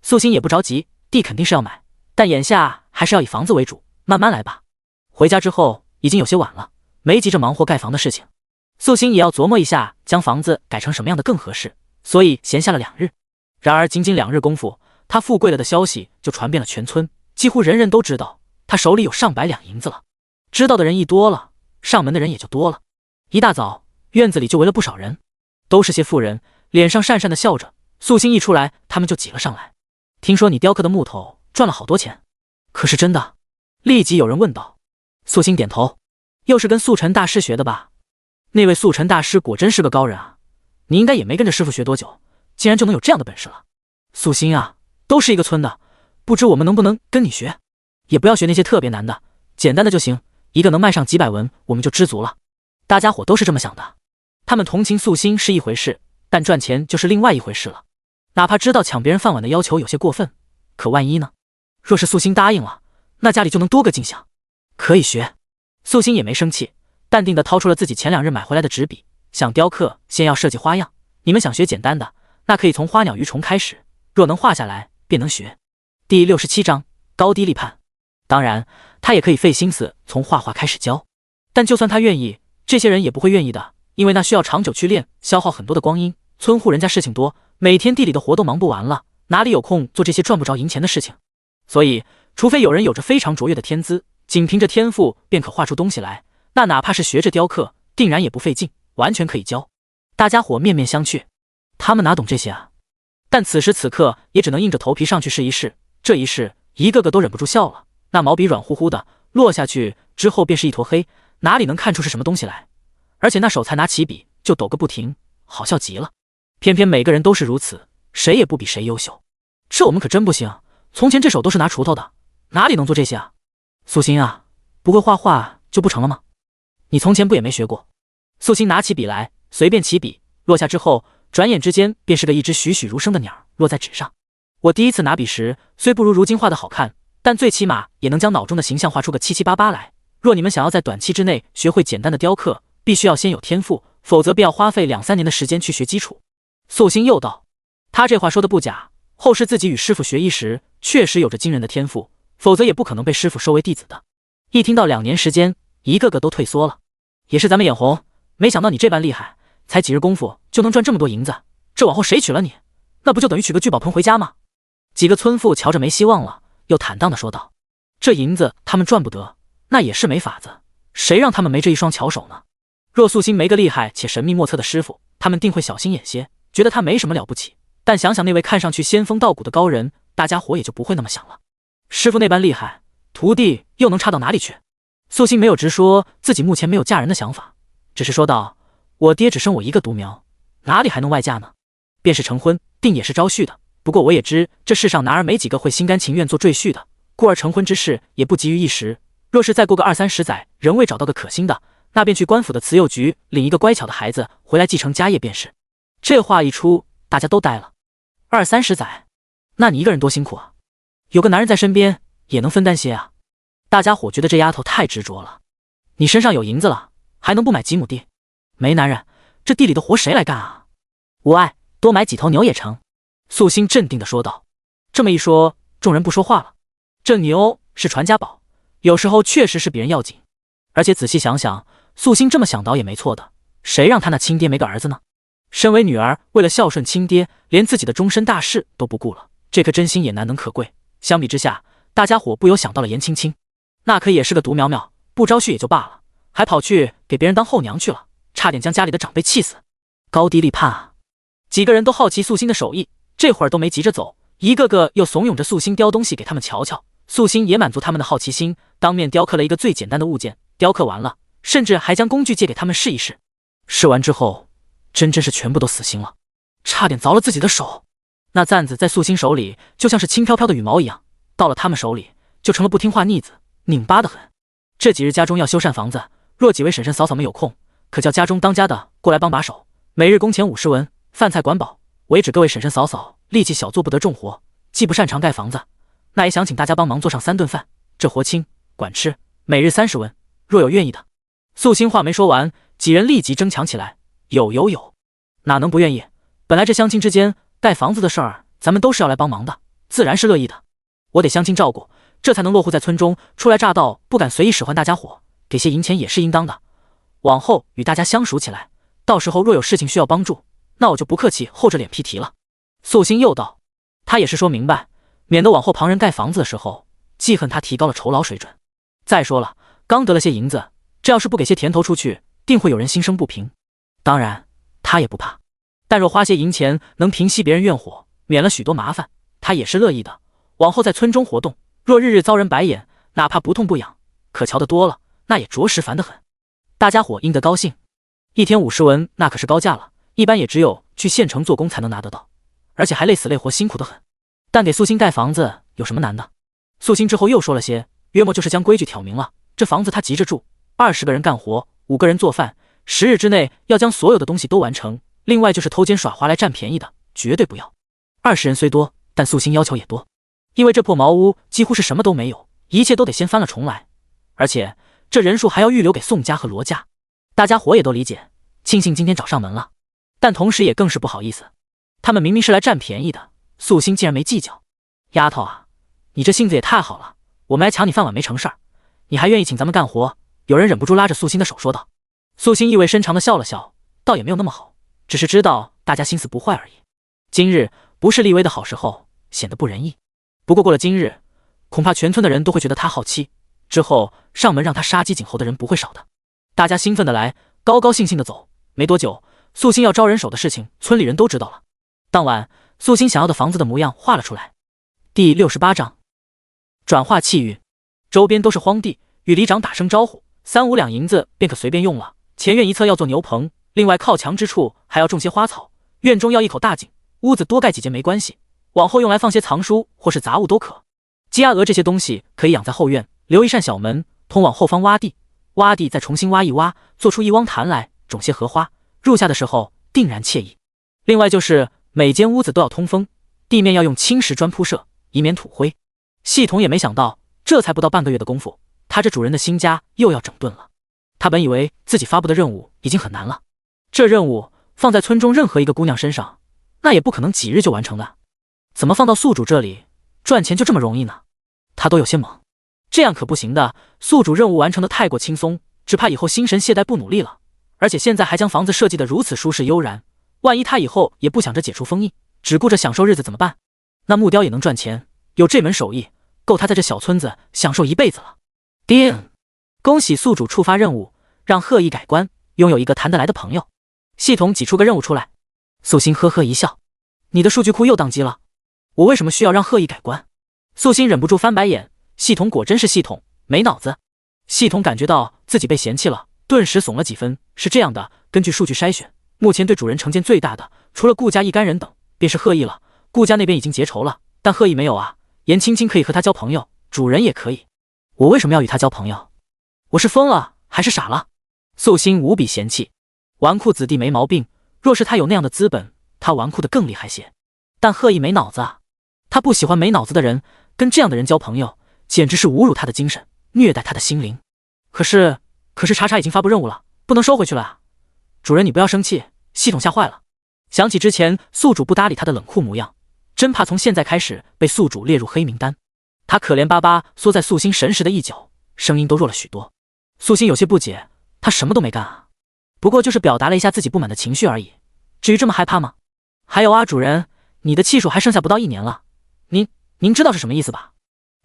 Speaker 1: 素心也不着急，地肯定是要买，但眼下还是要以房子为主，慢慢来吧。回家之后已经有些晚了，没急着忙活盖房的事情，素心也要琢磨一下将房子改成什么样的更合适，所以闲下了2日。然而仅仅2日功夫，他富贵了的消息就传遍了全村，几乎人人都知道他手里有上百两银子了。知道的人一多了，上门的人也就多了。一大早院子里就围了不少人，都是些妇人，脸上讪讪的笑着。素心一出来，他们就挤了上来。听说你雕刻的木头赚了好多钱，可是真的？立即有人问道。素心点头。又是跟素尘大师学的吧？那位素尘大师果真是个高人啊，你应该也没跟着师傅学多久，竟然就能有这样的本事了。素心啊，都是一个村的，不知我们能不能跟你学？也不要学那些特别难的，简单的就行，一个能卖上几百文我们就知足了。大家伙都是这么想的。他们同情素心是一回事，但赚钱就是另外一回事了。哪怕知道抢别人饭碗的要求有些过分，可万一呢？若是素心答应了，那家里就能多个进项。可以学。素心也没生气，淡定地掏出了自己前2日买回来的纸笔。想雕刻先要设计花样，你们想学简单的，那可以从花鸟鱼虫开始，若能画下来便能学。第67章高低立判。当然他也可以费心思从画画开始教。但就算他愿意，这些人也不会愿意的，因为那需要长久去练，消耗很多的光阴。村户人家事情多，每天地里的活都忙不完了，哪里有空做这些赚不着银钱的事情？所以，除非有人有着非常卓越的天资，仅凭着天赋便可画出东西来，那哪怕是学着雕刻，定然也不费劲，完全可以教。大家伙面面相觑，他们哪懂这些啊？但此时此刻也只能硬着头皮上去试一试。这一试，一个个都忍不住笑了。那毛笔软乎乎的，落下去之后便是一坨黑，哪里能看出是什么东西来？而且那手才拿起笔就抖个不停，好笑极了。偏偏每个人都是如此，谁也不比谁优秀。这我们可真不行，从前这手都是拿锄头的，哪里能做这些啊？素心啊，不会画画就不成了吗？你从前不也没学过？素心拿起笔来，随便起笔，落下之后，转眼之间便是个一只栩栩如生的鸟落在纸上。我第一次拿笔时，虽不如如今画的好看，但最起码也能将脑中的形象画出个七七八八来。若你们想要在短期之内学会简单的雕刻，必须要先有天赋，否则便要花费2-3年的时间去学基础。素心又道，他这话说的不假，后世自己与师傅学艺时，确实有着惊人的天赋，否则也不可能被师傅收为弟子的。一听到2年时间，一个个都退缩了。也是咱们眼红，没想到你这般厉害，才几日功夫就能赚这么多银子，这往后谁娶了你，那不就等于娶个聚宝盆回家吗？几个村妇瞧着没希望了，又坦荡地说道，这银子他们赚不得，那也是没法子，谁让他们没这一双巧手呢？若素心没个厉害且神秘莫测的师傅，他们定会小心眼些，觉得他没什么了不起。但想想那位看上去仙风道骨的高人，大家伙也就不会那么想了。师傅那般厉害，徒弟又能差到哪里去？素心没有直说自己目前没有嫁人的想法，只是说道，我爹只生我一个独苗，哪里还能外嫁呢？便是成婚，定也是招婿的。不过我也知这世上男儿没几个会心甘情愿做赘婿的，故而成婚之事也不急于一时。若是再过个20-30载，仍未找到个可心的，那便去官府的慈幼局领一个乖巧的孩子回来继承家业便是。这话一出，大家都呆了。20-30载，那你一个人多辛苦啊！有个男人在身边也能分担些啊。大家伙觉得这丫头太执着了。你身上有银子了，还能不买几亩地？没男人，这地里的活谁来干啊？无碍，多买几头牛也成。素心镇定地说道。这么一说，众人不说话了。这牛是传家宝，有时候确实是比人要紧。而且仔细想想，素心这么想到也没错的，谁让他那亲爹没个儿子呢？身为女儿，为了孝顺亲爹，连自己的终身大事都不顾了，这颗真心也难能可贵。相比之下，大家伙不由想到了严青青，那可也是个独苗苗，不招婿也就罢了，还跑去给别人当后娘去了，差点将家里的长辈气死。高低立判啊！几个人都好奇素心的手艺，这会儿都没急着走，一个个又怂恿着素心雕东西给他们瞧瞧。素心也满足他们的好奇心，当面雕刻了一个最简单的物件。雕刻完了，甚至还将工具借给他们试一试。试完之后，真是全部都死心了，差点凿了自己的手。那簪子在素心手里就像是轻飘飘的羽毛一样，到了他们手里就成了不听话逆子，拧巴得很。这几日家中要修缮房子，若几位婶婶嫂嫂们有空，可叫家中当家的过来帮把手，每日工钱50文，饭菜管饱。唯指各位婶婶嫂嫂力气小，做不得重活，既不擅长盖房子，那也想请大家帮忙做上3顿饭，这活轻，管吃，每日30文，若有愿意的。素心话没说完，几人立即争抢起来，有，哪能不愿意？本来这乡亲之间盖房子的事儿，咱们都是要来帮忙的，自然是乐意的。我得乡亲照顾，这才能落户在村中，初来乍到不敢随意使唤大家伙，给些银钱也是应当的。往后与大家相熟起来，到时候若有事情需要帮助，那我就不客气厚着脸皮提了。素心又道，他也是说明白，免得往后旁人盖房子的时候记恨他提高了酬劳水准。再说了，刚得了些银子，这要是不给些甜头出去，定会有人心生不平。当然他也不怕，但若花些银钱能平息别人怨火，免了许多麻烦，他也是乐意的。往后在村中活动，若日日遭人白眼，哪怕不痛不痒，可瞧得多了，那也着实烦得很。大家伙应得高兴，一天50文那可是高价了，一般也只有去县城做工才能拿得到，而且还累死累活，辛苦得很。但给素心盖房子有什么难的？素心之后又说了些，约莫就是将规矩挑明了。这房子他急着住，20个人干活，5个人做饭，10日之内要将所有的东西都完成。另外就是偷奸耍滑来占便宜的，绝对不要。20人虽多，但素心要求也多，因为这破茅屋几乎是什么都没有，一切都得先翻了重来，而且这人数还要预留给宋家和罗家。大家伙也都理解，庆幸今天找上门了，但同时也更是不好意思。他们明明是来占便宜的，素心竟然没计较。丫头啊，你这性子也太好了，我们来抢你饭碗没成事儿，你还愿意请咱们干活，有人忍不住拉着素心的手说道。素心意味深长的笑了笑，倒也没有那么好，只是知道大家心思不坏而已。今日不是立威的好时候，显得不仁义。不过过了今日，恐怕全村的人都会觉得他好欺，之后上门让他杀鸡儆猴的人不会少的。大家兴奋的来，高高兴兴的走。没多久，素心要招人手的事情，村里人都知道了。当晚，素心想要的房子的模样画了出来。第68章，转化气运。周边都是荒地，与里长打声招呼，3、5两银子便可随便用了。前院一侧要做牛棚，另外靠墙之处还要种些花草。院中要一口大井，屋子多盖几间没关系，往后用来放些藏书或是杂物都可。鸡鸭鹅这些东西可以养在后院，留一扇小门通往后方洼地，洼地再重新挖一挖，做出一汪潭来，种些荷花，入夏的时候定然惬意。另外就是每间屋子都要通风，地面要用青石砖铺设，以免土灰。系统也没想到，这才不到半个月的功夫，他这主人的新家又要整顿了。他本以为自己发布的任务已经很难了，这任务放在村中任何一个姑娘身上，那也不可能几日就完成的。怎么放到宿主这里，赚钱就这么容易呢？他都有些懵。这样可不行的，宿主任务完成的太过轻松，只怕以后心神懈怠不努力了。而且现在还将房子设计得如此舒适悠然，万一他以后也不想着解除封印，只顾着享受日子怎么办？那木雕也能赚钱，有这门手艺，够他在这小村子享受一辈子了。叮！恭喜宿主触发任务，让贺意改观，拥有一个谈得来的朋友。系统挤出个任务出来。素心呵呵一笑，你的数据库又宕机了，我为什么需要让贺意改观？素心忍不住翻白眼，系统果真是系统，没脑子。系统感觉到自己被嫌弃了，顿时怂了几分。是这样的，根据数据筛选，目前对主人成见最大的，除了顾家一干人等，便是贺意了。顾家那边已经结仇了，但贺意没有啊。颜青青可以和他交朋友，主人也可以。我为什么要与他交朋友？我是疯了还是傻了？素心无比嫌弃。纨绔子弟没毛病，若是他有那样的资本，他纨绔的更厉害些。但贺意没脑子啊，他不喜欢没脑子的人，跟这样的人交朋友，简直是侮辱他的精神，虐待他的心灵。可是查查已经发布任务了，不能收回去了啊！主人你不要生气，系统吓坏了。想起之前宿主不搭理他的冷酷模样，真怕从现在开始被宿主列入黑名单。他可怜巴巴缩在素心神识的一角，声音都弱了许多。素心有些不解，他什么都没干啊，不过就是表达了一下自己不满的情绪而已，至于这么害怕吗？还有啊，主人，你的气数还剩下不到1年了，您知道是什么意思吧？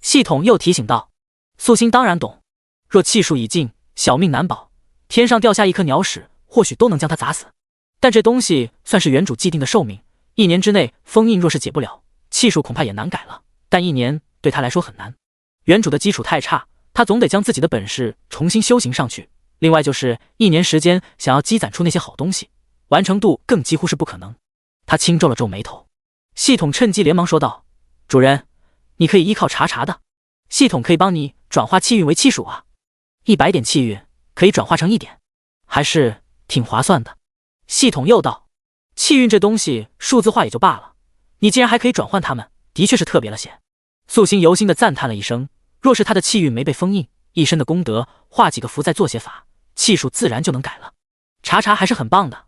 Speaker 1: 系统又提醒道。素心当然懂，若气数已尽，小命难保，天上掉下一颗鸟屎，或许都能将他砸死。但这东西算是原主既定的寿命，1年之内封印若是解不了，气数恐怕也难改了。但1年对他来说很难，原主的基础太差，他总得将自己的本事重新修行上去。另外就是1年时间，想要积攒出那些好东西，完成度更几乎是不可能。他轻皱了皱眉头。系统趁机连忙说道：“主人，你可以依靠查查的，系统可以帮你转化气运为气数啊，100点气运可以转化成1点，还是挺划算的。”系统又道：“气运这东西数字化也就罢了，你竟然还可以转换它们，的确是特别了些。”素心由心的赞叹了一声，若是他的气运没被封印，一身的功德画几个符再做些法，气数自然就能改了。查查还是很棒的。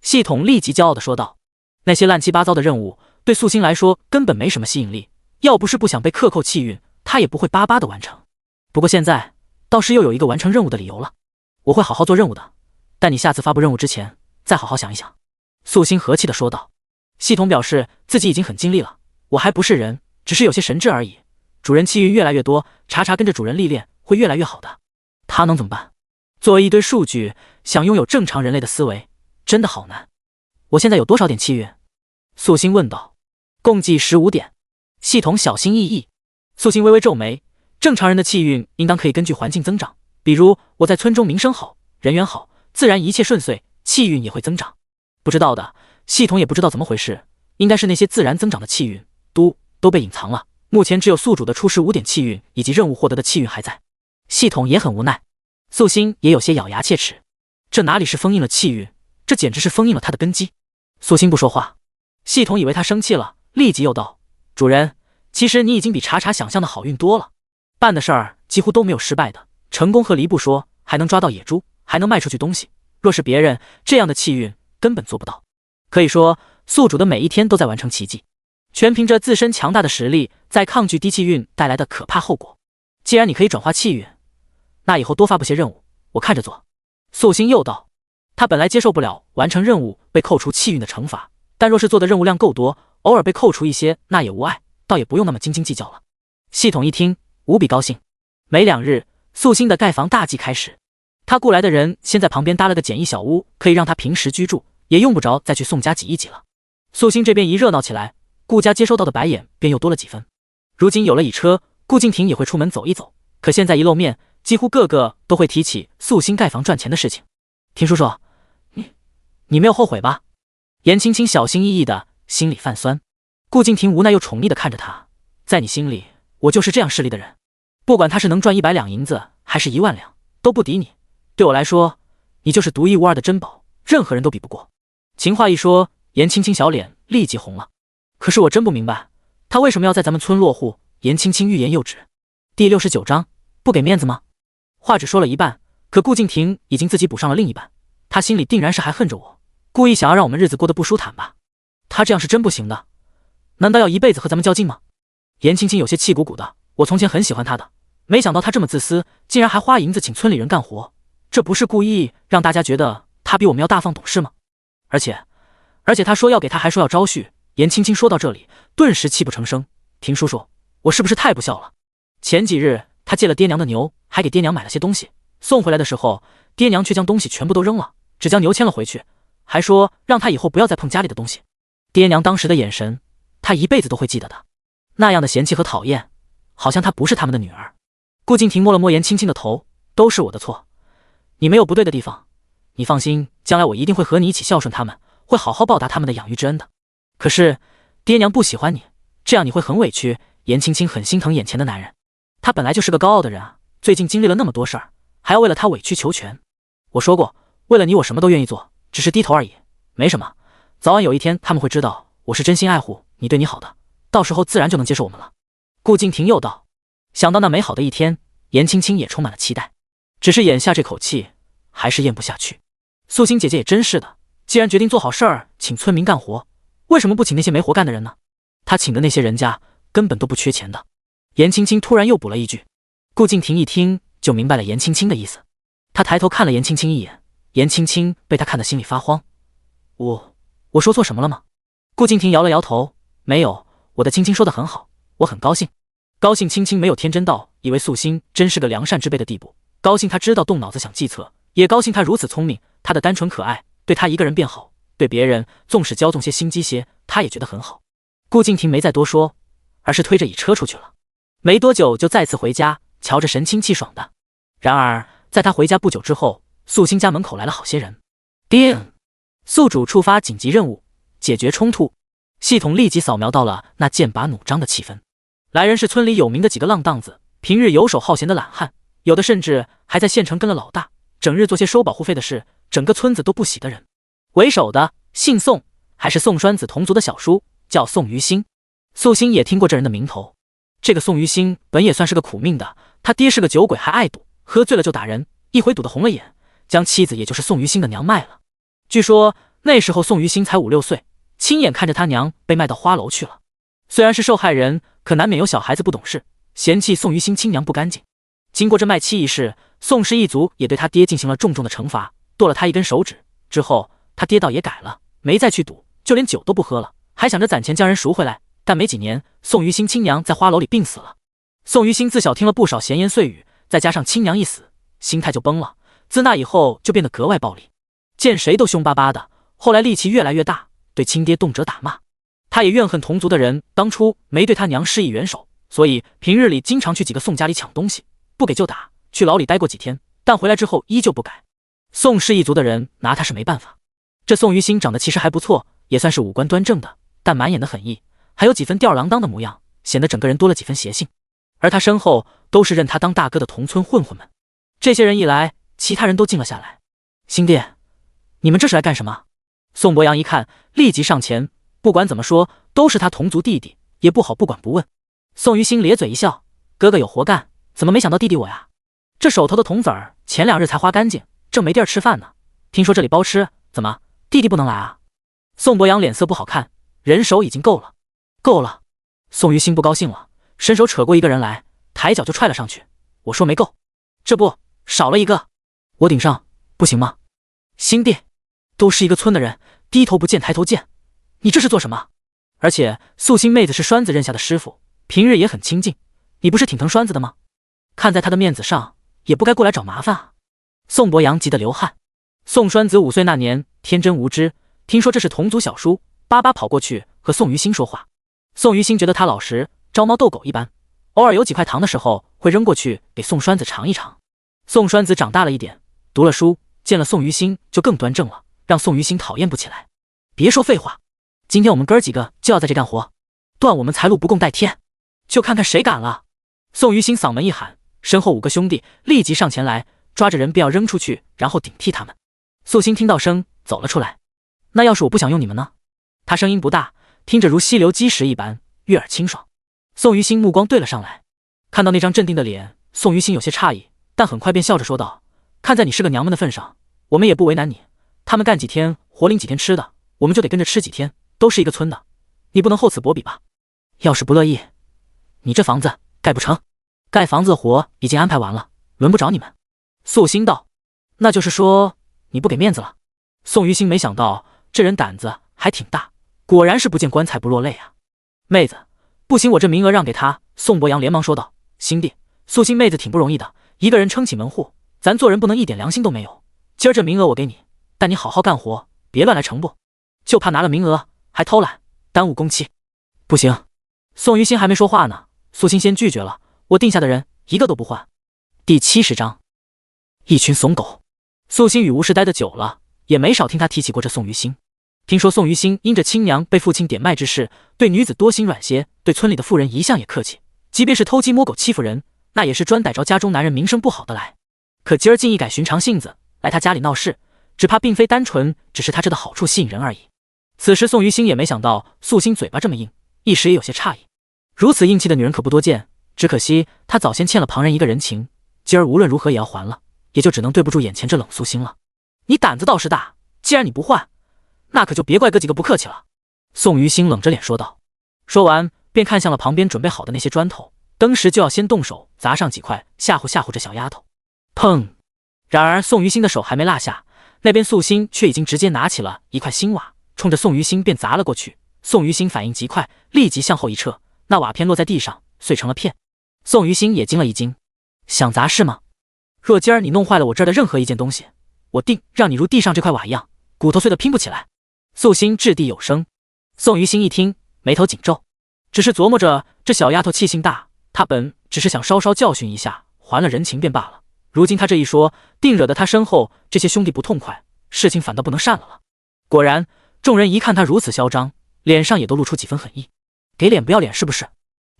Speaker 1: 系统立即骄傲地说道。那些乱七八糟的任务对素心来说根本没什么吸引力，要不是不想被克扣气运，他也不会巴巴的完成。不过现在倒是又有一个完成任务的理由了。我会好好做任务的，但你下次发布任务之前再好好想一想。素心和气地说道。系统表示自己已经很尽力了，我还不是人，只是有些神智而已。主人气运越来越多，查查跟着主人历练会越来越好的。他能怎么办？作为一堆数据，想拥有正常人类的思维，真的好难。我现在有多少点气运？素心问道。共计15点。系统小心翼翼。素心微微皱眉，正常人的气运应当可以根据环境增长，比如我在村中名声好，人缘好，自然一切顺遂，气运也会增长。不知道的，系统也不知道怎么回事，应该是那些自然增长的气运都被隐藏了，目前只有宿主的初始5点气运以及任务获得的气运还在。系统也很无奈，素心也有些咬牙切齿，这哪里是封印了气运，这简直是封印了他的根基。素心不说话，系统以为他生气了，立即又道：“主人，其实你已经比查查想象的好运多了，办的事儿几乎都没有失败的，成功和离不说，还能抓到野猪，还能卖出去东西。若是别人，这样的气运根本做不到。可以说，宿主的每一天都在完成奇迹，全凭着自身强大的实力，在抗拒低气运带来的可怕后果。既然你可以转化气运，那以后多发布些任务，我看着做。素心又道，他本来接受不了完成任务被扣除气运的惩罚，但若是做的任务量够多，偶尔被扣除一些，那也无碍，倒也不用那么斤斤计较了。系统一听，无比高兴。没2日，素心的盖房大计开始。他雇来的人先在旁边搭了个简易小屋，可以让他平时居住，也用不着再去宋家挤一挤了。素心这边一热闹起来，顾家接收到的白眼便又多了几分。如今有了乙车，顾敬亭也会出门走一走，可现在一露面，几乎个个都会提起素心盖房赚钱的事情。亭叔叔，你没有后悔吧？颜青青小心翼翼的，心里泛酸。顾敬亭无奈又宠溺的看着他，在你心里，我就是这样势利的人，不管他是能赚100两银子，还是1万两，都不敌你。对我来说，你就是独一无二的珍宝，任何人都比不过。情话一说，颜青青小脸立即红了。可是我真不明白，他为什么要在咱们村落户？颜青青欲言又止。第69章，不给面子吗？话只说了一半，可顾敬亭已经自己补上了另一半，他心里定然是还恨着我，故意想要让我们日子过得不舒坦吧？他这样是真不行的，难道要一辈子和咱们较劲吗？颜青青有些气鼓鼓的，我从前很喜欢他的，没想到他这么自私，竟然还花银子请村里人干活，这不是故意让大家觉得他比我们要大方懂事吗？而且他说要给他，还说要招婿。颜青青说到这里，顿时泣不成声。亭叔叔，我是不是太不孝了？前几日他借了爹娘的牛，还给爹娘买了些东西，送回来的时候，爹娘却将东西全部都扔了，只将牛牵了回去，还说让他以后不要再碰家里的东西。爹娘当时的眼神，他一辈子都会记得的，那样的嫌弃和讨厌，好像他不是他们的女儿。顾敬亭摸了摸颜青青的头，都是我的错，你没有不对的地方，你放心，将来我一定会和你一起孝顺他们，会好好报答他们的养育之恩的。可是爹娘不喜欢你，这样你会很委屈。颜青青很心疼眼前的男人，他本来就是个高傲的人啊，最近经历了那么多事儿，还要为了他委曲求全。我说过，为了你我什么都愿意做，只是低头而已，没什么，早晚有一天他们会知道我是真心爱护你，对你好的，到时候自然就能接受我们了。顾敬亭又道。想到那美好的一天，颜青青也充满了期待，只是眼下这口气还是咽不下去。素心姐姐也真是的，既然决定做好事儿，请村民干活，为什么不请那些没活干的人呢？他请的那些人家根本都不缺钱的。颜青青突然又补了一句。顾敬亭一听就明白了颜青青的意思，他抬头看了颜青青一眼，颜青青被他看得心里发慌。我说错什么了吗？顾敬亭摇了摇头，没有，我的青青说得很好，我很高兴。高兴青青没有天真到以为素心真是个良善之辈的地步，高兴他知道动脑子想计策，也高兴他如此聪明，他的单纯可爱，对他一个人变好，对别人纵使骄纵些心机些，他也觉得很好。顾敬亭没再多说，而是推着乙车出去了。没多久就再次回家，瞧着神清气爽的。然而在他回家不久之后，素心家门口来了好些人。叮！宿主触发紧急任务，解决冲突。系统立即扫描到了那剑拔弩张的气氛。来人是村里有名的几个浪荡子，平日游手好闲的懒汉，有的甚至还在县城跟了老大，整日做些收保护费的事，整个村子都不喜的人。为首的姓宋，还是宋栓子同族的小叔，叫宋于新。素心也听过这人的名头。这个宋于新本也算是个苦命的，他爹是个酒鬼，还爱赌，喝醉了就打人，一回赌得红了眼，将妻子也就是宋于新的娘卖了。据说那时候宋于新才5、6岁，亲眼看着他娘被卖到花楼去了。虽然是受害人，可难免有小孩子不懂事，嫌弃宋于新亲娘不干净。经过这卖妻一事，宋氏一族也对他爹进行了重重的惩罚，剁了他一根手指。之后他爹倒也改了，没再去赌，就连酒都不喝了，还想着攒钱将人赎回来。但没几年，宋于新亲娘在花楼里病死了。宋于新自小听了不少闲言碎语，再加上亲娘一死，心态就崩了，自那以后就变得格外暴力，见谁都凶巴巴的。后来力气越来越大，对亲爹动辄打骂。他也怨恨同族的人当初没对他娘施以援手，所以平日里经常去几个宋家里抢东西，不给就打。去牢里待过几天，但回来之后依旧不改。宋氏一族的人拿他是没办法。这宋于新长得其实还不错，也算是五官端正的，但满眼的狠意，还有几分吊儿郎当的模样，显得整个人多了几分邪性。而他身后都是认他当大哥的同村混混们。这些人一来，其他人都静了下来。兄弟，你们这是来干什么？宋博阳一看，立即上前，不管怎么说都是他同族弟弟，也不好不管不问。宋于新咧嘴一笑，哥哥有活干，怎么没想到弟弟我呀？这手头的铜子儿前2日才花干净，正没地儿吃饭呢。听说这里包吃，怎么弟弟不能来啊？宋博阳脸色不好看，人手已经够了。够了！宋于新不高兴了，伸手扯过一个人来，抬脚就踹了上去。我说没够，这不少了一个。我顶上，不行吗？星弟，都是一个村的人，低头不见抬头见，你这是做什么？而且素心妹子是栓子认下的师傅，平日也很亲近，你不是挺疼栓子的吗？看在他的面子上，也不该过来找麻烦啊！宋博阳急得流汗。宋栓子5岁那年天真无知，听说这是同族小叔，巴巴跑过去和宋于心说话。宋于心觉得他老实，招猫逗狗一般，偶尔有几块糖的时候会扔过去给宋栓子尝一尝。宋栓子长大了一点，读了书，见了宋于心就更端正了，让宋于心讨厌不起来。别说废话，今天我们哥几个就要在这干活，断我们财路不共戴天，就看看谁敢了！宋于心嗓门一喊，身后5个兄弟立即上前来，抓着人便要扔出去，然后顶替他们。素心听到声走了出来。那要是我不想用你们呢？他声音不大，听着如溪流积石一般，悦耳清爽。宋于心目光对了上来，看到那张镇定的脸，宋于心有些诧异，但很快便笑着说道：看在你是个娘们的份上，我们也不为难你，他们干几天活领几天吃的，我们就得跟着吃几天，都是一个村的，你不能厚此薄彼吧？要是不乐意，你这房子盖不成。盖房子的活已经安排完了，轮不着你们。素心道：那就是说你不给面子了？宋于心没想到这人胆子还挺大，果然是不见棺材不落泪啊。妹子，不行，我这名额让给他。宋博阳连忙说道：兄弟，素心妹子挺不容易的，一个人撑起门户，咱做人不能一点良心都没有。今儿这名额我给你，但你好好干活，别乱来成不，就怕拿了名额还偷懒，耽误工期。不行。宋于心还没说话呢，素心先拒绝了，我定下的人一个都不换。第70章，一群怂狗。素心与吴氏待得久了，也没少听他提起过这宋于心。听说宋于心因着亲娘被父亲点脉之事，对女子多心软些，对村里的妇人一向也客气，即便是偷鸡摸狗欺负人，那也是专逮着家中男人名声不好的来。可今儿竟一改寻常性子，来他家里闹事，只怕并非单纯只是他这的好处吸引人而已。此时宋于心也没想到素心嘴巴这么硬，一时也有些诧异。如此硬气的女人可不多见，只可惜她早先欠了旁人一个人情，今儿无论如何也要还了，也就只能对不住眼前这冷素心了。你胆子倒是大，既然你不换，那可就别怪哥几个不客气了。宋于心冷着脸说道。说完便看向了旁边准备好的那些砖头，登时就要先动手砸上几块，吓唬吓唬这小丫头。砰！然而宋于心的手还没落下，那边素心却已经直接拿起了一块新瓦，冲着宋于心便砸了过去。宋于心反应极快，立即向后一撤，那瓦片落在地上碎成了片。宋于心也惊了一惊，想砸是吗？若今儿你弄坏了我这儿的任何一件东西，我定让你如地上这块瓦一样，骨头碎得拼不起来。素心掷地有声。宋于心一听，眉头紧皱，只是琢磨着这小丫头气性大，她本只是想稍稍教训一下，还了人情便罢了，如今她这一说，定惹得她身后这些兄弟不痛快，事情反倒不能善了。果然众人一看她如此嚣张，脸上也都露出几分狠意。给脸不要脸是不是？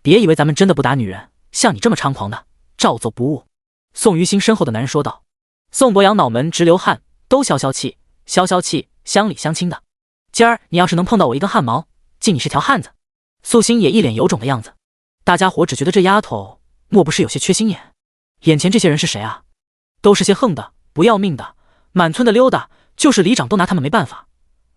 Speaker 1: 别以为咱们真的不打女人，像你这么猖狂的，照做不误。宋于心身后的男人说道。宋博阳脑门直流汗，都消消气，消消气，乡里乡亲的。今儿你要是能碰到我一根汗毛，敬你是条汉子。素心也一脸有种的样子。大家伙只觉得这丫头莫不是有些缺心眼？眼前这些人是谁啊？都是些横的不要命的，满村的溜达，就是里长都拿他们没办法。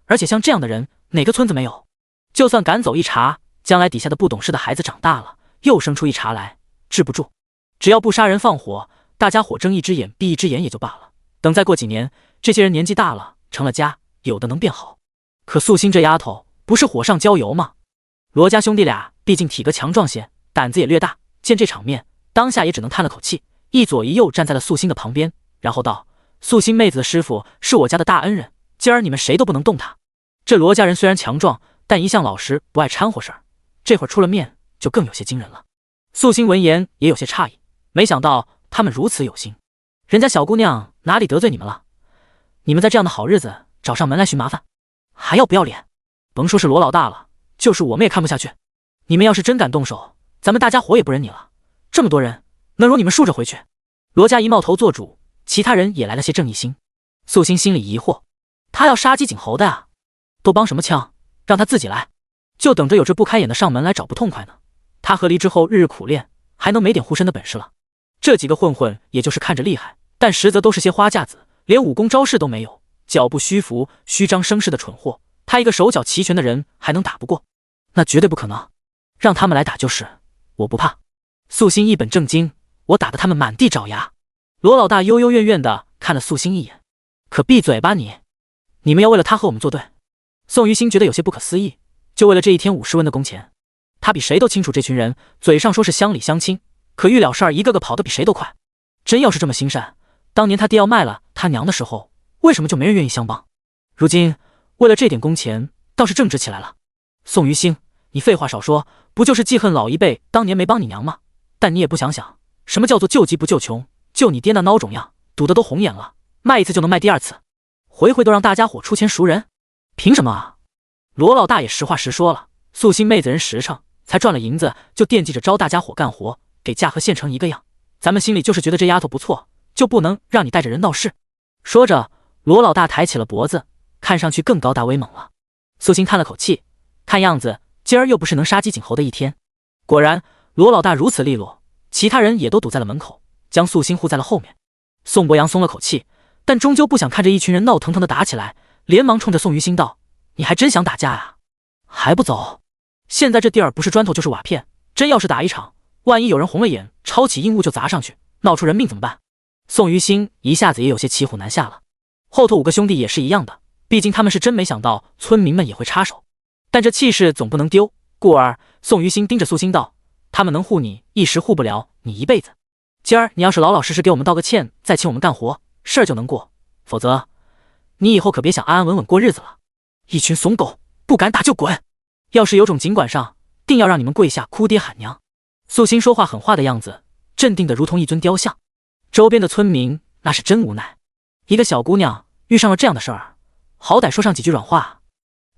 Speaker 1: 而且像这样的人，哪个村子没有？就算赶走一茬，将来底下的不懂事的孩子长大了，又生出一茬来，治不住。只要不杀人放火，大家伙睁一只眼闭一只眼也就罢了。等再过几年，这些人年纪大了，成了家，有的能变好。可素心这丫头不是火上浇油吗？罗家兄弟俩毕竟体格强壮些，胆子也略大，见这场面，当下也只能叹了口气，一左一右站在了素心的旁边，然后道：素心妹子的师傅是我家的大恩人，今儿你们谁都不能动他。这罗家人虽然强壮，但一向老实，不爱掺和事儿，这会儿出了面就更有些惊人了。素心闻言也有些诧异，没想到他们如此有心。人家小姑娘哪里得罪你们了？你们在这样的好日子找上门来寻麻烦，还要不要脸？甭说是罗老大了，就是我们也看不下去。你们要是真敢动手，咱们大家伙也不忍你了。这么多人，能容你们竖着回去？罗家一冒头做主，其他人也来了些正义心。素心心里疑惑，他要杀鸡儆猴的啊，都帮什么腔？让他自己来，就等着有这不开眼的上门来找不痛快呢。他和离之后日日苦练，还能没点护身的本事了？这几个混混也就是看着厉害，但实则都是些花架子，连武功招式都没有，脚步虚浮，虚张声势的蠢货。他一个手脚齐全的人还能打不过？那绝对不可能，让他们来打就是，我不怕。素心一本正经，我打得他们满地找牙。罗老大幽幽怨怨的看了素心一眼，可闭嘴吧你！你们要为了他和我们作对？宋于心觉得有些不可思议，就为了这一天50文的工钱。他比谁都清楚这群人嘴上说是乡里乡亲，可预了事儿一个个跑得比谁都快。真要是这么心善，当年他爹要卖了他娘的时候，为什么就没人愿意相帮？如今为了这点工钱，倒是正直起来了。宋于心，你废话少说，不就是记恨老一辈当年没帮你娘吗？但你也不想想，什么叫做救急不救穷？就你爹那孬种样，赌的都红眼了，卖一次就能卖第二次，回回都让大家伙出钱赎人，凭什么啊？罗老大也实话实说了，素心妹子人实诚，才赚了银子就惦记着招大家伙干活，给价和现成一个样。咱们心里就是觉得这丫头不错，就不能让你带着人闹事。说着，罗老大抬起了脖子，看上去更高大威猛了。素心叹了口气，看样子今儿又不是能杀鸡儆猴的一天。果然，罗老大如此利落，其他人也都堵在了门口，将素心护在了后面。宋博阳松了口气，但终究不想看着一群人闹腾腾的打起来，连忙冲着宋于心道：“你还真想打架啊？还不走？现在这地儿不是砖头就是瓦片，真要是打一场，万一有人红了眼，抄起硬物就砸上去，闹出人命怎么办？”宋于心一下子也有些骑虎难下了。后头5个兄弟也是一样的，毕竟他们是真没想到村民们也会插手，但这气势总不能丢，故而宋于心盯着素心道：“他们能护你一时，护不了你一辈子。今儿你要是老老实实给我们道个歉，再请我们干活，事儿就能过，否则你以后可别想安安稳稳过日子了。一群怂狗，不敢打就滚！要是有种尽管上，定要让你们跪下哭爹喊娘。”素心说话狠话的样子，镇定的如同一尊雕像。周边的村民那是真无奈，一个小姑娘遇上了这样的事儿，好歹说上几句软话。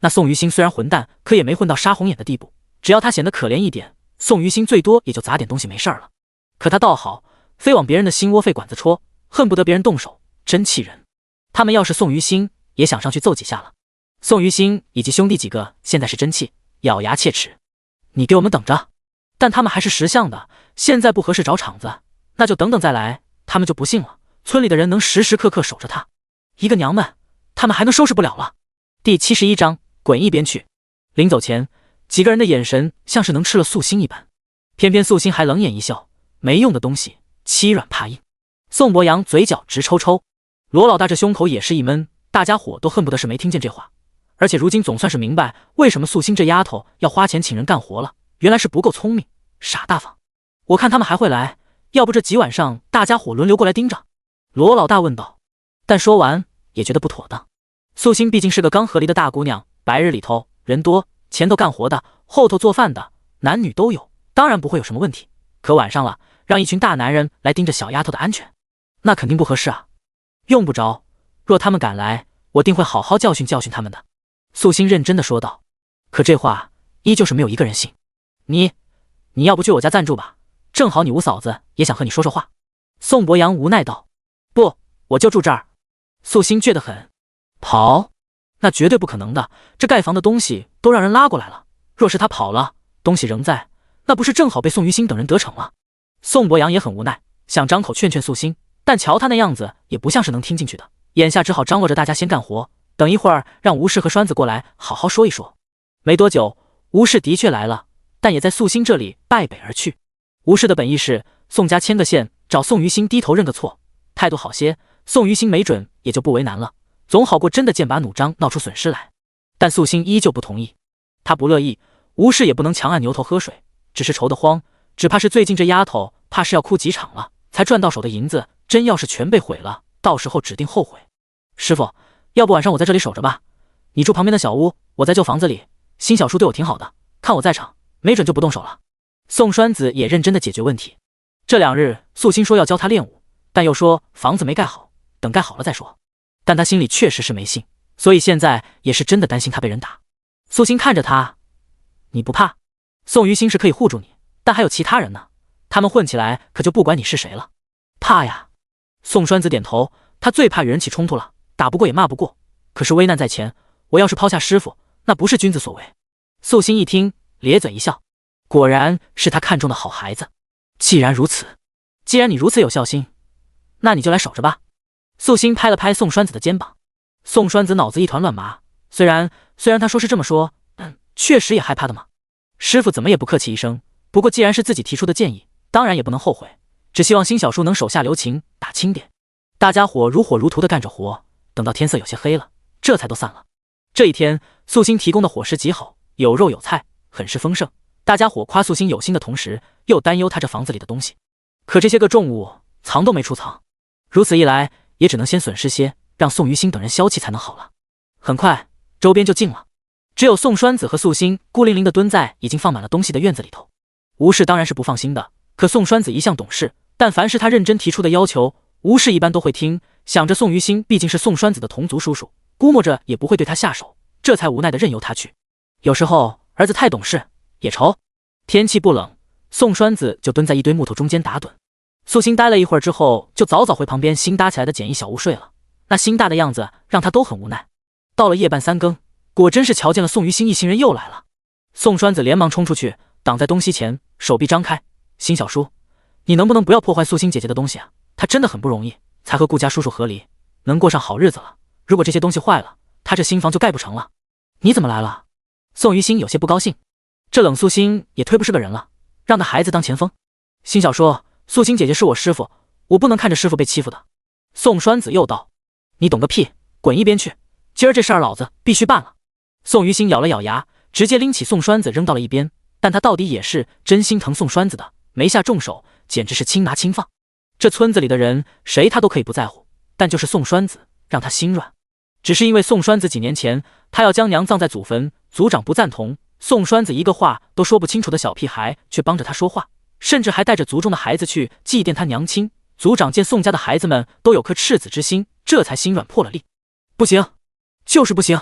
Speaker 1: 那宋于心虽然混蛋，可也没混到杀红眼的地步，只要他显得可怜一点，宋于心最多也就砸点东西没事了。可他倒好，非往别人的心窝肺管子戳，恨不得别人动手，真气人。他们要是宋于心，也想上去揍几下了。宋于心以及兄弟几个现在是真气，咬牙切齿：“你给我们等着！”但他们还是识相的，现在不合适找场子，那就等等再来。他们就不信了，村里的人能时时刻刻守着他，一个娘们，他们还能收拾不了了。第71章，滚一边去。临走前，几个人的眼神像是能吃了素心一般，偏偏素心还冷眼一笑，没用的东西，欺软怕硬。宋博阳嘴角直抽抽，罗老大这胸口也是一闷，大家伙都恨不得是没听见这话。而且如今总算是明白为什么素心这丫头要花钱请人干活了，原来是不够聪明，傻大方。我看他们还会来，要不这几晚上大家伙轮流过来盯着？罗老大问道。但说完也觉得不妥当。素心毕竟是个刚和离的大姑娘，白日里头人多，前头干活的，后头做饭的，男女都有，当然不会有什么问题。可晚上了，让一群大男人来盯着小丫头的安全，那肯定不合适啊。用不着，若他们敢来，我定会好好教训教训他们的。素心认真的说道。可这话依旧是没有一个人信。你要不去我家暂住吧，正好你五嫂子也想和你说说话。宋博阳无奈道。不，我就住这儿。素心倔得很。跑？那绝对不可能的，这盖房的东西都让人拉过来了，若是他跑了，东西仍在，那不是正好被宋于心等人得逞了？宋博阳也很无奈，想张口劝劝素心，但瞧他那样子也不像是能听进去的，眼下只好张罗着大家先干活，等一会儿让吴氏和栓子过来好好说一说。没多久，吴氏的确来了，但也在素心这里败北而去。吴氏的本意是宋家牵个线，找宋于心低头认个错，态度好些，宋于心没准也就不为难了，总好过真的剑拔弩张闹出损失来。但素心依旧不同意，他不乐意，吴氏也不能强按牛头喝水，只是愁得慌，只怕是最近这丫头怕是要哭几场了，才赚到手的银子，真要是全被毁了，到时候指定后悔。师傅，要不晚上我在这里守着吧，你住旁边的小屋，我在旧房子里，新小叔对我挺好的，看我在场，没准就不动手了。宋栓子也认真的解决问题。这2日素心说要教他练武，但又说房子没盖好，等盖好了再说。但他心里确实是没信，所以现在也是真的担心他被人打。素心看着他，你不怕？宋于心是可以护住你，但还有其他人呢，他们混起来可就不管你是谁了。怕呀。宋栓子点头，他最怕与人起冲突了，打不过也骂不过，可是危难在前，我要是抛下师傅，那不是君子所为。素心一听，咧嘴一笑，果然是他看中的好孩子。既然如此，既然你如此有孝心，那你就来守着吧。素心拍了拍宋栓子的肩膀。宋栓子脑子一团乱麻，虽然他说是这么说，但确实也害怕的嘛。师傅怎么也不客气一声，不过既然是自己提出的建议，当然也不能后悔，只希望新小叔能手下留情，打轻点。大家伙如火如荼地干着活，等到天色有些黑了，这才都散了。这一天，素心提供的伙食极好，有肉有菜，很是丰盛。大家伙夸素心有心的同时，又担忧他这房子里的东西。可这些个重物藏都没处藏，如此一来，也只能先损失些，让宋于心等人消气才能好了。很快，周边就静了，只有宋栓子和素心孤零零地蹲在已经放满了东西的院子里头。吴氏当然是不放心的，可宋栓子一向懂事，但凡是他认真提出的要求，吴氏一般都会听。想着宋于心毕竟是宋栓子的同族叔叔，估摸着也不会对他下手，这才无奈地任由他去。有时候儿子太懂事也愁。天气不冷，宋栓子就蹲在一堆木头中间打盹。素心待了一会儿之后，就早早回旁边新搭起来的简易小屋睡了。那新大的样子让他都很无奈。到了夜半三更，果真是瞧见了宋于心一行人又来了。宋栓子连忙冲出去，挡在东西前，手臂张开：“辛小叔，你能不能不要破坏素心姐姐的东西啊？她真的很不容易，才和顾家叔叔和离，能过上好日子了。如果这些东西坏了，她这新房就盖不成了。你怎么来了？”宋于心有些不高兴，这冷素心也忒不是个人了，让那孩子当前锋。辛小叔，素心姐姐是我师傅，我不能看着师傅被欺负的。宋栓子又道：“你懂个屁，滚一边去！今儿这事儿老子必须办了。”宋于心咬了咬牙，直接拎起宋栓子扔到了一边。但他到底也是真心疼宋栓子的，没下重手，简直是轻拿轻放。这村子里的人谁他都可以不在乎，但就是宋栓子让他心软。只是因为宋栓子几年前他要将娘葬在祖坟，族长不赞同，宋栓子一个话都说不清楚的小屁孩却帮着他说话，甚至还带着族中的孩子去祭奠他娘亲。族长见宋家的孩子们都有颗赤子之心，这才心软破了例。不行，就是不行，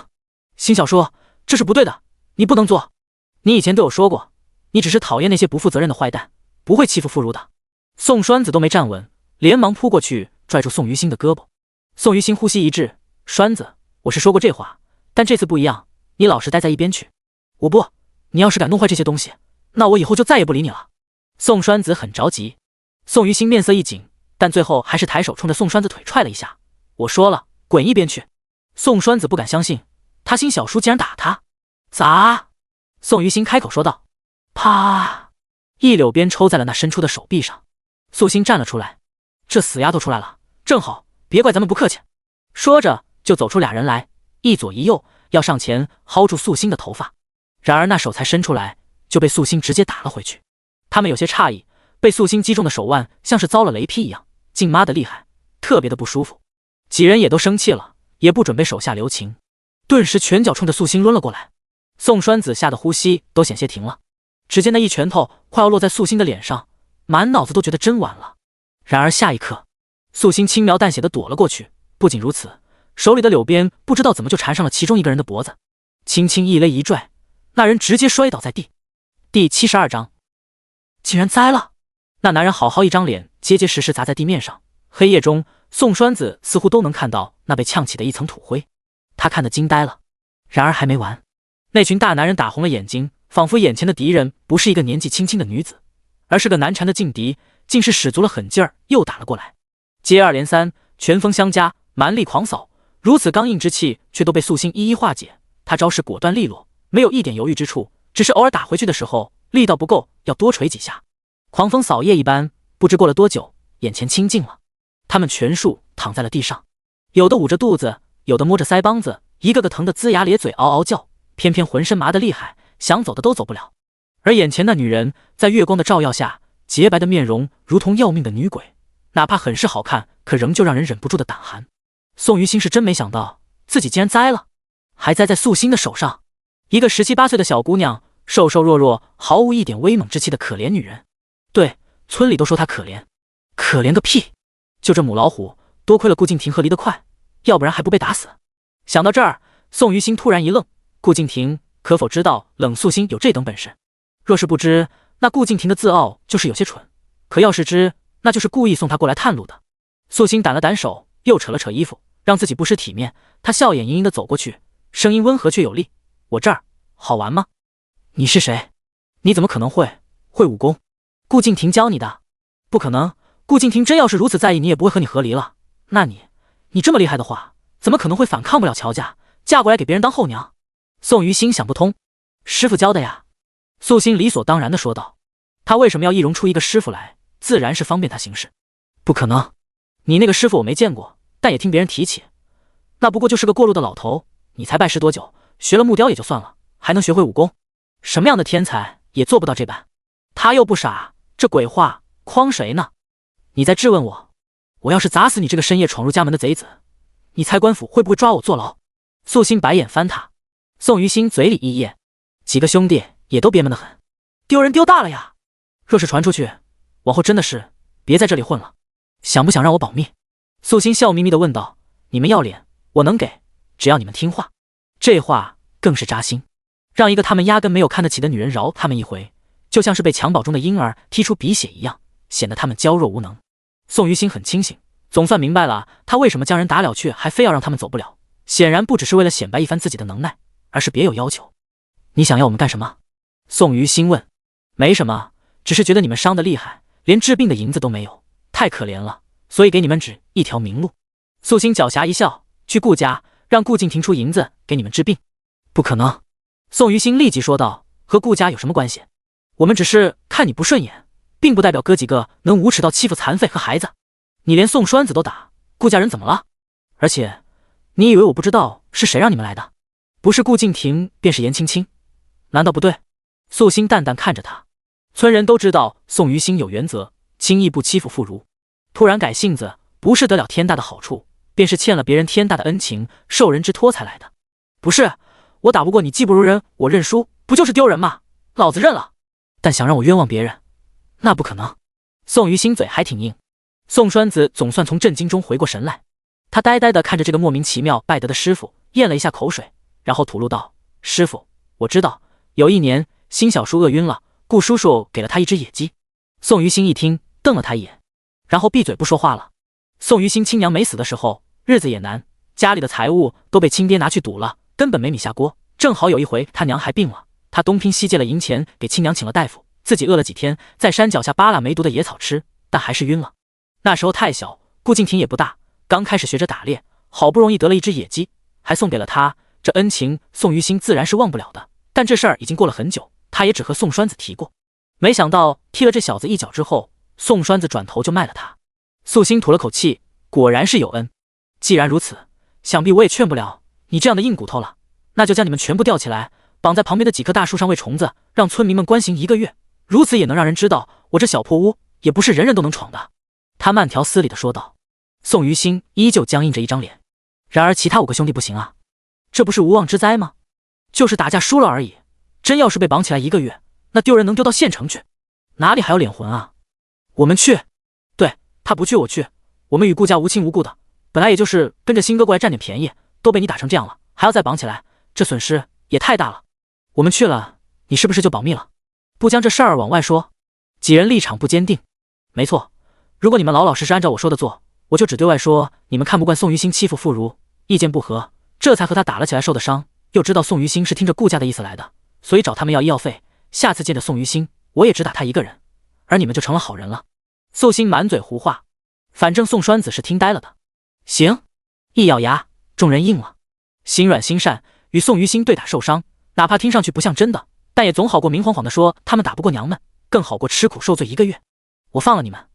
Speaker 1: 辛小叔，这是不对的，你不能做。你以前对我说过，你只是讨厌那些不负责任的坏蛋，不会欺负妇孺的。宋栓子都没站稳，连忙扑过去拽住宋于心的胳膊。宋于心呼吸一滞：“栓子，我是说过这话，但这次不一样，你老实待在一边去。我不，你要是敢弄坏这些东西，那我以后就再也不理你了。”宋栓子很着急。宋于心面色一紧，但最后还是抬手冲着宋栓子腿踹了一下：“我说了，滚一边去！”宋栓子不敢相信，他辛小叔竟然打他。咋？宋于心开口说道。啪！一柳鞭抽在了那伸出的手臂上。素心站了出来：“这死丫头出来了，正好，别怪咱们不客气。”说着就走出俩人来，一左一右，要上前薅住素心的头发。然而那手才伸出来，就被素心直接打了回去。他们有些诧异，被素心击中的手腕像是遭了雷劈一样，劲妈的厉害，特别的不舒服。几人也都生气了，也不准备手下留情，顿时拳脚冲着素心抡了过来。宋栓子吓得呼吸都险些停了。只见那一拳头快要落在素心的脸上，满脑子都觉得真晚了。然而下一刻，素心轻描淡写的躲了过去。不仅如此，手里的柳鞭不知道怎么就缠上了其中一个人的脖子，轻轻一勒一拽，那人直接摔倒在地。第72章，竟然栽了！那男人好好一张脸结结实实砸在地面上，黑夜中宋栓子似乎都能看到那被呛起的一层土灰，他看得惊呆了。然而还没完，那群大男人打红了眼睛，仿佛眼前的敌人不是一个年纪轻轻的女子，而是个难缠的劲敌，竟是使足了狠劲儿又打了过来。接二连三，拳锋相加，蛮力狂扫，如此刚硬之气却都被素心一一化解。他招式果断利落，没有一点犹豫之处，只是偶尔打回去的时候力道不够，要多捶几下。狂风扫叶一般，不知过了多久，眼前清静了。他们全数躺在了地上，有的捂着肚子，有的摸着腮帮子，一个个疼得龇牙咧嘴，嗷嗷叫，偏偏浑身麻得厉害，想走的都走不了。而眼前那女人在月光的照耀下，洁白的面容如同要命的女鬼，哪怕很是好看，可仍旧让人忍不住的胆寒。宋于心是真没想到自己竟然栽了，还栽在素心的手上。一个17、18岁的小姑娘，瘦瘦弱弱，毫无一点威猛之气的可怜女人。对，村里都说她可怜，可怜个屁！就这母老虎，多亏了顾敬亭和离得快，要不然还不被打死。想到这儿，宋于心突然一愣，顾敬亭可否知道冷素心有这等本事？若是不知，那顾敬亭的自傲就是有些蠢；可要是知，那就是故意送他过来探路的。素心掸了掸手，又扯了扯衣服，让自己不失体面。他笑眼盈盈地走过去，声音温和却有力：“我这儿好玩吗？你是谁？你怎么可能会武功？顾敬亭教你的？不可能！顾敬亭真要是如此在意你，也不会和你和离了。那你这么厉害的话，怎么可能会反抗不了乔家，嫁过来给别人当后娘？”宋于心想不通，师傅教的呀。素心理所当然地说道。他为什么要易容出一个师傅来？自然是方便他行事。不可能，你那个师傅我没见过，但也听别人提起，那不过就是个过路的老头。你才拜师多久，学了木雕也就算了，还能学会武功？什么样的天才也做不到这般。他又不傻，这鬼话诓谁呢？你在质问我？我要是砸死你这个深夜闯入家门的贼子，你猜官府会不会抓我坐牢？素心白眼翻他，宋于心嘴里一咽，几个兄弟也都憋闷得很，丢人丢大了呀！若是传出去，往后真的是别在这里混了。想不想让我保密？素心笑眯眯地问道。你们要脸，我能给，只要你们听话。这话更是扎心，让一个他们压根没有看得起的女人饶他们一回，就像是被襁褓中的婴儿踢出鼻血一样，显得他们娇弱无能。宋于心很清醒，总算明白了他为什么将人打了去，还非要让他们走不了。显然不只是为了显摆一番自己的能耐，而是别有要求。你想要我们干什么？宋于心问。没什么，只是觉得你们伤得厉害，连治病的银子都没有，太可怜了，所以给你们指一条明路。素心狡黠一笑，去顾家，让顾静停出银子给你们治病。不可能！宋于心立即说道，和顾家有什么关系？我们只是看你不顺眼，并不代表哥几个能无耻到欺负残废和孩子。你连宋栓子都打，顾家人怎么了？而且你以为我不知道是谁让你们来的？不是顾静婷便是颜青青，难道不对？素心淡淡看着他。村人都知道宋于心有原则，轻易不欺负妇孺，突然改性子，不是得了天大的好处，便是欠了别人天大的恩情，受人之托才来的。不是，我打不过你技不如人，我认输，不就是丢人吗？老子认了。但想让我冤枉别人，那不可能。宋于心嘴还挺硬。宋栓子总算从震惊中回过神来，他呆呆地看着这个莫名其妙拜得的师傅，咽了一下口水，然后吐露道：师傅，我知道，有一年辛小叔饿晕了，顾叔叔给了他一只野鸡。宋于心一听，瞪了他一眼，然后闭嘴不说话了。宋于心亲娘没死的时候，日子也难，家里的财物都被亲爹拿去赌了，根本没米下锅。正好有一回他娘还病了，他东拼西借了银钱给亲娘请了大夫，自己饿了几天，在山脚下扒拉没毒的野草吃，但还是晕了。那时候太小，顾静婷也不大，刚开始学着打猎，好不容易得了一只野鸡，还送给了他，这恩情宋于心自然是忘不了的。但这事儿已经过了很久，他也只和宋栓子提过。没想到踢了这小子一脚之后，宋栓子转头就卖了他。素心吐了口气，果然是有恩。既然如此，想必我也劝不了你这样的硬骨头了，那就将你们全部吊起来，绑在旁边的几棵大树上喂虫子，让村民们关刑1个月，如此也能让人知道我这小破屋也不是人人都能闯的。他慢条斯理地说道。宋于心依旧僵硬着一张脸。然而其他5个兄弟不行啊，这不是无妄之灾吗？就是打架输了而已，真要是被绑起来1个月，那丢人能丢到县城去，哪里还有脸魂啊？我们去。对，他不去我去，我们与顾家无亲无故的，本来也就是跟着新哥过来占点便宜，都被你打成这样了，还要再绑起来，这损失也太大了。我们去了，你是不是就保密了，不将这事儿往外说？几人立场不坚定。没错，如果你们老老实实按照我说的做，我就只对外说你们看不惯宋于心欺负妇孺，意见不合，这才和他打了起来受的伤，又知道宋于心是听着顾家的意思来的，所以找他们要医药费，下次见着宋于心，我也只打他一个人，而你们就成了好人了。素心满嘴胡话，反正宋栓子是听呆了的。行，一咬牙，众人应了。心软心善，与宋于心对打受伤，哪怕听上去不像真的，但也总好过明晃晃的说他们打不过娘们，更好过吃苦受罪1个月。我放了你们，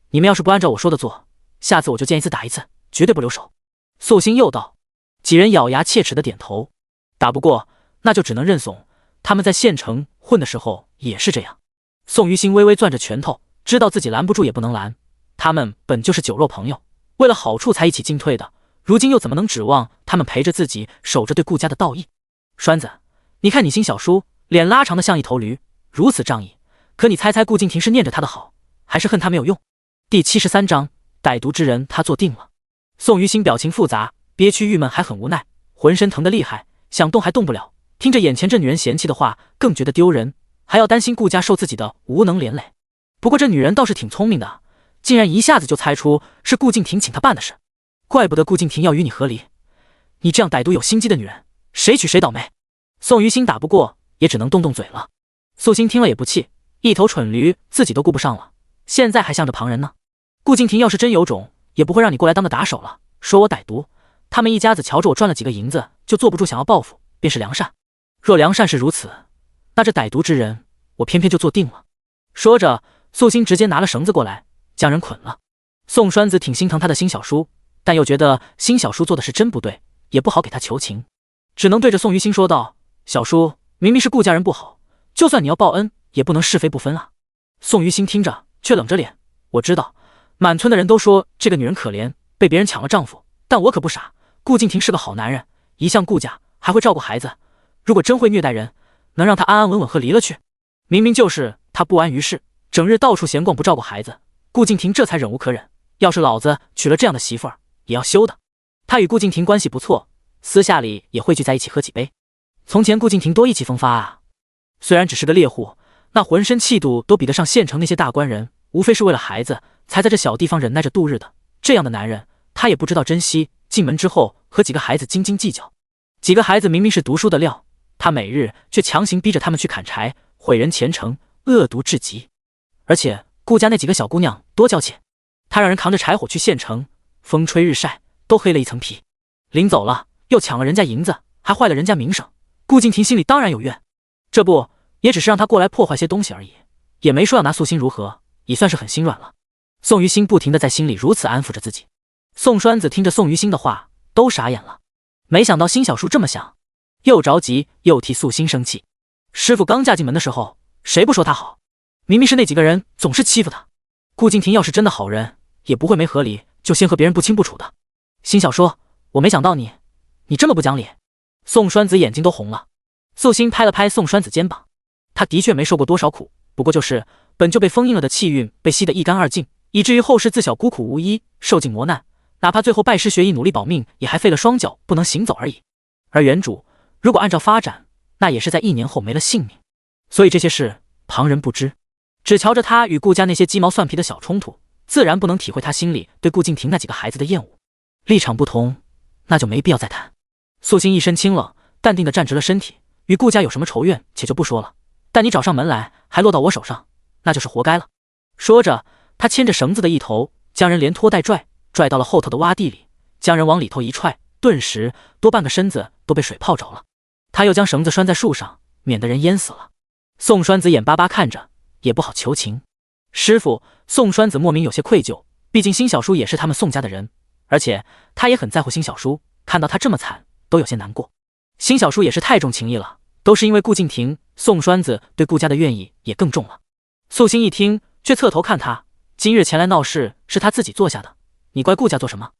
Speaker 1: 你们要是不按照我说的做，下次我就见一次打一次，绝对不留手。素心又道。几人咬牙切齿的点头。打不过，那就只能认怂，他们在县城混的时候也是这样。宋于心微微攥着拳头，知道自己拦不住也不能拦，他们本就是酒肉朋友，为了好处才一起进退的，如今又怎么能指望他们陪着自己守着对顾家的道义？栓子，你看你新小叔脸拉长的像一头驴，如此仗义，可你猜猜顾静婷是念着他的好，还是恨他没有用？第73章，歹毒之人他做定了。宋于心表情复杂，憋屈郁闷还很无奈，浑身疼得厉害，想动还动不了，听着眼前这女人嫌弃的话，更觉得丢人，还要担心顾家受自己的无能连累。不过这女人倒是挺聪明的，竟然一下子就猜出是顾静婷请她办的事，怪不得顾静婷要与你和离。你这样歹毒有心机的女人，谁娶谁倒霉。宋于心打不过，也只能动动嘴了。素心听了也不气，一头蠢驴自己都顾不上了，现在还向着旁人呢。顾静婷要是真有种，也不会让你过来当个打手了，说我歹毒，他们一家子瞧着我赚了几个银子，就坐不住想要报复，便是良善。若良善是如此，那这歹毒之人，我偏偏就做定了。说着，素心直接拿了绳子过来，将人捆了。宋栓子挺心疼他的新小叔，但又觉得新小叔做的是真不对，也不好给他求情，只能对着宋于心说道：“小叔，明明是顾家人不好，就算你要报恩，也不能是非不分啊。”宋于心听着却冷着脸：“我知道，满村的人都说这个女人可怜，被别人抢了丈夫，但我可不傻。顾敬亭是个好男人，一向顾家，还会照顾孩子。如果真会虐待人，能让他安安稳稳和离了去。明明就是他不安于世，整日到处闲逛，不照顾孩子，顾敬亭这才忍无可忍。要是老子娶了这样的媳妇儿，也要休的。”他与顾敬亭关系不错，私下里也会聚在一起喝几杯。从前顾敬亭多意气风发啊，虽然只是个猎户，那浑身气度都比得上县城那些大官人，无非是为了孩子才在这小地方忍耐着度日的。这样的男人，他也不知道珍惜，进门之后和几个孩子斤斤计较。几个孩子明明是读书的料，他每日却强行逼着他们去砍柴，毁人前程，恶毒至极。而且顾家那几个小姑娘多娇气，他让人扛着柴火去县城，风吹日晒都黑了一层皮，临走了又抢了人家银子，还坏了人家名声。顾敬亭心里当然有怨，这不也只是让他过来破坏些东西而已，也没说要拿素心如何，已算是很心软了。宋于心不停地在心里如此安抚着自己。宋栓子听着宋于心的话都傻眼了，没想到新小叔这么想，又着急又替素心生气。师傅刚嫁进门的时候，谁不说他好？明明是那几个人总是欺负他。顾敬亭要是真的好人，也不会没和理就先和别人不清不楚的。新小叔，我没想到你这么不讲理。宋栓子眼睛都红了。素心拍了拍宋栓子肩膀，他的确没受过多少苦，不过就是本就被封印了的气运被吸得一干二净，以至于后世自小孤苦无依，受尽磨难，哪怕最后拜师学艺努力保命，也还废了双脚不能行走而已。而原主如果按照发展，那也是在1年后没了性命。所以这些事旁人不知，只瞧着他与顾家那些鸡毛蒜皮的小冲突，自然不能体会他心里对顾敬亭那几个孩子的厌恶。立场不同，那就没必要再谈。素心一身清冷，淡定地站直了身体。与顾家有什么仇怨且就不说了，但你找上门来还落到我手上，那就是活该了。说着，他牵着绳子的一头，将人连拖带拽到了后头的洼地里，将人往里头一踹，顿时多半个身子都被水泡着了。他又将绳子拴在树上，免得人淹死了。宋栓子眼巴巴看着，也不好求情。师傅，宋栓子莫名有些愧疚，毕竟新小叔也是他们宋家的人，而且他也很在乎新小叔，看到他这么惨都有些难过。新小叔也是太重情义了，都是因为顾敬亭，宋栓子对顾家的怨意也更重了。素心一听，却侧头看他，今日前来闹事是他自己做下的，你怪顾家做什么？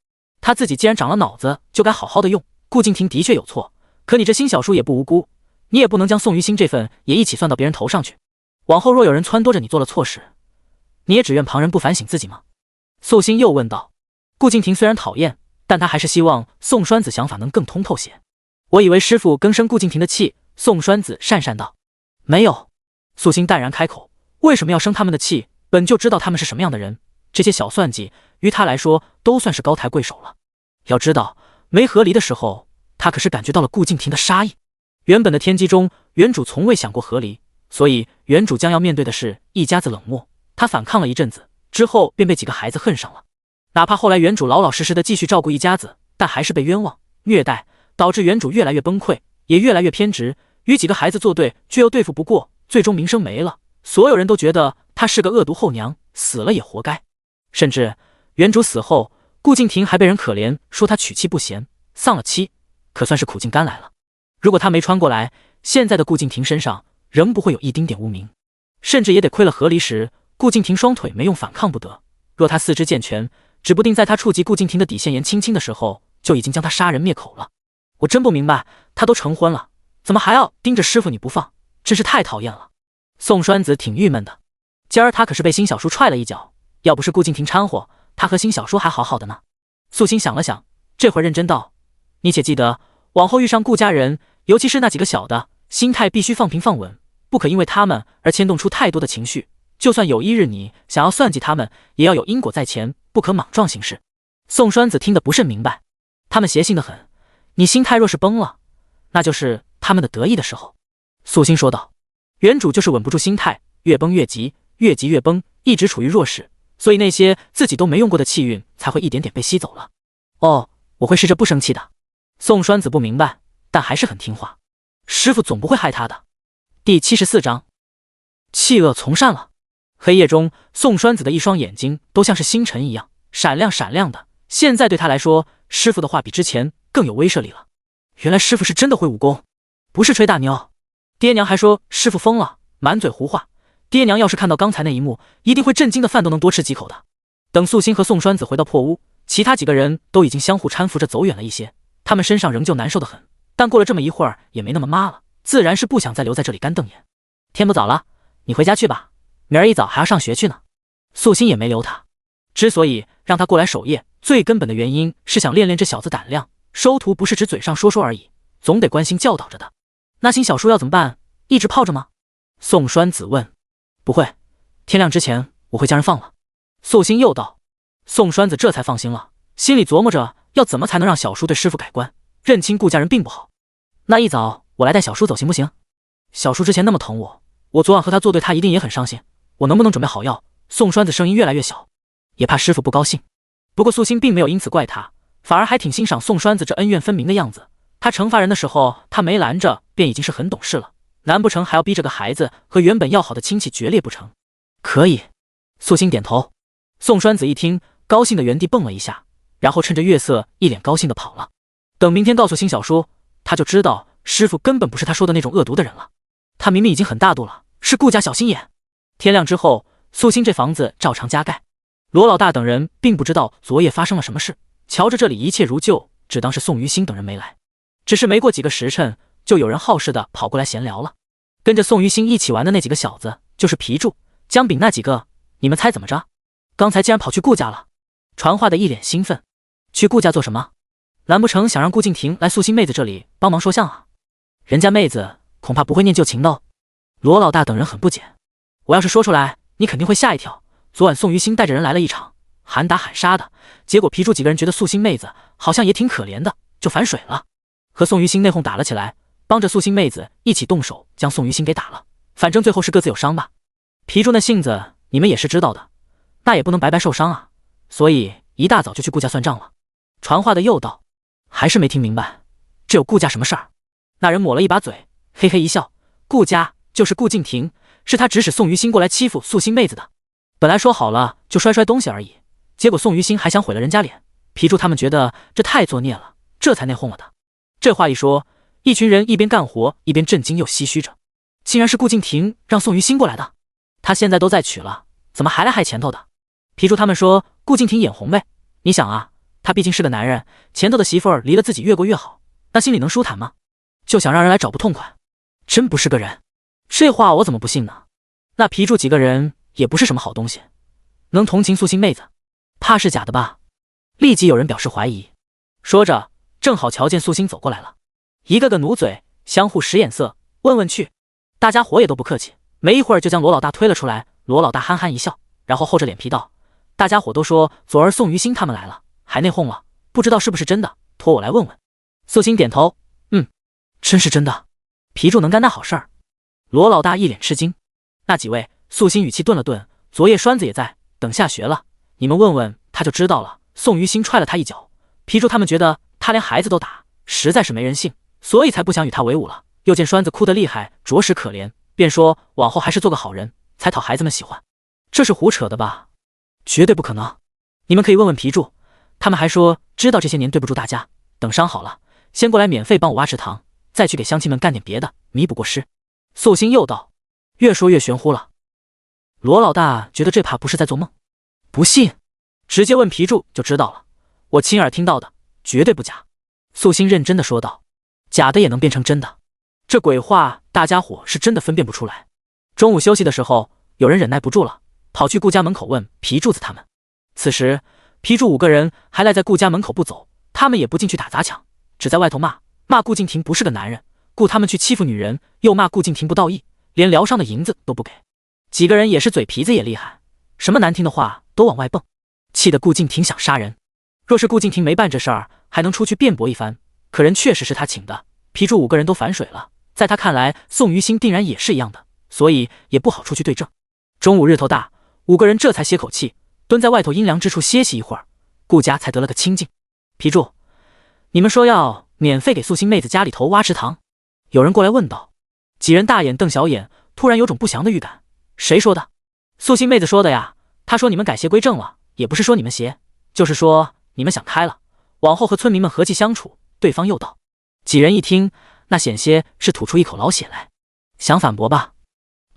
Speaker 1: 他自己既然长了脑子，就该好好的用。顾敬亭的确有错，可你这新小叔也不无辜，你也不能将宋于心这份也一起算到别人头上去。往后若有人撺掇着你做了错事，你也只愿旁人不反省自己吗？素心又问道。顾敬亭虽然讨厌，但他还是希望宋栓子想法能更通透些。我以为师傅更生顾敬亭的气。宋栓子讪讪道。没有。素心淡然开口，为什么要生他们的气？本就知道他们是什么样的人，这些小算计于他来说都算是高抬贵手了。要知道没和离的时候，他可是感觉到了顾敬亭的杀意。原本的天机中，原主从未想过和离，所以原主将要面对的是一家子冷漠。他反抗了一阵子之后，便被几个孩子恨上了。哪怕后来原主老老实实的继续照顾一家子，但还是被冤枉虐待，导致原主越来越崩溃，也越来越偏执，与几个孩子作对却又对付不过，最终名声没了。所有人都觉得她是个恶毒后娘，死了也活该。甚至原主死后，顾敬亭还被人可怜，说她娶妻不贤，丧了妻，可算是苦尽甘来了。如果他没穿过来，现在的顾敬亭身上仍不会有一丁点污名，甚至也得亏了和离时顾敬亭双腿没用反抗不得。若他四肢健全，指不定在他触及顾敬亭的底线言轻轻的时候，就已经将他杀人灭口了。我真不明白，他都成婚了，怎么还要盯着师傅你不放，真是太讨厌了。宋栓子挺郁闷的，今儿他可是被新小叔踹了一脚，要不是顾敬亭掺和，他和新小叔还好好的呢。素心想了想，这会儿认真道，你且记得往后遇上顾家人，尤其是那几个小的，心态必须放平放稳，不可因为他们而牵动出太多的情绪。就算有一日你想要算计他们，也要有因果在前，不可莽撞行事。宋栓子听得不甚明白，他们邪性得很，你心态若是崩了，那就是他们的得意的时候。素心说道，原主就是稳不住心态，越崩越急，越急越崩，一直处于弱势，所以那些自己都没用过的气运才会一点点被吸走了。哦，我会试着不生气的。宋栓子不明白，但还是很听话，师傅总不会害他的。第74章，弃恶从善了。黑夜中，宋栓子的一双眼睛都像是星辰一样，闪亮闪亮的。现在对他来说，师傅的话比之前更有威慑力了。原来师傅是真的会武功，不是吹大牛。爹娘还说师傅疯了，满嘴胡话。爹娘要是看到刚才那一幕，一定会震惊的饭都能多吃几口的。等素心和宋栓子回到破屋，其他几个人都已经相互搀扶着走远了一些，他们身上仍旧难受得很，但过了这么一会儿也没那么妈了，自然是不想再留在这里干瞪眼。天不早了，你回家去吧，明儿一早还要上学去呢。素心也没留他，之所以让他过来守夜，最根本的原因是想练练这小子胆量，收徒不是只嘴上说说而已，总得关心教导着的。那新小书要怎么办？一直泡着吗？宋栓子问。不会，天亮之前我会将人放了。素心又道。宋栓子这才放心了，心里琢磨着要怎么才能让小叔对师傅改观，认清顾家人并不好。那一早我来带小叔走行不行？小叔之前那么疼我，我昨晚和他作对，他一定也很伤心，我能不能准备好药？宋栓子声音越来越小，也怕师傅不高兴。不过素心并没有因此怪他，反而还挺欣赏宋栓子这恩怨分明的样子。他惩罚人的时候，他没拦着便已经是很懂事了，难不成还要逼这个孩子和原本要好的亲戚决裂不成？可以。素心点头。宋栓子一听，高兴的原地蹦了一下，然后趁着月色一脸高兴的跑了。等明天告诉新小叔，他就知道师傅根本不是他说的那种恶毒的人了。他明明已经很大度了，是顾家小心眼。天亮之后，素心这房子照常加盖。罗老大等人并不知道昨夜发生了什么事，瞧着这里一切如旧，只当是宋于新等人没来。只是没过几个时辰，就有人好事的跑过来闲聊了。跟着宋于新一起玩的那几个小子，就是皮柱、姜饼那几个，你们猜怎么着？刚才竟然跑去顾家了。传话的一脸兴奋。去顾家做什么？难不成想让顾敬亭来素心妹子这里帮忙说相啊？人家妹子恐怕不会念旧情的哦。罗老大等人很不解。我要是说出来，你肯定会吓一跳。昨晚宋于新带着人来了一场，喊打喊杀的，结果皮柱几个人觉得素心妹子好像也挺可怜的，就反水了，和宋于新内讧打了起来，帮着素心妹子一起动手将宋于新给打了。反正最后是各自有伤吧。皮柱那性子你们也是知道的，那也不能白白受伤啊，所以一大早就去顾家算账了。传话的又道。还是没听明白，这有顾家什么事儿？那人抹了一把嘴，嘿嘿一笑。顾家就是顾敬亭，是他指使宋于新过来欺负素心妹子的。本来说好了就摔摔东西而已，结果宋于新还想毁了人家脸，皮柱他们觉得这太作孽了，这才内讧了的。这话一说，一群人一边干活一边震惊又唏嘘着，竟然是顾敬亭让宋于新过来的，他现在都在娶了，怎么还来害前头的？皮柱他们说顾敬亭眼红呗，你想啊，他毕竟是个男人，前头的媳妇儿离了自己越过越好，那心里能舒坦吗？就想让人来找不痛快，真不是个人。这话我怎么不信呢？那皮柱几个人也不是什么好东西，能同情素心妹子，怕是假的吧？立即有人表示怀疑。说着，正好瞧见素心走过来了，一个个努嘴，相互使眼色，问问去。大家伙也都不客气，没一会儿就将罗老大推了出来。罗老大憨憨一笑，然后厚着脸皮道：大家伙都说昨儿宋于新他们来了，还内讧了，不知道是不是真的，托我来问问。素心点头，真是真的。皮柱能干那好事儿？罗老大一脸吃惊。那几位，素心语气顿了顿，昨夜栓子也在，等下学了，你们问问他就知道了。宋于新踹了他一脚，皮柱他们觉得他连孩子都打，实在是没人性，所以才不想与他为伍了。又见栓子哭得厉害，着实可怜，便说往后还是做个好人，才讨孩子们喜欢。这是胡扯的吧？绝对不可能。你们可以问问皮柱，他们还说知道这些年对不住大家，等伤好了先过来免费帮我挖池塘，再去给乡亲们干点别的，弥补过失。素心又道。越说越玄乎了。罗老大觉得这怕不是在做梦，不信直接问皮柱就知道了，我亲耳听到的，绝对不假。素心认真的说道。假的也能变成真的，这鬼话大家伙是真的分辨不出来。中午休息的时候，有人忍耐不住了，跑去顾家门口问皮柱子他们。此时皮柱5个人还赖在顾家门口不走，他们也不进去打砸抢，只在外头骂顾敬亭不是个男人，顾他们去欺负女人，又骂顾敬亭不道义，连疗伤的银子都不给。几个人也是嘴皮子也厉害，什么难听的话都往外蹦，气得顾敬亭想杀人。若是顾敬亭没办这事儿，还能出去辩驳一番，可人确实是他请的，皮柱5个人都反水了。在他看来，宋于新定然也是一样的，所以也不好出去对证。中午日头大，5个人这才歇口气，蹲在外头阴凉之处歇息一会儿，顾家才得了个清静。皮柱，你们说要免费给素心妹子家里头挖池塘？有人过来问道。几人大眼瞪小眼，突然有种不祥的预感。谁说的？素心妹子说的呀，她说你们改邪归正了，也不是说你们邪，就是说你们想开了，往后和村民们和气相处。对方又道。几人一听，那险些是吐出一口老血来，想反驳吧，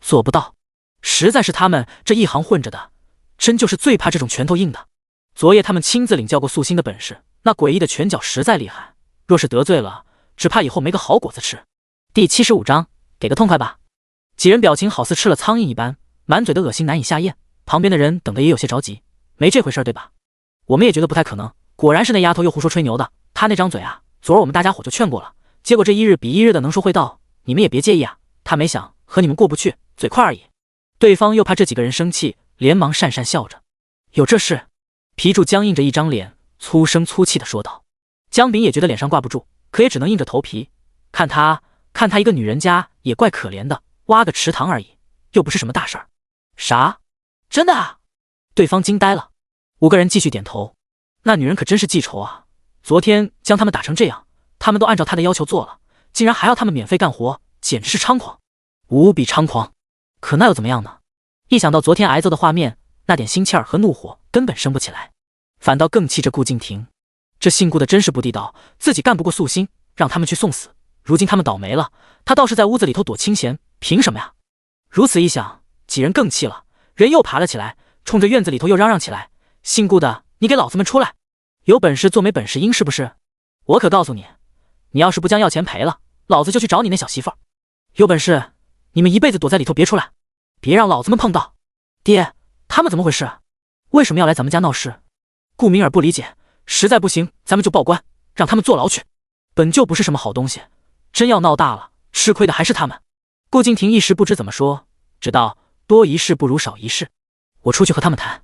Speaker 1: 做不到。实在是他们这一行混着的，真就是最怕这种拳头硬的。昨夜他们亲自领教过素心的本事，那诡异的拳脚实在厉害，若是得罪了，只怕以后没个好果子吃。第75章，给个痛快吧。几人表情好似吃了苍蝇一般，满嘴的恶心难以下咽。旁边的人等得也有些着急，没这回事对吧？我们也觉得不太可能，果然是那丫头又胡说吹牛的。她那张嘴啊，昨儿我们大家伙就劝过了，结果这一日比一日的能说会道，你们也别介意啊。她没想和你们过不去，嘴快而已。对方又怕这几个人生气，连忙讪讪笑着。有这事？皮柱僵硬着一张脸，粗声粗气地说道。姜炳也觉得脸上挂不住，可也只能硬着头皮。看他一个女人家也怪可怜的，挖个池塘而已，又不是什么大事儿。啥？真的啊？对方惊呆了。5个人继续点头。那女人可真是记仇啊！昨天将他们打成这样，他们都按照她的要求做了，竟然还要他们免费干活，简直是猖狂，无比猖狂。可那又怎么样呢？一想到昨天挨揍的画面，那点心气儿和怒火根本升不起来，反倒更气着顾敬亭。这姓顾的真是不地道，自己干不过素心，让他们去送死。如今他们倒霉了，他倒是在屋子里头躲清闲，凭什么呀？如此一想，几人更气了，人又爬了起来，冲着院子里头又嚷嚷起来：姓顾的，你给老子们出来！有本事做没本事鹰是不是？我可告诉你，你要是不将要钱赔了，老子就去找你那小媳妇儿。有本事你们一辈子躲在里头别出来，别让老子们碰到。爹，他们怎么回事？为什么要来咱们家闹事？顾明儿不理解，实在不行咱们就报官，让他们坐牢去。本就不是什么好东西，真要闹大了，吃亏的还是他们。顾敬亭一时不知怎么说，只道多一事不如少一事，我出去和他们谈。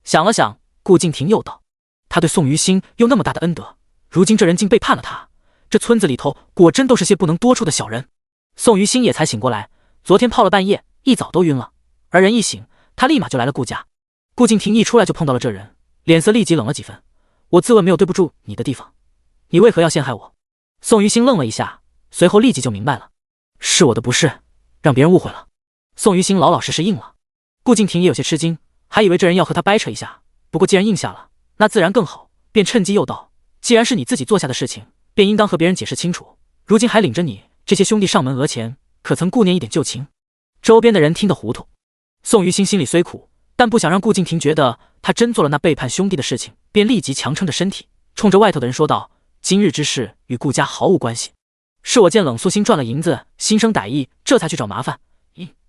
Speaker 1: 想了想，顾敬亭又道：他对宋于心又那么大的恩德，如今这人竟背叛了他，这村子里头果真都是些不能多处的小人。宋于心也才醒过来，昨天泡了半夜，一早都晕了，而人一醒，他立马就来了顾家。顾敬亭一出来就碰到了这人，脸色立即冷了几分。我自问没有对不住你的地方，你为何要陷害我？宋于心愣了一下，随后立即就明白了，是我的不是，让别人误会了。宋于心老老实实应了。顾敬亭也有些吃惊，还以为这人要和他掰扯一下，不过既然应下了，那自然更好，便趁机又道：既然是你自己做下的事情，便应当和别人解释清楚，如今还领着你这些兄弟上门讹钱，可曾顾念一点旧情？周边的人听得糊涂。宋于心心里虽苦，但不想让顾敬亭觉得他真做了那背叛兄弟的事情，便立即强撑着身体，冲着外头的人说道：今日之事与顾家毫无关系，是我见冷素心赚了银子，心生歹意，这才去找麻烦。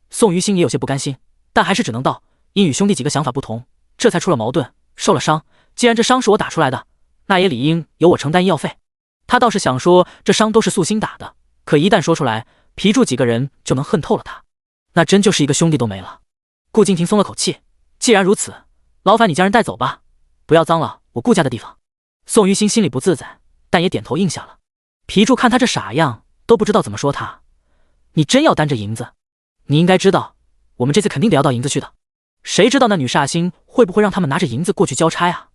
Speaker 1: 宋于心也有些不甘心，但还是只能道：因与兄弟几个想法不同，这才出了矛盾，受了伤。既然这伤是我打出来的，那也理应由我承担医药费。他倒是想说这伤都是素心打的，可一旦说出来，皮柱几个人就能恨透了他，那真就是一个兄弟都没了。顾敬亭松了口气，既然如此，劳烦你将人带走吧，不要脏了我顾家的地方。宋于心心里不自在，但也点头应下了。皮柱看他这傻样，都不知道怎么说他。你真要担着银子，你应该知道，我们这次肯定得要到银子去的。谁知道那女煞星会不会让他们拿着银子过去交差啊？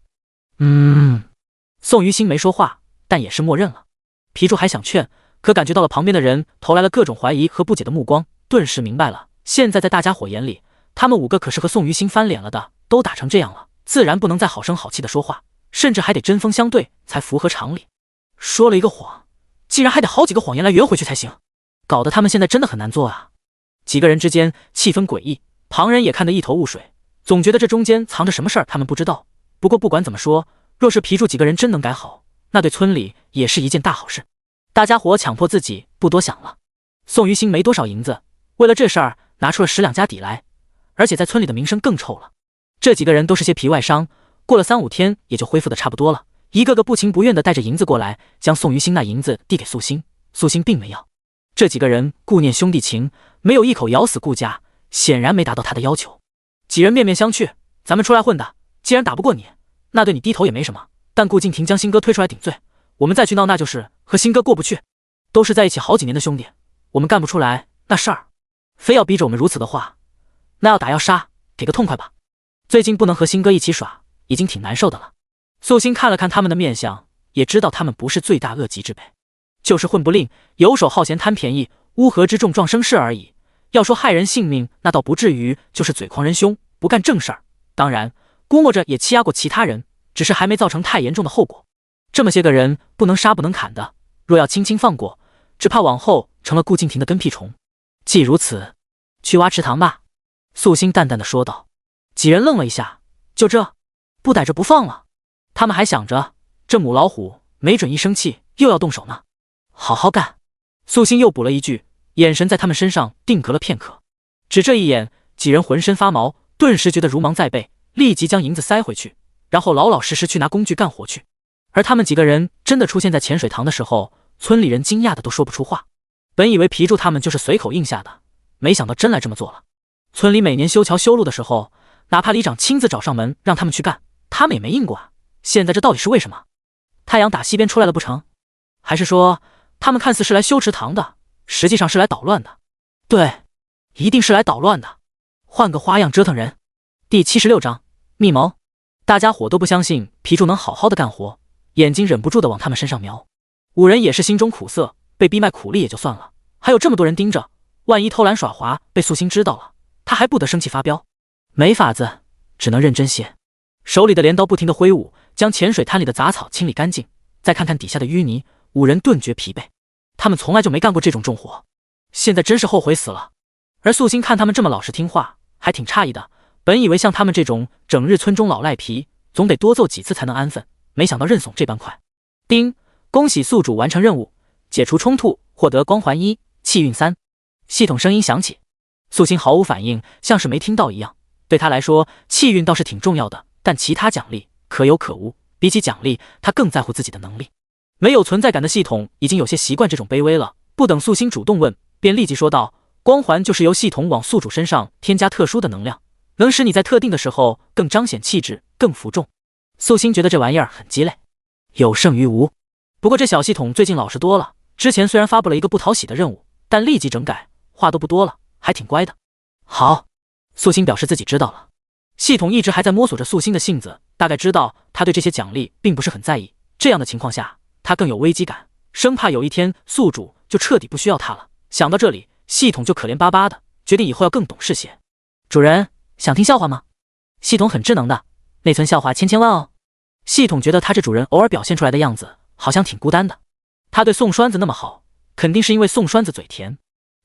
Speaker 1: 宋于心没说话，但也是默认了。皮柱还想劝，可感觉到了旁边的人投来了各种怀疑和不解的目光，顿时明白了，现在在大家伙眼里，他们5个可是和宋于心翻脸了的，都打成这样了，自然不能再好声好气的说话，甚至还得针锋相对才符合常理。说了一个谎，竟然还得好几个谎言来圆回去才行，搞得他们现在真的很难做啊。几个人之间气氛诡异，旁人也看得一头雾水，总觉得这中间藏着什么事儿他们不知道。不过不管怎么说，若是皮柱几个人真能改好，那对村里也是一件大好事。大家伙强迫自己不多想了。宋于心没多少银子，为了这事儿拿出了10两家底来，而且在村里的名声更臭了。这几个人都是些皮外伤，过了3、5天也就恢复的差不多了，一个个不情不愿的带着银子过来，将宋于心那银子递给素心。素心并没要。这几个人顾念兄弟情，没有一口咬死顾家，显然没达到他的要求。几人面面相觑，咱们出来混的，既然打不过你，那对你低头也没什么，但顾敬亭将新哥推出来顶罪，我们再去闹，那就是和新哥过不去。都是在一起好几年的兄弟，我们干不出来那事儿，非要逼着我们如此的话，那要打要杀，给个痛快吧。最近不能和新哥一起耍，已经挺难受的了。素心看了看他们的面相，也知道他们不是罪大恶极之辈，就是混不吝，游手好闲，贪便宜，乌合之众，壮声势而已。要说害人性命，那倒不至于，就是嘴狂人凶，不干正事儿。当然估摸着也欺压过其他人，只是还没造成太严重的后果。这么些个人不能杀不能砍的，若要轻轻放过，只怕往后成了顾敬亭的跟屁虫。既如此，去挖池塘吧。素心淡淡的说道。几人愣了一下，就这，不逮着不放了？他们还想着这母老虎没准一生气又要动手呢。好好干。素心又补了一句，眼神在他们身上定格了片刻。只这一眼，几人浑身发毛，顿时觉得如芒在背，立即将银子塞回去，然后老老实实去拿工具干活去。而他们几个人真的出现在浅水塘的时候，村里人惊讶的都说不出话。本以为皮柱他们就是随口应下的，没想到真来这么做了。村里每年修桥修路的时候，哪怕里长亲自找上门让他们去干，他们也没应过啊。现在这到底是为什么？太阳打西边出来了不成？还是说他们看似是来修池塘的，实际上是来捣乱的？对，一定是来捣乱的，换个花样折腾人。第76章密谋。大家伙都不相信皮柱能好好的干活，眼睛忍不住的往他们身上瞄。五人也是心中苦涩，被逼卖苦力也就算了，还有这么多人盯着，万一偷懒耍滑被素心知道了，他还不得生气发飙？没法子，只能认真些。手里的镰刀不停的挥舞，将浅水滩里的杂草清理干净，再看看底下的淤泥，五人顿觉疲惫。他们从来就没干过这种重活，现在真是后悔死了。而素心看他们这么老实听话，还挺诧异的。本以为像他们这种整日村中老赖皮，总得多揍几次才能安分，没想到认怂这般快。叮，恭喜宿主完成任务，解除冲突，获得光环1，气运3。系统声音响起。素心毫无反应，像是没听到一样。对他来说，气运倒是挺重要的，但其他奖励可有可无。比起奖励，他更在乎自己的能力。没有存在感的系统已经有些习惯这种卑微了，不等素心主动问，便立即说道：光环就是由系统往宿主身上添加特殊的能量，能使你在特定的时候更彰显气质，更服众。素心觉得这玩意儿很鸡肋，有胜于无。不过这小系统最近老实多了，之前虽然发布了一个不讨喜的任务，但立即整改，话都不多了，还挺乖的。好，素心表示自己知道了。系统一直还在摸索着素心的性子，大概知道他对这些奖励并不是很在意，这样的情况下他更有危机感，生怕有一天宿主就彻底不需要他了。想到这里，系统就可怜巴巴的，决定以后要更懂事些。主人，想听笑话吗？系统很智能的，内存笑话千万哦。系统觉得他这主人偶尔表现出来的样子好像挺孤单的。他对宋栓子那么好，肯定是因为宋栓子嘴甜。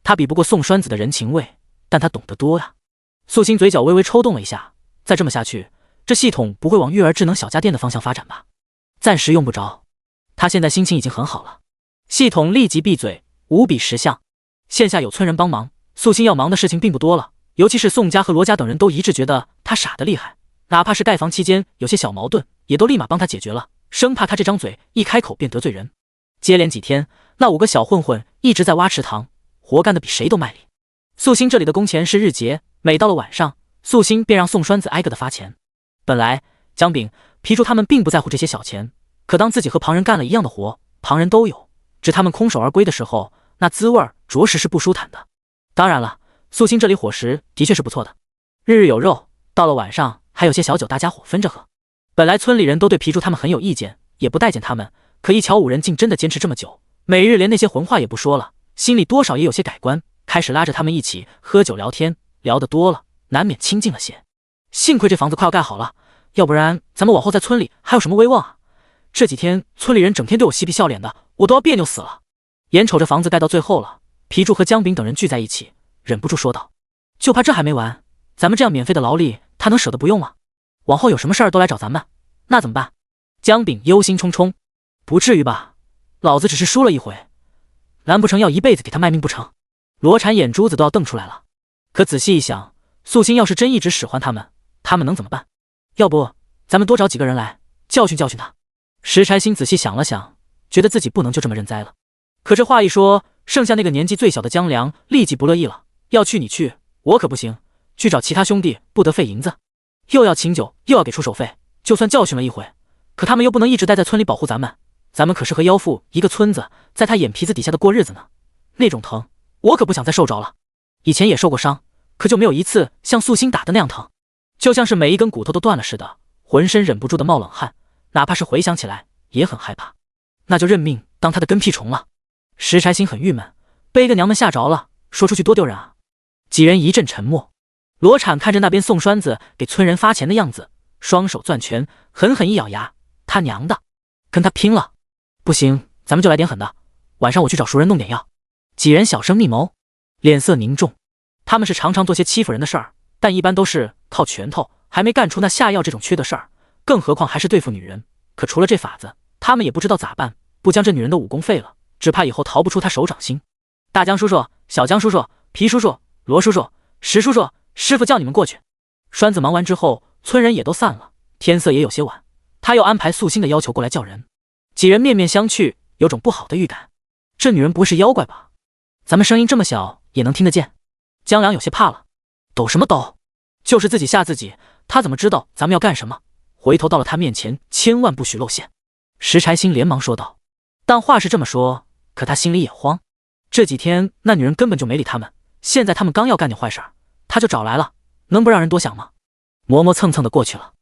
Speaker 1: 他比不过宋栓子的人情味，但他懂得多呀。素心嘴角微微抽动了一下，再这么下去，这系统不会往育儿智能小家电的方向发展吧？暂时用不着。他现在心情已经很好了。系统立即闭嘴，无比识相。线下有村人帮忙，素心要忙的事情并不多了。尤其是宋家和罗家等人都一致觉得他傻得厉害，哪怕是盖房期间有些小矛盾，也都立马帮他解决了，生怕他这张嘴一开口便得罪人。接连几天，那5个小混混一直在挖池塘，活干得比谁都卖力。素心这里的工钱是日结，每到了晚上，素心便让宋栓子挨个的发钱。本来姜饼、皮柱他们并不在乎这些小钱，可当自己和旁人干了一样的活，旁人都有，只他们空手而归的时候，那滋味着实是不舒坦的。当然了，素心这里伙食的确是不错的，日日有肉，到了晚上还有些小酒，大家伙分着喝。本来村里人都对皮柱他们很有意见，也不待见他们，可一瞧5人竟真的坚持这么久，每日连那些混话也不说了，心里多少也有些改观，开始拉着他们一起喝酒聊天，聊得多了，难免亲近了些。幸亏这房子快要盖好了，要不然咱们往后在村里还有什么威望啊？这几天村里人整天对我嬉皮笑脸的，我都要别扭死了。眼瞅着房子盖到最后了，皮柱和姜饼等人聚在一起，忍不住说道：就怕这还没完，咱们这样免费的劳力他能舍得不用吗？往后有什么事儿都来找咱们，那怎么办？姜饼忧心忡忡：不至于吧，老子只是输了一回，难不成要一辈子给他卖命不成？罗禅眼珠子都要瞪出来了。可仔细一想，素心要是真一直使唤他们能怎么办？要不咱们多找几个人来教训教训他。石柴心仔细想了想，觉得自己不能就这么认栽了。可这话一说，剩下那个年纪最小的姜良立即不乐意了：要去你去，我可不行，去找其他兄弟不得费银子，又要请酒又要给出手费，就算教训了一回，可他们又不能一直待在村里保护咱们，咱们可是和妖妇一个村子，在他眼皮子底下的过日子呢，那种疼我可不想再受着了。以前也受过伤，可就没有一次像素心打的那样疼，就像是每一根骨头都断了似的，浑身忍不住的冒冷汗，哪怕是回想起来也很害怕。那就认命当他的跟屁虫了。石柴心很郁闷，被一个娘们吓着了，说出去多丢人啊。几人一阵沉默。罗产看着那边宋栓子给村人发钱的样子，双手攥拳，狠狠一咬牙，他娘的，跟他拼了！不行，咱们就来点狠的，晚上我去找熟人弄点药。几人小声密谋，脸色凝重。他们是常常做些欺负人的事儿，但一般都是靠拳头，还没干出那下药这种缺的事儿，更何况还是对付女人。可除了这法子，他们也不知道咋办，不将这女人的武功废了，只怕以后逃不出他手掌心。大江叔叔、小江叔叔、皮叔叔、罗叔叔、石叔叔，师傅叫你们过去。栓子忙完之后，村人也都散了，天色也有些晚，他又安排素心的要求过来叫人。几人面面相觑，有种不好的预感。这女人不会是妖怪吧？咱们声音这么小也能听得见。江良有些怕了，抖什么抖？就是自己吓自己，他怎么知道咱们要干什么？回头到了他面前，千万不许露馅。石柴星连忙说道。但话是这么说，可他心里也慌。这几天那女人根本就没理他们，现在他们刚要干点坏事，他就找来了，能不让人多想吗？磨磨蹭蹭的过去了。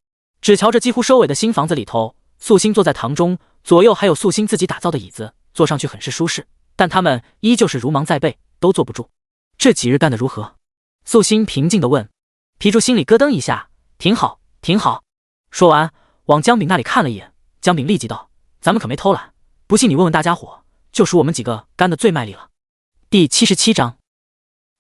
Speaker 1: 只瞧着几乎收尾的新房子里头，素心坐在堂中，左右还有素心自己打造的椅子，坐上去很是舒适，但他们依旧是如芒在背，都坐不住。这几日干得如何？素心平静地问。皮柱心里咯噔一下，挺好，挺好。说完，往姜饼那里看了一眼，姜饼立即道：“咱们可没偷懒，不信你问问大家伙，就数我们几个干得最卖力了。”第77章，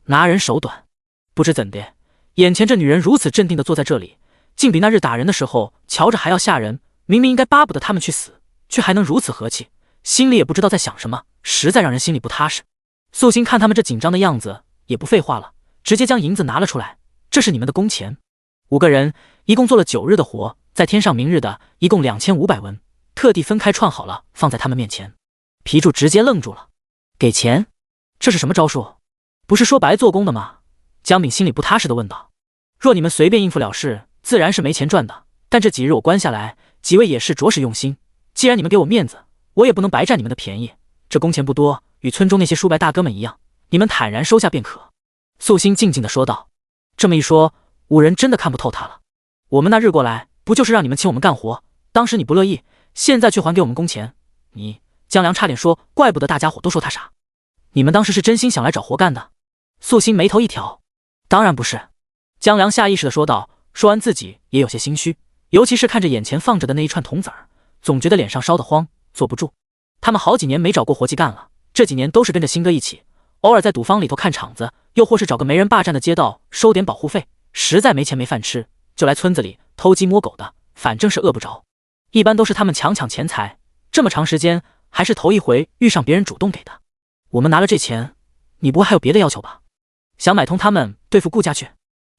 Speaker 1: 拿人手短。不知怎的，眼前这女人如此镇定地坐在这里，竟比那日打人的时候瞧着还要吓人。明明应该巴不得他们去死，却还能如此和气，心里也不知道在想什么，实在让人心里不踏实。素心看他们这紧张的样子，也不废话了，直接将银子拿了出来。这是你们的工钱，5个人一共做了9日的活，再添上明日的，一共2500文，特地分开串好了，放在他们面前。皮柱直接愣住了，给钱？这是什么招数？不是说白做工的吗？姜饼心里不踏实地问道。若你们随便应付了事，自然是没钱赚的，但这几日我关下来，几位也是着实用心，既然你们给我面子，我也不能白占你们的便宜。这工钱不多，与村中那些叔伯大哥们一样，你们坦然收下便可。素心静静地说道。这么一说，5人真的看不透他了。我们那日过来，不就是让你们请我们干活？当时你不乐意，现在却还给我们工钱。你……姜良差点说，怪不得大家伙都说他傻。你们当时是真心想来找活干的？素心眉头一挑，当然不是。姜良下意识地说道，说完自己也有些心虚，尤其是看着眼前放着的那一串铜子儿，总觉得脸上烧得慌，坐不住。他们好几年没找过活计干了，这几年都是跟着新哥一起，偶尔在赌坊里头看场子，又或是找个没人霸占的街道收点保护费，实在没钱没饭吃，就来村子里偷鸡摸狗的，反正是饿不着。一般都是他们抢钱财，这么长时间还是头一回遇上别人主动给的。我们拿了这钱，你不会还有别的要求吧？想买通他们对付顾家去？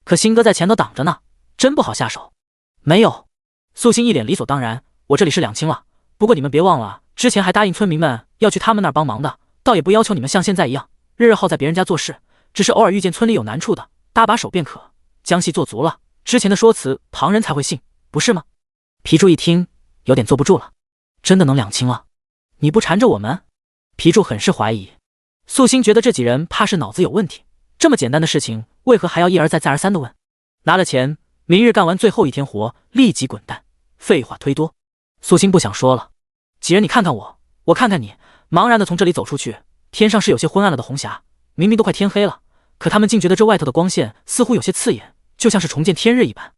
Speaker 1: 可新哥在前头挡着呢，真不好下手。没有。素心一脸理所当然，我这里是两清了，不过你们别忘了，之前还答应村民们要去他们那儿帮忙的，倒也不要求你们像现在一样日日耗在别人家做事，只是偶尔遇见村里有难处的，搭把手便可。将戏做足了，之前的说辞旁人才会信，不是吗？皮柱一听，有点坐不住了。真的能两清了？你不缠着我们？皮柱很是怀疑。素心觉得这几人怕是脑子有问题，这么简单的事情，为何还要一而再再而三的问？拿了钱，明日干完最后一天活，立即滚蛋。废话忒多，素心不想说了。几人你看看我，我看看你，茫然的从这里走出去。天上是有些昏暗了的红霞，明明都快天黑了，可他们竟觉得这外头的光线似乎有些刺眼，就像是重见天日一般。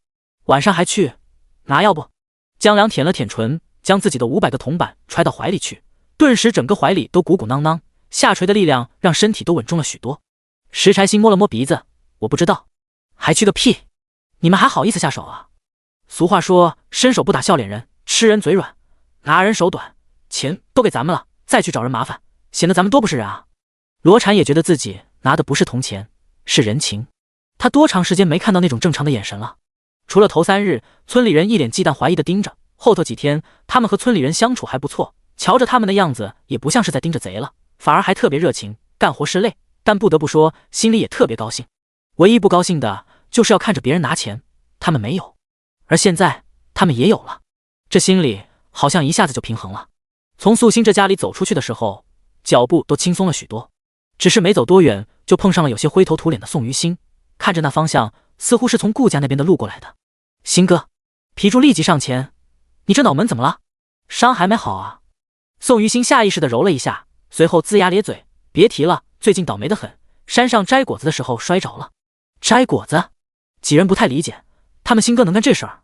Speaker 1: 晚上还去拿药不？姜良舔了舔唇，将自己的500个铜板揣到怀里去，顿时整个怀里都鼓鼓囊囊，下垂的力量让身体都稳重了许多。石柴星摸了摸鼻子，我不知道。还去个屁！你们还好意思下手啊？俗话说，伸手不打笑脸人，吃人嘴软，拿人手短，钱都给咱们了，再去找人麻烦，显得咱们多不是人啊。罗禅也觉得自己拿的不是铜钱，是人情。他多长时间没看到那种正常的眼神了？除了头3日，村里人一脸忌惮怀疑的盯着，后头几天他们和村里人相处还不错，瞧着他们的样子也不像是在盯着贼了，反而还特别热情，干活是累，但不得不说心里也特别高兴。唯一不高兴的就是要看着别人拿钱，他们没有，而现在他们也有了，这心里好像一下子就平衡了。从素心这家里走出去的时候，脚步都轻松了许多，只是没走多远就碰上了有些灰头土脸的宋于心，看着那方向似乎是从顾家那边的路过来的。新哥，皮柱立即上前，你这脑门怎么了？伤还没好啊？宋于心下意识地揉了一下，随后龇牙咧嘴，别提了，最近倒霉得很，山上摘果子的时候摔着了。摘果子？几人不太理解，他们新哥能干这事儿？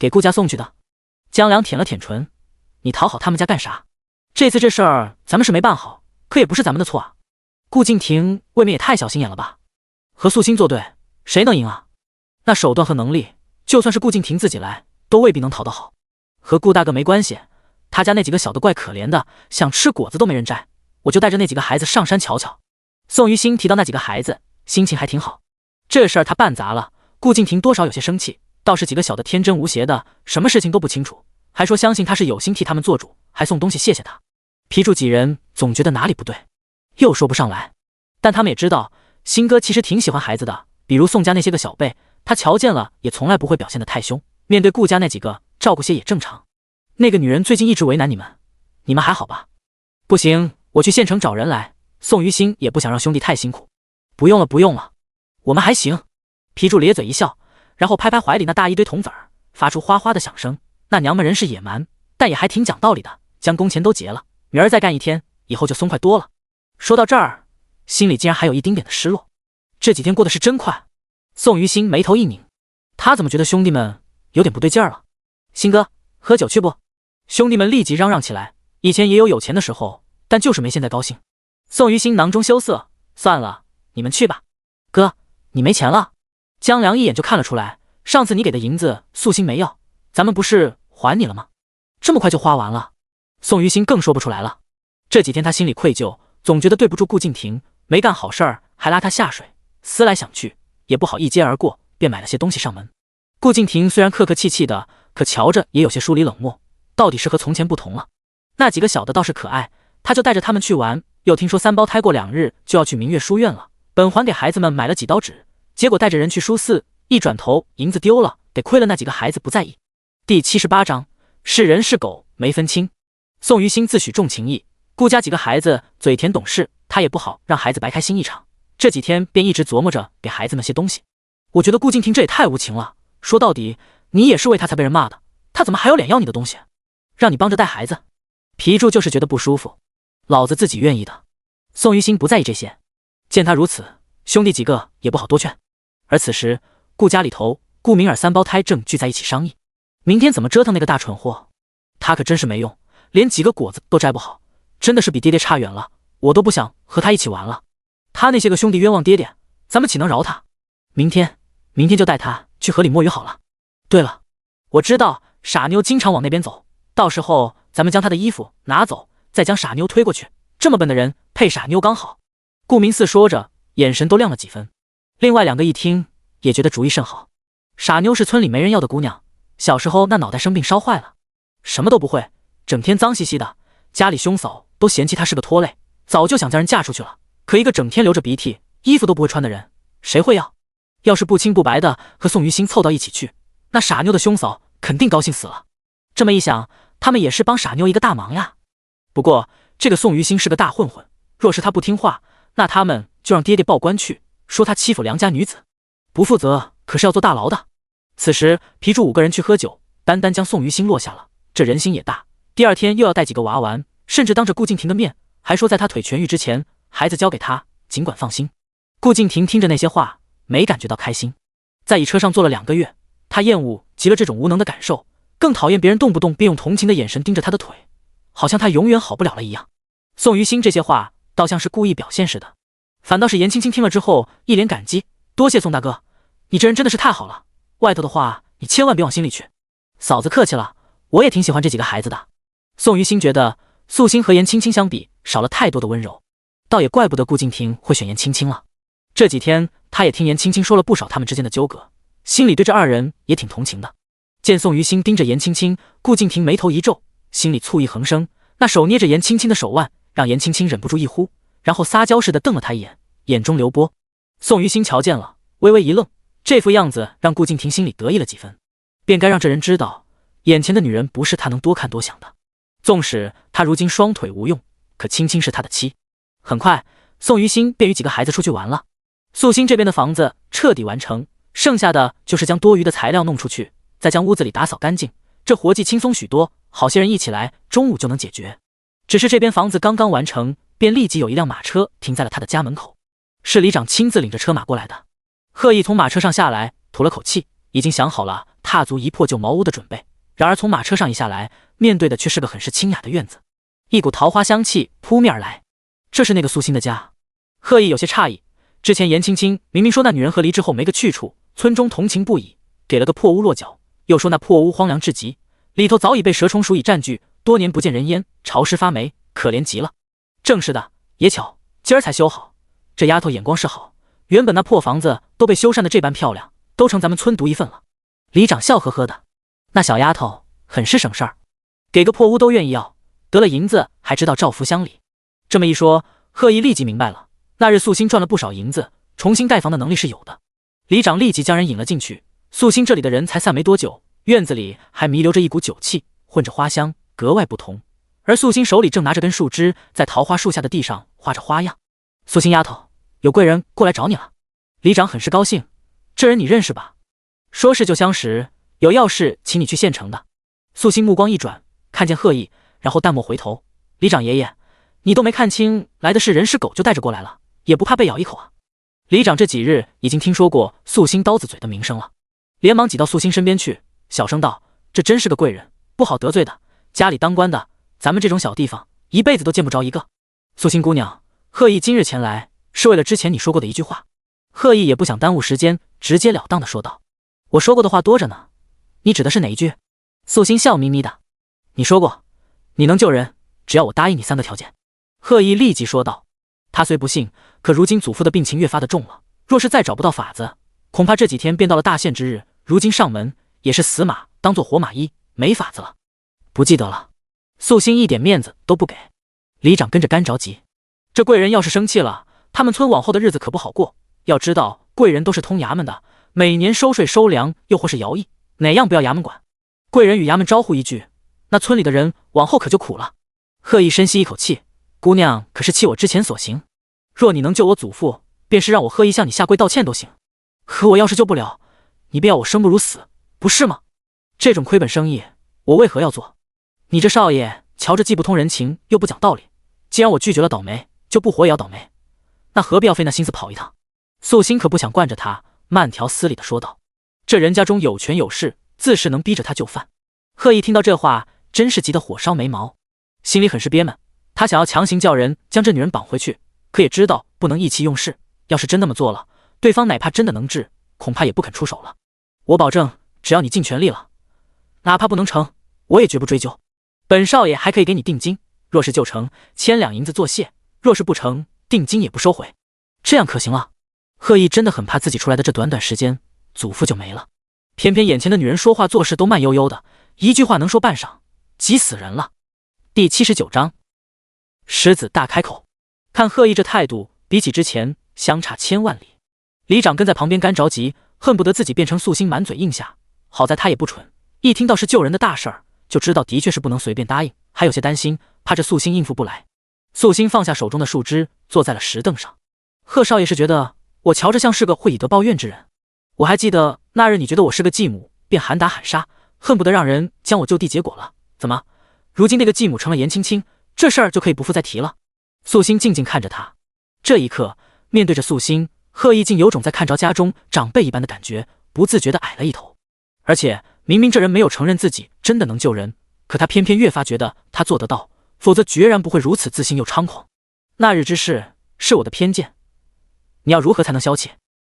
Speaker 1: 给顾家送去的。江良舔了舔唇，你讨好他们家干啥？这次这事儿咱们是没办好，可也不是咱们的错啊。顾敬亭未免也太小心眼了吧？和素心作对，谁能赢啊？那手段和能力，就算是顾敬亭自己来，都未必能讨得好。和顾大哥没关系，他家那几个小的怪可怜的，想吃果子都没人摘，我就带着那几个孩子上山瞧瞧。宋于心提到那几个孩子，心情还挺好。这事儿他办砸了，顾敬亭多少有些生气，倒是几个小的天真无邪的，什么事情都不清楚，还说相信他是有心替他们做主，还送东西谢谢他。皮柱几人总觉得哪里不对，又说不上来，但他们也知道新哥其实挺喜欢孩子的，比如宋家那些个小辈，他瞧见了也从来不会表现得太凶，面对顾家那几个照顾些也正常。那个女人最近一直为难你们，你们还好吧？不行，我去县城找人来。宋于心也不想让兄弟太辛苦。不用了不用了，我们还行。皮柱咧嘴一笑，然后拍拍怀里那大一堆铜子儿，发出哗哗的响声。那娘们人是野蛮，但也还挺讲道理的，将工钱都结了，明儿再干一天，以后就松快多了。说到这儿，心里竟然还有一丁点的失落。这几天过得是真快。宋于心眉头一拧，他怎么觉得兄弟们有点不对劲儿了？新哥，喝酒去不？兄弟们立即嚷嚷起来。以前也有钱的时候，但就是没现在高兴。宋于心囊中羞涩，算了，你们去吧。哥，你没钱了？江良一眼就看了出来，上次你给的银子素心没要，咱们不是还你了吗？这么快就花完了？宋于心更说不出来了。这几天他心里愧疚，总觉得对不住顾敬亭，没干好事儿还拉他下水，思来想去也不好一接而过，便买了些东西上门。顾敬亭虽然客客气气的，可瞧着也有些疏离冷漠，到底是和从前不同了。那几个小的倒是可爱，他就带着他们去玩，又听说三胞胎过2日就要去明月书院了，本还给孩子们买了几刀纸，结果带着人去书肆，一转头银子丢了，得亏了那几个孩子不在意。第78章，是人是狗没分清。宋于心自诩重情义，顾家几个孩子嘴甜懂事，他也不好让孩子白开心一场，这几天便一直琢磨着给孩子们些东西。我觉得顾敬亭这也太无情了，说到底你也是为他才被人骂的，他怎么还有脸要你的东西，让你帮着带孩子？皮柱就是觉得不舒服，老子自己愿意的。宋于心不在意这些，见他如此，兄弟几个也不好多劝。而此时顾家里头，顾明儿三胞胎正聚在一起商议，明天怎么折腾那个大蠢货。他可真是没用，连几个果子都摘不好，真的是比爹爹差远了，我都不想和他一起玩了。他那些个兄弟冤枉爹爹，咱们岂能饶他？明天就带他去河里摸鱼好了。对了，我知道傻妞经常往那边走，到时候咱们将他的衣服拿走，再将傻妞推过去，这么笨的人配傻妞刚好。顾明寺说着，眼神都亮了几分。另外2个一听也觉得主意甚好。傻妞是村里没人要的姑娘，小时候那脑袋生病烧坏了，什么都不会，整天脏兮兮的，家里兄嫂都嫌弃她是个拖累，早就想将人嫁出去了。可一个整天流着鼻涕，衣服都不会穿的人，谁会要？要是不清不白的和宋于心凑到一起去，那傻妞的兄嫂肯定高兴死了。这么一想，他们也是帮傻妞一个大忙呀。不过这个宋于心是个大混混，若是他不听话，那他们就让爹爹报官去，说他欺负良家女子，不负责可是要坐大牢的。此时皮柱5个人去喝酒，单单将宋于心落下了，这人心也大。第2天又要带几个娃玩，甚至当着顾敬亭的面还说在他腿痊愈之前，孩子交给他，尽管放心。顾敬亭听着那些话，没感觉到开心。在乙车上坐了2个月，他厌恶极了这种无能的感受，更讨厌别人动不动便用同情的眼神盯着他的腿，好像他永远好不了了一样。宋于心这些话倒像是故意表现似的，反倒是颜青青听了之后一脸感激，多谢宋大哥，你这人真的是太好了，外头的话你千万别往心里去。嫂子客气了，我也挺喜欢这几个孩子的。宋于心觉得素心和颜青青相比少了太多的温柔，倒也怪不得顾敬亭会选颜青青了。这几天他也听颜青青说了不少他们之间的纠葛，心里对这2人也挺同情的。见宋于心盯着颜青青，顾敬亭眉头一皱，心里醋意横生，那手捏着颜青青的手腕，让颜青青忍不住一呼，然后撒娇似的瞪了他一眼，眼中流波。宋于心瞧见了，微微一愣，这副样子让顾敬亭心里得意了几分，便该让这人知道，眼前的女人不是他能多看多想的。纵使他如今双腿无用，可青青是他的妻。很快宋于心便与几个孩子出去玩了。素心这边的房子彻底完成，剩下的就是将多余的材料弄出去，再将屋子里打扫干净，这活计轻松许多，好些人一起来，中午就能解决。只是这边房子刚刚完成，便立即有一辆马车停在了他的家门口，是里长亲自领着车马过来的。贺毅从马车上下来，吐了口气，已经想好了他踏足一破旧茅屋的准备。然而从马车上一下来，面对的却是个很是清雅的院子，一股桃花香气扑面而来。这是那个素心的家？贺毅有些诧异，之前严青青明明说那女人和离之后没个去处，村中同情不已，给了个破屋落脚，又说那破屋荒凉至极，里头早已被蛇虫鼠蚁占据，多年不见人烟，潮湿发霉，可怜极了。正是的，也巧，今儿才修好。这丫头眼光是好，原本那破房子都被修缮的这般漂亮，都成咱们村独一份了。里长笑呵呵的，那小丫头很是省事儿，给个破屋都愿意要，得了银子还知道照福乡里。这么一说，贺毅立即明白了，那日素心赚了不少银子，重新盖房的能力是有的。里长立即将人引了进去，素心这里的人才散没多久，院子里还弥留着一股酒气，混着花香，格外不同。而素心手里正拿着根树枝，在桃花树下的地上画着花样。素心丫头，有贵人过来找你了。里长很是高兴，这人你认识吧？说是就相识，有要事请你去县城的。素心目光一转，看见贺毅，然后淡漠回头，里长爷爷，你都没看清来的是人是狗就带着过来了，也不怕被咬一口啊？里长这几日已经听说过素心刀子嘴的名声了，连忙挤到素心身边去，小声道，这真是个贵人，不好得罪的，家里当官的，咱们这种小地方一辈子都见不着一个。素心姑娘，贺毅今日前来是为了之前你说过的一句话。贺毅也不想耽误时间，直截了当的说道，我说过的话多着呢，你指的是哪一句？素心笑眯眯的，你说过你能救人，只要我答应你3个条件。贺毅立即说道，他虽不信，可如今祖父的病情越发的重了，若是再找不到法子，恐怕这几天便到了大限之日，如今上门也是死马当做活马医，没法子了。不记得了。素心一点面子都不给。里长跟着干着急，这贵人要是生气了，他们村往后的日子可不好过。要知道贵人都是通衙门的，每年收税收粮又或是徭役，哪样不要衙门管？贵人与衙门招呼一句，那村里的人往后可就苦了。贺毅深吸一口气，姑娘可是气我之前所行，若你能救我祖父，便是让我贺毅向你下跪道歉都行，可我要是救不了，你便要我生不如死，不是吗？这种亏本生意我为何要做？你这少爷瞧着既不通人情又不讲道理，既然我拒绝了倒霉，就不活也要倒霉，那何必要费那心思跑一趟？素心可不想惯着他，慢条斯理的说道，这人家中有权有势，自是能逼着他就范。贺毅听到这话，真是急得火烧眉毛，心里很是憋闷。他想要强行叫人将这女人绑回去，可也知道不能意气用事，要是真那么做了，对方哪怕真的能治，恐怕也不肯出手了。我保证，只要你尽全力了，哪怕不能成，我也绝不追究。本少爷还可以给你定金，若是就成，1000两银子做谢；若是不成，定金也不收回。这样可行了？贺毅真的很怕自己出来的这短短时间，祖父就没了。偏偏眼前的女人说话做事都慢悠悠的，一句话能说半晌，急死人了。第79章，狮子大开口。看贺毅这态度，比起之前相差千万里。里长跟在旁边干着急，恨不得自己变成素心满嘴应下。好在他也不蠢，一听到是救人的大事儿，就知道的确是不能随便答应，还有些担心，怕这素心应付不来。素心放下手中的树枝，坐在了石凳上。贺少爷是觉得我瞧着像是个会以德报怨之人。我还记得那日你觉得我是个继母，便喊打喊杀，恨不得让人将我就地结果了。怎么，如今那个继母成了严青青，这事儿就可以不复再提了？素心静静看着他，这一刻面对着素心，贺毅竟有种在看着家中长辈一般的感觉，不自觉地矮了一头。而且明明这人没有承认自己真的能救人，可他偏偏越发觉得他做得到，否则决然不会如此自信又猖狂。那日之事是我的偏见，你要如何才能消气？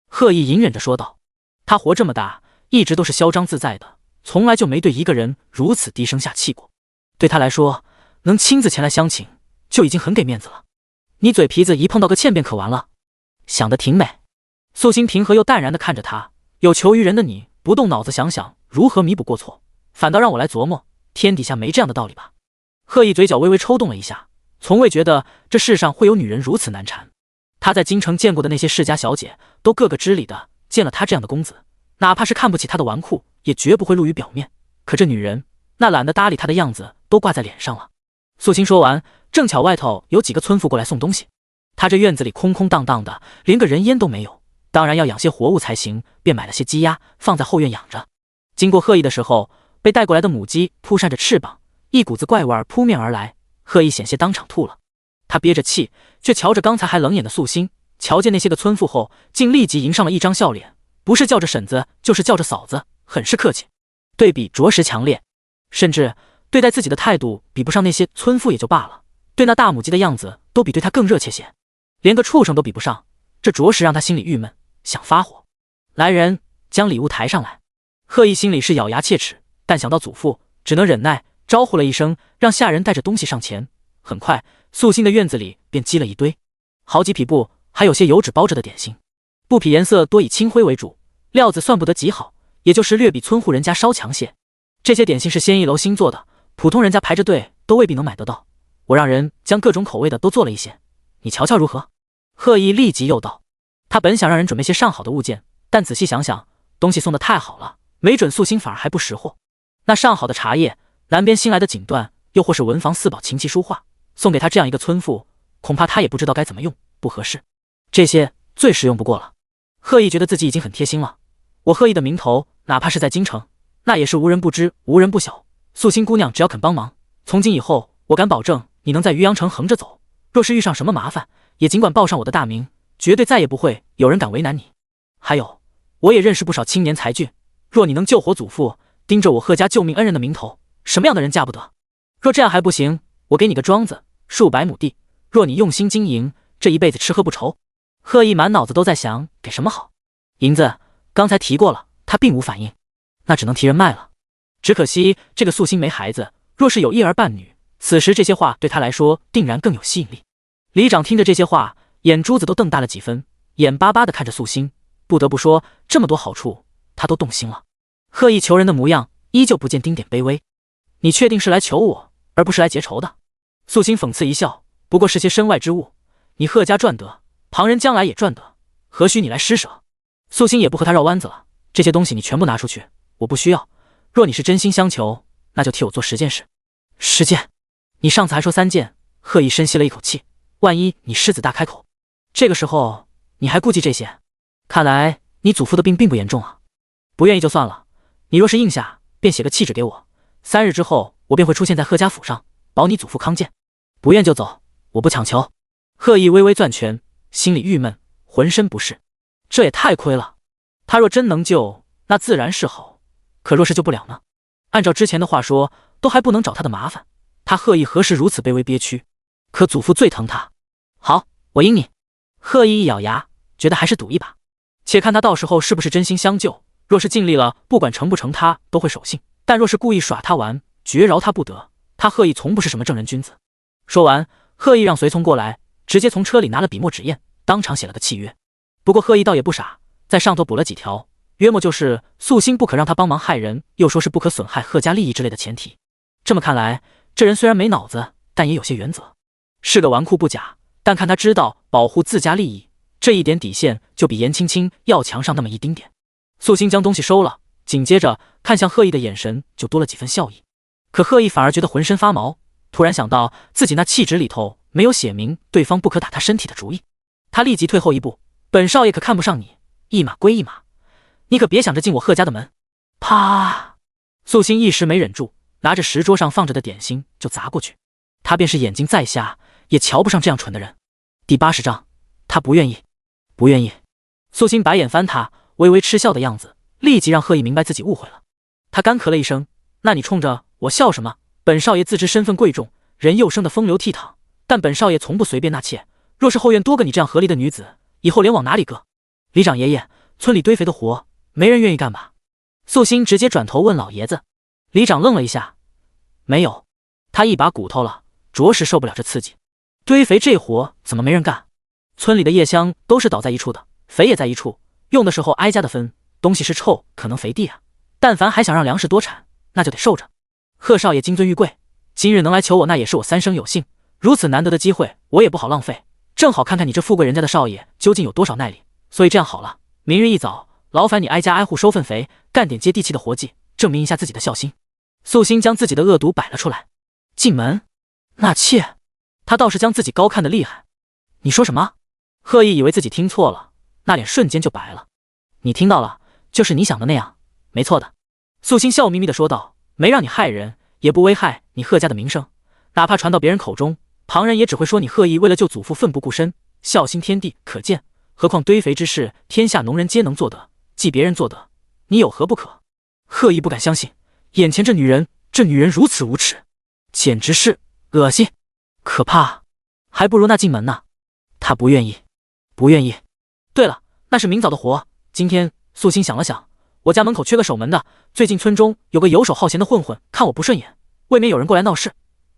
Speaker 1: 贺毅隐忍着说道。他活这么大，一直都是嚣张自在的，从来就没对一个人如此低声下气过。对他来说，能亲自前来相请，就已经很给面子了。你嘴皮子一碰到个欠便可完了。想得挺美。素心平和又淡然地看着他，有求于人的你，不动脑子想想如何弥补过错，反倒让我来琢磨，天底下没这样的道理吧？贺毅嘴角微微抽动了一下，从未觉得这世上会有女人如此难缠。他在京城见过的那些世家小姐，都个个知礼的，见了他这样的公子，哪怕是看不起他的纨绔，也绝不会露于表面。可这女人，那懒得搭理他的样子都挂在脸上了。素心说完，正巧外头有几个村妇过来送东西，他这院子里空空荡荡的，连个人烟都没有，当然要养些活物才行，便买了些鸡鸭放在后院养着。经过贺毅的时候，被带过来的母鸡扑扇着翅膀，一股子怪味扑面而来，贺毅险些当场吐了。他憋着气，却瞧着刚才还冷眼的素心，瞧见那些个村妇后，竟立即迎上了一张笑脸，不是叫着婶子，就是叫着嫂子，很是客气。对比着实强烈，甚至对待自己的态度比不上那些村妇也就罢了，对那大母鸡的样子都比对他更热切些，连个畜生都比不上，这着实让他心里郁闷，想发火。来人，将礼物抬上来。贺毅心里是咬牙切齿，但想到祖父，只能忍耐，招呼了一声，让下人带着东西上前。很快，素心的院子里便积了一堆，好几匹布，还有些油纸包着的点心。布匹颜色多以青灰为主，料子算不得极好，也就是略比村户人家稍强些。这些点心是鲜一楼新做的，普通人家排着队都未必能买得到。我让人将各种口味的都做了一些，你瞧瞧如何？贺毅立即又道。他本想让人准备些上好的物件，但仔细想想，东西送的太好了，没准素心反而还不识货。那上好的茶叶，南边新来的锦缎，又或是文房四宝琴棋书画，送给他这样一个村妇，恐怕他也不知道该怎么用，不合适。这些最实用不过了。贺毅觉得自己已经很贴心了，我贺毅的名头，哪怕是在京城，那也是无人不知，无人不晓。素心姑娘只要肯帮忙，从今以后，我敢保证你能在渔阳城横着走。若是遇上什么麻烦，也尽管报上我的大名，绝对再也不会有人敢为难你。还有，我也认识不少青年才俊，若你能救活祖父，盯着我贺家救命恩人的名头，什么样的人嫁不得？若这样还不行，我给你个庄子，数百亩地，若你用心经营，这一辈子吃喝不愁。贺毅满脑子都在想给什么好。银子刚才提过了，他并无反应，那只能提人脉了。只可惜这个素心没孩子，若是有一儿半女，此时这些话对他来说定然更有吸引力。里长听着这些话，眼珠子都瞪大了几分，眼巴巴地看着素心。不得不说，这么多好处，他都动心了。贺毅求人的模样，依旧不见丁点卑微。你确定是来求我，而不是来结仇的？素心讽刺一笑，不过是些身外之物，你贺家赚得，旁人将来也赚得，何须你来施舍？素心也不和他绕弯子了，这些东西你全部拿出去，我不需要。若你是真心相求，那就替我做10件事。10件？你上次还说3件。贺毅深吸了一口气，万一你狮子大开口，这个时候你还顾忌这些？看来你祖父的病并不严重啊。不愿意就算了，你若是应下，便写个契纸给我，3日之后我便会出现在贺家府上，保你祖父康健。不愿就走，我不强求。贺毅微微攥拳，心里郁闷，浑身不适。这也太亏了，他若真能救，那自然是好，可若是救不了呢？按照之前的话说，都还不能找他的麻烦，他贺毅何时如此卑微憋屈？可祖父最疼他。好，我应你。贺毅一咬牙，觉得还是赌一把，且看他到时候是不是真心相救。若是尽力了，不管成不成，他都会守信；但若是故意耍他玩，绝饶他不得。他贺毅从不是什么正人君子。说完，贺毅让随从过来，直接从车里拿了笔墨纸砚，当场写了个契约。不过贺毅倒也不傻，在上头补了几条，约莫就是素心不可让他帮忙害人，又说是不可损害贺家利益之类的前提。这么看来，这人虽然没脑子，但也有些原则，是个纨绔不假，但看他知道保护自家利益，这一点底线就比严青青要强上那么一丁点。素心将东西收了，紧接着看向贺毅的眼神就多了几分笑意。可贺毅反而觉得浑身发毛，突然想到自己那契纸里头没有写明对方不可打他身体的主意，他立即退后一步，本少爷可看不上你，一码归一码，你可别想着进我贺家的门。啪！素心一时没忍住，拿着石桌上放着的点心就砸过去。他便是眼睛再瞎，也瞧不上这样蠢的人。第80章，他不愿意，不愿意。素心白眼翻他，微微嗤笑的样子，立即让贺毅明白自己误会了。他干咳了一声，那你冲着我笑什么？本少爷自知身份贵重，人又生得风流倜傥，但本少爷从不随便纳妾。若是后院多个你这样合理的女子，以后连往哪里搁？里长爷爷，村里堆肥的活，没人愿意干吧？素心直接转头问老爷子。里长愣了一下，没有，他一把骨头了，着实受不了这刺激。堆肥这活怎么没人干？村里的夜香都是倒在一处的，肥也在一处，用的时候挨家的分，东西是臭，可能肥地啊。但凡还想让粮食多产，那就得受着。贺少爷金尊玉贵，今日能来求我，那也是我三生有幸。如此难得的机会，我也不好浪费。正好看看你这富贵人家的少爷究竟有多少耐力。所以这样好了，明日一早，劳烦你挨家挨户收份肥，干点接地气的活计，证明一下自己的孝心。素心将自己的恶毒摆了出来。进门？纳妾？他倒是将自己高看得厉害。你说什么？贺毅以为自己听错了，那脸瞬间就白了。你听到了，就是你想的那样，没错的。素心笑眯眯地说道，没让你害人，也不危害你贺家的名声，哪怕传到别人口中，旁人也只会说你贺毅为了救祖父奋不顾身，孝心天地可见。何况堆肥之事，天下农人皆能做得，既别人做得，你有何不可？贺毅不敢相信，眼前这女人如此无耻，简直是恶心，可怕，还不如那进门呢。他不愿意。对了，那是明早的活。今天素心想了想，我家门口缺个守门的，最近村中有个游手好闲的混混，看我不顺眼，未免有人过来闹事，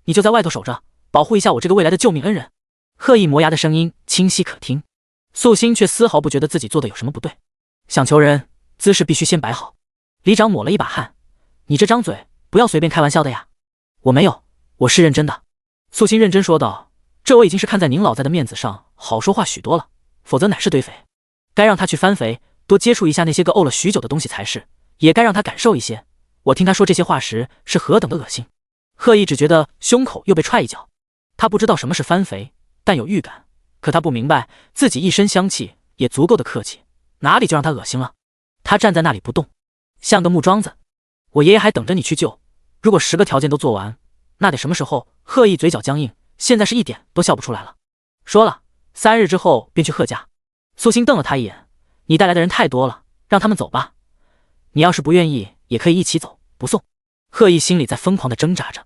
Speaker 1: 你就在外头守着，保护一下我这个未来的救命恩人。贺意磨牙的声音清晰可听，素心却丝毫不觉得自己做的有什么不对。想求人，姿势必须先摆好。里长抹了一把汗，你这张嘴不要随便开玩笑的呀。我没有，我是认真的。素心认真说道，这我已经是看在您老在的面子上好说话许多了，否则乃是堆肥。该让他去翻肥，多接触一下那些个沤了许久的东西才是，也该让他感受一些我听他说这些话时是何等的恶心。贺意只觉得胸口又被踹一脚，他不知道什么是翻肥，但有预感，可他不明白自己一身香气也足够的客气，哪里就让他恶心了。他站在那里不动，像个木桩子。我爷爷还等着你去救，如果10个条件都做完，那得什么时候？贺意嘴角僵硬，现在是一点都笑不出来了。说了，3日之后便去贺家。素心瞪了他一眼，你带来的人太多了，让他们走吧。你要是不愿意，也可以一起走，不送。贺意心里在疯狂地挣扎着，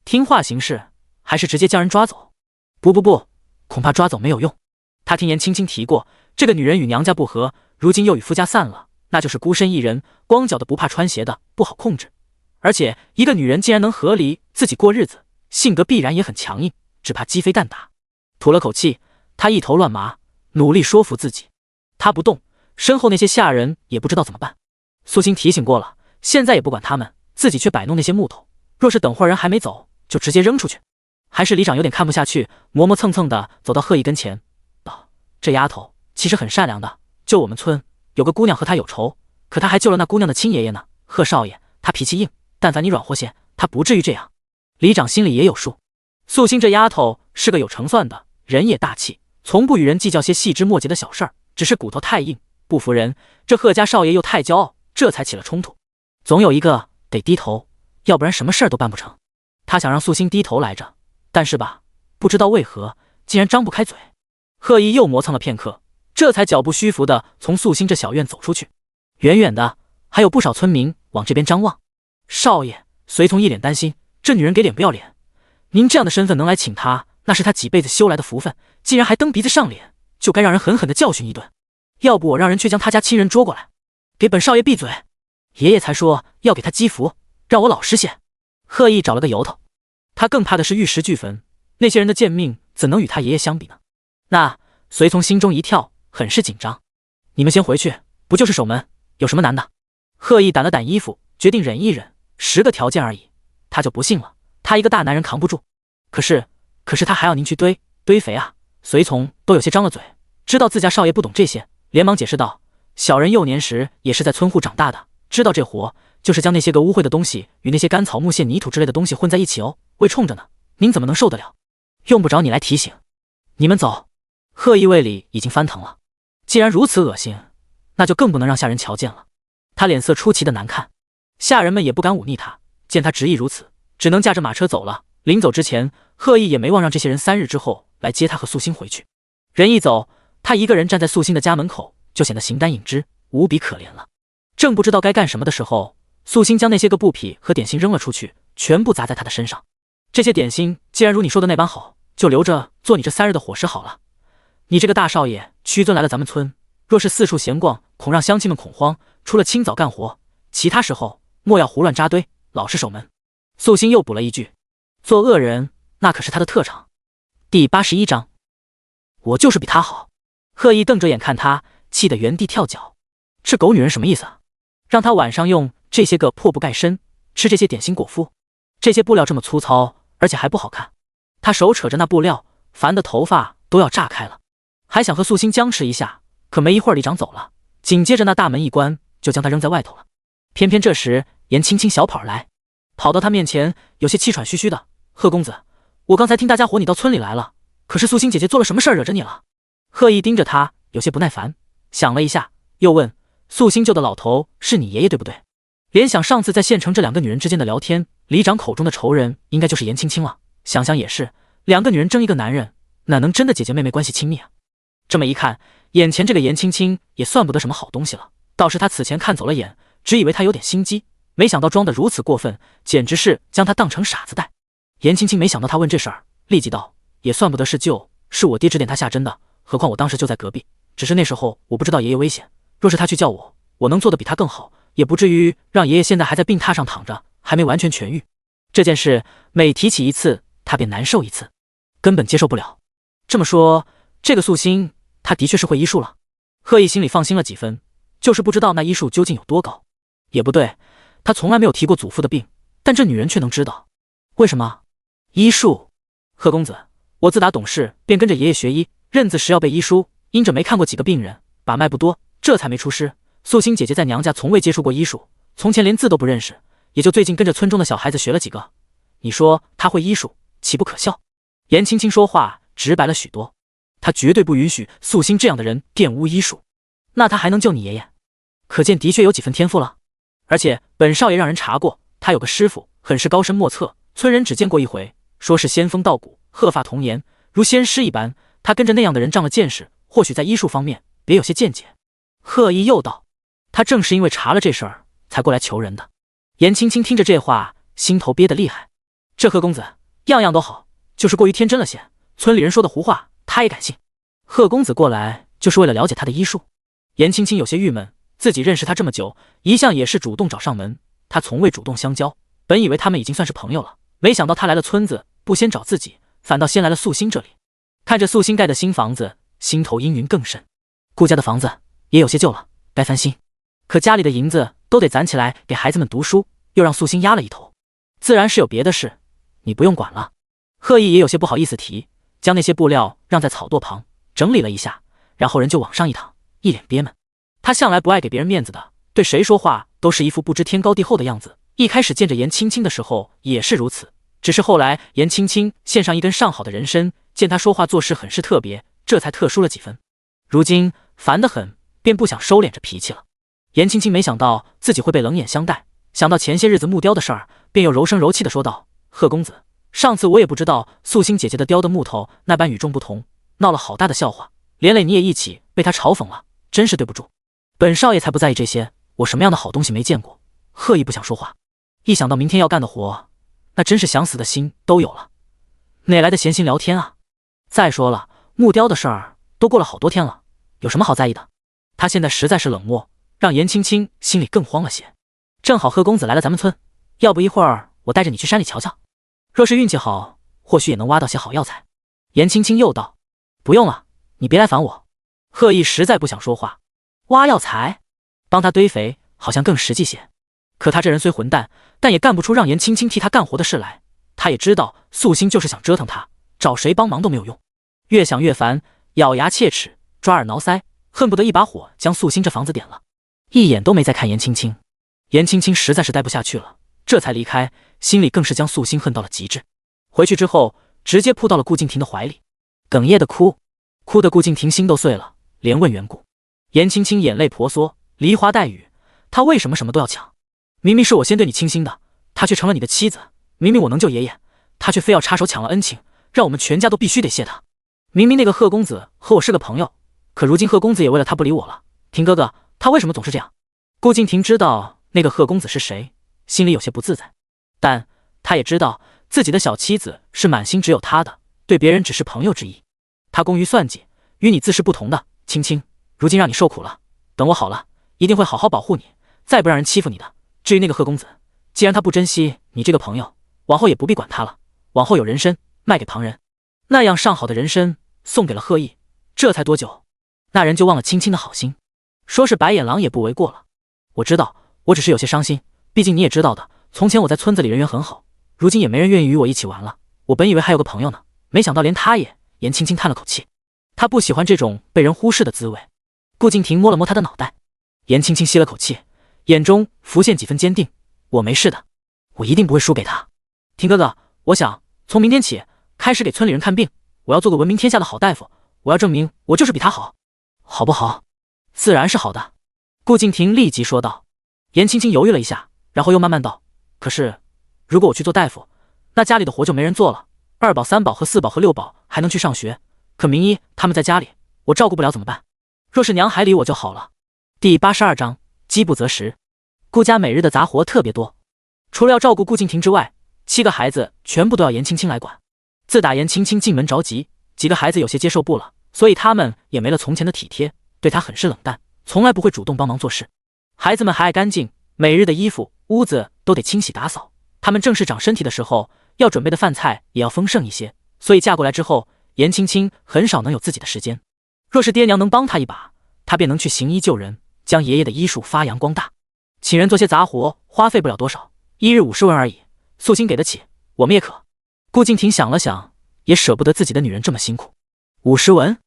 Speaker 1: 听话行事，还是直接将人抓走？不，恐怕抓走没有用。他听严青青提过，这个女人与娘家不和，如今又与夫家散了，那就是孤身一人，光脚的不怕穿鞋的，不好控制。而且一个女人既然能和离自己过日子，性格必然也很强硬，只怕鸡飞蛋打。吐了口气，他一头乱麻，努力说服自己。他不动，身后那些下人也不知道怎么办。素心提醒过了，现在也不管他们，自己却摆弄那些木头，若是等会儿人还没走，就直接扔出去。还是里长有点看不下去，磨磨蹭蹭的走到贺意跟前，道：这丫头其实很善良的，就我们村有个姑娘和她有仇，可她还救了那姑娘的亲爷爷呢。贺少爷他脾气硬，但凡你软和些，他不至于这样。里长心里也有数，素心这丫头是个有成算的人，也大气，从不与人计较些细枝末节的小事儿，只是骨头太硬，不服人。这贺家少爷又太骄傲，这才起了冲突。总有一个得低头，要不然什么事儿都办不成。他想让素心低头来着，但是吧，不知道为何竟然张不开嘴。贺意又磨蹭了片刻，这才脚步虚浮的从素心这小院走出去。远远的还有不少村民往这边张望。少爷，随从一脸担心，这女人给脸不要脸，您这样的身份能来请她，那是她几辈子修来的福分，竟然还蹬鼻子上脸，就该让人狠狠的教训一顿。要不我让人去将他家亲人捉过来，给本少爷闭嘴。爷爷才说要给他积福，让我老实些。贺意找了个由头，他更怕的是玉石俱焚，那些人的贱命怎能与他爷爷相比呢？那随从心中一跳，很是紧张。你们先回去，不就是守门，有什么难的？贺意掸了掸衣服，决定忍一忍，10个条件而已，他就不信了，他一个大男人扛不住。可是他还要您去堆肥啊！随从都有些张了嘴，知道自家少爷不懂这些，连忙解释道：小人幼年时也是在村户长大的，知道这活就是将那些个污秽的东西与那些干草木屑泥土之类的东西混在一起哦，会冲着呢，您怎么能受得了？用不着你来提醒，你们走。贺意胃里已经翻腾了，既然如此恶心，那就更不能让下人瞧见了。他脸色出奇的难看，下人们也不敢忤逆他，见他执意如此，只能驾着马车走了。临走之前，贺意也没忘让这些人3日之后来接他和素心回去。人一走，他一个人站在素心的家门口，就显得形单影只，无比可怜了。正不知道该干什么的时候，素心将那些个布匹和点心扔了出去，全部砸在他的身上。这些点心既然如你说的那般好，就留着做你这3日的伙食好了。你这个大少爷屈尊来了咱们村，若是四处闲逛，恐让乡亲们恐慌，除了清早干活，其他时候莫要胡乱扎堆，老实守门。素心又补了一句，做恶人那可是他的特长。第81章，我就是比他好。贺意瞪着眼看他，气得原地跳脚。这狗女人什么意思啊？让他晚上用这些个破布盖身，吃这些点心果腹，这些布料这么粗糙，而且还不好看。他手扯着那布料，烦得头发都要炸开了，还想和素心僵持一下，可没一会儿里长走了，紧接着那大门一关，就将他扔在外头了。偏偏这时严青青小跑而来，跑到他面前，有些气喘吁吁的：贺公子，我刚才听大家伙你到村里来了，可是素心姐姐做了什么事儿惹着你了？贺意盯着他，有些不耐烦，想了一下，又问：素心救的老头是你爷爷对不对？联想上次在县城这2个女人之间的聊天，里长口中的仇人应该就是严青青了。想想也是，2个女人争一个男人，哪能真的姐姐妹妹关系亲密啊？这么一看，眼前这个严青青也算不得什么好东西了。倒是他此前看走了眼，只以为他有点心机，没想到装得如此过分，简直是将他当成傻子待。颜青青没想到他问这事儿，立即道：“也算不得是救，是我爹指点他下针的。何况我当时就在隔壁，只是那时候我不知道爷爷危险，若是他去叫我，我能做得比他更好，也不至于让爷爷现在还在病榻上躺着，还没完全痊愈。这件事每提起一次，他便难受一次，根本接受不了。这么说，这个素心，他的确是会医术了。”贺毅心里放心了几分，就是不知道那医术究竟有多高。也不对，他从来没有提过祖父的病，但这女人却能知道。为什么？医术？贺公子，我自打懂事便跟着爷爷学医，认字时要背医书，因着没看过几个病人，把脉不多，这才没出师。素心姐姐在娘家从未接触过医术，从前连字都不认识，也就最近跟着村中的小孩子学了几个。你说她会医术，岂不可笑？颜青青说话直白了许多，她绝对不允许素心这样的人玷污医术。那她还能救你爷爷？可见的确有几分天赋了。而且本少爷让人查过，他有个师傅，很是高深莫测，村人只见过一回，说是仙风道骨，鹤发童颜，如仙师一般。他跟着那样的人仗了见识，或许在医术方面别有些见解。贺毅又道：“他正是因为查了这事儿，才过来求人的。”颜青青听着这话，心头憋得厉害。这贺公子样样都好，就是过于天真了些，村里人说的胡话他也敢信。贺公子过来就是为了了解他的医术。颜青青有些郁闷，自己认识他这么久，一向也是主动找上门，他从未主动相交，本以为他们已经算是朋友了，没想到他来了村子，不先找自己，反倒先来了素心这里。看着素心盖的新房子，心头阴云更甚。顾家的房子也有些旧了，该翻新，可家里的银子都得攒起来给孩子们读书，又让素心压了一头，自然是有别的事，你不用管了。贺毅也有些不好意思提，将那些布料让在草垛旁整理了一下，然后人就往上一躺，一脸憋闷。他向来不爱给别人面子的，对谁说话都是一副不知天高地厚的样子。一开始见着颜青青的时候也是如此，只是后来颜青青献上一根上好的人参，见他说话做事很是特别，这才特殊了几分。如今烦得很，便不想收敛着脾气了。颜青青没想到自己会被冷眼相待，想到前些日子木雕的事儿，便又柔声柔气地说道：“贺公子，上次我也不知道素心姐姐的雕的木头那般与众不同，闹了好大的笑话，连累你也一起被他嘲讽了，真是对不住。本少爷才不在意这些，我什么样的好东西没见过。”贺毅不想说话，一想到明天要干的活，那真是想死的心都有了，哪来的闲心聊天啊？再说了，木雕的事儿都过了好多天了，有什么好在意的？他现在实在是冷漠，让颜青青心里更慌了些。正好贺公子来了咱们村，要不一会儿我带着你去山里瞧瞧，若是运气好，或许也能挖到些好药材。颜青青又道：“不用了，你别来烦我。”贺毅实在不想说话，挖药材，帮他堆肥好像更实际些。可他这人虽混蛋，但也干不出让颜青青替他干活的事来。他也知道素心就是想折腾他，找谁帮忙都没有用。越想越烦，咬牙切齿，抓耳挠腮，恨不得一把火将素心这房子点了，一眼都没再看颜青青。颜青青实在是待不下去了，这才离开，心里更是将素心恨到了极致。回去之后，直接扑到了顾敬亭的怀里，哽咽的哭，哭得顾敬亭心都碎了，连问缘故。颜青青眼泪婆娑，梨花带雨，他为什么什么都要抢？明明是我先对你倾心的，他却成了你的妻子；明明我能救爷爷，他却非要插手抢了恩情，让我们全家都必须得谢他。明明那个贺公子和我是个朋友，可如今贺公子也为了他不理我了。亭哥哥，他为什么总是这样？顾敬亭知道那个贺公子是谁，心里有些不自在，但他也知道自己的小妻子是满心只有他的，对别人只是朋友之意。他工于算计，与你自是不同的。青青，如今让你受苦了，等我好了，一定会好好保护你，再不让人欺负你的。至于那个贺公子，既然他不珍惜你这个朋友，往后也不必管他了。往后有人参卖给旁人，那样上好的人参送给了贺毅，这才多久，那人就忘了青青的好心，说是白眼狼也不为过了。我知道，我只是有些伤心，毕竟你也知道的，从前我在村子里人缘很好，如今也没人愿意与我一起玩了。我本以为还有个朋友呢，没想到连他也……颜青青叹了口气，他不喜欢这种被人忽视的滋味。顾敬亭摸了摸他的脑袋，颜青青吸了口气，眼中浮现几分坚定，我没事的，我一定不会输给他。亭哥哥，我想从明天起开始给村里人看病，我要做个闻名天下的好大夫，我要证明我就是比他好，好不好？自然是好的。顾敬亭立即说道。颜青青犹豫了一下，然后又慢慢道，可是如果我去做大夫，那家里的活就没人做了，二宝三宝和四宝和六宝还能去上学，可明一他们在家里，我照顾不了怎么办？若是娘还理我就好了。第82章饥不择食。顾家每日的杂活特别多，除了要照顾顾敬亭之外，7个孩子全部都要严青青来管。自打严青青进门着急，几个孩子有些接受不了，所以他们也没了从前的体贴，对他很是冷淡，从来不会主动帮忙做事。孩子们还爱干净，每日的衣服、屋子都得清洗打扫。他们正是长身体的时候，要准备的饭菜也要丰盛一些，所以嫁过来之后，严青青很少能有自己的时间。若是爹娘能帮她一把，她便能去行医救人，将爷爷的医术发扬光大。请人做些杂活，花费不了多少，1日50文而已，素心给得起，我们也可。顾敬亭想了想，也舍不得自己的女人这么辛苦。50文，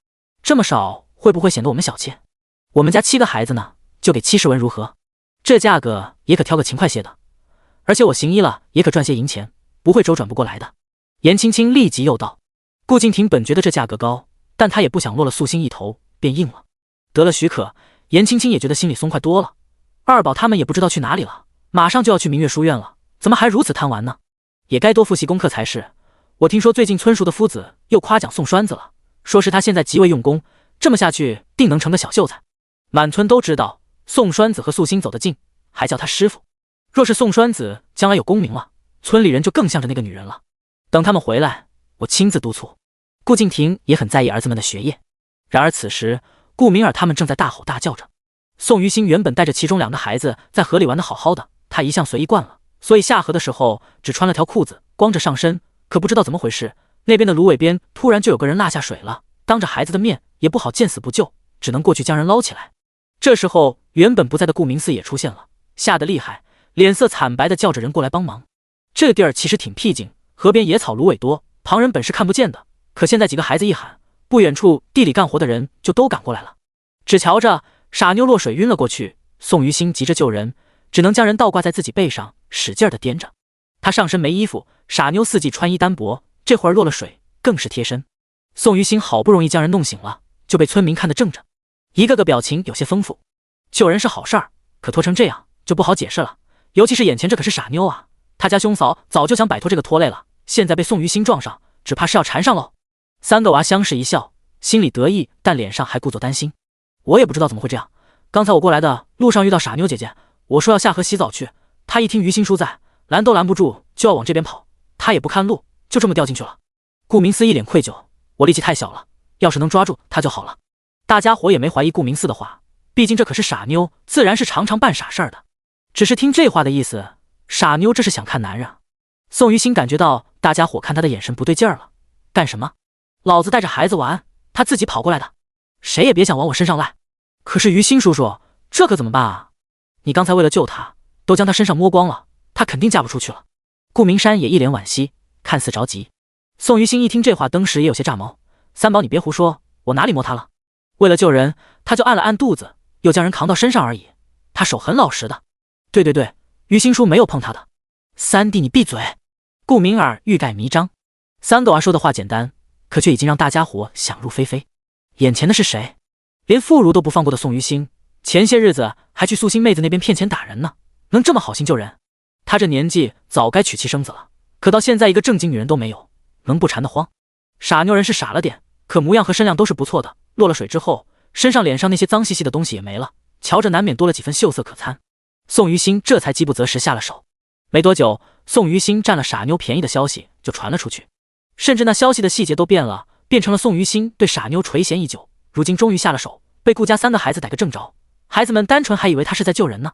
Speaker 1: 这么少会不会显得我们小气？我们家7个孩子呢，就给70文如何？这价格也可挑个勤快些的，而且我行医了也可赚些银钱，不会周转不过来的。严青青立即又道。顾敬亭本觉得这价格高，但他也不想落了素心一头，便应了。得了许可，严青青也觉得心里松快多了。二宝他们也不知道去哪里了，马上就要去明月书院了，怎么还如此贪玩呢？也该多复习功课才是。我听说最近村叔的夫子又夸奖宋栓子了，说是他现在极为用功，这么下去定能成个小秀才。满村都知道宋栓子和素心走得近，还叫他师傅。若是宋栓子将来有功名了，村里人就更向着那个女人了。等他们回来，我亲自督促。顾敬亭也很在意儿子们的学业，然而此时顾明儿他们正在大吼大叫着。宋于心原本带着其中2个孩子在河里玩得好好的，他一向随意惯了，所以下河的时候只穿了条裤子，光着上身。可不知道怎么回事，那边的芦苇边突然就有个人落下水了，当着孩子的面也不好见死不救，只能过去将人捞起来。这时候原本不在的顾明寺也出现了，吓得厉害，脸色惨白的叫着人过来帮忙。这个地儿其实挺僻静，河边野草芦苇多，旁人本是看不见的，可现在几个孩子一喊，不远处地里干活的人就都赶过来了。只瞧着傻妞落水晕了过去，宋于心急着救人，只能将人倒挂在自己背上，使劲的颠着。他上身没衣服，傻妞4季穿衣单薄，这会儿落了水更是贴身。宋于心好不容易将人弄醒了，就被村民看得正着，一个个表情有些丰富。救人是好事儿，可拖成这样就不好解释了，尤其是眼前这可是傻妞啊，他家兄嫂早就想摆脱这个拖累了，现在被宋于心撞上，只怕是要缠上喽。3个娃相视一笑，心里得意，但脸上还故作担心。我也不知道怎么会这样，刚才我过来的路上遇到傻妞姐姐，我说要下河洗澡去，她一听于心叔在，拦都拦不住，就要往这边跑，她也不看路，就这么掉进去了。顾明思一脸愧疚，我力气太小了，要是能抓住她就好了。大家伙也没怀疑顾明思的话，毕竟这可是傻妞，自然是常常办傻事儿的。只是听这话的意思，傻妞这是想看男人啊。宋于心感觉到大家伙看他的眼神不对劲儿了，干什么？老子带着孩子玩，他自己跑过来的，谁也别想往我身上赖。可是于心叔叔，这可怎么办啊？你刚才为了救他，都将他身上摸光了，他肯定嫁不出去了。顾明山也一脸惋惜，看似着急。宋于心一听这话，登时也有些炸毛。三宝，你别胡说，我哪里摸他了？为了救人，他就按了按肚子，又将人扛到身上而已。他手很老实的。对，于心叔没有碰他的。三弟，你闭嘴！顾明儿欲盖弥彰。3个娃说的话简单，可却已经让大家伙想入非非。眼前的是谁？连妇孺都不放过的宋于心，前些日子还去素心妹子那边骗钱打人呢，能这么好心救人？他这年纪早该娶妻生子了，可到现在一个正经女人都没有，能不馋得慌？傻妞人是傻了点，可模样和身量都是不错的。落了水之后，身上脸上那些脏兮兮的东西也没了，瞧着难免多了几分秀色可餐。宋于心这才饥不择食下了手。没多久，宋于心占了傻妞便宜的消息就传了出去，甚至那消息的细节都变了，变成了宋于心对傻妞垂涎已久，如今终于下了手，被顾家3个孩子逮个正着。孩子们单纯还以为他是在救人呢。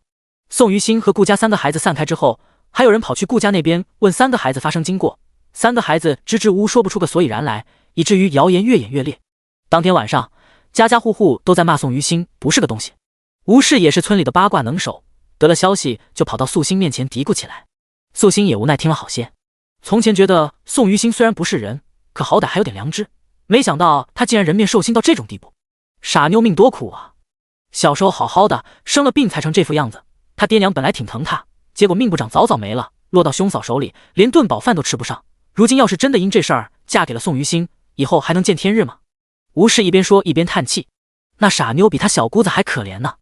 Speaker 1: 宋于心和顾家3个孩子散开之后，还有人跑去顾家那边问3个孩子发生经过，3个孩子支支吾吾说不出个所以然来，以至于谣言越演越烈。当天晚上，家家户户都在骂宋于心不是个东西。吴氏也是村里的八卦能手，得了消息就跑到素心面前嘀咕起来。素心也无奈听了好些，从前觉得宋于心虽然不是人，可好歹还有点良知，没想到他竟然人面兽心到这种地步。傻妞命多苦啊，小时候好好的，生了病才成这副样子。他爹娘本来挺疼他，结果命不长早早没了，落到兄嫂手里，连顿饱饭都吃不上。如今要是真的因这事儿嫁给了宋于心，以后还能见天日吗？吴氏一边说一边叹气，那傻妞比他小姑子还可怜呢。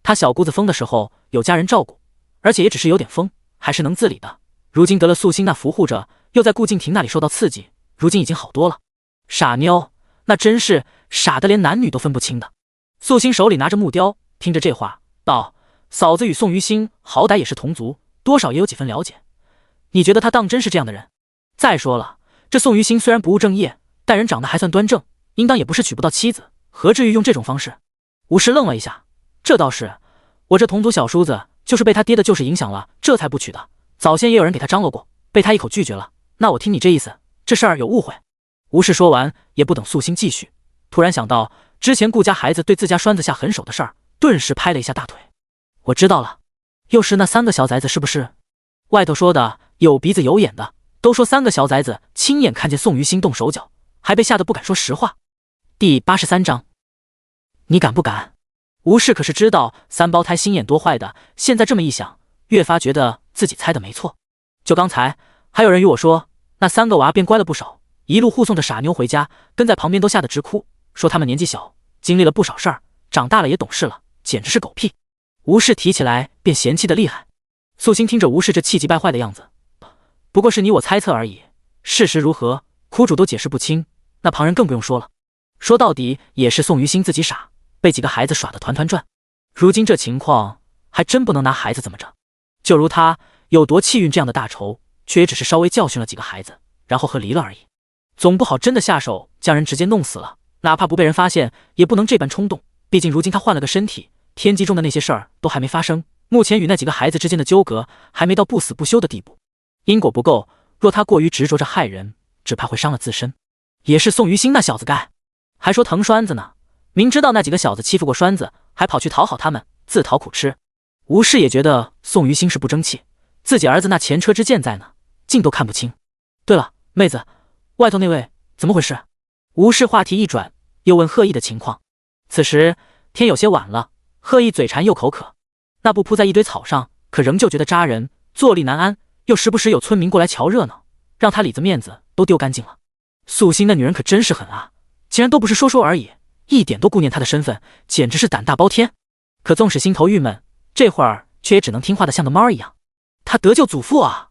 Speaker 1: 他小姑子疯的时候有家人照顾，而且也只是有点疯，还是能自理的。如今得了素心那扶护着，又在顾敬亭那里受到刺激，如今已经好多了。傻妞那真是傻得连男女都分不清的。素心手里拿着木雕，听着这话道：嫂子与宋于星好歹也是同族，多少也有几分了解。你觉得他当真是这样的人？再说了，这宋于星虽然不务正业，但人长得还算端正，应当也不是娶不到妻子，何至于用这种方式？吴氏愣了一下，这倒是，我这同族小叔子就是被他爹的旧事影响了，这才不娶的。早先也有人给他张罗过，被他一口拒绝了。那我听你这意思，这事儿有误会。吴氏说完，也不等素心继续，突然想到之前顾家孩子对自家栓子下狠手的事儿，顿时拍了一下大腿。我知道了，又是那3个小崽子是不是？外头说的有鼻子有眼的，都说3个小崽子亲眼看见宋于星动手脚，还被吓得不敢说实话。第83章，你敢不敢？吴氏可是知道3胞胎心眼多坏的，现在这么一想，越发觉得自己猜的没错。就刚才还有人与我说，那3个娃变乖了不少，一路护送着傻妞回家，跟在旁边都吓得直哭，说他们年纪小，经历了不少事儿，长大了也懂事了，简直是狗屁。吴氏提起来便嫌弃的厉害。素心听着吴氏这气急败坏的样子，不过是你我猜测而已，事实如何，苦主都解释不清，那旁人更不用说了。说到底也是宋于星自己傻，被几个孩子耍得团团转。如今这情况，还真不能拿孩子怎么着。就如他有夺气运这样的大仇，却也只是稍微教训了几个孩子，然后和离了而已。总不好真的下手将人直接弄死了，哪怕不被人发现，也不能这般冲动。毕竟如今他换了个身体，天机中的那些事儿都还没发生，目前与那几个孩子之间的纠葛还没到不死不休的地步。因果不够，若他过于执着着害人，只怕会伤了自身。也是宋于星那小子该，还说疼栓子呢，明知道那几个小子欺负过栓子，还跑去讨好他们，自讨苦吃。吴氏也觉得宋于星是不争气，自己儿子那前车之鉴在呢，竟都看不清。对了，妹子，外头那位怎么回事？吴氏话题一转，又问贺毅的情况。此时天有些晚了，贺毅嘴馋又口渴，那布铺在一堆草上，可仍旧觉得扎人，坐立难安，又时不时有村民过来瞧热闹，让他里子面子都丢干净了。素心那女人可真是狠啊，竟然都不是说说而已，一点都顾念他的身份，简直是胆大包天。可纵使心头郁闷，这会儿却也只能听话的像个猫一样。他得救祖父啊！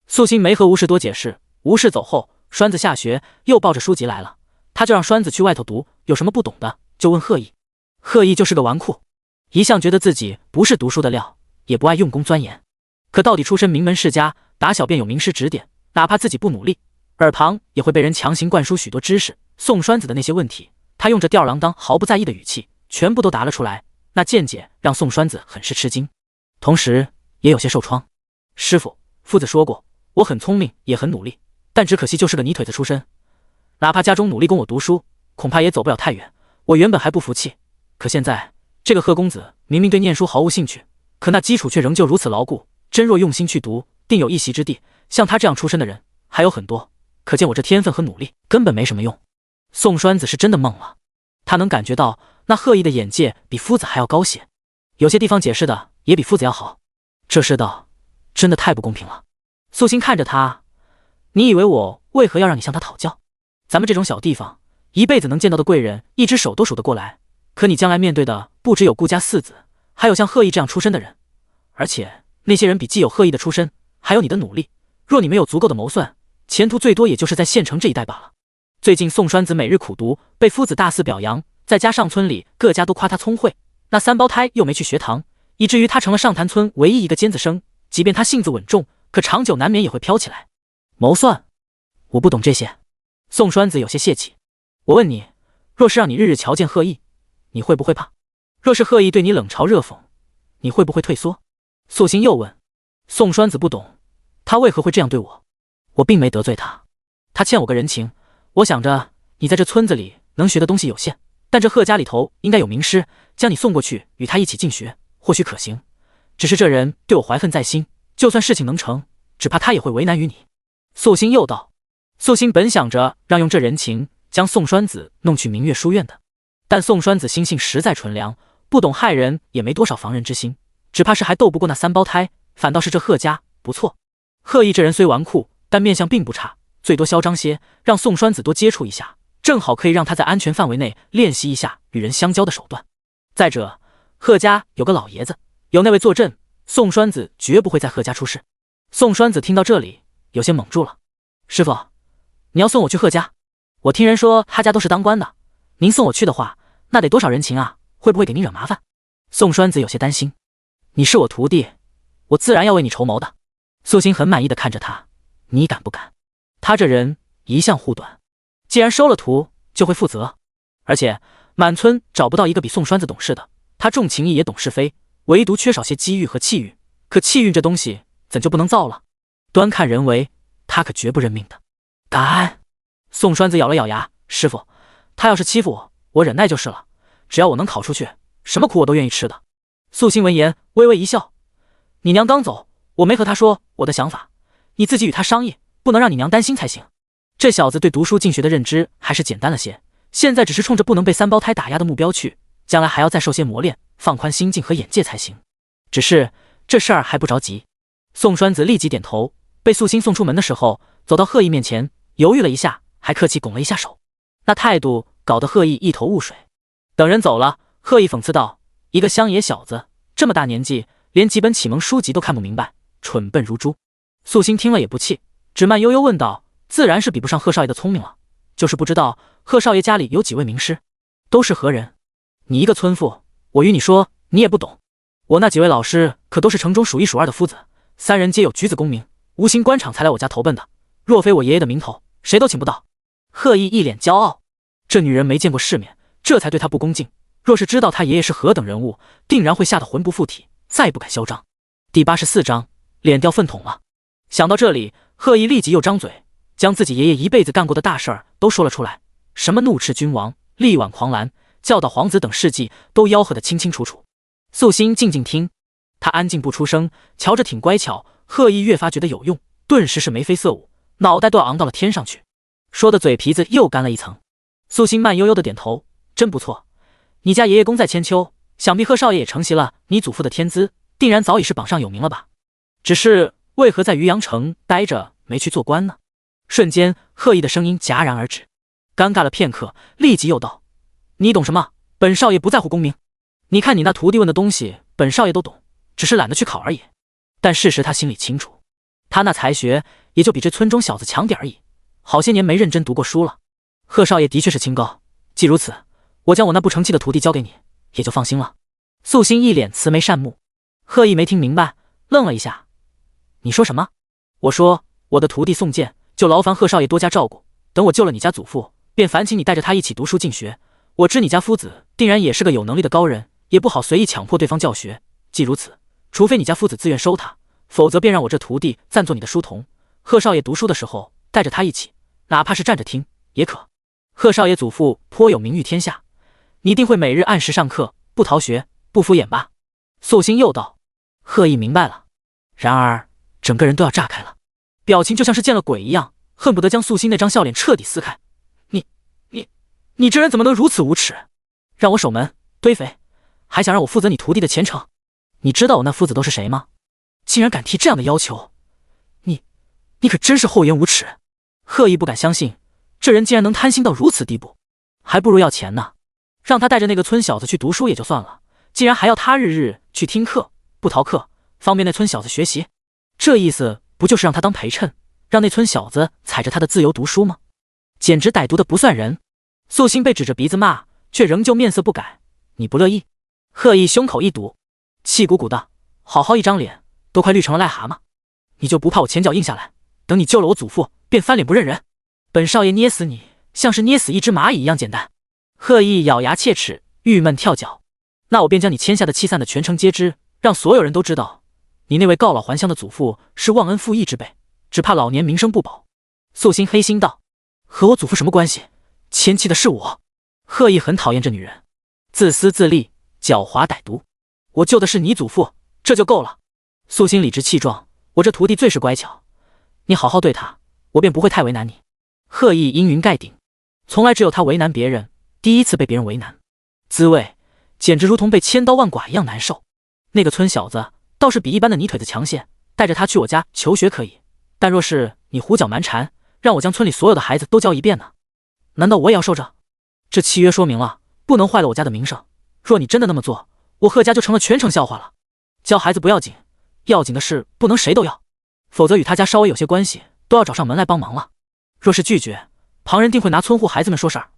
Speaker 1: 素心没和吴氏多解释，吴氏走后，栓子下学又抱着书籍来了，他就让栓子去外头读，有什么不懂的就问贺毅。贺毅就是个纨绔，一向觉得自己不是读书的料，也不爱用功钻研，可到底出身名门世家，打小便有名师指点，哪怕自己不努力，耳旁也会被人强行灌输许多知识。宋栓子的那些问题，他用着吊儿郎当毫不在意的语气全部都答了出来，那见解让宋栓子很是吃惊，同时也有些受创。师傅，夫子说过我很聪明也很努力，但只可惜就是个泥腿子出身，哪怕家中努力供我读书，恐怕也走不了太远。我原本还不服气，可现在这个贺公子明明对念书毫无兴趣，可那基础却仍旧如此牢固，真若用心去读，定有一席之地。像他这样出身的人还有很多，可见我这天分和努力根本没什么用。宋栓子是真的懵了，他能感觉到那贺毅的眼界比夫子还要高些，有些地方解释的也比夫子要好。这世道真的太不公平了。素心看着他，你以为我为何要让你向他讨教？咱们这种小地方，一辈子能见到的贵人，一只手都数得过来。可你将来面对的不只有顾家4子，还有像贺毅这样出身的人，而且那些人比既有贺毅的出身，还有你的努力。若你没有足够的谋算，前途最多也就是在县城这一带罢了。最近宋栓子每日苦读，被夫子大肆表扬，再加上村里各家都夸他聪慧，那3胞胎又没去学堂，以至于他成了上潭村唯一一个尖子生。即便他性子稳重，可长久难免也会飘起来。谋算？我不懂这些。宋栓子有些泄气。我问你，若是让你日日瞧见贺毅，你会不会怕？若是贺毅对你冷嘲热讽，你会不会退缩？素心又问。宋栓子不懂，他为何会这样对我？我并没得罪他，他欠我个人情。我想着你在这村子里能学的东西有限，但这贺家里头应该有名师，将你送过去与他一起进学，或许可行。只是这人对我怀恨在心，就算事情能成，只怕他也会为难于你。素心又道。素心本想着让用这人情将宋栓子弄去明月书院的，但宋栓子心性实在纯良，不懂害人，也没多少防人之心，只怕是还斗不过那3胞胎。反倒是这贺家不错，贺毅这人虽纨绔，但面相并不差，最多嚣张些，让宋栓子多接触一下，正好可以让他在安全范围内练习一下与人相交的手段。再者，贺家有个老爷子，有那位坐镇，宋栓子绝不会在贺家出事。宋栓子听到这里，有些懵住了。师傅，你要送我去贺家？我听人说他家都是当官的，您送我去的话，那得多少人情啊？会不会给您惹麻烦？宋栓子有些担心。你是我徒弟，我自然要为你筹谋的。素心很满意的看着他，你敢不敢？他这人一向护短，既然收了徒，就会负责。而且满村找不到一个比宋栓子懂事的，他重情义也懂是非，唯独缺少些机遇和气运。可气运这东西怎就不能造了？端看人为，他可绝不认命的。敢！宋栓子咬了咬牙，师傅，他要是欺负我，我忍耐就是了。只要我能考出去，什么苦我都愿意吃的。素心闻言微微一笑，你娘刚走，我没和他说我的想法，你自己与他商议，不能让你娘担心才行。这小子对读书进学的认知还是简单了些，现在只是冲着不能被三胞胎打压的目标去，将来还要再受些磨练，放宽心境和眼界才行。只是这事儿还不着急。宋栓子立即点头，被素心送出门的时候，走到贺毅面前，犹豫了一下，还客气拱了一下手，那态度搞得贺毅一头雾水。等人走了，贺毅讽刺道，一个乡野小子，这么大年纪，连几本启蒙书籍都看不明白，蠢笨如猪。素心听了也不气，只慢悠悠问道，自然是比不上贺少爷的聪明了，就是不知道贺少爷家里有几位名师，都是何人？你一个村妇，我与你说你也不懂，我那几位老师可都是城中数一数二的夫子，三人皆有举子功名，无形官场才来我家投奔的，若非我爷爷的名头，谁都请不到。贺毅一脸骄傲，这女人没见过世面，这才对她不恭敬，若是知道他爷爷是何等人物，定然会吓得魂不附体，再也不敢嚣张。第84章，脸掉粪桶了。想到这里，贺毅立即又张嘴，将自己爷爷一辈子干过的大事儿都说了出来，什么怒斥君王、力挽狂澜、教导皇子等事迹，都吆喝得清清楚楚。素心静静听，他安静不出声，瞧着挺乖巧。贺毅越发觉得有用，顿时是眉飞色舞，脑袋都要昂到了天上去，说的嘴皮子又干了一层。素心慢悠悠的点头，真不错，你家爷爷功在千秋，想必贺少爷也承袭了你祖父的天资，定然早已是榜上有名了吧？只是为何在渔阳城待着没去做官呢？瞬间，贺毅的声音戛然而止，尴尬了片刻，立即又道：你懂什么？本少爷不在乎功名，你看你那徒弟问的东西，本少爷都懂，只是懒得去考而已。但事实他心里清楚，他那才学也就比这村中小子强点而已，好些年没认真读过书了。贺少爷的确是清高，既如此，我将我那不成器的徒弟交给你，也就放心了。素心一脸慈眉善目，贺毅没听明白，愣了一下。你说什么？我说我的徒弟宋健，就劳烦贺少爷多加照顾，等我救了你家祖父，便烦请你带着他一起读书进学。我知你家夫子定然也是个有能力的高人，也不好随意强迫对方教学。既如此，除非你家夫子自愿收他，否则便让我这徒弟暂做你的书童。贺少爷读书的时候，带着他一起，哪怕是站着听也可。贺少爷祖父颇有名誉天下，你定会每日按时上课，不逃学，不敷衍吧？素心又道。贺毅明白了，然而整个人都要炸开了，表情就像是见了鬼一样，恨不得将素心那张笑脸彻底撕开。你这人怎么能如此无耻？让我守门堆肥，还想让我负责你徒弟的前程？你知道我那夫子都是谁吗？竟然敢提这样的要求，你可真是厚颜无耻！贺毅不敢相信，这人竟然能贪心到如此地步，还不如要钱呢。让他带着那个村小子去读书也就算了，竟然还要他日日去听课，不逃课，方便那村小子学习。这意思不就是让他当陪衬，让那村小子踩着他的自由读书吗？简直歹毒的不算人。素心被指着鼻子骂，却仍旧面色不改。你不乐意？贺毅胸口一堵，气鼓鼓的，好好一张脸都快绿成了癞蛤蟆，你就不怕我前脚硬下来，等你救了我祖父便翻脸不认人？本少爷捏死你像是捏死一只蚂蚁一样简单。贺毅咬牙切齿，郁闷跳脚。那我便将你签下的气散的全城皆知，让所有人都知道你那位告老还乡的祖父是忘恩负义之辈，只怕老年名声不保。素心黑心道，和我祖父什么关系？牵气的是我。贺毅很讨厌这女人，自私自利，狡猾歹毒。我救的是你祖父，这就够了。素心理直气壮，我这徒弟最是乖巧，你好好对他，我便不会太为难你。贺毅阴云盖顶，从来只有他为难别人，第一次被别人为难，滋味简直如同被千刀万剐一样难受。那个村小子倒是比一般的泥腿子强些，带着他去我家求学可以，但若是你胡搅蛮缠，让我将村里所有的孩子都教一遍呢，难道我也要受着？这契约说明了，不能坏了我家的名声。若你真的那么做，我贺家就成了全城笑话了。教孩子不要紧，要紧的是不能谁都要，否则与他家稍微有些关系，都要找上门来帮忙了。若是拒绝，旁人定会拿村户孩子们说事儿。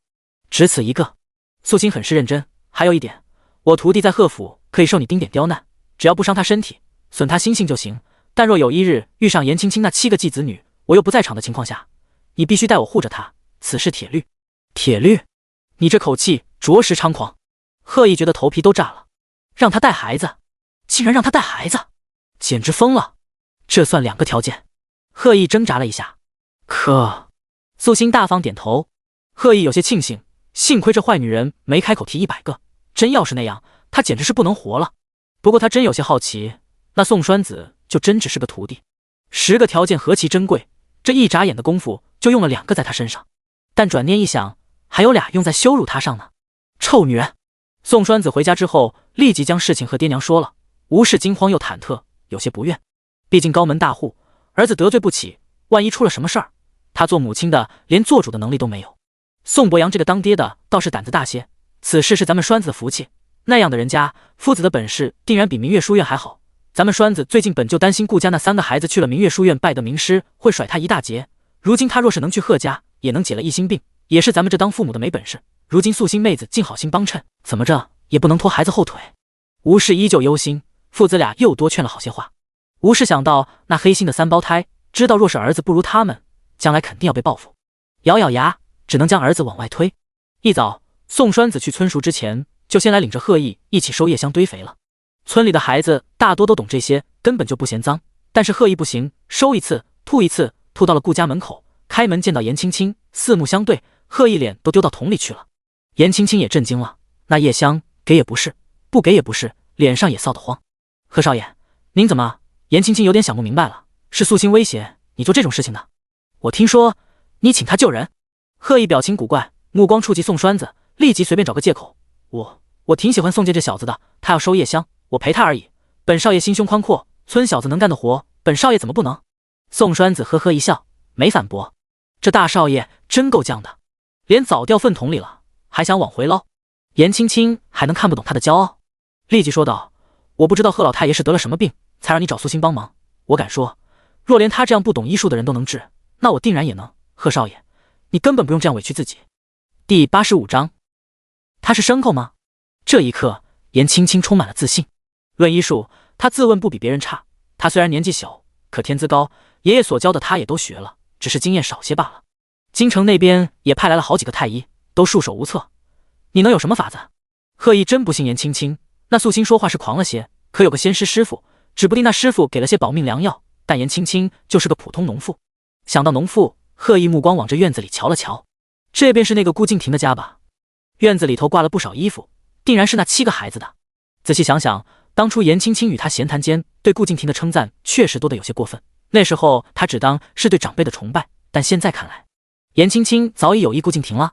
Speaker 1: 只此一个。素心很是认真。还有一点，我徒弟在贺府可以受你丁点刁难，只要不伤他身体，损他心性就行。但若有一日遇上颜青青那7个继子女，我又不在场的情况下，你必须带我护着他，此事铁律。铁律？你这口气着实猖狂。贺毅觉得头皮都炸了，让他带孩子，竟然让他带孩子，简直疯了。这算2个条件？贺毅挣扎了一下，可素心大方点头。贺毅有些庆幸，幸亏这坏女人没开口提100个，真要是那样，他简直是不能活了。不过他真有些好奇，那宋栓子就真只是个徒弟？10个条件何其珍贵，这一眨眼的功夫就用了2个在他身上。但转念一想，还有俩用在羞辱他上呢。臭女人！宋栓子回家之后，立即将事情和爹娘说了。吴氏惊慌又忐忑，有些不愿。毕竟高门大户，儿子得罪不起，万一出了什么事儿，他做母亲的连做主的能力都没有。宋伯阳这个当爹的倒是胆子大些，此事是咱们栓子的福气。那样的人家，夫子的本事定然比明月书院还好。咱们栓子最近本就担心顾家那3个孩子去了明月书院拜得名师，会甩他一大截。如今他若是能去贺家，也能解了一心病，也是咱们这当父母的没本事。如今素心妹子竟好心帮衬，怎么着也不能拖孩子后腿。吴氏依旧忧心，父子俩又多劝了好些话。吴氏想到那黑心的3胞胎，知道若是儿子不如他们，将来肯定要被报复，咬咬牙，只能将儿子往外推。一早，宋栓子去村塾之前，就先来领着贺毅一起收夜香堆肥了。村里的孩子大多都懂这些，根本就不嫌脏。但是贺毅不行，收一次吐一次，吐到了顾家门口。开门见到颜青青，四目相对，贺毅脸都丢到桶里去了。颜青青也震惊了，那夜香给也不是，不给也不是，脸上也臊得慌。贺少爷，您怎么？颜青青有点想不明白了，是素心威胁你做这种事情的？我听说你请他救人。贺毅表情古怪，目光触及宋栓子，立即随便找个借口。我挺喜欢宋健这小子的，他要收夜香，我陪他而已。本少爷心胸宽阔，村小子能干的活，本少爷怎么不能？宋栓子呵呵一笑，没反驳。这大少爷真够犟的，连早掉粪桶里了，还想往回捞。颜青青还能看不懂他的骄傲，立即说道：我不知道贺老太爷是得了什么病，才让你找素心帮忙。我敢说，若连他这样不懂医术的人都能治，那我定然也能。贺少爷，你根本不用这样委屈自己。第85章，他是牲口吗？这一刻，颜青青充满了自信。论医术，他自问不比别人差。他虽然年纪小，可天资高，爷爷所教的他也都学了，只是经验少些罢了。京城那边也派来了好几个太医，都束手无策。你能有什么法子？贺毅真不信颜青青，那素心说话是狂了些，可有个仙师师傅，指不定那师傅给了些保命良药，但颜青青就是个普通农妇。想到农妇，贺毅目光往这院子里瞧了瞧，这便是那个顾敬亭的家吧？院子里头挂了不少衣服，定然是那7个孩子的。仔细想想，当初颜青青与他闲谈间对顾敬亭的称赞确实多得有些过分。那时候他只当是对长辈的崇拜，但现在看来，颜青青早已有意顾敬亭了。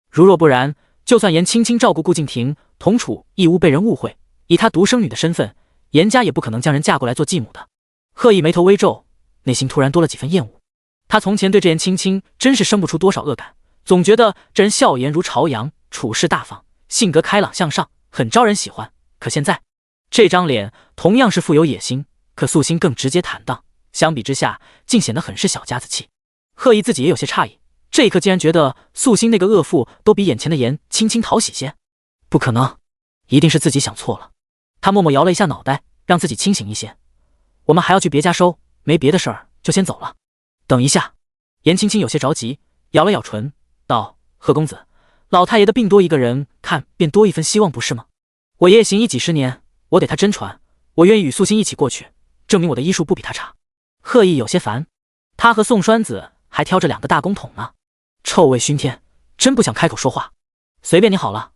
Speaker 1: 如若不然，就算颜青青照顾顾敬亭，同处一屋被人误会，以她独生女的身份，颜家也不可能将人嫁过来做继母的。贺毅眉头微皱，内心突然多了几分厌恶。他从前对这颜青青真是生不出多少恶感，总觉得这人笑颜如朝阳，处事大方，性格开朗向上，很招人喜欢。可现在这张脸同样是富有野心，可素心更直接坦荡，相比之下竟显得很是小家子气。贺毅自己也有些诧异，这一刻竟然觉得素心那个恶妇都比眼前的颜青青讨喜些。不可能，一定是自己想错了。他默默摇了一下脑袋，让自己清醒一些。我们还要去别家收，没别的事儿就先走了。等一下。颜青青有些着急，咬了咬唇道：贺公子，老太爷的病多一个人看便多一分希望，不是吗？我爷爷行医几十年，我得他真传，我愿意与素心一起过去，证明我的医术不比他差。贺毅有些烦，他和宋栓子还挑着2个大公桶呢，臭味熏天，真不想开口说话。随便你好了，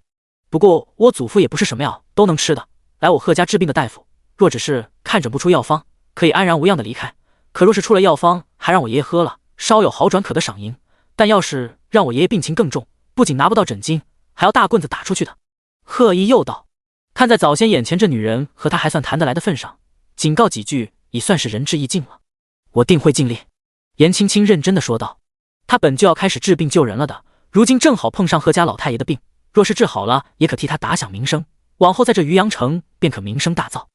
Speaker 1: 不过我祖父也不是什么药都能吃的，来我贺家治病的大夫，若只是看诊不出药方，可以安然无恙的离开，可若是出了药方，还让我爷爷喝了，稍有好转可得赏银，但要是让我爷爷病情更重，不仅拿不到诊金，还要大棍子打出去的。贺毅又道，看在早先眼前这女人和他还算谈得来的份上，警告几句已算是仁至义尽了。我定会尽力。颜青青认真的说道，他本就要开始治病救人了的，如今正好碰上贺家老太爷的病，若是治好了，也可替他打响名声，往后在这渔阳城便可名声大噪。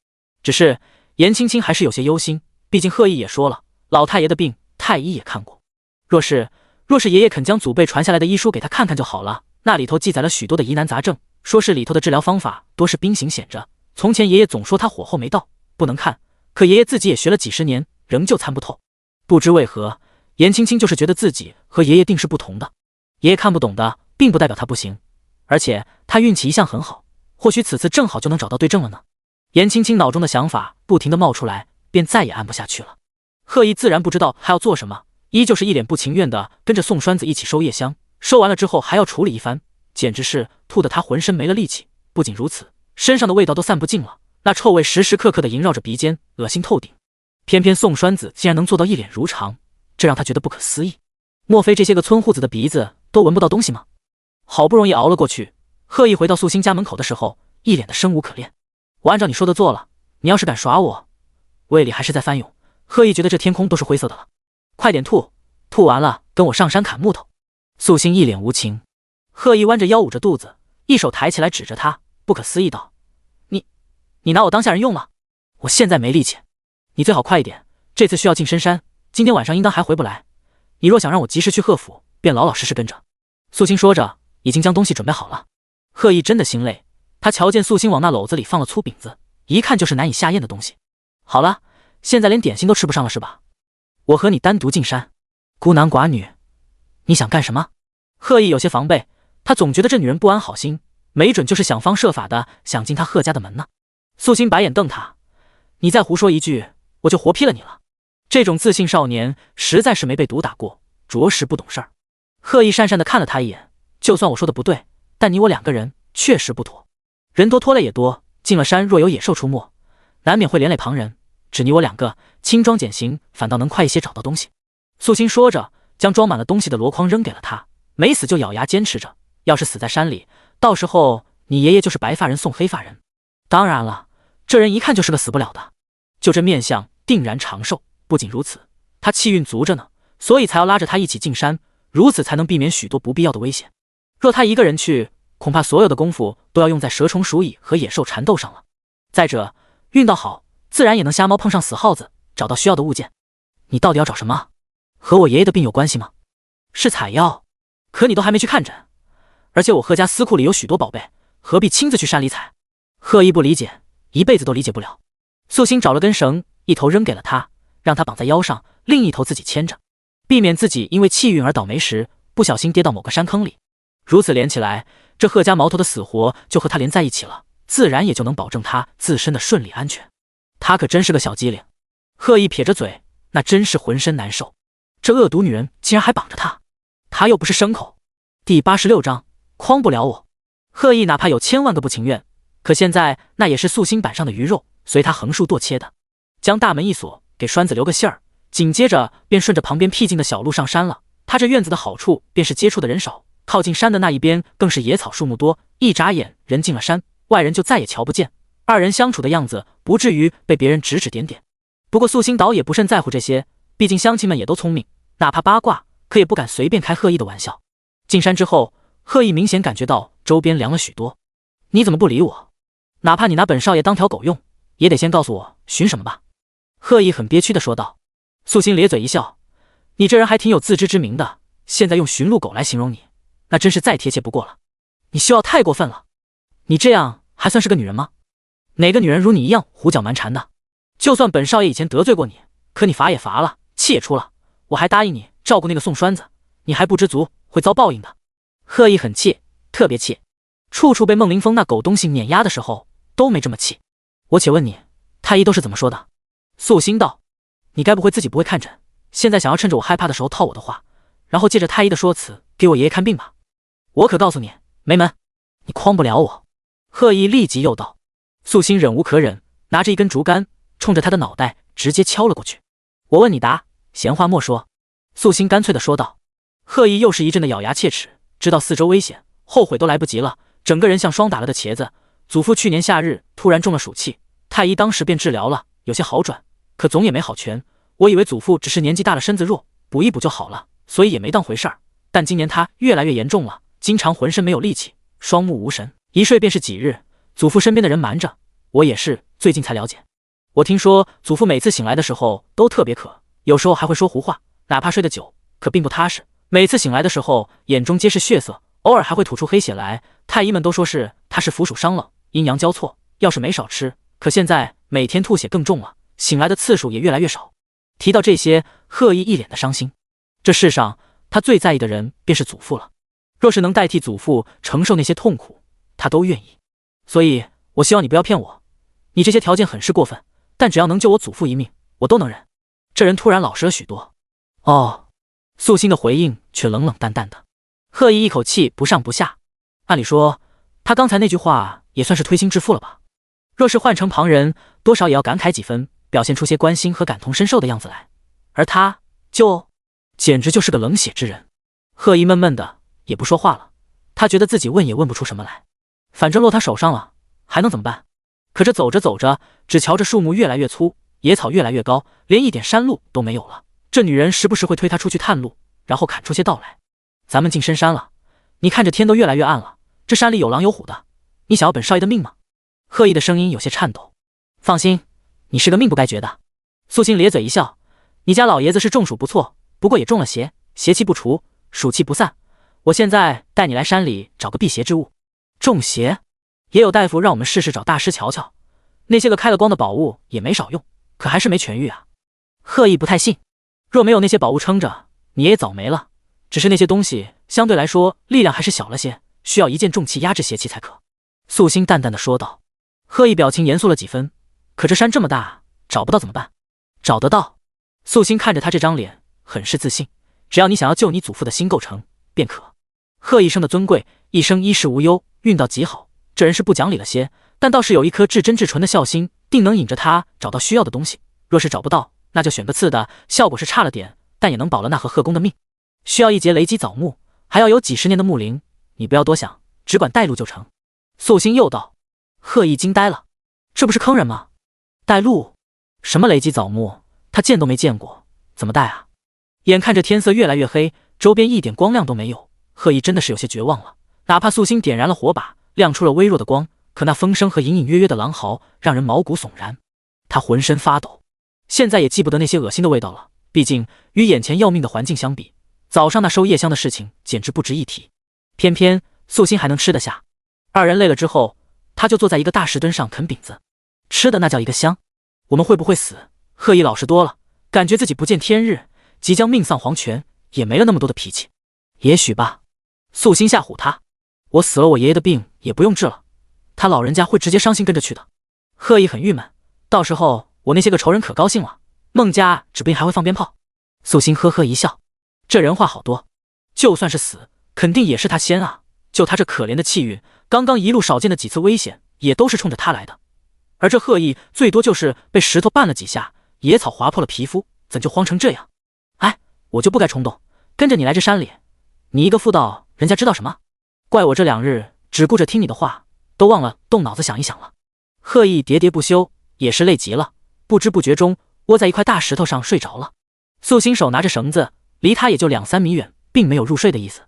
Speaker 1: 只是颜青青还是有些忧心，毕竟贺毅也说了，老太爷的病太医也看过，若是爷爷肯将祖辈传下来的医书给他看看就好了，那里头记载了许多的疑难杂症，说是里头的治疗方法多是兵行险着，从前爷爷总说他火候没到，不能看，可爷爷自己也学了几十年，仍旧参不透。不知为何，颜青青就是觉得自己和爷爷定是不同的。爷爷看不懂的，并不代表他不行，而且他运气一向很好，或许此次正好就能找到对症了呢。颜青青脑中的想法不停地冒出来，便再也按不下去了。贺意自然不知道还要做什么，依旧是一脸不情愿地跟着宋栓子一起收夜香，收完了之后还要处理一番，简直是吐得他浑身没了力气。不仅如此，身上的味道都散不尽了，那臭味时时刻刻地萦绕着鼻尖，恶心透顶。偏偏宋栓子竟然能做到一脸如常，这让他觉得不可思议。莫非这些个村户子的鼻子都闻不到东西吗？好不容易熬了过去，贺意回到素心家门口的时候，一脸的生无可恋。我按照你说的做了，你要是敢耍我，胃里还是在翻涌。贺意觉得这天空都是灰色的了。快点吐，吐完了跟我上山砍木头。素心一脸无情。贺意弯着腰捂着肚子，一手抬起来指着他，不可思议道：你拿我当下人用吗？我现在没力气，你最好快一点，这次需要进深山，今天晚上应当还回不来。你若想让我及时去贺府，便老老实实跟着。素心说着，已经将东西准备好了。贺意真的心累，他瞧见素心往那篓子里放了粗饼子，一看就是难以下咽的东西。好了，现在连点心都吃不上了是吧？我和你单独进山。孤男寡女，你想干什么？贺意有些防备，他总觉得这女人不安好心，没准就是想方设法的想进他贺家的门呢。素心白眼瞪他，你再胡说一句，我就活劈了你了。这种自信少年实在是没被毒打过，着实不懂事儿。贺意讪讪地看了他一眼，就算我说的不对，但你我两个人确实不妥。人多拖累也多，进了山若有野兽出没，难免会连累旁人。只你我两个轻装简行，反倒能快一些找到东西。素心说着，将装满了东西的箩筐扔给了他，没死就咬牙坚持着，要是死在山里，到时候你爷爷就是白发人送黑发人。当然了，这人一看就是个死不了的，就这面相定然长寿。不仅如此，他气运足着呢，所以才要拉着他一起进山，如此才能避免许多不必要的危险。若他一个人去，恐怕所有的功夫都要用在蛇虫鼠蚁和野兽缠斗上了。再者，运道好，自然也能瞎猫碰上死耗子，找到需要的物件。你到底要找什么？和我爷爷的病有关系吗？是采药，可你都还没去看诊，而且我贺家私库里有许多宝贝，何必亲自去山里采？贺意不理解，一辈子都理解不了。素心找了根绳，一头扔给了他，让他绑在腰上，另一头自己牵着，避免自己因为气运而倒霉时不小心跌到某个山坑里。如此连起来，这贺家毛头的死活就和他连在一起了，自然也就能保证他自身的顺利安全。他可真是个小机灵。贺意撇着嘴，那真是浑身难受。这恶毒女人竟然还绑着他，他又不是牲口。第86章，诓不了我。贺意哪怕有千万个不情愿，可现在那也是素心板上的鱼肉，随他横竖剁切的。将大门一锁，给栓子留个信儿，紧接着便顺着旁边僻静的小路上山了。他这院子的好处便是接触的人少，靠近山的那一边更是野草树木多，一眨眼人进了山，外人就再也瞧不见。二人相处的样子不至于被别人指指点点。不过素心倒也不甚在乎这些，毕竟乡亲们也都聪明，哪怕八卦，可也不敢随便开贺意的玩笑。进山之后，贺意明显感觉到周边凉了许多。你怎么不理我？哪怕你拿本少爷当条狗用，也得先告诉我寻什么吧。贺意很憋屈地说道。素心咧嘴一笑，你这人还挺有自知之明的，现在用寻路狗来形容你，那真是再贴切不过了。你秀傲太过分了，你这样还算是个女人吗？哪个女人如你一样胡搅蛮缠的？就算本少爷以前得罪过你，可你罚也罚了，气也出了，我还答应你照顾那个宋栓子，你还不知足，会遭报应的。贺意很气，特别气，处处被孟凌风那狗东西碾压的时候都没这么气。我且问你，太医都是怎么说的？素心道，你该不会自己不会看诊，现在想要趁着我害怕的时候套我的话，然后借着太医的说辞给我爷爷看病吧？我可告诉你，没门，你诓不了我。贺意立即又道。素心忍无可忍，拿着一根竹竿，冲着他的脑袋直接敲了过去。我问你答，闲话莫说。素心干脆地说道。贺意又是一阵的咬牙切齿，知道四周危险，后悔都来不及了，整个人像霜打了的茄子。祖父去年夏日突然中了暑气，太医当时便治疗了，有些好转，可总也没好全。我以为祖父只是年纪大了身子弱，补一补就好了，所以也没当回事儿。但今年他越来越严重了，经常浑身没有力气，双目无神，一睡便是几日。祖父身边的人瞒着，我也是最近才了解。我听说祖父每次醒来的时候都特别渴，有时候还会说胡话，哪怕睡得久，可并不踏实。每次醒来的时候，眼中皆是血色，偶尔还会吐出黑血来。太医们都说是他是腐鼠伤了，阴阳交错，要是没少吃，可现在每天吐血更重了，醒来的次数也越来越少。提到这些，贺意一脸的伤心。这世上他最在意的人便是祖父了，若是能代替祖父承受那些痛苦，他都愿意。所以我希望你不要骗我，你这些条件很是过分，但只要能救我祖父一命，我都能忍。这人突然老实了许多。哦，素心的回应却冷冷淡淡的。贺意一口气不上不下，按理说他刚才那句话也算是推心置腹了吧，若是换成旁人，多少也要感慨几分，表现出些关心和感同身受的样子来，而他简直就是个冷血之人。贺意闷闷的也不说话了，他觉得自己问也问不出什么来，反正落他手上了，还能怎么办？可这走着走着，只瞧着树木越来越粗，野草越来越高，连一点山路都没有了。这女人时不时会推他出去探路，然后砍出些道来。咱们进深山了，你看这天都越来越暗了，这山里有狼有虎的，你想要本少爷的命吗？贺意的声音有些颤抖。放心，你是个命不该绝的。素心咧嘴一笑，你家老爷子是中暑不错，不过也中了邪，邪气不除，暑气不散。我现在带你来山里找个辟邪之物。中邪？也有大夫让我们试试找大师瞧瞧，那些个开了光的宝物也没少用，可还是没痊愈啊。贺意不太信，若没有那些宝物撑着，你爷爷早没了。只是那些东西相对来说力量还是小了些，需要一件重器压制邪气才可。素心淡淡的说道。贺意表情严肃了几分，可这山这么大，找不到怎么办？找得到。素心看着他这张脸，很是自信，只要你想要救你祖父的心构成，便可。贺一生的尊贵，一生衣食无忧，运道极好。这人是不讲理了些，但倒是有一颗至真至纯的孝心，定能引着他找到需要的东西。若是找不到，那就选个次的，效果是差了点，但也能保了那和贺公的命。需要一节雷击枣木，还要有几十年的木龄，你不要多想，只管带路就成。素心又道。贺意惊呆了，这不是坑人吗？带路？什么雷击枣木？他见都没见过，怎么带啊？眼看着天色越来越黑，周边一点光亮都没有，贺意真的是有些绝望了。哪怕素心点燃了火把，亮出了微弱的光，可那风声和隐隐约约的狼嚎让人毛骨悚然。他浑身发抖，现在也记不得那些恶心的味道了，毕竟与眼前要命的环境相比，早上那收夜香的事情简直不值一提。偏偏素心还能吃得下。二人累了之后，他就坐在一个大石墩上啃饼子，吃的那叫一个香。我们会不会死？贺意老实多了，感觉自己不见天日，即将命丧黄泉，也没了那么多的脾气。也许吧。素心吓唬他，我死了，我爷爷的病也不用治了，他老人家会直接伤心跟着去的。贺意很郁闷，到时候我那些个仇人可高兴了，孟家指不定还会放鞭炮。素心呵呵一笑，这人话好多，就算是死，肯定也是他先啊，就他这可怜的气运，刚刚一路少见的几次危险，也都是冲着他来的。而这贺意最多就是被石头绊了几下，野草划破了皮肤，怎就慌成这样？哎，我就不该冲动，跟着你来这山里，你一个妇道，人家知道什么？怪我这2日只顾着听你的话，都忘了动脑子想一想了。贺意喋喋不休，也是累极了，不知不觉中窝在一块大石头上睡着了。素心手拿着绳子，离他也就2-3米远，并没有入睡的意思。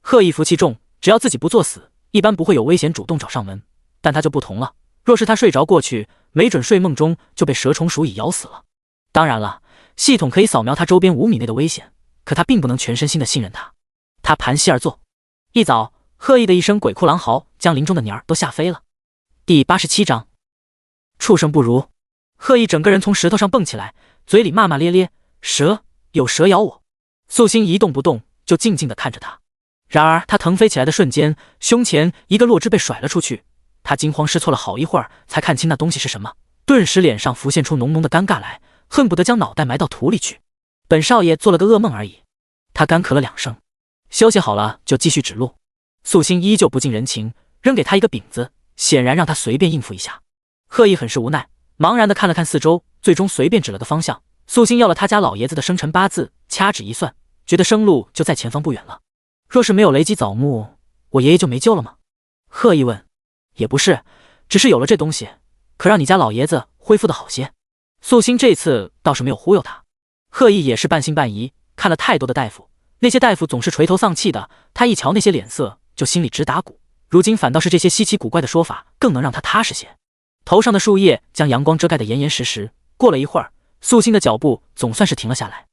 Speaker 1: 贺意福气重，只要自己不作死，一般不会有危险主动找上门，但他就不同了，若是他睡着过去，没准睡梦中就被蛇虫鼠蚁咬死了。当然了，系统可以扫描他周边5米内的危险，可他并不能全身心的信任他。他盘膝而坐，一早，贺意的一声鬼哭狼嚎将林中的鸟儿都吓飞了。第87章，畜生不如。贺意整个人从石头上蹦起来，嘴里骂骂咧咧，蛇，有蛇咬我。素心一动不动，就静静地看着他。然而他腾飞起来的瞬间，胸前一个落枝被甩了出去，他惊慌失措了好一会儿，才看清那东西是什么，顿时脸上浮现出浓浓的尴尬来，恨不得将脑袋埋到土里去。本少爷做了个噩梦而已。他干咳了2声，休息好了就继续指路。素心依旧不近人情，扔给他一个饼子，显然让他随便应付一下。贺意很是无奈，茫然地看了看四周，最终随便指了个方向。素心要了他家老爷子的生辰八字，掐指一算，觉得生路就在前方不远了。若是没有雷击枣木，我爷爷就没救了吗？贺意问。也不是，只是有了这东西，可让你家老爷子恢复的好些。素心这次倒是没有忽悠他。贺意也是半信半疑，看了太多的大夫，那些大夫总是垂头丧气的，他一瞧那些脸色就心里直打鼓。如今反倒是这些稀奇古怪的说法更能让他踏实些。头上的树叶将阳光遮盖得严严实实，过了一会儿，素心的脚步总算是停了下来。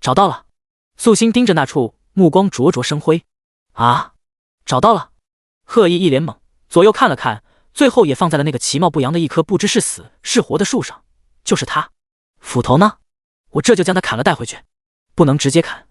Speaker 1: 找到了。素心盯着那处，目光灼灼生辉。啊，找到了。贺意一脸懵，左右看了看，最后也放在了那个其貌不扬的一棵不知是死是活的树上。就是他。斧头呢？我这就将他砍了带回去。不能直接砍。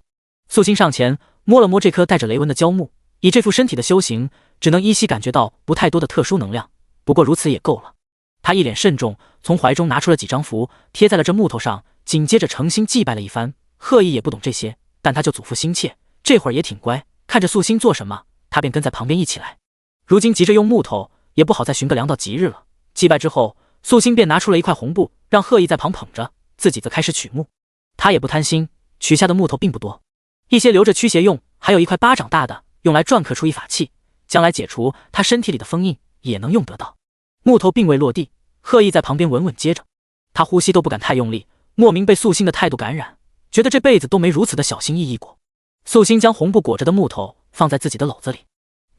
Speaker 1: 素心上前摸了摸这棵带着雷纹的焦木，以这副身体的修行，只能依稀感觉到不太多的特殊能量，不过如此也够了。他一脸慎重，从怀中拿出了几张符，贴在了这木头上，紧接着诚心祭拜了一番。贺意也不懂这些，但他就祖父心切，这会儿也挺乖，看着素心做什么，他便跟在旁边一起来。如今急着用木头，也不好再寻个良道吉日了。祭拜之后，素心便拿出了一块红布，让贺意在旁捧着，自己则开始取木。他也不贪心，取下的木头并不多，一些留着驱邪用，还有一块巴掌大的，用来篆刻出一法器，将来解除他身体里的封印也能用得到。木头并未落地，贺意在旁边稳稳接着，他呼吸都不敢太用力，莫名被素心的态度感染，觉得这辈子都没如此的小心翼翼过。素心将红布裹着的木头放在自己的篓子里，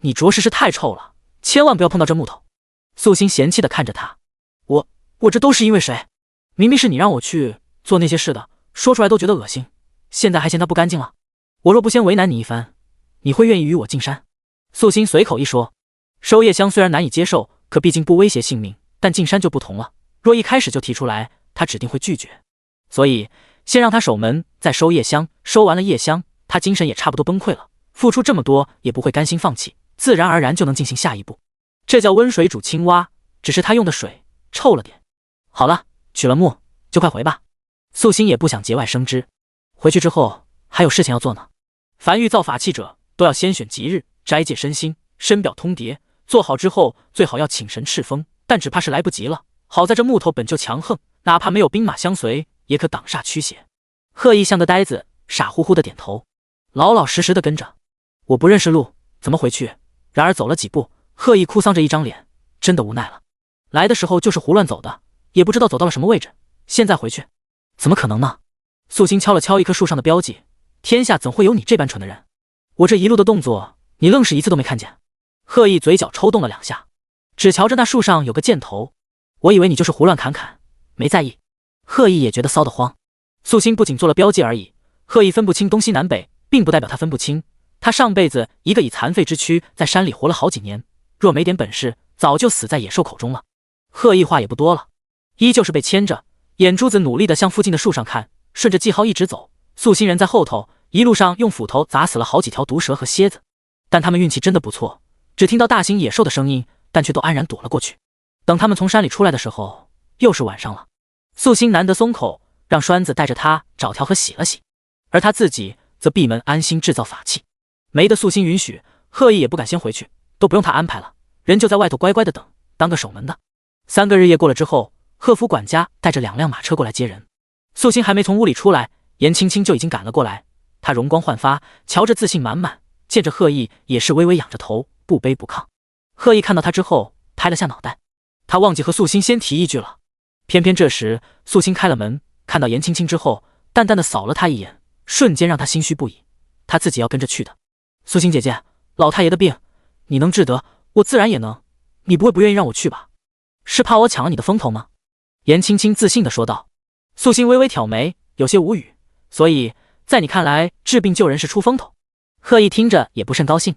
Speaker 1: 你着实是太臭了，千万不要碰到这木头。素心嫌弃地看着他，我这都是因为谁？明明是你让我去做那些事的，说出来都觉得恶心，现在还嫌他不干净了。我若不先为难你一番，你会愿意与我进山？素心随口一说。收叶香虽然难以接受，可毕竟不威胁性命，但进山就不同了，若一开始就提出来，他指定会拒绝。所以先让他守门，再收叶香，收完了叶香，他精神也差不多崩溃了，付出这么多也不会甘心放弃，自然而然就能进行下一步。这叫温水煮青蛙，只是他用的水臭了点。好了，取了木就快回吧。素心也不想节外生枝，回去之后还有事情要做呢。凡欲造法器者，都要先选吉日，斋戒身心，深表通牒，做好之后最好要请神敕封，但只怕是来不及了。好在这木头本就强横，哪怕没有兵马相随，也可挡煞驱邪。贺意像个呆子，傻乎乎的点头，老老实实的跟着。我不认识路，怎么回去？然而走了几步，贺意哭丧着一张脸，真的无奈了。来的时候就是胡乱走的，也不知道走到了什么位置，现在回去怎么可能呢？素心敲了敲一棵树上的标记，天下怎会有你这般蠢的人？我这一路的动作，你愣是一次都没看见。贺意嘴角抽动了2下，只瞧着那树上有个箭头，我以为你就是胡乱砍砍，没在意。贺意也觉得骚得慌。素心不仅做了标记而已，贺意分不清东西南北，并不代表他分不清。他上辈子一个以残废之躯在山里活了好几年，若没点本事，早就死在野兽口中了。贺意话也不多了，依旧是被牵着，眼珠子努力地向附近的树上看，顺着记号一直走。素心人在后头，一路上用斧头砸死了好几条毒蛇和蝎子，但他们运气真的不错，只听到大型野兽的声音，但却都安然躲了过去。等他们从山里出来的时候，又是晚上了。素心难得松口，让栓子带着他找条河洗了洗，而他自己则闭门安心制造法器。没得素心允许，贺意也不敢先回去，都不用他安排了，人就在外头乖乖的等，当个守门的。3个日夜过了之后，贺府管家带着2辆马车过来接人。素心还没从屋里出来，颜青青就已经赶了过来。她容光焕发，瞧着自信满满，见着贺意也是微微仰着头，不卑不亢。贺意看到他之后，拍了下脑袋，他忘记和素心先提一句了。偏偏这时素心开了门，看到颜青青之后，淡淡的扫了他一眼，瞬间让他心虚不已，他自己要跟着去的。素心姐姐，老太爷的病你能治得，我自然也能，你不会不愿意让我去吧？是怕我抢了你的风头吗？颜青青自信地说道。素心微微挑眉，有些无语，所以在你看来治病救人是出风头？贺意听着也不甚高兴。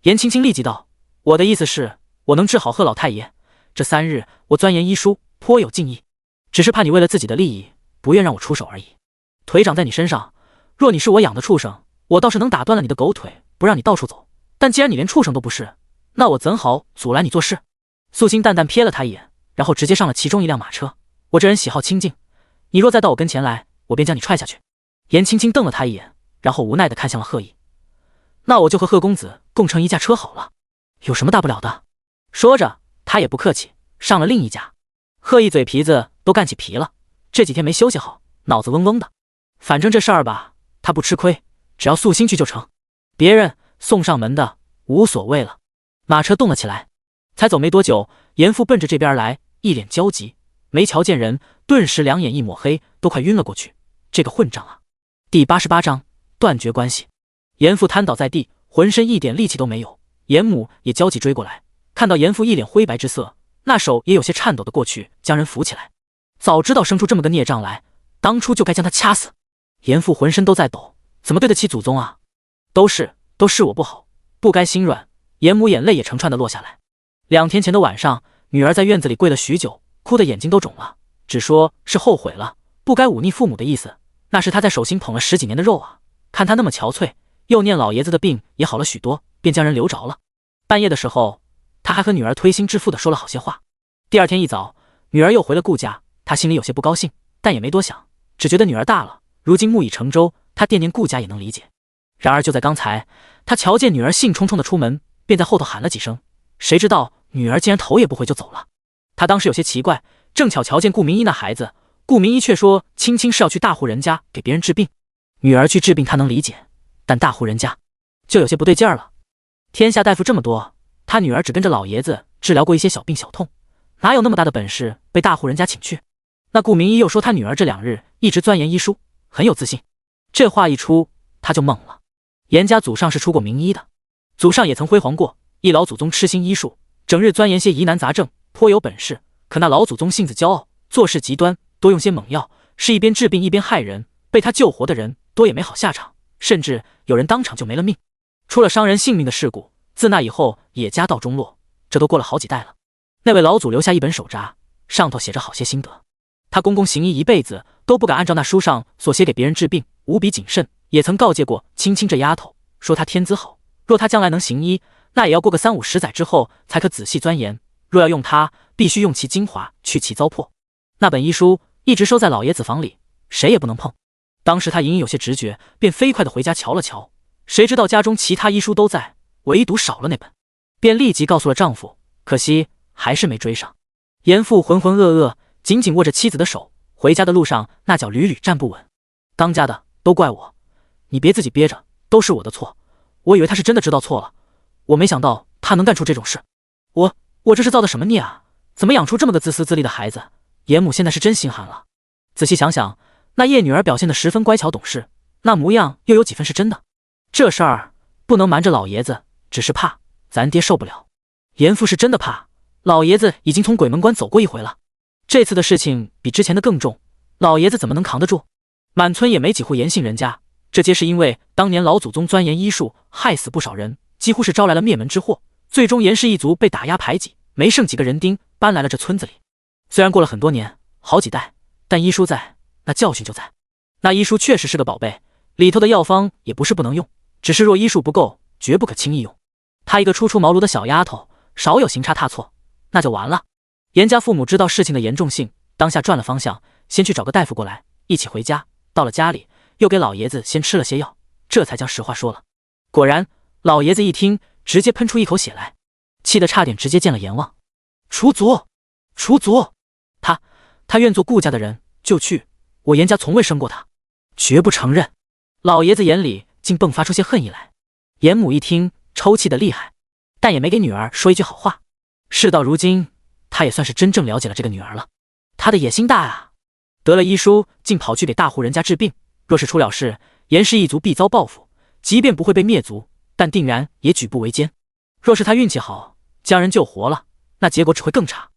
Speaker 1: 颜青青立即道，我的意思是，我能治好贺老太爷，这3日我钻研医书颇有进意，只是怕你为了自己的利益，不愿让我出手而已。腿长在你身上，若你是我养的畜生，我倒是能打断了你的狗腿，不让你到处走，但既然你连畜生都不是，那我怎好阻拦你做事？素心淡淡瞥了他一眼，然后直接上了其中一辆马车。我这人喜好清静，你若再到我跟前来，我便将你踹下去。颜青青瞪了他一眼，然后无奈地看向了贺意。那我就和贺公子共乘一架车好了，有什么大不了的？说着他也不客气，上了另一架。贺意嘴皮子都干起皮了，这几天没休息好，脑子嗡嗡的。反正这事儿吧，他不吃亏，只要素心去就成，别人送上门的无所谓了。马车动了起来，才走没多久，严父奔着这边来，一脸焦急，没瞧见人，顿时2眼一抹黑，都快晕了过去。这个混账啊！第88章断绝关系。严父瘫倒在地，浑身一点力气都没有。严母也焦急追过来，看到严父一脸灰白之色，那手也有些颤抖的过去将人扶起来。早知道生出这么个孽障来，当初就该将他掐死。严父浑身都在抖，怎么对得起祖宗啊？都是我不好，不该心软。严母眼泪也成串的落下来。2天前的晚上，女儿在院子里跪了许久，哭得眼睛都肿了，只说是后悔了，不该忤逆父母的意思。那是她在手心捧了10几年的肉啊，看她那么憔悴，又念老爷子的病也好了许多，便将人留着了。半夜的时候，他还和女儿推心置腹地说了好些话。第二天一早，女儿又回了顾家，他心里有些不高兴，但也没多想，只觉得女儿大了，如今木已成舟，他惦念顾家也能理解。然而就在刚才，他瞧见女儿兴冲冲地出门，便在后头喊了几声，谁知道女儿竟然头也不回就走了。他当时有些奇怪，正巧瞧见顾明一那孩子，顾明一却说青青是要去大户人家给别人治病。女儿去治病他能理解，但大户人家就有些不对劲儿了。天下大夫这么多，他女儿只跟着老爷子治疗过一些小病小痛，哪有那么大的本事被大户人家请去？那顾明一又说他女儿这2日一直钻研医书，很有自信。这话一出，他就懵了。严家祖上是出过名医的，祖上也曾辉煌过，一老祖宗痴心医术，整日钻研些疑难杂症，颇有本事。可那老祖宗性子骄傲，做事极端，多用些猛药，是一边治病一边害人，被他救活的人多也没好下场，甚至有人当场就没了命。出了伤人性命的事故，自那以后也家道中落，这都过了好几代了。那位老祖留下一本手札，上头写着好些心得。他公公行医一辈子都不敢按照那书上所写给别人治病，无比谨慎，也曾告诫过青青这丫头，说她天资好，若她将来能行医，那也要过个3、50载之后才可仔细钻研，若要用它，必须用其精华，去其糟粕。那本医书一直收在老爷子房里，谁也不能碰。当时他隐隐有些直觉，便飞快地回家瞧了瞧，谁知道家中其他医书都在，唯独少了那本，便立即告诉了丈夫，可惜还是没追上。严父浑浑噩噩，紧紧握着妻子的手，回家的路上那脚屡屡站不稳。当家的都怪我，你别自己憋着，都是我的错。我以为他是真的知道错了，我没想到他能干出这种事。我这是造的什么孽啊？怎么养出这么个自私自利的孩子？严母现在是真心寒了。仔细想想，那叶女儿表现得十分乖巧懂事，那模样又有几分是真的。这事儿不能瞒着老爷子，只是怕咱爹受不了。严父是真的怕，老爷子已经从鬼门关走过一回了，这次的事情比之前的更重，老爷子怎么能扛得住？满村也没几户严姓人家，这皆是因为当年老祖宗钻研医术，害死不少人，几乎是招来了灭门之祸。最终严氏一族被打压排挤，没剩几个人丁，搬来了这村子里。虽然过了很多年，好几代，但医书在，那教训就在。那医书确实是个宝贝，里头的药方也不是不能用，只是若医术不够，绝不可轻易用。她一个初出茅庐的小丫头，少有行差踏错，那就完了。严家父母知道事情的严重性，当下转了方向，先去找个大夫过来，一起回家。到了家里，又给老爷子先吃了些药，这才将实话说了。果然，老爷子一听，直接喷出一口血来，气得差点直接见了阎王。除族，除族！他愿做顾家的人，就去，我严家从未生过他，绝不承认。老爷子眼里竟迸发出些恨意来。严母一听，抽泣得厉害，但也没给女儿说一句好话。事到如今，他也算是真正了解了这个女儿了。他的野心大啊，得了医书，竟跑去给大户人家治病。若是出了事，严氏一族必遭报复，即便不会被灭族，但定然也举步维艰。若是他运气好，将人救活了，那结果只会更差。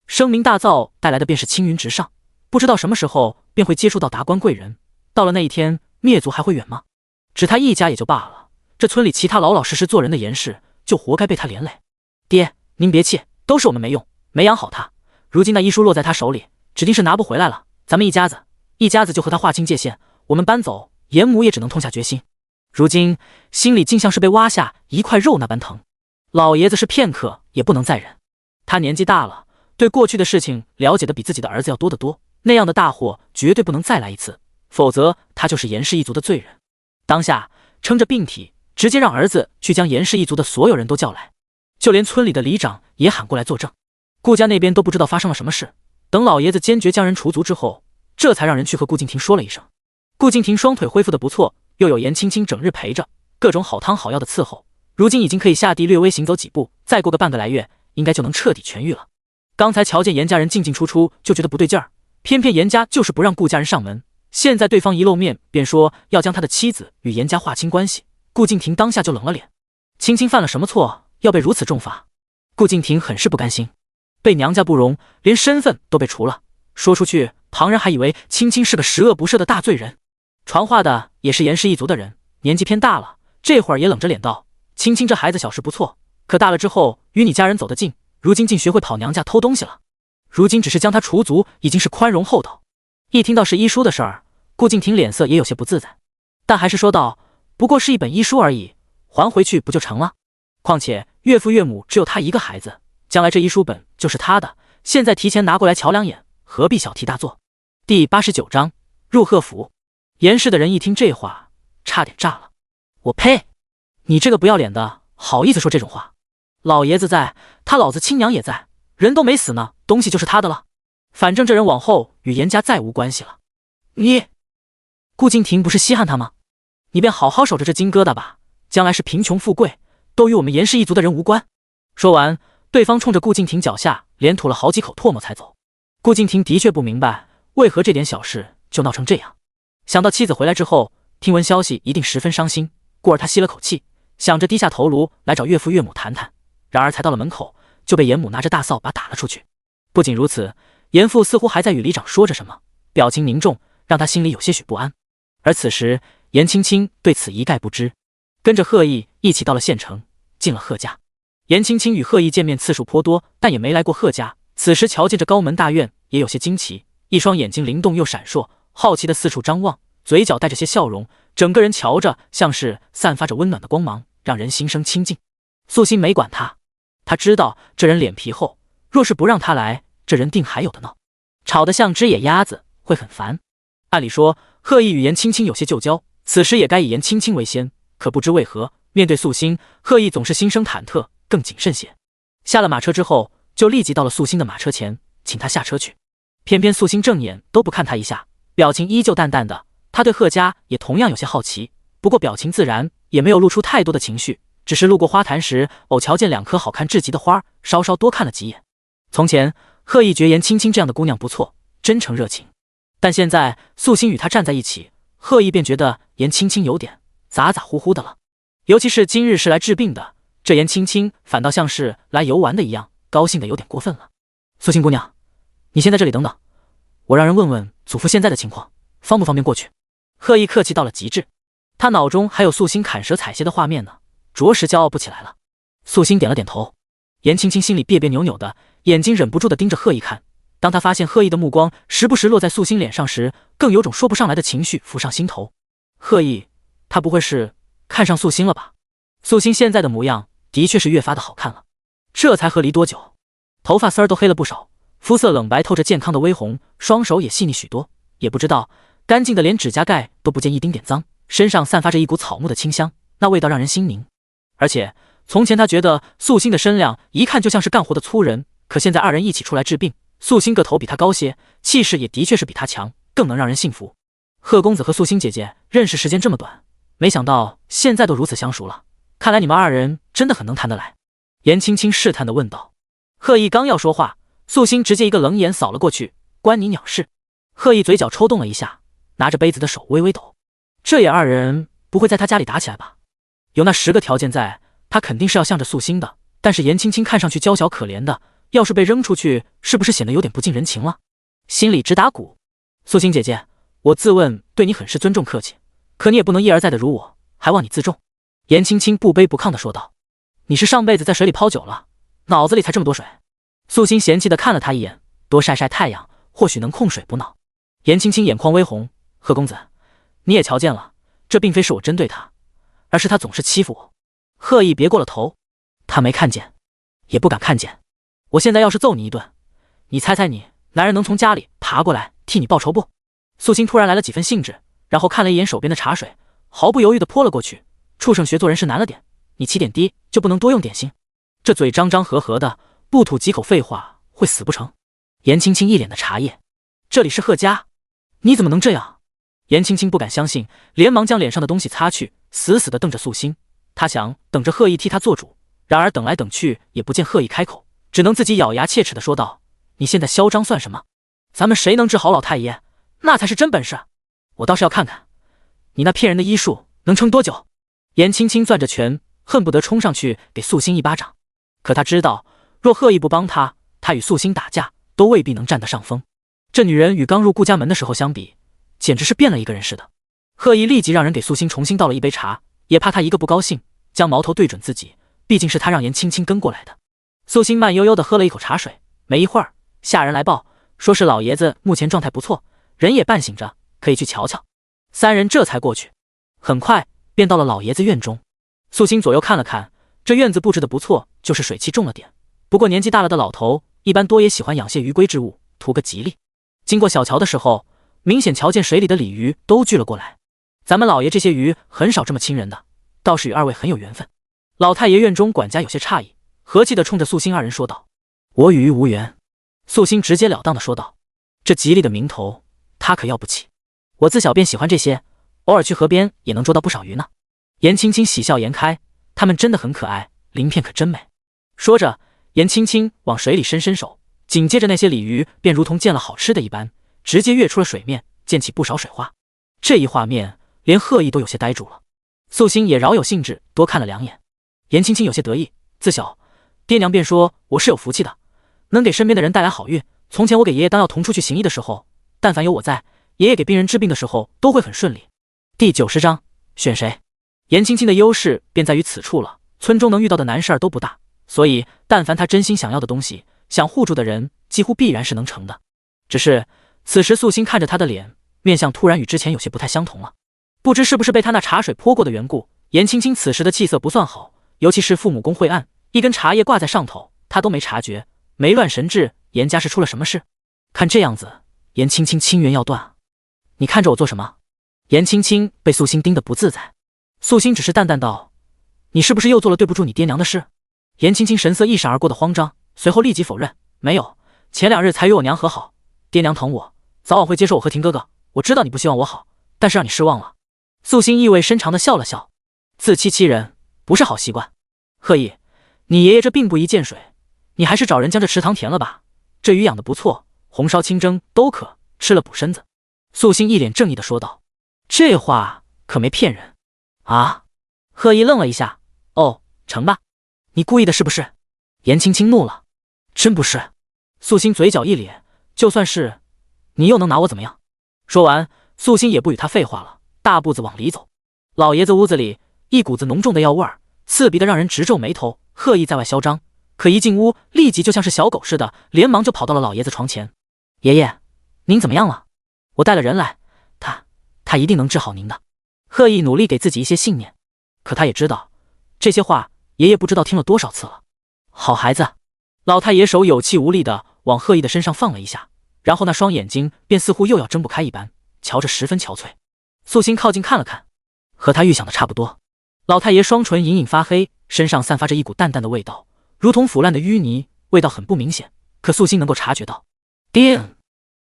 Speaker 1: 声名大噪带来的便是青云直上，不知道什么时候便会接触到达官贵人。到了那一天，灭族还会远吗？只他一家也就罢了，这村里其他老老实实做人的严氏，就活该被他连累。爹，您别气，都是我们没用，没养好他。如今那医书落在他手里，指定是拿不回来了。咱们一家子就和他划清界限，我们搬走，严母也只能痛下决心。如今心里竟像是被挖下一块肉那般疼。老爷子是片刻也不能再忍，他年纪大了，对过去的事情了解的比自己的儿子要多得多，那样的大祸绝对不能再来一次，否则他就是严氏一族的罪人。当下撑着病体，直接让儿子去将严氏一族的所有人都叫来，就连村里的里长也喊过来作证。顾家那边都不知道发生了什么事，等老爷子坚决将人除族之后，这才让人去和顾敬亭说了一声。顾敬亭双腿恢复的不错，又有严青青整日陪着，各种好汤好药的伺候，如今已经可以下地略微行走几步，再过个半个来月，应该就能彻底痊愈了。刚才瞧见严家人进进出出，就觉得不对劲儿，偏偏严家就是不让顾家人上门。现在对方一露面，便说要将他的妻子与严家划清关系，顾敬亭当下就冷了脸。青青犯了什么错，要被如此重罚？顾敬亭很是不甘心，被娘家不容，连身份都被除了，说出去，旁人还以为青青是个十恶不赦的大罪人。传话的也是严氏一族的人，年纪偏大了，这会儿也冷着脸道：青青这孩子小时不错，可大了之后与你家人走得近，如今竟学会跑娘家偷东西了。如今只是将他除族，已经是宽容厚道。一听到是医书的事儿，顾敬亭脸色也有些不自在，但还是说道：“不过是一本医书而已，还回去不就成了？况且岳父岳母只有他一个孩子，将来这医书本就是他的，现在提前拿过来瞧两眼，何必小题大做？”第89章入贺府。严氏的人一听这话，差点炸了。我呸！你这个不要脸的，好意思说这种话？老爷子在，他老子亲娘也在，人都没死呢，东西就是他的了。反正这人往后与严家再无关系了。你，顾敬亭不是稀罕他吗？你便好好守着这金疙瘩吧，将来是贫穷富贵，都与我们严氏一族的人无关。说完，对方冲着顾敬亭脚下连吐了好几口唾沫才走。顾敬亭的确不明白，为何这点小事就闹成这样。想到妻子回来之后，听闻消息一定十分伤心，故而他吸了口气，想着低下头颅来找岳父岳母谈谈。然而才到了门口，就被严母拿着大扫把打了出去。不仅如此，严父似乎还在与里长说着什么，表情凝重，让他心里有些许不安。而此时严青青对此一概不知，跟着贺毅一起到了县城，进了贺家。严青青与贺毅见面次数颇多，但也没来过贺家。此时瞧见这高门大院，也有些惊奇，一双眼睛灵动又闪烁，好奇的四处张望，嘴角带着些笑容，整个人瞧着像是散发着温暖的光芒，让人心生亲近。素心没管他，他知道这人脸皮厚，若是不让他来，这人定还有的闹，吵得像只野鸭子，会很烦。按理说贺毅与严青青有些旧交，此时也该以严青青为先，可不知为何面对素心，贺毅总是心生忐忑，更谨慎些。下了马车之后，就立即到了素心的马车前，请他下车去。偏偏素心正眼都不看他一下，表情依旧淡淡的。他对贺家也同样有些好奇，不过表情自然，也没有露出太多的情绪，只是路过花坛时偶瞧见2棵好看至极的花，稍稍多看了几眼。从前贺毅觉严青青这样的姑娘不错，真诚热情，但现在素心与他站在一起，贺毅便觉得严青青有点咋咋呼呼的了。尤其是今日是来治病的，这严青青反倒像是来游玩的一样，高兴的有点过分了。素心姑娘，你先在这里等等，我让人问问祖父现在的情况，方不方便过去？贺毅客气到了极致，他脑中还有素心砍舌采撷的画面呢，着实骄傲不起来了。素心点了点头，严青青心里别别扭扭的，眼睛忍不住的盯着贺毅看。当他发现贺毅的目光时不时落在素心脸上时，更有种说不上来的情绪浮上心头。贺毅，他不会是看上素心了吧？素心现在的模样的确是越发的好看了，这才合离多久，头发丝儿都黑了不少，肤色冷白透着健康的微红，双手也细腻许多，也不知道干净的连指甲盖都不见一丁点脏，身上散发着一股草木的清香，那味道让人心宁。而且从前他觉得素心的身量一看就像是干活的粗人，可现在二人一起出来治病，素心个头比他高些，气势也的确是比他强，更能让人信服。贺公子和素心姐姐认识时间这么短，没想到现在都如此相熟了，看来你们二人真的很能谈得来。严青青试探地问道。贺毅刚要说话，素心直接一个冷眼扫了过去，关你鸟事。贺毅嘴角抽动了一下，拿着杯子的手微微抖。这也二人不会在他家里打起来吧？有那10个条件在，他肯定是要向着素心的，但是严青青看上去娇小可怜的，要是被扔出去，是不是显得有点不近人情了？心里直打鼓。素心姐姐，我自问对你很是尊重客气，可你也不能一而再的辱我，还望你自重。严青青不卑不亢地说道。你是上辈子在水里泡久了，脑子里才这么多水。素心嫌弃地看了他一眼，多晒晒太阳，或许能控水补脑。严青青眼眶微红，贺公子，你也瞧见了，这并非是我针对他，而是他总是欺负我。贺毅别过了头，他没看见，也不敢看见。我现在要是揍你一顿，你猜猜你男人能从家里爬过来替你报仇不？素心突然来了几分兴致，然后看了一眼手边的茶水，毫不犹豫地泼了过去。畜生学做人是难了点，你起点低就不能多用点心？这嘴张张合合的，不吐几口废话会死不成？严青青一脸的茶叶，这里是贺家，你怎么能这样？严青青不敢相信，连忙将脸上的东西擦去，死死地瞪着素心。他想等着贺毅替他做主，然而等来等去也不见贺毅开口，只能自己咬牙切齿地说道：你现在嚣张算什么？咱们谁能治好老太爷，那才是真本事。我倒是要看看你那骗人的医术能撑多久。严青青攥着拳，恨不得冲上去给素心一巴掌，可他知道若贺毅不帮他，他与素心打架都未必能占得上风。这女人与刚入顾家门的时候相比，简直是变了一个人似的。贺毅立即让人给素心重新倒了一杯茶，也怕他一个不高兴将矛头对准自己，毕竟是他让严青青跟过来的。素心慢悠悠地喝了一口茶水，没一会儿，下人来报，说是老爷子目前状态不错，人也半醒着，可以去瞧瞧。三人这才过去，很快便到了老爷子院中。素心左右看了看，这院子布置的不错，就是水气重了点。不过年纪大了的老头，一般多也喜欢养些鱼龟之物，图个吉利。经过小桥的时候，明显瞧见水里的鲤鱼都聚了过来。咱们老爷这些鱼很少这么亲人的，倒是与二位很有缘分。老太爷院中管家有些诧异，和气地冲着素心二人说道：“我与鱼无缘。”素心直截了当地说道：“这吉利的名头，他可要不起。我自小便喜欢这些，偶尔去河边也能捉到不少鱼呢。”颜青青喜笑颜开，他们真的很可爱，鳞片可真美。说着，颜青青往水里伸伸手，紧接着那些鲤鱼便如同见了好吃的一般，直接跃出了水面，溅起不少水花。这一画面，连贺意都有些呆住了。素心也饶有兴致多看了两眼。颜青青有些得意，自小爹娘便说我是有福气的，能给身边的人带来好运。从前我给爷爷当药童出去行医的时候，但凡有我在，爷爷给病人治病的时候都会很顺利。第90章，选谁？颜青青的优势便在于此处了，村中能遇到的难事儿都不大，所以但凡他真心想要的东西，想护住的人，几乎必然是能成的。只是此时素心看着他的脸，面相突然与之前有些不太相同了。不知是不是被他那茶水泼过的缘故，颜青青此时的气色不算好，尤其是父母宫晦暗，一根茶叶挂在上头，他都没察觉，没乱神智，颜家是出了什么事？看这样子，颜青青亲缘要断啊！你看着我做什么？颜青青被素心盯得不自在。素心只是淡淡道：“你是不是又做了对不住你爹娘的事？”颜青青神色一闪而过的慌张，随后立即否认：“没有，前2日才与我娘和好，爹娘疼我，早晚会接受我和婷哥哥。我知道你不希望我好，但是让你失望了。”素心意味深长地笑了笑，自欺欺人不是好习惯。贺意，你爷爷这病不宜见水，你还是找人将这池塘填了吧。这鱼养得不错，红烧清蒸都可，吃了补身子。素心一脸正义地说道：“这话可没骗人啊！”贺意愣了一下：“哦，成吧，你故意的是不是？”颜青青怒了：“真不是。”素心嘴角一咧：“就算是，你又能拿我怎么样？”说完，素心也不与他废话了，大步子往里走。老爷子屋子里一股子浓重的药味儿，刺鼻的让人直皱眉头。贺意在外嚣张，可一进屋，立即就像是小狗似的，连忙就跑到了老爷子床前：“爷爷，您怎么样了？我带了人来，他一定能治好您的。”贺意努力给自己一些信念，可他也知道这些话爷爷不知道听了多少次了。好孩子，老太爷手有气无力的往贺意的身上放了一下，然后那双眼睛便似乎又要睁不开一般，瞧着十分憔悴。素心靠近看了看，和他预想的差不多。老太爷双唇隐隐发黑，身上散发着一股淡淡的味道，如同腐烂的淤泥，味道很不明显，可素心能够察觉到。叮！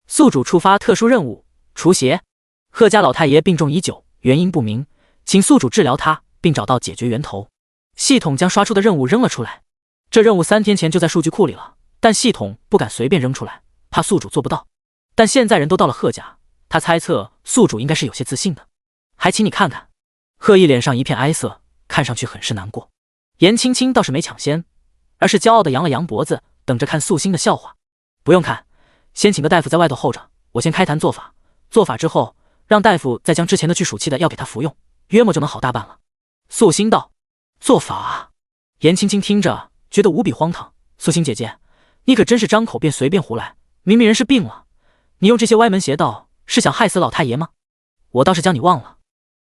Speaker 1: 宿主触发特殊任务，除邪。贺家老太爷病重已久，原因不明，请宿主治疗他，并找到解决源头。系统将刷出的任务扔了出来。这任务3天前就在数据库里了，但系统不敢随便扔出来，怕宿主做不到。但现在人都到了贺家，他猜测宿主应该是有些自信的。还请你看看。贺意脸上一片哀色，看上去很是难过。颜青青倒是没抢先，而是骄傲地扬了扬脖子，等着看素心的笑话。不用看，先请个大夫在外头候着，我先开坛做法，做法之后让大夫再将之前的去暑气的药给他服用，约莫就能好大半了。素心道：“做法啊？”颜青青听着觉得无比荒唐。素心姐姐，你可真是张口便随便胡来，明明人是病了，你用这些歪门邪道是想害死老太爷吗？我倒是将你忘了。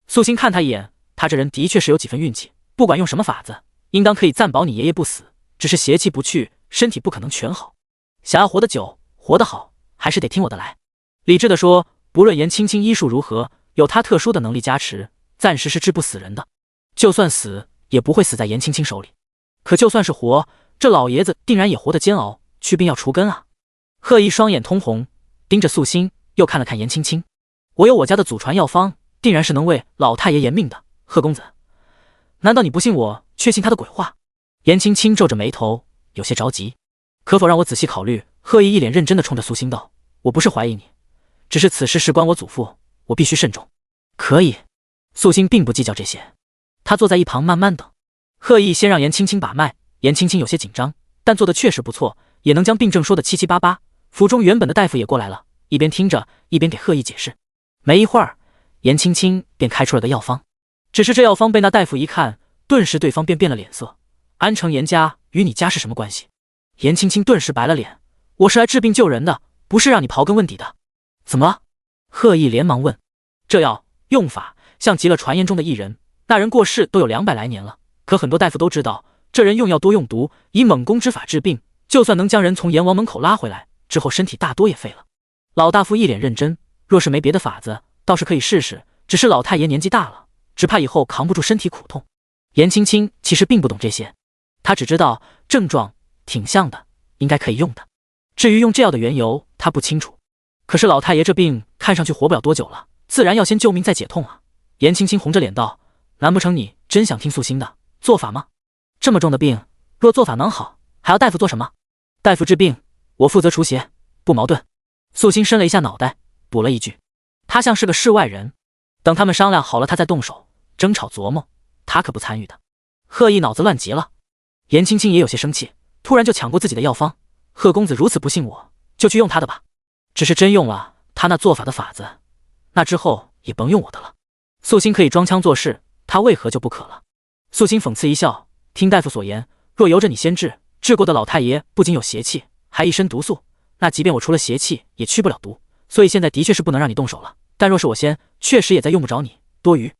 Speaker 1: 素心看他一眼，他这人的确是有几分运气，不管用什么法子，应当可以暂保你爷爷不死，只是邪气不去，身体不可能全好。想要活得久，活得好，还是得听我的来。理智的说，不论颜青青医术如何，有他特殊的能力加持，暂时是治不死人的。就算死，也不会死在颜青青手里。可就算是活，这老爷子定然也活得煎熬，去病要除根啊。贺意双眼通红，盯着素心，又看了看颜青青。我有我家的祖传药方，定然是能为老太爷延命的。贺公子，难道你不信我，却信他的鬼话？颜青青皱着眉头，有些着急。可否让我仔细考虑？贺意一脸认真地冲着素心道：“我不是怀疑你，只是此事事关我祖父，我必须慎重。”可以。素心并不计较这些，他坐在一旁慢慢等。贺意先让颜青青把脉，颜青青有些紧张，但做的确实不错，也能将病症说得七七八八。府中原本的大夫也过来了，一边听着一边给贺意解释。没一会儿，颜青青便开出了个药方。只是这药方被那大夫一看，顿时对方便变了脸色。安城颜家与你家是什么关系？颜青青顿时白了脸，我是来治病救人的，不是让你刨根问底的。怎么了？贺毅连忙问。这药用法像极了传言中的异人，那人过世都有200来年了，可很多大夫都知道，这人用药多用毒，以猛攻之法治病，就算能将人从阎王门口拉回来，之后身体大多也废了。老大夫一脸认真，若是没别的法子，倒是可以试试，只是老太爷年纪大了，只怕以后扛不住身体苦痛。颜青青其实并不懂这些，她只知道症状挺像的，应该可以用的。至于用这药的缘由，她不清楚。可是老太爷这病看上去活不了多久了，自然要先救命再解痛啊。颜青青红着脸道：难不成你真想听素心的做法吗？这么重的病，若做法能好，还要大夫做什么？大夫治病，我负责除邪，不矛盾。素心伸了一下脑袋，补了一句。他像是个世外人，等他们商量好了他再动手，争吵琢磨，他可不参与的。贺毅脑子乱极了，颜青青也有些生气，突然就抢过自己的药方。贺公子如此不信我，就去用他的吧。只是真用了他那做法的法子，那之后也甭用我的了。素心可以装腔作势，他为何就不可了？素心讽刺一笑，听大夫所言，若由着你先治过的老太爷不仅有邪气，还一身毒素，那即便我除了邪气也去不了毒，所以现在的确是不能让你动手了。但若是我先，确实也再用不着你，多余。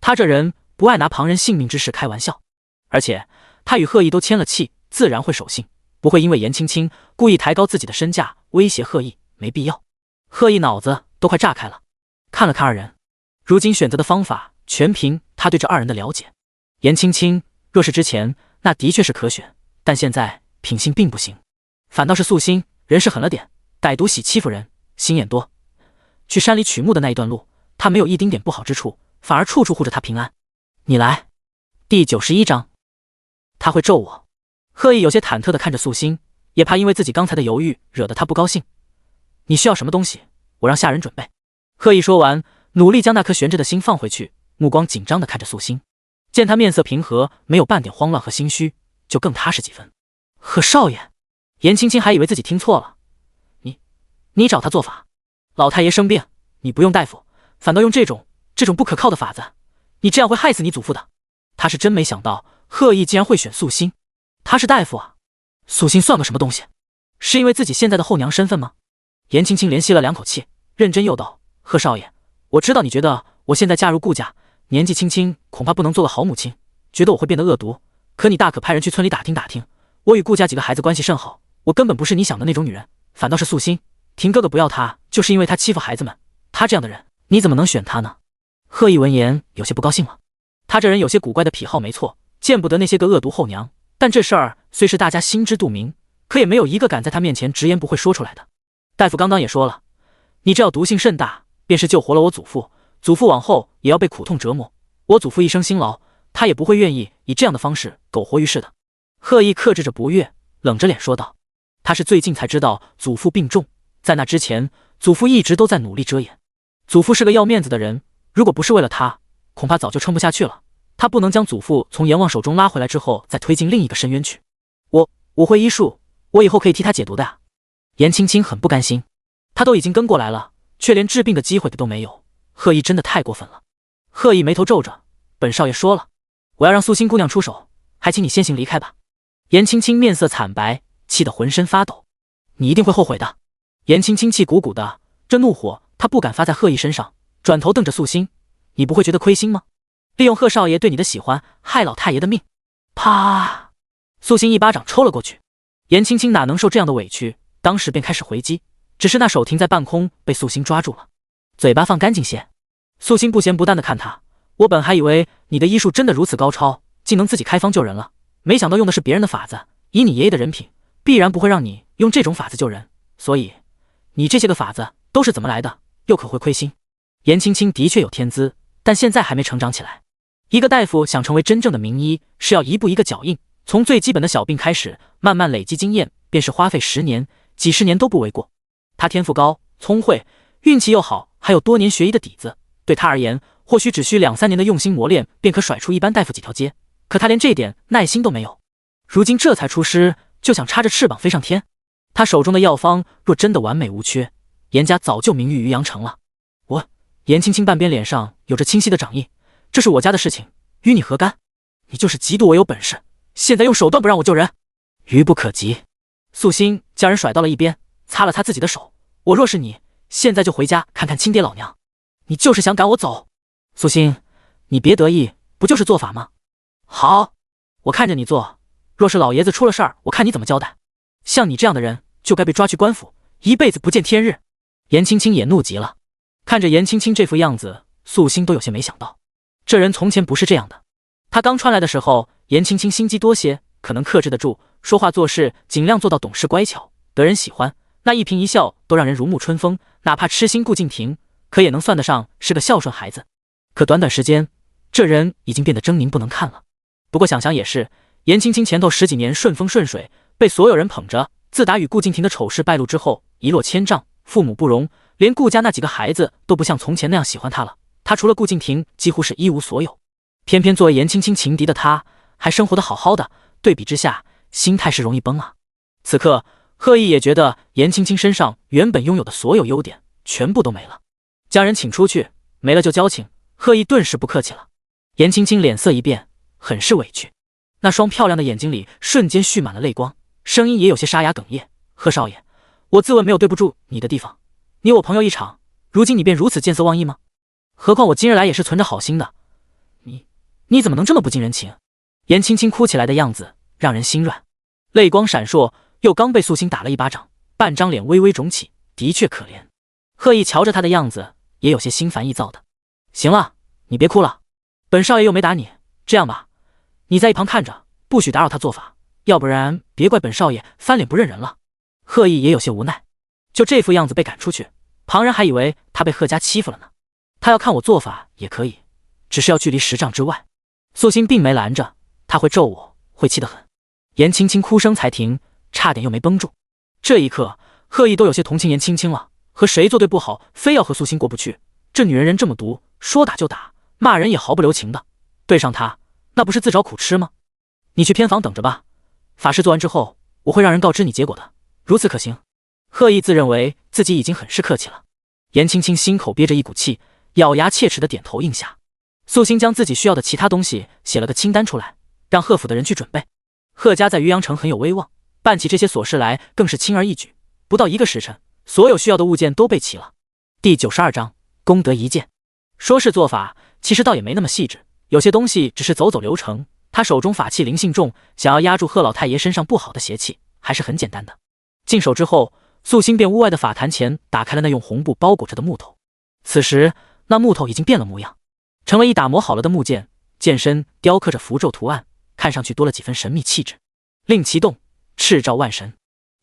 Speaker 1: 他这人不爱拿旁人性命之事开玩笑，而且他与贺毅都签了契，自然会守信，不会因为颜青青故意抬高自己的身价威胁贺毅，没必要。贺毅脑子都快炸开了，看了看二人，如今选择的方法全凭他对这二人的了解。颜青青若是之前，那的确是可选，但现在品性并不行，反倒是素心人是狠了点，歹毒喜欺负人，心眼多。去山里取木的那一段路，他没有一丁点不好之处，反而处处护着他平安。你来。第91章，他会咒我。贺毅有些忐忑地看着素心，也怕因为自己刚才的犹豫惹得他不高兴。你需要什么东西，我让下人准备。贺毅说完，努力将那颗悬着的心放回去，目光紧张地看着素心。见他面色平和，没有半点慌乱和心虚，就更踏实几分。贺少爷，颜青青还以为自己听错了。你找他做法？老太爷生病，你不用大夫，反倒用这种不可靠的法子，你这样会害死你祖父的。他是真没想到贺毅竟然会选素心，他是大夫啊，素心算个什么东西？是因为自己现在的后娘身份吗？颜青青连吸了2口气，认真又道：贺少爷，我知道你觉得我现在嫁入顾家，年纪轻轻恐怕不能做个好母亲，觉得我会变得恶毒，可你大可派人去村里打听打听，我与顾家几个孩子关系甚好，我根本不是你想的那种女人，反倒是素心。婷哥哥不要她，就是因为她欺负孩子们，她这样的人，你怎么能选她呢？贺毅闻言有些不高兴了，他这人有些古怪的癖好没错，见不得那些个恶毒后娘，但这事儿虽是大家心知肚明，可也没有一个敢在他面前直言不讳说出来的。大夫刚刚也说了，你这药毒性甚大，便是救活了我祖父，祖父往后也要被苦痛折磨，我祖父一生辛劳，他也不会愿意以这样的方式苟活于世的。贺毅克制着不悦，冷着脸说道，他是最近才知道祖父病重，在那之前，祖父一直都在努力遮掩。祖父是个要面子的人，如果不是为了他，恐怕早就撑不下去了。他不能将祖父从阎王手中拉回来之后，再推进另一个深渊去。我会医术，我以后可以替他解毒的啊。颜青青很不甘心，他都已经跟过来了，却连治病的机会都没有。贺毅真的太过分了。贺毅眉头皱着，本少爷说了，我要让素心姑娘出手，还请你先行离开吧。颜青青面色惨白，气得浑身发抖。你一定会后悔的。颜青青气鼓鼓的，这怒火他不敢发在贺毅身上，转头瞪着素心，你不会觉得亏心吗？利用贺少爷对你的喜欢，害老太爷的命。啪！素心一巴掌抽了过去。颜青青哪能受这样的委屈，当时便开始回击，只是那手停在半空，被素心抓住了。嘴巴放干净些。素心不咸不淡的看他，我本还以为你的医术真的如此高超，竟能自己开方救人了，没想到用的是别人的法子，以你爷爷的人品，必然不会让你用这种法子救人，所以你这些个法子都是怎么来的，又可会亏心？颜青青的确有天资，但现在还没成长起来。一个大夫想成为真正的名医，是要一步一个脚印，从最基本的小病开始，慢慢累积经验，便是花费10年、几十年都不为过。他天赋高，聪慧，运气又好，还有多年学医的底子，对他而言，或许只需2、3年的用心磨练，便可甩出一般大夫几条街。可他连这点耐心都没有，如今这才出师，就想插着翅膀飞上天。他手中的药方若真的完美无缺，颜家早就名誉于阳城了。颜青青半边脸上有着清晰的掌印，这是我家的事情，与你何干？你就是嫉妒我有本事，现在用手段不让我救人，愚不可及。素心将人甩到了一边，擦了擦自己的手。我若是你，现在就回家看看亲爹老娘。你就是想赶我走？素心，你别得意，不就是做法吗？好，我看着你做。若是老爷子出了事儿，我看你怎么交代。像你这样的人，就该被抓去官府，一辈子不见天日。颜青青也怒极了，看着颜青青这副样子，素心都有些没想到，这人从前不是这样的。他刚穿来的时候，颜青青心机多些，可能克制得住，说话做事尽量做到懂事乖巧，得人喜欢，那一颦一笑都让人如沐春风，哪怕痴心顾敬亭，可也能算得上是个孝顺孩子。可短短时间，这人已经变得狰狞不能看了。不过想想也是，颜青青前头10几年顺风顺水，被所有人捧着，自打与顾敬亭的丑事败露之后，一落千丈，父母不容，连顾家那几个孩子都不像从前那样喜欢他了。他除了顾敬亭，几乎是一无所有。偏偏作为颜青青情敌的他，还生活得好好的，对比之下，心态是容易崩啊。此刻，贺毅也觉得颜青青身上原本拥有的所有优点，全部都没了。将人请出去，没了就交情，贺毅顿时不客气了。颜青青脸色一变，很是委屈，那双漂亮的眼睛里瞬间蓄满了泪光，声音也有些沙哑哽咽。贺少爷，我自问没有对不住你的地方，你我朋友一场，如今你便如此见色忘义吗？何况我今日来也是存着好心的，你怎么能这么不近人情？颜青青哭起来的样子让人心软，泪光闪烁，又刚被素心打了一巴掌，半张脸微微肿起，的确可怜。贺毅瞧着他的样子，也有些心烦意躁的。行了，你别哭了，本少爷又没打你，这样吧，你在一旁看着，不许打扰他做法，要不然别怪本少爷翻脸不认人了。贺毅也有些无奈，就这副样子被赶出去，旁人还以为他被贺家欺负了呢。他要看我做法也可以，只是要距离10丈之外。素心并没拦着，他会咒我，会气得很。颜青青哭声才停，差点又没绷住。这一刻，贺毅都有些同情颜青青了，和谁作对不好，非要和素心过不去。这女人人这么毒，说打就打，骂人也毫不留情的，对上她，那不是自找苦吃吗？你去偏房等着吧，法事做完之后，我会让人告知你结果的，如此可行？贺毅自认为自己已经很是客气了。颜青青心口憋着一股气，咬牙切齿的点头应下。素心将自己需要的其他东西写了个清单出来，让贺府的人去准备。贺家在渔阳城很有威望，办起这些琐事来更是轻而易举，不到1个时辰，所有需要的物件都备齐了。第92章功德一件。说是做法，其实倒也没那么细致，有些东西只是走走流程。他手中法器灵性重，想要压住贺老太爷身上不好的邪气，还是很简单的。进手之后，素心便屋外的法坛前打开了那用红布包裹着的木头。此时那木头已经变了模样，成了一打磨好了的木剑，剑身雕刻着符咒图案，看上去多了几分神秘气质。令其动，赤照万神。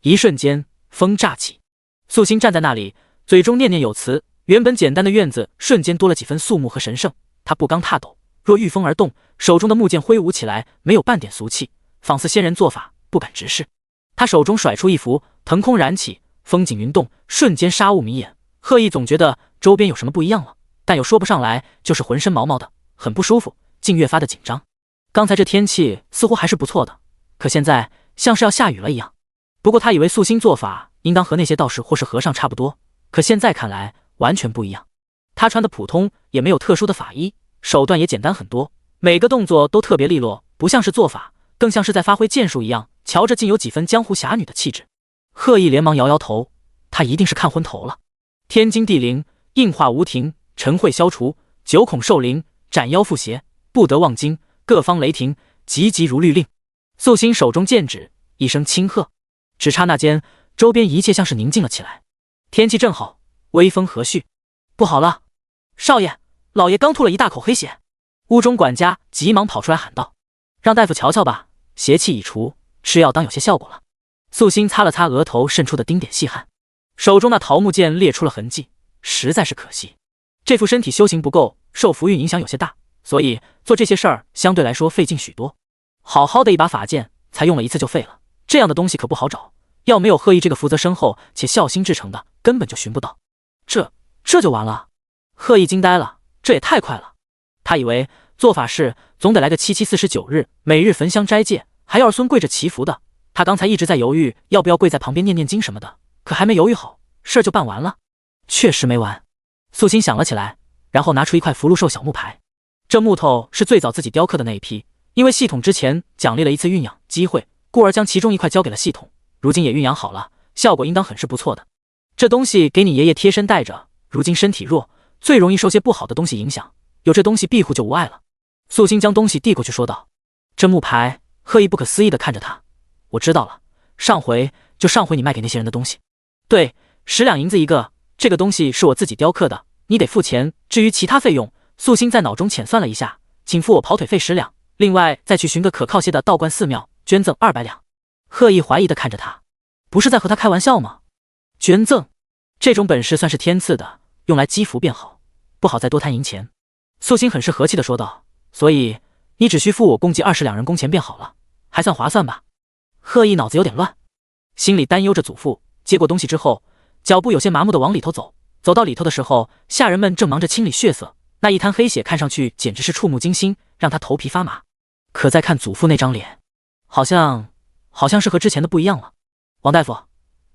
Speaker 1: 一瞬间，风乍起，素心站在那里，嘴中念念有词。原本简单的院子瞬间多了几分肃穆和神圣。他步刚踏斗，若御风而动，手中的木剑挥舞起来，没有半点俗气，仿似仙人做法，不敢直视。他手中甩出一符，腾空燃起，风景云动，瞬间杀雾迷眼。贺毅总觉得周边有什么不一样了，但又说不上来，就是浑身毛毛的，很不舒服，竟越发的紧张。刚才这天气似乎还是不错的，可现在像是要下雨了一样。不过他以为素心做法应当和那些道士或是和尚差不多，可现在看来完全不一样。他穿的普通，也没有特殊的法衣，手段也简单很多，每个动作都特别利落，不像是做法，更像是在发挥剑术一样，瞧着竟有几分江湖侠女的气质。贺毅连忙摇摇头，他一定是看昏头了。天经地灵，应化无停，晨会消除，九孔受灵，斩妖缚邪，不得忘经，各方雷霆，急急如律令。素心手中剑指，一声轻喝，只刹那间，周边一切像是宁静了起来。天气正好，微风和煦。不好了，少爷，老爷刚吐了一大口黑血。屋中管家急忙跑出来喊道：“让大夫瞧瞧吧，邪气已除，吃药当有些效果了。”素心擦了擦额头渗出的丁点细汗，手中那桃木剑裂出了痕迹，实在是可惜。这副身体修行不够，受符运影响有些大，所以做这些事儿相对来说费劲许多。好好的一把法剑，才用了一次就废了，这样的东西可不好找。要没有贺毅这个福泽深厚且孝心至诚的，根本就寻不到。这就完了？贺毅惊呆了，这也太快了。他以为做法事总得来个7七49日，每日焚香斋戒，还要儿孙跪着祈福的。他刚才一直在犹豫要不要跪在旁边念念经什么的，可还没犹豫好，事儿就办完了。确实没完。素心想了起来，然后拿出一块福禄寿小木牌。这木头是最早自己雕刻的那一批，因为系统之前奖励了一次运养机会，故而将其中一块交给了系统。如今也酝酿好了，效果应当很是不错的。这东西给你爷爷贴身带着，如今身体弱，最容易受些不好的东西影响，有这东西庇护就无碍了。素心将东西递过去说道。这木牌，贺意不可思议地看着他。我知道了，上回你卖给那些人的东西。对，10两银子一个，这个东西是我自己雕刻的，你得付钱，至于其他费用，素心在脑中浅算了一下，请付我跑腿费10两，另外再去寻个可靠些的道观寺庙，捐赠200两。贺意怀疑地看着他，不是在和他开玩笑吗？捐赠这种本事算是天赐的，用来积福便好，不好再多贪银钱。素心很是和气地说道，所以你只需付我共计20两人工钱便好了，还算划算吧？贺意脑子有点乱，心里担忧着祖父。接过东西之后，脚步有些麻木地往里头走。走到里头的时候，下人们正忙着清理血色，那一滩黑血看上去简直是触目惊心，让他头皮发麻。可再看祖父那张脸，好像是和之前的不一样了。王大夫，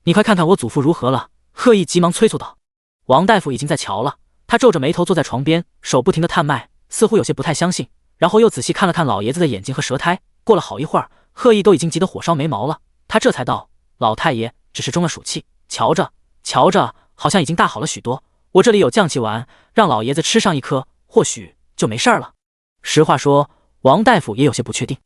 Speaker 1: 你快看看我祖父如何了？贺意急忙催促道。王大夫已经在瞧了，他皱着眉头坐在床边，手不停地探脉，似乎有些不太相信，然后又仔细看了看老爷子的眼睛和舌苔。过了好一会儿，贺意都已经急得火烧眉毛了，他这才道：老太爷只是中了暑气，瞧着好像已经大好了许多，我这里有降气丸，让老爷子吃上1颗，或许就没事儿了。实话说，王大夫也有些不确定，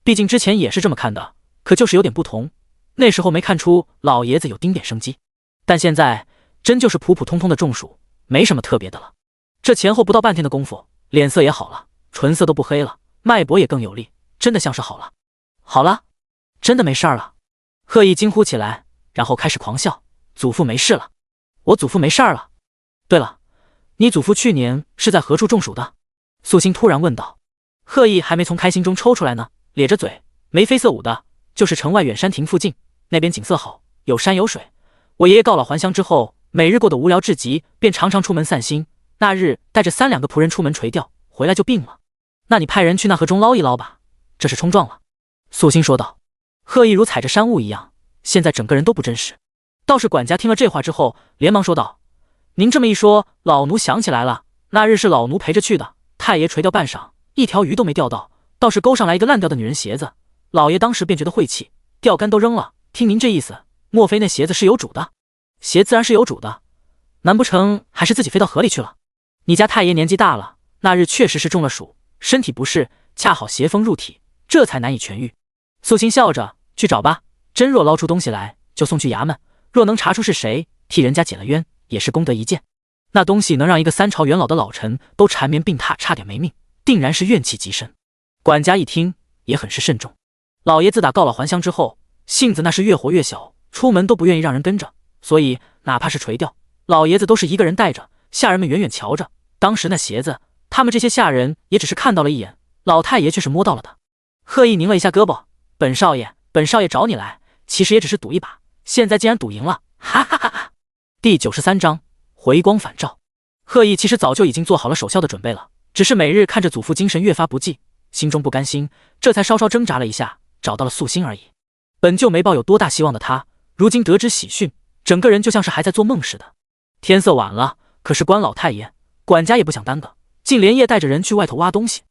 Speaker 1: 毕竟之前也是这么看的，可就是有点不同。那时候没看出老爷子有丁点生机，但现在真就是普普通通的中暑，没什么特别的了。这前后不到半天的功夫，脸色也好了，唇色都不黑了，脉搏也更有力，真的像是好了。好了，真的没事儿了。贺意惊呼起来，然后开始狂笑。祖父没事了，我祖父没事儿了。对了，你祖父去年是在何处中暑的？素心突然问道。贺意还没从开心中抽出来呢，咧着嘴，眉飞色舞的，就是城外远山亭附近，那边景色好，有山有水。我爷爷告老还乡之后，每日过得无聊至极，便常常出门散心。那日带着3两个仆人出门垂钓，回来就病了。那你派人去那河中捞一捞吧，这是冲撞了。素心说道。贺意如踩着山雾一样，现在整个人都不真实。倒是管家听了这话之后，连忙说道：您这么一说，老奴想起来了，那日是老奴陪着去的，太爷垂钓半晌，一条鱼都没钓到，倒是勾上来一个烂掉的女人鞋子。老爷当时便觉得晦气，钓竿都扔了。听您这意思，莫非那鞋子是有主的？鞋自然是有主的，难不成还是自己飞到河里去了？你家太爷年纪大了，那日确实是中了暑，身体不适，恰好邪风入体，这才难以痊愈。素心笑着，去找吧，真若捞出东西来，就送去衙门，若能查出是谁，替人家解了冤，也是功德一件。那东西能让一个3朝元老的老臣都缠绵病榻，差点没命，定然是怨气极深。管家一听也很是慎重。老爷自打告老还乡之后，性子那是越活越小，出门都不愿意让人跟着，所以哪怕是垂钓，老爷子都是一个人带着，下人们远远瞧着。当时那鞋子，他们这些下人也只是看到了一眼，老太爷却是摸到了的。贺意拧了一下胳膊，本少爷找你来，其实也只是赌一把，现在竟然赌赢了，哈哈哈哈。第93章回光返照。贺意其实早就已经做好了守孝的准备了，只是每日看着祖父精神越发不济，心中不甘心，这才稍稍挣扎了一下，找到了素心而已。本就没抱有多大希望的他，如今得知喜讯，整个人就像是还在做梦似的。天色晚了，可是关老太爷，管家也不想耽搁，竟连夜带着人去外头挖东西。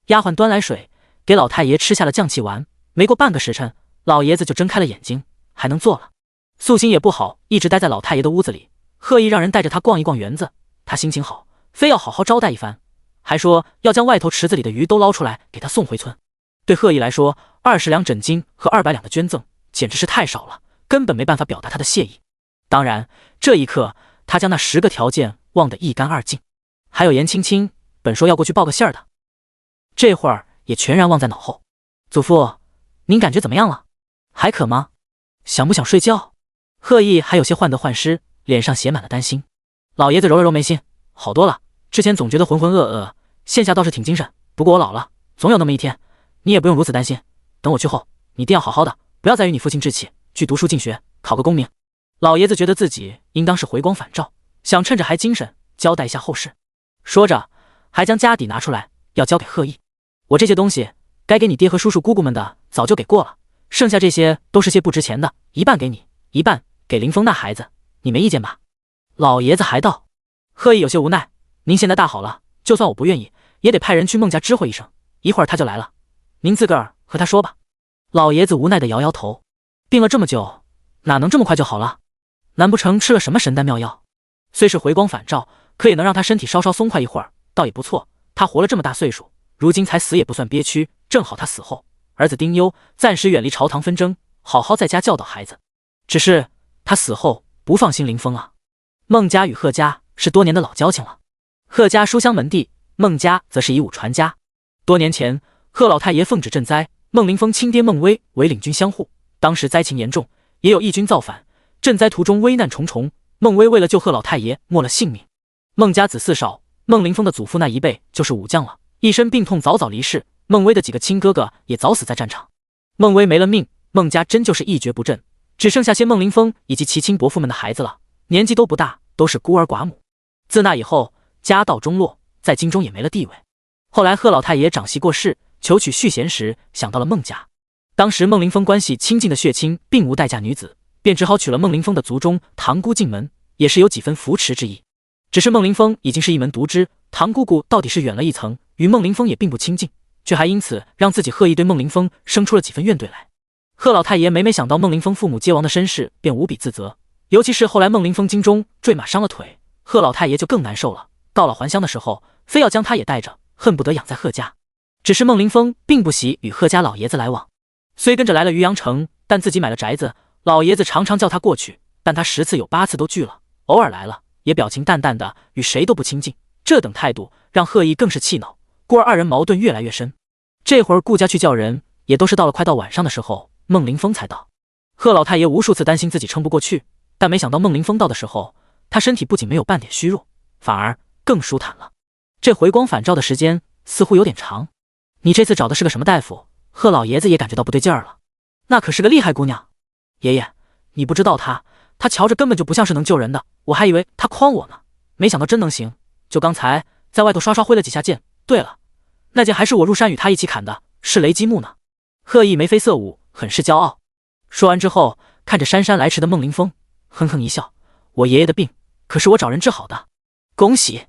Speaker 1: 丫鬟端来水，给老太爷吃下了降气丸，没过半个时辰，老爷子就睁开了眼睛，还能坐了。素心也不好一直待在老太爷的屋子里，贺意让人带着他逛一逛园子，他心情好，非要好好招待一番，还说要将外头池子里的鱼都捞出来给他送回村。对贺意来说，20两整金和200两的捐赠简直是太少了，根本没办法表达他的谢意。当然这一刻他将那10个条件忘得一干二净，还有严青青本说要过去报个信儿的，这会儿也全然忘在脑后。祖父，您感觉怎么样了？还可吗？想不想睡觉？贺意还有些患得患失，脸上写满了担心。老爷子揉了揉眉心，好多了，之前总觉得浑浑噩噩，现下倒是挺精神，不过我老了，总有那么一天，你也不用如此担心，等我去后，你定要好好的，不要再与你父亲置气，去读书进学，考个功名。老爷子觉得自己应当是回光返照，想趁着还精神交代一下后事，说着还将家底拿出来要交给贺意。我这些东西该给你爹和叔叔姑姑们的早就给过了，剩下这些都是些不值钱的，一半给你，一半给林峰那孩子，你没意见吧？老爷子还道。贺意有些无奈，您现在大好了，就算我不愿意，也得派人去孟家知会一声，一会儿他就来了，您自个儿和他说吧。老爷子无奈地摇摇头，病了这么久，哪能这么快就好了？难不成吃了什么神丹妙药？虽是回光返照，可也能让他身体稍稍松快一会儿，倒也不错。他活了这么大岁数，如今才死也不算憋屈，正好他死后，儿子丁忧暂时远离朝堂纷争，好好在家教导孩子。只是他死后不放心林峰啊。孟家与贺家是多年的老交情了，贺家书香门第，孟家则是以武传家。多年前，贺老太爷奉旨赈灾，孟林峰亲爹孟威为领军相护，当时灾情严重，也有义军造反，赈灾途中危难重重，孟威为了救贺老太爷没了性命。孟家子嗣少，孟林峰的祖父那一辈就是武将了，一身病痛早早离世，孟威的几个亲哥哥也早死在战场。孟威没了命，孟家真就是一蹶不振，只剩下些孟林峰以及其亲伯父们的孩子了，年纪都不大，都是孤儿寡母。自那以后，家道中落，在京中也没了地位。后来贺老太爷长媳过世，求娶续弦时想到了孟家，当时孟林峰关系亲近的血亲并无待嫁女子，便只好娶了孟林峰的族中堂姑进门，也是有几分扶持之意。只是孟林峰已经是一门独知，堂姑姑到底是远了一层，与孟林峰也并不亲近，却还因此让自己贺意对孟林峰生出了几分怨怼来。贺老太爷每想到孟林峰父母皆亡的身世，便无比自责，尤其是后来孟林峰京中坠马伤了腿，贺老太爷就更难受了，到了还乡的时候，非要将他也带着，恨不得养在贺家。只是孟林峰并不喜与贺家老爷子来往，虽跟着来了渔阳城，但自己买了宅子，老爷子常常叫他过去，但他10次有8次都拒了，偶尔来了也表情淡淡的，与谁都不亲近。这等态度让贺意更是气恼，故而2人矛盾越来越深。这会儿顾家去叫人，也都是到了快到晚上的时候，孟林峰才到。贺老太爷无数次担心自己撑不过去，但没想到孟林峰到的时候，他身体不仅没有半点虚弱，反而更舒坦了。这回光返照的时间似乎有点长。你这次找的是个什么大夫？贺老爷子也感觉到不对劲儿了。那可是个厉害姑娘。爷爷，你不知道她瞧着根本就不像是能救人的，我还以为她诓我呢，没想到真能行。就刚才在外头刷挥了几下剑。对了，那剑还是我入山与他一起砍的，是雷击木呢。贺意眉飞色舞，很是骄傲。说完之后，看着姗姗来迟的孟林峰，哼哼一笑，我爷爷的病可是我找人治好的。恭喜。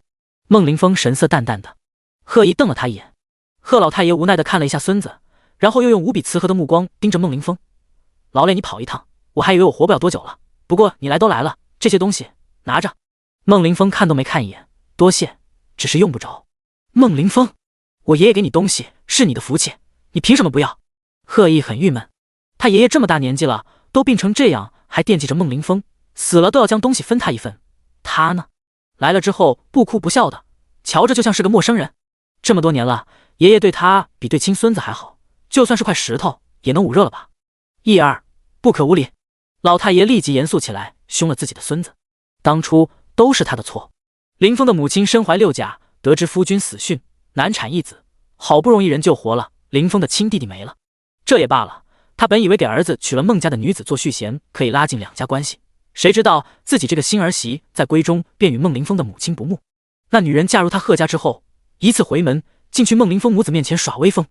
Speaker 1: 孟林峰神色淡淡的。贺意瞪了他一眼。贺老太爷无奈地看了一下孙子，然后又用无比慈和的目光盯着孟林峰。劳累你跑一趟，我还以为我活不了多久了，不过你来都来了，这些东西拿着。孟林峰看都没看一眼，多谢，只是用不着。孟林峰，我爷爷给你东西是你的福气，你凭什么不要？贺意很郁闷，他爷爷这么大年纪了，都病成这样，还惦记着孟林峰，死了都要将东西分他一份。他呢，来了之后不哭不笑的，瞧着就像是个陌生人。这么多年了，爷爷对他比对亲孙子还好，就算是块石头也能捂热了吧。义儿，不可无礼。老太爷立即严肃起来，凶了自己的孙子。当初都是他的错。林峰的母亲身怀6甲，得知夫君死讯，难产一子，好不容易人救活了，林峰的亲弟弟没了。这也罢了，他本以为给儿子娶了孟家的女子做续弦，可以拉近2家关系，谁知道自己这个新儿媳在闺中便与孟林峰的母亲不睦。那女人嫁入他贺家之后，一次回门竟去孟林峰母子面前耍威风。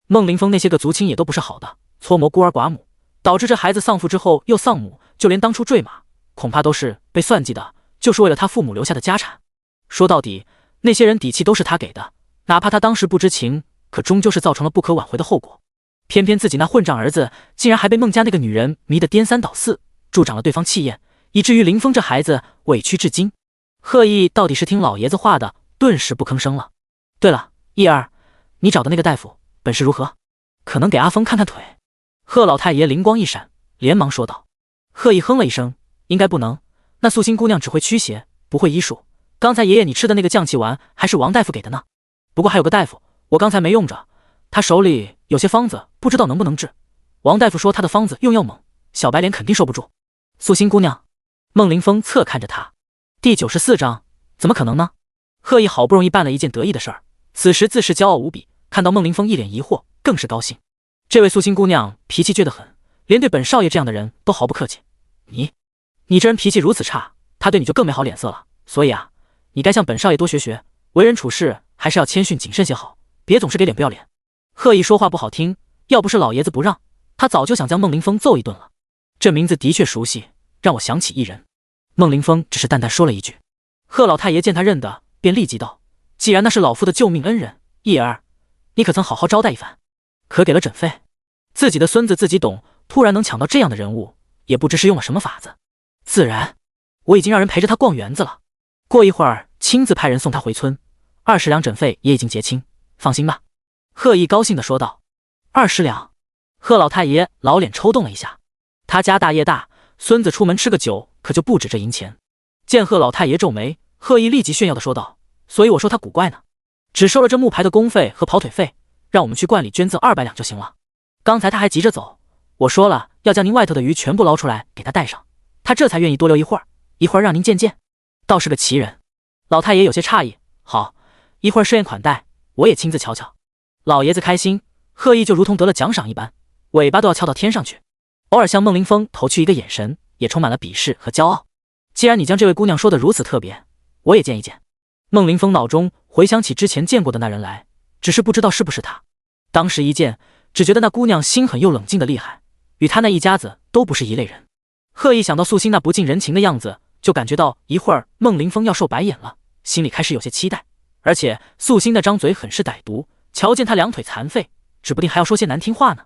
Speaker 1: 孟林峰那些个族亲也都不是好的，搓磨孤儿寡母，导致这孩子丧父之后又丧母，就连当初坠马恐怕都是被算计的，就是为了他父母留下的家产。说到底，那些人底气都是他给的，哪怕他当时不知情，可终究是造成了不可挽回的后果。偏偏自己那混账儿子竟然还被孟家那个女人迷得颠3倒4，助长了对方气焰，以至于林峰这孩子委屈至今。贺意到底是听老爷子话的，顿时不吭声了。对了，义儿，你找的那个大夫本事如何？可能给阿峰看看腿。贺老太爷灵光一闪，连忙说道。贺意哼了一声，应该不能，那素心姑娘只会驱邪，不会医术。刚才爷爷你吃的那个降气丸还是王大夫给的呢。不过还有个大夫，我刚才没用着，他手里有些方子，不知道能不能治。王大夫说他的方子用药猛，小白脸肯定受不住。素心姑娘，孟林峰侧看着他。第94章，怎么可能呢？贺意好不容易办了一件得意的事儿，此时自是骄傲无比，看到孟林峰一脸疑惑，更是高兴。这位素心姑娘脾气倔得很，连对本少爷这样的人都毫不客气。你这人脾气如此差，他对你就更没好脸色了。所以啊，你该向本少爷多学学，为人处事还是要谦逊谨慎些好，别总是给脸不要脸。贺意说话不好听，要不是老爷子不让，他早就想将孟林峰揍一顿了。这名字的确熟悉，让我想起一人。孟林峰只是淡淡说了一句。贺老太爷见他认得，便立即道：既然那是老夫的救命恩人，义儿，你可曾好好招待一番？可给了诊费？自己的孙子自己懂，突然能抢到这样的人物，也不知是用了什么法子。自然，我已经让人陪着他逛园子了，过一会儿亲自派人送他回村，20两诊费也已经结清，放心吧。贺毅高兴地说道。20两？贺老太爷老脸抽动了一下，他家大业大，孙子出门吃个酒可就不止这银钱。见贺老太爷皱眉，贺毅立即炫耀地说道：所以我说他古怪呢，只收了这木牌的工费和跑腿费，让我们去观里捐赠200两就行了。刚才他还急着走，我说了要将您外头的鱼全部捞出来给他带上，他这才愿意多留一会儿，一会儿让您见见，倒是个奇人。老太爷有些诧异，好，一会儿设宴款待，我也亲自瞧瞧。老爷子开心，贺毅就如同得了奖赏一般，尾巴都要翘到天上去，偶尔向孟凌风投去一个眼神，也充满了鄙视和骄傲。既然你将这位姑娘说得如此特别，我也见一见。孟凌风脑中回想起之前见过的那人来，只是不知道是不是他。当时一见，只觉得那姑娘心狠又冷静的厉害，与他那一家子都不是一类人。贺毅想到素心那不近人情的样子，就感觉到一会儿孟凌风要受白眼了，心里开始有些期待。而且素心那张嘴很是歹毒，瞧见他两腿残废，指不定还要说些难听话呢。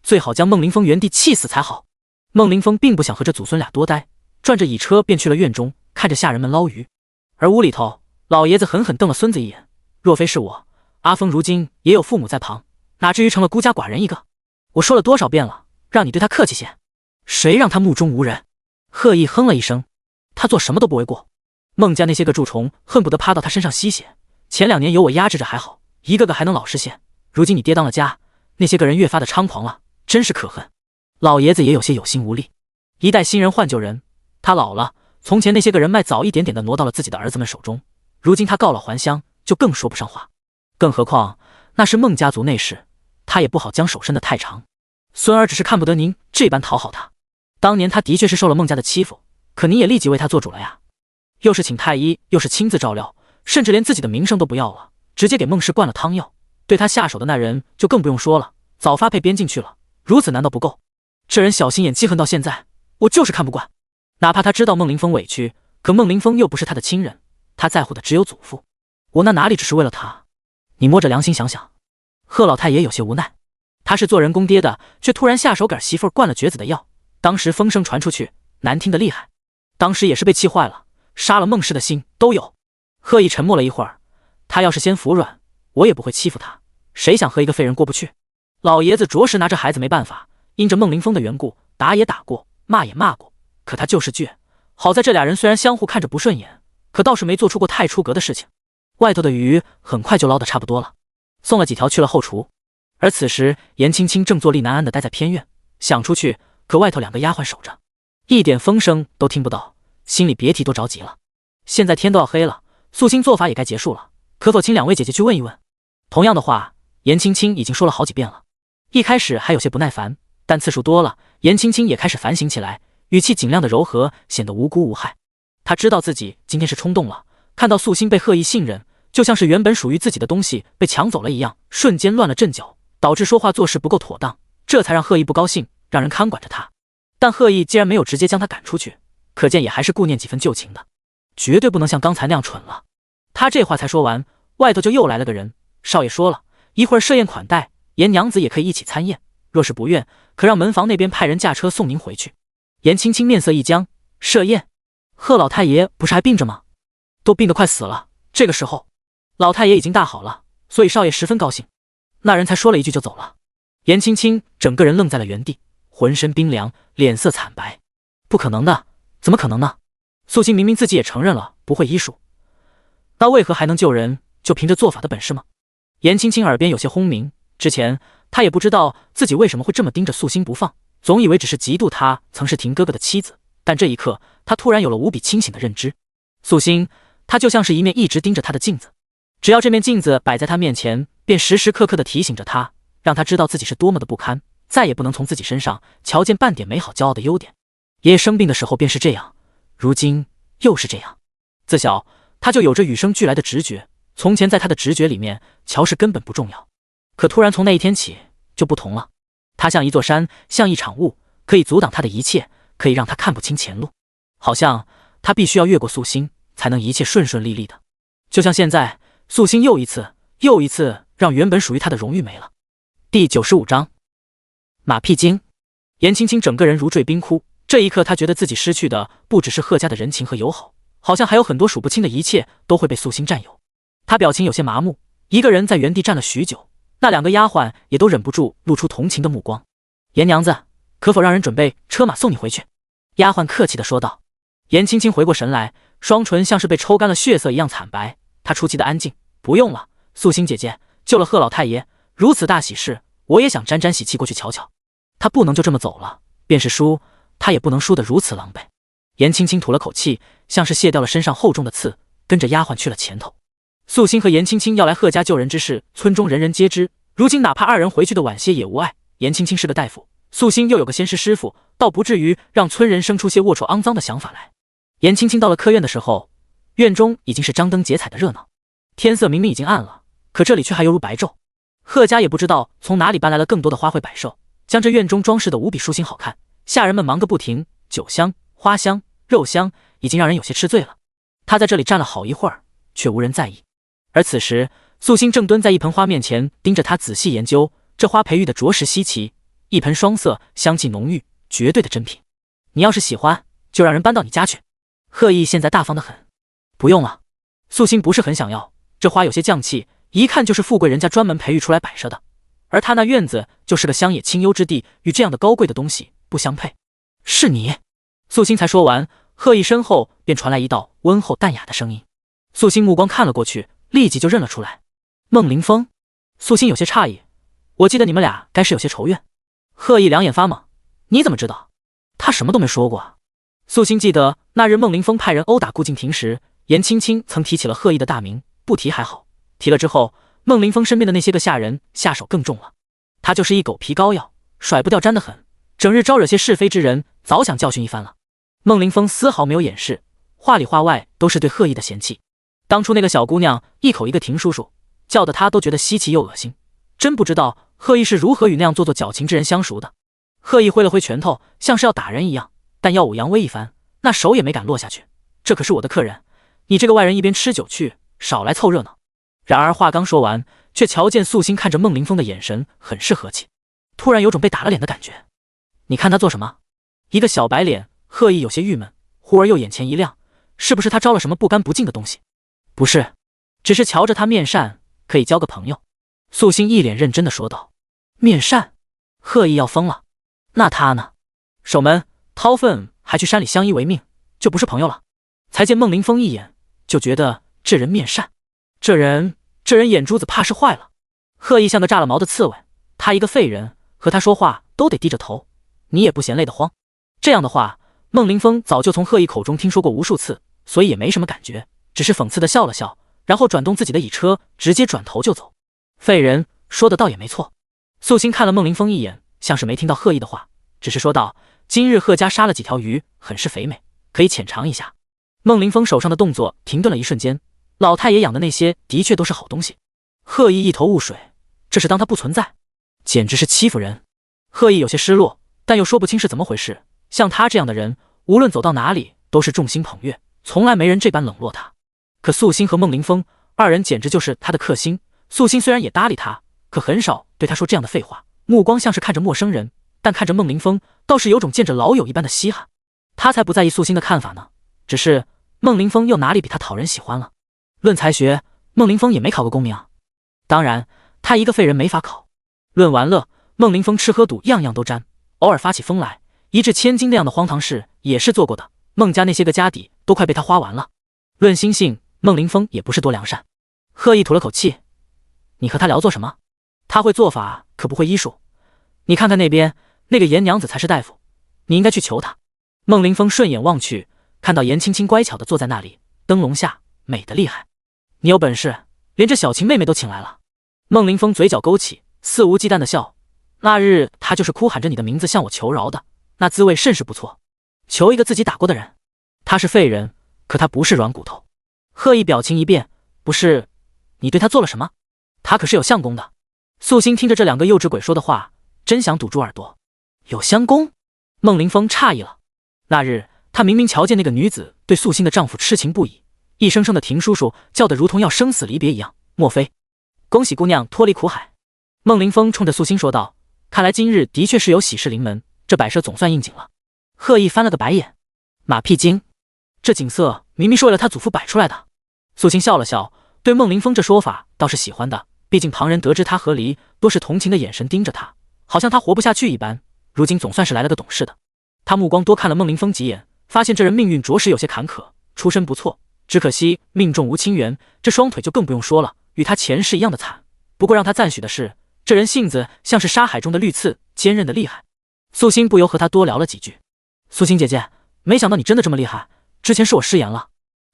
Speaker 1: 最好将孟凌风原地气死才好。孟凌风并不想和这祖孙俩多待，转着椅车便去了院中，看着下人们捞鱼。而屋里头，老爷子狠狠瞪了孙子一眼，若非是我，阿峰如今也有父母在旁，哪至于成了孤家寡人一个？我说了多少遍了，让你对他客气些，谁让他目中无人？贺毅哼了一声，他做什么都不为过。孟家那些个蛀虫恨不得趴到他身上吸血，前2年有我压制着还好，一个个还能老实些，如今你爹当了家，那些个人越发的猖狂了，真是可恨。老爷子也有些有心无力，一代新人换旧人，他老了，从前那些个人脉早一点点的挪到了自己的儿子们手中，如今他告老还乡，就更说不上话。更何况那是孟家族内事，他也不好将手伸得太长。孙儿只是看不得您这般讨好他，当年他的确是受了孟家的欺负，可您也立即为他做主了呀，又是请太医，又是亲自照料，甚至连自己的名声都不要了，直接给孟氏灌了汤药。对他下手的那人就更不用说了，早发配边境去了，如此难道不够？这人小心眼，记恨到现在，我就是看不惯。哪怕他知道孟凌风委屈，可孟凌风又不是他的亲人，他在乎的只有祖父，我那哪里只是为了他？你摸着良心想想。贺老太爷有些无奈，他是做人公爹的，却突然下手给媳妇儿灌了绝子的药，当时风声传出去，难听的厉害，当时也是被气坏了，杀了孟氏的心都有。贺毅沉默了一会儿，他要是先服软，我也不会欺负他，谁想和一个废人过不去？老爷子着实拿这孩子没办法，因着孟凌风的缘故，打也打过，骂也骂过，可他就是倔。好在这俩人虽然相互看着不顺眼，可倒是没做出过太出格的事情。外头的鱼很快就捞得差不多了，送了几条去了后厨。而此时严青青正坐立难安地待在偏院，想出去，可外头2个丫鬟守着，一点风声都听不到，心里别提多着急了。现在天都要黑了，素心做法也该结束了，可否请2位姐姐去问一问？同样的话，严青青已经说了好几遍了。一开始还有些不耐烦，但次数多了，严青青也开始反省起来，语气尽量的柔和，显得无辜无害。她知道自己今天是冲动了，看到素心被贺毅信任，就像是原本属于自己的东西被抢走了一样，瞬间乱了阵脚，导致说话做事不够妥当，这才让贺毅不高兴，让人看管着他。但贺毅既然没有直接将他赶出去，可见也还是顾念几分旧情的，绝对不能像刚才那样蠢了。他这话才说完，外头就又来了个人，少爷说了，一会儿设宴款待，严娘子也可以一起参宴，若是不愿，可让门房那边派人驾车送您回去。严青青面色一僵，设宴？贺老太爷不是还病着吗？都病得快死了，这个时候老太爷已经大好了，所以少爷十分高兴。那人才说了一句就走了。严青青整个人愣在了原地，浑身冰凉，脸色惨白。不可能的，怎么可能呢？素心明明自己也承认了不会医术，那为何还能救人？就凭着做法的本事吗？严青青耳边有些轰鸣，之前她也不知道自己为什么会这么盯着素心不放，总以为只是嫉妒她曾是婷哥哥的妻子，但这一刻她突然有了无比清醒的认知。素心，她就像是一面一直盯着她的镜子，只要这面镜子摆在她面前，便时时刻刻地提醒着她，让她知道自己是多么的不堪，再也不能从自己身上瞧见半点美好骄傲的优点。爷爷生病的时候便是这样，如今又是这样。自小他就有着与生俱来的直觉，从前在他的直觉里面，乔氏根本不重要，可突然从那一天起就不同了。他像一座山，像一场雾，可以阻挡他的一切，可以让他看不清前路。好像他必须要越过素心，才能一切顺顺利利的。就像现在，素心又一次让原本属于他的荣誉没了。第95章马屁精。严青青整个人如坠冰窟，这一刻，他觉得自己失去的不只是贺家的人情和友好，好像还有很多数不清的一切都会被素心占有。他表情有些麻木，一个人在原地站了许久。那2个丫鬟也都忍不住露出同情的目光。严娘子，可否让人准备车马送你回去？丫鬟客气地说道。严青青回过神来，双唇像是被抽干了血色一样惨白。她出奇的安静。不用了，素心姐姐救了贺老太爷，如此大喜事，我也想沾沾喜气过去瞧瞧。她不能就这么走了，便是输，她也不能输得如此狼狈。严青青吐了口气，像是卸掉了身上厚重的刺，跟着丫鬟去了前头。素心和严青青要来贺家救人之事，村中人人皆知。如今哪怕2人回去的晚些也无碍。严青青是个大夫，素心又有个仙师师傅，倒不至于让村人生出些龌龊肮脏的想法来。严青青到了客院的时候，院中已经是张灯结彩的热闹。天色明明已经暗了，可这里却还犹如白昼。贺家也不知道从哪里搬来了更多的花卉摆设，将这院中装饰得无比舒心好看。下人们忙个不停，酒香、花香、肉香已经让人有些吃醉了。他在这里站了好一会儿，却无人在意。而此时，素心正蹲在一盆花面前，盯着他仔细研究。这花培育的着实稀奇，一盆双色，香气浓郁，绝对的珍品。你要是喜欢，就让人搬到你家去。贺意现在大方得很。不用了，素心不是很想要，这花有些匠气，一看就是富贵人家专门培育出来摆设的。而他那院子就是个乡野清幽之地，与这样的高贵的东西不相配。是你？素心才说完，贺意身后便传来一道温厚淡雅的声音。素心目光看了过去，立即就认了出来。孟凌风。素心有些诧异，我记得你们俩该是有些仇怨。贺意两眼发懵，你怎么知道？他什么都没说过啊。素心记得那日孟凌风派人殴打顾敬亭时，严青青曾提起了贺意的大名，不提还好，提了之后，孟凌风身边的那些个下人下手更重了。他就是一狗皮膏药，甩不掉粘得很，整日招惹些是非之人，早想教训一番了。孟凌风丝毫没有掩饰，话里话外都是对贺意的嫌弃。当初那个小姑娘一口一个亭叔叔，叫得他都觉得稀奇又恶心，真不知道贺意是如何与那样做作矫情之人相熟的。贺意挥了挥拳头，像是要打人一样，但耀武扬威一番，那手也没敢落下去。这可是我的客人，你这个外人一边吃酒去，少来凑热闹。然而话刚说完，却瞧见素心看着孟凌风的眼神很是和气，突然有种被打了脸的感觉。你看他做什么？一个小白脸。贺意有些郁闷，忽而又眼前一亮，是不是他招了什么不干不净的东西？不是，只是瞧着他面善，可以交个朋友。素心一脸认真的说道。面善？贺意要疯了。那他呢？守门掏粪还去山里相依为命，就不是朋友了。才见孟凌风一眼，就觉得这人面善，这人眼珠子怕是坏了。贺意像个炸了毛的刺猬，他一个废人，和他说话都得低着头，你也不嫌累得慌。这样的话孟凌风早就从贺意口中听说过无数次，所以也没什么感觉，只是讽刺的笑了笑，然后转动自己的椅车，直接转头就走。废人说的倒也没错。素心看了孟凌风一眼，像是没听到贺意的话，只是说道，今日贺家杀了几条鱼，很是肥美，可以浅尝一下。孟凌风手上的动作停顿了一瞬间，老太爷养的那些的确都是好东西。贺意一头雾水，这是当他不存在，简直是欺负人。贺意有些失落，但又说不清是怎么回事。像他这样的人，无论走到哪里都是众星捧月，从来没人这般冷落他。可素心和孟凌风二人简直就是他的克星。素心虽然也搭理他，可很少对他说这样的废话，目光像是看着陌生人，但看着孟凌风倒是有种见着老友一般的稀罕。他才不在意素心的看法呢，只是孟凌风又哪里比他讨人喜欢了？论才学，孟凌风也没考过功名啊。当然他一个废人没法考。论玩乐，孟凌风吃喝赌样样都沾，偶尔发起疯来一掷千金那样的荒唐事也是做过的，孟家那些个家底都快被他花完了。论心性，孟凌风也不是多良善。贺意吐了口气，你和他聊做什么？他会做法，可不会医术。你看看那边那个严娘子才是大夫，你应该去求她。孟凌风顺眼望去，看到严青青乖巧地坐在那里，灯笼下美得厉害。你有本事连这小晴妹妹都请来了。孟凌风嘴角勾起，肆无忌惮地笑，那日他就是哭喊着你的名字向我求饶的，那滋味甚是不错。求一个自己打过的人。他是废人，可他不是软骨头。贺意表情一变，不是，你对他做了什么？他可是有相公的。素心听着这两个幼稚鬼说的话，真想堵住耳朵。有相公？孟凌风诧异了。那日他明明瞧见那个女子对素心的丈夫痴情不已，一声声的婷叔叔叫得如同要生死离别一样，莫非？恭喜姑娘脱离苦海。孟凌风冲着素心说道，看来今日的确是有喜事临门，这摆设总算应景了。贺毅翻了个白眼，马屁精，这景色明明是为了他祖父摆出来的。素心笑了笑，对孟凌风这说法倒是喜欢的，毕竟旁人得知他和离，多是同情的眼神盯着他，好像他活不下去一般。如今总算是来了个懂事的。他目光多看了孟凌风几眼，发现这人命运着实有些坎坷，出身不错，只可惜命中无亲缘，这双腿就更不用说了，与他前世一样的惨。不过让他赞许的是，这人性子像是沙海中的绿刺，坚韧的厉害。素心不由和他多聊了几句。素心姐姐，没想到你真的这么厉害，之前是我失言了。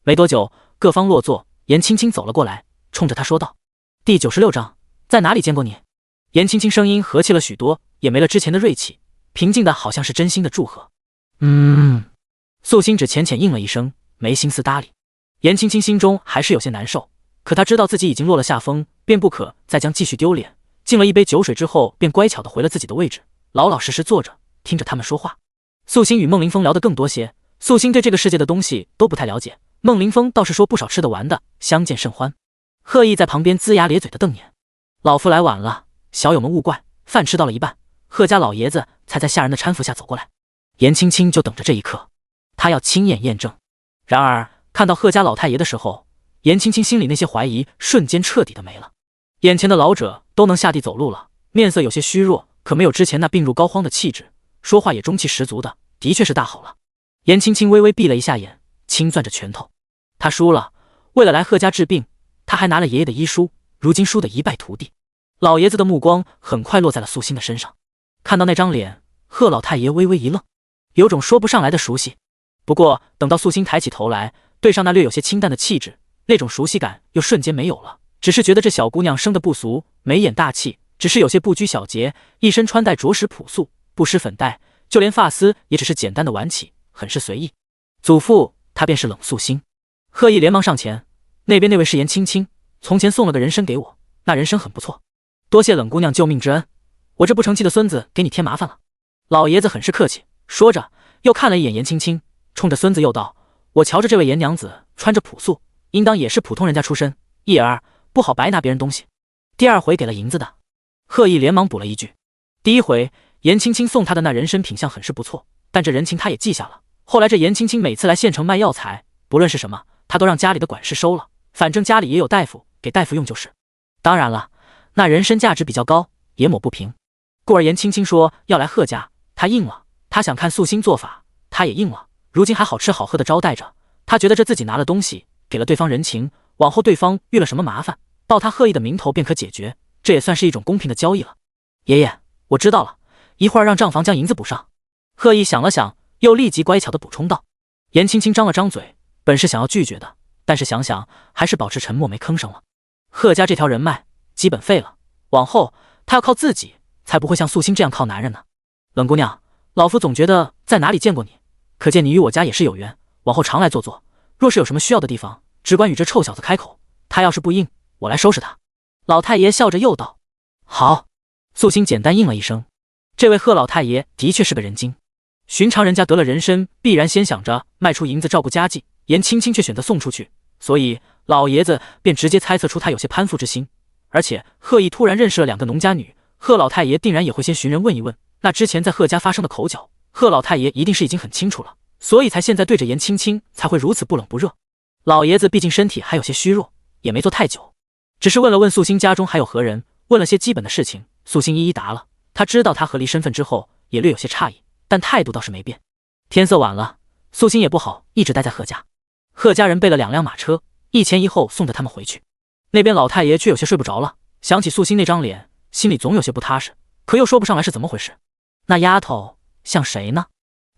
Speaker 1: 没多久，各方落座，颜青青走了过来，冲着他说道：第96章，在哪里见过你？颜青青声音和气了许多，也没了之前的锐气，平静的好像是真心的祝贺。素心只浅浅应了一声，没心思搭理。颜青青心中还是有些难受，可她知道自己已经落了下风，便不可再将继续丢脸。敬了一杯酒水之后，便乖巧的回了自己的位置，老老实实坐着，听着他们说话。素心与孟凌风聊得更多些，素心对这个世界的东西都不太了解，孟凌风倒是说不少吃的玩的，相见甚欢。贺毅在旁边龇牙咧嘴的瞪眼，老夫来晚了，小友们勿怪，饭吃到了一半，贺家老爷子才在下人的搀扶下走过来。颜青青就等着这一刻，他要亲眼验证。然而看到贺家老太爷的时候，颜青青心里那些怀疑瞬间彻底的没了。眼前的老者都能下地走路了，面色有些虚弱，可没有之前那病入膏肓的气质，说话也中气十足的，的确是大好了。颜青青微微闭了一下眼，轻攥着拳头。他输了，为了来贺家治病，他还拿了爷爷的医书，如今输得一败涂地。老爷子的目光很快落在了素心的身上，看到那张脸，贺老太爷微微一愣，有种说不上来的熟悉。不过等到素心抬起头来，对上那略有些清淡的气质，那种熟悉感又瞬间没有了，只是觉得这小姑娘生得不俗，眉眼大气，只是有些不拘小节，一身穿戴着实朴素，不施粉黛，就连发丝也只是简单的挽起，很是随意。祖父，他便是冷素心。贺毅连忙上前，那边那位是颜青青，从前送了个人参给我，那人参很不错，多谢冷姑娘救命之恩，我这不成器的孙子给你添麻烦了。老爷子很是客气，说着又看了一眼颜青青，冲着孙子又道：我瞧着这位颜娘子穿着朴素，应当也是普通人家出身，一儿不好白拿别人东西。第二回给了银子的。贺毅连忙补了一句，第一回颜青青送他的那人参品相很是不错，但这人情他也记下了。后来这颜青青每次来县城卖药材，不论是什么，他都让家里的管事收了，反正家里也有大夫，给大夫用就是。当然了，那人参价值比较高，也抹不平。故而颜青青说要来贺家，他应了，他想看素心做法，他也应了。如今还好吃好喝的招待着，他觉得这自己拿了东西，给了对方人情，往后对方遇了什么麻烦，报他贺毅的名头便可解决，这也算是一种公平的交易了。爷爷，我知道了，一会儿让账房将银子补上。贺毅想了想，又立即乖巧地补充道。颜青青张了张嘴，本是想要拒绝的，但是想想还是保持沉默，没吭声了。贺家这条人脉基本废了，往后他要靠自己，才不会像素心这样靠男人呢。冷姑娘，老夫总觉得在哪里见过你，可见你与我家也是有缘，往后常来坐坐，若是有什么需要的地方，只管与这臭小子开口，他要是不应，我来收拾他。老太爷笑着又道：好。素心简单应了一声。这位贺老太爷的确是个人精，寻常人家得了人参，必然先想着卖出银子照顾家计，颜青青却选择送出去，所以老爷子便直接猜测出他有些攀附之心。而且贺毅突然认识了2个农家女，贺老太爷定然也会先寻人问一问，那之前在贺家发生的口角，贺老太爷一定是已经很清楚了，所以才现在对着颜青青才会如此不冷不热。老爷子毕竟身体还有些虚弱，也没坐太久，只是问了问素心家中还有何人，问了些基本的事情，素心一一答了。他知道他和离身份之后，也略有些诧异，但态度倒是没变。天色晚了，素心也不好一直待在贺家。贺家人备了2辆马车，一前一后送着他们回去。那边老太爷却有些睡不着了，想起素心那张脸，心里总有些不踏实，可又说不上来是怎么回事。那丫头像谁呢？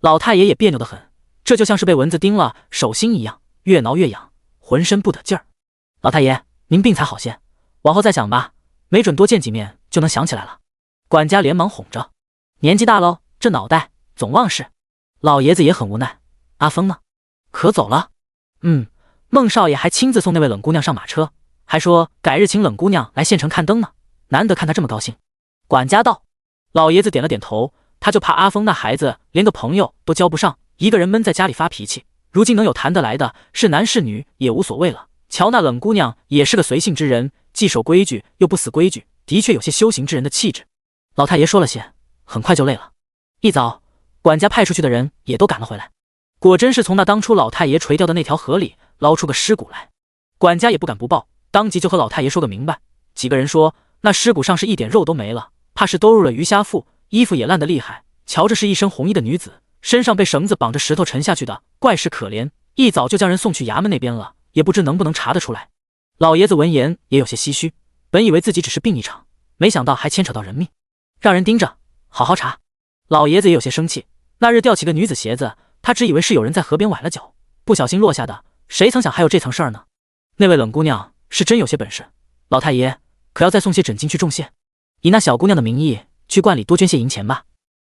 Speaker 1: 老太爷也别扭得很，这就像是被蚊子叮了手心一样，越挠越痒，浑身不得劲儿。老太爷，您病才好些，往后再想吧，没准多见几面就能想起来了。管家连忙哄着，年纪大喽，这脑袋总忘事。老爷子也很无奈，阿峰呢？可走了。孟少爷还亲自送那位冷姑娘上马车，还说改日请冷姑娘来县城看灯呢，难得看她这么高兴。管家道。老爷子点了点头，他就怕阿峰那孩子连个朋友都交不上，一个人闷在家里发脾气，如今能有谈得来的，是男是女也无所谓了。瞧那冷姑娘也是个随性之人，既守规矩又不死规矩，的确有些修行之人的气质。老太爷说了些，很快就累了。一早管家派出去的人也都赶了回来，果真是从那当初老太爷垂掉的那条河里捞出个尸骨来。管家也不敢不报，当即就和老太爷说个明白。几个人说，那尸骨上是一点肉都没了，怕是都入了鱼虾腹，衣服也烂得厉害。瞧着是一身红衣的女子，身上被绳子绑着石头沉下去的，怪是可怜。一早就将人送去衙门那边了，也不知能不能查得出来。老爷子闻言也有些唏嘘，本以为自己只是病一场，没想到还牵扯到人命，让人盯着，好好查。老爷子也有些生气，那日掉起个女子鞋子，他只以为是有人在河边崴了脚，不小心落下的，谁曾想还有这层事儿呢？那位冷姑娘是真有些本事，老太爷可要再送些枕巾去重谢，以那小姑娘的名义去观里多捐些银钱吧。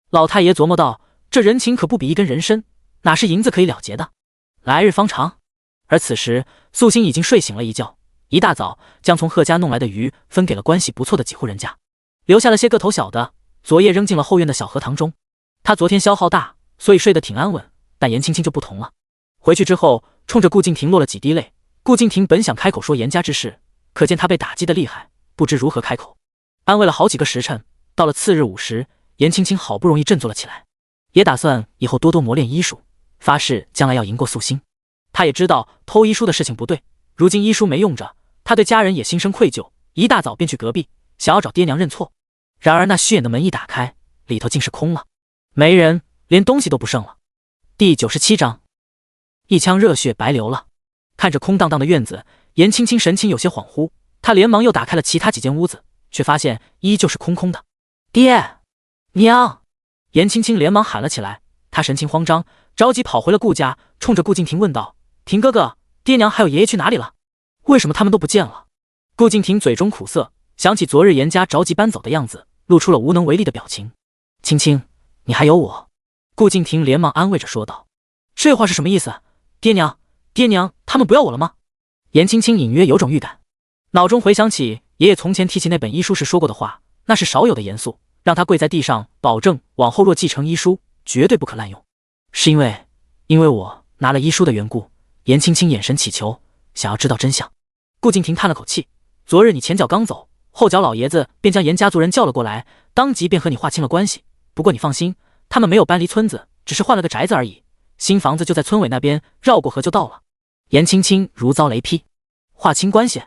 Speaker 1: 老太爷琢磨道，这人情可不比一根人参，哪是银子可以了结的，来日方长。而此时素心已经睡醒了一觉，一大早将从贺家弄来的鱼分给了关系不错的几户人家，留下了些个头小的，昨夜扔进了后院的小荷塘中。他昨天消耗大，所以睡得挺安稳，但严青青就不同了。回去之后冲着顾敬亭落了几滴泪。顾敬亭本想开口说严家之事，可见他被打击的厉害，不知如何开口。安慰了好几个时辰，到了次日午时，严青青好不容易振作了起来，也打算以后多多磨练医术，发誓将来要赢过素心。他也知道偷医书的事情不对，如今医书没用着，他对家人也心生愧疚，一大早便去隔壁想要找爹娘认错。然而那虚掩的门一打开，里头竟是空了，没人，连东西都不剩了。第97章，一腔热血白流了。看着空荡荡的院子，严青青神情有些恍惚，她连忙又打开了其他几间屋子，却发现依旧是空空的。爹娘，严青青连忙喊了起来，她神情慌张，着急跑回了顾家，冲着顾敬亭问道，亭哥哥，爹娘还有爷爷去哪里了？为什么他们都不见了？顾敬亭嘴中苦涩，想起昨日严家着急搬走的样子，露出了无能为力的表情。青青，你还有我。顾敬亭连忙安慰着说道。这话是什么意思？爹娘他们不要我了吗？严青青隐约有种预感，脑中回想起爷爷从前提起那本医书时说过的话，那是少有的严肃，让他跪在地上保证往后若继承医书绝对不可滥用。是因为我拿了医书的缘故。严青青眼神祈求，想要知道真相。顾敬亭叹了口气，昨日你前脚刚走，后脚老爷子便将严家族人叫了过来，当即便和你划清了关系。不过你放心，他们没有搬离村子，只是换了个宅子而已，新房子就在村尾那边，绕过河就到了。严青青如遭雷劈，划清关系，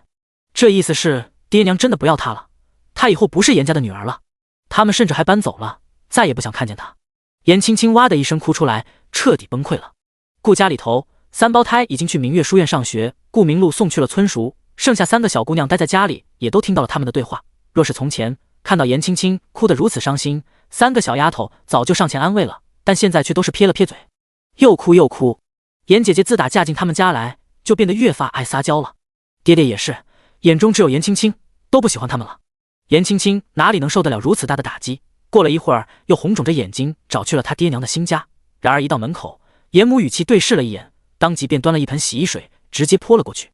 Speaker 1: 这意思是爹娘真的不要她了，她以后不是严家的女儿了，他们甚至还搬走了，再也不想看见她。严青青哇的一声哭出来，彻底崩溃了。顾家里头三胞胎已经去明月书院上学，顾明路送去了村塾，剩下3个小姑娘待在家里，也都听到了他们的对话。若是从前看到严青青哭得如此伤心，3个小丫头早就上前安慰了，但现在却都是撇了撇嘴，又哭又哭。严姐姐自打嫁进他们家来，就变得越发爱撒娇了。爹爹也是，眼中只有严青青，都不喜欢他们了。严青青哪里能受得了如此大的打击？过了一会儿，又红肿着眼睛找去了他爹娘的新家。然而一到门口，严母语气对视了一眼，当即便端了一盆洗衣水，直接泼了过去。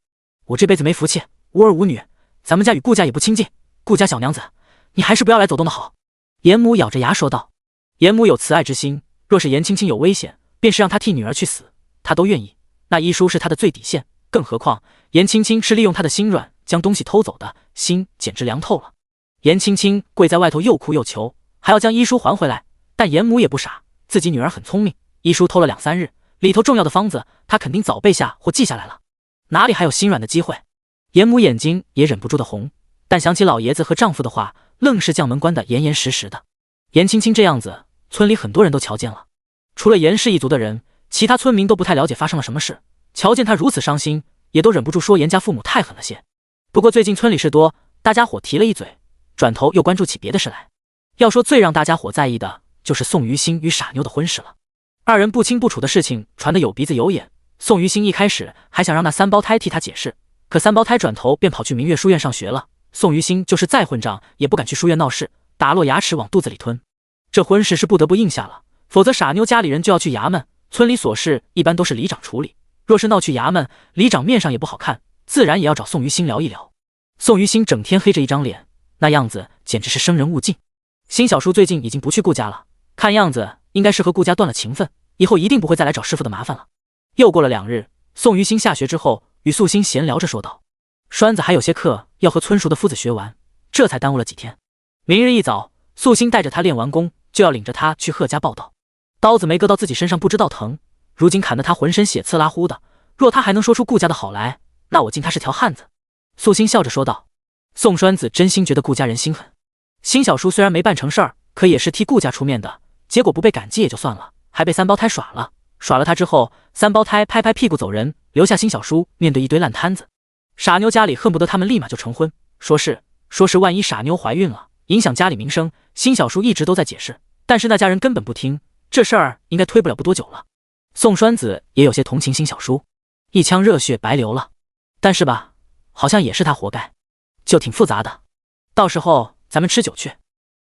Speaker 1: 我这辈子没福气，无儿无女，咱们家与顾家也不亲近，顾家小娘子，你还是不要来走动的好。严母咬着牙说道。严母有慈爱之心，若是严青青有危险，便是让她替女儿去死，她都愿意。那医书是她的最底线，更何况严青青是利用她的心软将东西偷走的，心简直凉透了。严青青跪在外头又哭又求，还要将医书还回来，但严母也不傻，自己女儿很聪明，医书偷了2-3日，里头重要的方子她肯定早背下或记下来了，哪里还有心软的机会？严母眼睛也忍不住的红，但想起老爷子和丈夫的话，愣是将门关得严严实实的。严青青这样子，村里很多人都瞧见了，除了严氏一族的人，其他村民都不太了解发生了什么事，瞧见她如此伤心，也都忍不住说严家父母太狠了些。不过最近村里事多，大家伙提了一嘴，转头又关注起别的事来。要说最让大家伙在意的，就是宋于心与傻妞的婚事了。2人不清不楚的事情传得有鼻子有眼，宋于心一开始还想让那3胞胎替他解释，可3胞胎转头便跑去明月书院上学了。宋于心就是再混账，也不敢去书院闹事，打落牙齿往肚子里吞。这婚事是不得不应下了，否则傻妞家里人就要去衙门，村里琐事一般都是里长处理，若是闹去衙门，里长面上也不好看，自然也要找宋于心聊一聊。宋于心整天黑着一张脸，那样子简直是生人勿近。辛小叔最近已经不去顾家了，看样子应该是和顾家断了情分，以后一定不会再来找师傅的麻烦了。又过了2日，宋于心下学之后，与素心闲聊着说道：栓子还有些课要和村塾的夫子学完，这才耽误了几天。明日一早，素心带着他练完功，就要领着他去贺家报道。刀子没割到自己身上不知道疼，如今砍得他浑身血刺拉呼的。若他还能说出顾家的好来，那我敬他是条汉子。素心笑着说道。宋栓子真心觉得顾家人心狠，辛小叔虽然没办成事儿，可也是替顾家出面的，结果不被感激也就算了，还被三胞胎耍了。耍了他之后，三胞胎拍拍屁股走人，留下辛小叔面对一堆烂摊子。傻妞家里恨不得他们立马就成婚，说是万一傻妞怀孕了，影响家里名声。辛小叔一直都在解释，但是那家人根本不听，这事儿应该推不了不多久了。宋栓子也有些同情辛小叔，一腔热血白流了，但是吧，好像也是他活该，就挺复杂的。到时候咱们吃酒去。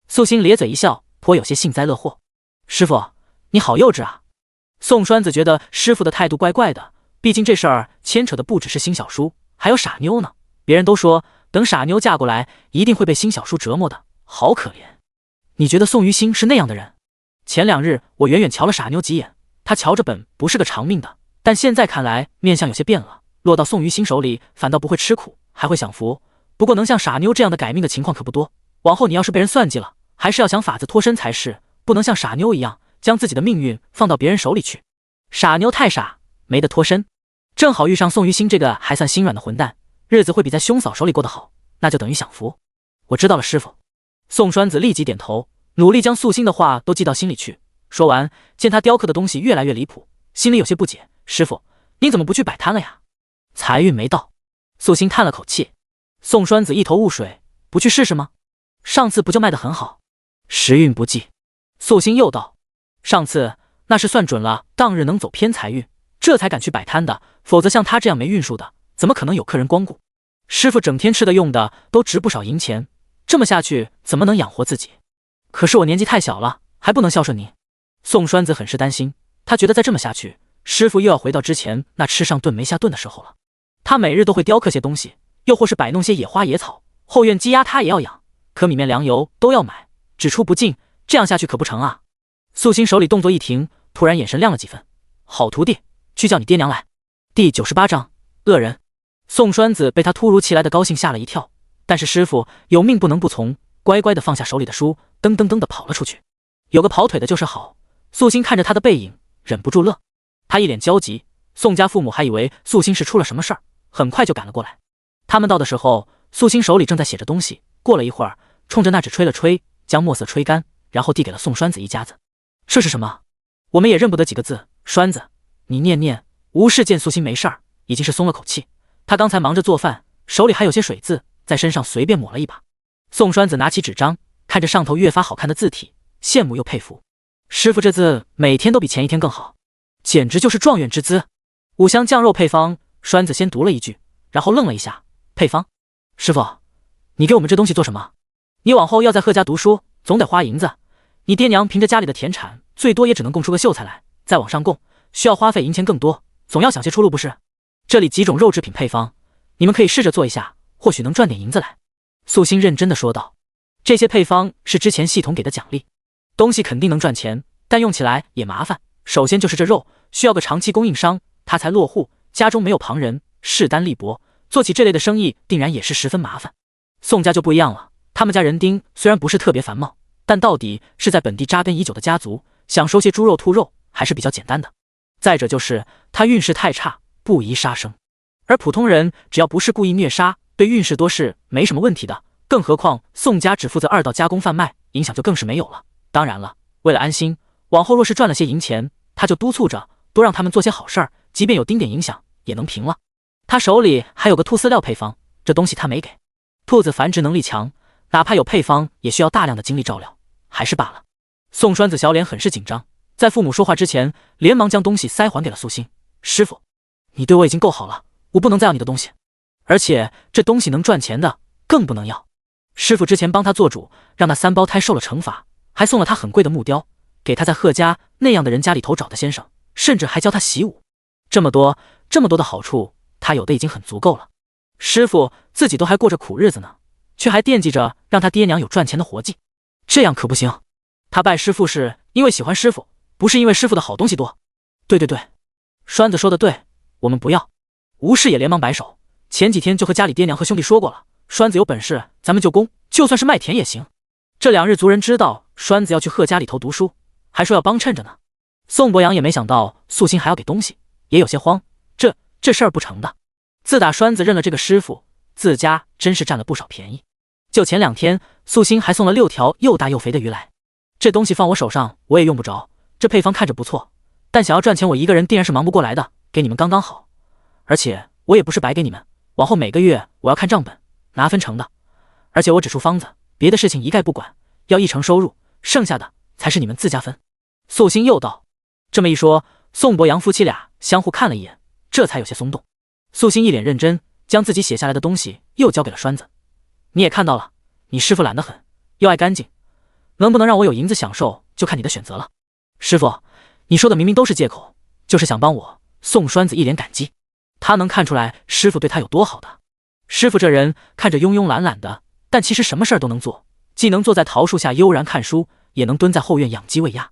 Speaker 1: 素心咧嘴一笑，颇有些幸灾乐祸。师傅，你好幼稚啊！宋栓子觉得师傅的态度怪怪的，毕竟这事儿牵扯的不只是辛小叔，还有傻妞呢。别人都说等傻妞嫁过来，一定会被辛小叔折磨的，好可怜。你觉得宋于星是那样的人？前2日我远远瞧了傻妞几眼，他瞧着本不是个长命的，但现在看来面相有些变了，落到宋于星手里反倒不会吃苦，还会享福。不过能像傻妞这样的改命的情况可不多，往后你要是被人算计了，还是要想法子脱身才是，不能像傻妞一样将自己的命运放到别人手里去。傻妞太傻，没得脱身，正好遇上宋于星这个还算心软的混蛋，日子会比在兄嫂手里过得好，那就等于享福。我知道了，师傅。宋栓子立即点头，努力将素心的话都记到心里去。说完，见他雕刻的东西越来越离谱，心里有些不解，师傅，你怎么不去摆摊了呀？财运没到。素心叹了口气。宋栓子一头雾水，不去试试吗？上次不就卖得很好？时运不济。素心又道，上次那是算准了当日能走偏财运，这才敢去摆摊的，否则像他这样没运数的，怎么可能有客人光顾？师傅整天吃的用的都值不少银钱，这么下去怎么能养活自己？可是我年纪太小了，还不能孝顺您。宋栓子很是担心，他觉得再这么下去，师傅又要回到之前那吃上顿没下顿的时候了。他每日都会雕刻些东西，又或是摆弄些野花野草，后院鸡鸭他也要养，可米面粮油都要买，只出不进，这样下去可不成啊。素心手里动作一停，突然眼神亮了几分。好徒弟，去叫你爹娘来。第98章恶人。宋栓子被他突如其来的高兴吓了一跳，但是师傅有命不能不从，乖乖的放下手里的书，噔噔噔的跑了出去。有个跑腿的就是好。素心看着他的背影，忍不住乐。他一脸焦急，宋家父母还以为素心是出了什么事儿，很快就赶了过来。他们到的时候，素心手里正在写着东西，过了一会儿，冲着那纸吹了吹，将墨色吹干，然后递给了宋栓子一家子。这是什么？我们也认不得几个字。栓子，你念念。吴氏见素心没事儿，已经是松了口气。他刚才忙着做饭，手里还有些水渍，在身上随便抹了一把。宋栓子拿起纸张，看着上头越发好看的字体，羡慕又佩服。师傅这字每天都比前一天更好，简直就是状元之姿。五香酱肉配方。栓子先读了一句，然后愣了一下。配方？师傅，你给我们这东西做什么？你往后要在贺家读书，总得花银子。你爹娘凭着家里的田产，最多也只能供出个秀才来，再往上供，需要花费银钱更多，总要想些出路不是？这里几种肉制品配方，你们可以试着做一下，或许能赚点银子来。素心认真的说道。这些配方是之前系统给的奖励，东西肯定能赚钱，但用起来也麻烦。首先就是这肉需要个长期供应商，他才落户，家中没有旁人，势单力薄，做起这类的生意定然也是十分麻烦。宋家就不一样了，他们家人丁虽然不是特别繁茂，但到底是在本地扎根已久的家族，想收些猪肉兔肉还是比较简单的。再者就是他运势太差，不宜杀生，而普通人只要不是故意虐杀，对运势多是没什么问题的。更何况宋家只负责2道加工贩卖，影响就更是没有了。当然了，为了安心，往后若是赚了些银钱，他就督促着多让他们做些好事儿，即便有丁点影响也能平了。他手里还有个兔饲料配方，这东西他没给。兔子繁殖能力强，哪怕有配方也需要大量的精力照料，还是罢了。宋栓子小脸很是紧张，在父母说话之前，连忙将东西塞还给了素心。师傅，你对我已经够好了，我不能再要你的东西，而且这东西能赚钱的更不能要。师傅之前帮他做主，让那3胞胎受了惩罚，还送了他很贵的木雕，给他在贺家那样的人家里头找的先生，甚至还教他习武。这么多的好处，他有的已经很足够了。师傅自己都还过着苦日子呢，却还惦记着让他爹娘有赚钱的活计，这样可不行。他拜师傅是因为喜欢师傅，不是因为师傅的好东西多。对，栓子说的对，我们不要。吴氏也连忙摆手，前几天就和家里爹娘和兄弟说过了，栓子有本事咱们就攻，就算是卖田也行。这2日族人知道栓子要去贺家里头读书，还说要帮衬着呢。宋伯阳也没想到素心还要给东西，也有些慌，这事儿不成的。自打栓子认了这个师傅，自家真是占了不少便宜。就前2天，素心还送了6条又大又肥的鱼来。这东西放我手上我也用不着，这配方看着不错，但想要赚钱我一个人定然是忙不过来的，给你们刚刚好。而且我也不是白给你们，往后每个月我要看账本，拿分成的。而且我只出方子，别的事情一概不管，要1成收入，剩下的才是你们自家分。素心又道。这么一说，宋伯阳夫妻俩相互看了一眼，这才有些松动。素心一脸认真，将自己写下来的东西又交给了栓子。你也看到了，你师傅懒得很，又爱干净，能不能让我有银子享受，就看你的选择了。师傅，你说的明明都是借口，就是想帮我。宋栓子一脸感激，他能看出来师傅对他有多好的。师傅这人看着慵慵懒懒的，但其实什么事儿都能做，既能坐在桃树下悠然看书，也能蹲在后院养鸡喂鸭。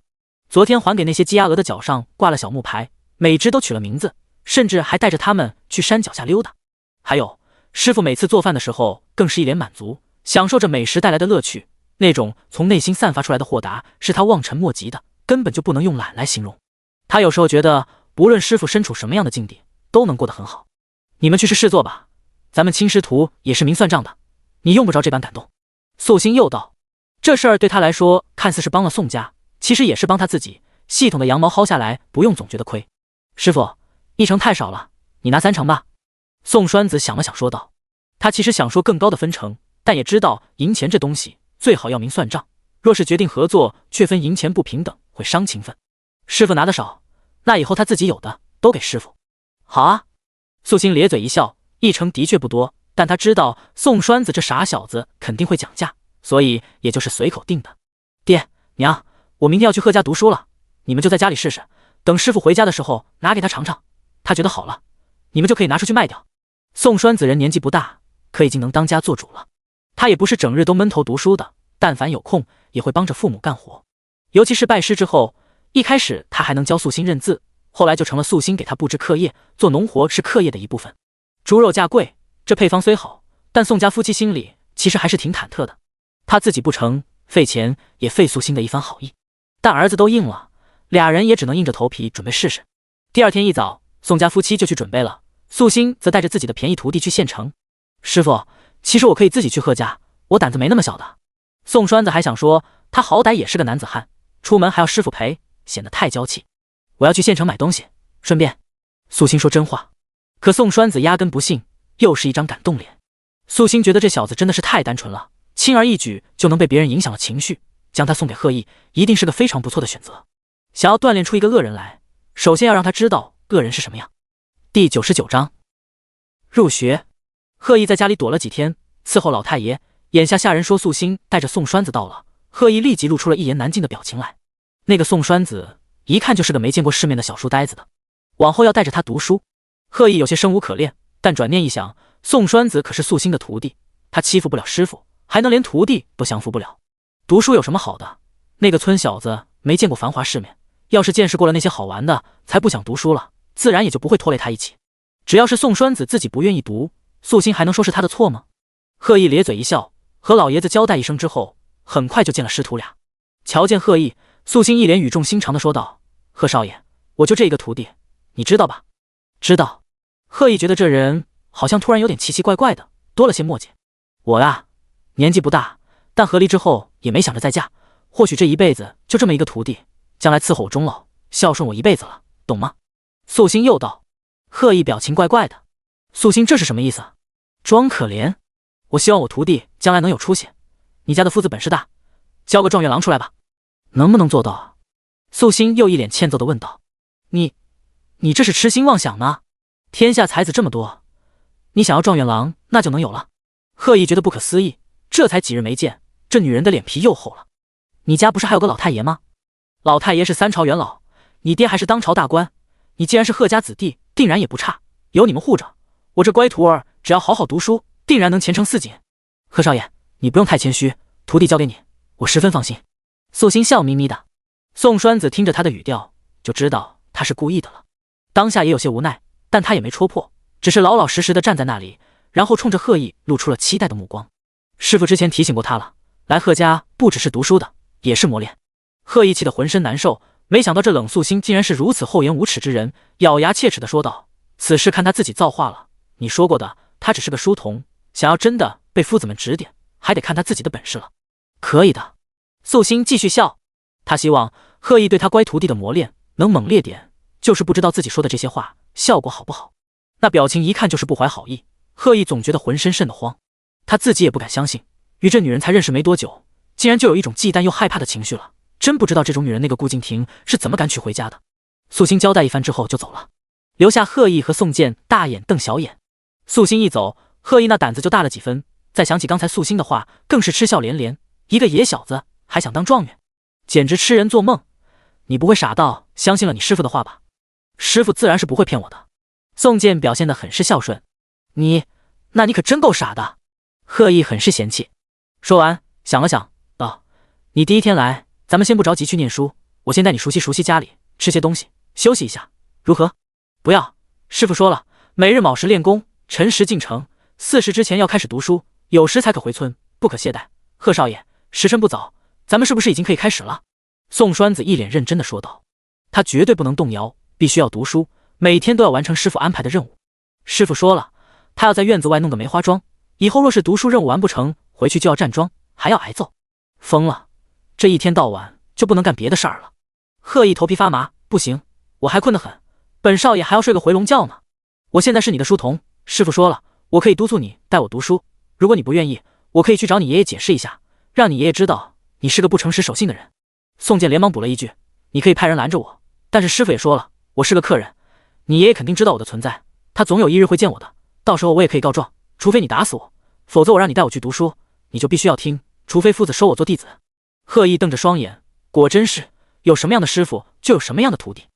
Speaker 1: 昨天还给那些鸡鸭鹅的脚上挂了小木牌，每只都取了名字，甚至还带着他们去山脚下溜达。还有，师傅每次做饭的时候更是一脸满足，享受着美食带来的乐趣，那种从内心散发出来的豁达是他望尘莫及的，根本就不能用懒来形容。他有时候觉得不论师傅身处什么样的境地，都能过得很好。你们去试做吧，咱们亲师徒也是明算账的，你用不着这般感动。素心又道。这事儿对他来说看似是帮了宋家，其实也是帮他自己，系统的羊毛薅下来，不用总觉得亏。师傅，1成太少了，你拿3成吧。宋栓子想了想说道。他其实想说更高的分成，但也知道银钱这东西最好要明算账，若是决定合作却分银钱不平等，会伤情分。师傅拿的少，那以后他自己有的都给师傅。好啊。素心咧嘴一笑，1成的确不多，但他知道宋栓子这傻小子肯定会讲价，所以也就是随口定的。爹娘，我明天要去贺家读书了，你们就在家里试试，等师傅回家的时候拿给他尝尝，他觉得好了，你们就可以拿出去卖掉。宋栓子人年纪不大，可已经能当家做主了。他也不是整日都闷头读书的，但凡有空也会帮着父母干活。尤其是拜师之后，一开始他还能教素心认字，后来就成了素心给他布置课业，做农活是课业的一部分。猪肉价贵，这配方虽好，但宋家夫妻心里其实还是挺忐忑的。他自己不成，费钱也费素心的一番好意，但儿子都应了，俩人也只能硬着头皮准备试试。第2天一早，宋家夫妻就去准备了，素心则带着自己的便宜徒弟去县城。师傅，其实我可以自己去贺家，我胆子没那么小的。宋栓子还想说，他好歹也是个男子汉，出门还要师傅陪，显得太娇气。我要去县城买东西，顺便。素心说真话，可宋栓子压根不信，又是一张感动脸。素心觉得这小子真的是太单纯了，轻而易举就能被别人影响了情绪，将他送给贺毅，一定是个非常不错的选择。想要锻炼出一个恶人来，首先要让他知道恶人是什么样。第99章入学。贺毅在家里躲了几天，伺候老太爷。眼下下人说素心带着宋栓子到了，贺毅立即露出了一言难尽的表情来。那个宋栓子一看就是个没见过世面的小书呆子的，往后要带着他读书。贺毅有些生无可恋，但转念一想，宋栓子可是素心的徒弟，他欺负不了师傅，还能连徒弟都降服不了。读书有什么好的？那个村小子没见过繁华世面，要是见识过了那些好玩的，才不想读书了，自然也就不会拖累他一起。只要是宋栓子自己不愿意读，素心还能说是他的错吗？贺毅咧嘴一笑，和老爷子交代一声之后，很快就见了师徒俩。瞧见贺毅，素心一脸语重心长的说道：贺少爷，我就这一个徒弟，你知道吧？知道。贺毅觉得这人好像突然有点奇奇怪怪的，多了些墨迹。我呀，年纪不大，但和离之后也没想着再嫁，或许这一辈子就这么一个徒弟，将来伺候我终老，孝顺我一辈子了，懂吗？素心又道。贺毅表情怪怪的。素心这是什么意思？装可怜？我希望我徒弟将来能有出息，你家的夫子本事大，交个状元郎出来吧。能不能做到啊？素心又一脸欠揍的问道。你这是痴心妄想呢？天下才子这么多，你想要状元郎那就能有了。贺毅觉得不可思议，这才几日没见，这女人的脸皮又厚了。你家不是还有个老太爷吗？老太爷是3朝元老，你爹还是当朝大官，你既然是贺家子弟，定然也不差，有你们护着，我这乖徒儿只要好好读书，定然能前程似锦。贺少爷，你不用太谦虚，徒弟交给你，我十分放心。素心笑眯眯的。宋栓子听着他的语调，就知道他是故意的了。当下也有些无奈，但他也没戳破，只是老老实实的站在那里，然后冲着贺毅露出了期待的目光。师傅之前提醒过他了，来贺家不只是读书的，也是磨练。贺毅气得浑身难受，没想到这冷素心竟然是如此厚颜无耻之人，咬牙切齿地说道：“此事看他自己造化了。你说过的，他只是个书童，想要真的被夫子们指点，还得看他自己的本事了。”可以的，素心继续笑。他希望贺毅对他乖徒弟的磨练能猛烈点，就是不知道自己说的这些话效果好不好。那表情一看就是不怀好意，贺毅总觉得浑身瘆得慌。他自己也不敢相信，与这女人才认识没多久，竟然就有一种忌惮又害怕的情绪了。真不知道这种女人那个顾敬亭是怎么敢娶回家的。素心交代一番之后就走了，留下贺毅和宋健大眼瞪小眼。素心一走，贺毅那胆子就大了几分，再想起刚才素心的话，更是嗤笑连连。一个野小子还想当状元，简直痴人做梦。你不会傻到相信了你师父的话吧？师父自然是不会骗我的。宋健表现得很是孝顺。那你可真够傻的。贺毅很是嫌弃。说完想了想道：“你第一天来，咱们先不着急去念书，我先带你熟悉熟悉家里，吃些东西，休息一下，如何？”不要，师父说了，每日卯时练功，辰时进城，4时之前要开始读书，有时才可回村，不可懈怠。贺少爷，时辰不早，咱们是不是已经可以开始了？宋栓子一脸认真地说道。他绝对不能动摇，必须要读书，每天都要完成师父安排的任务。师父说了，他要在院子外弄个梅花桩，以后若是读书任务完不成，回去就要站桩，还要挨揍。疯了，这一天到晚就不能干别的事儿了。贺毅头皮发麻，不行，我还困得很，本少爷还要睡个回笼觉呢。我现在是你的书童，师父说了，我可以督促你带我读书，如果你不愿意，我可以去找你爷爷解释一下，让你爷爷知道你是个不诚实守信的人。宋健连忙补了一句：“你可以派人拦着我，但是师父也说了，我是个客人，你爷爷肯定知道我的存在，他总有一日会见我的，到时候我也可以告状，除非你打死我，否则我让你带我去读书，你就必须要听，除非夫子收我做弟子。”贺毅瞪着双眼，果真是有什么样的师傅就有什么样的徒弟，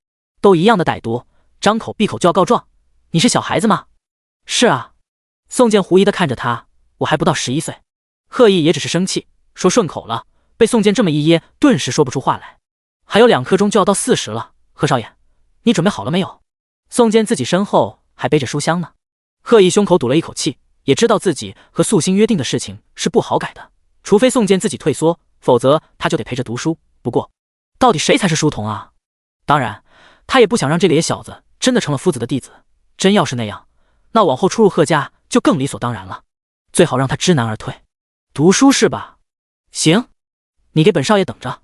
Speaker 1: 都一样的歹毒，张口闭口就要告状，你是小孩子吗？是啊。宋健狐疑地看着他，我还不到11岁。贺毅也只是生气，说顺口了，被宋健这么一噎，顿时说不出话来。还有2刻钟就要到4时了，贺少爷，你准备好了没有？宋健自己身后还背着书箱呢。贺毅胸口堵了一口气，也知道自己和素心约定的事情是不好改的，除非宋健自己退缩，否则他就得陪着读书。不过到底谁才是书童啊？当然他也不想让这个野小子真的成了夫子的弟子，真要是那样，那往后出入贺家就更理所当然了，最好让他知难而退。读书是吧？行，你给本少爷等着。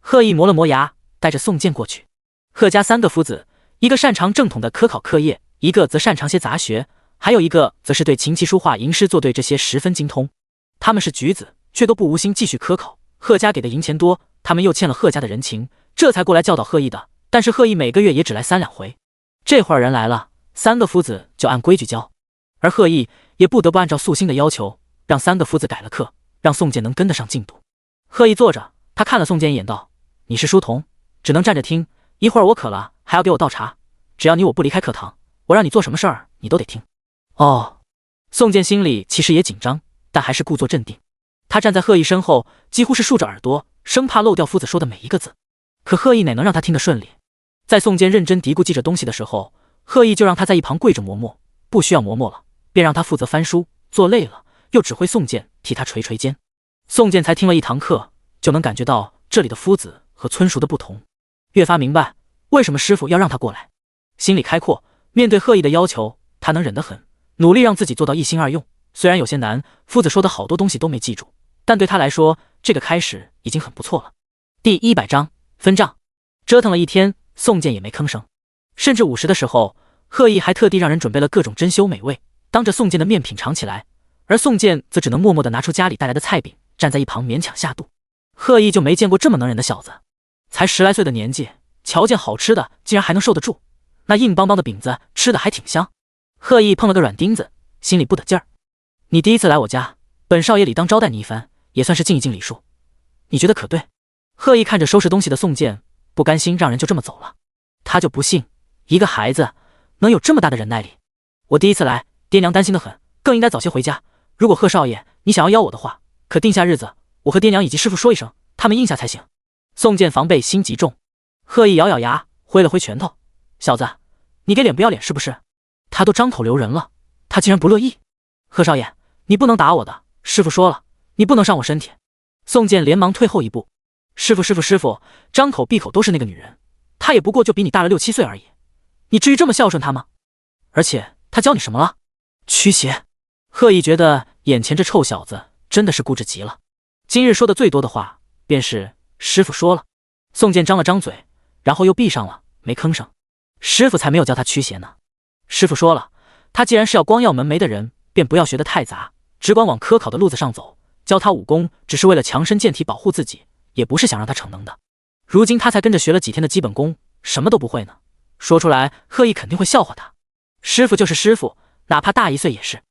Speaker 1: 贺毅磨了磨牙，带着宋健过去。贺家3个夫子，一个擅长正统的科考课业，一个则擅长些杂学，还有一个则是对琴棋书画吟诗作对这些十分精通。他们是举子，却都不无心继续科考。贺家给的银钱多，他们又欠了贺家的人情，这才过来教导贺毅的，但是贺毅每个月也只来3、2回。这会儿人来了，3个夫子就按规矩教，而贺毅也不得不按照素心的要求，让3个夫子改了课，让宋健能跟得上进度。贺毅坐着，他看了宋健一眼道：“你是书童，只能站着听，一会儿我渴了还要给我倒茶，只要我不离开课堂，我让你做什么事儿你都得听。”哦。宋健心里其实也紧张，但还是故作镇定。他站在贺毅身后，几乎是竖着耳朵，生怕漏掉夫子说的每一个字。可贺毅哪能让他听得顺利？在宋健认真嘀咕记着东西的时候，贺毅就让他在一旁跪着磨墨，不需要磨墨了，便让他负责翻书，做累了又指挥宋健替他捶捶肩。宋健才听了1堂课，就能感觉到这里的夫子和村塾的不同，越发明白为什么师父要让他过来。心里开阔，面对贺毅的要求，他能忍得很，努力让自己做到一心二用。虽然有些难，夫子说的好多东西都没记住，但对他来说，这个开始已经很不错了。第100章分账。折腾了一天，宋健也没吭声，甚至午时的时候，贺毅还特地让人准备了各种珍馐美味，当着宋健的面品尝起来，而宋健则只能默默地拿出家里带来的菜饼，站在一旁勉强下肚。贺毅就没见过这么能忍的小子，才10来岁的年纪，瞧见好吃的竟然还能受得住，那硬邦邦的饼子吃的还挺香。贺毅碰了个软钉子，心里不得劲儿。你第一次来我家，本少爷理当招待你一番，也算是尽一尽礼数，你觉得可对？贺毅看着收拾东西的宋健，不甘心让人就这么走了。他就不信一个孩子能有这么大的忍耐力。我第一次来，爹娘担心的很，更应该早些回家。如果贺少爷你想要邀我的话，可定下日子，我和爹娘以及师傅说一声，他们应下才行。宋健防备心极重。贺毅咬咬牙，挥了挥拳头：“小子，你给脸不要脸是不是？他都张口留人了，他竟然不乐意。贺少爷，你不能打我的，师傅说了，你不能伤我身体。”宋健连忙退后一步：“师傅，张口闭口都是那个女人，他也不过就比你大了6、7岁而已，你至于这么孝顺他吗？而且他教你什么了？驱邪。贺毅觉得眼前这臭小子真的是固执极了。今日说的最多的话便是师傅说了。宋健张了张嘴，然后又闭上了，没吭声。师傅才没有教他驱邪呢。师傅说了，他既然是要光耀门楣的人，便不要学得太杂，只管往科考的路子上走。教他武功只是为了强身健体，保护自己，也不是想让他逞能的。如今他才跟着学了几天的基本功，什么都不会呢。说出来贺毅肯定会笑话他。师傅就是师傅，哪怕大1岁也是。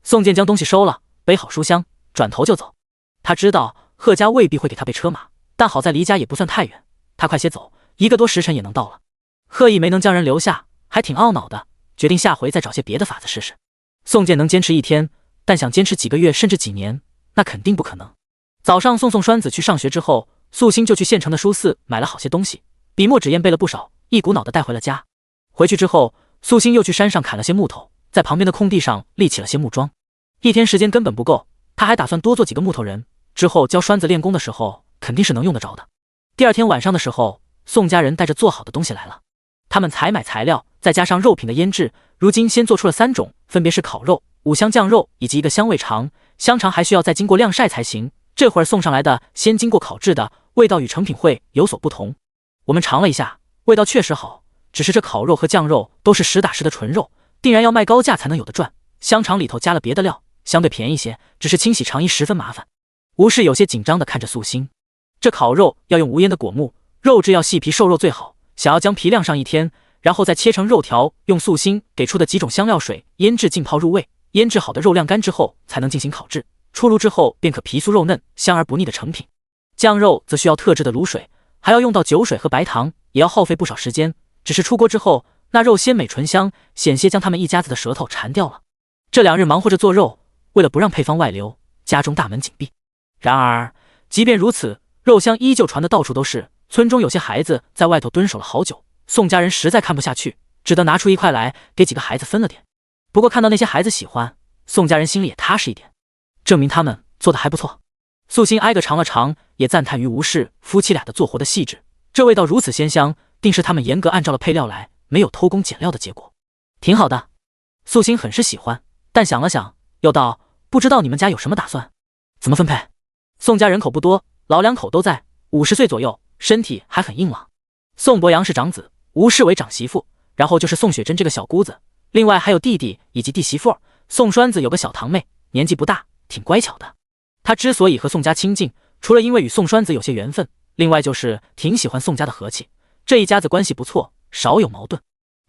Speaker 1: 宋健将东西收了，背好书箱，转头就走。他知道贺家未必会给他备车马，但好在离家也不算太远，他快些走，1个多时辰也能到了。贺毅没能将人留下，还挺懊恼的，决定下回再找些别的法子试试。宋健能坚持1天，但想坚持几个月甚至几年，那肯定不可能。早上送栓子去上学之后，素心就去县城的书肆买了好些东西，笔墨纸砚备了不少，一股脑的带回了家。回去之后，素心又去山上砍了些木头，在旁边的空地上立起了些木桩。1天时间根本不够，他还打算多做几个木头人，之后教栓子练功的时候肯定是能用得着的。第2天晚上的时候，宋家人带着做好的东西来了。他们采买材料，再加上肉品的腌制，如今先做出了3种，分别是烤肉、5香酱肉以及一个香味肠。香肠还需要再经过晾晒才行，这会儿送上来的先经过烤制的，味道与成品会有所不同。我们尝了一下，味道确实好，只是这烤肉和酱肉都是实打实的纯肉，定然要卖高价才能有的赚。香肠里头加了别的料，相对便宜些，只是清洗肠衣十分麻烦。吴氏有些紧张地看着素心，这烤肉要用无烟的果木，肉质要细皮瘦肉最好，想要将皮晾上1天，然后再切成肉条，用素心给出的几种香料水腌制浸泡入味，腌制好的肉晾干之后才能进行烤制，出炉之后便可皮酥肉嫩，香而不腻的成品。酱肉则需要特制的卤水，还要用到酒水和白糖，也要耗费不少时间，只是出锅之后那肉鲜美醇香，险些将他们一家子的舌头馋掉了。这2日忙活着做肉，为了不让配方外流，家中大门紧闭。然而即便如此，肉香依旧传得到处都是，村中有些孩子在外头蹲守了好久，宋家人实在看不下去，只得拿出1块来给几个孩子分了点。不过看到那些孩子喜欢，宋家人心里也踏实一点，证明他们做的还不错。素心挨个尝了尝，也赞叹于吴氏夫妻俩的做活的细致，这味道如此鲜香，定是他们严格按照了配料来，没有偷工减料的结果，挺好的。素心很是喜欢，但想了想又道，不知道你们家有什么打算，怎么分配？宋家人口不多，老2口都在，50岁左右，身体还很硬朗。宋伯阳是长子，吴氏为长媳妇，然后就是宋雪珍这个小姑子，另外还有弟弟以及弟媳妇。宋栓子有个小堂妹，年纪不大，挺乖巧的。他之所以和宋家亲近，除了因为与宋栓子有些缘分，另外就是挺喜欢宋家的和气，这一家子关系不错，少有矛盾。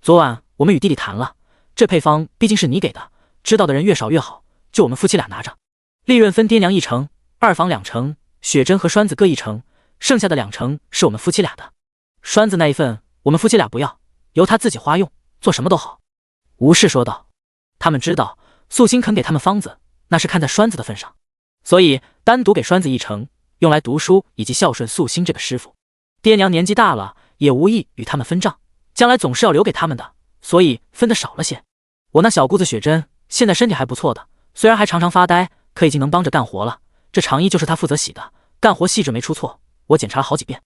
Speaker 1: 昨晚我们与弟弟谈了，这配方毕竟是你给的，知道的人越少越好，就我们夫妻俩拿着，利润分爹娘1成，2房2成，雪珍和栓子各1成，剩下的2成是我们夫妻俩的。栓子那一份我们夫妻俩不要，由他自己花用，做什么都好。吴氏说道。他们知道素心肯给他们方子，那是看在栓子的份上，所以单独给栓子1成，用来读书以及孝顺素心这个师傅。爹娘年纪大了，也无意与他们分账，将来总是要留给他们的，所以分得少了些。我那小姑子雪珍现在身体还不错的，虽然还常常发呆，可已经能帮着干活了。这长衣就是她负责洗的，干活细致没出错，我检查了好几遍。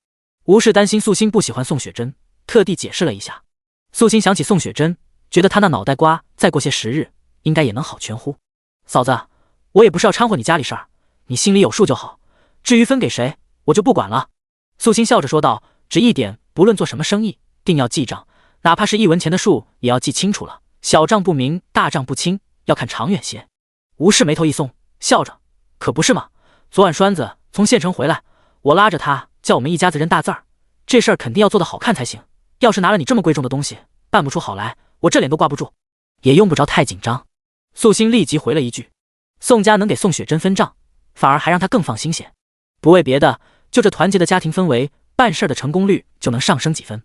Speaker 1: 吴氏担心素心不喜欢宋雪珍，特地解释了一下。素心想起宋雪珍，觉得她那脑袋瓜再过些时日应该也能好全乎。嫂子，我也不是要掺和你家里事儿，你心里有数就好，至于分给谁我就不管了。素心笑着说道，只一点，不论做什么生意定要记账，哪怕是1文钱的数也要记清楚了，小账不明，大账不清，要看长远些。吴氏眉头一松，笑着，可不是嘛，昨晚栓子从县城回来，我拉着他叫我们一家子认大字儿，这事儿肯定要做得好看才行，要是拿了你这么贵重的东西办不出好来，我这脸都挂不住。也用不着太紧张。素心立即回了一句，宋家能给宋雪珍分账，反而还让她更放心些，不为别的，就这团结的家庭氛围，办事的成功率就能上升几分。